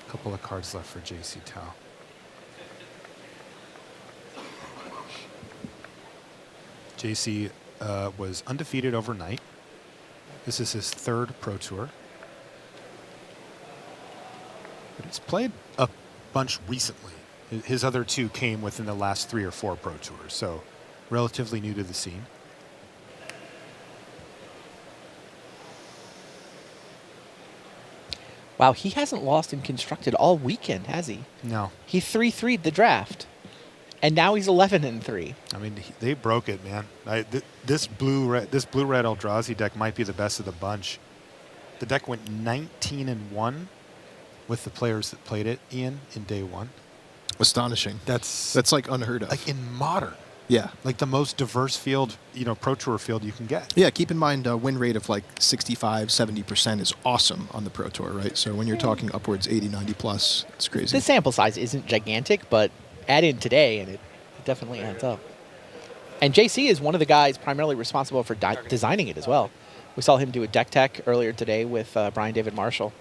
Couple of cards left for JC Tau. JC was undefeated overnight. This is his 3rd Pro Tour. But he's played a bunch recently. His other 2 came within the last 3 or 4 Pro Tours, so relatively new to the scene. Wow, he hasn't lost in Constructed all weekend, has he? No. He 3-3'd the draft, and now he's 11-3. I mean, they broke it, man. This blue-red Eldrazi deck might be the best of the bunch. The deck went 19-1 with the players that played it, Ian, in day 1. Astonishing. That's like unheard of. Like in Modern. Yeah. Like the most diverse field, Pro Tour field you can get. Yeah, keep in mind a win rate of like 65, 70% is awesome on the Pro Tour, right? So when you're talking upwards 80, 90 plus, it's crazy. The sample size isn't gigantic, but add in today and it definitely adds up. And JC is one of the guys primarily responsible for designing it as well. We saw him do a deck tech earlier today with Brian David Marshall.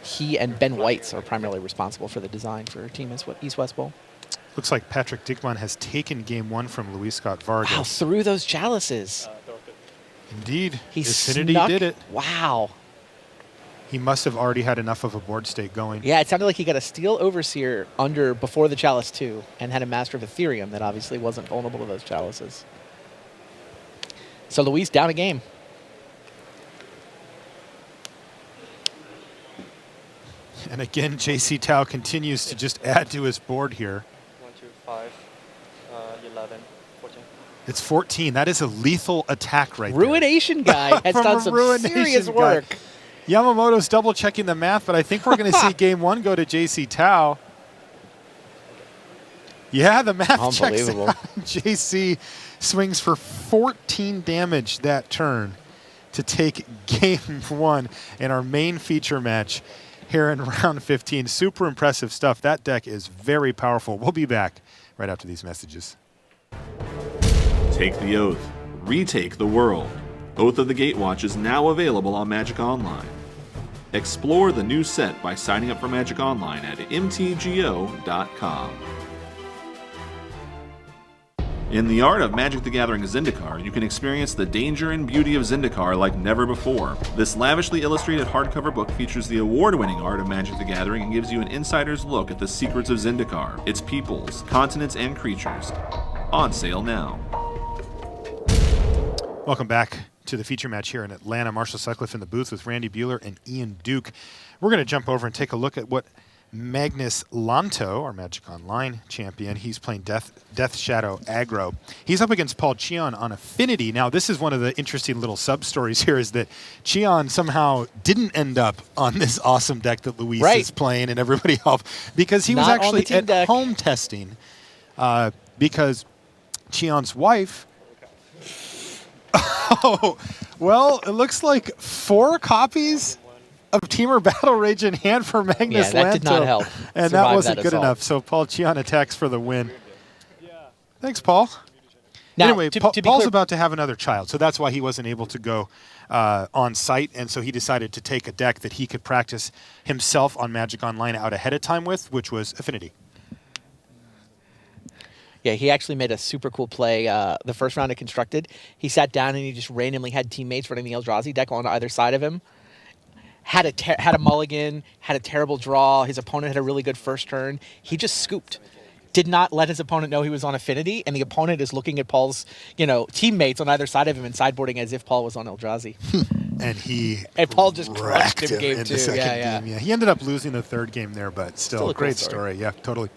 He and Ben Whites are primarily responsible for the design for Team East-West Bowl. Looks like Patrick Dickman has taken game 1 from Luis Scott Vargas. Wow, through those chalices. Indeed. He Affinity snuck. did it. Wow. He must have already had enough of a board state going. Yeah, it sounded like he got a Steel Overseer under before the Chalice 2 and had a Master of Ethereum that obviously wasn't vulnerable to those chalices. So Luis down a game. And again, JC Tau continues to just add to his board here. 1, 2, 5, 11, 14. It's 14. That is a lethal attack right Ruination guy has From done a some Ruination serious guy. work. Yamamoto's double checking the math, but I think we're going to see game 1 go to JC Tau. Yeah, the math checks Unbelievable. out. JC swings for 14 damage that turn to take game 1 in our main feature match here in round 15. Super impressive stuff. That deck is very powerful. We'll be back right after these messages. Take the Oath. Retake the world. Oath of the Gatewatch is now available on Magic Online. Explore the new set by signing up for Magic Online at mtgo.com. In the art of Magic the Gathering Zendikar, you can experience the danger and beauty of Zendikar like never before. This lavishly illustrated hardcover book features the award-winning art of Magic the Gathering and gives you an insider's look at the secrets of Zendikar, its peoples, continents, and creatures. On sale now. Welcome back to the feature match here in Atlanta. Marshall Sutcliffe in the booth with Randy Buehler and Ian Duke. We're going to jump over and take a look at what Magnus Lanto, our Magic Online champion, he's playing Death Shadow aggro. He's up against Paul Cheon on Affinity. Now, this is one of the interesting little sub-stories here, is that Cheon somehow didn't end up on this awesome deck that Luis is playing and everybody else, because he was Not on the actually team at deck. home testing, because Cheon's wife... Oh, well, it looks like 4 copies of Teamer Battle Rage in hand for Magnus Yeah, that Lanto. did not help And that survive wasn't that good assault. enough. So Paul Cheon attacks for the win. Thanks, Paul. Now, anyway, to be Paul's clear- about to have another child, so that's why he wasn't able to go on site, and so he decided to take a deck that he could practice himself on Magic Online out ahead of time with, which was Affinity. Yeah, he actually made a super cool play the first round of Constructed. He sat down and he just randomly had teammates running the Eldrazi deck on either side of him. Had a mulligan, had a terrible draw. His opponent had a really good first turn. He just scooped. Did not let his opponent know he was on Affinity, and the opponent is looking at Paul's, teammates on either side of him and sideboarding as if Paul was on Eldrazi. And Paul just crushed him in game the 2. second Yeah. game. Yeah, he ended up losing the third game there, but still a a great cool story. story. Yeah, totally.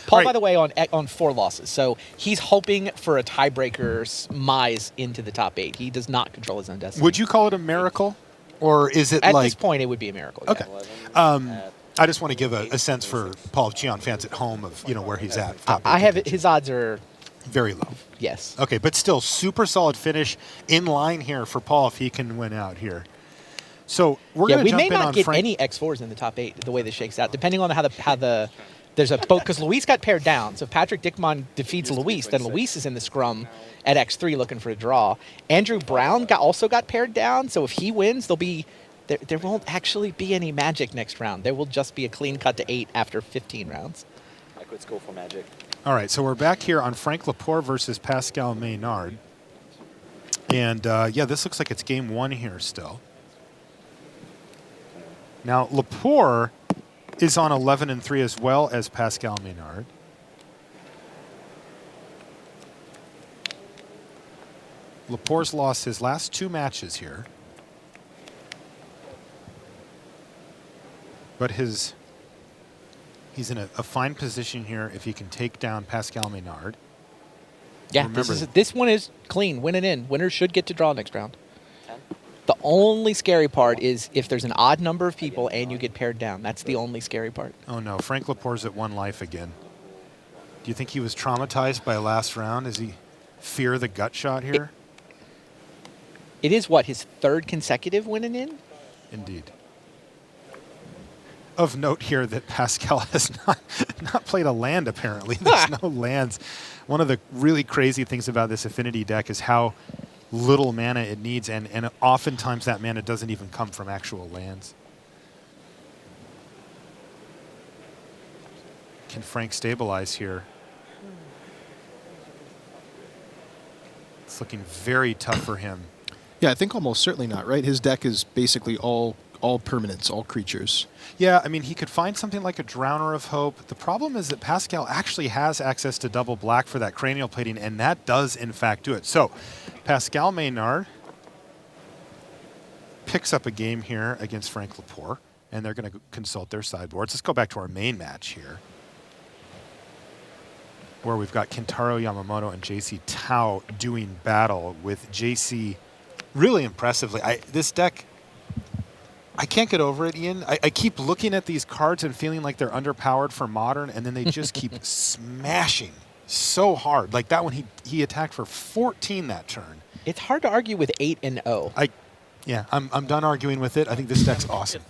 Paul, by the way, on 4 losses, so he's hoping for a tiebreaker's Mize into the top 8. He does not control his own destiny. Would you call it a miracle, or is it at like this point it would be a miracle? Okay. I just want to give a sense for Paul Cheon fans at home of where he's at. I have his odds are very low. Yes. Okay, but still super solid finish in line here for Paul if he can win out here. So we're going to jump in on we may not get Frank. any X4s in the top 8 the way this shakes out, depending on how the there's a boat because Luis got paired down. So if Patrick Dickman defeats Luis, then Luis is in the scrum at X3 looking for a draw. Andrew Brown also got paired down. So if he wins, there won't actually be any Magic next round. There will just be a clean cut to 8 after 15 rounds. I could go for Magic. All right, so we're back here on Frank Lepore versus Pascal Maynard. And this looks like it's game 1 here still. Now, Lepore is on 11-3 as well as Pascal Maynard. Lepore's lost his last 2 matches here. But he's in a fine position here if he can take down Pascal Maynard. Yeah, this one is clean. Win it in. Winners should get to draw next round. The only scary part is if there's an odd number of people and you get paired down. That's the only scary part. Oh no, Frank Lepore's at 1 life again. Do you think he was traumatized by last round? Does he fear the gut shot here? It is his 3rd consecutive winning in? Indeed. Of note here that Pascal has not played a land, apparently. There's no lands. One of the really crazy things about this Affinity deck is how little mana it needs, and oftentimes that mana doesn't even come from actual lands. Can Frank stabilize here? It's looking very tough for him. Yeah, I think almost certainly not, right? His deck is basically all permanents, all creatures. Yeah, I mean, he could find something like a Drowner of Hope. The problem is that Pascal actually has access to double black for that cranial plating, and that does, in fact, do it. So, Pascal Maynard picks up a game here against Frank Lepore, and they're going to consult their sideboards. Let's go back to our main match here, where we've got Kentaro Yamamoto and JC Tao doing battle with JC really impressively. This deck, I can't get over it, Ian. I keep looking at these cards and feeling like they're underpowered for Modern, and then they just keep smashing so hard. Like that one, he attacked for 14 that turn. It's hard to argue with 8-0. I'm done arguing with it. I think this deck's awesome.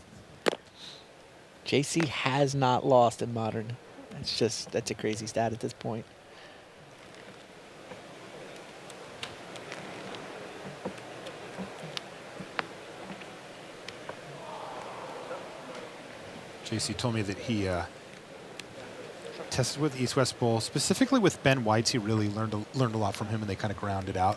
JC has not lost in Modern. That's a crazy stat at this point. JC told me that he tested with East West Bowl, specifically with Ben Whites. He really learned a lot from him, and they kind of grounded out.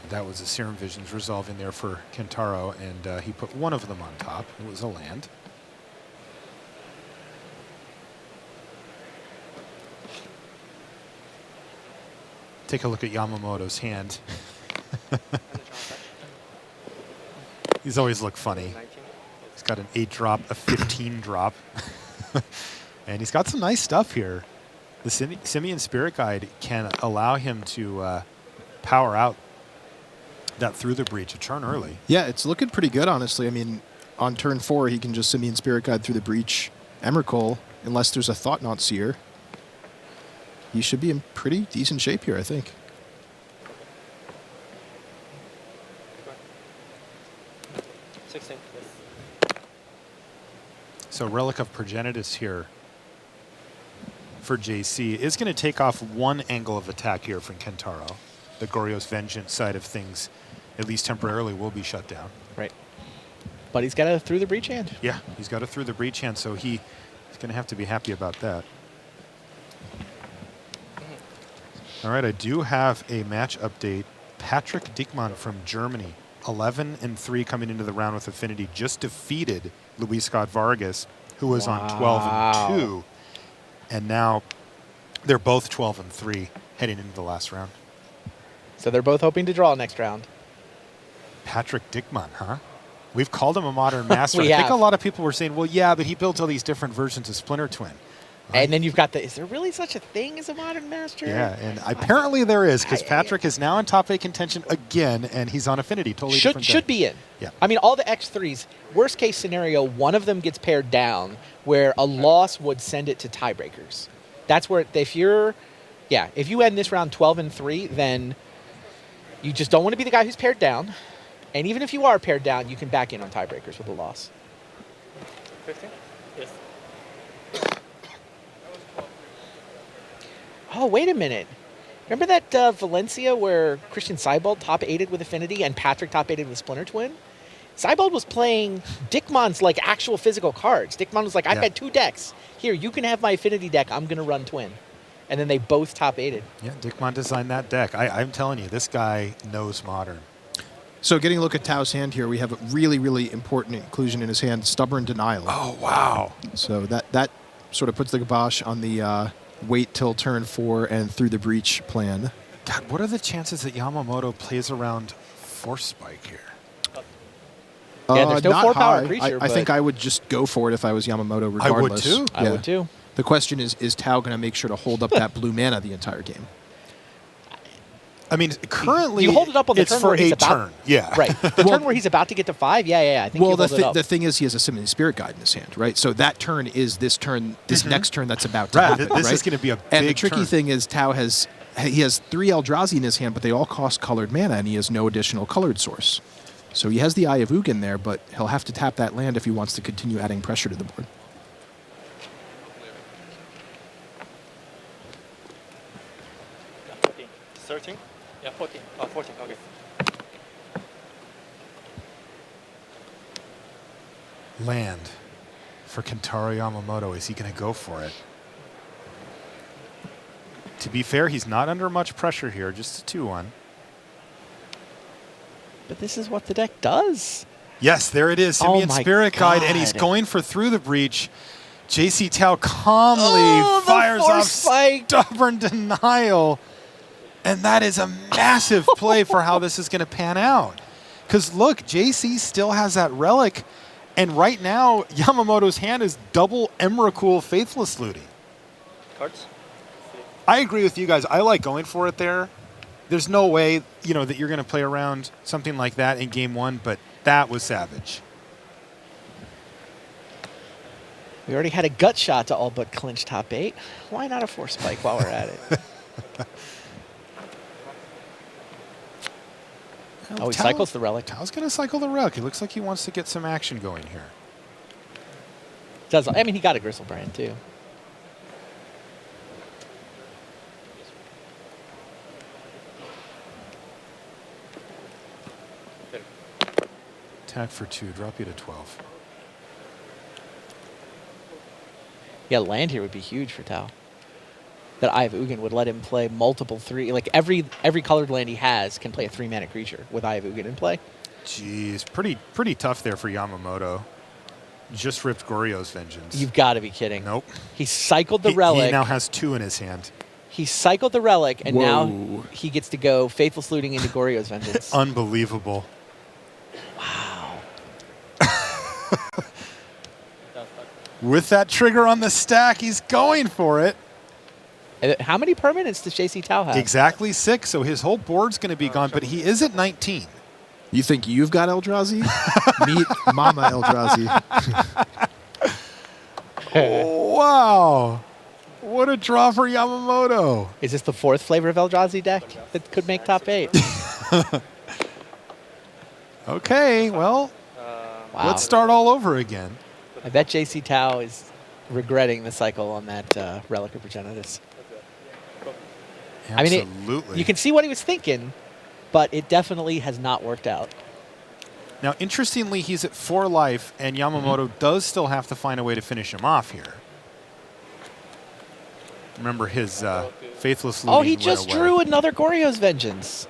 That was a Serum Visions resolve in there for Kentaro, and he put one of them on top. It was a land. Take a look at Yamamoto's hand. These always look funny. He's got an 8-drop, a 15-drop. And he's got some nice stuff here. The Simian Spirit Guide can allow him to power out that Through the Breach a turn early. Yeah, it's looking pretty good, honestly. I mean, on turn 4, he can just Simian Spirit Guide Through the Breach Emrakul, unless there's a Thought-Knot Seer. He should be in pretty decent shape here, I think. Forcing, yes. So Relic of Progenitus here for JC is going to take off one angle of attack here from Kentaro. The Goryo's Vengeance side of things, at least temporarily, will be shut down. Right. But he's got a Through the Breach hand. Yeah, he's got a Through the Breach hand, so he's going to have to be happy about that. All right, I do have a match update. Patrick Diekmann from Germany, 11-3 coming into the round with Affinity, just defeated Luis Scott Vargas, who was on 12-2. And now they're both 12-3 heading into the last round. So they're both hoping to draw next round. Patrick Diekmann, huh? We've called him a modern master. I We think have. a lot of people were saying, well, yeah, but he built all these different versions of Splinter Twin. And then you've got is there really such a thing as a modern master? Yeah, and apparently there is, because Patrick is now in top 8 contention again, and he's on Affinity. Totally different Should deck. be in. Yeah. I mean, all the X3s, worst case scenario, one of them gets paired down where a loss would send it to tiebreakers. That's where, if you end this round 12-3, then you just don't want to be the guy who's paired down. And even if you are paired down, you can back in on tiebreakers with a loss. 15? Yes. Oh, wait a minute. Remember that Valencia where Christian Seibald top-8'd with Affinity and Patrick top-8'd with Splinter Twin? Seibald was playing Dickmann's like actual physical cards. Dickmann was like, I've got 2 decks. Here, you can have my Affinity deck. I'm going to run Twin. And then they both top-8'd. Yeah, Diekmann designed that deck. I'm telling you, this guy knows Modern. So getting a look at Tao's hand here, we have a really, really important inclusion in his hand, Stubborn Denial. Oh, wow. So that sort of puts the kibosh on the wait till turn 4 and Through the Breach plan. God, what are the chances that Yamamoto plays around Force Spike here? Yeah, there's no not 4-power high. creature. I think I would just go for it if I was Yamamoto regardless. I would too. I would too. The question is Tao going to make sure to hold up that blue mana the entire game? I mean, currently you hold it up on the it's turn for where he's a about, turn. Yeah. Right. The turn where he's about to get to 5, I think Well, you hold it up. the thing is he has a Summoning Spirit Guide in his hand, right? So that turn is this next turn that's about to happen, This right? is going to be a big And the tricky turn. thing is Tao has 3 Eldrazi in his hand, but they all cost colored mana, and he has no additional colored source. So he has the Eye of Ugin there, but he'll have to tap that land if he wants to continue adding pressure to the board. Yeah, 14. 13? Yeah, 14. Oh, 14, okay. Land for Kentaro Yamamoto. Is he going to go for it? To be fair, he's not under much pressure here, just a 2-1. But this is what the deck does. Yes, there it is. Oh Simian my Spirit Guide, and he's God. going for Through the Breach. JC Tao calmly Oh, the fires Force off Spike. Stubborn Denial. And that is a massive play for how this is going to pan out. Because look, JC still has that relic, and right now Yamamoto's hand is double Emrakul Faithless Looting. Cards? I agree with you guys. I like going for it there. There's no way, that you're going to play around something like that in game 1, but that was savage. We already had a gut shot to all but clinch top 8. Why not a Force Spike while we're at it? Oh, he cycles the relic. Tao's going to cycle the relic. It looks like he wants to get some action going here. He got a Gristlebrand too. Attack for 2, drop you to 12. Yeah, land here would be huge for Tao. That Eye of Ugin would let him play multiple 3. Like every colored land he has can play a 3-mana creature with Eye of Ugin in play. Jeez, pretty tough there for Yamamoto. Just ripped Goryo's Vengeance. You've got to be kidding. Nope. He cycled the relic. He now has 2 in his hand. He cycled the relic, and Whoa. now he gets to go Faithless Looting into Goryo's Vengeance. Unbelievable. With that trigger on the stack, he's going for it. And how many permanents does JC Tao have? Exactly 6, so his whole board's going to be gone, but he is at 19. You think you've got Eldrazi? Meet Mama Eldrazi. Wow. What a draw for Yamamoto. Is this the 4th flavor of Eldrazi deck that could make top 8? Okay, well, Wow. Let's start all over again. I bet JC Tao is regretting the cycle on that Relic of Progenitus. I mean, Absolutely. you can see what he was thinking, but it definitely has not worked out. Now, interestingly, he's at 4 life, and Yamamoto does still have to find a way to finish him off here. Remember his faithless looting. Oh, he just drew another Goryo's Vengeance.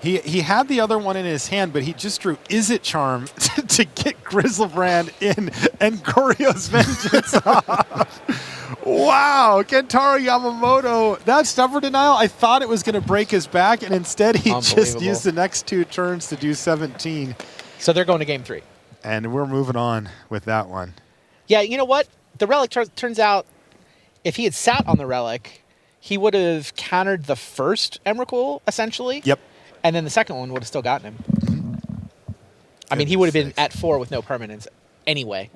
He had the other one in his hand, but he just drew Is It Charm to get Grizzlebrand in and Goryo's Vengeance off. Wow, Kentaro Yamamoto, that stubborn denial, I thought it was going to break his back, and instead he just used the next 2 turns to do 17. So they're going to game 3. And we're moving on with that one. Yeah, you know what? The Relic turns out, if he had sat on the Relic, he would have countered the first Emrakul, essentially. Yep. And then the second one would have still gotten him. I mean, he would have been at 4 with no permanence anyway.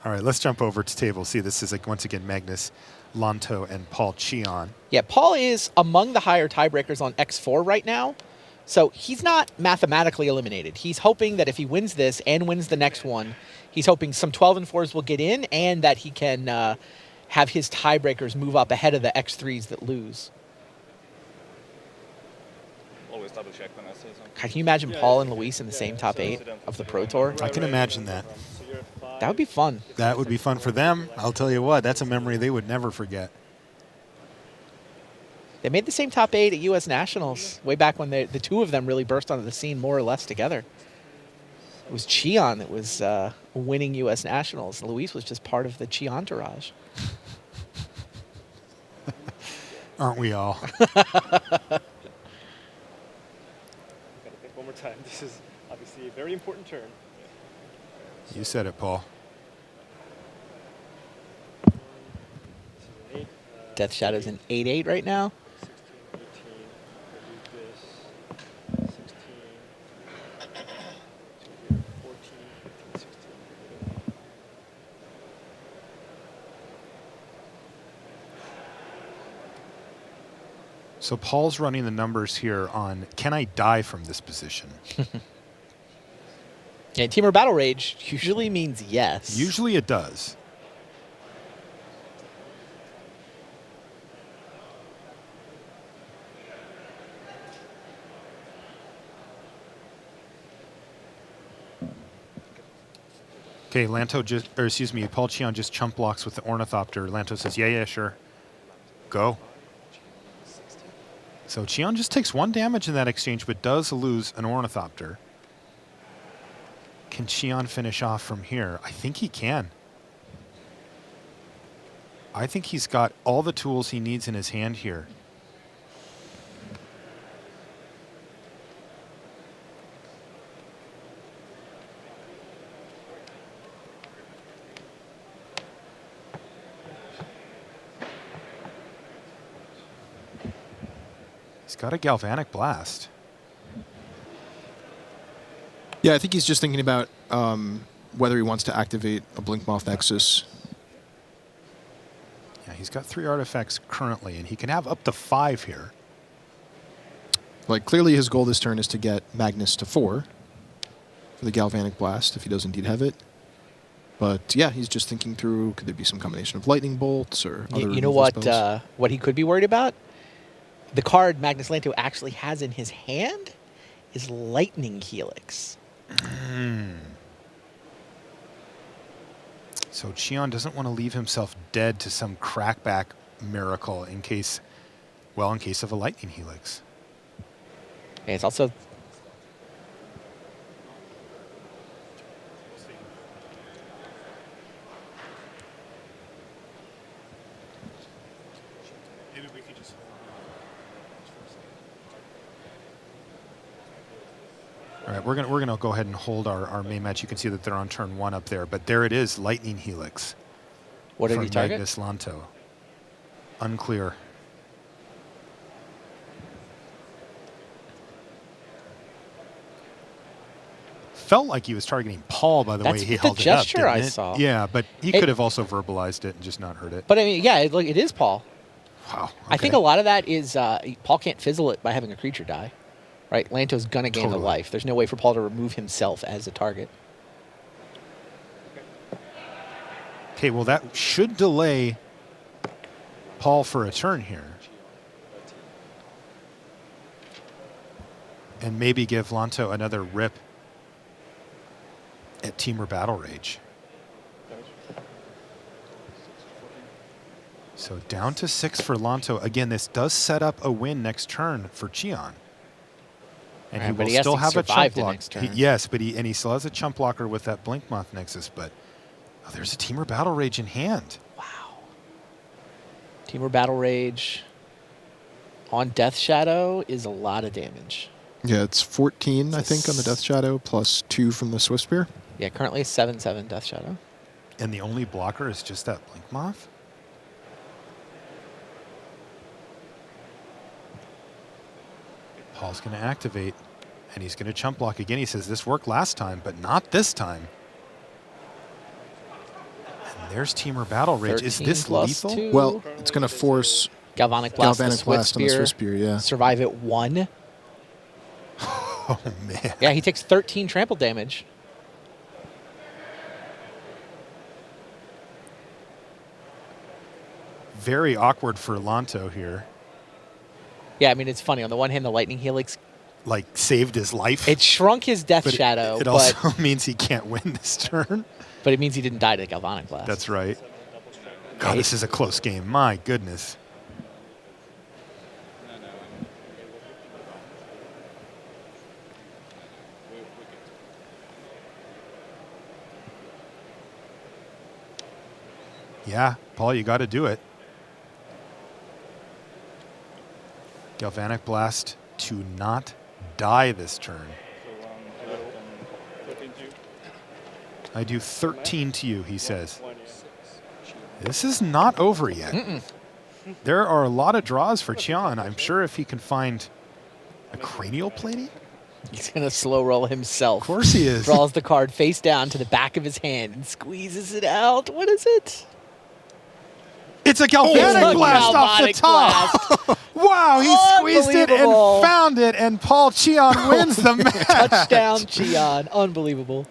All right, let's jump over to table C. This is, like, once again, Magnus Lanto and Paul Cheon. Yeah, Paul is among the higher tiebreakers on X4 right now. So he's not mathematically eliminated. He's hoping that if he wins this and wins the next one, he's hoping some 12 and 4s will get in and that he can have his tiebreakers move up ahead of the X3s that lose. Always double check when I say something. Can you imagine Paul and Luis in the same top 8 of the Pro Tour? I can imagine that. That would be fun. That would be fun for them. I'll tell you what, that's a memory they would never forget. They made the same top 8 at U.S. Nationals way back when the 2 of them really burst onto the scene more or less together. It was Cheon that was winning U.S. Nationals. Luis was just part of the Chi entourage. Aren't we all? Gotta think one more time. This is obviously a very important turn. You said it, Paul. Death Shadow's in 8-8 right now. 16, 14, 15, 16. So Paul's running the numbers here on, can I die from this position? Yeah, Teamer Battle Rage usually means yes. Usually it does. Okay, Lanto just, or excuse me, Paul Cheon just chump blocks with the Ornithopter. Lanto says, yeah, sure. Go. So Cheon just takes 1 damage in that exchange, but does lose an Ornithopter. Can Cheon finish off from here? I think he can. I think he's got all the tools he needs in his hand here. He's got a Galvanic Blast. Yeah, I think he's just thinking about whether he wants to activate a Blinkmoth Nexus. Yeah, he's got 3 artifacts currently, and he can have up to 5 here. Like, clearly his goal this turn is to get Magnus to 4 for the Galvanic Blast, if he does indeed have it. But yeah, he's just thinking through, could there be some combination of Lightning Bolts or other You know what he could be worried about? The card Magnus Lanto actually has in his hand is Lightning Helix. So Cheon doesn't want to leave himself dead to some crackback miracle in case of a Lightning Helix. And it's also... All right, we're gonna go ahead and hold our main match. You can see that they're on turn 1 up there, but there it is, Lightning Helix. What did from he target? Magnus Lanto. Unclear. Felt like he was targeting Paul by the way he held it up. That's the gesture I didn't it? saw. Yeah, but he could have also verbalized it and just not heard it. But I mean, yeah, it is Paul. Wow. I think a lot of that is Paul can't fizzle it by having a creature die. Right, Lanto's gonna gain the life. There's no way for Paul to remove himself as a target. Okay, well that should delay Paul for a turn here. And maybe give Lanto another rip at Teamer Battle Rage. So down to 6 for Lanto. Again, this does set up a win next turn for Qian. And Right, he but will he has still to have a survive chump the block. next turn. Yes, but he still has a chump blocker with that Blinkmoth Nexus. But oh, there's a Teamer Battle Rage in hand. Teamer Battle Rage on Death Shadow is a lot of damage. Yeah, it's 14, I think, on the Death Shadow, plus 2 from the Swift Spear. Yeah, currently 7/7 Death Shadow. And the only blocker is just that Blinkmoth? Paul's going to activate, and he's going to chump block again. He says, this worked last time, but not this time. And there's Teamer Battle Rage. Is this lethal? 2. Well, it's going to force Galvanic Blast, Galvanic Blast on the Swift Spear, yeah. Survive at 1. Oh, man. Yeah, he takes 13 trample damage. Very awkward for Lanto here. Yeah, I mean, it's funny. On the one hand, the Lightning Helix like saved his life. It shrunk his Death but Shadow. It also means he can't win this turn. But it means he didn't die to Galvanic Blast. That's right. God, this is a close game. My goodness. Yeah, Paul, you got to do it. Galvanic Blast to not die this turn. I do 13 to you, he says. This is not over yet. There are a lot of draws for Qian. I'm sure if he can find a cranial plating. He's going to slow roll himself. Of course he is. Draws the card face down to the back of his hand and squeezes it out. What is it? It's a Galvanic Blast off the top. Wow, he squeezed it and found it, and Paul Qian wins the match. Touchdown, Qian. Unbelievable.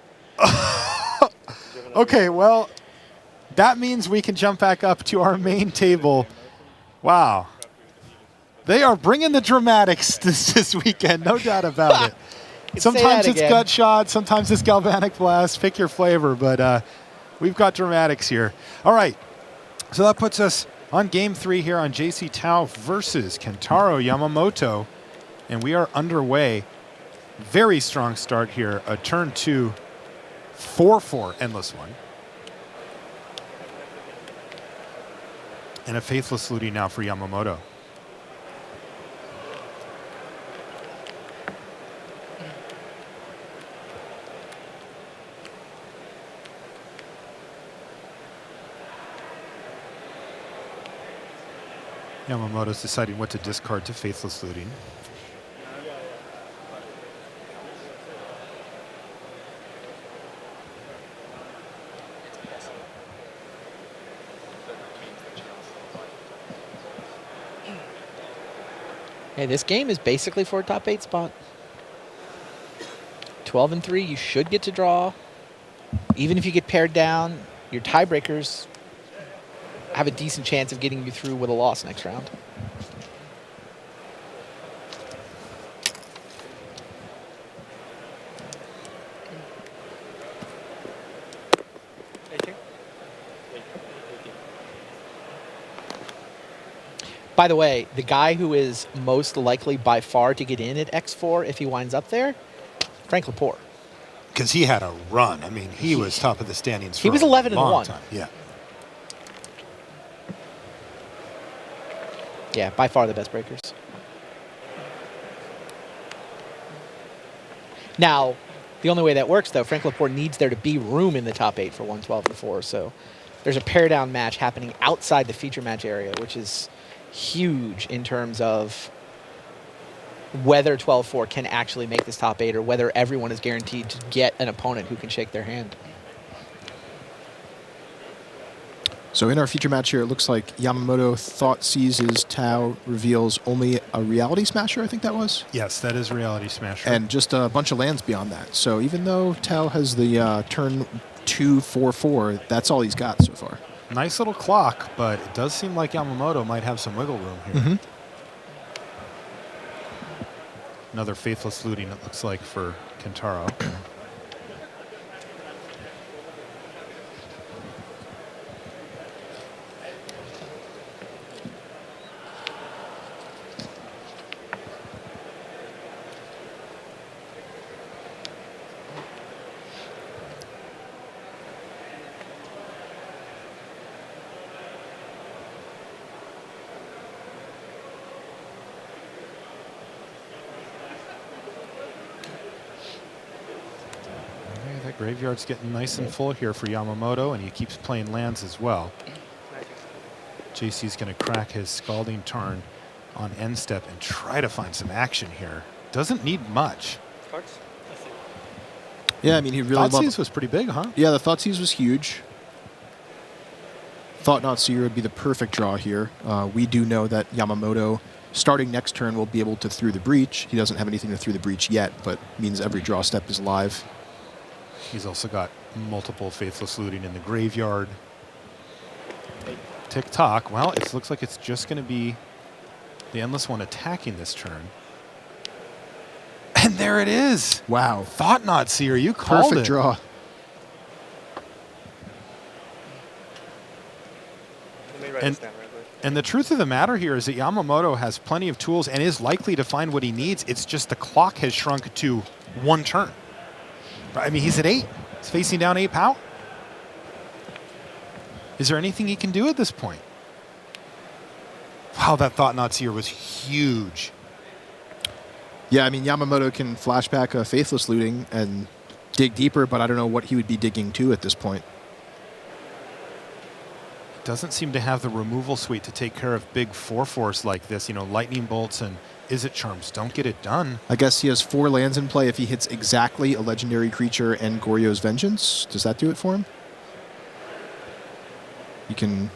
Okay, well, that means we can jump back up to our main table. Wow. They are bringing the dramatics this weekend, no doubt about it. Sometimes it's gut shot, sometimes it's Galvanic Blast. Pick your flavor, but we've got dramatics here. All right, so that puts us on Game 3 here on JC Tao versus Kentaro Yamamoto, and we are underway. Very strong start here. A turn 2, 4-4 Endless One. And a Faithless Looting now for Yamamoto. Yamamoto's deciding what to discard to Faithless Looting. Hey, this game is basically for a top 8 spot. 12-3, you should get to draw. Even if you get paired down, your tiebreakers have a decent chance of getting you through with a loss next round. By the way, the guy who is most likely by far to get in at X4 if he winds up there, Frank Lepore. Because he had a run. I mean, he was top of the standings for he was a 11-1. long time. Yeah. Yeah, by far the best breakers. Now, the only way that works, though, Frank Lepore needs there to be room in the top 8 for 112 and 4. So there's a pair down match happening outside the feature match area, which is huge in terms of whether 12-4 can actually make this top 8 or whether everyone is guaranteed to get an opponent who can shake their hand. So in our feature match here, it looks like Yamamoto thought seizes, Tao reveals only a Reality Smasher, I think that was? Yes, that is Reality Smasher. And just a bunch of lands beyond that. So even though Tao has the turn 2, 4/4, that's all he's got so far. Nice little clock, but it does seem like Yamamoto might have some wiggle room here. Mm-hmm. Another Faithless Looting, it looks like, for Kentaro. That graveyard's getting nice and full here for Yamamoto, and he keeps playing lands as well. JC's going to crack his Scalding Tarn on end step and try to find some action here. Doesn't need much. Cards? Yeah, I mean, he really Thoughtseize was pretty big, huh? Yeah, the Thoughtseize was huge. Thought Not Seer would be the perfect draw here. We do know that Yamamoto, starting next turn, will be able to Through the Breach. He doesn't have anything to Through the Breach yet, but means every draw step is live. He's also got multiple Faithless Looting in the graveyard. Tick-tock. Well, it looks like it's just going to be the Endless One attacking this turn. And there it is. Wow. Thought Not Seer, you called Perfect it. draw. And the truth of the matter here is that Yamamoto has plenty of tools and is likely to find what he needs. It's just the clock has shrunk to one turn. I mean, he's at 8. He's facing down 8 power. Is there anything he can do at this point? Wow, that Thought Not Seer was huge. Yeah, I mean, Yamamoto can flashback a Faithless Looting and dig deeper, but I don't know what he would be digging to at this point. Doesn't seem to have the removal suite to take care of big 4/4s like this. You know, Lightning Bolts and Is It Charms don't get it done. I guess he has 4 lands in play if he hits exactly a legendary creature and Goryo's Vengeance. Does that do it for him? You can...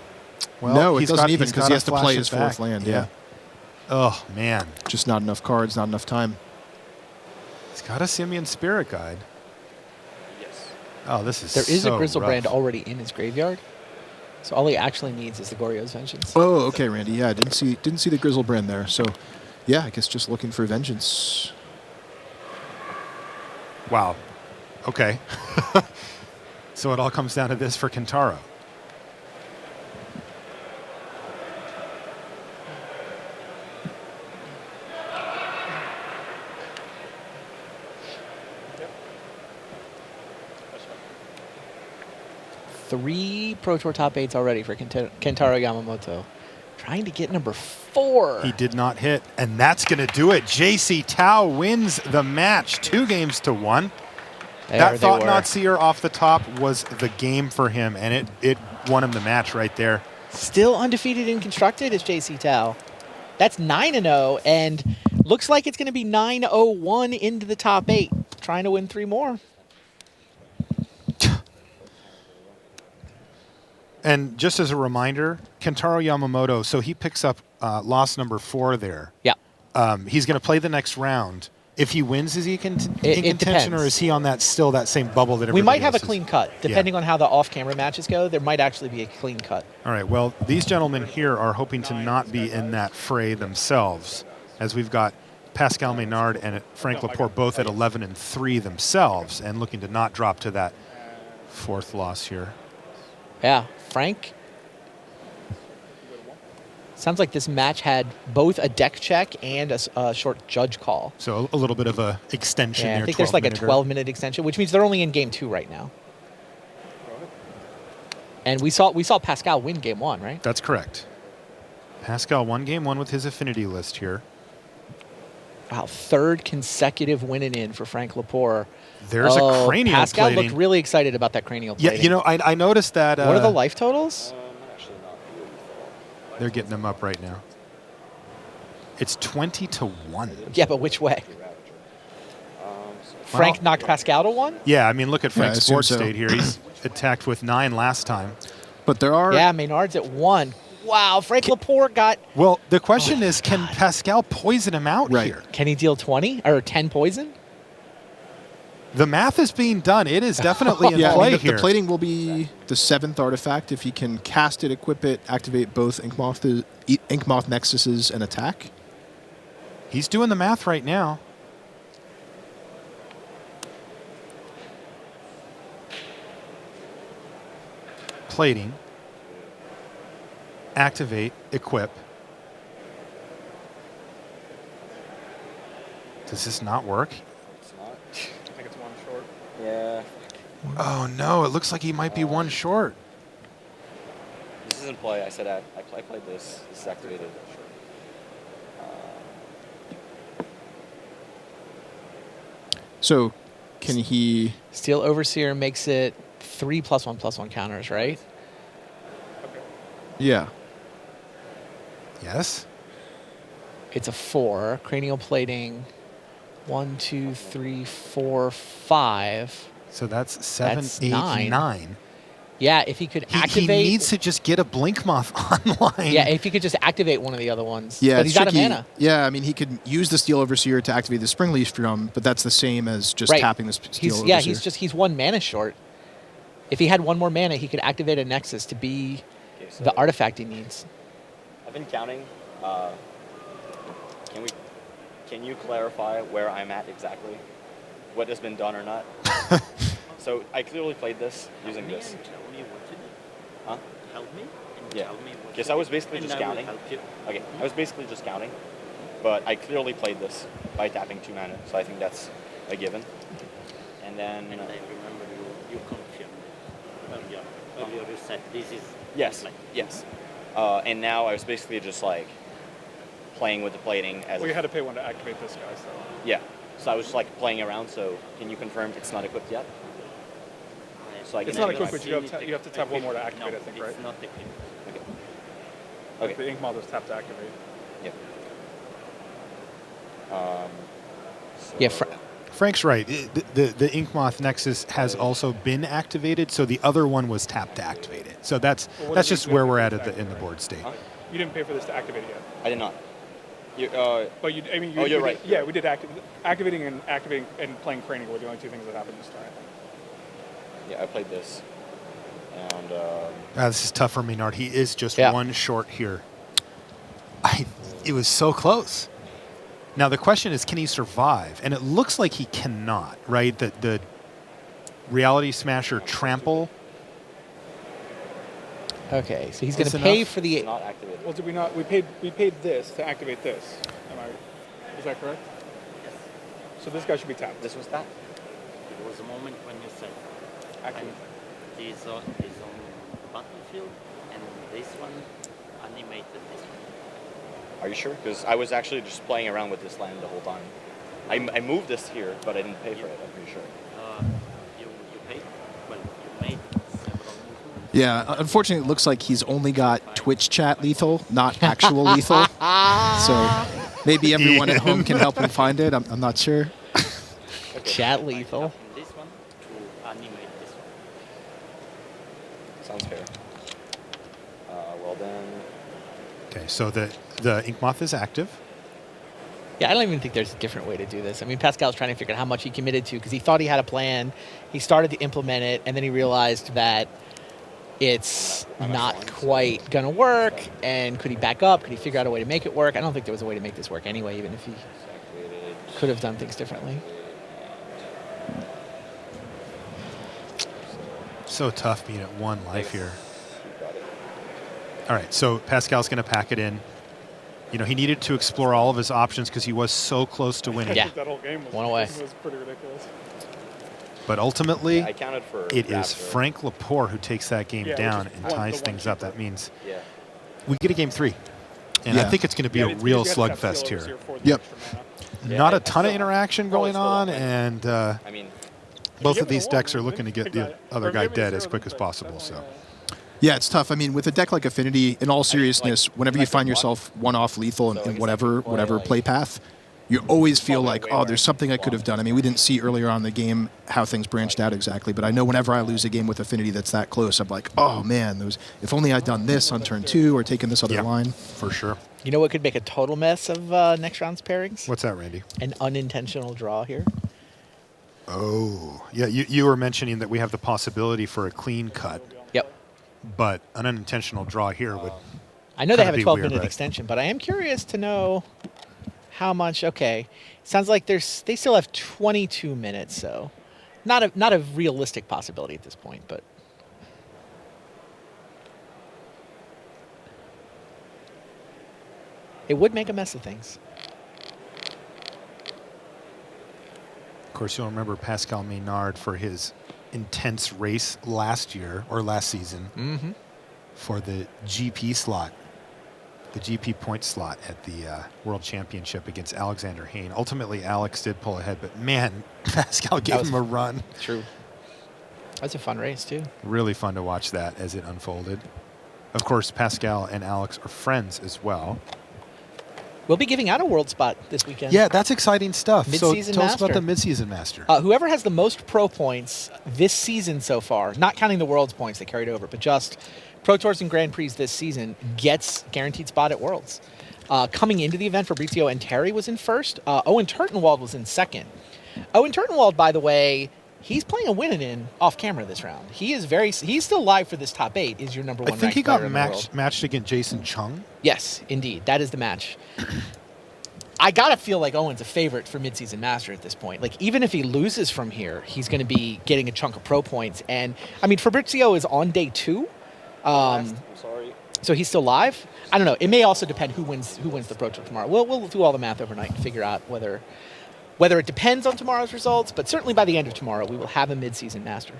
Well, no, it doesn't even because he has to flash play it his back. 4th land. Yeah. Oh, man. Just not enough cards, not enough time. He's got a Simian Spirit Guide. Yes. Oh, this is There is so a Grizzlebrand rough. already in his graveyard. So all he actually needs is the Goryo's Vengeance. Oh, okay, Randy. Yeah, I didn't see the Grizzlebrand there. So, yeah, I guess just looking for Vengeance. Wow. Okay. So it all comes down to this for Kentaro. Three Pro Tour top 8s already for Kentaro Yamamoto. Trying to get number 4. He did not hit, and that's going to do it. JC Tao wins the match 2-1. That Thought Not Seer off the top was the game for him, and it won him the match right there. Still undefeated in Constructed is JC Tao. That's 9-0, and looks like it's going to be 9-0-1 into the top 8. Trying to win 3 more. And just as a reminder, Kentaro Yamamoto, so he picks up loss number 4 there. Yeah. He's going to play the next round. If he wins, is he in contention, depends. or is he on that same bubble that everybody We might have a else is? clean cut. Depending on how the off-camera matches go, there might actually be a clean cut. All right, well, these gentlemen here are hoping to not be in that fray themselves, as we've got Pascal Maynard and Frank Laporte both at 11-3 themselves, and looking to not drop to that 4th loss here. Yeah, Frank. Sounds like this match had both a deck check and a short judge call. So a little bit of a extension Yeah, there. I think there's like a 12-minute extension, which means they're only in game 2 right now. And we saw Pascal win game 1, right? That's correct. Pascal won game 1 with his affinity list here. Wow, 3rd consecutive winning in for Frank Laporte. There's a cranial Pascal plating. looked really excited about that cranial Yeah, plating. you know, I noticed that. What are the life totals? They're getting them up right now. It's 20-1. Yeah, but which way? Frank knocked Pascal to 1? Yeah, I mean, look at Frank's assume board so. state here. He's attacked with 9 last time. But there are... Yeah, Maynard's at 1. Wow, Frank Laporte got... Well, the question is, can Pascal poison him out here? Can he deal 20 or 10 poison? The math is being done. It is definitely in play here. The plating will be the 7th artifact. If he can cast it, equip it, activate both Inkmoth Nexuses, and attack. He's doing the math right now. Plating. Activate, equip. Does this not work? It's not. I think it's 1 short. Yeah. Oh no, it looks like he might be 1 short. This isn't play. I said I played this. This is activated. So, can he... Steel Overseer makes it 3 +1/+1 counters, right? Yeah. Yes. It's a 4. Cranial Plating, 1, 2, 3, 4, 5. So that's 7, That's 8, 9. 9. Yeah, if he could activate... He needs to just get a Blinkmoth online. Yeah, if he could just activate one of the other ones. Yeah, but it's he's out of tricky. mana. Yeah, I mean, he could use the Steel Overseer to activate the Springleaf Drum, but that's the same as just Right. tapping the Steel Overseer. Yeah, he's 1 mana short. If he had 1 more mana, he could activate a Nexus to be the artifact he needs. I've been counting. Can you clarify where I'm at exactly? What has been done or not? So I clearly played this using this. Tell me what to do. Huh? Help me and Yeah. tell me what Because to I do, was basically and just I will counting. help you. Okay, I was basically just counting, but I clearly played this by tapping 2 mana, so I think that's a given. And then And I remember you confirmed it earlier. You said this is yes, like yes. And now I was basically just like playing with the plating as. Well, you had to pay 1 to activate this guy, so. Yeah. So I was just like playing around. So can you confirm it's not equipped yet? So I can It's not maybe, equipped, like- but you have to tap 1 more to activate, I think, right? It's not equipped. Okay. Like the ink model is tap to activate. Yep. Yeah, Frank's right. The Inkmoth Nexus has also been activated, so the other one was tapped to activate it. So that's Well, what just did where you we're at activate in the board state. You didn't pay for this to activate it yet. I did not. But you, I mean, you, oh, you're we right. Did, yeah, we did activating and playing Cranial were the only 2 things that happened this time. Yeah, I played this, and This is tough for Maynard. He is just 1 short here. It was so close. Now the question is, can he survive? And it looks like he cannot, right? The Reality Smasher Trample. Okay, so he's going to pay for the... Well, did we not? We paid this to activate this. Is that correct? Yes. So this guy should be tapped. This was tapped. It was a moment when you said, Activate. This on the battlefield, and this one animated this one. are you sure? Because I was actually just playing around with this land the whole time. I moved this here, but I didn't pay for it. I'm pretty sure. You paid? Well, you made several movements. Yeah, unfortunately, it looks like he's only got Twitch chat lethal, not actual lethal. So maybe everyone at home can help him find it. I'm not sure. Chat lethal. This one to animate this one. Sounds fair. Well then. Okay, so the Inkmoth is active. Yeah, I don't even think there's a different way to do this. I mean, Pascal's trying to figure out how much he committed to because he thought he had a plan. He started to implement it, and then he realized that it's not quite going to work. And could he back up? Could he figure out a way to make it work? I don't think there was a way to make this work anyway, even if he could have done things differently. So tough being at 1 life here. All right, so Pascal's going to pack it in. You know, he needed to explore all of his options because he was so close to winning. Yeah. That whole game was, One away. Was pretty ridiculous. But ultimately, I counted for it is Raptor. Frank Laporte who takes that game Yeah, down which is and one- ties the things one up. That means Yeah. we get a game 3. And I Yeah. think it's going to be a it's real because you had to have slugfest Steel here. Overseer for the Yep. extra mana. Not I a ton of still- interaction going still on, win. and I mean, both give of me these the decks one, are looking to get the guy- other or guy give me dead zero as to quick the as play. possible. That's So. all, Yeah, it's tough. I mean, with a deck like Affinity, in all seriousness, whenever you find yourself 1 off lethal in whatever play path, you always feel like, oh, there's something I could have done. I mean, we didn't see earlier on in the game how things branched out exactly, but I know whenever I lose a game with Affinity that's that close, I'm like, oh man, if only I'd done this on turn 2 or taken this other line. For sure. You know what could make a total mess of next round's pairings? What's that, Randy? An unintentional draw here. Oh, yeah. You were mentioning that we have the possibility for a clean cut. Yep. But an unintentional draw here would. I know they have a be 12-minute weird, right? extension, but I am curious to know how much. Okay, sounds like they still have 22 minutes, so not a realistic possibility at this point, but. It would make a mess of things. Of course, you'll remember Pascal Maynard for his intense race last year or last season for the GP slot, the GP point slot at the World Championship against Alexander Hayne. Ultimately, Alex did pull ahead, but man, Pascal gave him a run. True. That's a fun race, too. Really fun to watch that as it unfolded. Of course, Pascal and Alex are friends as well. We'll be giving out a world spot this weekend. Yeah, that's exciting stuff. Mid-season so tell us about the master. mid-season master. Whoever has the most pro points this season so far, not counting the world's points that carried over, but just Pro Tours and Grand Prix this season, gets guaranteed spot at Worlds. Coming into the event, Fabrizio and Terry was in first. Owen Turtenwald was in second. Owen Turtenwald, by the way, he's playing a win-in off camera this round. He's still live for this top 8. Is your number one. I think he got player in the world. matched against Jason Chung. Yes, indeed. That is the match. I gotta feel like Owen's a favorite for midseason master at this point. Like, even if he loses from here, he's going to be getting a chunk of pro points. And I mean, Fabrizio is on day 2, I'm sorry. so he's still live. I don't know. It may also depend who wins the pro tour tomorrow. We'll do all the math overnight and figure out whether it depends on tomorrow's results. But certainly by the end of tomorrow, we will have a midseason master.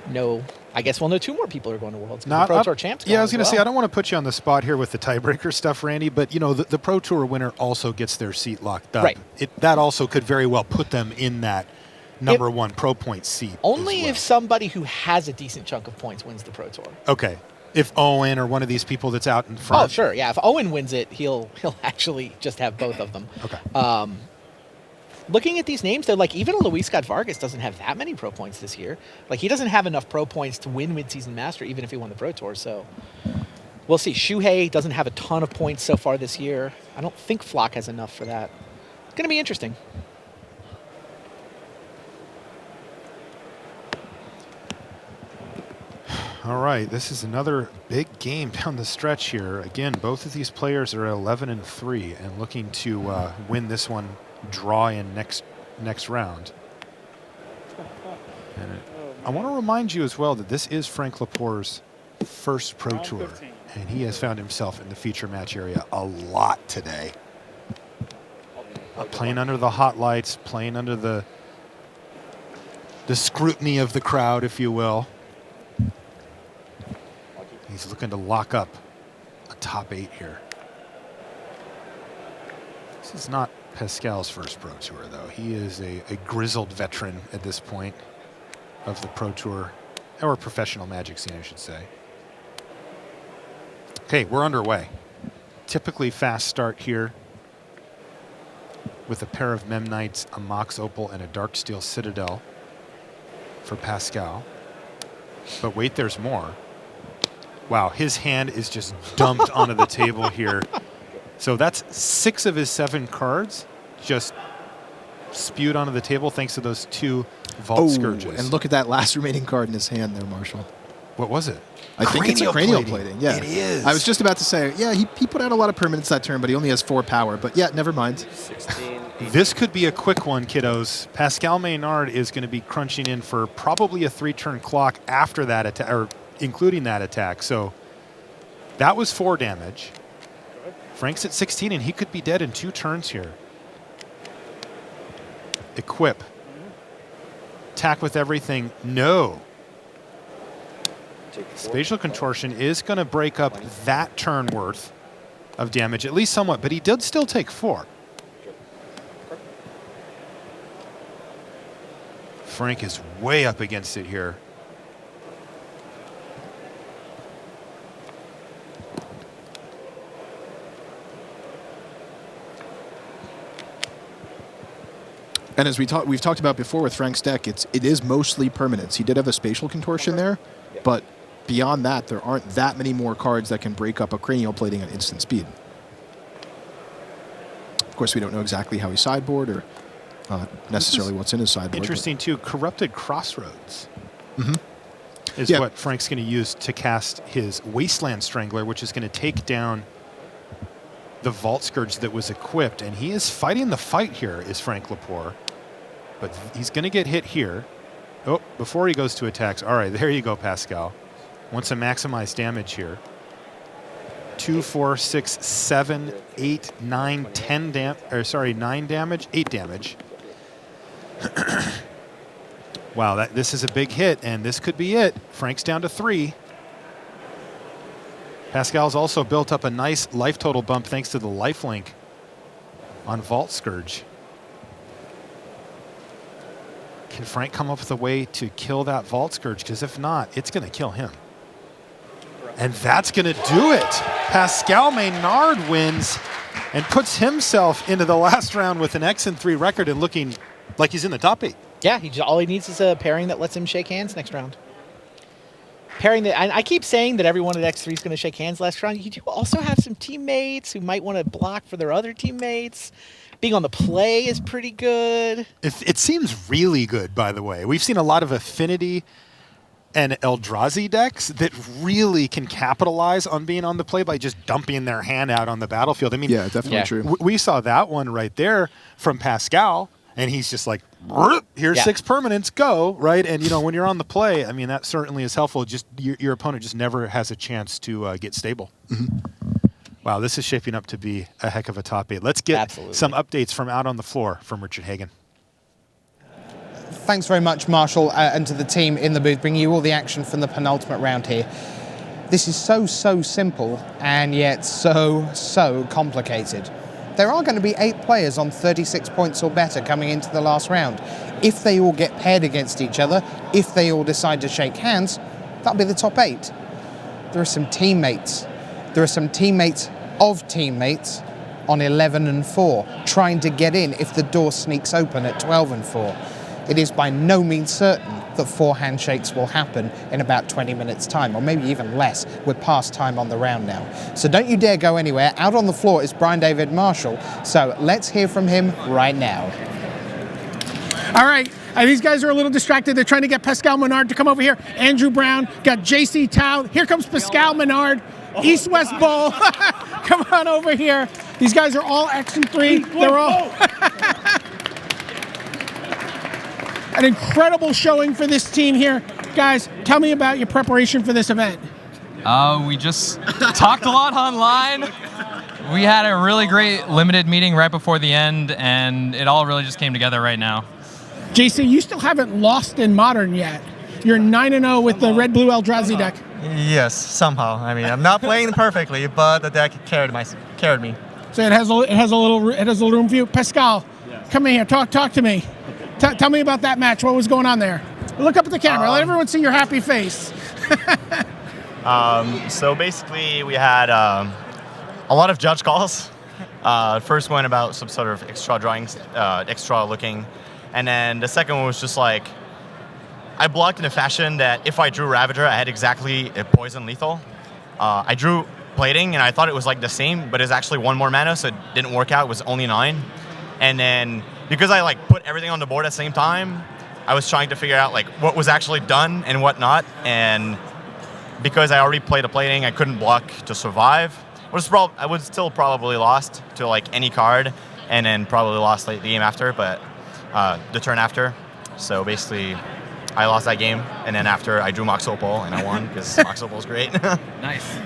No, I guess we'll know 2 more people are going to Worlds. The Pro Tour champs. Yeah, I was going to say, I don't want to put you on the spot here with the tiebreaker stuff, Randy, but you know, the Pro Tour winner also gets their seat locked up. Right. That also could very well put them in that number 1 pro point seat. Only if somebody who has a decent chunk of points wins the Pro Tour. Okay. If Owen or one of these people that's out in front. Oh, sure. Yeah. If Owen wins it, he'll actually just have both of them. Okay. Looking at these names, though, like even Luis Scott Vargas doesn't have that many pro points this year. Like, he doesn't have enough pro points to win midseason master, even if he won the Pro Tour. So we'll see. Shuhei doesn't have a ton of points so far this year. I don't think Flock has enough for that. It's going to be interesting. All right, this is another big game down the stretch here. Again, both of these players are at 11-3 and looking to win this one, draw in next round. And I want to remind you as well that this is Frank Lepore's first Pro Tour, and he has found himself in the feature match area a lot today. Playing under the hot lights, playing under the scrutiny of the crowd, if you will. He's looking to lock up a top 8 here. This is not Pascal's first Pro Tour, though. He is a grizzled veteran at this point of the Pro Tour, or professional Magic scene, I should say. Okay, we're underway. Typically fast start here with a pair of Mem Knights, a Mox Opal, and a Darksteel Citadel for Pascal. But wait, there's more. Wow, his hand is just dumped onto the table here. So that's 6 of his 7 cards just spewed onto the table thanks to those 2 Vault Scourges. And look at that last remaining card in his hand there, Marshall. What was it? I think it's a cranial plating. Yeah, it is. I was just about to say, yeah, he put out a lot of permanents that turn, but he only has 4 power. But yeah, never mind. 16. This could be a quick one, kiddos. Pascal Maynard is going to be crunching in for probably a 3-turn clock after that attack, or including that attack. So that was 4 damage. Frank's at 16, and he could be dead in 2 turns here. Equip. Attack with everything. No. Spatial Contortion is going to break up that turn worth of damage, at least somewhat, but he did still take 4. Frank is way up against it here. And as we've talked about before with Frank's deck, it is mostly permanents. He did have a spatial contortion there, but beyond that, there aren't that many more cards that can break up a cranial plating at instant speed. Of course, we don't know exactly how he sideboard or necessarily what's in his sideboard. Interesting, too. Corrupted Crossroads Mm-hmm. is what Frank's going to use to cast his Wasteland Strangler, which is going to take down the Vault Scourge that was equipped. And he is fighting the fight here, is Frank Lepore. But he's going to get hit here. Oh, before he goes to attacks. All right, there you go, Pascal. Wants to maximize damage here. 2, 4, 6, 7, 8, 9, 10 9 damage, 8 damage. Wow, this is a big hit, and this could be it. Frank's down to 3. Pascal's also built up a nice life total bump thanks to the lifelink on Vault Scourge. Can Frank come up with a way to kill that Vault Scourge? Because if not, it's going to kill him. And that's going to do it. Pascal Maynard wins and puts himself into the last round with an X-3 record and looking like he's in the top 8. Yeah, all he needs is a pairing that lets him shake hands next round. Pairing that, I keep saying that everyone at X3 is going to shake hands last round. You do also have some teammates who might want to block for their other teammates. Being on the play is pretty good. It seems really good, by the way. We've seen a lot of Affinity and Eldrazi decks that really can capitalize on being on the play by just dumping their hand out on the battlefield. I mean, yeah, definitely true. We saw that one right there from Pascal, and he's just like, here's 6 permanents, go, right? And, when you're on the play, I mean, that certainly is helpful. Just your opponent just never has a chance to get stable. Mm-hmm. Wow, this is shaping up to be a heck of a top 8. Let's get some updates from out on the floor from Richard Hagan. Thanks very much, Marshall, and to the team in the booth, bringing you all the action from the penultimate round here. This is so simple, and yet so complicated. There are going to be 8 players on 36 points or better coming into the last round. If they all get paired against each other, if they all decide to shake hands, that'll be the top 8. There are some teammates. There are some teammates of teammates on 11 and 4, trying to get in if the door sneaks open at 12 and 4. It is by no means certain that 4 handshakes will happen in about 20 minutes' time, or maybe even less. We're past time on the round now. So don't you dare go anywhere. Out on the floor is Brian David Marshall. So let's hear from him right now. All right. These guys are a little distracted. They're trying to get Pascal Menard to come over here. Andrew Brown, got JC Tao. Here comes Pascal Menard. East-West Bull. Come on over here. These guys are all X-3. They're all... An incredible showing for this team here. Guys, tell me about your preparation for this event. We just talked a lot online. We had a really great limited meeting right before the end, and it all really just came together right now. JC, you still haven't lost in Modern yet. You're 9-0 with the red-blue Eldrazi deck. Yes, somehow. I mean, I'm not playing perfectly, but the deck carried me. So it has a little room for you. Pascal, come in here. Talk to me. Tell me about that match. What was going on there? Look up at the camera. Let everyone see your happy face. So basically, we had a lot of judge calls. First one about some sort of extra drawings, extra looking, and then the second one was just like, I blocked in a fashion that if I drew Ravager, I had exactly a poison lethal. I drew Plating, and I thought it was like the same, but it's actually 1 more mana, so it didn't work out. It was only 9. And then because I put everything on the board at the same time, I was trying to figure out what was actually done and what not. And because I already played a Plating, I couldn't block to survive. I would still probably lost to any card, and then probably lost the game after, but the turn after. So basically, I lost that game, and then after I drew Mox Opal and I won because Mox Opal's great. Nice.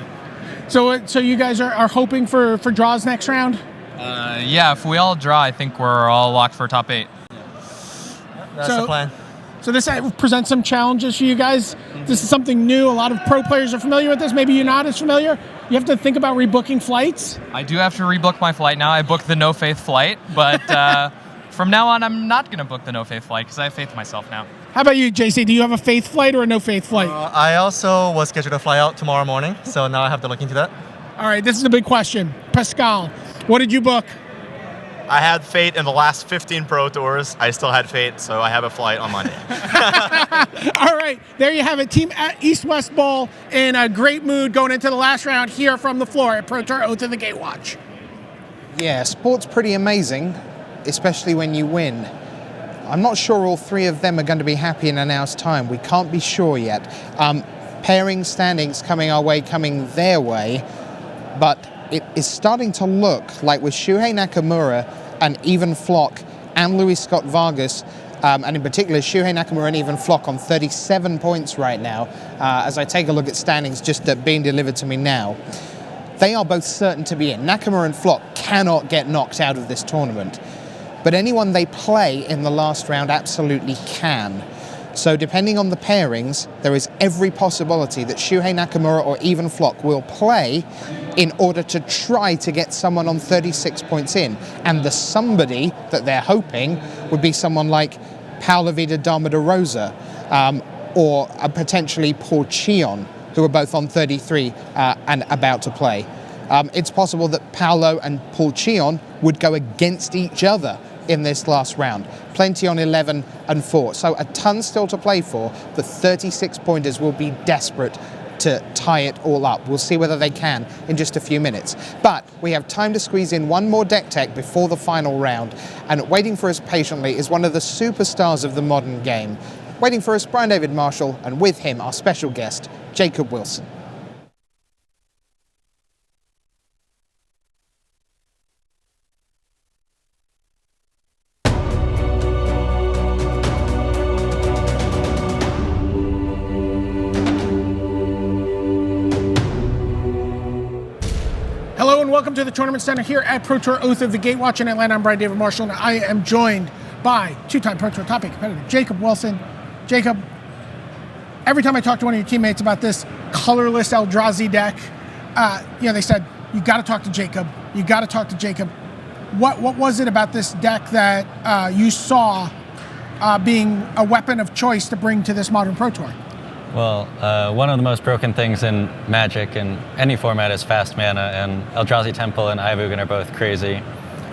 So you guys are hoping for draws next round? Yeah, if we all draw, I think we're all locked for top 8. That's the plan. So this presents some challenges for you guys. This is something new. A lot of pro players are familiar with this. Maybe you're not as familiar. You have to think about rebooking flights. I do have to rebook my flight now. I booked the No Faith flight, but from now on, I'm not going to book the No Faith flight because I have faith in myself now. How about you, JC? Do you have a faith flight or a no faith flight? I also was scheduled to fly out tomorrow morning, so now I have to look into that. All right, this is a big question. Pascal, what did you book? I had Fate in the last 15 Pro Tours. I still had Fate, so I have a flight on Monday. All right, there you have it. Team at East-West Bowl in a great mood going into the last round here from the floor at Pro Tour Oath of the Gatewatch. Yeah, sport's pretty amazing, especially when you win. I'm not sure all three of them are going to be happy in an hour's time. We can't be sure yet. Pairing standings coming our way, coming their way, but it is starting to look like with Shuhei Nakamura and Even Flock and Luis Scott Vargas, and in particular Shuhei Nakamura and Even Flock on 37 points right now, as I take a look at standings just being delivered to me now. They are both certain to be in. Nakamura and Flock cannot get knocked out of this tournament, but anyone they play in the last round absolutely can. So depending on the pairings, there is every possibility that Shuhei Nakamura or Even Flock will play in order to try to get someone on 36 points in. And the somebody that they're hoping would be someone like Paolo Vida Dama de Rosa or potentially Paul Cheon, who are both on 33 and about to play. It's possible that Paolo and Paul Cheon would go against each other in this last round. Plenty on 11 and 4. So a ton still to play for. The 36 pointers will be desperate to tie it all up. We'll see whether they can in just a few minutes. But we have time to squeeze in one more deck tech before the final round. And waiting for us patiently is one of the superstars of the modern game. Waiting for us, Brian David Marshall, and with him, our special guest, Jacob Wilson. Hello and welcome to the Tournament Center here at Pro Tour Oath of the Gatewatch in Atlanta. I'm Brian David Marshall, and I am joined by two-time Pro Tour top 8 competitor Jacob Wilson. Jacob, every time I talk to one of your teammates about this colorless Eldrazi deck, they said, you got to talk to Jacob. You got to talk to Jacob. What was it about this deck that you saw being a weapon of choice to bring to this modern Pro Tour? Well, one of the most broken things in Magic in any format is fast mana, and Eldrazi Temple and Ivugin are both crazy.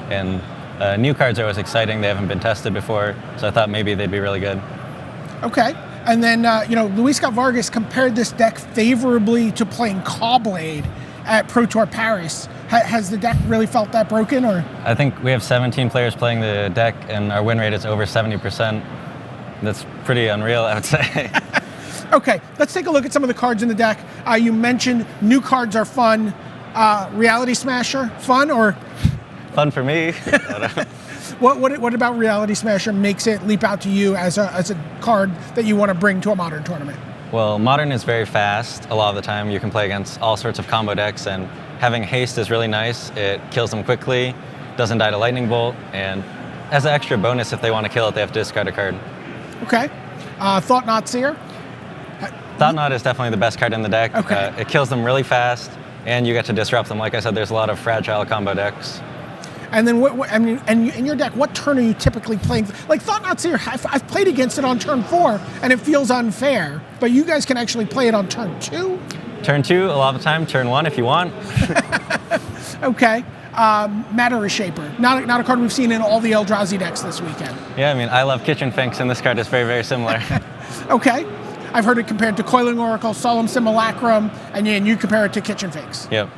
And new cards are always exciting. They haven't been tested before, so I thought maybe they'd be really good. Okay. And then, Luis Scott Vargas compared this deck favorably to playing Cawblade at Pro Tour Paris. Has the deck really felt that broken, or? I think we have 17 players playing the deck, and our win rate is over 70%. That's pretty unreal, I would say. Okay, let's take a look at some of the cards in the deck. You mentioned new cards are fun. Reality Smasher, fun or? Fun for me. What about Reality Smasher makes it leap out to you as a card that you want to bring to a modern tournament? Well, Modern is very fast. A lot of the time you can play against all sorts of combo decks, and having haste is really nice. It kills them quickly, doesn't die to Lightning Bolt, and as an extra bonus, if they want to kill it, they have to discard a card. Okay. Thought Knot Seer? Thought Knot is definitely the best card in the deck. Okay. It kills them really fast, and you get to disrupt them. Like I said, there's a lot of fragile combo decks. And then, and in your deck, what turn are you typically playing? Like Thought Knot Seer, I've played against it on turn 4, and it feels unfair. But you guys can actually play it on turn 2? Turn 2, a lot of the time. Turn 1 if you want. Okay. Matter Reshaper. Not a card we've seen in all the Eldrazi decks this weekend. Yeah, I love Kitchen Finks, and this card is very, very similar. Okay. I've heard it compared to Coiling Oracle, Solemn Simulacrum, and you compare it to Kitchen Finks. Yep.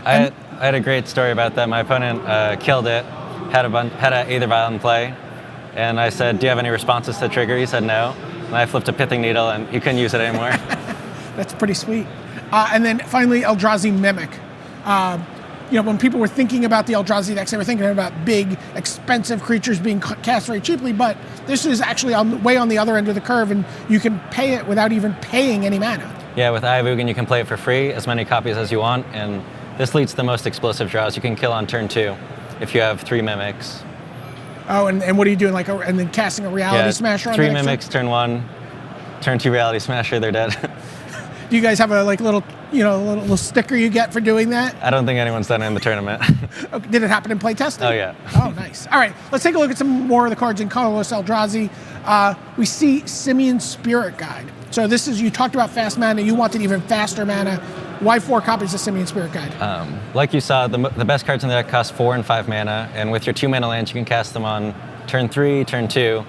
I had a great story about that. My opponent killed it, had a Aether Vial in play, and I said, do you have any responses to the trigger? He said no, and I flipped a Pithing Needle, and he couldn't use it anymore. That's pretty sweet. And then finally, Eldrazi Mimic. When people were thinking about the Eldrazi decks, they were thinking about big, expensive creatures being cast very cheaply, but this is actually way on the other end of the curve, and you can pay it without even paying any mana. Yeah, with Ivugin, you can play it for free, as many copies as you want, and this leads to the most explosive draws. You can kill on turn 2 if you have 3 Mimics. Oh, and what are you doing? And then casting a Reality Smasher on 3 Mimics, turn 1, turn 2 Reality Smasher, they're dead. Do you guys have a little sticker you get for doing that? I don't think anyone's done it in the tournament. Okay, did it happen in playtesting? Oh, yeah. Oh, nice. All right, let's take a look at some more of the cards in colorless Eldrazi. We see Simeon's Spirit Guide. So this is, you talked about fast mana, you wanted even faster mana. Why 4 copies of Simian Spirit Guide? Like you saw, the best cards in the deck cost 4 and 5 mana, and with your 2 mana lands, you can cast them on turn 3, turn 2,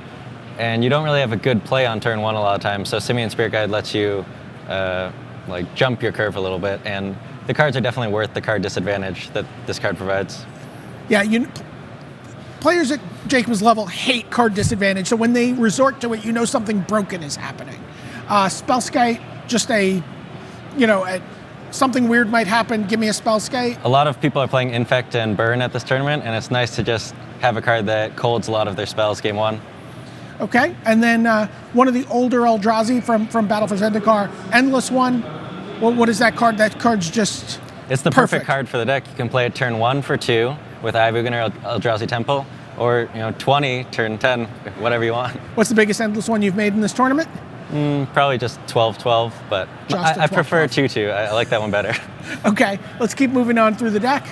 and you don't really have a good play on turn 1 a lot of times. So Simian Spirit Guide lets you like jump your curve a little bit, and the cards are definitely worth the card disadvantage that this card provides. Yeah, players at Jacob's level hate card disadvantage, so when they resort to it, you know something broken is happening. Spellskite, just something weird might happen, give me a Spellskite. A lot of people are playing Infect and Burn at this tournament, and it's nice to just have a card that colds a lot of their spells game 1. Okay, and then one of the older Eldrazi from Battle for Zendikar, Endless One. What is that card? That card's just It's the perfect card for the deck. You can play it turn 1 for 2 with Ivugan or Eldrazi Temple, or 20, turn 10, whatever you want. What's the biggest Endless One you've made in this tournament? Probably just 12-12, but I prefer 2-2. I like that one better. Okay, let's keep moving on through the deck.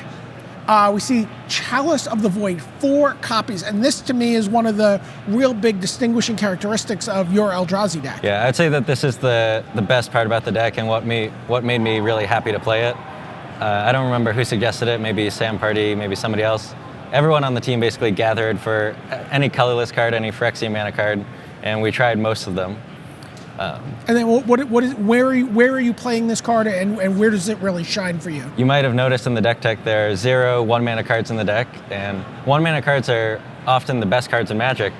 We see Chalice of the Void, 4 copies, and this to me is one of the real big distinguishing characteristics of your Eldrazi deck. Yeah, I'd say that this is the best part about the deck and what made me really happy to play it. I don't remember who suggested it, maybe Sam Party, maybe somebody else. Everyone on the team basically gathered for any colorless card, any Phyrexian mana card, and we tried most of them. And then where are you playing this card, and where does it really shine for you? You might have noticed in the deck tech there are 0 1-mana cards in the deck, and 1-mana cards are often the best cards in Magic.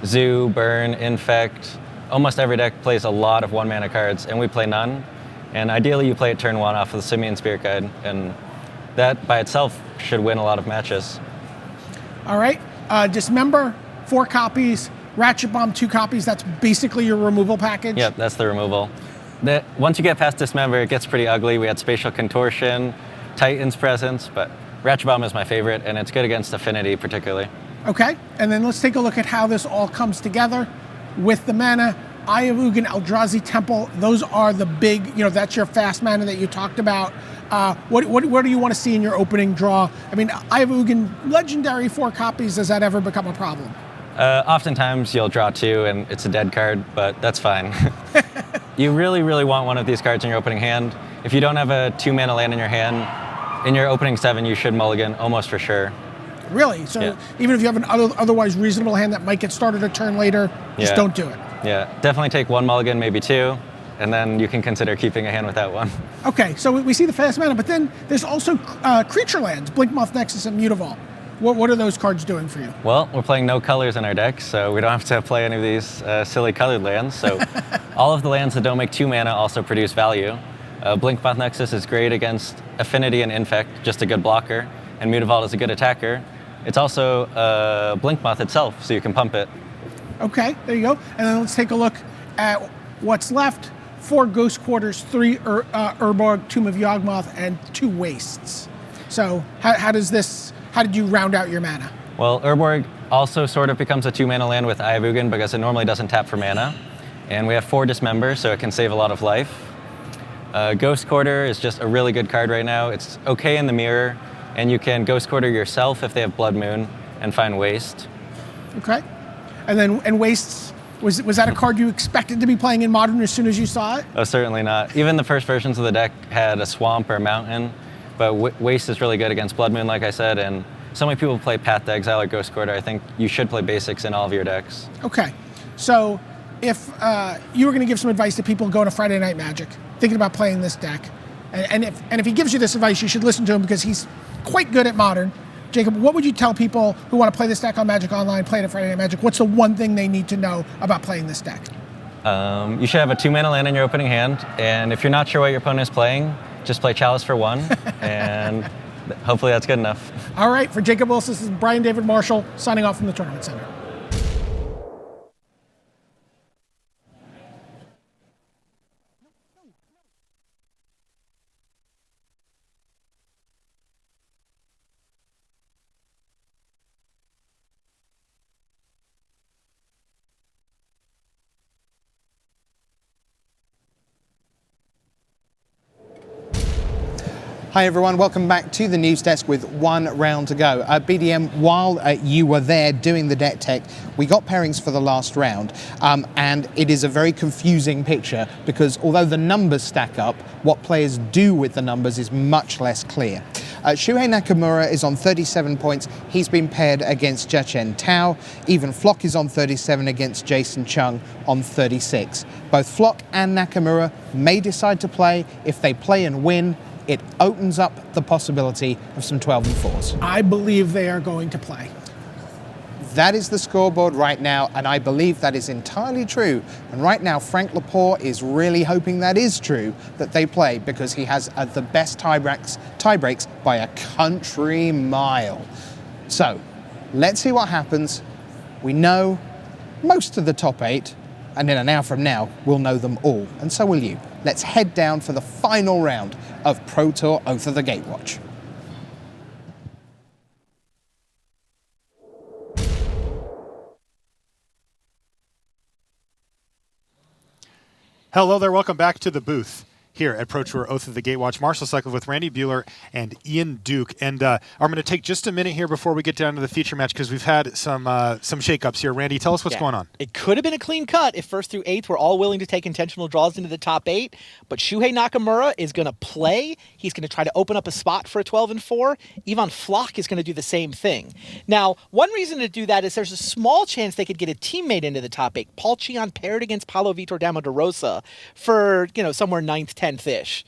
Zoo, Burn, Infect, almost every deck plays a lot of 1-mana cards, and we play none. And ideally you play it turn 1 off of the Simian Spirit Guide, and that by itself should win a lot of matches. All right, Dismember, 4 copies. Ratchet Bomb, 2 copies. That's basically your removal package? Yep, that's the removal. Once you get past Dismember, it gets pretty ugly. We had Spatial Contortion, Titan's Presence, but Ratchet Bomb is my favorite, and it's good against Affinity particularly. Okay, and then let's take a look at how this all comes together with the mana. Eye of Ugin, Eldrazi Temple, those are the big, that's your fast mana that you talked about. What do you want to see in your opening draw? I mean, Eye of Ugin, legendary, 4 copies, does that ever become a problem? Oftentimes you'll draw 2 and it's a dead card, but that's fine. You really, really want one of these cards in your opening hand. If you don't have a 2-mana land in your hand, in your opening 7 you should mulligan, almost for sure. Really? So even if you have an otherwise reasonable hand that might get started a turn later, just don't do it. Yeah, definitely take 1 mulligan, maybe 2, and then you can consider keeping a hand without 1. Okay, so we see the fast mana, but then there's also creature lands, Blinkmoth Nexus and Mutavault. What are those cards doing for you? Well, we're playing no colors in our deck, so we don't have to play any of these silly colored lands. So all of the lands that don't make 2 mana also produce value. Blinkmoth Nexus is great against Affinity and Infect, just a good blocker, and Mutavault is a good attacker. It's also Blinkmoth itself, so you can pump it. Okay, there you go. And then let's take a look at what's left. 4 Ghost Quarters, 3 Urborg, Tomb of Yawgmoth, and 2 Wastes. So how did you round out your mana? Well, Urborg also sort of becomes a 2-mana land with Eye of Ugin because it normally doesn't tap for mana. And we have 4 Dismember, so it can save a lot of life. Ghost Quarter is just a really good card right now. It's okay in the mirror, and you can Ghost Quarter yourself if they have Blood Moon and find Waste. Okay. And Wastes, was that a card you expected to be playing in Modern as soon as you saw it? Oh, certainly not. Even the first versions of the deck had a Swamp or a Mountain, but Waste is really good against Blood Moon, like I said, and so many people play Path to Exile or Ghost Quarter. I think you should play basics in all of your decks. Okay. So if you were going to give some advice to people going to Friday Night Magic, thinking about playing this deck, and if he gives you this advice, you should listen to him because he's quite good at Modern. Jacob, what would you tell people who want to play this deck on Magic Online, play it at Friday Night Magic? What's the one thing they need to know about playing this deck? You should have a 2-mana land in your opening hand, and if you're not sure what your opponent is playing, just play Chalice for 1, and hopefully that's good enough. All right, for Jacob Wilson, this is Brian David Marshall signing off from the Tournament Center. Hi everyone, welcome back to the news desk with one round to go. BDM, while you were there doing the deck tech, we got pairings for the last round, and it is a very confusing picture because although the numbers stack up, what players do with the numbers is much less clear. Shuhei Nakamura is on 37 points. He's been paired against Jiachen Tao. Even Flock is on 37 against Jason Chung on 36. Both Flock and Nakamura may decide to play. If they play and win, it opens up the possibility of some 12 and 4s. I believe they are going to play. That is the scoreboard right now, and I believe that is entirely true. And right now, Frank Lepore is really hoping that is true, that they play, because he has the best tie breaks by a country mile. So, let's see what happens. We know most of the top 8, and in an hour from now, we'll know them all, and so will you. Let's head down for the final round of Pro Tour Oath of the Gatewatch. Hello there, welcome back to the booth here at Pro Tour Oath of the Gatewatch. Marshall Sutcliffe with Randy Buehler and Ian Duke. And I'm going to take just a minute here before we get down to the feature match because we've had some shakeups here. Randy, tell us what's going on. It could have been a clean cut if 1st through 8th were all willing to take intentional draws into the top 8, but Shuhei Nakamura is going to play. He's going to try to open up a spot for a 12 and 4. Ivan Flock is going to do the same thing. Now, one reason to do that is there's a small chance they could get a teammate into the top 8. Paul Cheon paired against Paulo Vitor Damo de Rosa for, somewhere 9th, 10th-ish.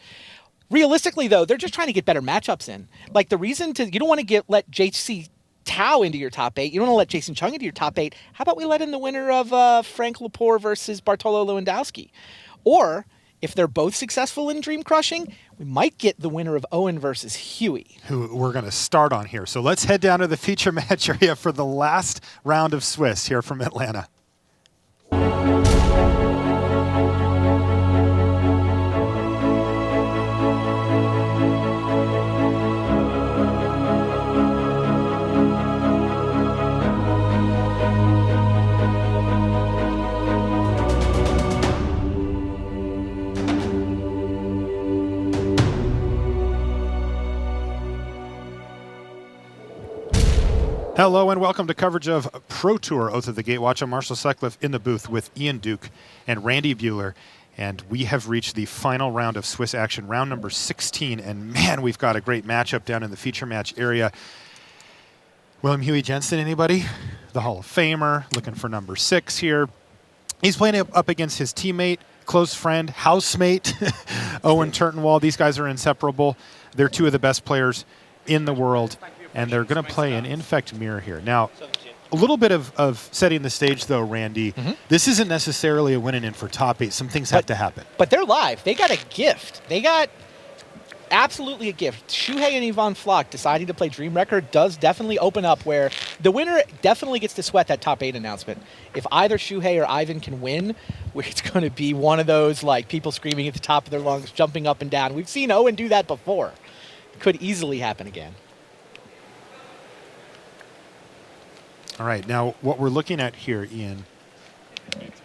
Realistically, though, they're just trying to get better matchups in. Like, the reason you don't want to let JC Tao into your top 8. You don't want to let Jason Chung into your top 8. How about we let in the winner of Frank Lepore versus Bartolo Lewandowski? Or, if they're both successful in Dream Crushing, we might get the winner of Owen versus Huey. Who we're going to start on here. So let's head down to the feature match area for the last round of Swiss here from Atlanta. Hello and welcome to coverage of Pro Tour Oath of the Gatewatch. I'm Marshall Sutcliffe in the booth with Ian Duke and Randy Buehler, and we have reached the final round of Swiss action, round number 16, and man, we've got a great matchup down in the feature match area. William Huey Jensen, anybody? The Hall of Famer, looking for number 6 here. He's playing up against his teammate, close friend, housemate, Owen Turtenwald. These guys are inseparable. They're two of the best players in the world. And they're going to play an Infect Mirror here. Now, a little bit of setting the stage, though, Randy. This isn't necessarily a win and in for top 8. Some things have to happen. But they're live. They got a gift. They got absolutely a gift. Shuhei and Ivan Flock deciding to play Dream Record does definitely open up where the winner definitely gets to sweat that top 8 announcement. If either Shuhei or Ivan can win, where it's going to be one of those, like, people screaming at the top of their lungs, jumping up and down. We've seen Owen do that before. It could easily happen again. All right, now what we're looking at here, Ian,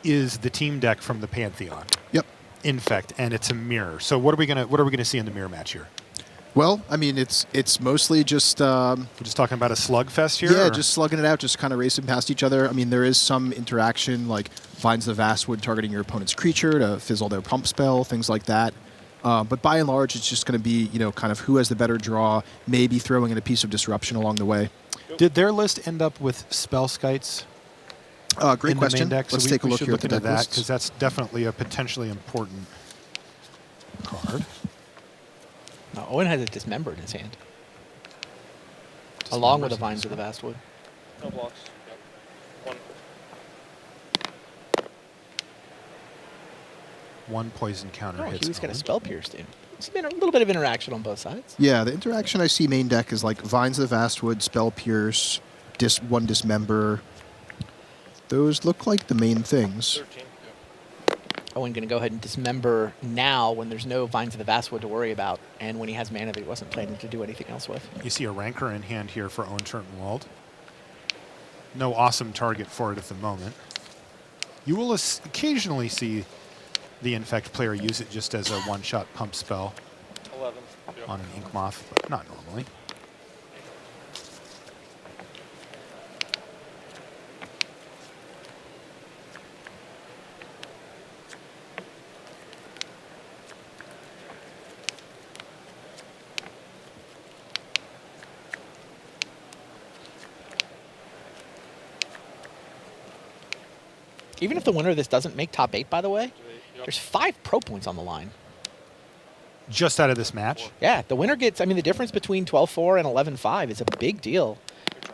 is the team deck from the Pantheon. Yep. Infect, and it's a mirror. So what are we gonna see in the mirror match here? Well, I mean, it's mostly just we're just talking about a slugfest here. Yeah, just slugging it out, just kind of racing past each other. I mean, there is some interaction, like Vines of the Vastwood targeting your opponent's creature to fizzle their pump spell, things like that. But by and large, it's just going to be, kind of who has the better draw, maybe throwing in a piece of disruption along the way. Did their list end up with spell skites? Great question. Let's take a look here at the deck list, because that's definitely a potentially important card. No, Owen has a Dismember in his hand, along with the Vines of the Vastwood. No blocks. Yep. One poison counter hits. He's got a Spell Pierced in. It's been a little bit of interaction on both sides. Yeah, the interaction I see main deck is like Vines of the Vastwood, Spell Pierce, one Dismember. Those look like the main things. 13. Owen going to go ahead and Dismember now when there's no Vines of the Vastwood to worry about, and when he has mana that he wasn't planning to do anything else with. You see a Rancor in hand here for Owen Turtenwald. No awesome target for it at the moment. You will occasionally see the Infect player use it just as a one-shot pump spell. 11. On an Ink Moth, but not normally. Even if the winner of this doesn't make top 8, by the way, there's 5 pro points on the line. Just out of this match? Yeah, the winner gets, I mean, the difference between 12-4 and 11-5 is a big deal.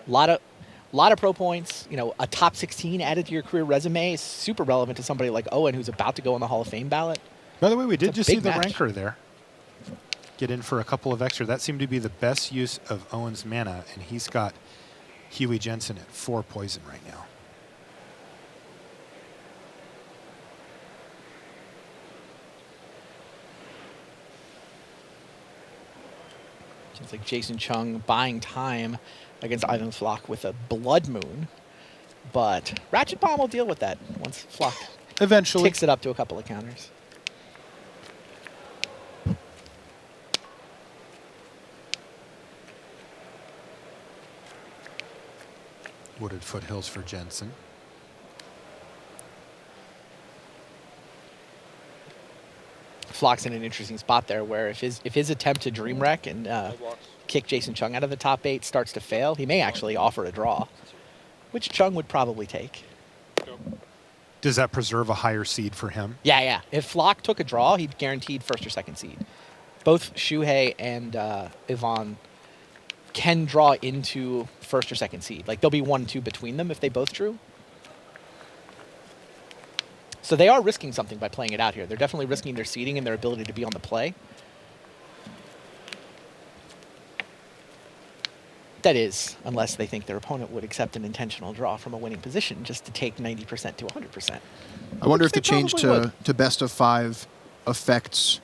A lot of pro points, you know, a top 16 added to your career resume is super relevant to somebody like Owen who's about to go on the Hall of Fame ballot. By the way, we did just see the match. ranker there. Get in for a couple of extra. That seemed to be the best use of Owen's mana, and he's got Huey Jensen at 4 poison right now. It's like Jason Chung buying time against Ivan Flock with a Blood Moon. But Ratchet Bomb will deal with that once Flock eventually ticks it up to a couple of counters. Wooded Foothills for Jensen. Flock's in an interesting spot there where if his attempt to Dream Wreck and kick Jason Chung out of the top 8 starts to fail, he may actually offer a draw, which Chung would probably take. Does that preserve a higher seed for him? Yeah, yeah. If Flock took a draw, he'd guaranteed 1st or 2nd seed. Both Shuhei and Yvonne can draw into 1st or 2nd seed. Like, there'll be 1-2 between them if they both drew. So they are risking something by playing it out here. They're definitely risking their seeding and their ability to be on the play. That is, unless they think their opponent would accept an intentional draw from a winning position just to take 90% to 100%. I wonder if the change to best of 5 affects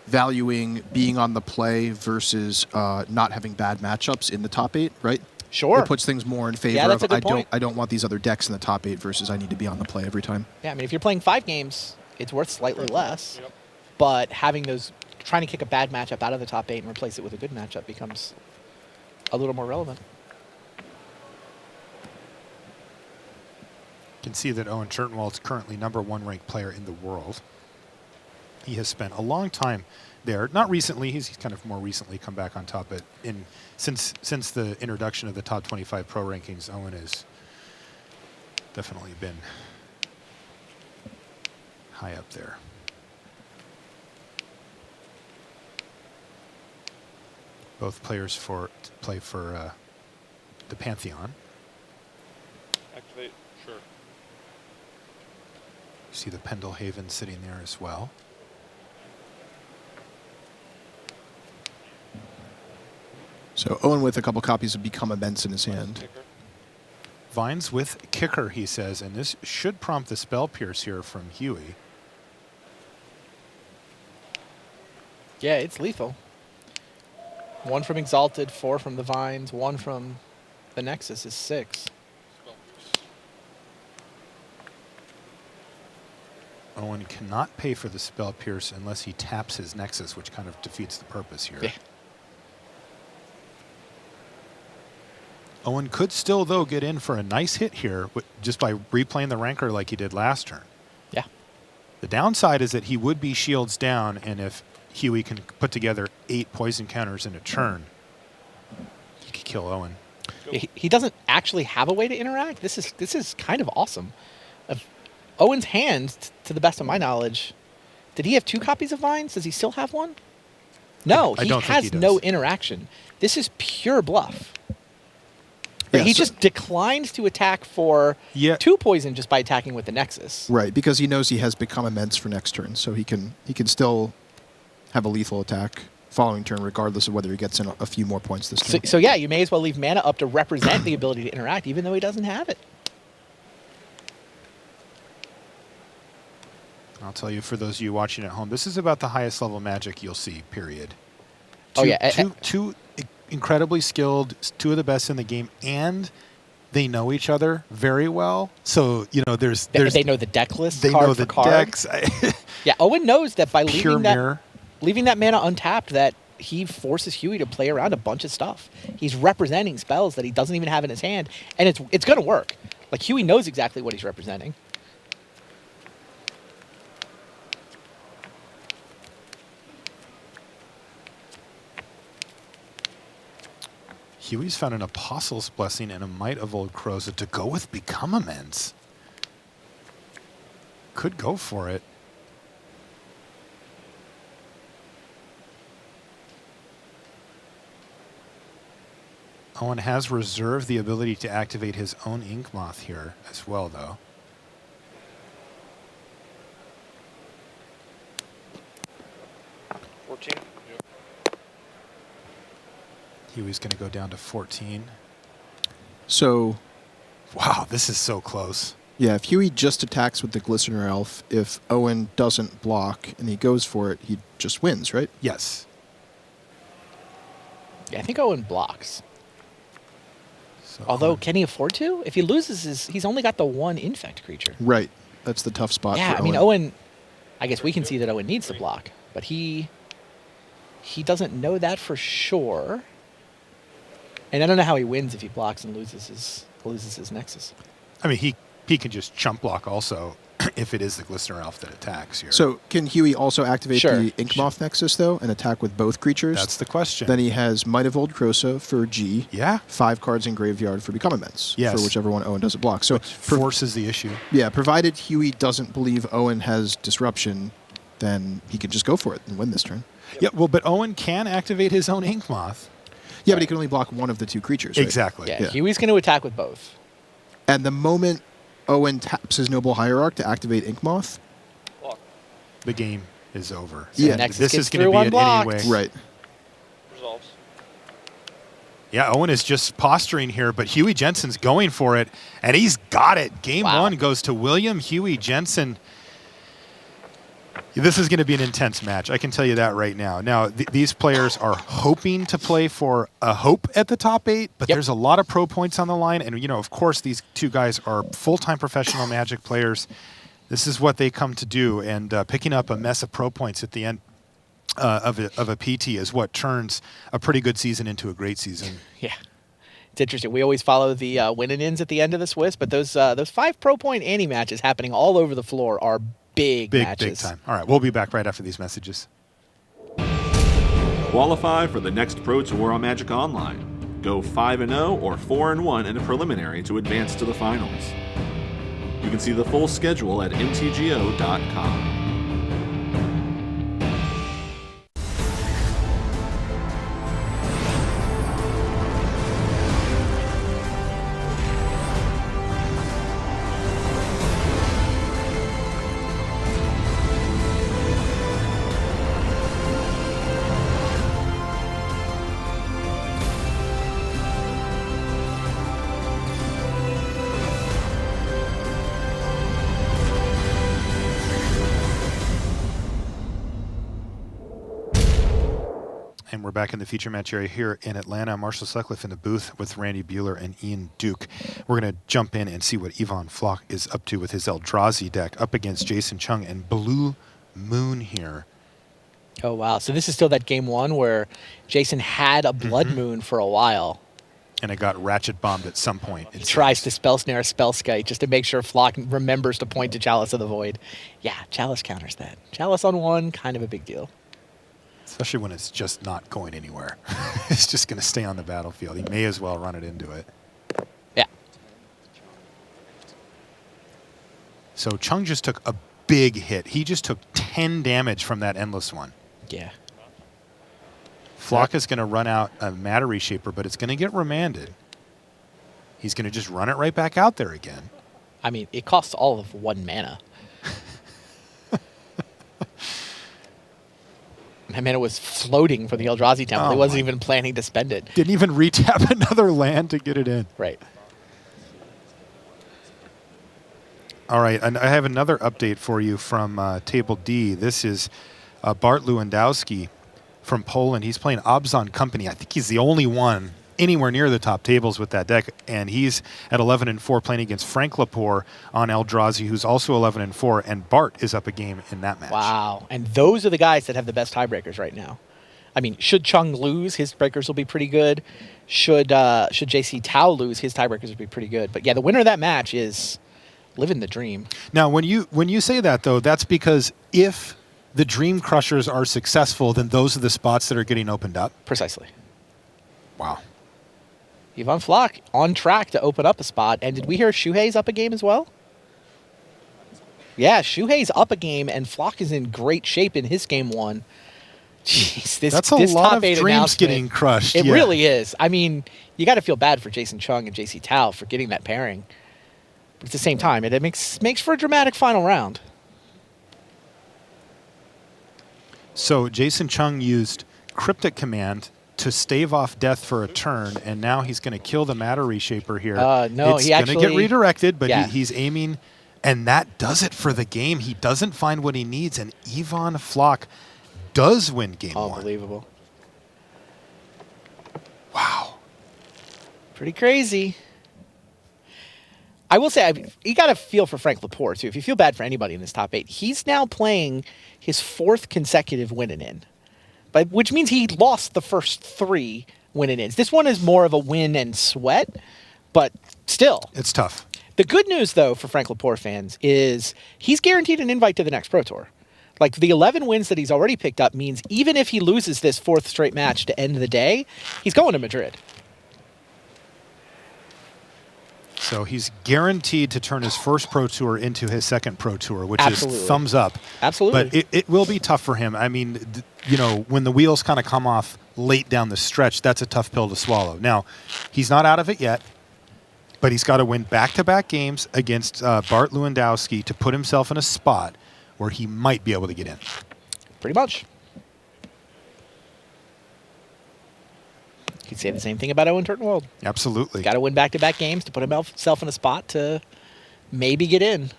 valuing being on the play versus not having bad matchups in the top 8, right? Sure. It puts things more in favor Yeah, that's of a good point. I don't want these other decks in the top 8 versus I need to be on the play every time. Yeah, I mean, if you're playing 5 games, it's worth slightly less. But having those, trying to kick a bad matchup out of the top 8 and replace it with a good matchup becomes a little more relevant. You can see that Owen Churtenwald is currently #1 ranked player in the world. He has spent a long time there. Not recently. He's kind of more recently come back on top. But since the introduction of the top 25 pro rankings, Owen has definitely been high up there. Both players play for the Pantheon. Activate, sure. You see the Pendelhaven sitting there as well. So Owen with a couple copies of Become Immense in his hand. Vines with Kicker, he says, and this should prompt the Spell Pierce here from Huey. Yeah, it's lethal. 1 from Exalted, 4 from the Vines, 1 from the Nexus is 6. Owen cannot pay for the Spell Pierce unless he taps his Nexus, which kind of defeats the purpose here. Yeah. Owen could still, though, get in for a nice hit here just by replaying the Ranker like he did last turn. Yeah. The downside is that he would be shields down, and if Huey can put together 8 poison counters in a turn, he could kill Owen. He doesn't actually have a way to interact. This is kind of awesome. Owen's hand, to the best of my knowledge, did he have 2 copies of Vines? Does he still have 1? No, I he don't think has he does. no interaction. This is pure bluff. He just declines to attack for 2 poison just by attacking with the Nexus. Right, because he knows he has Become Immense for next turn, so he can still have a lethal attack following turn, regardless of whether he gets in a few more points this turn. So yeah, you may as well leave mana up to represent the ability to interact, even though he doesn't have it. I'll tell you, for those of you watching at home, this is about the highest level Magic you'll see, period. Two incredibly skilled, 2 of the best in the game, and they know each other very well. So, you know, they know the deck list they card know for the card. decks. Yeah, Owen knows that by Pure leaving that mirror. leaving that mana untapped that he forces Huey to play around a bunch of stuff. He's representing spells that he doesn't even have in his hand, and it's going to work. Like, Huey knows exactly what he's representing. Huey's found an Apostle's Blessing and a Might of Old Crozet to go with Become Immense. Could go for it. Owen has reserved the ability to activate his own Inkmoth here as well, though. Huey's going to go down to 14. So, wow, this is so close. Yeah, if Huey just attacks with the Glistener Elf, if Owen doesn't block and he goes for it, he just wins, right? Yes. Yeah, I think Owen blocks. So Although, can he afford to? If he loses, he's only got the one Infect creature. Right. That's the tough spot Yeah, for I mean, Owen, I guess we can see that Owen needs to block, but he doesn't know that for sure. And I don't know how he wins if he blocks and loses his Nexus. I mean, he can just chump block also if it is the Glistener Elf that attacks here. So can Huey also activate Sure. the Inkmoth Nexus, though, and attack with both creatures? That's the question. Then he has Might of Old Krosa for G. Yeah. 5 cards in graveyard for Become Immense. Yes. For whichever one Owen doesn't block. So forces the issue. Yeah, provided Huey doesn't believe Owen has Disruption, then he can just go for it and win this turn. Yeah, well, but Owen can activate his own Inkmoth. Yeah, but he can only block one of the two creatures, right? Exactly. Yeah, Huey's going to attack with both. And the moment Owen taps his Noble Hierarch to activate Inkmoth, the game is over. Yeah. And Nexus this gets is going to through be it unblocked. anyway. right. Resolves. Yeah, Owen is just posturing here, but Huey Jensen's going for it, and he's got it. Game one goes to William Huey Jensen. This is going to be an intense match. I can tell you that right now. Now, these players are hoping to play for a hope at the top 8, but there's a lot of pro points on the line. And, you know, of course, these two guys are full-time professional Magic players. This is what they come to do. And picking up a mess of pro points at the end of a PT is what turns a pretty good season into a great season. Yeah. It's interesting. We always follow the win and ins at the end of the Swiss, but those 5 pro point ante matches happening all over the floor are big matches. Big time. All right, we'll be back right after these messages. Qualify for the next Pro Tour on Magic Online. Go 5-0 or 4-1 in a preliminary to advance to the finals. You can see the full schedule at mtgo.com. And we're back in the feature match area here in Atlanta. Marshall Sutcliffe in the booth with Randy Buehler and Ian Duke. We're going to jump in and see what Yvonne Flock is up to with his Eldrazi deck up against Jason Chung and Blue Moon here. Oh, wow. So this is still that game one where Jason had a Blood Moon for a while. And it got ratchet bombed at some point. He tries to Spell Snare a Spellskite just to make sure Flock remembers to point to Chalice of the Void. Yeah, Chalice counters that. Chalice on one, kind of a big deal. Especially when it's just not going anywhere. It's just going to stay on the battlefield. He may as well run it into it. Yeah. So Chung just took a big hit. He just took 10 damage from that Endless one. Yeah. Flock is going to run out a Matter Reshaper, but it's going to get remanded. He's going to just run it right back out there again. I mean, it costs all of 1 mana. That mana was floating for the Eldrazi Temple. He wasn't even planning to spend it. Didn't even retap another land to get it in. Right. All right, and I have another update for you from Table D. This is Bart Lewandowski from Poland. He's playing Obzon Company. I think he's the only one anywhere near the top tables with that deck, and he's at 11-4 playing against Frank Lepore on Eldrazi, who's also 11-4, and Bart is up a game in that match. Wow. And those are the guys that have the best tiebreakers right now. I mean, should Chung lose, his breakers will be pretty good. Should JC Tao lose, his tiebreakers will be pretty good. But yeah, the winner of that match is living the dream. Now, when you say that, though, that's because if the Dream Crushers are successful, then those are the spots that are getting opened up? Precisely. Wow. Yvonne Flock on track to open up a spot. And did we hear Shuhei's up a game as well? Yeah, Shuhei's up a game, and Flock is in great shape in his game 1. Jeez, that's a lot of dreams getting crushed. It really is. I mean, you got to feel bad for Jason Chung and JC Tao for getting that pairing. But at the same time, it makes for a dramatic final round. So Jason Chung used Cryptic Command to stave off death for a turn, and now he's going to kill the Matter Reshaper here. No, it's going to get redirected, but he's aiming, and that does it for the game. He doesn't find what he needs, and Yvonne Flock does win game 1. Unbelievable. Wow. Pretty crazy. I will say, you got to feel for Frank Lepore, too. If you feel bad for anybody in this top 8, he's now playing his 4th consecutive win-and-in, which means he lost the first 3 win-and-ins. This one is more of a win and sweat, but still. It's tough. The good news, though, for Frank Lepore fans is he's guaranteed an invite to the next Pro Tour. Like, the 11 wins that he's already picked up means even if he loses this 4th straight match to end the day, he's going to Madrid. So he's guaranteed to turn his first Pro Tour into his second Pro Tour, which Absolutely. is thumbs up. Absolutely. But it will be tough for him. I mean, when the wheels kind of come off late down the stretch, that's a tough pill to swallow. Now, he's not out of it yet, but he's got to win back-to-back games against Bart Lewandowski to put himself in a spot where he might be able to get in. Pretty much. You could say the same thing about Owen Turtenwald. Absolutely. Got to win back-to-back games to put himself in a spot to maybe get in.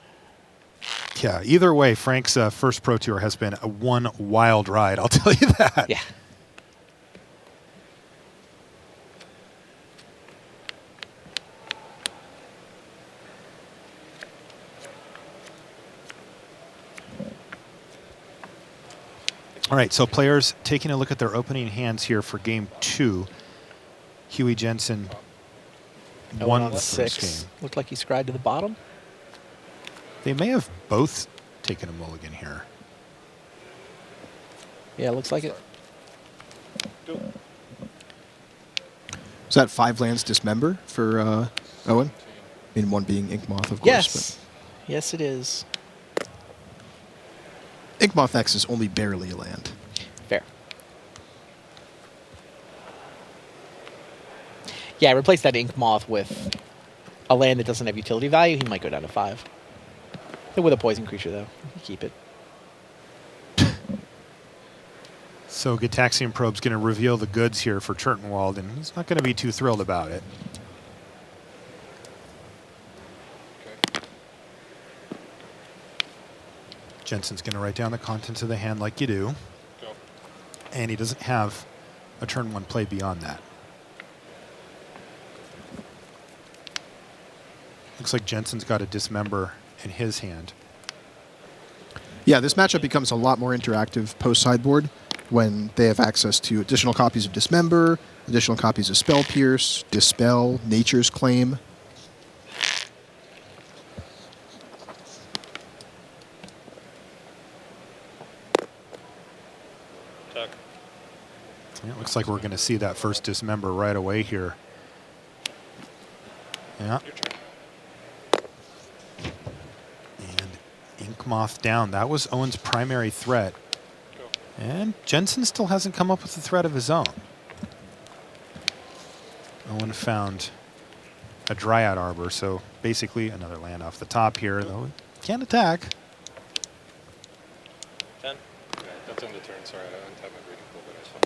Yeah, either way, Frank's first Pro Tour has been one wild ride, I'll tell you that. Yeah. All right, so players taking a look at their opening hands here for game 2. Huey Jensen won the first game. Looked like he scried to the bottom. They may have both taken a mulligan here. Yeah, looks like it. Is that 5 lands Dismember for Owen? I mean, one being Inkmoth, of course. Yes. Yes, it is. Inkmoth X is only barely a land. Fair. Yeah, replace that Inkmoth with a land that doesn't have utility value. He might go down to 5. With a poison creature, though. Keep it. So Gitaxian Probe's going to reveal the goods here for Turtenwald, and he's not going to be too thrilled about it. Jensen's going to write down the contents of the hand like you do. Go. And he doesn't have a turn 1 play beyond that. Looks like Jensen's got a Dismember in his hand. Yeah, this matchup becomes a lot more interactive post-sideboard when they have access to additional copies of Dismember, additional copies of Spell Pierce, Dispel, Nature's Claim. Yeah, it looks like we're going to see that first Dismember right away here. Yeah. And Inkmoth down. That was Owen's primary threat. And Jensen still hasn't come up with a threat of his own. Owen found a Dryad Arbor, so basically another land off the top here, though can't attack. 10? Okay, that's on the turn. Sorry, I don't have my reading pool, but it's fine.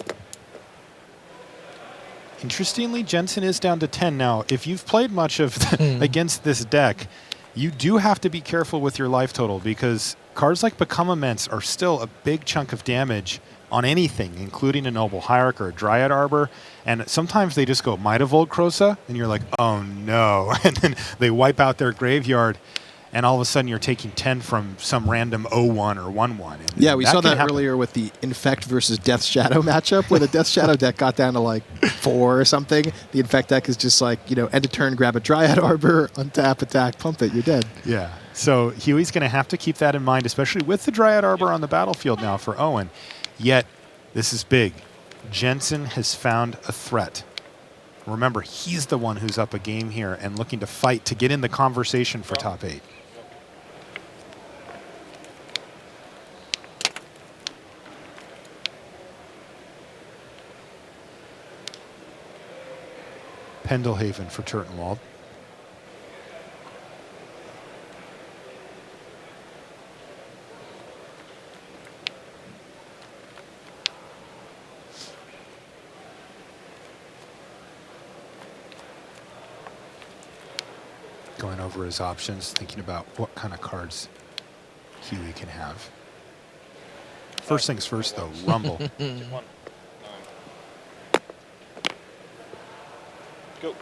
Interestingly, Jensen is down to 10 now. If you've played much of against this deck, you do have to be careful with your life total because cards like Become Immense are still a big chunk of damage on anything, including a Noble Hierarch or a Dryad Arbor. And sometimes they just go Might of Old Krosa, and you're like, oh no. And then they wipe out their graveyard, and all of a sudden you're taking 10 from some random 0-1 or 1-1. Yeah, we saw that earlier with the Infect versus Death Shadow matchup, where the Death Shadow deck got down to like 4 or something. The Infect deck is just like, end of turn, grab a Dryad Arbor, untap, attack, pump it, you're dead. Yeah. So Huey's going to have to keep that in mind, especially with the Dryad Arbor on the battlefield now for Owen. Yet, this is big. Jensen has found a threat. Remember, he's the one who's up a game here and looking to fight to get in the conversation for top 8. Pendelhaven for Turtenwald. Going over his options, thinking about what kind of cards Huey can have. First things first, though, Rumble. Go.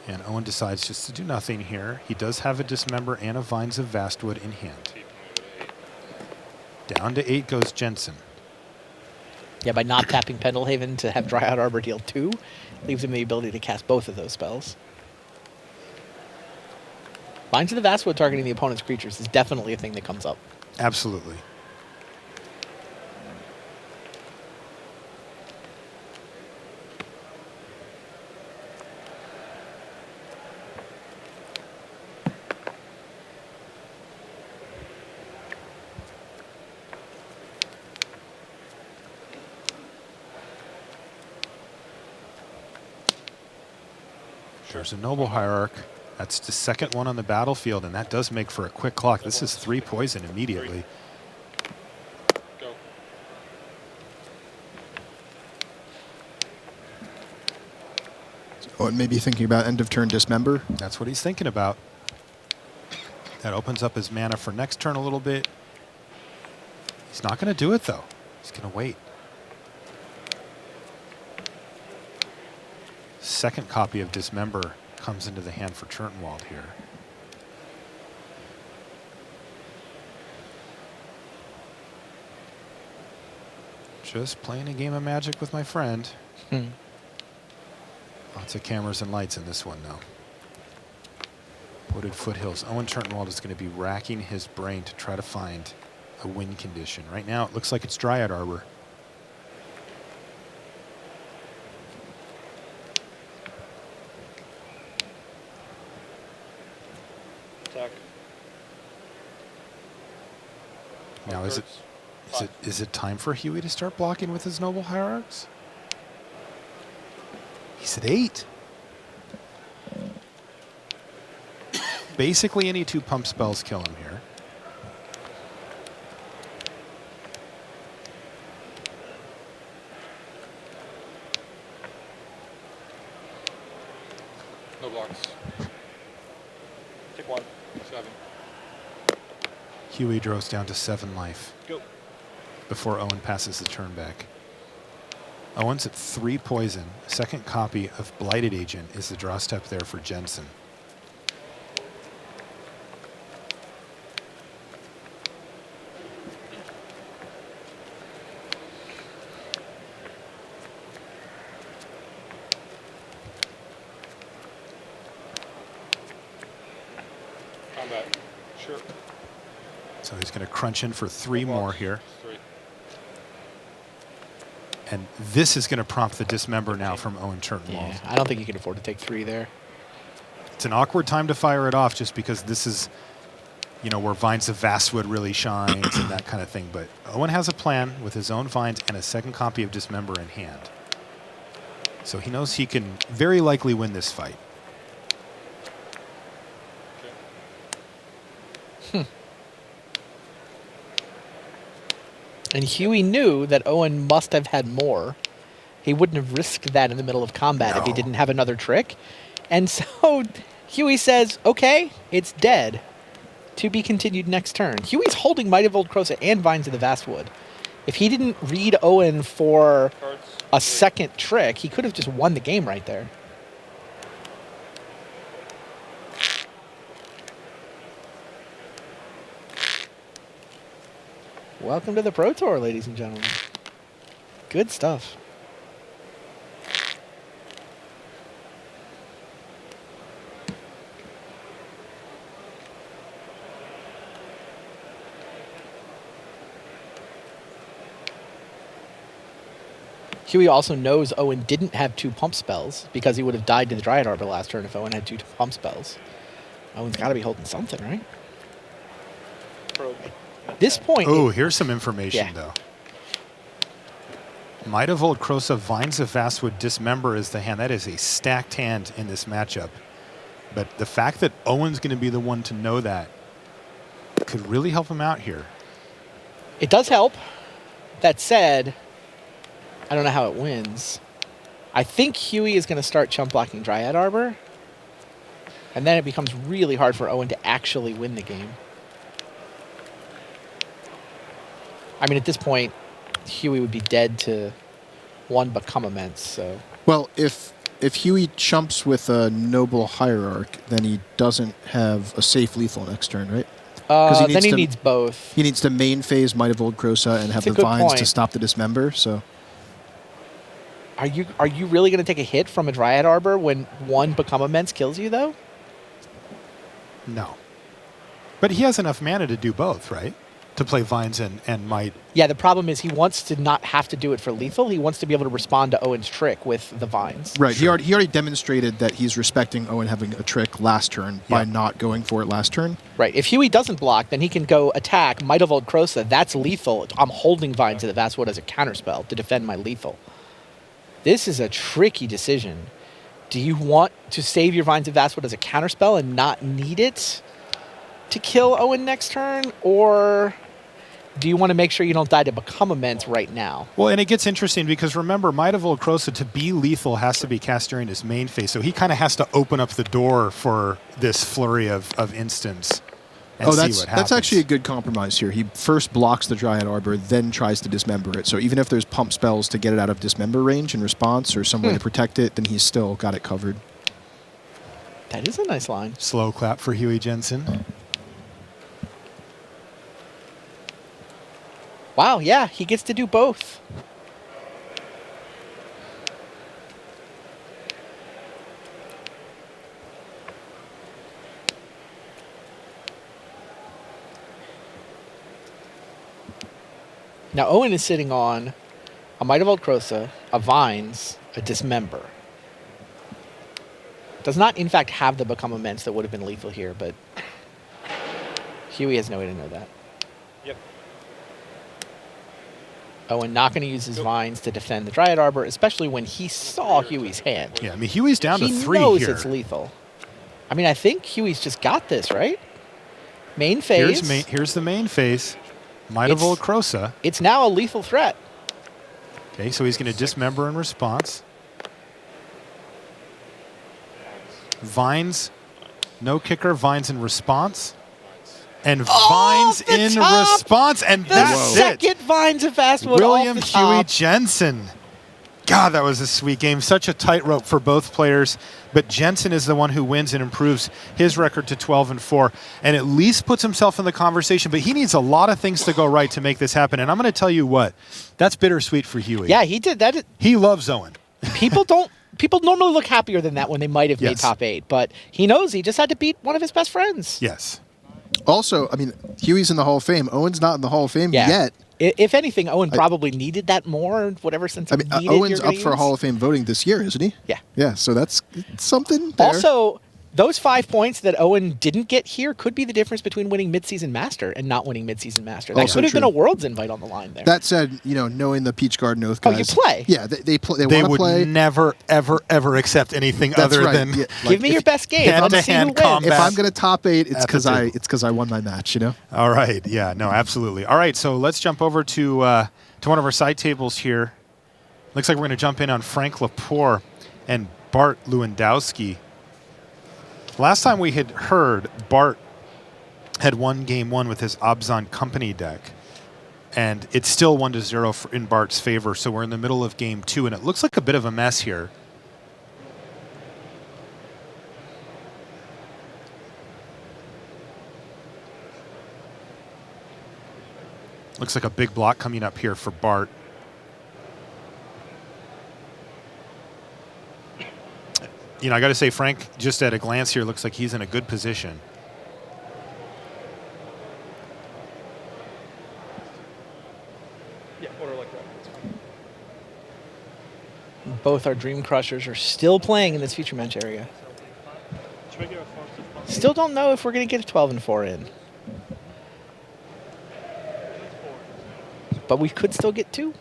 And Owen decides just to do nothing here. He does have a Dismember and a Vines of Vastwood in hand. Down to 8 goes Jensen. Yeah, by not tapping Pendelhaven to have Dryad Arbor deal 2, leaves him the ability to cast both of those spells. Vines of the Vastwood targeting the opponent's creatures is definitely a thing that comes up. Absolutely. There's a Noble Hierarch. That's the second one on the battlefield, and that does make for a quick clock. This is 3 poison immediately. Go. Oh, and maybe thinking about end of turn Dismember. That's what he's thinking about. That opens up his mana for next turn a little bit. He's not going to do it, though. He's going to wait. Second copy of Dismember comes into the hand for Turtenwald here. Just playing a game of Magic with my friend. Lots of cameras and lights in this one, though. Wooded Foothills. Owen Turtenwald is going to be racking his brain to try to find a win condition. Right now, it looks like it's Dryad Arbor. Now, is it time for Huey to start blocking with his Noble Hierarchs? He's at 8. Basically, any 2 pump spells kill him here. No blocks. Take 1. 7. Huey draws down to 7 life. Go. Before Owen passes the turn back. Owen's at 3 poison. Second copy of Blighted Agent is the draw step there for Jensen. Combat. Sure. So he's going to crunch in for 3 more here. 3. And this is going to prompt the Dismember now from Owen Turtenwald. Yeah, I don't think you can afford to take 3 there. It's an awkward time to fire it off just because this is, where Vines of Vastwood really shines and that kind of thing. But Owen has a plan with his own Vines and a second copy of Dismember in hand. So he knows he can very likely win this fight. And Huey knew that Owen must have had more. He wouldn't have risked that in the middle of combat if he didn't have another trick. And so Huey says, okay, it's dead. To be continued next turn. Huey's holding Might of Old Krosa and Vines of the Vastwood. If he didn't read Owen for a second trick, he could have just won the game right there. Welcome to the Pro Tour, ladies and gentlemen. Good stuff. Huey also knows Owen didn't have 2 pump spells because he would have died to the Dryad Arbor last turn if Owen had 2 pump spells. Owen's got to be holding something, right? At this point... Oh, here's some information, though. Might of Old Krosa, Vines of Vastwood, Dismember is the hand. That is a stacked hand in this matchup. But the fact that Owen's going to be the one to know that could really help him out here. It does help. That said, I don't know how it wins. I think Huey is going to start chump blocking Dryad Arbor. And then it becomes really hard for Owen to actually win the game. I mean, at this point, Huey would be dead to 1 Become Immense, so... Well, if Huey chumps with a Noble Hierarch, then he doesn't have a safe lethal next turn, right? Then he needs both. He needs to main phase Might of Old Krosa and have the Vines to stop the Dismember, so... Are you really going to take a hit from a Dryad Arbor when 1 Become Immense kills you, though? No. But he has enough mana to do both, right? To play Vines and Might. Yeah, the problem is he wants to not have to do it for lethal. He wants to be able to respond to Owen's trick with the Vines. Right. Sure. He already demonstrated that he's respecting Owen having a trick last turn by not going for it last turn. Right. If Huey doesn't block, then he can go attack Might of Old Krosa. That's lethal. I'm holding Vines of the Vastwood as a counterspell to defend my lethal. This is a tricky decision. Do you want to save your Vines of Vastwood as a counterspell and not need it to kill Owen next turn? Or do you want to make sure you don't die to Become Immense right now? Well, and it gets interesting because remember, Might of Old Krosa to be lethal has to be cast during his main phase. So he kind of has to open up the door for this flurry of instants and see what happens. That's actually a good compromise here. He first blocks the Dryad Arbor, then tries to dismember it. So even if there's pump spells to get it out of dismember range in response or some way to protect it, then he's still got it covered. That is a nice line. Slow clap for Huey Jensen. Wow, yeah, he gets to do both. Now Owen is sitting on a Might of Old Krosa, a Vines, a Dismember. Does not, in fact, have the Become Immense that would have been lethal here, but Huey has no way to know that. Yep. Owen not going to use his Vines to defend the Dryad Arbor, especially when he saw Huey's hand. Yeah, I mean, Huey's down to 3 he knows here. It's lethal. I mean, I think Huey's just got this, right? Main phase. Here's the main phase. Might of Old Krosa. It's now a lethal threat. Okay, so he's going to dismember in response. Vines, no kicker, Vines in response. And Vines in response, and that's it. The second Vines of Vastwood William off the top. Huey Jensen. God, that was a sweet game. Such a tightrope for both players. But Jensen is the one who wins and improves his record to 12-4, and at least puts himself in the conversation. But he needs a lot of things to go right to make this happen. And I'm going to tell you what, that's bittersweet for Huey. Yeah, he did that. He loves Owen. People normally look happier than that when they might have made top 8, but he knows he just had to beat one of his best friends. Yes. Also, I mean, Huey's in the Hall of Fame. Owen's not in the Hall of Fame yet. If anything, Owen probably needed that more, whatever sense of needed Owen's you're up gonna for use. Hall of Fame voting this year, isn't he? Yeah. Yeah, so that's something there. Also, those 5 points that Owen didn't get here could be the difference between winning Midseason Master and not winning Midseason Master. That Also could have true. been a Worlds invite on the line there. That said, knowing the Peach Garden Oath guys. Oh, you play. Yeah, they want to They would play. never, ever, ever accept anything That's other right. than Yeah, Give me your best game. Let's see who hand-to-hand wins. combat. If I'm going to top 8, it's At the because I won my match, All right. Yeah, no, absolutely. All right, so let's jump over to one of our side tables here. Looks like we're going to jump in on Frank Lepore and Bart Lewandowski. Last time we had heard, Bart had won game 1 with his Abzan Company deck. And it's still 1-0 in Bart's favor, so we're in the middle of game 2, and it looks like a bit of a mess here. Looks like a big block coming up here for Bart. You know, I got to say, Frank, just at a glance here, looks like he's in a good position. Yeah, order like that. Both our Dream Crushers are still playing in this feature match area. Still don't know if we're going to get a 12-4 in. But we could still get 2.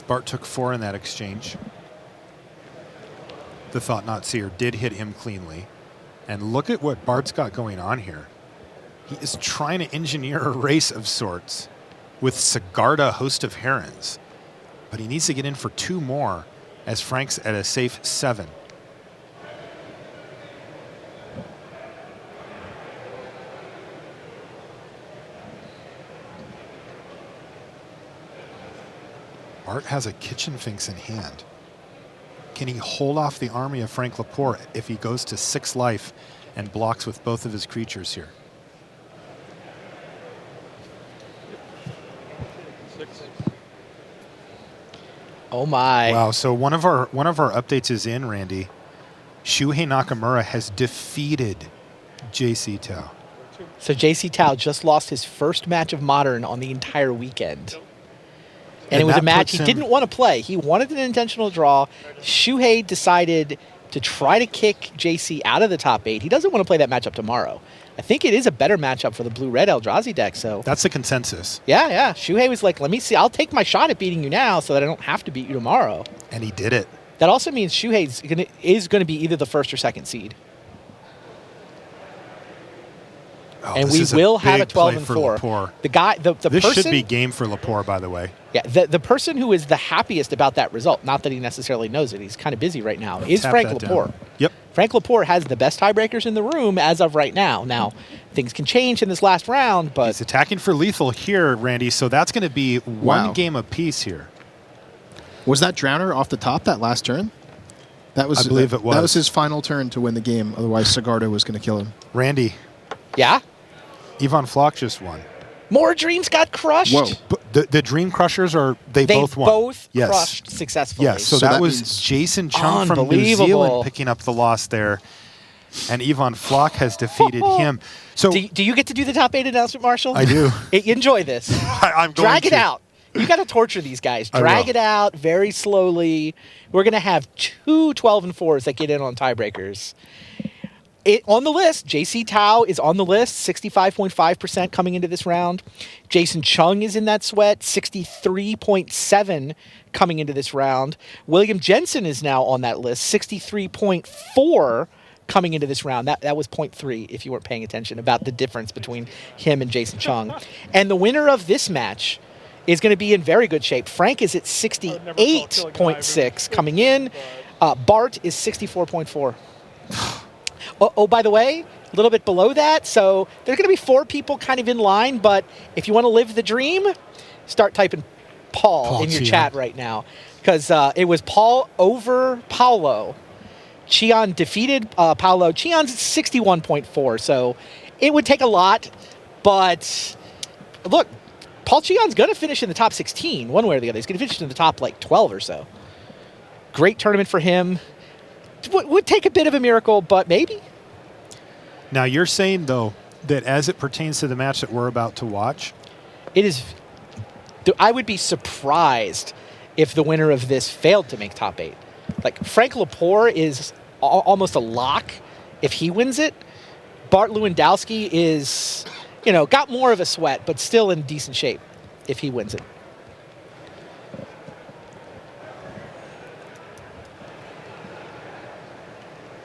Bart took 4 in that exchange. The Thought-Not-Seer did hit him cleanly. And look at what Bart's got going on here. He is trying to engineer a race of sorts with Sigarda, Host of Herons. But he needs to get in for 2 more as Frank's at a safe 7. Bart has a Kitchen Finks in hand. Can he hold off the army of Frank Lepore if he goes to 6 life and blocks with both of his creatures here? Oh my! Wow! So one of our updates is in, Randy. Shuhei Nakamura has defeated JC Tao. So JC Tao just lost his first match of Modern on the entire weekend. And it was a match he didn't want to play. He wanted an intentional draw. Shuhei decided to try to kick JC out of the top 8. He doesn't want to play that matchup tomorrow. I think it is a better matchup for the blue-red Eldrazi deck. So that's the consensus. Yeah. Shuhei was like, let me see. I'll take my shot at beating you now so that I don't have to beat you tomorrow. And he did it. That also means Shuhei is going to be either the 1st or 2nd seed. Oh, and we will have a 12-4. The guy, the this person should be game for Lepore, by the way. Yeah, the person who is the happiest about that result, not that he necessarily knows it, he's kind of busy right now, is Frank Lepore. Yep. Frank Lepore has the best tiebreakers in the room as of right now. Now, things can change in this last round, but he's attacking for lethal here, Randy. So that's going to be 1 game apiece here. Was that Drowner off the top that last turn? That was, I believe it was. That was his final turn to win the game. Otherwise, Sigarda was going to kill him. Randy. Yeah? Yvonne Flock just won. More dreams got crushed. Whoa. The Dream Crushers they both won. Both crushed successfully. Yes, so that was Jason Chung from New Zealand picking up the loss there. And Yvonne Flock has defeated him. So do you get to do the top 8 announcement, Marshall? I do. Enjoy this. I'm going Drag it out. You got to torture these guys. Drag it out very slowly. We're going to have 2 12-4s that get in on tiebreakers. On the list, JC Tao is on the list, 65.5% coming into this round. Jason Chung is in that sweat, 63.7% coming into this round. William Jensen is now on that list, 63.4% coming into this round. That was 0.3 if you weren't paying attention about the difference between him and Jason Chung. And the winner of this match is going to be in very good shape. Frank is at 68.6 coming in. Bart is 64.4. Oh, by the way, a little bit below that. So there's going to be 4 people kind of in line. But if you want to live the dream, start typing Paul in your chat right now. Because it was Paul over Paolo. Cheon defeated Paolo. Cheon's at 61.4. So it would take a lot. But look, Paul Cheon's going to finish in the top 16 one way or the other. He's going to finish in the top 12 or so. Great tournament for him. Would take a bit of a miracle, but maybe. Now you're saying, though, that as it pertains to the match that we're about to watch, it is. I would be surprised if the winner of this failed to make top 8. Like Frank Lepore is almost a lock if he wins it. Bart Lewandowski is, got more of a sweat, but still in decent shape if he wins it.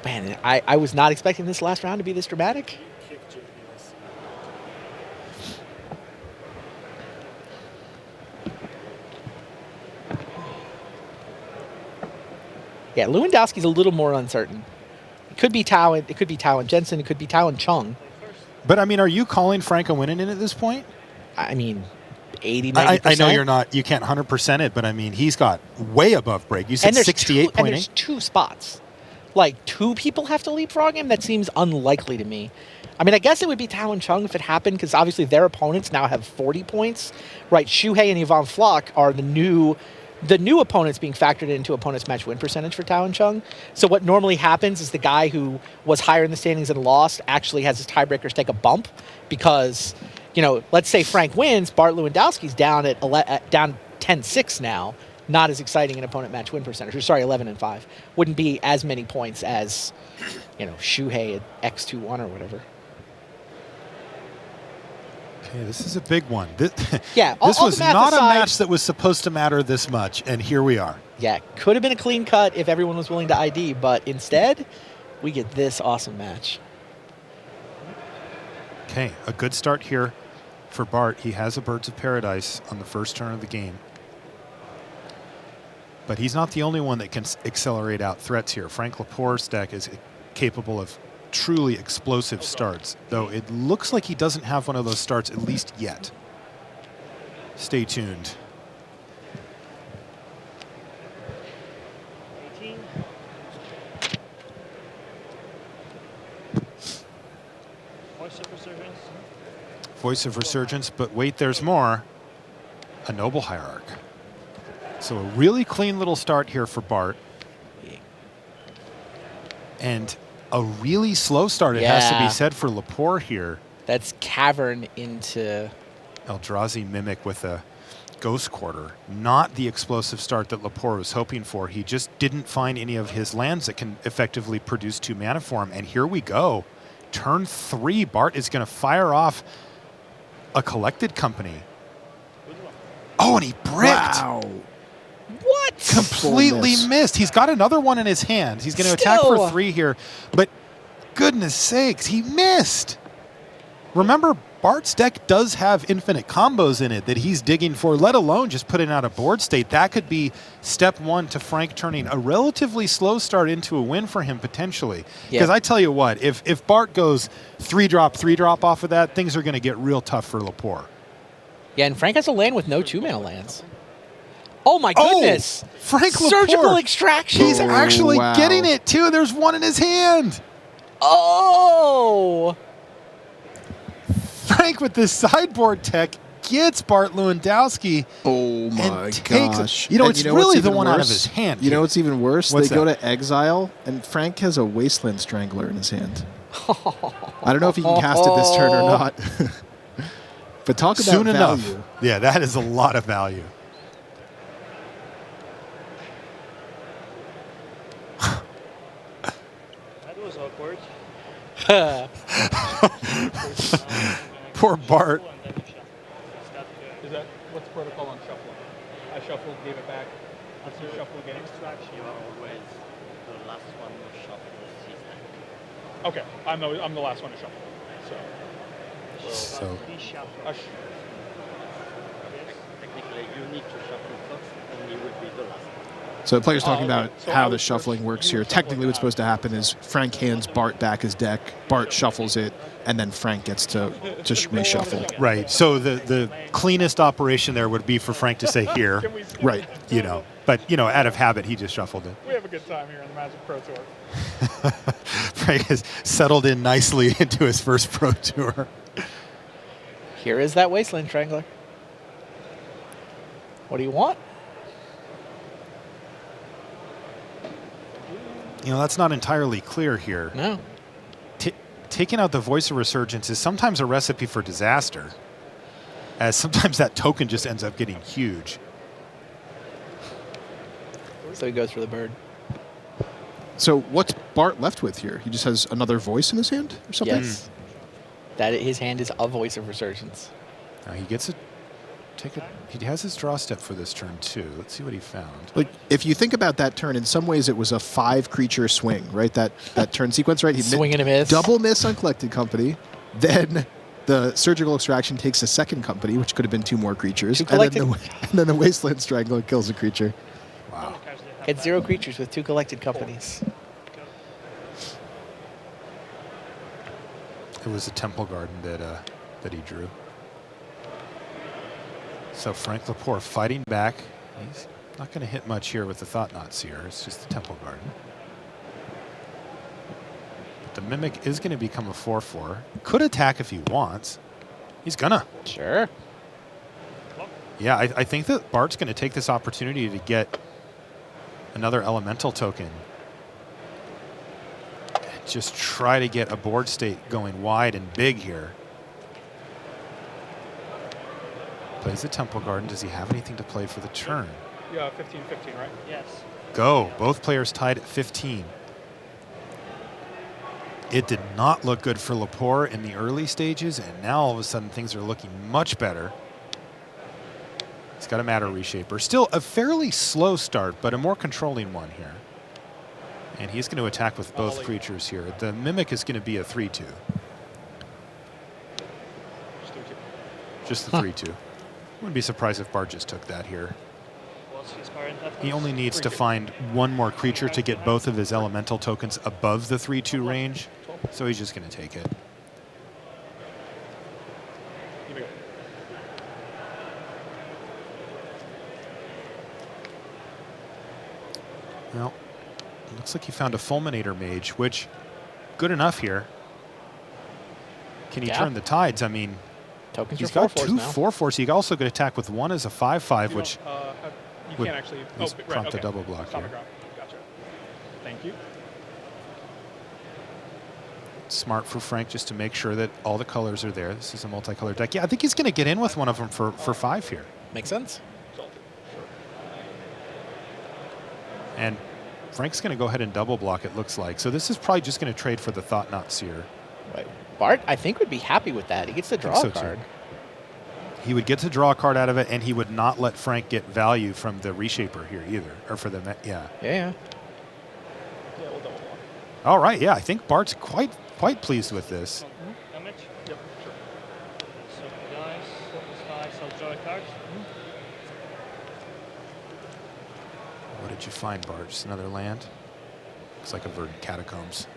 Man, I was not expecting this last round to be this dramatic. Yeah, Lewandowski's a little more uncertain. It could be Tao and Jensen. It could be Tao and Chung. But I mean, are you calling Frank a winning in at this point? I mean, 80, 90%. I know you can't 100% it, but I mean, he's got way above break. You said And there's 68.8? And there's 2 spots. Like, 2 people have to leapfrog him? That seems unlikely to me. I mean, I guess it would be Tao and Chung if it happened, because obviously their opponents now have 40 points. Right, Shuhei and Yvonne Flock are the new opponents being factored into opponents' match win percentage for Tao and Chung. So what normally happens is the guy who was higher in the standings and lost actually has his tiebreakers take a bump because, let's say Frank wins, Bart Lewandowski's down down 10-6 now. Not as exciting an opponent match win percentage. Or sorry, 11-5. Wouldn't be as many points as, Shuhei at X2-1 or whatever. Okay, this is a big one. This all was the math not aside, a match that was supposed to matter this much, and here we are. Yeah, could have been a clean cut if everyone was willing to ID, but instead, we get this awesome match. Okay, a good start here for Bart. He has a Birds of Paradise on the first turn of the game. But he's not the only one that can accelerate out threats here. Frank Lepore's deck is capable of truly explosive starts, though it looks like he doesn't have one of those starts, at least yet. Stay tuned. 18. Voice of Resurgence. Voice of Resurgence, but wait, there's more. A Noble Hierarch. So a really clean little start here for Bart. And a really slow start, it has to be said, for Lepore here. That's Cavern into Eldrazi Mimic with a Ghost Quarter. Not the explosive start that Lepore was hoping for. He just didn't find any of his lands that can effectively produce 2 mana for him. And here we go. Turn 3, Bart is going to fire off a Collected Company. Oh, and he bricked. Wow. What? Completely missed. He's got another one in his hand. He's going to attack for 3 here. But goodness sakes, he missed. Remember, Bart's deck does have infinite combos in it that he's digging for, let alone just putting out a board state. That could be step 1 to Frank turning a relatively slow start into a win for him potentially. Because I tell you what, if Bart goes 3-drop off of that, things are going to get real tough for Lepore. Yeah, and Frank has a land with no 2-mana lands. Oh my goodness! Frank Lepore. Surgical Extraction. He's actually getting it too. There's one in his hand. Oh! Frank with this sideboard tech gets Bart Lewandowski. Oh my gosh! It's really the one out of his hand. You know what's even worse? What's they go to exile, and Frank has a Wasteland Strangler in his hand. I don't know if he can cast it this turn or not. But talk about soon value. Enough. Yeah, that is a lot of value. That was awkward. Poor Bart. Is that what's the protocol on shuffling? I shuffled, gave it back. Let's do shuffle again. You are always the last one to shuffle the season. Okay, I'm the last one to shuffle. So Technically, you need to shuffle first, and you would be the last. So the player's talking about how the shuffling works here. Technically what's supposed to happen is Frank hands Bart back his deck, Bart shuffles it, and then Frank gets to reshuffle. Right. So the cleanest operation there would be for Frank to say here. Right. But out of habit, he just shuffled it. we have a good time here on the Magic Pro Tour. Frank has settled in nicely into his first Pro Tour. Here is that Wasteland Strangler. What do you want? That's not entirely clear here. No. Taking out the Voice of Resurgence is sometimes a recipe for disaster, as sometimes that token just ends up getting huge. So he goes for the bird. So what's Bart left with here? He just has another voice in his hand or something? Yes. His hand is a Voice of Resurgence. Now he gets he has his draw step for this turn too. Let's see what he found. Like, if you think about that turn, in some ways it was a 5-creature swing, right? That turn sequence, right? He Swing and a miss. Double miss on Collected Company. Then the Surgical Extraction takes a second company, which could have been 2 more creatures. And then the Wasteland Strangler kills a creature. Wow. Had 0 creatures with 2 Collected Companies. It was a Temple Garden that he drew. So Frank Lepore fighting back. He's not going to hit much here with the Thought-Knot Seer. It's just the Temple Garden. But the Mimic is going to become a 4/4. Could attack if he wants. He's gonna. Sure. Yeah, I think that Bart's going to take this opportunity to get another elemental token. Just try to get a board state going wide and big here. Plays the Temple Garden. Does he have anything to play for the turn? Yeah, 15-15, right? Yes. Go. Both players tied at 15. It did not look good for Lepore in the early stages, and now all of a sudden things are looking much better. He's got a Matter Reshaper. Still a fairly slow start, but a more controlling one here. And he's going to attack with both creatures here. The Mimic is going to be a 3/2. Just the 3/2. Wouldn't be surprised if Bart just took that here. What's his current effort? He only needs to find one more creature to get both of his elemental tokens above the 3/2 range. So he's just going to take it. Well, it looks like he found a Fulminator Mage, which, good enough here. Can he turn the tides? I mean, Tokens he's are got 4/4s two now. 4/4s. He also could attack with one as a 5/5, which You would can't actually at least prompt a double block Stop here. the ground. Gotcha. Thank you. Smart for Frank just to make sure that all the colors are there. This is a multicolored deck. Yeah, I think he's going to get in with one of them for 5 here. Makes sense. And Frank's going to go ahead and double block, it looks like. So this is probably just going to trade for the Thought-Knot Seer. Right. Bart, I think, would be happy with that. He gets to draw so a card. too. He would get to draw a card out of it, and he would not let Frank get value from the Reshaper here either. Or for the, Yeah. Yeah, we'll double block. All right, yeah, I think Bart's quite pleased with this. Damage? Yep, sure. So, guys, I'll draw a card. What did you find, Bart? Just another land? Looks like a Verdant Catacombs.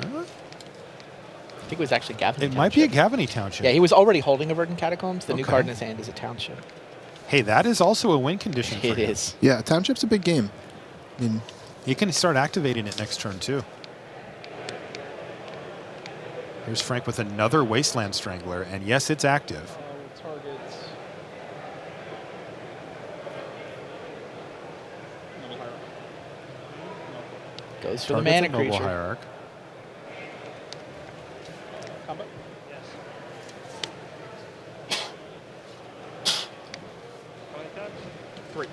Huh? I think it was actually Gavany It might be a Gavany Township. Yeah, he was already holding a Verdant Catacombs. The new Okay. card in his hand is a Township. Hey, that is also a win condition for It him. is. Yeah, Township's a big game. I mean, he can start activating it next turn, too. Here's Frank with another Wasteland Strangler, and yes, it's active. Targets. Noble Hierarch. Goes for the Targets mana a Noble creature. Hierarch. Combat? Yes. Three.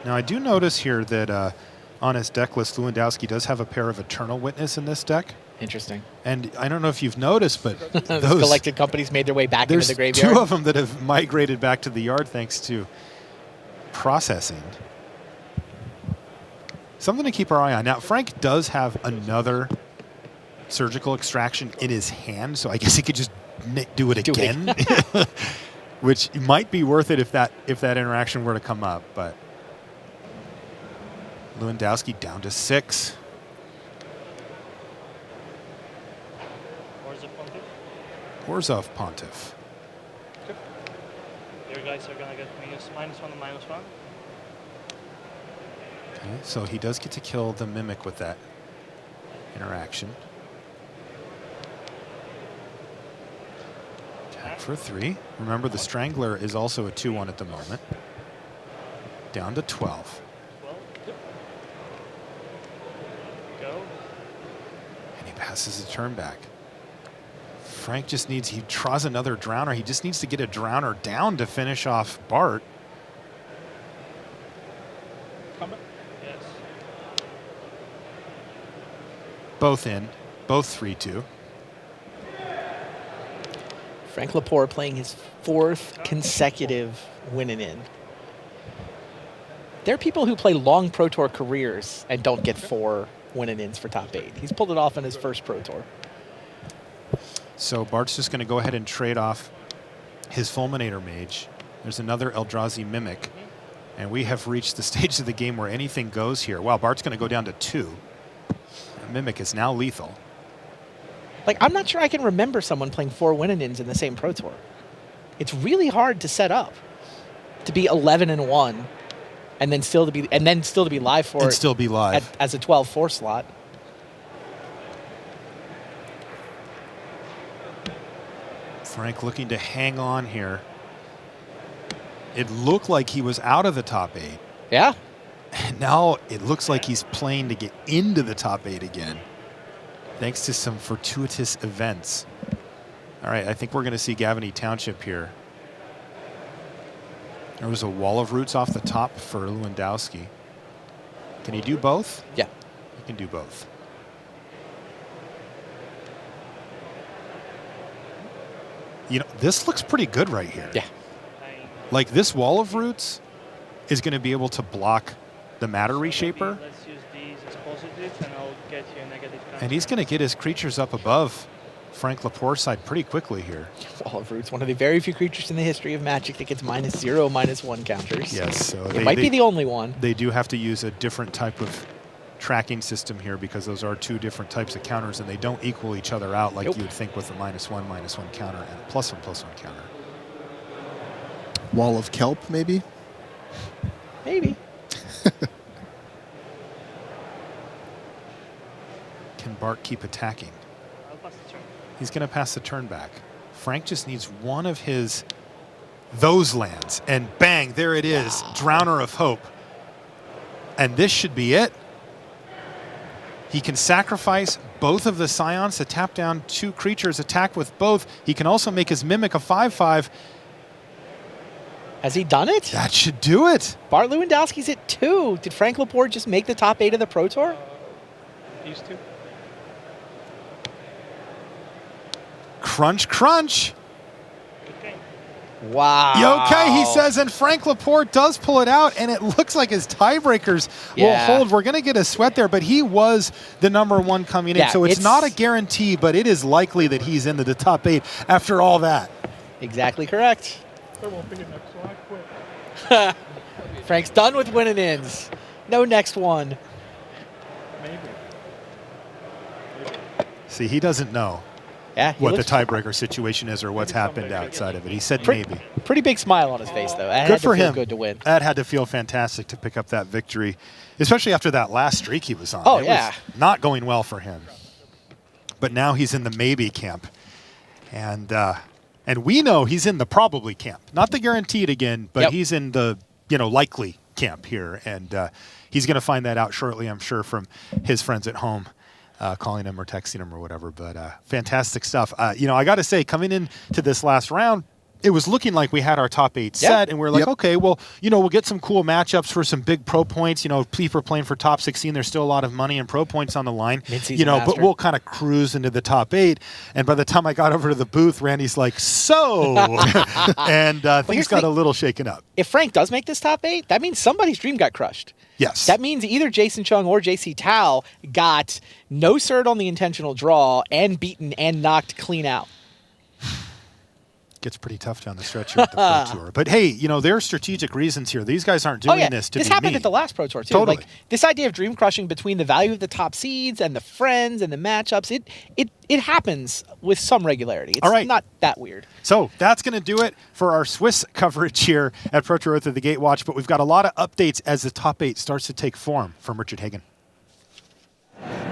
Now, I do notice here that on his deck list, Lewandowski does have a pair of Eternal Witness in this deck. Interesting. And I don't know if you've noticed, but Those those collected companies made their way back into there's the graveyard. two of them that have migrated back to the yard thanks to processing. Something to keep our eye on. Now, Frank does have another Surgical Extraction in his hand, so I guess he could just do it again, which might be worth it if that interaction were to come up. But Lewandowski down to 6. Orzhov Pontiff. Your guys are gonna get -1 and -1. Okay, so he does get to kill the Mimic with that interaction. Attack for 3. Remember, the Strangler is also a 2/1 at the moment. Down to 12. Go. And he passes a turn back. Frank just needs, he draws another Drowner. He just needs to get a Drowner down to finish off Bart. Combat? Yes. Both in, both 3/2. Frank Lepore playing his 4th consecutive winning in. There are people who play long Pro Tour careers and don't get 4 winning ins for top 8. He's pulled it off in his first Pro Tour. So Bart's just going to go ahead and trade off his Fulminator Mage. There's another Eldrazi Mimic. And we have reached the stage of the game where anything goes here. Wow, Bart's going to go down to 2. Mimic is now lethal. Like, I'm not sure I can remember someone playing 4 Winanins in the same Pro Tour. It's really hard to set up to be 11-1, and then still to be live for it. Still be live as a 12-4 slot. Frank looking to hang on here. It looked like he was out of the top 8. Yeah. And now it looks like he's playing to get into the top 8 again, thanks to some fortuitous events. All right, I think we're going to see Gavany Township here. There was a wall of roots off the top for Lewandowski. Can he do both? Yeah. He can do both. You know, this looks pretty good right here. Yeah. Like, this wall of roots is going to be able to block the matter reshaper. Let's use these as positive, and I'll get you a negative counter. And he's going to get his creatures up above Frank Lepore's side pretty quickly here. Wall of Roots, one of the very few creatures in the history of Magic that gets -0, -1 counters. Yes, so it might be the only one. They do have to use a different type of tracking system here because those are 2 different types of counters, and they don't equal each other out like you would think with a -1/-1 counter and a +1/+1 counter. Wall of kelp, maybe? Maybe. Can Bart keep attacking? I'll pass the turn. He's going to pass the turn back. Frank just needs one of those lands, and bang, there it is. Wow. Drowner of Hope. And this should be it. He can sacrifice both of the Scions to tap down 2 creatures, attack with both. He can also make his Mimic a 5/5. Has he done it? That should do it. Bart Lewandowski's at 2. Did Frank Lepore just make the top 8 of the Pro Tour? Used to. Crunch, crunch. Okay. Wow. Okay, he says, and Frank Lepore does pull it out, and it looks like his tiebreakers will hold. We're going to get a sweat there, but he was the #1 coming in, so it's not a guarantee, but it is likely that he's into the top 8 after all that. Exactly correct. There won't be a next one. I quit. Frank's done with Winanins. No next one. Maybe. See, he doesn't know what the tiebreaker situation is or what's happened outside of it. He said maybe. Pretty big smile on his face, though. Good for him. Good to win. That had to feel fantastic to pick up that victory, especially after that last streak he was on. Oh, it was not going well for him. But now he's in the maybe camp. And we know he's in the probably camp. Not the guaranteed again, but he's in the likely camp here. And he's going to find that out shortly, I'm sure, from his friends at home. Calling him or texting him or whatever, but fantastic stuff. I got to say, coming into this last round, it was looking like we had our top 8 set, and we're like, okay, well, we'll get some cool matchups for some big pro points. People are playing for top 16. There's still a lot of money and pro points on the line. But we'll kind of cruise into the top 8. And by the time I got over to the booth, Randy's like, so, and things got a little shaken up. If Frank does make this top 8, that means somebody's dream got crushed. Yes. That means either Jason Chung or JC Tao got no cert on the intentional draw and beaten and knocked clean out. Gets pretty tough down the stretch here at the Pro Tour. But hey, there are strategic reasons here. These guys aren't doing this to be This happened mean. at the last Pro Tour, too. Totally. Like, this idea of dream crushing between the value of the top seeds and the friends and the matchups, it happens with some regularity. It's not that weird. So that's going to do it for our Swiss coverage here at Pro Tour Oath of the Gatewatch. But we've got a lot of updates as the top 8 starts to take form from Richard Hagan.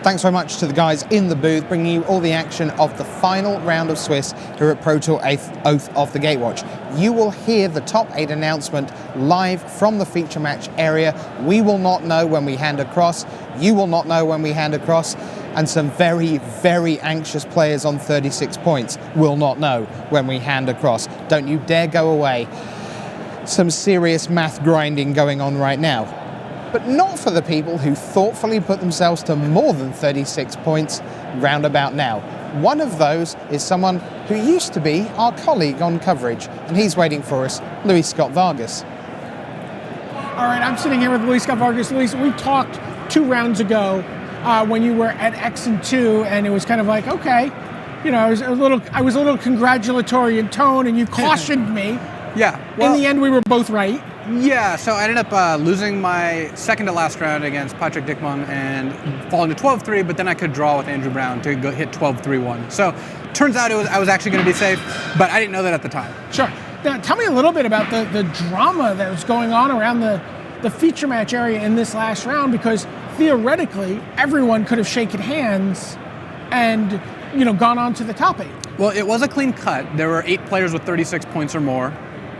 Thanks very much to the guys in the booth, bringing you all the action of the final round of Swiss here at Pro Tour Oath of the Gatewatch. You will hear the top 8 announcement live from the feature match area. We will not know when we hand across. You will not know when we hand across. And some very, very anxious players on 36 points will not know when we hand across. Don't you dare go away. Some serious math grinding going on right now. But not for the people who thoughtfully put themselves to more than 36 points roundabout now. One of those is someone who used to be our colleague on coverage, and he's waiting for us, Luis Scott Vargas. All right, I'm sitting here with Luis Scott Vargas. Luis, we talked 2 rounds ago when you were at X and 2, and it was kind of like, okay, I was a little congratulatory in tone, and you cautioned me. Yeah. Well, in the end, we were both right. Yeah, so I ended up losing my second to last round against Patrick Dickman and falling to 12-3, but then I could draw with Andrew Brown to go hit 12-3-1. So turns out I was actually going to be safe, but I didn't know that at the time. Sure. Now, tell me a little bit about the drama that was going on around the feature match area in this last round, because theoretically everyone could have shaken hands and gone on to the top 8. Well, it was a clean cut. There were 8 players with 36 points or more,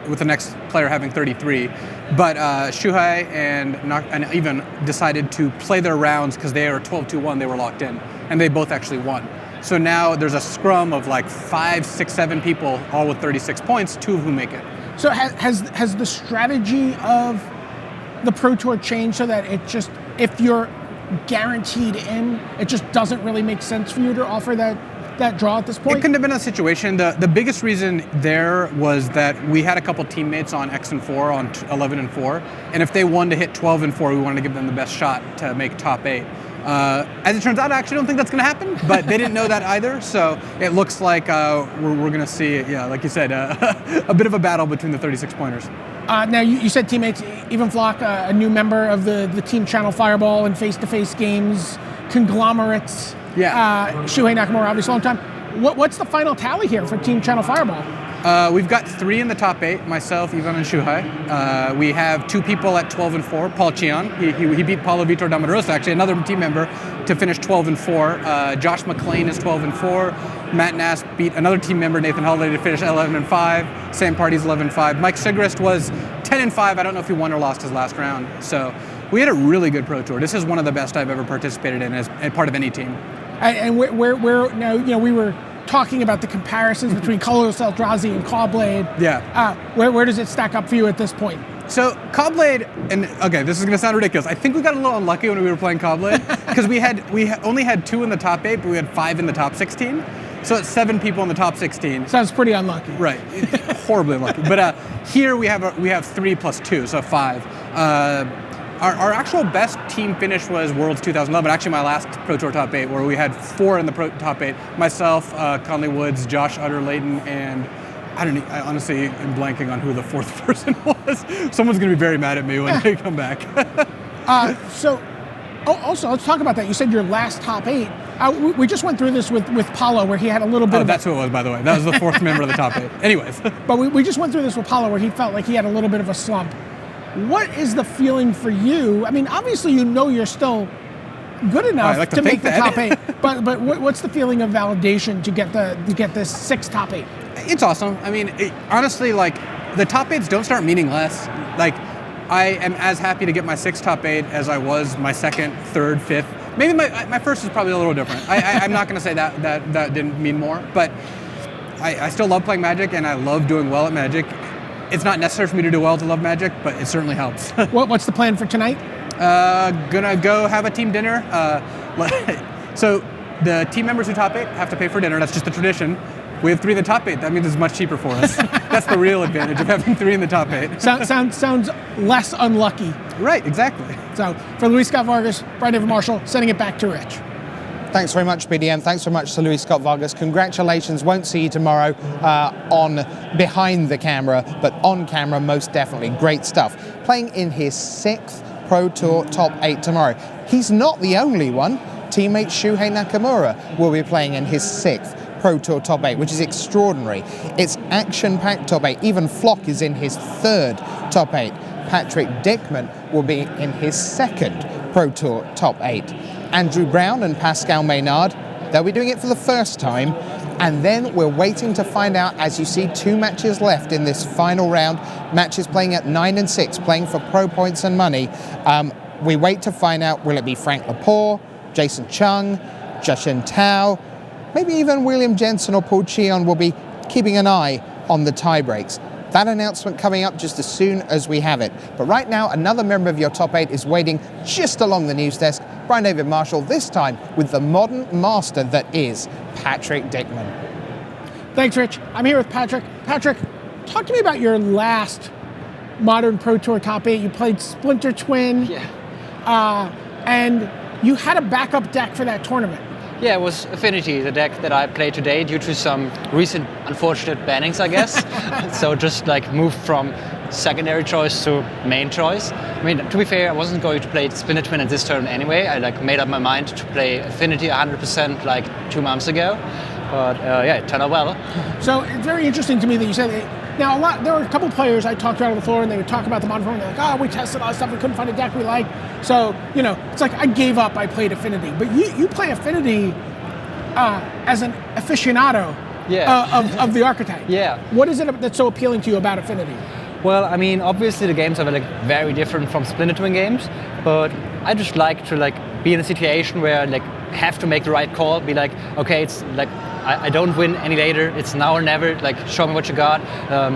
with the next player having 33. But Shuhei and even decided to play their rounds because they were 12-2-1, they were locked in, and they both actually won. So now there's a scrum of like 5, 6, 7 people, all with 36 points, 2 of whom make it. So has the strategy of the Pro Tour changed so that it just, if you're guaranteed in, it just doesn't really make sense for you to offer that draw at this point? It couldn't have been a situation. The biggest reason there was that we had a couple teammates on X and 4, on 11 and 4, and if they won to hit 12 and 4, we wanted to give them the best shot to make top 8. As it turns out, I actually don't think that's going to happen, but they didn't know that either, so it looks like we're going to see, like you said, a bit of a battle between the 36-pointers. Now, you said teammates, Even Flock, a new member of the Team Channel Fireball and face-to-face games, conglomerates. Yeah. Shuhei Nakamura, obviously long time. What's the final tally here for Team Channel Fireball? We've got 3 in the top 8, myself, Ivan, and Shuhei. We have 2 people at 12 and 4, Paul Chion. He beat Paulo Vitor Damarosa, actually another team member, to finish 12 and 4. Josh McLean is 12 and 4. Matt Nass beat another team member, Nathan Holiday, to finish 11 and 5. Sam Party's 11 and 5. Mike Sigrist was 10 and 5. I don't know if he won or lost his last round. So we had a really good Pro Tour. This is one of the best I've ever participated in as part of any team. And where now, we were talking about the comparisons between Carlos Eldrazi and Cawblade. Yeah. Where does it stack up for you at this point? So Cawblade, and okay, this is going to sound ridiculous. I think we got a little unlucky when we were playing Cawblade because we only had 2 in the top 8, but we had 5 in the top 16. So it's 7 people in the top 16. Sounds pretty unlucky. Right, horribly unlucky. But here we have 3 plus 2, so 5. Our actual best team finish was Worlds 2011, actually my last Pro Tour top 8, where we had 4 in the top 8. Myself, Conley Woods, Josh Utter Layton, and I honestly am blanking on who the 4th person was. Someone's going to be very mad at me when they come back. Also, let's talk about that. You said your last top 8. We just went through this with Paulo, where he had a little bit of... that's who it was, by the way. That was the 4th member of the top 8. Anyways. But we just went through this with Paulo, where he felt like he had a little bit of a slump. What is the feeling for you? I mean, obviously you're still good enough to make the top 8, but what's the feeling of validation to get this 6 top 8? It's awesome. I mean, honestly, like, the top 8s don't start meaning less. Like, I am as happy to get my 6 top 8 as I was my 2nd, 3rd, 5th. Maybe my first is probably a little different. I'm not going to say that didn't mean more, but I still love playing Magic, and I love doing well at Magic. It's not necessary for me to do well to love Magic, but it certainly helps. What's the plan for tonight? Gonna go have a team dinner. So the team members who top 8 have to pay for dinner. That's just the tradition. We have 3 in the top 8. That means it's much cheaper for us. That's the real advantage of having 3 in the top 8. Sounds less unlucky. Right, exactly. So for Luis Scott Vargas, Brian David Marshall, sending it back to Rich. Thanks very much, BDM. Thanks very much to Luis Scott Vargas. Congratulations. Won't see you tomorrow on behind the camera, but on camera, most definitely. Great stuff. Playing in his 6th Pro Tour top 8 tomorrow. He's not the only one. Teammate Shuhei Nakamura will be playing in his 6th Pro Tour top 8, which is extraordinary. It's action-packed top 8. Even Flock is in his 3rd top 8. Patrick Dickman will be in his 2nd Pro Tour top 8. Andrew Brown and Pascal Maynard, they'll be doing it for the first time. And then we're waiting to find out, as you see, 2 matches left in this final round. Matches playing at 9 and 6, playing for pro points and money. We wait to find out, will it be Frank Lepore, Jason Chung, Jushin Tao, maybe even William Jensen or Paul Chion will be keeping an eye on the tie breaks. That announcement coming up just as soon as we have it. But right now, another member of your top 8 is waiting just along the news desk. Brian David Marshall, this time with the modern master that is Patrick Dickman. Thanks, Rich. I'm here with Patrick. Patrick, talk to me about your last Modern Pro Tour top 8. You played Splinter Twin. Yeah. And you had a backup deck for that tournament. Yeah, it was Affinity, the deck that I played today due to some recent unfortunate bannings, I guess. So just like moved from secondary choice to main choice. I mean, to be fair, I wasn't going to play Splinter Twin at this turn anyway. I like made up my mind to play Affinity 100% like 2 months ago, but yeah, it turned out well. So it's very interesting to me that you said that. Now, there were a couple players I talked to out on the floor, and they would talk about the modern format. They're like, oh, we tested all this stuff, we couldn't find a deck we like. So, you know, it's like I gave up, I played Affinity. But you play Affinity as an aficionado of the archetype. Yeah. What is it that's so appealing to you about Affinity? Well, I mean, obviously the games are like very different from Splinter Twin games, but I just like to like be in a situation where I like have to make the right call, be like, okay, it's like I don't win any later, it's now or never, like show me what you got.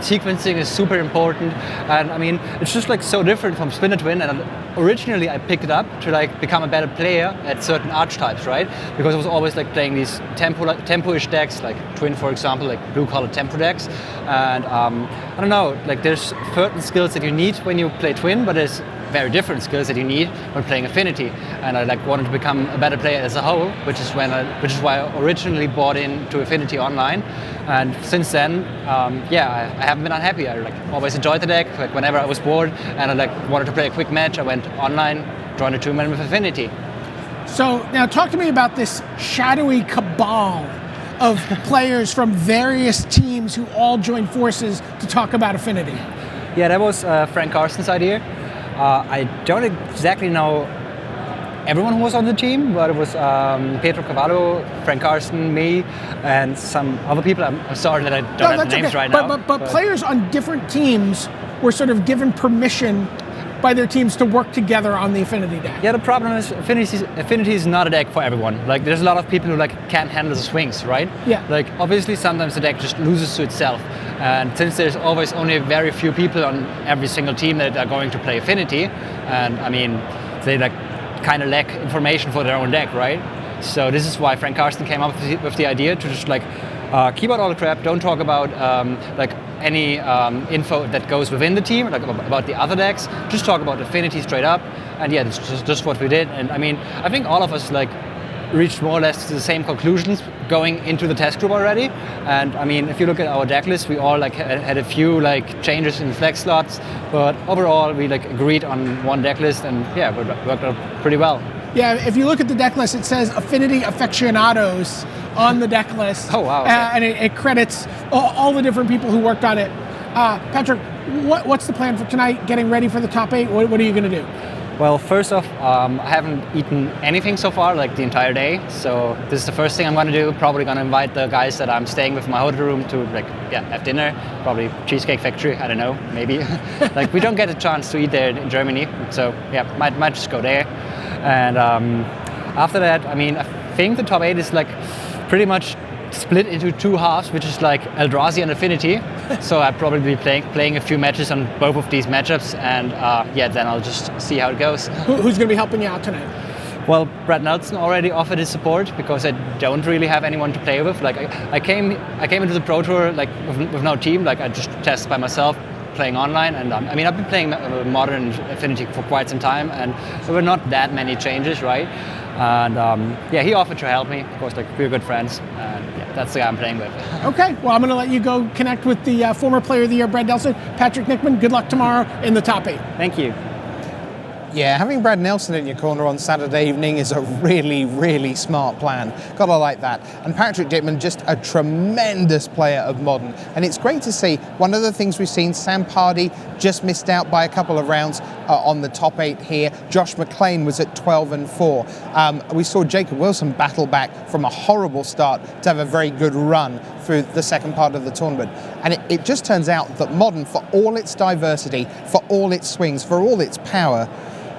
Sequencing is super important, and I mean, it's just like so different from Splinter Twin, and originally I picked it up to like become a better player at certain archetypes, right? Because I was always like playing these tempo-ish decks, like Twin, for example, like blue-collar tempo decks, and I don't know, like there's certain skills that you need when you play Twin, but there's very different skills that you need when playing Affinity, and I like wanted to become a better player as a whole, which is why I originally bought into Affinity Online, and since then, I haven't been unhappy. I like always enjoyed the deck. Like whenever I was bored and I like wanted to play a quick match, I went online, joined a tournament with Affinity. So now talk to me about this shadowy cabal of players from various teams who all joined forces to talk about Affinity. Yeah, that was Frank Carson's idea. I don't exactly know everyone who was on the team, but it was Pedro Cavallo, Frank Carson, me, and some other people. I'm sorry that I don't have the names right now. But players on different teams were sort of given permission by their teams to work together on the Affinity deck. Yeah, the problem is Affinity is not a deck for everyone. Like there's a lot of people who like can't handle the swings, right? Yeah. Like obviously sometimes the deck just loses to itself. And since there's always only very few people on every single team that are going to play Affinity, and I mean, they like kind of lack information for their own deck, right? So this is why Frank Carson came up with the idea to just like keep out all the crap, don't talk about like any info that goes within the team, like about the other decks, just talk about Affinity straight up, and yeah, this is just what we did. And I mean, I think all of us like reached more or less the same conclusions going into the test group already. And I mean, if you look at our deck list, we all like had a few like changes in flex slots, but overall we like agreed on one deck list, and yeah, it worked out pretty well. Yeah, if you look at the deck list, it says Affinity Aficionados on the deck list. Oh, wow. Okay. And it credits all the different people who worked on it. Patrick, what's the plan for tonight, getting ready for the top 8? What are you going to do? Well, first off, I haven't eaten anything so far, like the entire day. So this is the first thing I'm going to do. Probably going to invite the guys that I'm staying with in my hotel room to like, yeah, have dinner. Probably Cheesecake Factory. I don't know, maybe. Like we don't get a chance to eat there in Germany, so yeah, might just go there. And after that, I mean, I think the top 8 is like pretty much split into 2 halves, which is like Eldrazi and Affinity. So I'll probably be playing a few matches on both of these matchups, and yeah, then I'll just see how it goes. Who's going to be helping you out tonight? Well, Brad Nelson already offered his support because I don't really have anyone to play with. Like I came into the Pro Tour like with no team. Like I just test by myself, playing online, and I mean I've been playing Modern Affinity for quite some time, and there were not that many changes, right? And yeah, he offered to help me. Of course, like we're good friends, and yeah, that's the guy I'm playing with. Okay, well I'm going to let you go connect with the former Player of the Year, Brad Nelson. Patrick Nickman, good luck tomorrow in the top 8. Thank you. Yeah, having Brad Nelson in your corner on Saturday evening is a really, really smart plan. Gotta like that. And Patrick Dickman, just a tremendous player of Modern. And it's great to see. One of the things we've seen, Sam Pardy just missed out by a couple of rounds on the top 8 here. Josh McLean was at 12-4. We saw Jacob Wilson battle back from a horrible start to have a very good run through the second part of the tournament. And it just turns out that Modern, for all its diversity, for all its swings, for all its power,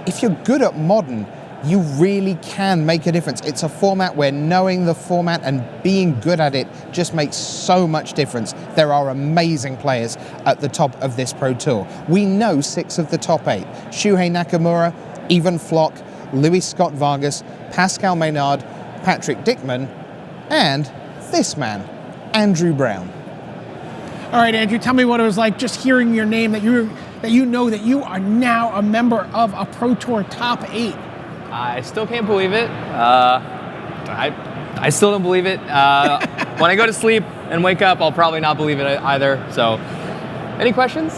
if you're good at Modern, you really can make a difference. It's a format where knowing the format and being good at it just makes so much difference. There are amazing players at the top of this Pro Tour. We know 6 of the top 8. Shuhei Nakamura, Ivan Flock, Luis Scott Vargas, Pascal Maynard, Patrick Dickman, and this man, Andrew Brown. All right, Andrew, tell me what it was like just hearing your name, that you know that you are now a member of a Pro Tour top 8. I still can't believe it. I still don't believe it. When I go to sleep and wake up, I'll probably not believe it either. So, any questions?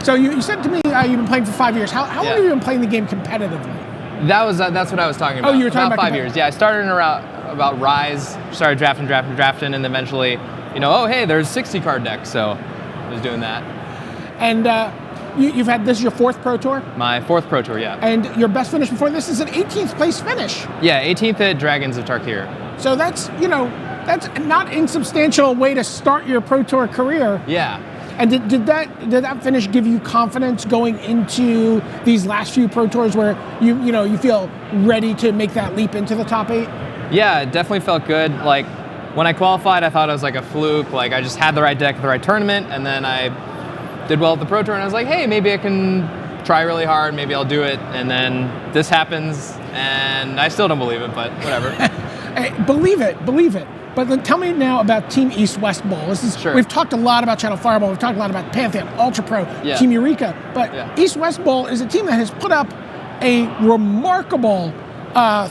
So you said to me you've been playing for 5 years. How long have you been playing the game competitively? That's what I was talking about. Oh, you were talking about 5 years. Yeah, I started in about Rise, started drafting, and then eventually, oh, hey, there's 60 card decks, so I was doing that. And you've had, this is your 4th Pro Tour? My 4th Pro Tour, yeah. And your best finish before this is an 18th place finish. Yeah, 18th at Dragons of Tarkir. So that's, that's not insubstantial way to start your Pro Tour career. Yeah. And did that finish give you confidence going into these last few Pro Tours where you feel ready to make that leap into the top 8? Yeah, it definitely felt good. Like when I qualified, I thought it was like a fluke. Like I just had the right deck at the right tournament, and then I did well at the Pro Tour, and I was like, hey, maybe I can try really hard. Maybe I'll do it. And then this happens, and I still don't believe it, but whatever. Hey, believe it. But then tell me now about Team East-West Bowl. We've talked a lot about Channel Fireball. We've talked a lot about Pantheon, Ultra Pro, Team Eureka. But East-West Bowl is a team that has put up a remarkable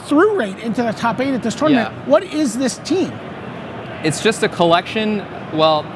through rate into the top 8 at this tournament. Yeah. What is this team? It's just a collection. Well,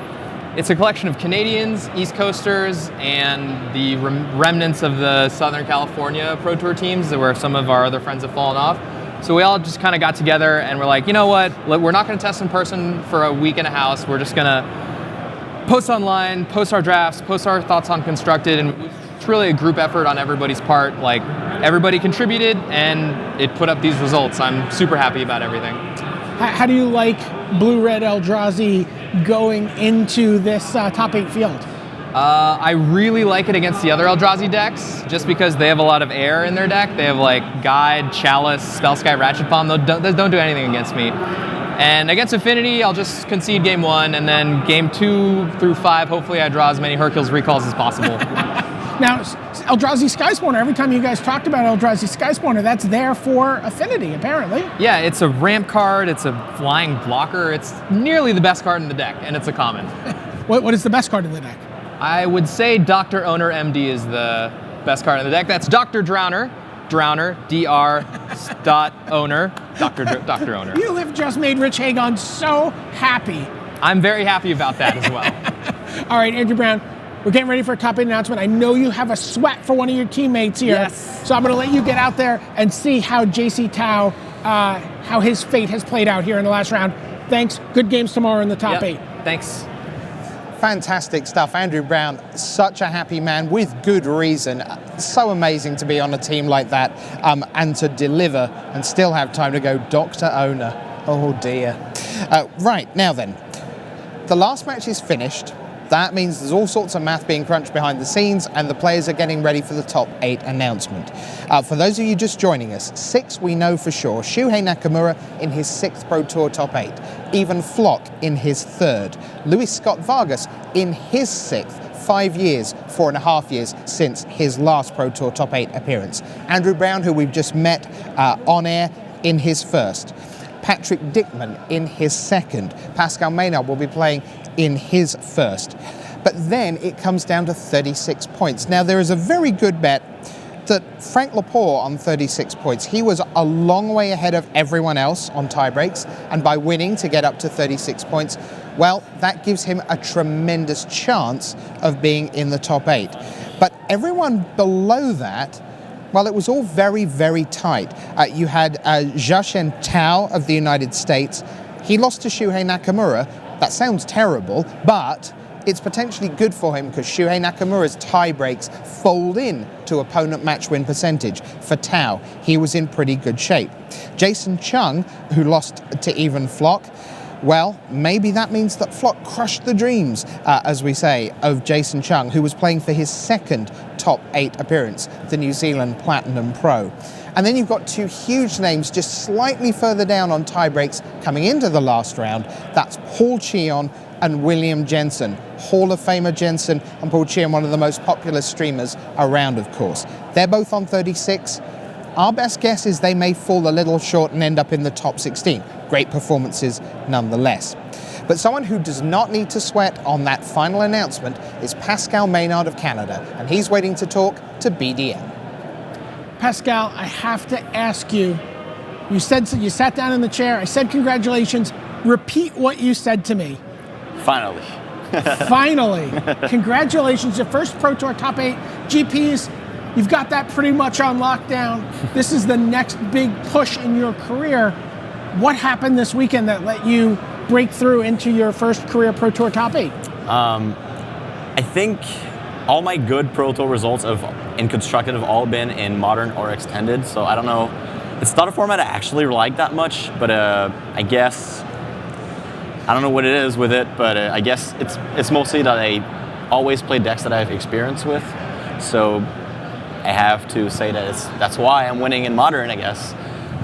it's a collection of Canadians, East Coasters, and the remnants of the Southern California Pro Tour teams where some of our other friends have fallen off. So we all just kind of got together and we're like, you know what? We're not going to test in person for a week in a house. We're just going to post online, post our drafts, post our thoughts on Constructed, and it's really a group effort on everybody's part. Like everybody contributed and it put up these results. I'm super happy about everything. How do you like Blue-Red Eldrazi going into this top 8 field? I really like it against the other Eldrazi decks, just because they have a lot of air in their deck. They have like Guide, Chalice, Spellsky, Ratchet Palm. Those don't do anything against me. And against Affinity, I'll just concede game 1, and then game 2 through 5, hopefully I draw as many Hercules recalls as possible. Now, Eldrazi Skyspawner, every time you guys talked about Eldrazi Skyspawner, that's there for Affinity, apparently. Yeah, it's a ramp card, it's a flying blocker, it's nearly the best card in the deck, and it's a common. What is the best card in the deck? I would say Dr. Owner MD is the best card in the deck. That's Dr. Drowner, Dr. Dr. Owner. You have just made Rich Hagon so happy. I'm very happy about that as well. All right, Andrew Brown, we're getting ready for a top 8 announcement. I know you have a sweat for one of your teammates here. Yes. So I'm going to let you get out there and see how JC Tao, how his fate has played out here in the last round. Thanks. Good games tomorrow in the top 8. Thanks. Fantastic stuff. Andrew Brown, such a happy man with good reason. So amazing to be on a team like that and to deliver and still have time to go Dr. Owner. Oh dear. Right, now then, the last match is finished. That means there's all sorts of math being crunched behind the scenes and the players are getting ready for the top 8 announcement. For those of you just joining us, 6 we know for sure. Shuhei Nakamura in his 6th Pro Tour top 8. Even Flock in his 3rd. Luis Scott Vargas in his 6th. 5 years, 4.5 years since his last Pro Tour top 8 appearance. Andrew Brown, who we've just met on air, in his 1st. Patrick Dickman in his 2nd. Pascal Maynard will be playing in his 1st. But then it comes down to 36 points. Now there is a very good bet that Frank Lepore on 36 points, he was a long way ahead of everyone else on tie breaks, and by winning to get up to 36 points, well, that gives him a tremendous chance of being in the top 8. But everyone below that, well, it was all very, very tight. You had Zhashen Tao of the United States. He lost to Shuhei Nakamura. That sounds terrible, but it's potentially good for him because Shuhei Nakamura's tie breaks fold in to opponent match win percentage. For Tao, he was in pretty good shape. Jason Chung, who lost to Even Flock, well, maybe that means that Flock crushed the dreams, as we say, of Jason Chung, who was playing for his 2nd top 8 appearance, the New Zealand Platinum Pro. And then you've got 2 huge names just slightly further down on tie breaks coming into the last round. That's Paul Cheon and William Jensen. Hall of Famer Jensen and Paul Cheon, one of the most popular streamers around, of course. They're both on 36. Our best guess is they may fall a little short and end up in the top 16. Great performances nonetheless. But someone who does not need to sweat on that final announcement is Pascal Maynard of Canada, and he's waiting to talk to BDM. Pascal, I have to ask you, you sat down in the chair, I said congratulations, repeat what you said to me. Finally, Finally. Congratulations. Your first Pro Tour top 8 GPs. You've got that pretty much on lockdown. This is the next big push in your career. What happened this weekend that let you break through into your first career Pro Tour top 8? I think all my good Pro Tour results in Constructed have all been in Modern or Extended, so I don't know. It's not a format I actually like that much, but I guess, I don't know what it is with it, but I guess it's mostly that I always play decks that I have experience with, so I have to say that that's why I'm winning in Modern, I guess,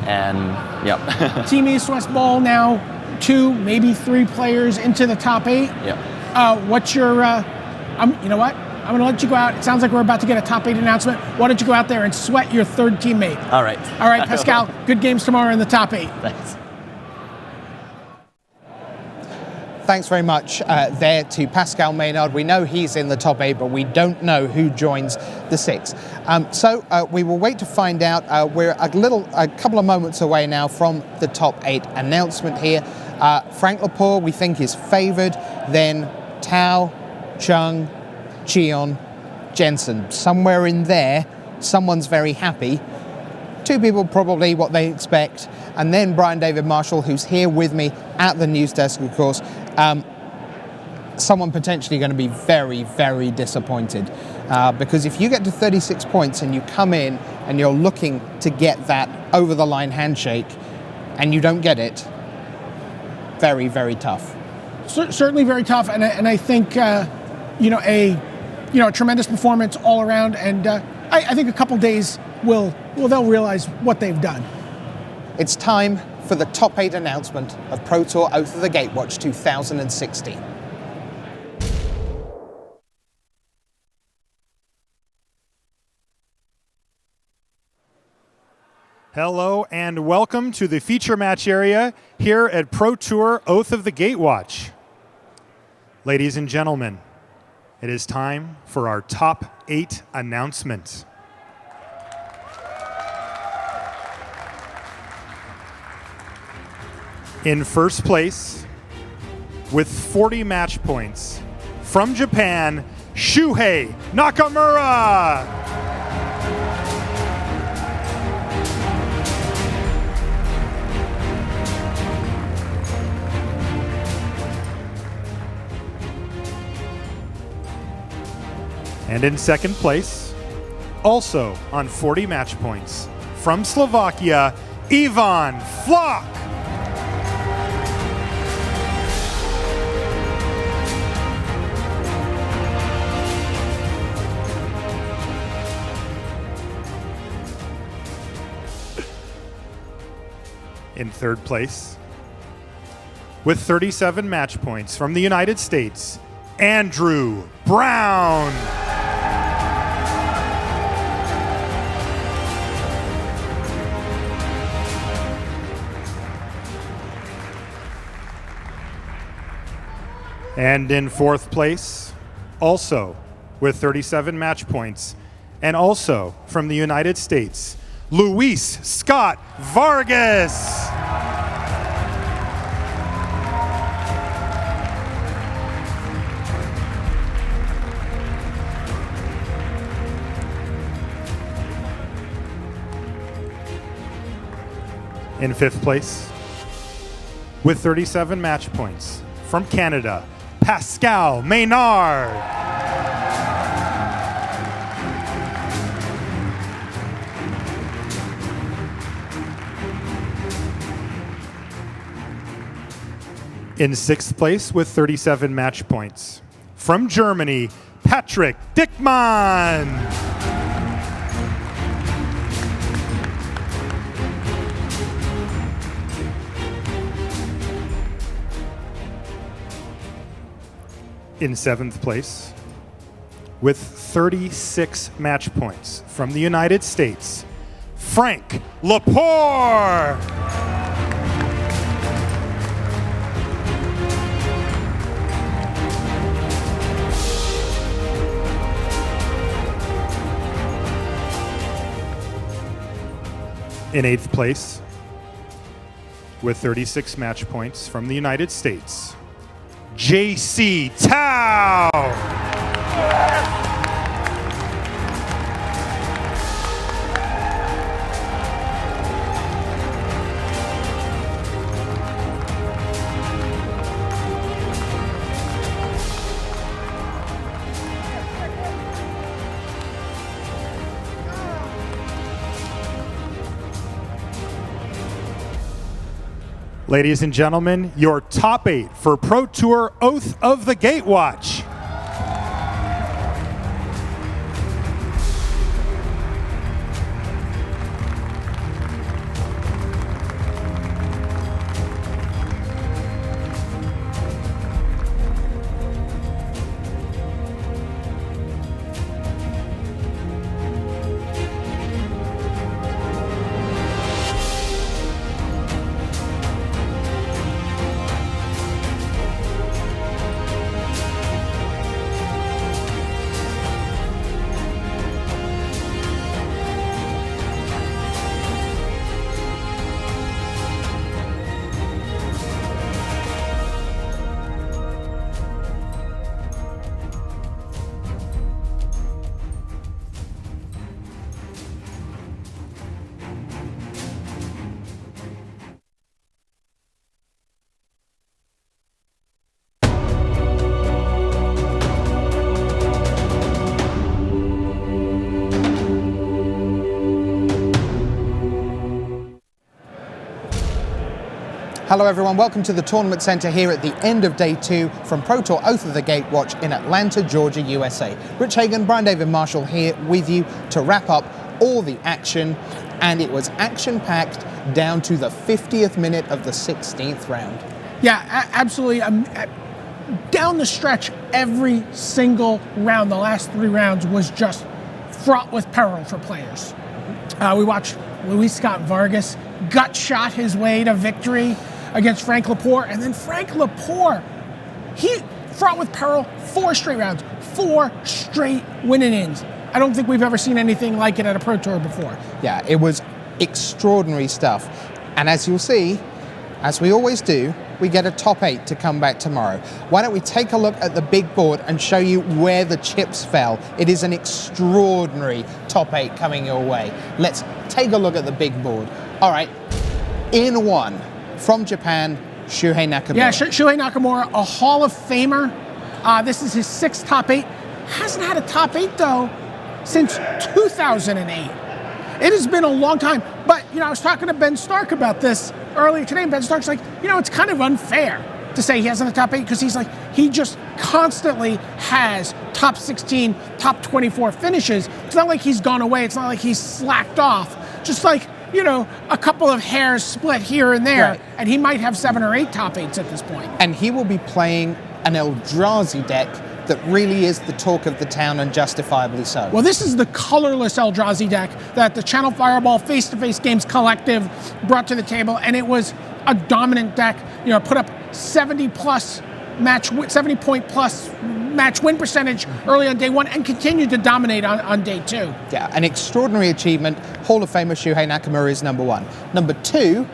and yep. Team East-West Bowl now 2, maybe 3 players into the top 8. Yep. What's your, you know what? I'm going to let you go out. It sounds like we're about to get a top 8 announcement. Why don't you go out there and sweat your third teammate? All right. All right, Pascal, good games tomorrow in the top 8. Thanks. Thanks very much there to Pascal Maynard. We know he's in the top 8, but we don't know who joins the 6. So we will wait to find out. We're a couple of moments away now from the top 8 announcement here. Frank Lepore, we think, is favored. Then Tao, Chung, Cheon, Jensen. Somewhere in there, someone's very happy. 2 people probably what they expect. And then Brian David Marshall, who's here with me at the news desk, of course. Someone potentially going to be very, very disappointed. Because if you get to 36 points and you come in and you're looking to get that over-the-line handshake and you don't get it, very, very tough. Certainly very tough, and I think a tremendous performance all around, and I think a couple days they'll realize what they've done. It's time for the top 8 announcement of Pro Tour Oath of the Gatewatch 2016. Hello and welcome to the feature match area here at Pro Tour Oath of the Gatewatch. Ladies and gentlemen, it is time for our top 8 announcement. In first place, with 40 match points, from Japan, Shuhei Nakamura. And in second place, also on 40 match points, from Slovakia, Ivan Flach. In third place, with 37 match points, from the United States, Andrew Brown. And in fourth place, also with 37 match points, and also from the United States, Luis Scott Vargas. In fifth place, with 37 match points, from Canada, Pascal Maynard. In sixth place, with 37 match points, from Germany, Patrick Dickmann. In seventh place, with 36 match points, from the United States, Frank Lepore. In eighth place, with 36 match points, from the United States, JC Tao. Ladies and gentlemen, your top 8 for Pro Tour Oath of the Gatewatch. Hello everyone, welcome to the Tournament Center here at the end of day 2 from Pro Tour Oath of the Gatewatch in Atlanta, Georgia, USA. Rich Hagan, Brian David Marshall here with you to wrap up all the action, and it was action-packed down to the 50th minute of the 16th round. Yeah, absolutely. Down the stretch, every single round, the last 3 rounds, was just fraught with peril for players. We watched Luis Scott Vargas gut shot his way to victory against Frank Lepore, and then Frank Lepore, he fraught with peril 4 straight rounds, 4 straight win-ins. I don't think we've ever seen anything like it at a Pro Tour before. Yeah, it was extraordinary stuff. And as you'll see, as we always do, we get a top 8 to come back tomorrow. Why don't we take a look at the big board and show you where the chips fell. It is an extraordinary top 8 coming your way. Let's take a look at the big board. All right, in 1, from Japan, Shuhei Nakamura. Yeah, Shuhei Nakamura, a Hall of Famer. This is his 6th top 8. Hasn't had a top 8, though, since 2008. It has been a long time. But, I was talking to Ben Stark about this earlier today, and Ben Stark's like, it's kind of unfair to say he hasn't a top 8, because he's like, he just constantly has top 16, top 24 finishes. It's not like he's gone away. It's not like he's slacked off. Just like, a couple of hairs split here and there, right. And he might have 7 or 8 top 8s at this point. And he will be playing an Eldrazi deck that really is the talk of the town, and justifiably so. Well, this is the colorless Eldrazi deck that the Channel Fireball Face-to-Face Games Collective brought to the table, and it was a dominant deck. Put up 70-point plus match win percentage early on day 1, and continued to dominate on day 2. Yeah, an extraordinary achievement. Hall of Famer Shuhei Nakamura is number 1. Number 2,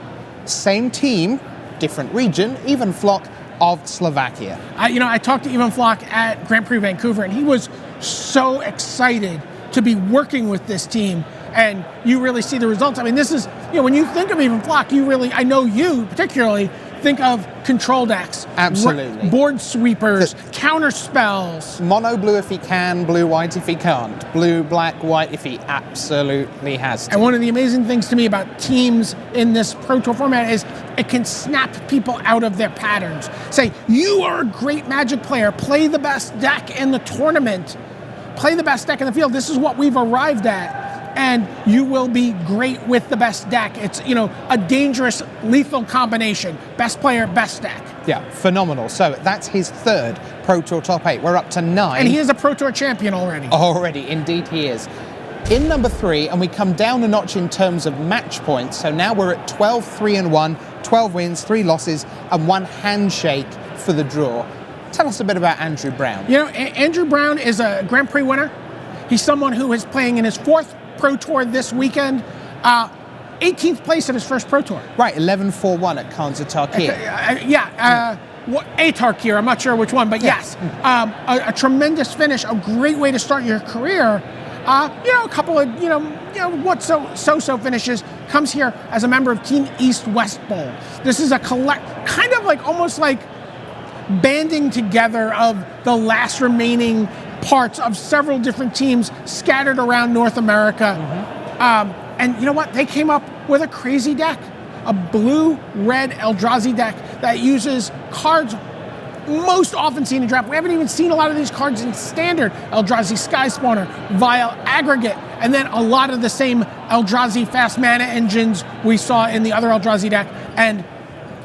same team, different region, Ivan Flock of Slovakia. I talked to Ivan Flock at Grand Prix Vancouver, and he was so excited to be working with this team, and you really see the results. I mean, this is, when you think of Ivan Flock, I know you particularly think of control decks. Absolutely. Board sweepers, counter spells. Mono blue if he can, blue white if he can't. Blue, black, white if he absolutely has to. And one of the amazing things to me about teams in this Pro Tour format is it can snap people out of their patterns. Say, you are a great Magic player, play the best deck in the tournament. Play the best deck in the field. This is what we've arrived at. And you will be great with the best deck. It's, a dangerous, lethal combination. Best player, best deck. Yeah, phenomenal. So that's his 3rd Pro Tour top 8. We're up to 9. And he is a Pro Tour champion already. Already, indeed he is. In number 3, and we come down a notch in terms of match points. So now we're at 12-3-1, 12 wins, 3 losses, and 1 handshake for the draw. Tell us a bit about Andrew Brown. Andrew Brown is a Grand Prix winner. He's someone who is playing in his 4th Pro Tour this weekend. 18th place in his first Pro Tour. Right, 11-4-1 at Kanza Tarkir. Atark here. I'm not sure which one, but yes, a tremendous finish, a great way to start your career. A couple of what so finishes. Comes here as a member of Team East-West Bowl. This is a kind of like almost like banding together of the last remaining parts of several different teams scattered around North America. And you know what? They came up with a crazy deck, a blue-red Eldrazi deck that uses cards most often seen in draft. We haven't even seen a lot of these cards in standard. Eldrazi Sky Spawner, Vile Aggregate, and then a lot of the same Eldrazi fast mana engines we saw in the other Eldrazi deck. And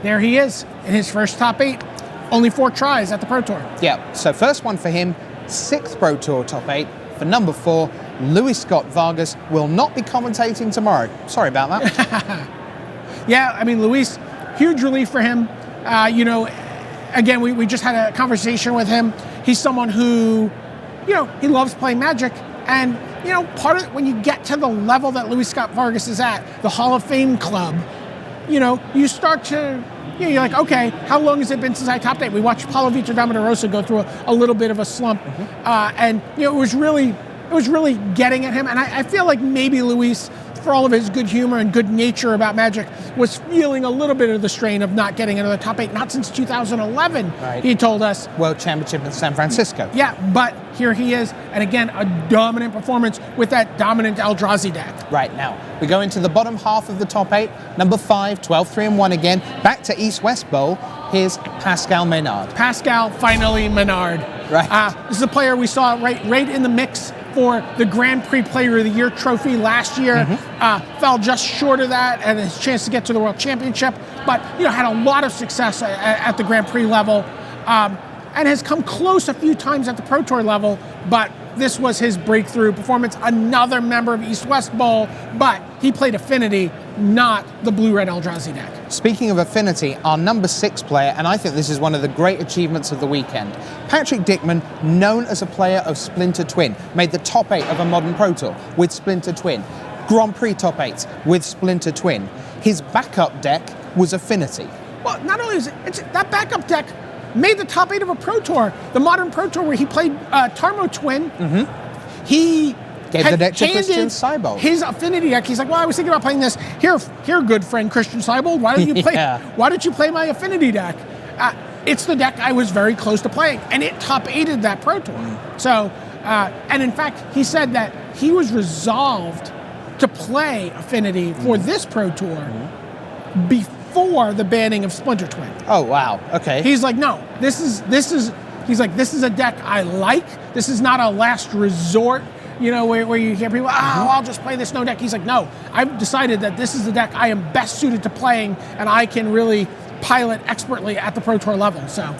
there he is in his first top 8. Only 4 tries at the Pro Tour. Yeah, so first one for him, 6th Pro Tour top 8. For number 4, Luis Scott Vargas will not be commentating tomorrow. Sorry about that. Yeah, I mean, Luis, huge relief for him. Again, we just had a conversation with him. He's someone who, he loves playing Magic. And, part of it, when you get to the level that Luis Scott Vargas is at, the Hall of Fame club, you start to, you're like, okay, how long has it been since I topped 8? We watched Paulo Vitor Damarosa go through a little bit of a slump. And, it was really getting at him. And I feel like maybe Luis, for all of his good humor and good nature about Magic, was feeling a little bit of the strain of not getting into the top 8, not since 2011, he told us. World Championship in San Francisco. Yeah, but here he is, and again, a dominant performance with that dominant Eldrazi deck. Right, now, we go into the bottom half of the top 8. Number 5, 12-3-1 again. Back to East-West Bowl. Here's Pascal Maynard. Pascal, finally, Maynard. Right. This is a player we saw right in the mix for the Grand Prix Player of the Year trophy last year. Fell just short of that and his chance to get to the World Championship, but had a lot of success at the Grand Prix level, and has come close a few times at the Pro Tour level, but this was his breakthrough performance. Another member of East-West Bowl, but he played Affinity, not the blue-red Eldrazi deck. Speaking of Affinity, our number 6 player, and I think this is one of the great achievements of the weekend, Patrick Dickman, known as a player of Splinter Twin, made the top 8 of a modern Pro Tour with Splinter Twin, Grand Prix top 8s with Splinter Twin. His backup deck was Affinity. Well, not only is that backup deck made the top 8 of a Pro Tour, the modern Pro Tour where he played Tarmo Twin. He gave the deck to Christian Seibold. His Affinity deck. He's like, well, I was thinking about playing this. Here, good friend Christian Seibold. Why don't you play? Why don't you play my Affinity deck? It's the deck I was very close to playing, and it top 8'd that Pro Tour. So, and in fact, he said that he was resolved to play Affinity for this Pro Tour before the banning of Splinter Twin. Oh wow! Okay. He's like, no, this is. He's like, this is a deck I like. This is not a last resort. Where you hear people, I'll just play this no deck. He's like, no, I've decided that this is the deck I am best suited to playing, and I can really pilot expertly at the Pro Tour level. So,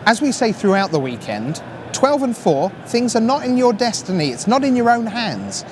as we say throughout the weekend, 12-4, things are not in your destiny. It's not in your own hands,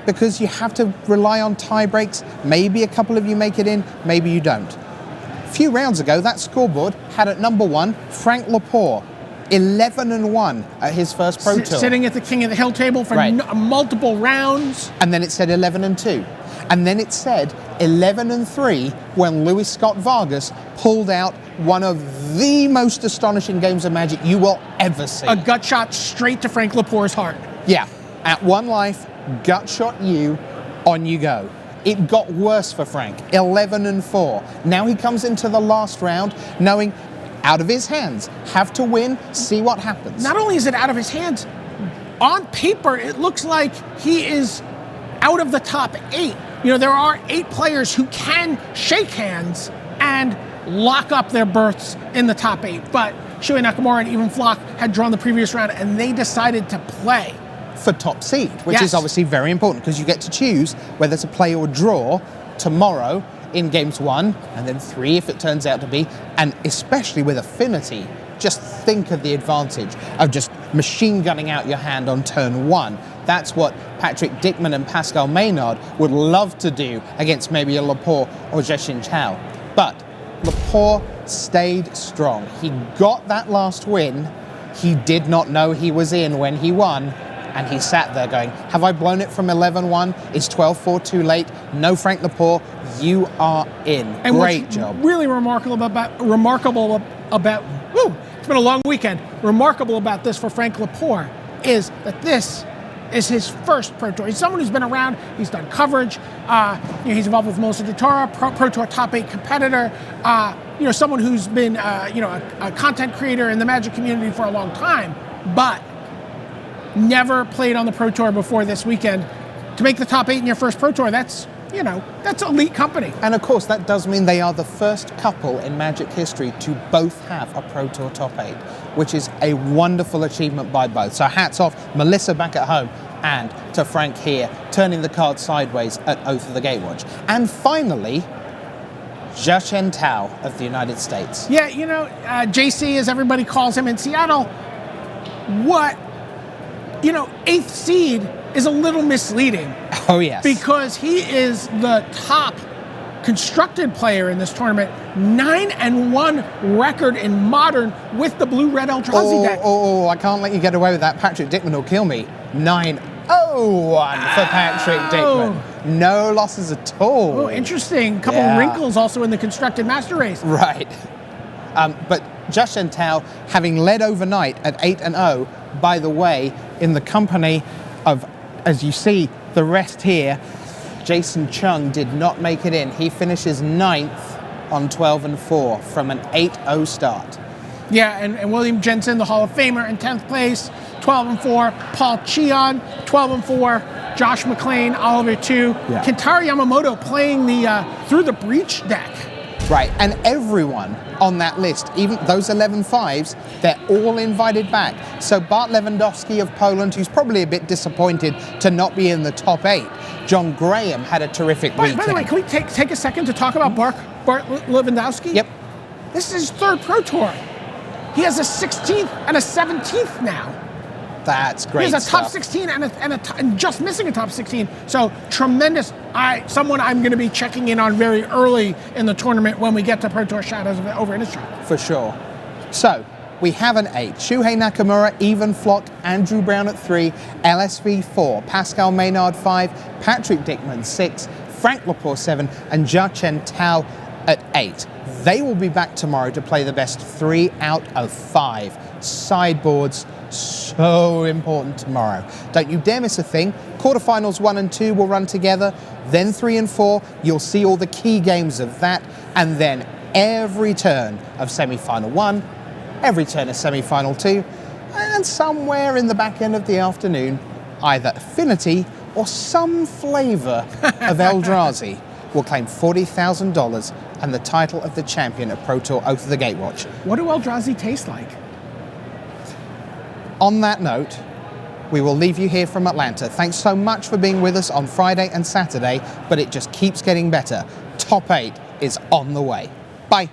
because you have to rely on tie breaks. Maybe a couple of you make it in, maybe you don't. A few rounds ago, that scoreboard had at number 1 Frank Lepore, 11-1 at his first Pro Tour. Sitting at the King of the Hill table for multiple rounds. And then it said 11-2. And then it said 11-3 when Luis Scott Vargas pulled out one of the most astonishing games of Magic you will ever see. A gut shot straight to Frank Lepore's heart. Yeah. At 1 life, gut shot you, on you go. It got worse for Frank, 11-4. Now he comes into the last round knowing out of his hands, have to win, see what happens. Not only is it out of his hands, on paper, it looks like he is out of the top 8. There are 8 players who can shake hands and lock up their berths in the top 8. But Shuei Nakamura and Even Flock had drawn the previous round, and they decided to play for top seed, which is obviously very important because you get to choose whether to play or draw tomorrow in games 1 and then 3 if it turns out to be, and especially with Affinity, just think of the advantage of just machine gunning out your hand on turn 1. That's what Patrick Dickman and Pascal Maynard would love to do against maybe a Lepore or Zhexin Chao. But Lepore stayed strong. He got that last win. He did not know he was in when he won. And he sat there going, have I blown it from 11-1? Is 12-4 too late? No, Frank Lepore, you are in. And great what's job. Really remarkable about Woo! It's been a long weekend. Remarkable about this for Frank Lepore is that this is his first Pro Tour. He's someone who's been around. He's done coverage. He's involved with Melissa Dutara, Pro Tour top 8 competitor. Someone who's been a content creator in the Magic community for a long time, but never played on the Pro Tour before this weekend. To make the top 8 in your first Pro Tour, that's elite company. And of course, that does mean they are the first couple in Magic history to both have a Pro Tour top 8, which is a wonderful achievement by both. So hats off, Melissa back at home, and to Frank here, turning the card sideways at Oath of the Gatewatch. And finally, Jia Chen Tao of the United States. Yeah, JC, as everybody calls him in Seattle, 8th seed is a little misleading. Oh, yes. Because he is the top constructed player in this tournament, 9-1 record in Modern with the blue-red Eldrazi deck. Oh, I can't let you get away with that. Patrick Dickman will kill me. 9-0-1 for Patrick Dickman. No losses at all. Oh, interesting. A couple wrinkles also in the constructed master race. Right. But Jia Chen Tao, having led overnight at 8-0, by the way, in the company of, as you see, the rest here, Jason Chung did not make it in. He finishes 9th on 12-4 from an 8-0 start. Yeah, and William Jensen, the Hall of Famer, in 10th place, 12-4. Paul Cheon, 12-4. Josh McClain, Oliver 2. Yeah. Kentaro Yamamoto playing the Through the Breach deck. Right, and everyone on that list, even those 11 5s, they're all invited back. So Bart Lewandowski of Poland, who's probably a bit disappointed to not be in the top 8. John Graham had a terrific weekend. By the way, can we take a second to talk about Bart Lewandowski? Yep. This is his 3rd Pro Tour. He has a 16th and a 17th now. That's great. He has a top stuff. 16 and just missing a top 16. So tremendous. Someone I'm going to be checking in on very early in the tournament when we get to Pro Tour Shadows over Innistrad. For sure. So we have an 8. Shuhei Nakamura, Even Flock, Andrew Brown at 3, LSV 4, Pascal Maynard 5, Patrick Dickman 6, Frank Lepore 7, and Jia Chen Tao at 8. They will be back tomorrow to play the best 3 out of 5. Sideboards, so important tomorrow. Don't you dare miss a thing. Quarterfinals 1 and 2 will run together, then 3 and 4. You'll see all the key games of that, and then every turn of semi-final 1, every turn of semi-final 2, and somewhere in the back end of the afternoon, either Affinity or some flavor of Eldrazi will claim $40,000 and the title of the champion at Pro Tour Oath of the Gatewatch. What do Eldrazi taste like? On that note, we will leave you here from Atlanta. Thanks so much for being with us on Friday and Saturday, but it just keeps getting better. Top 8 is on the way. Bye.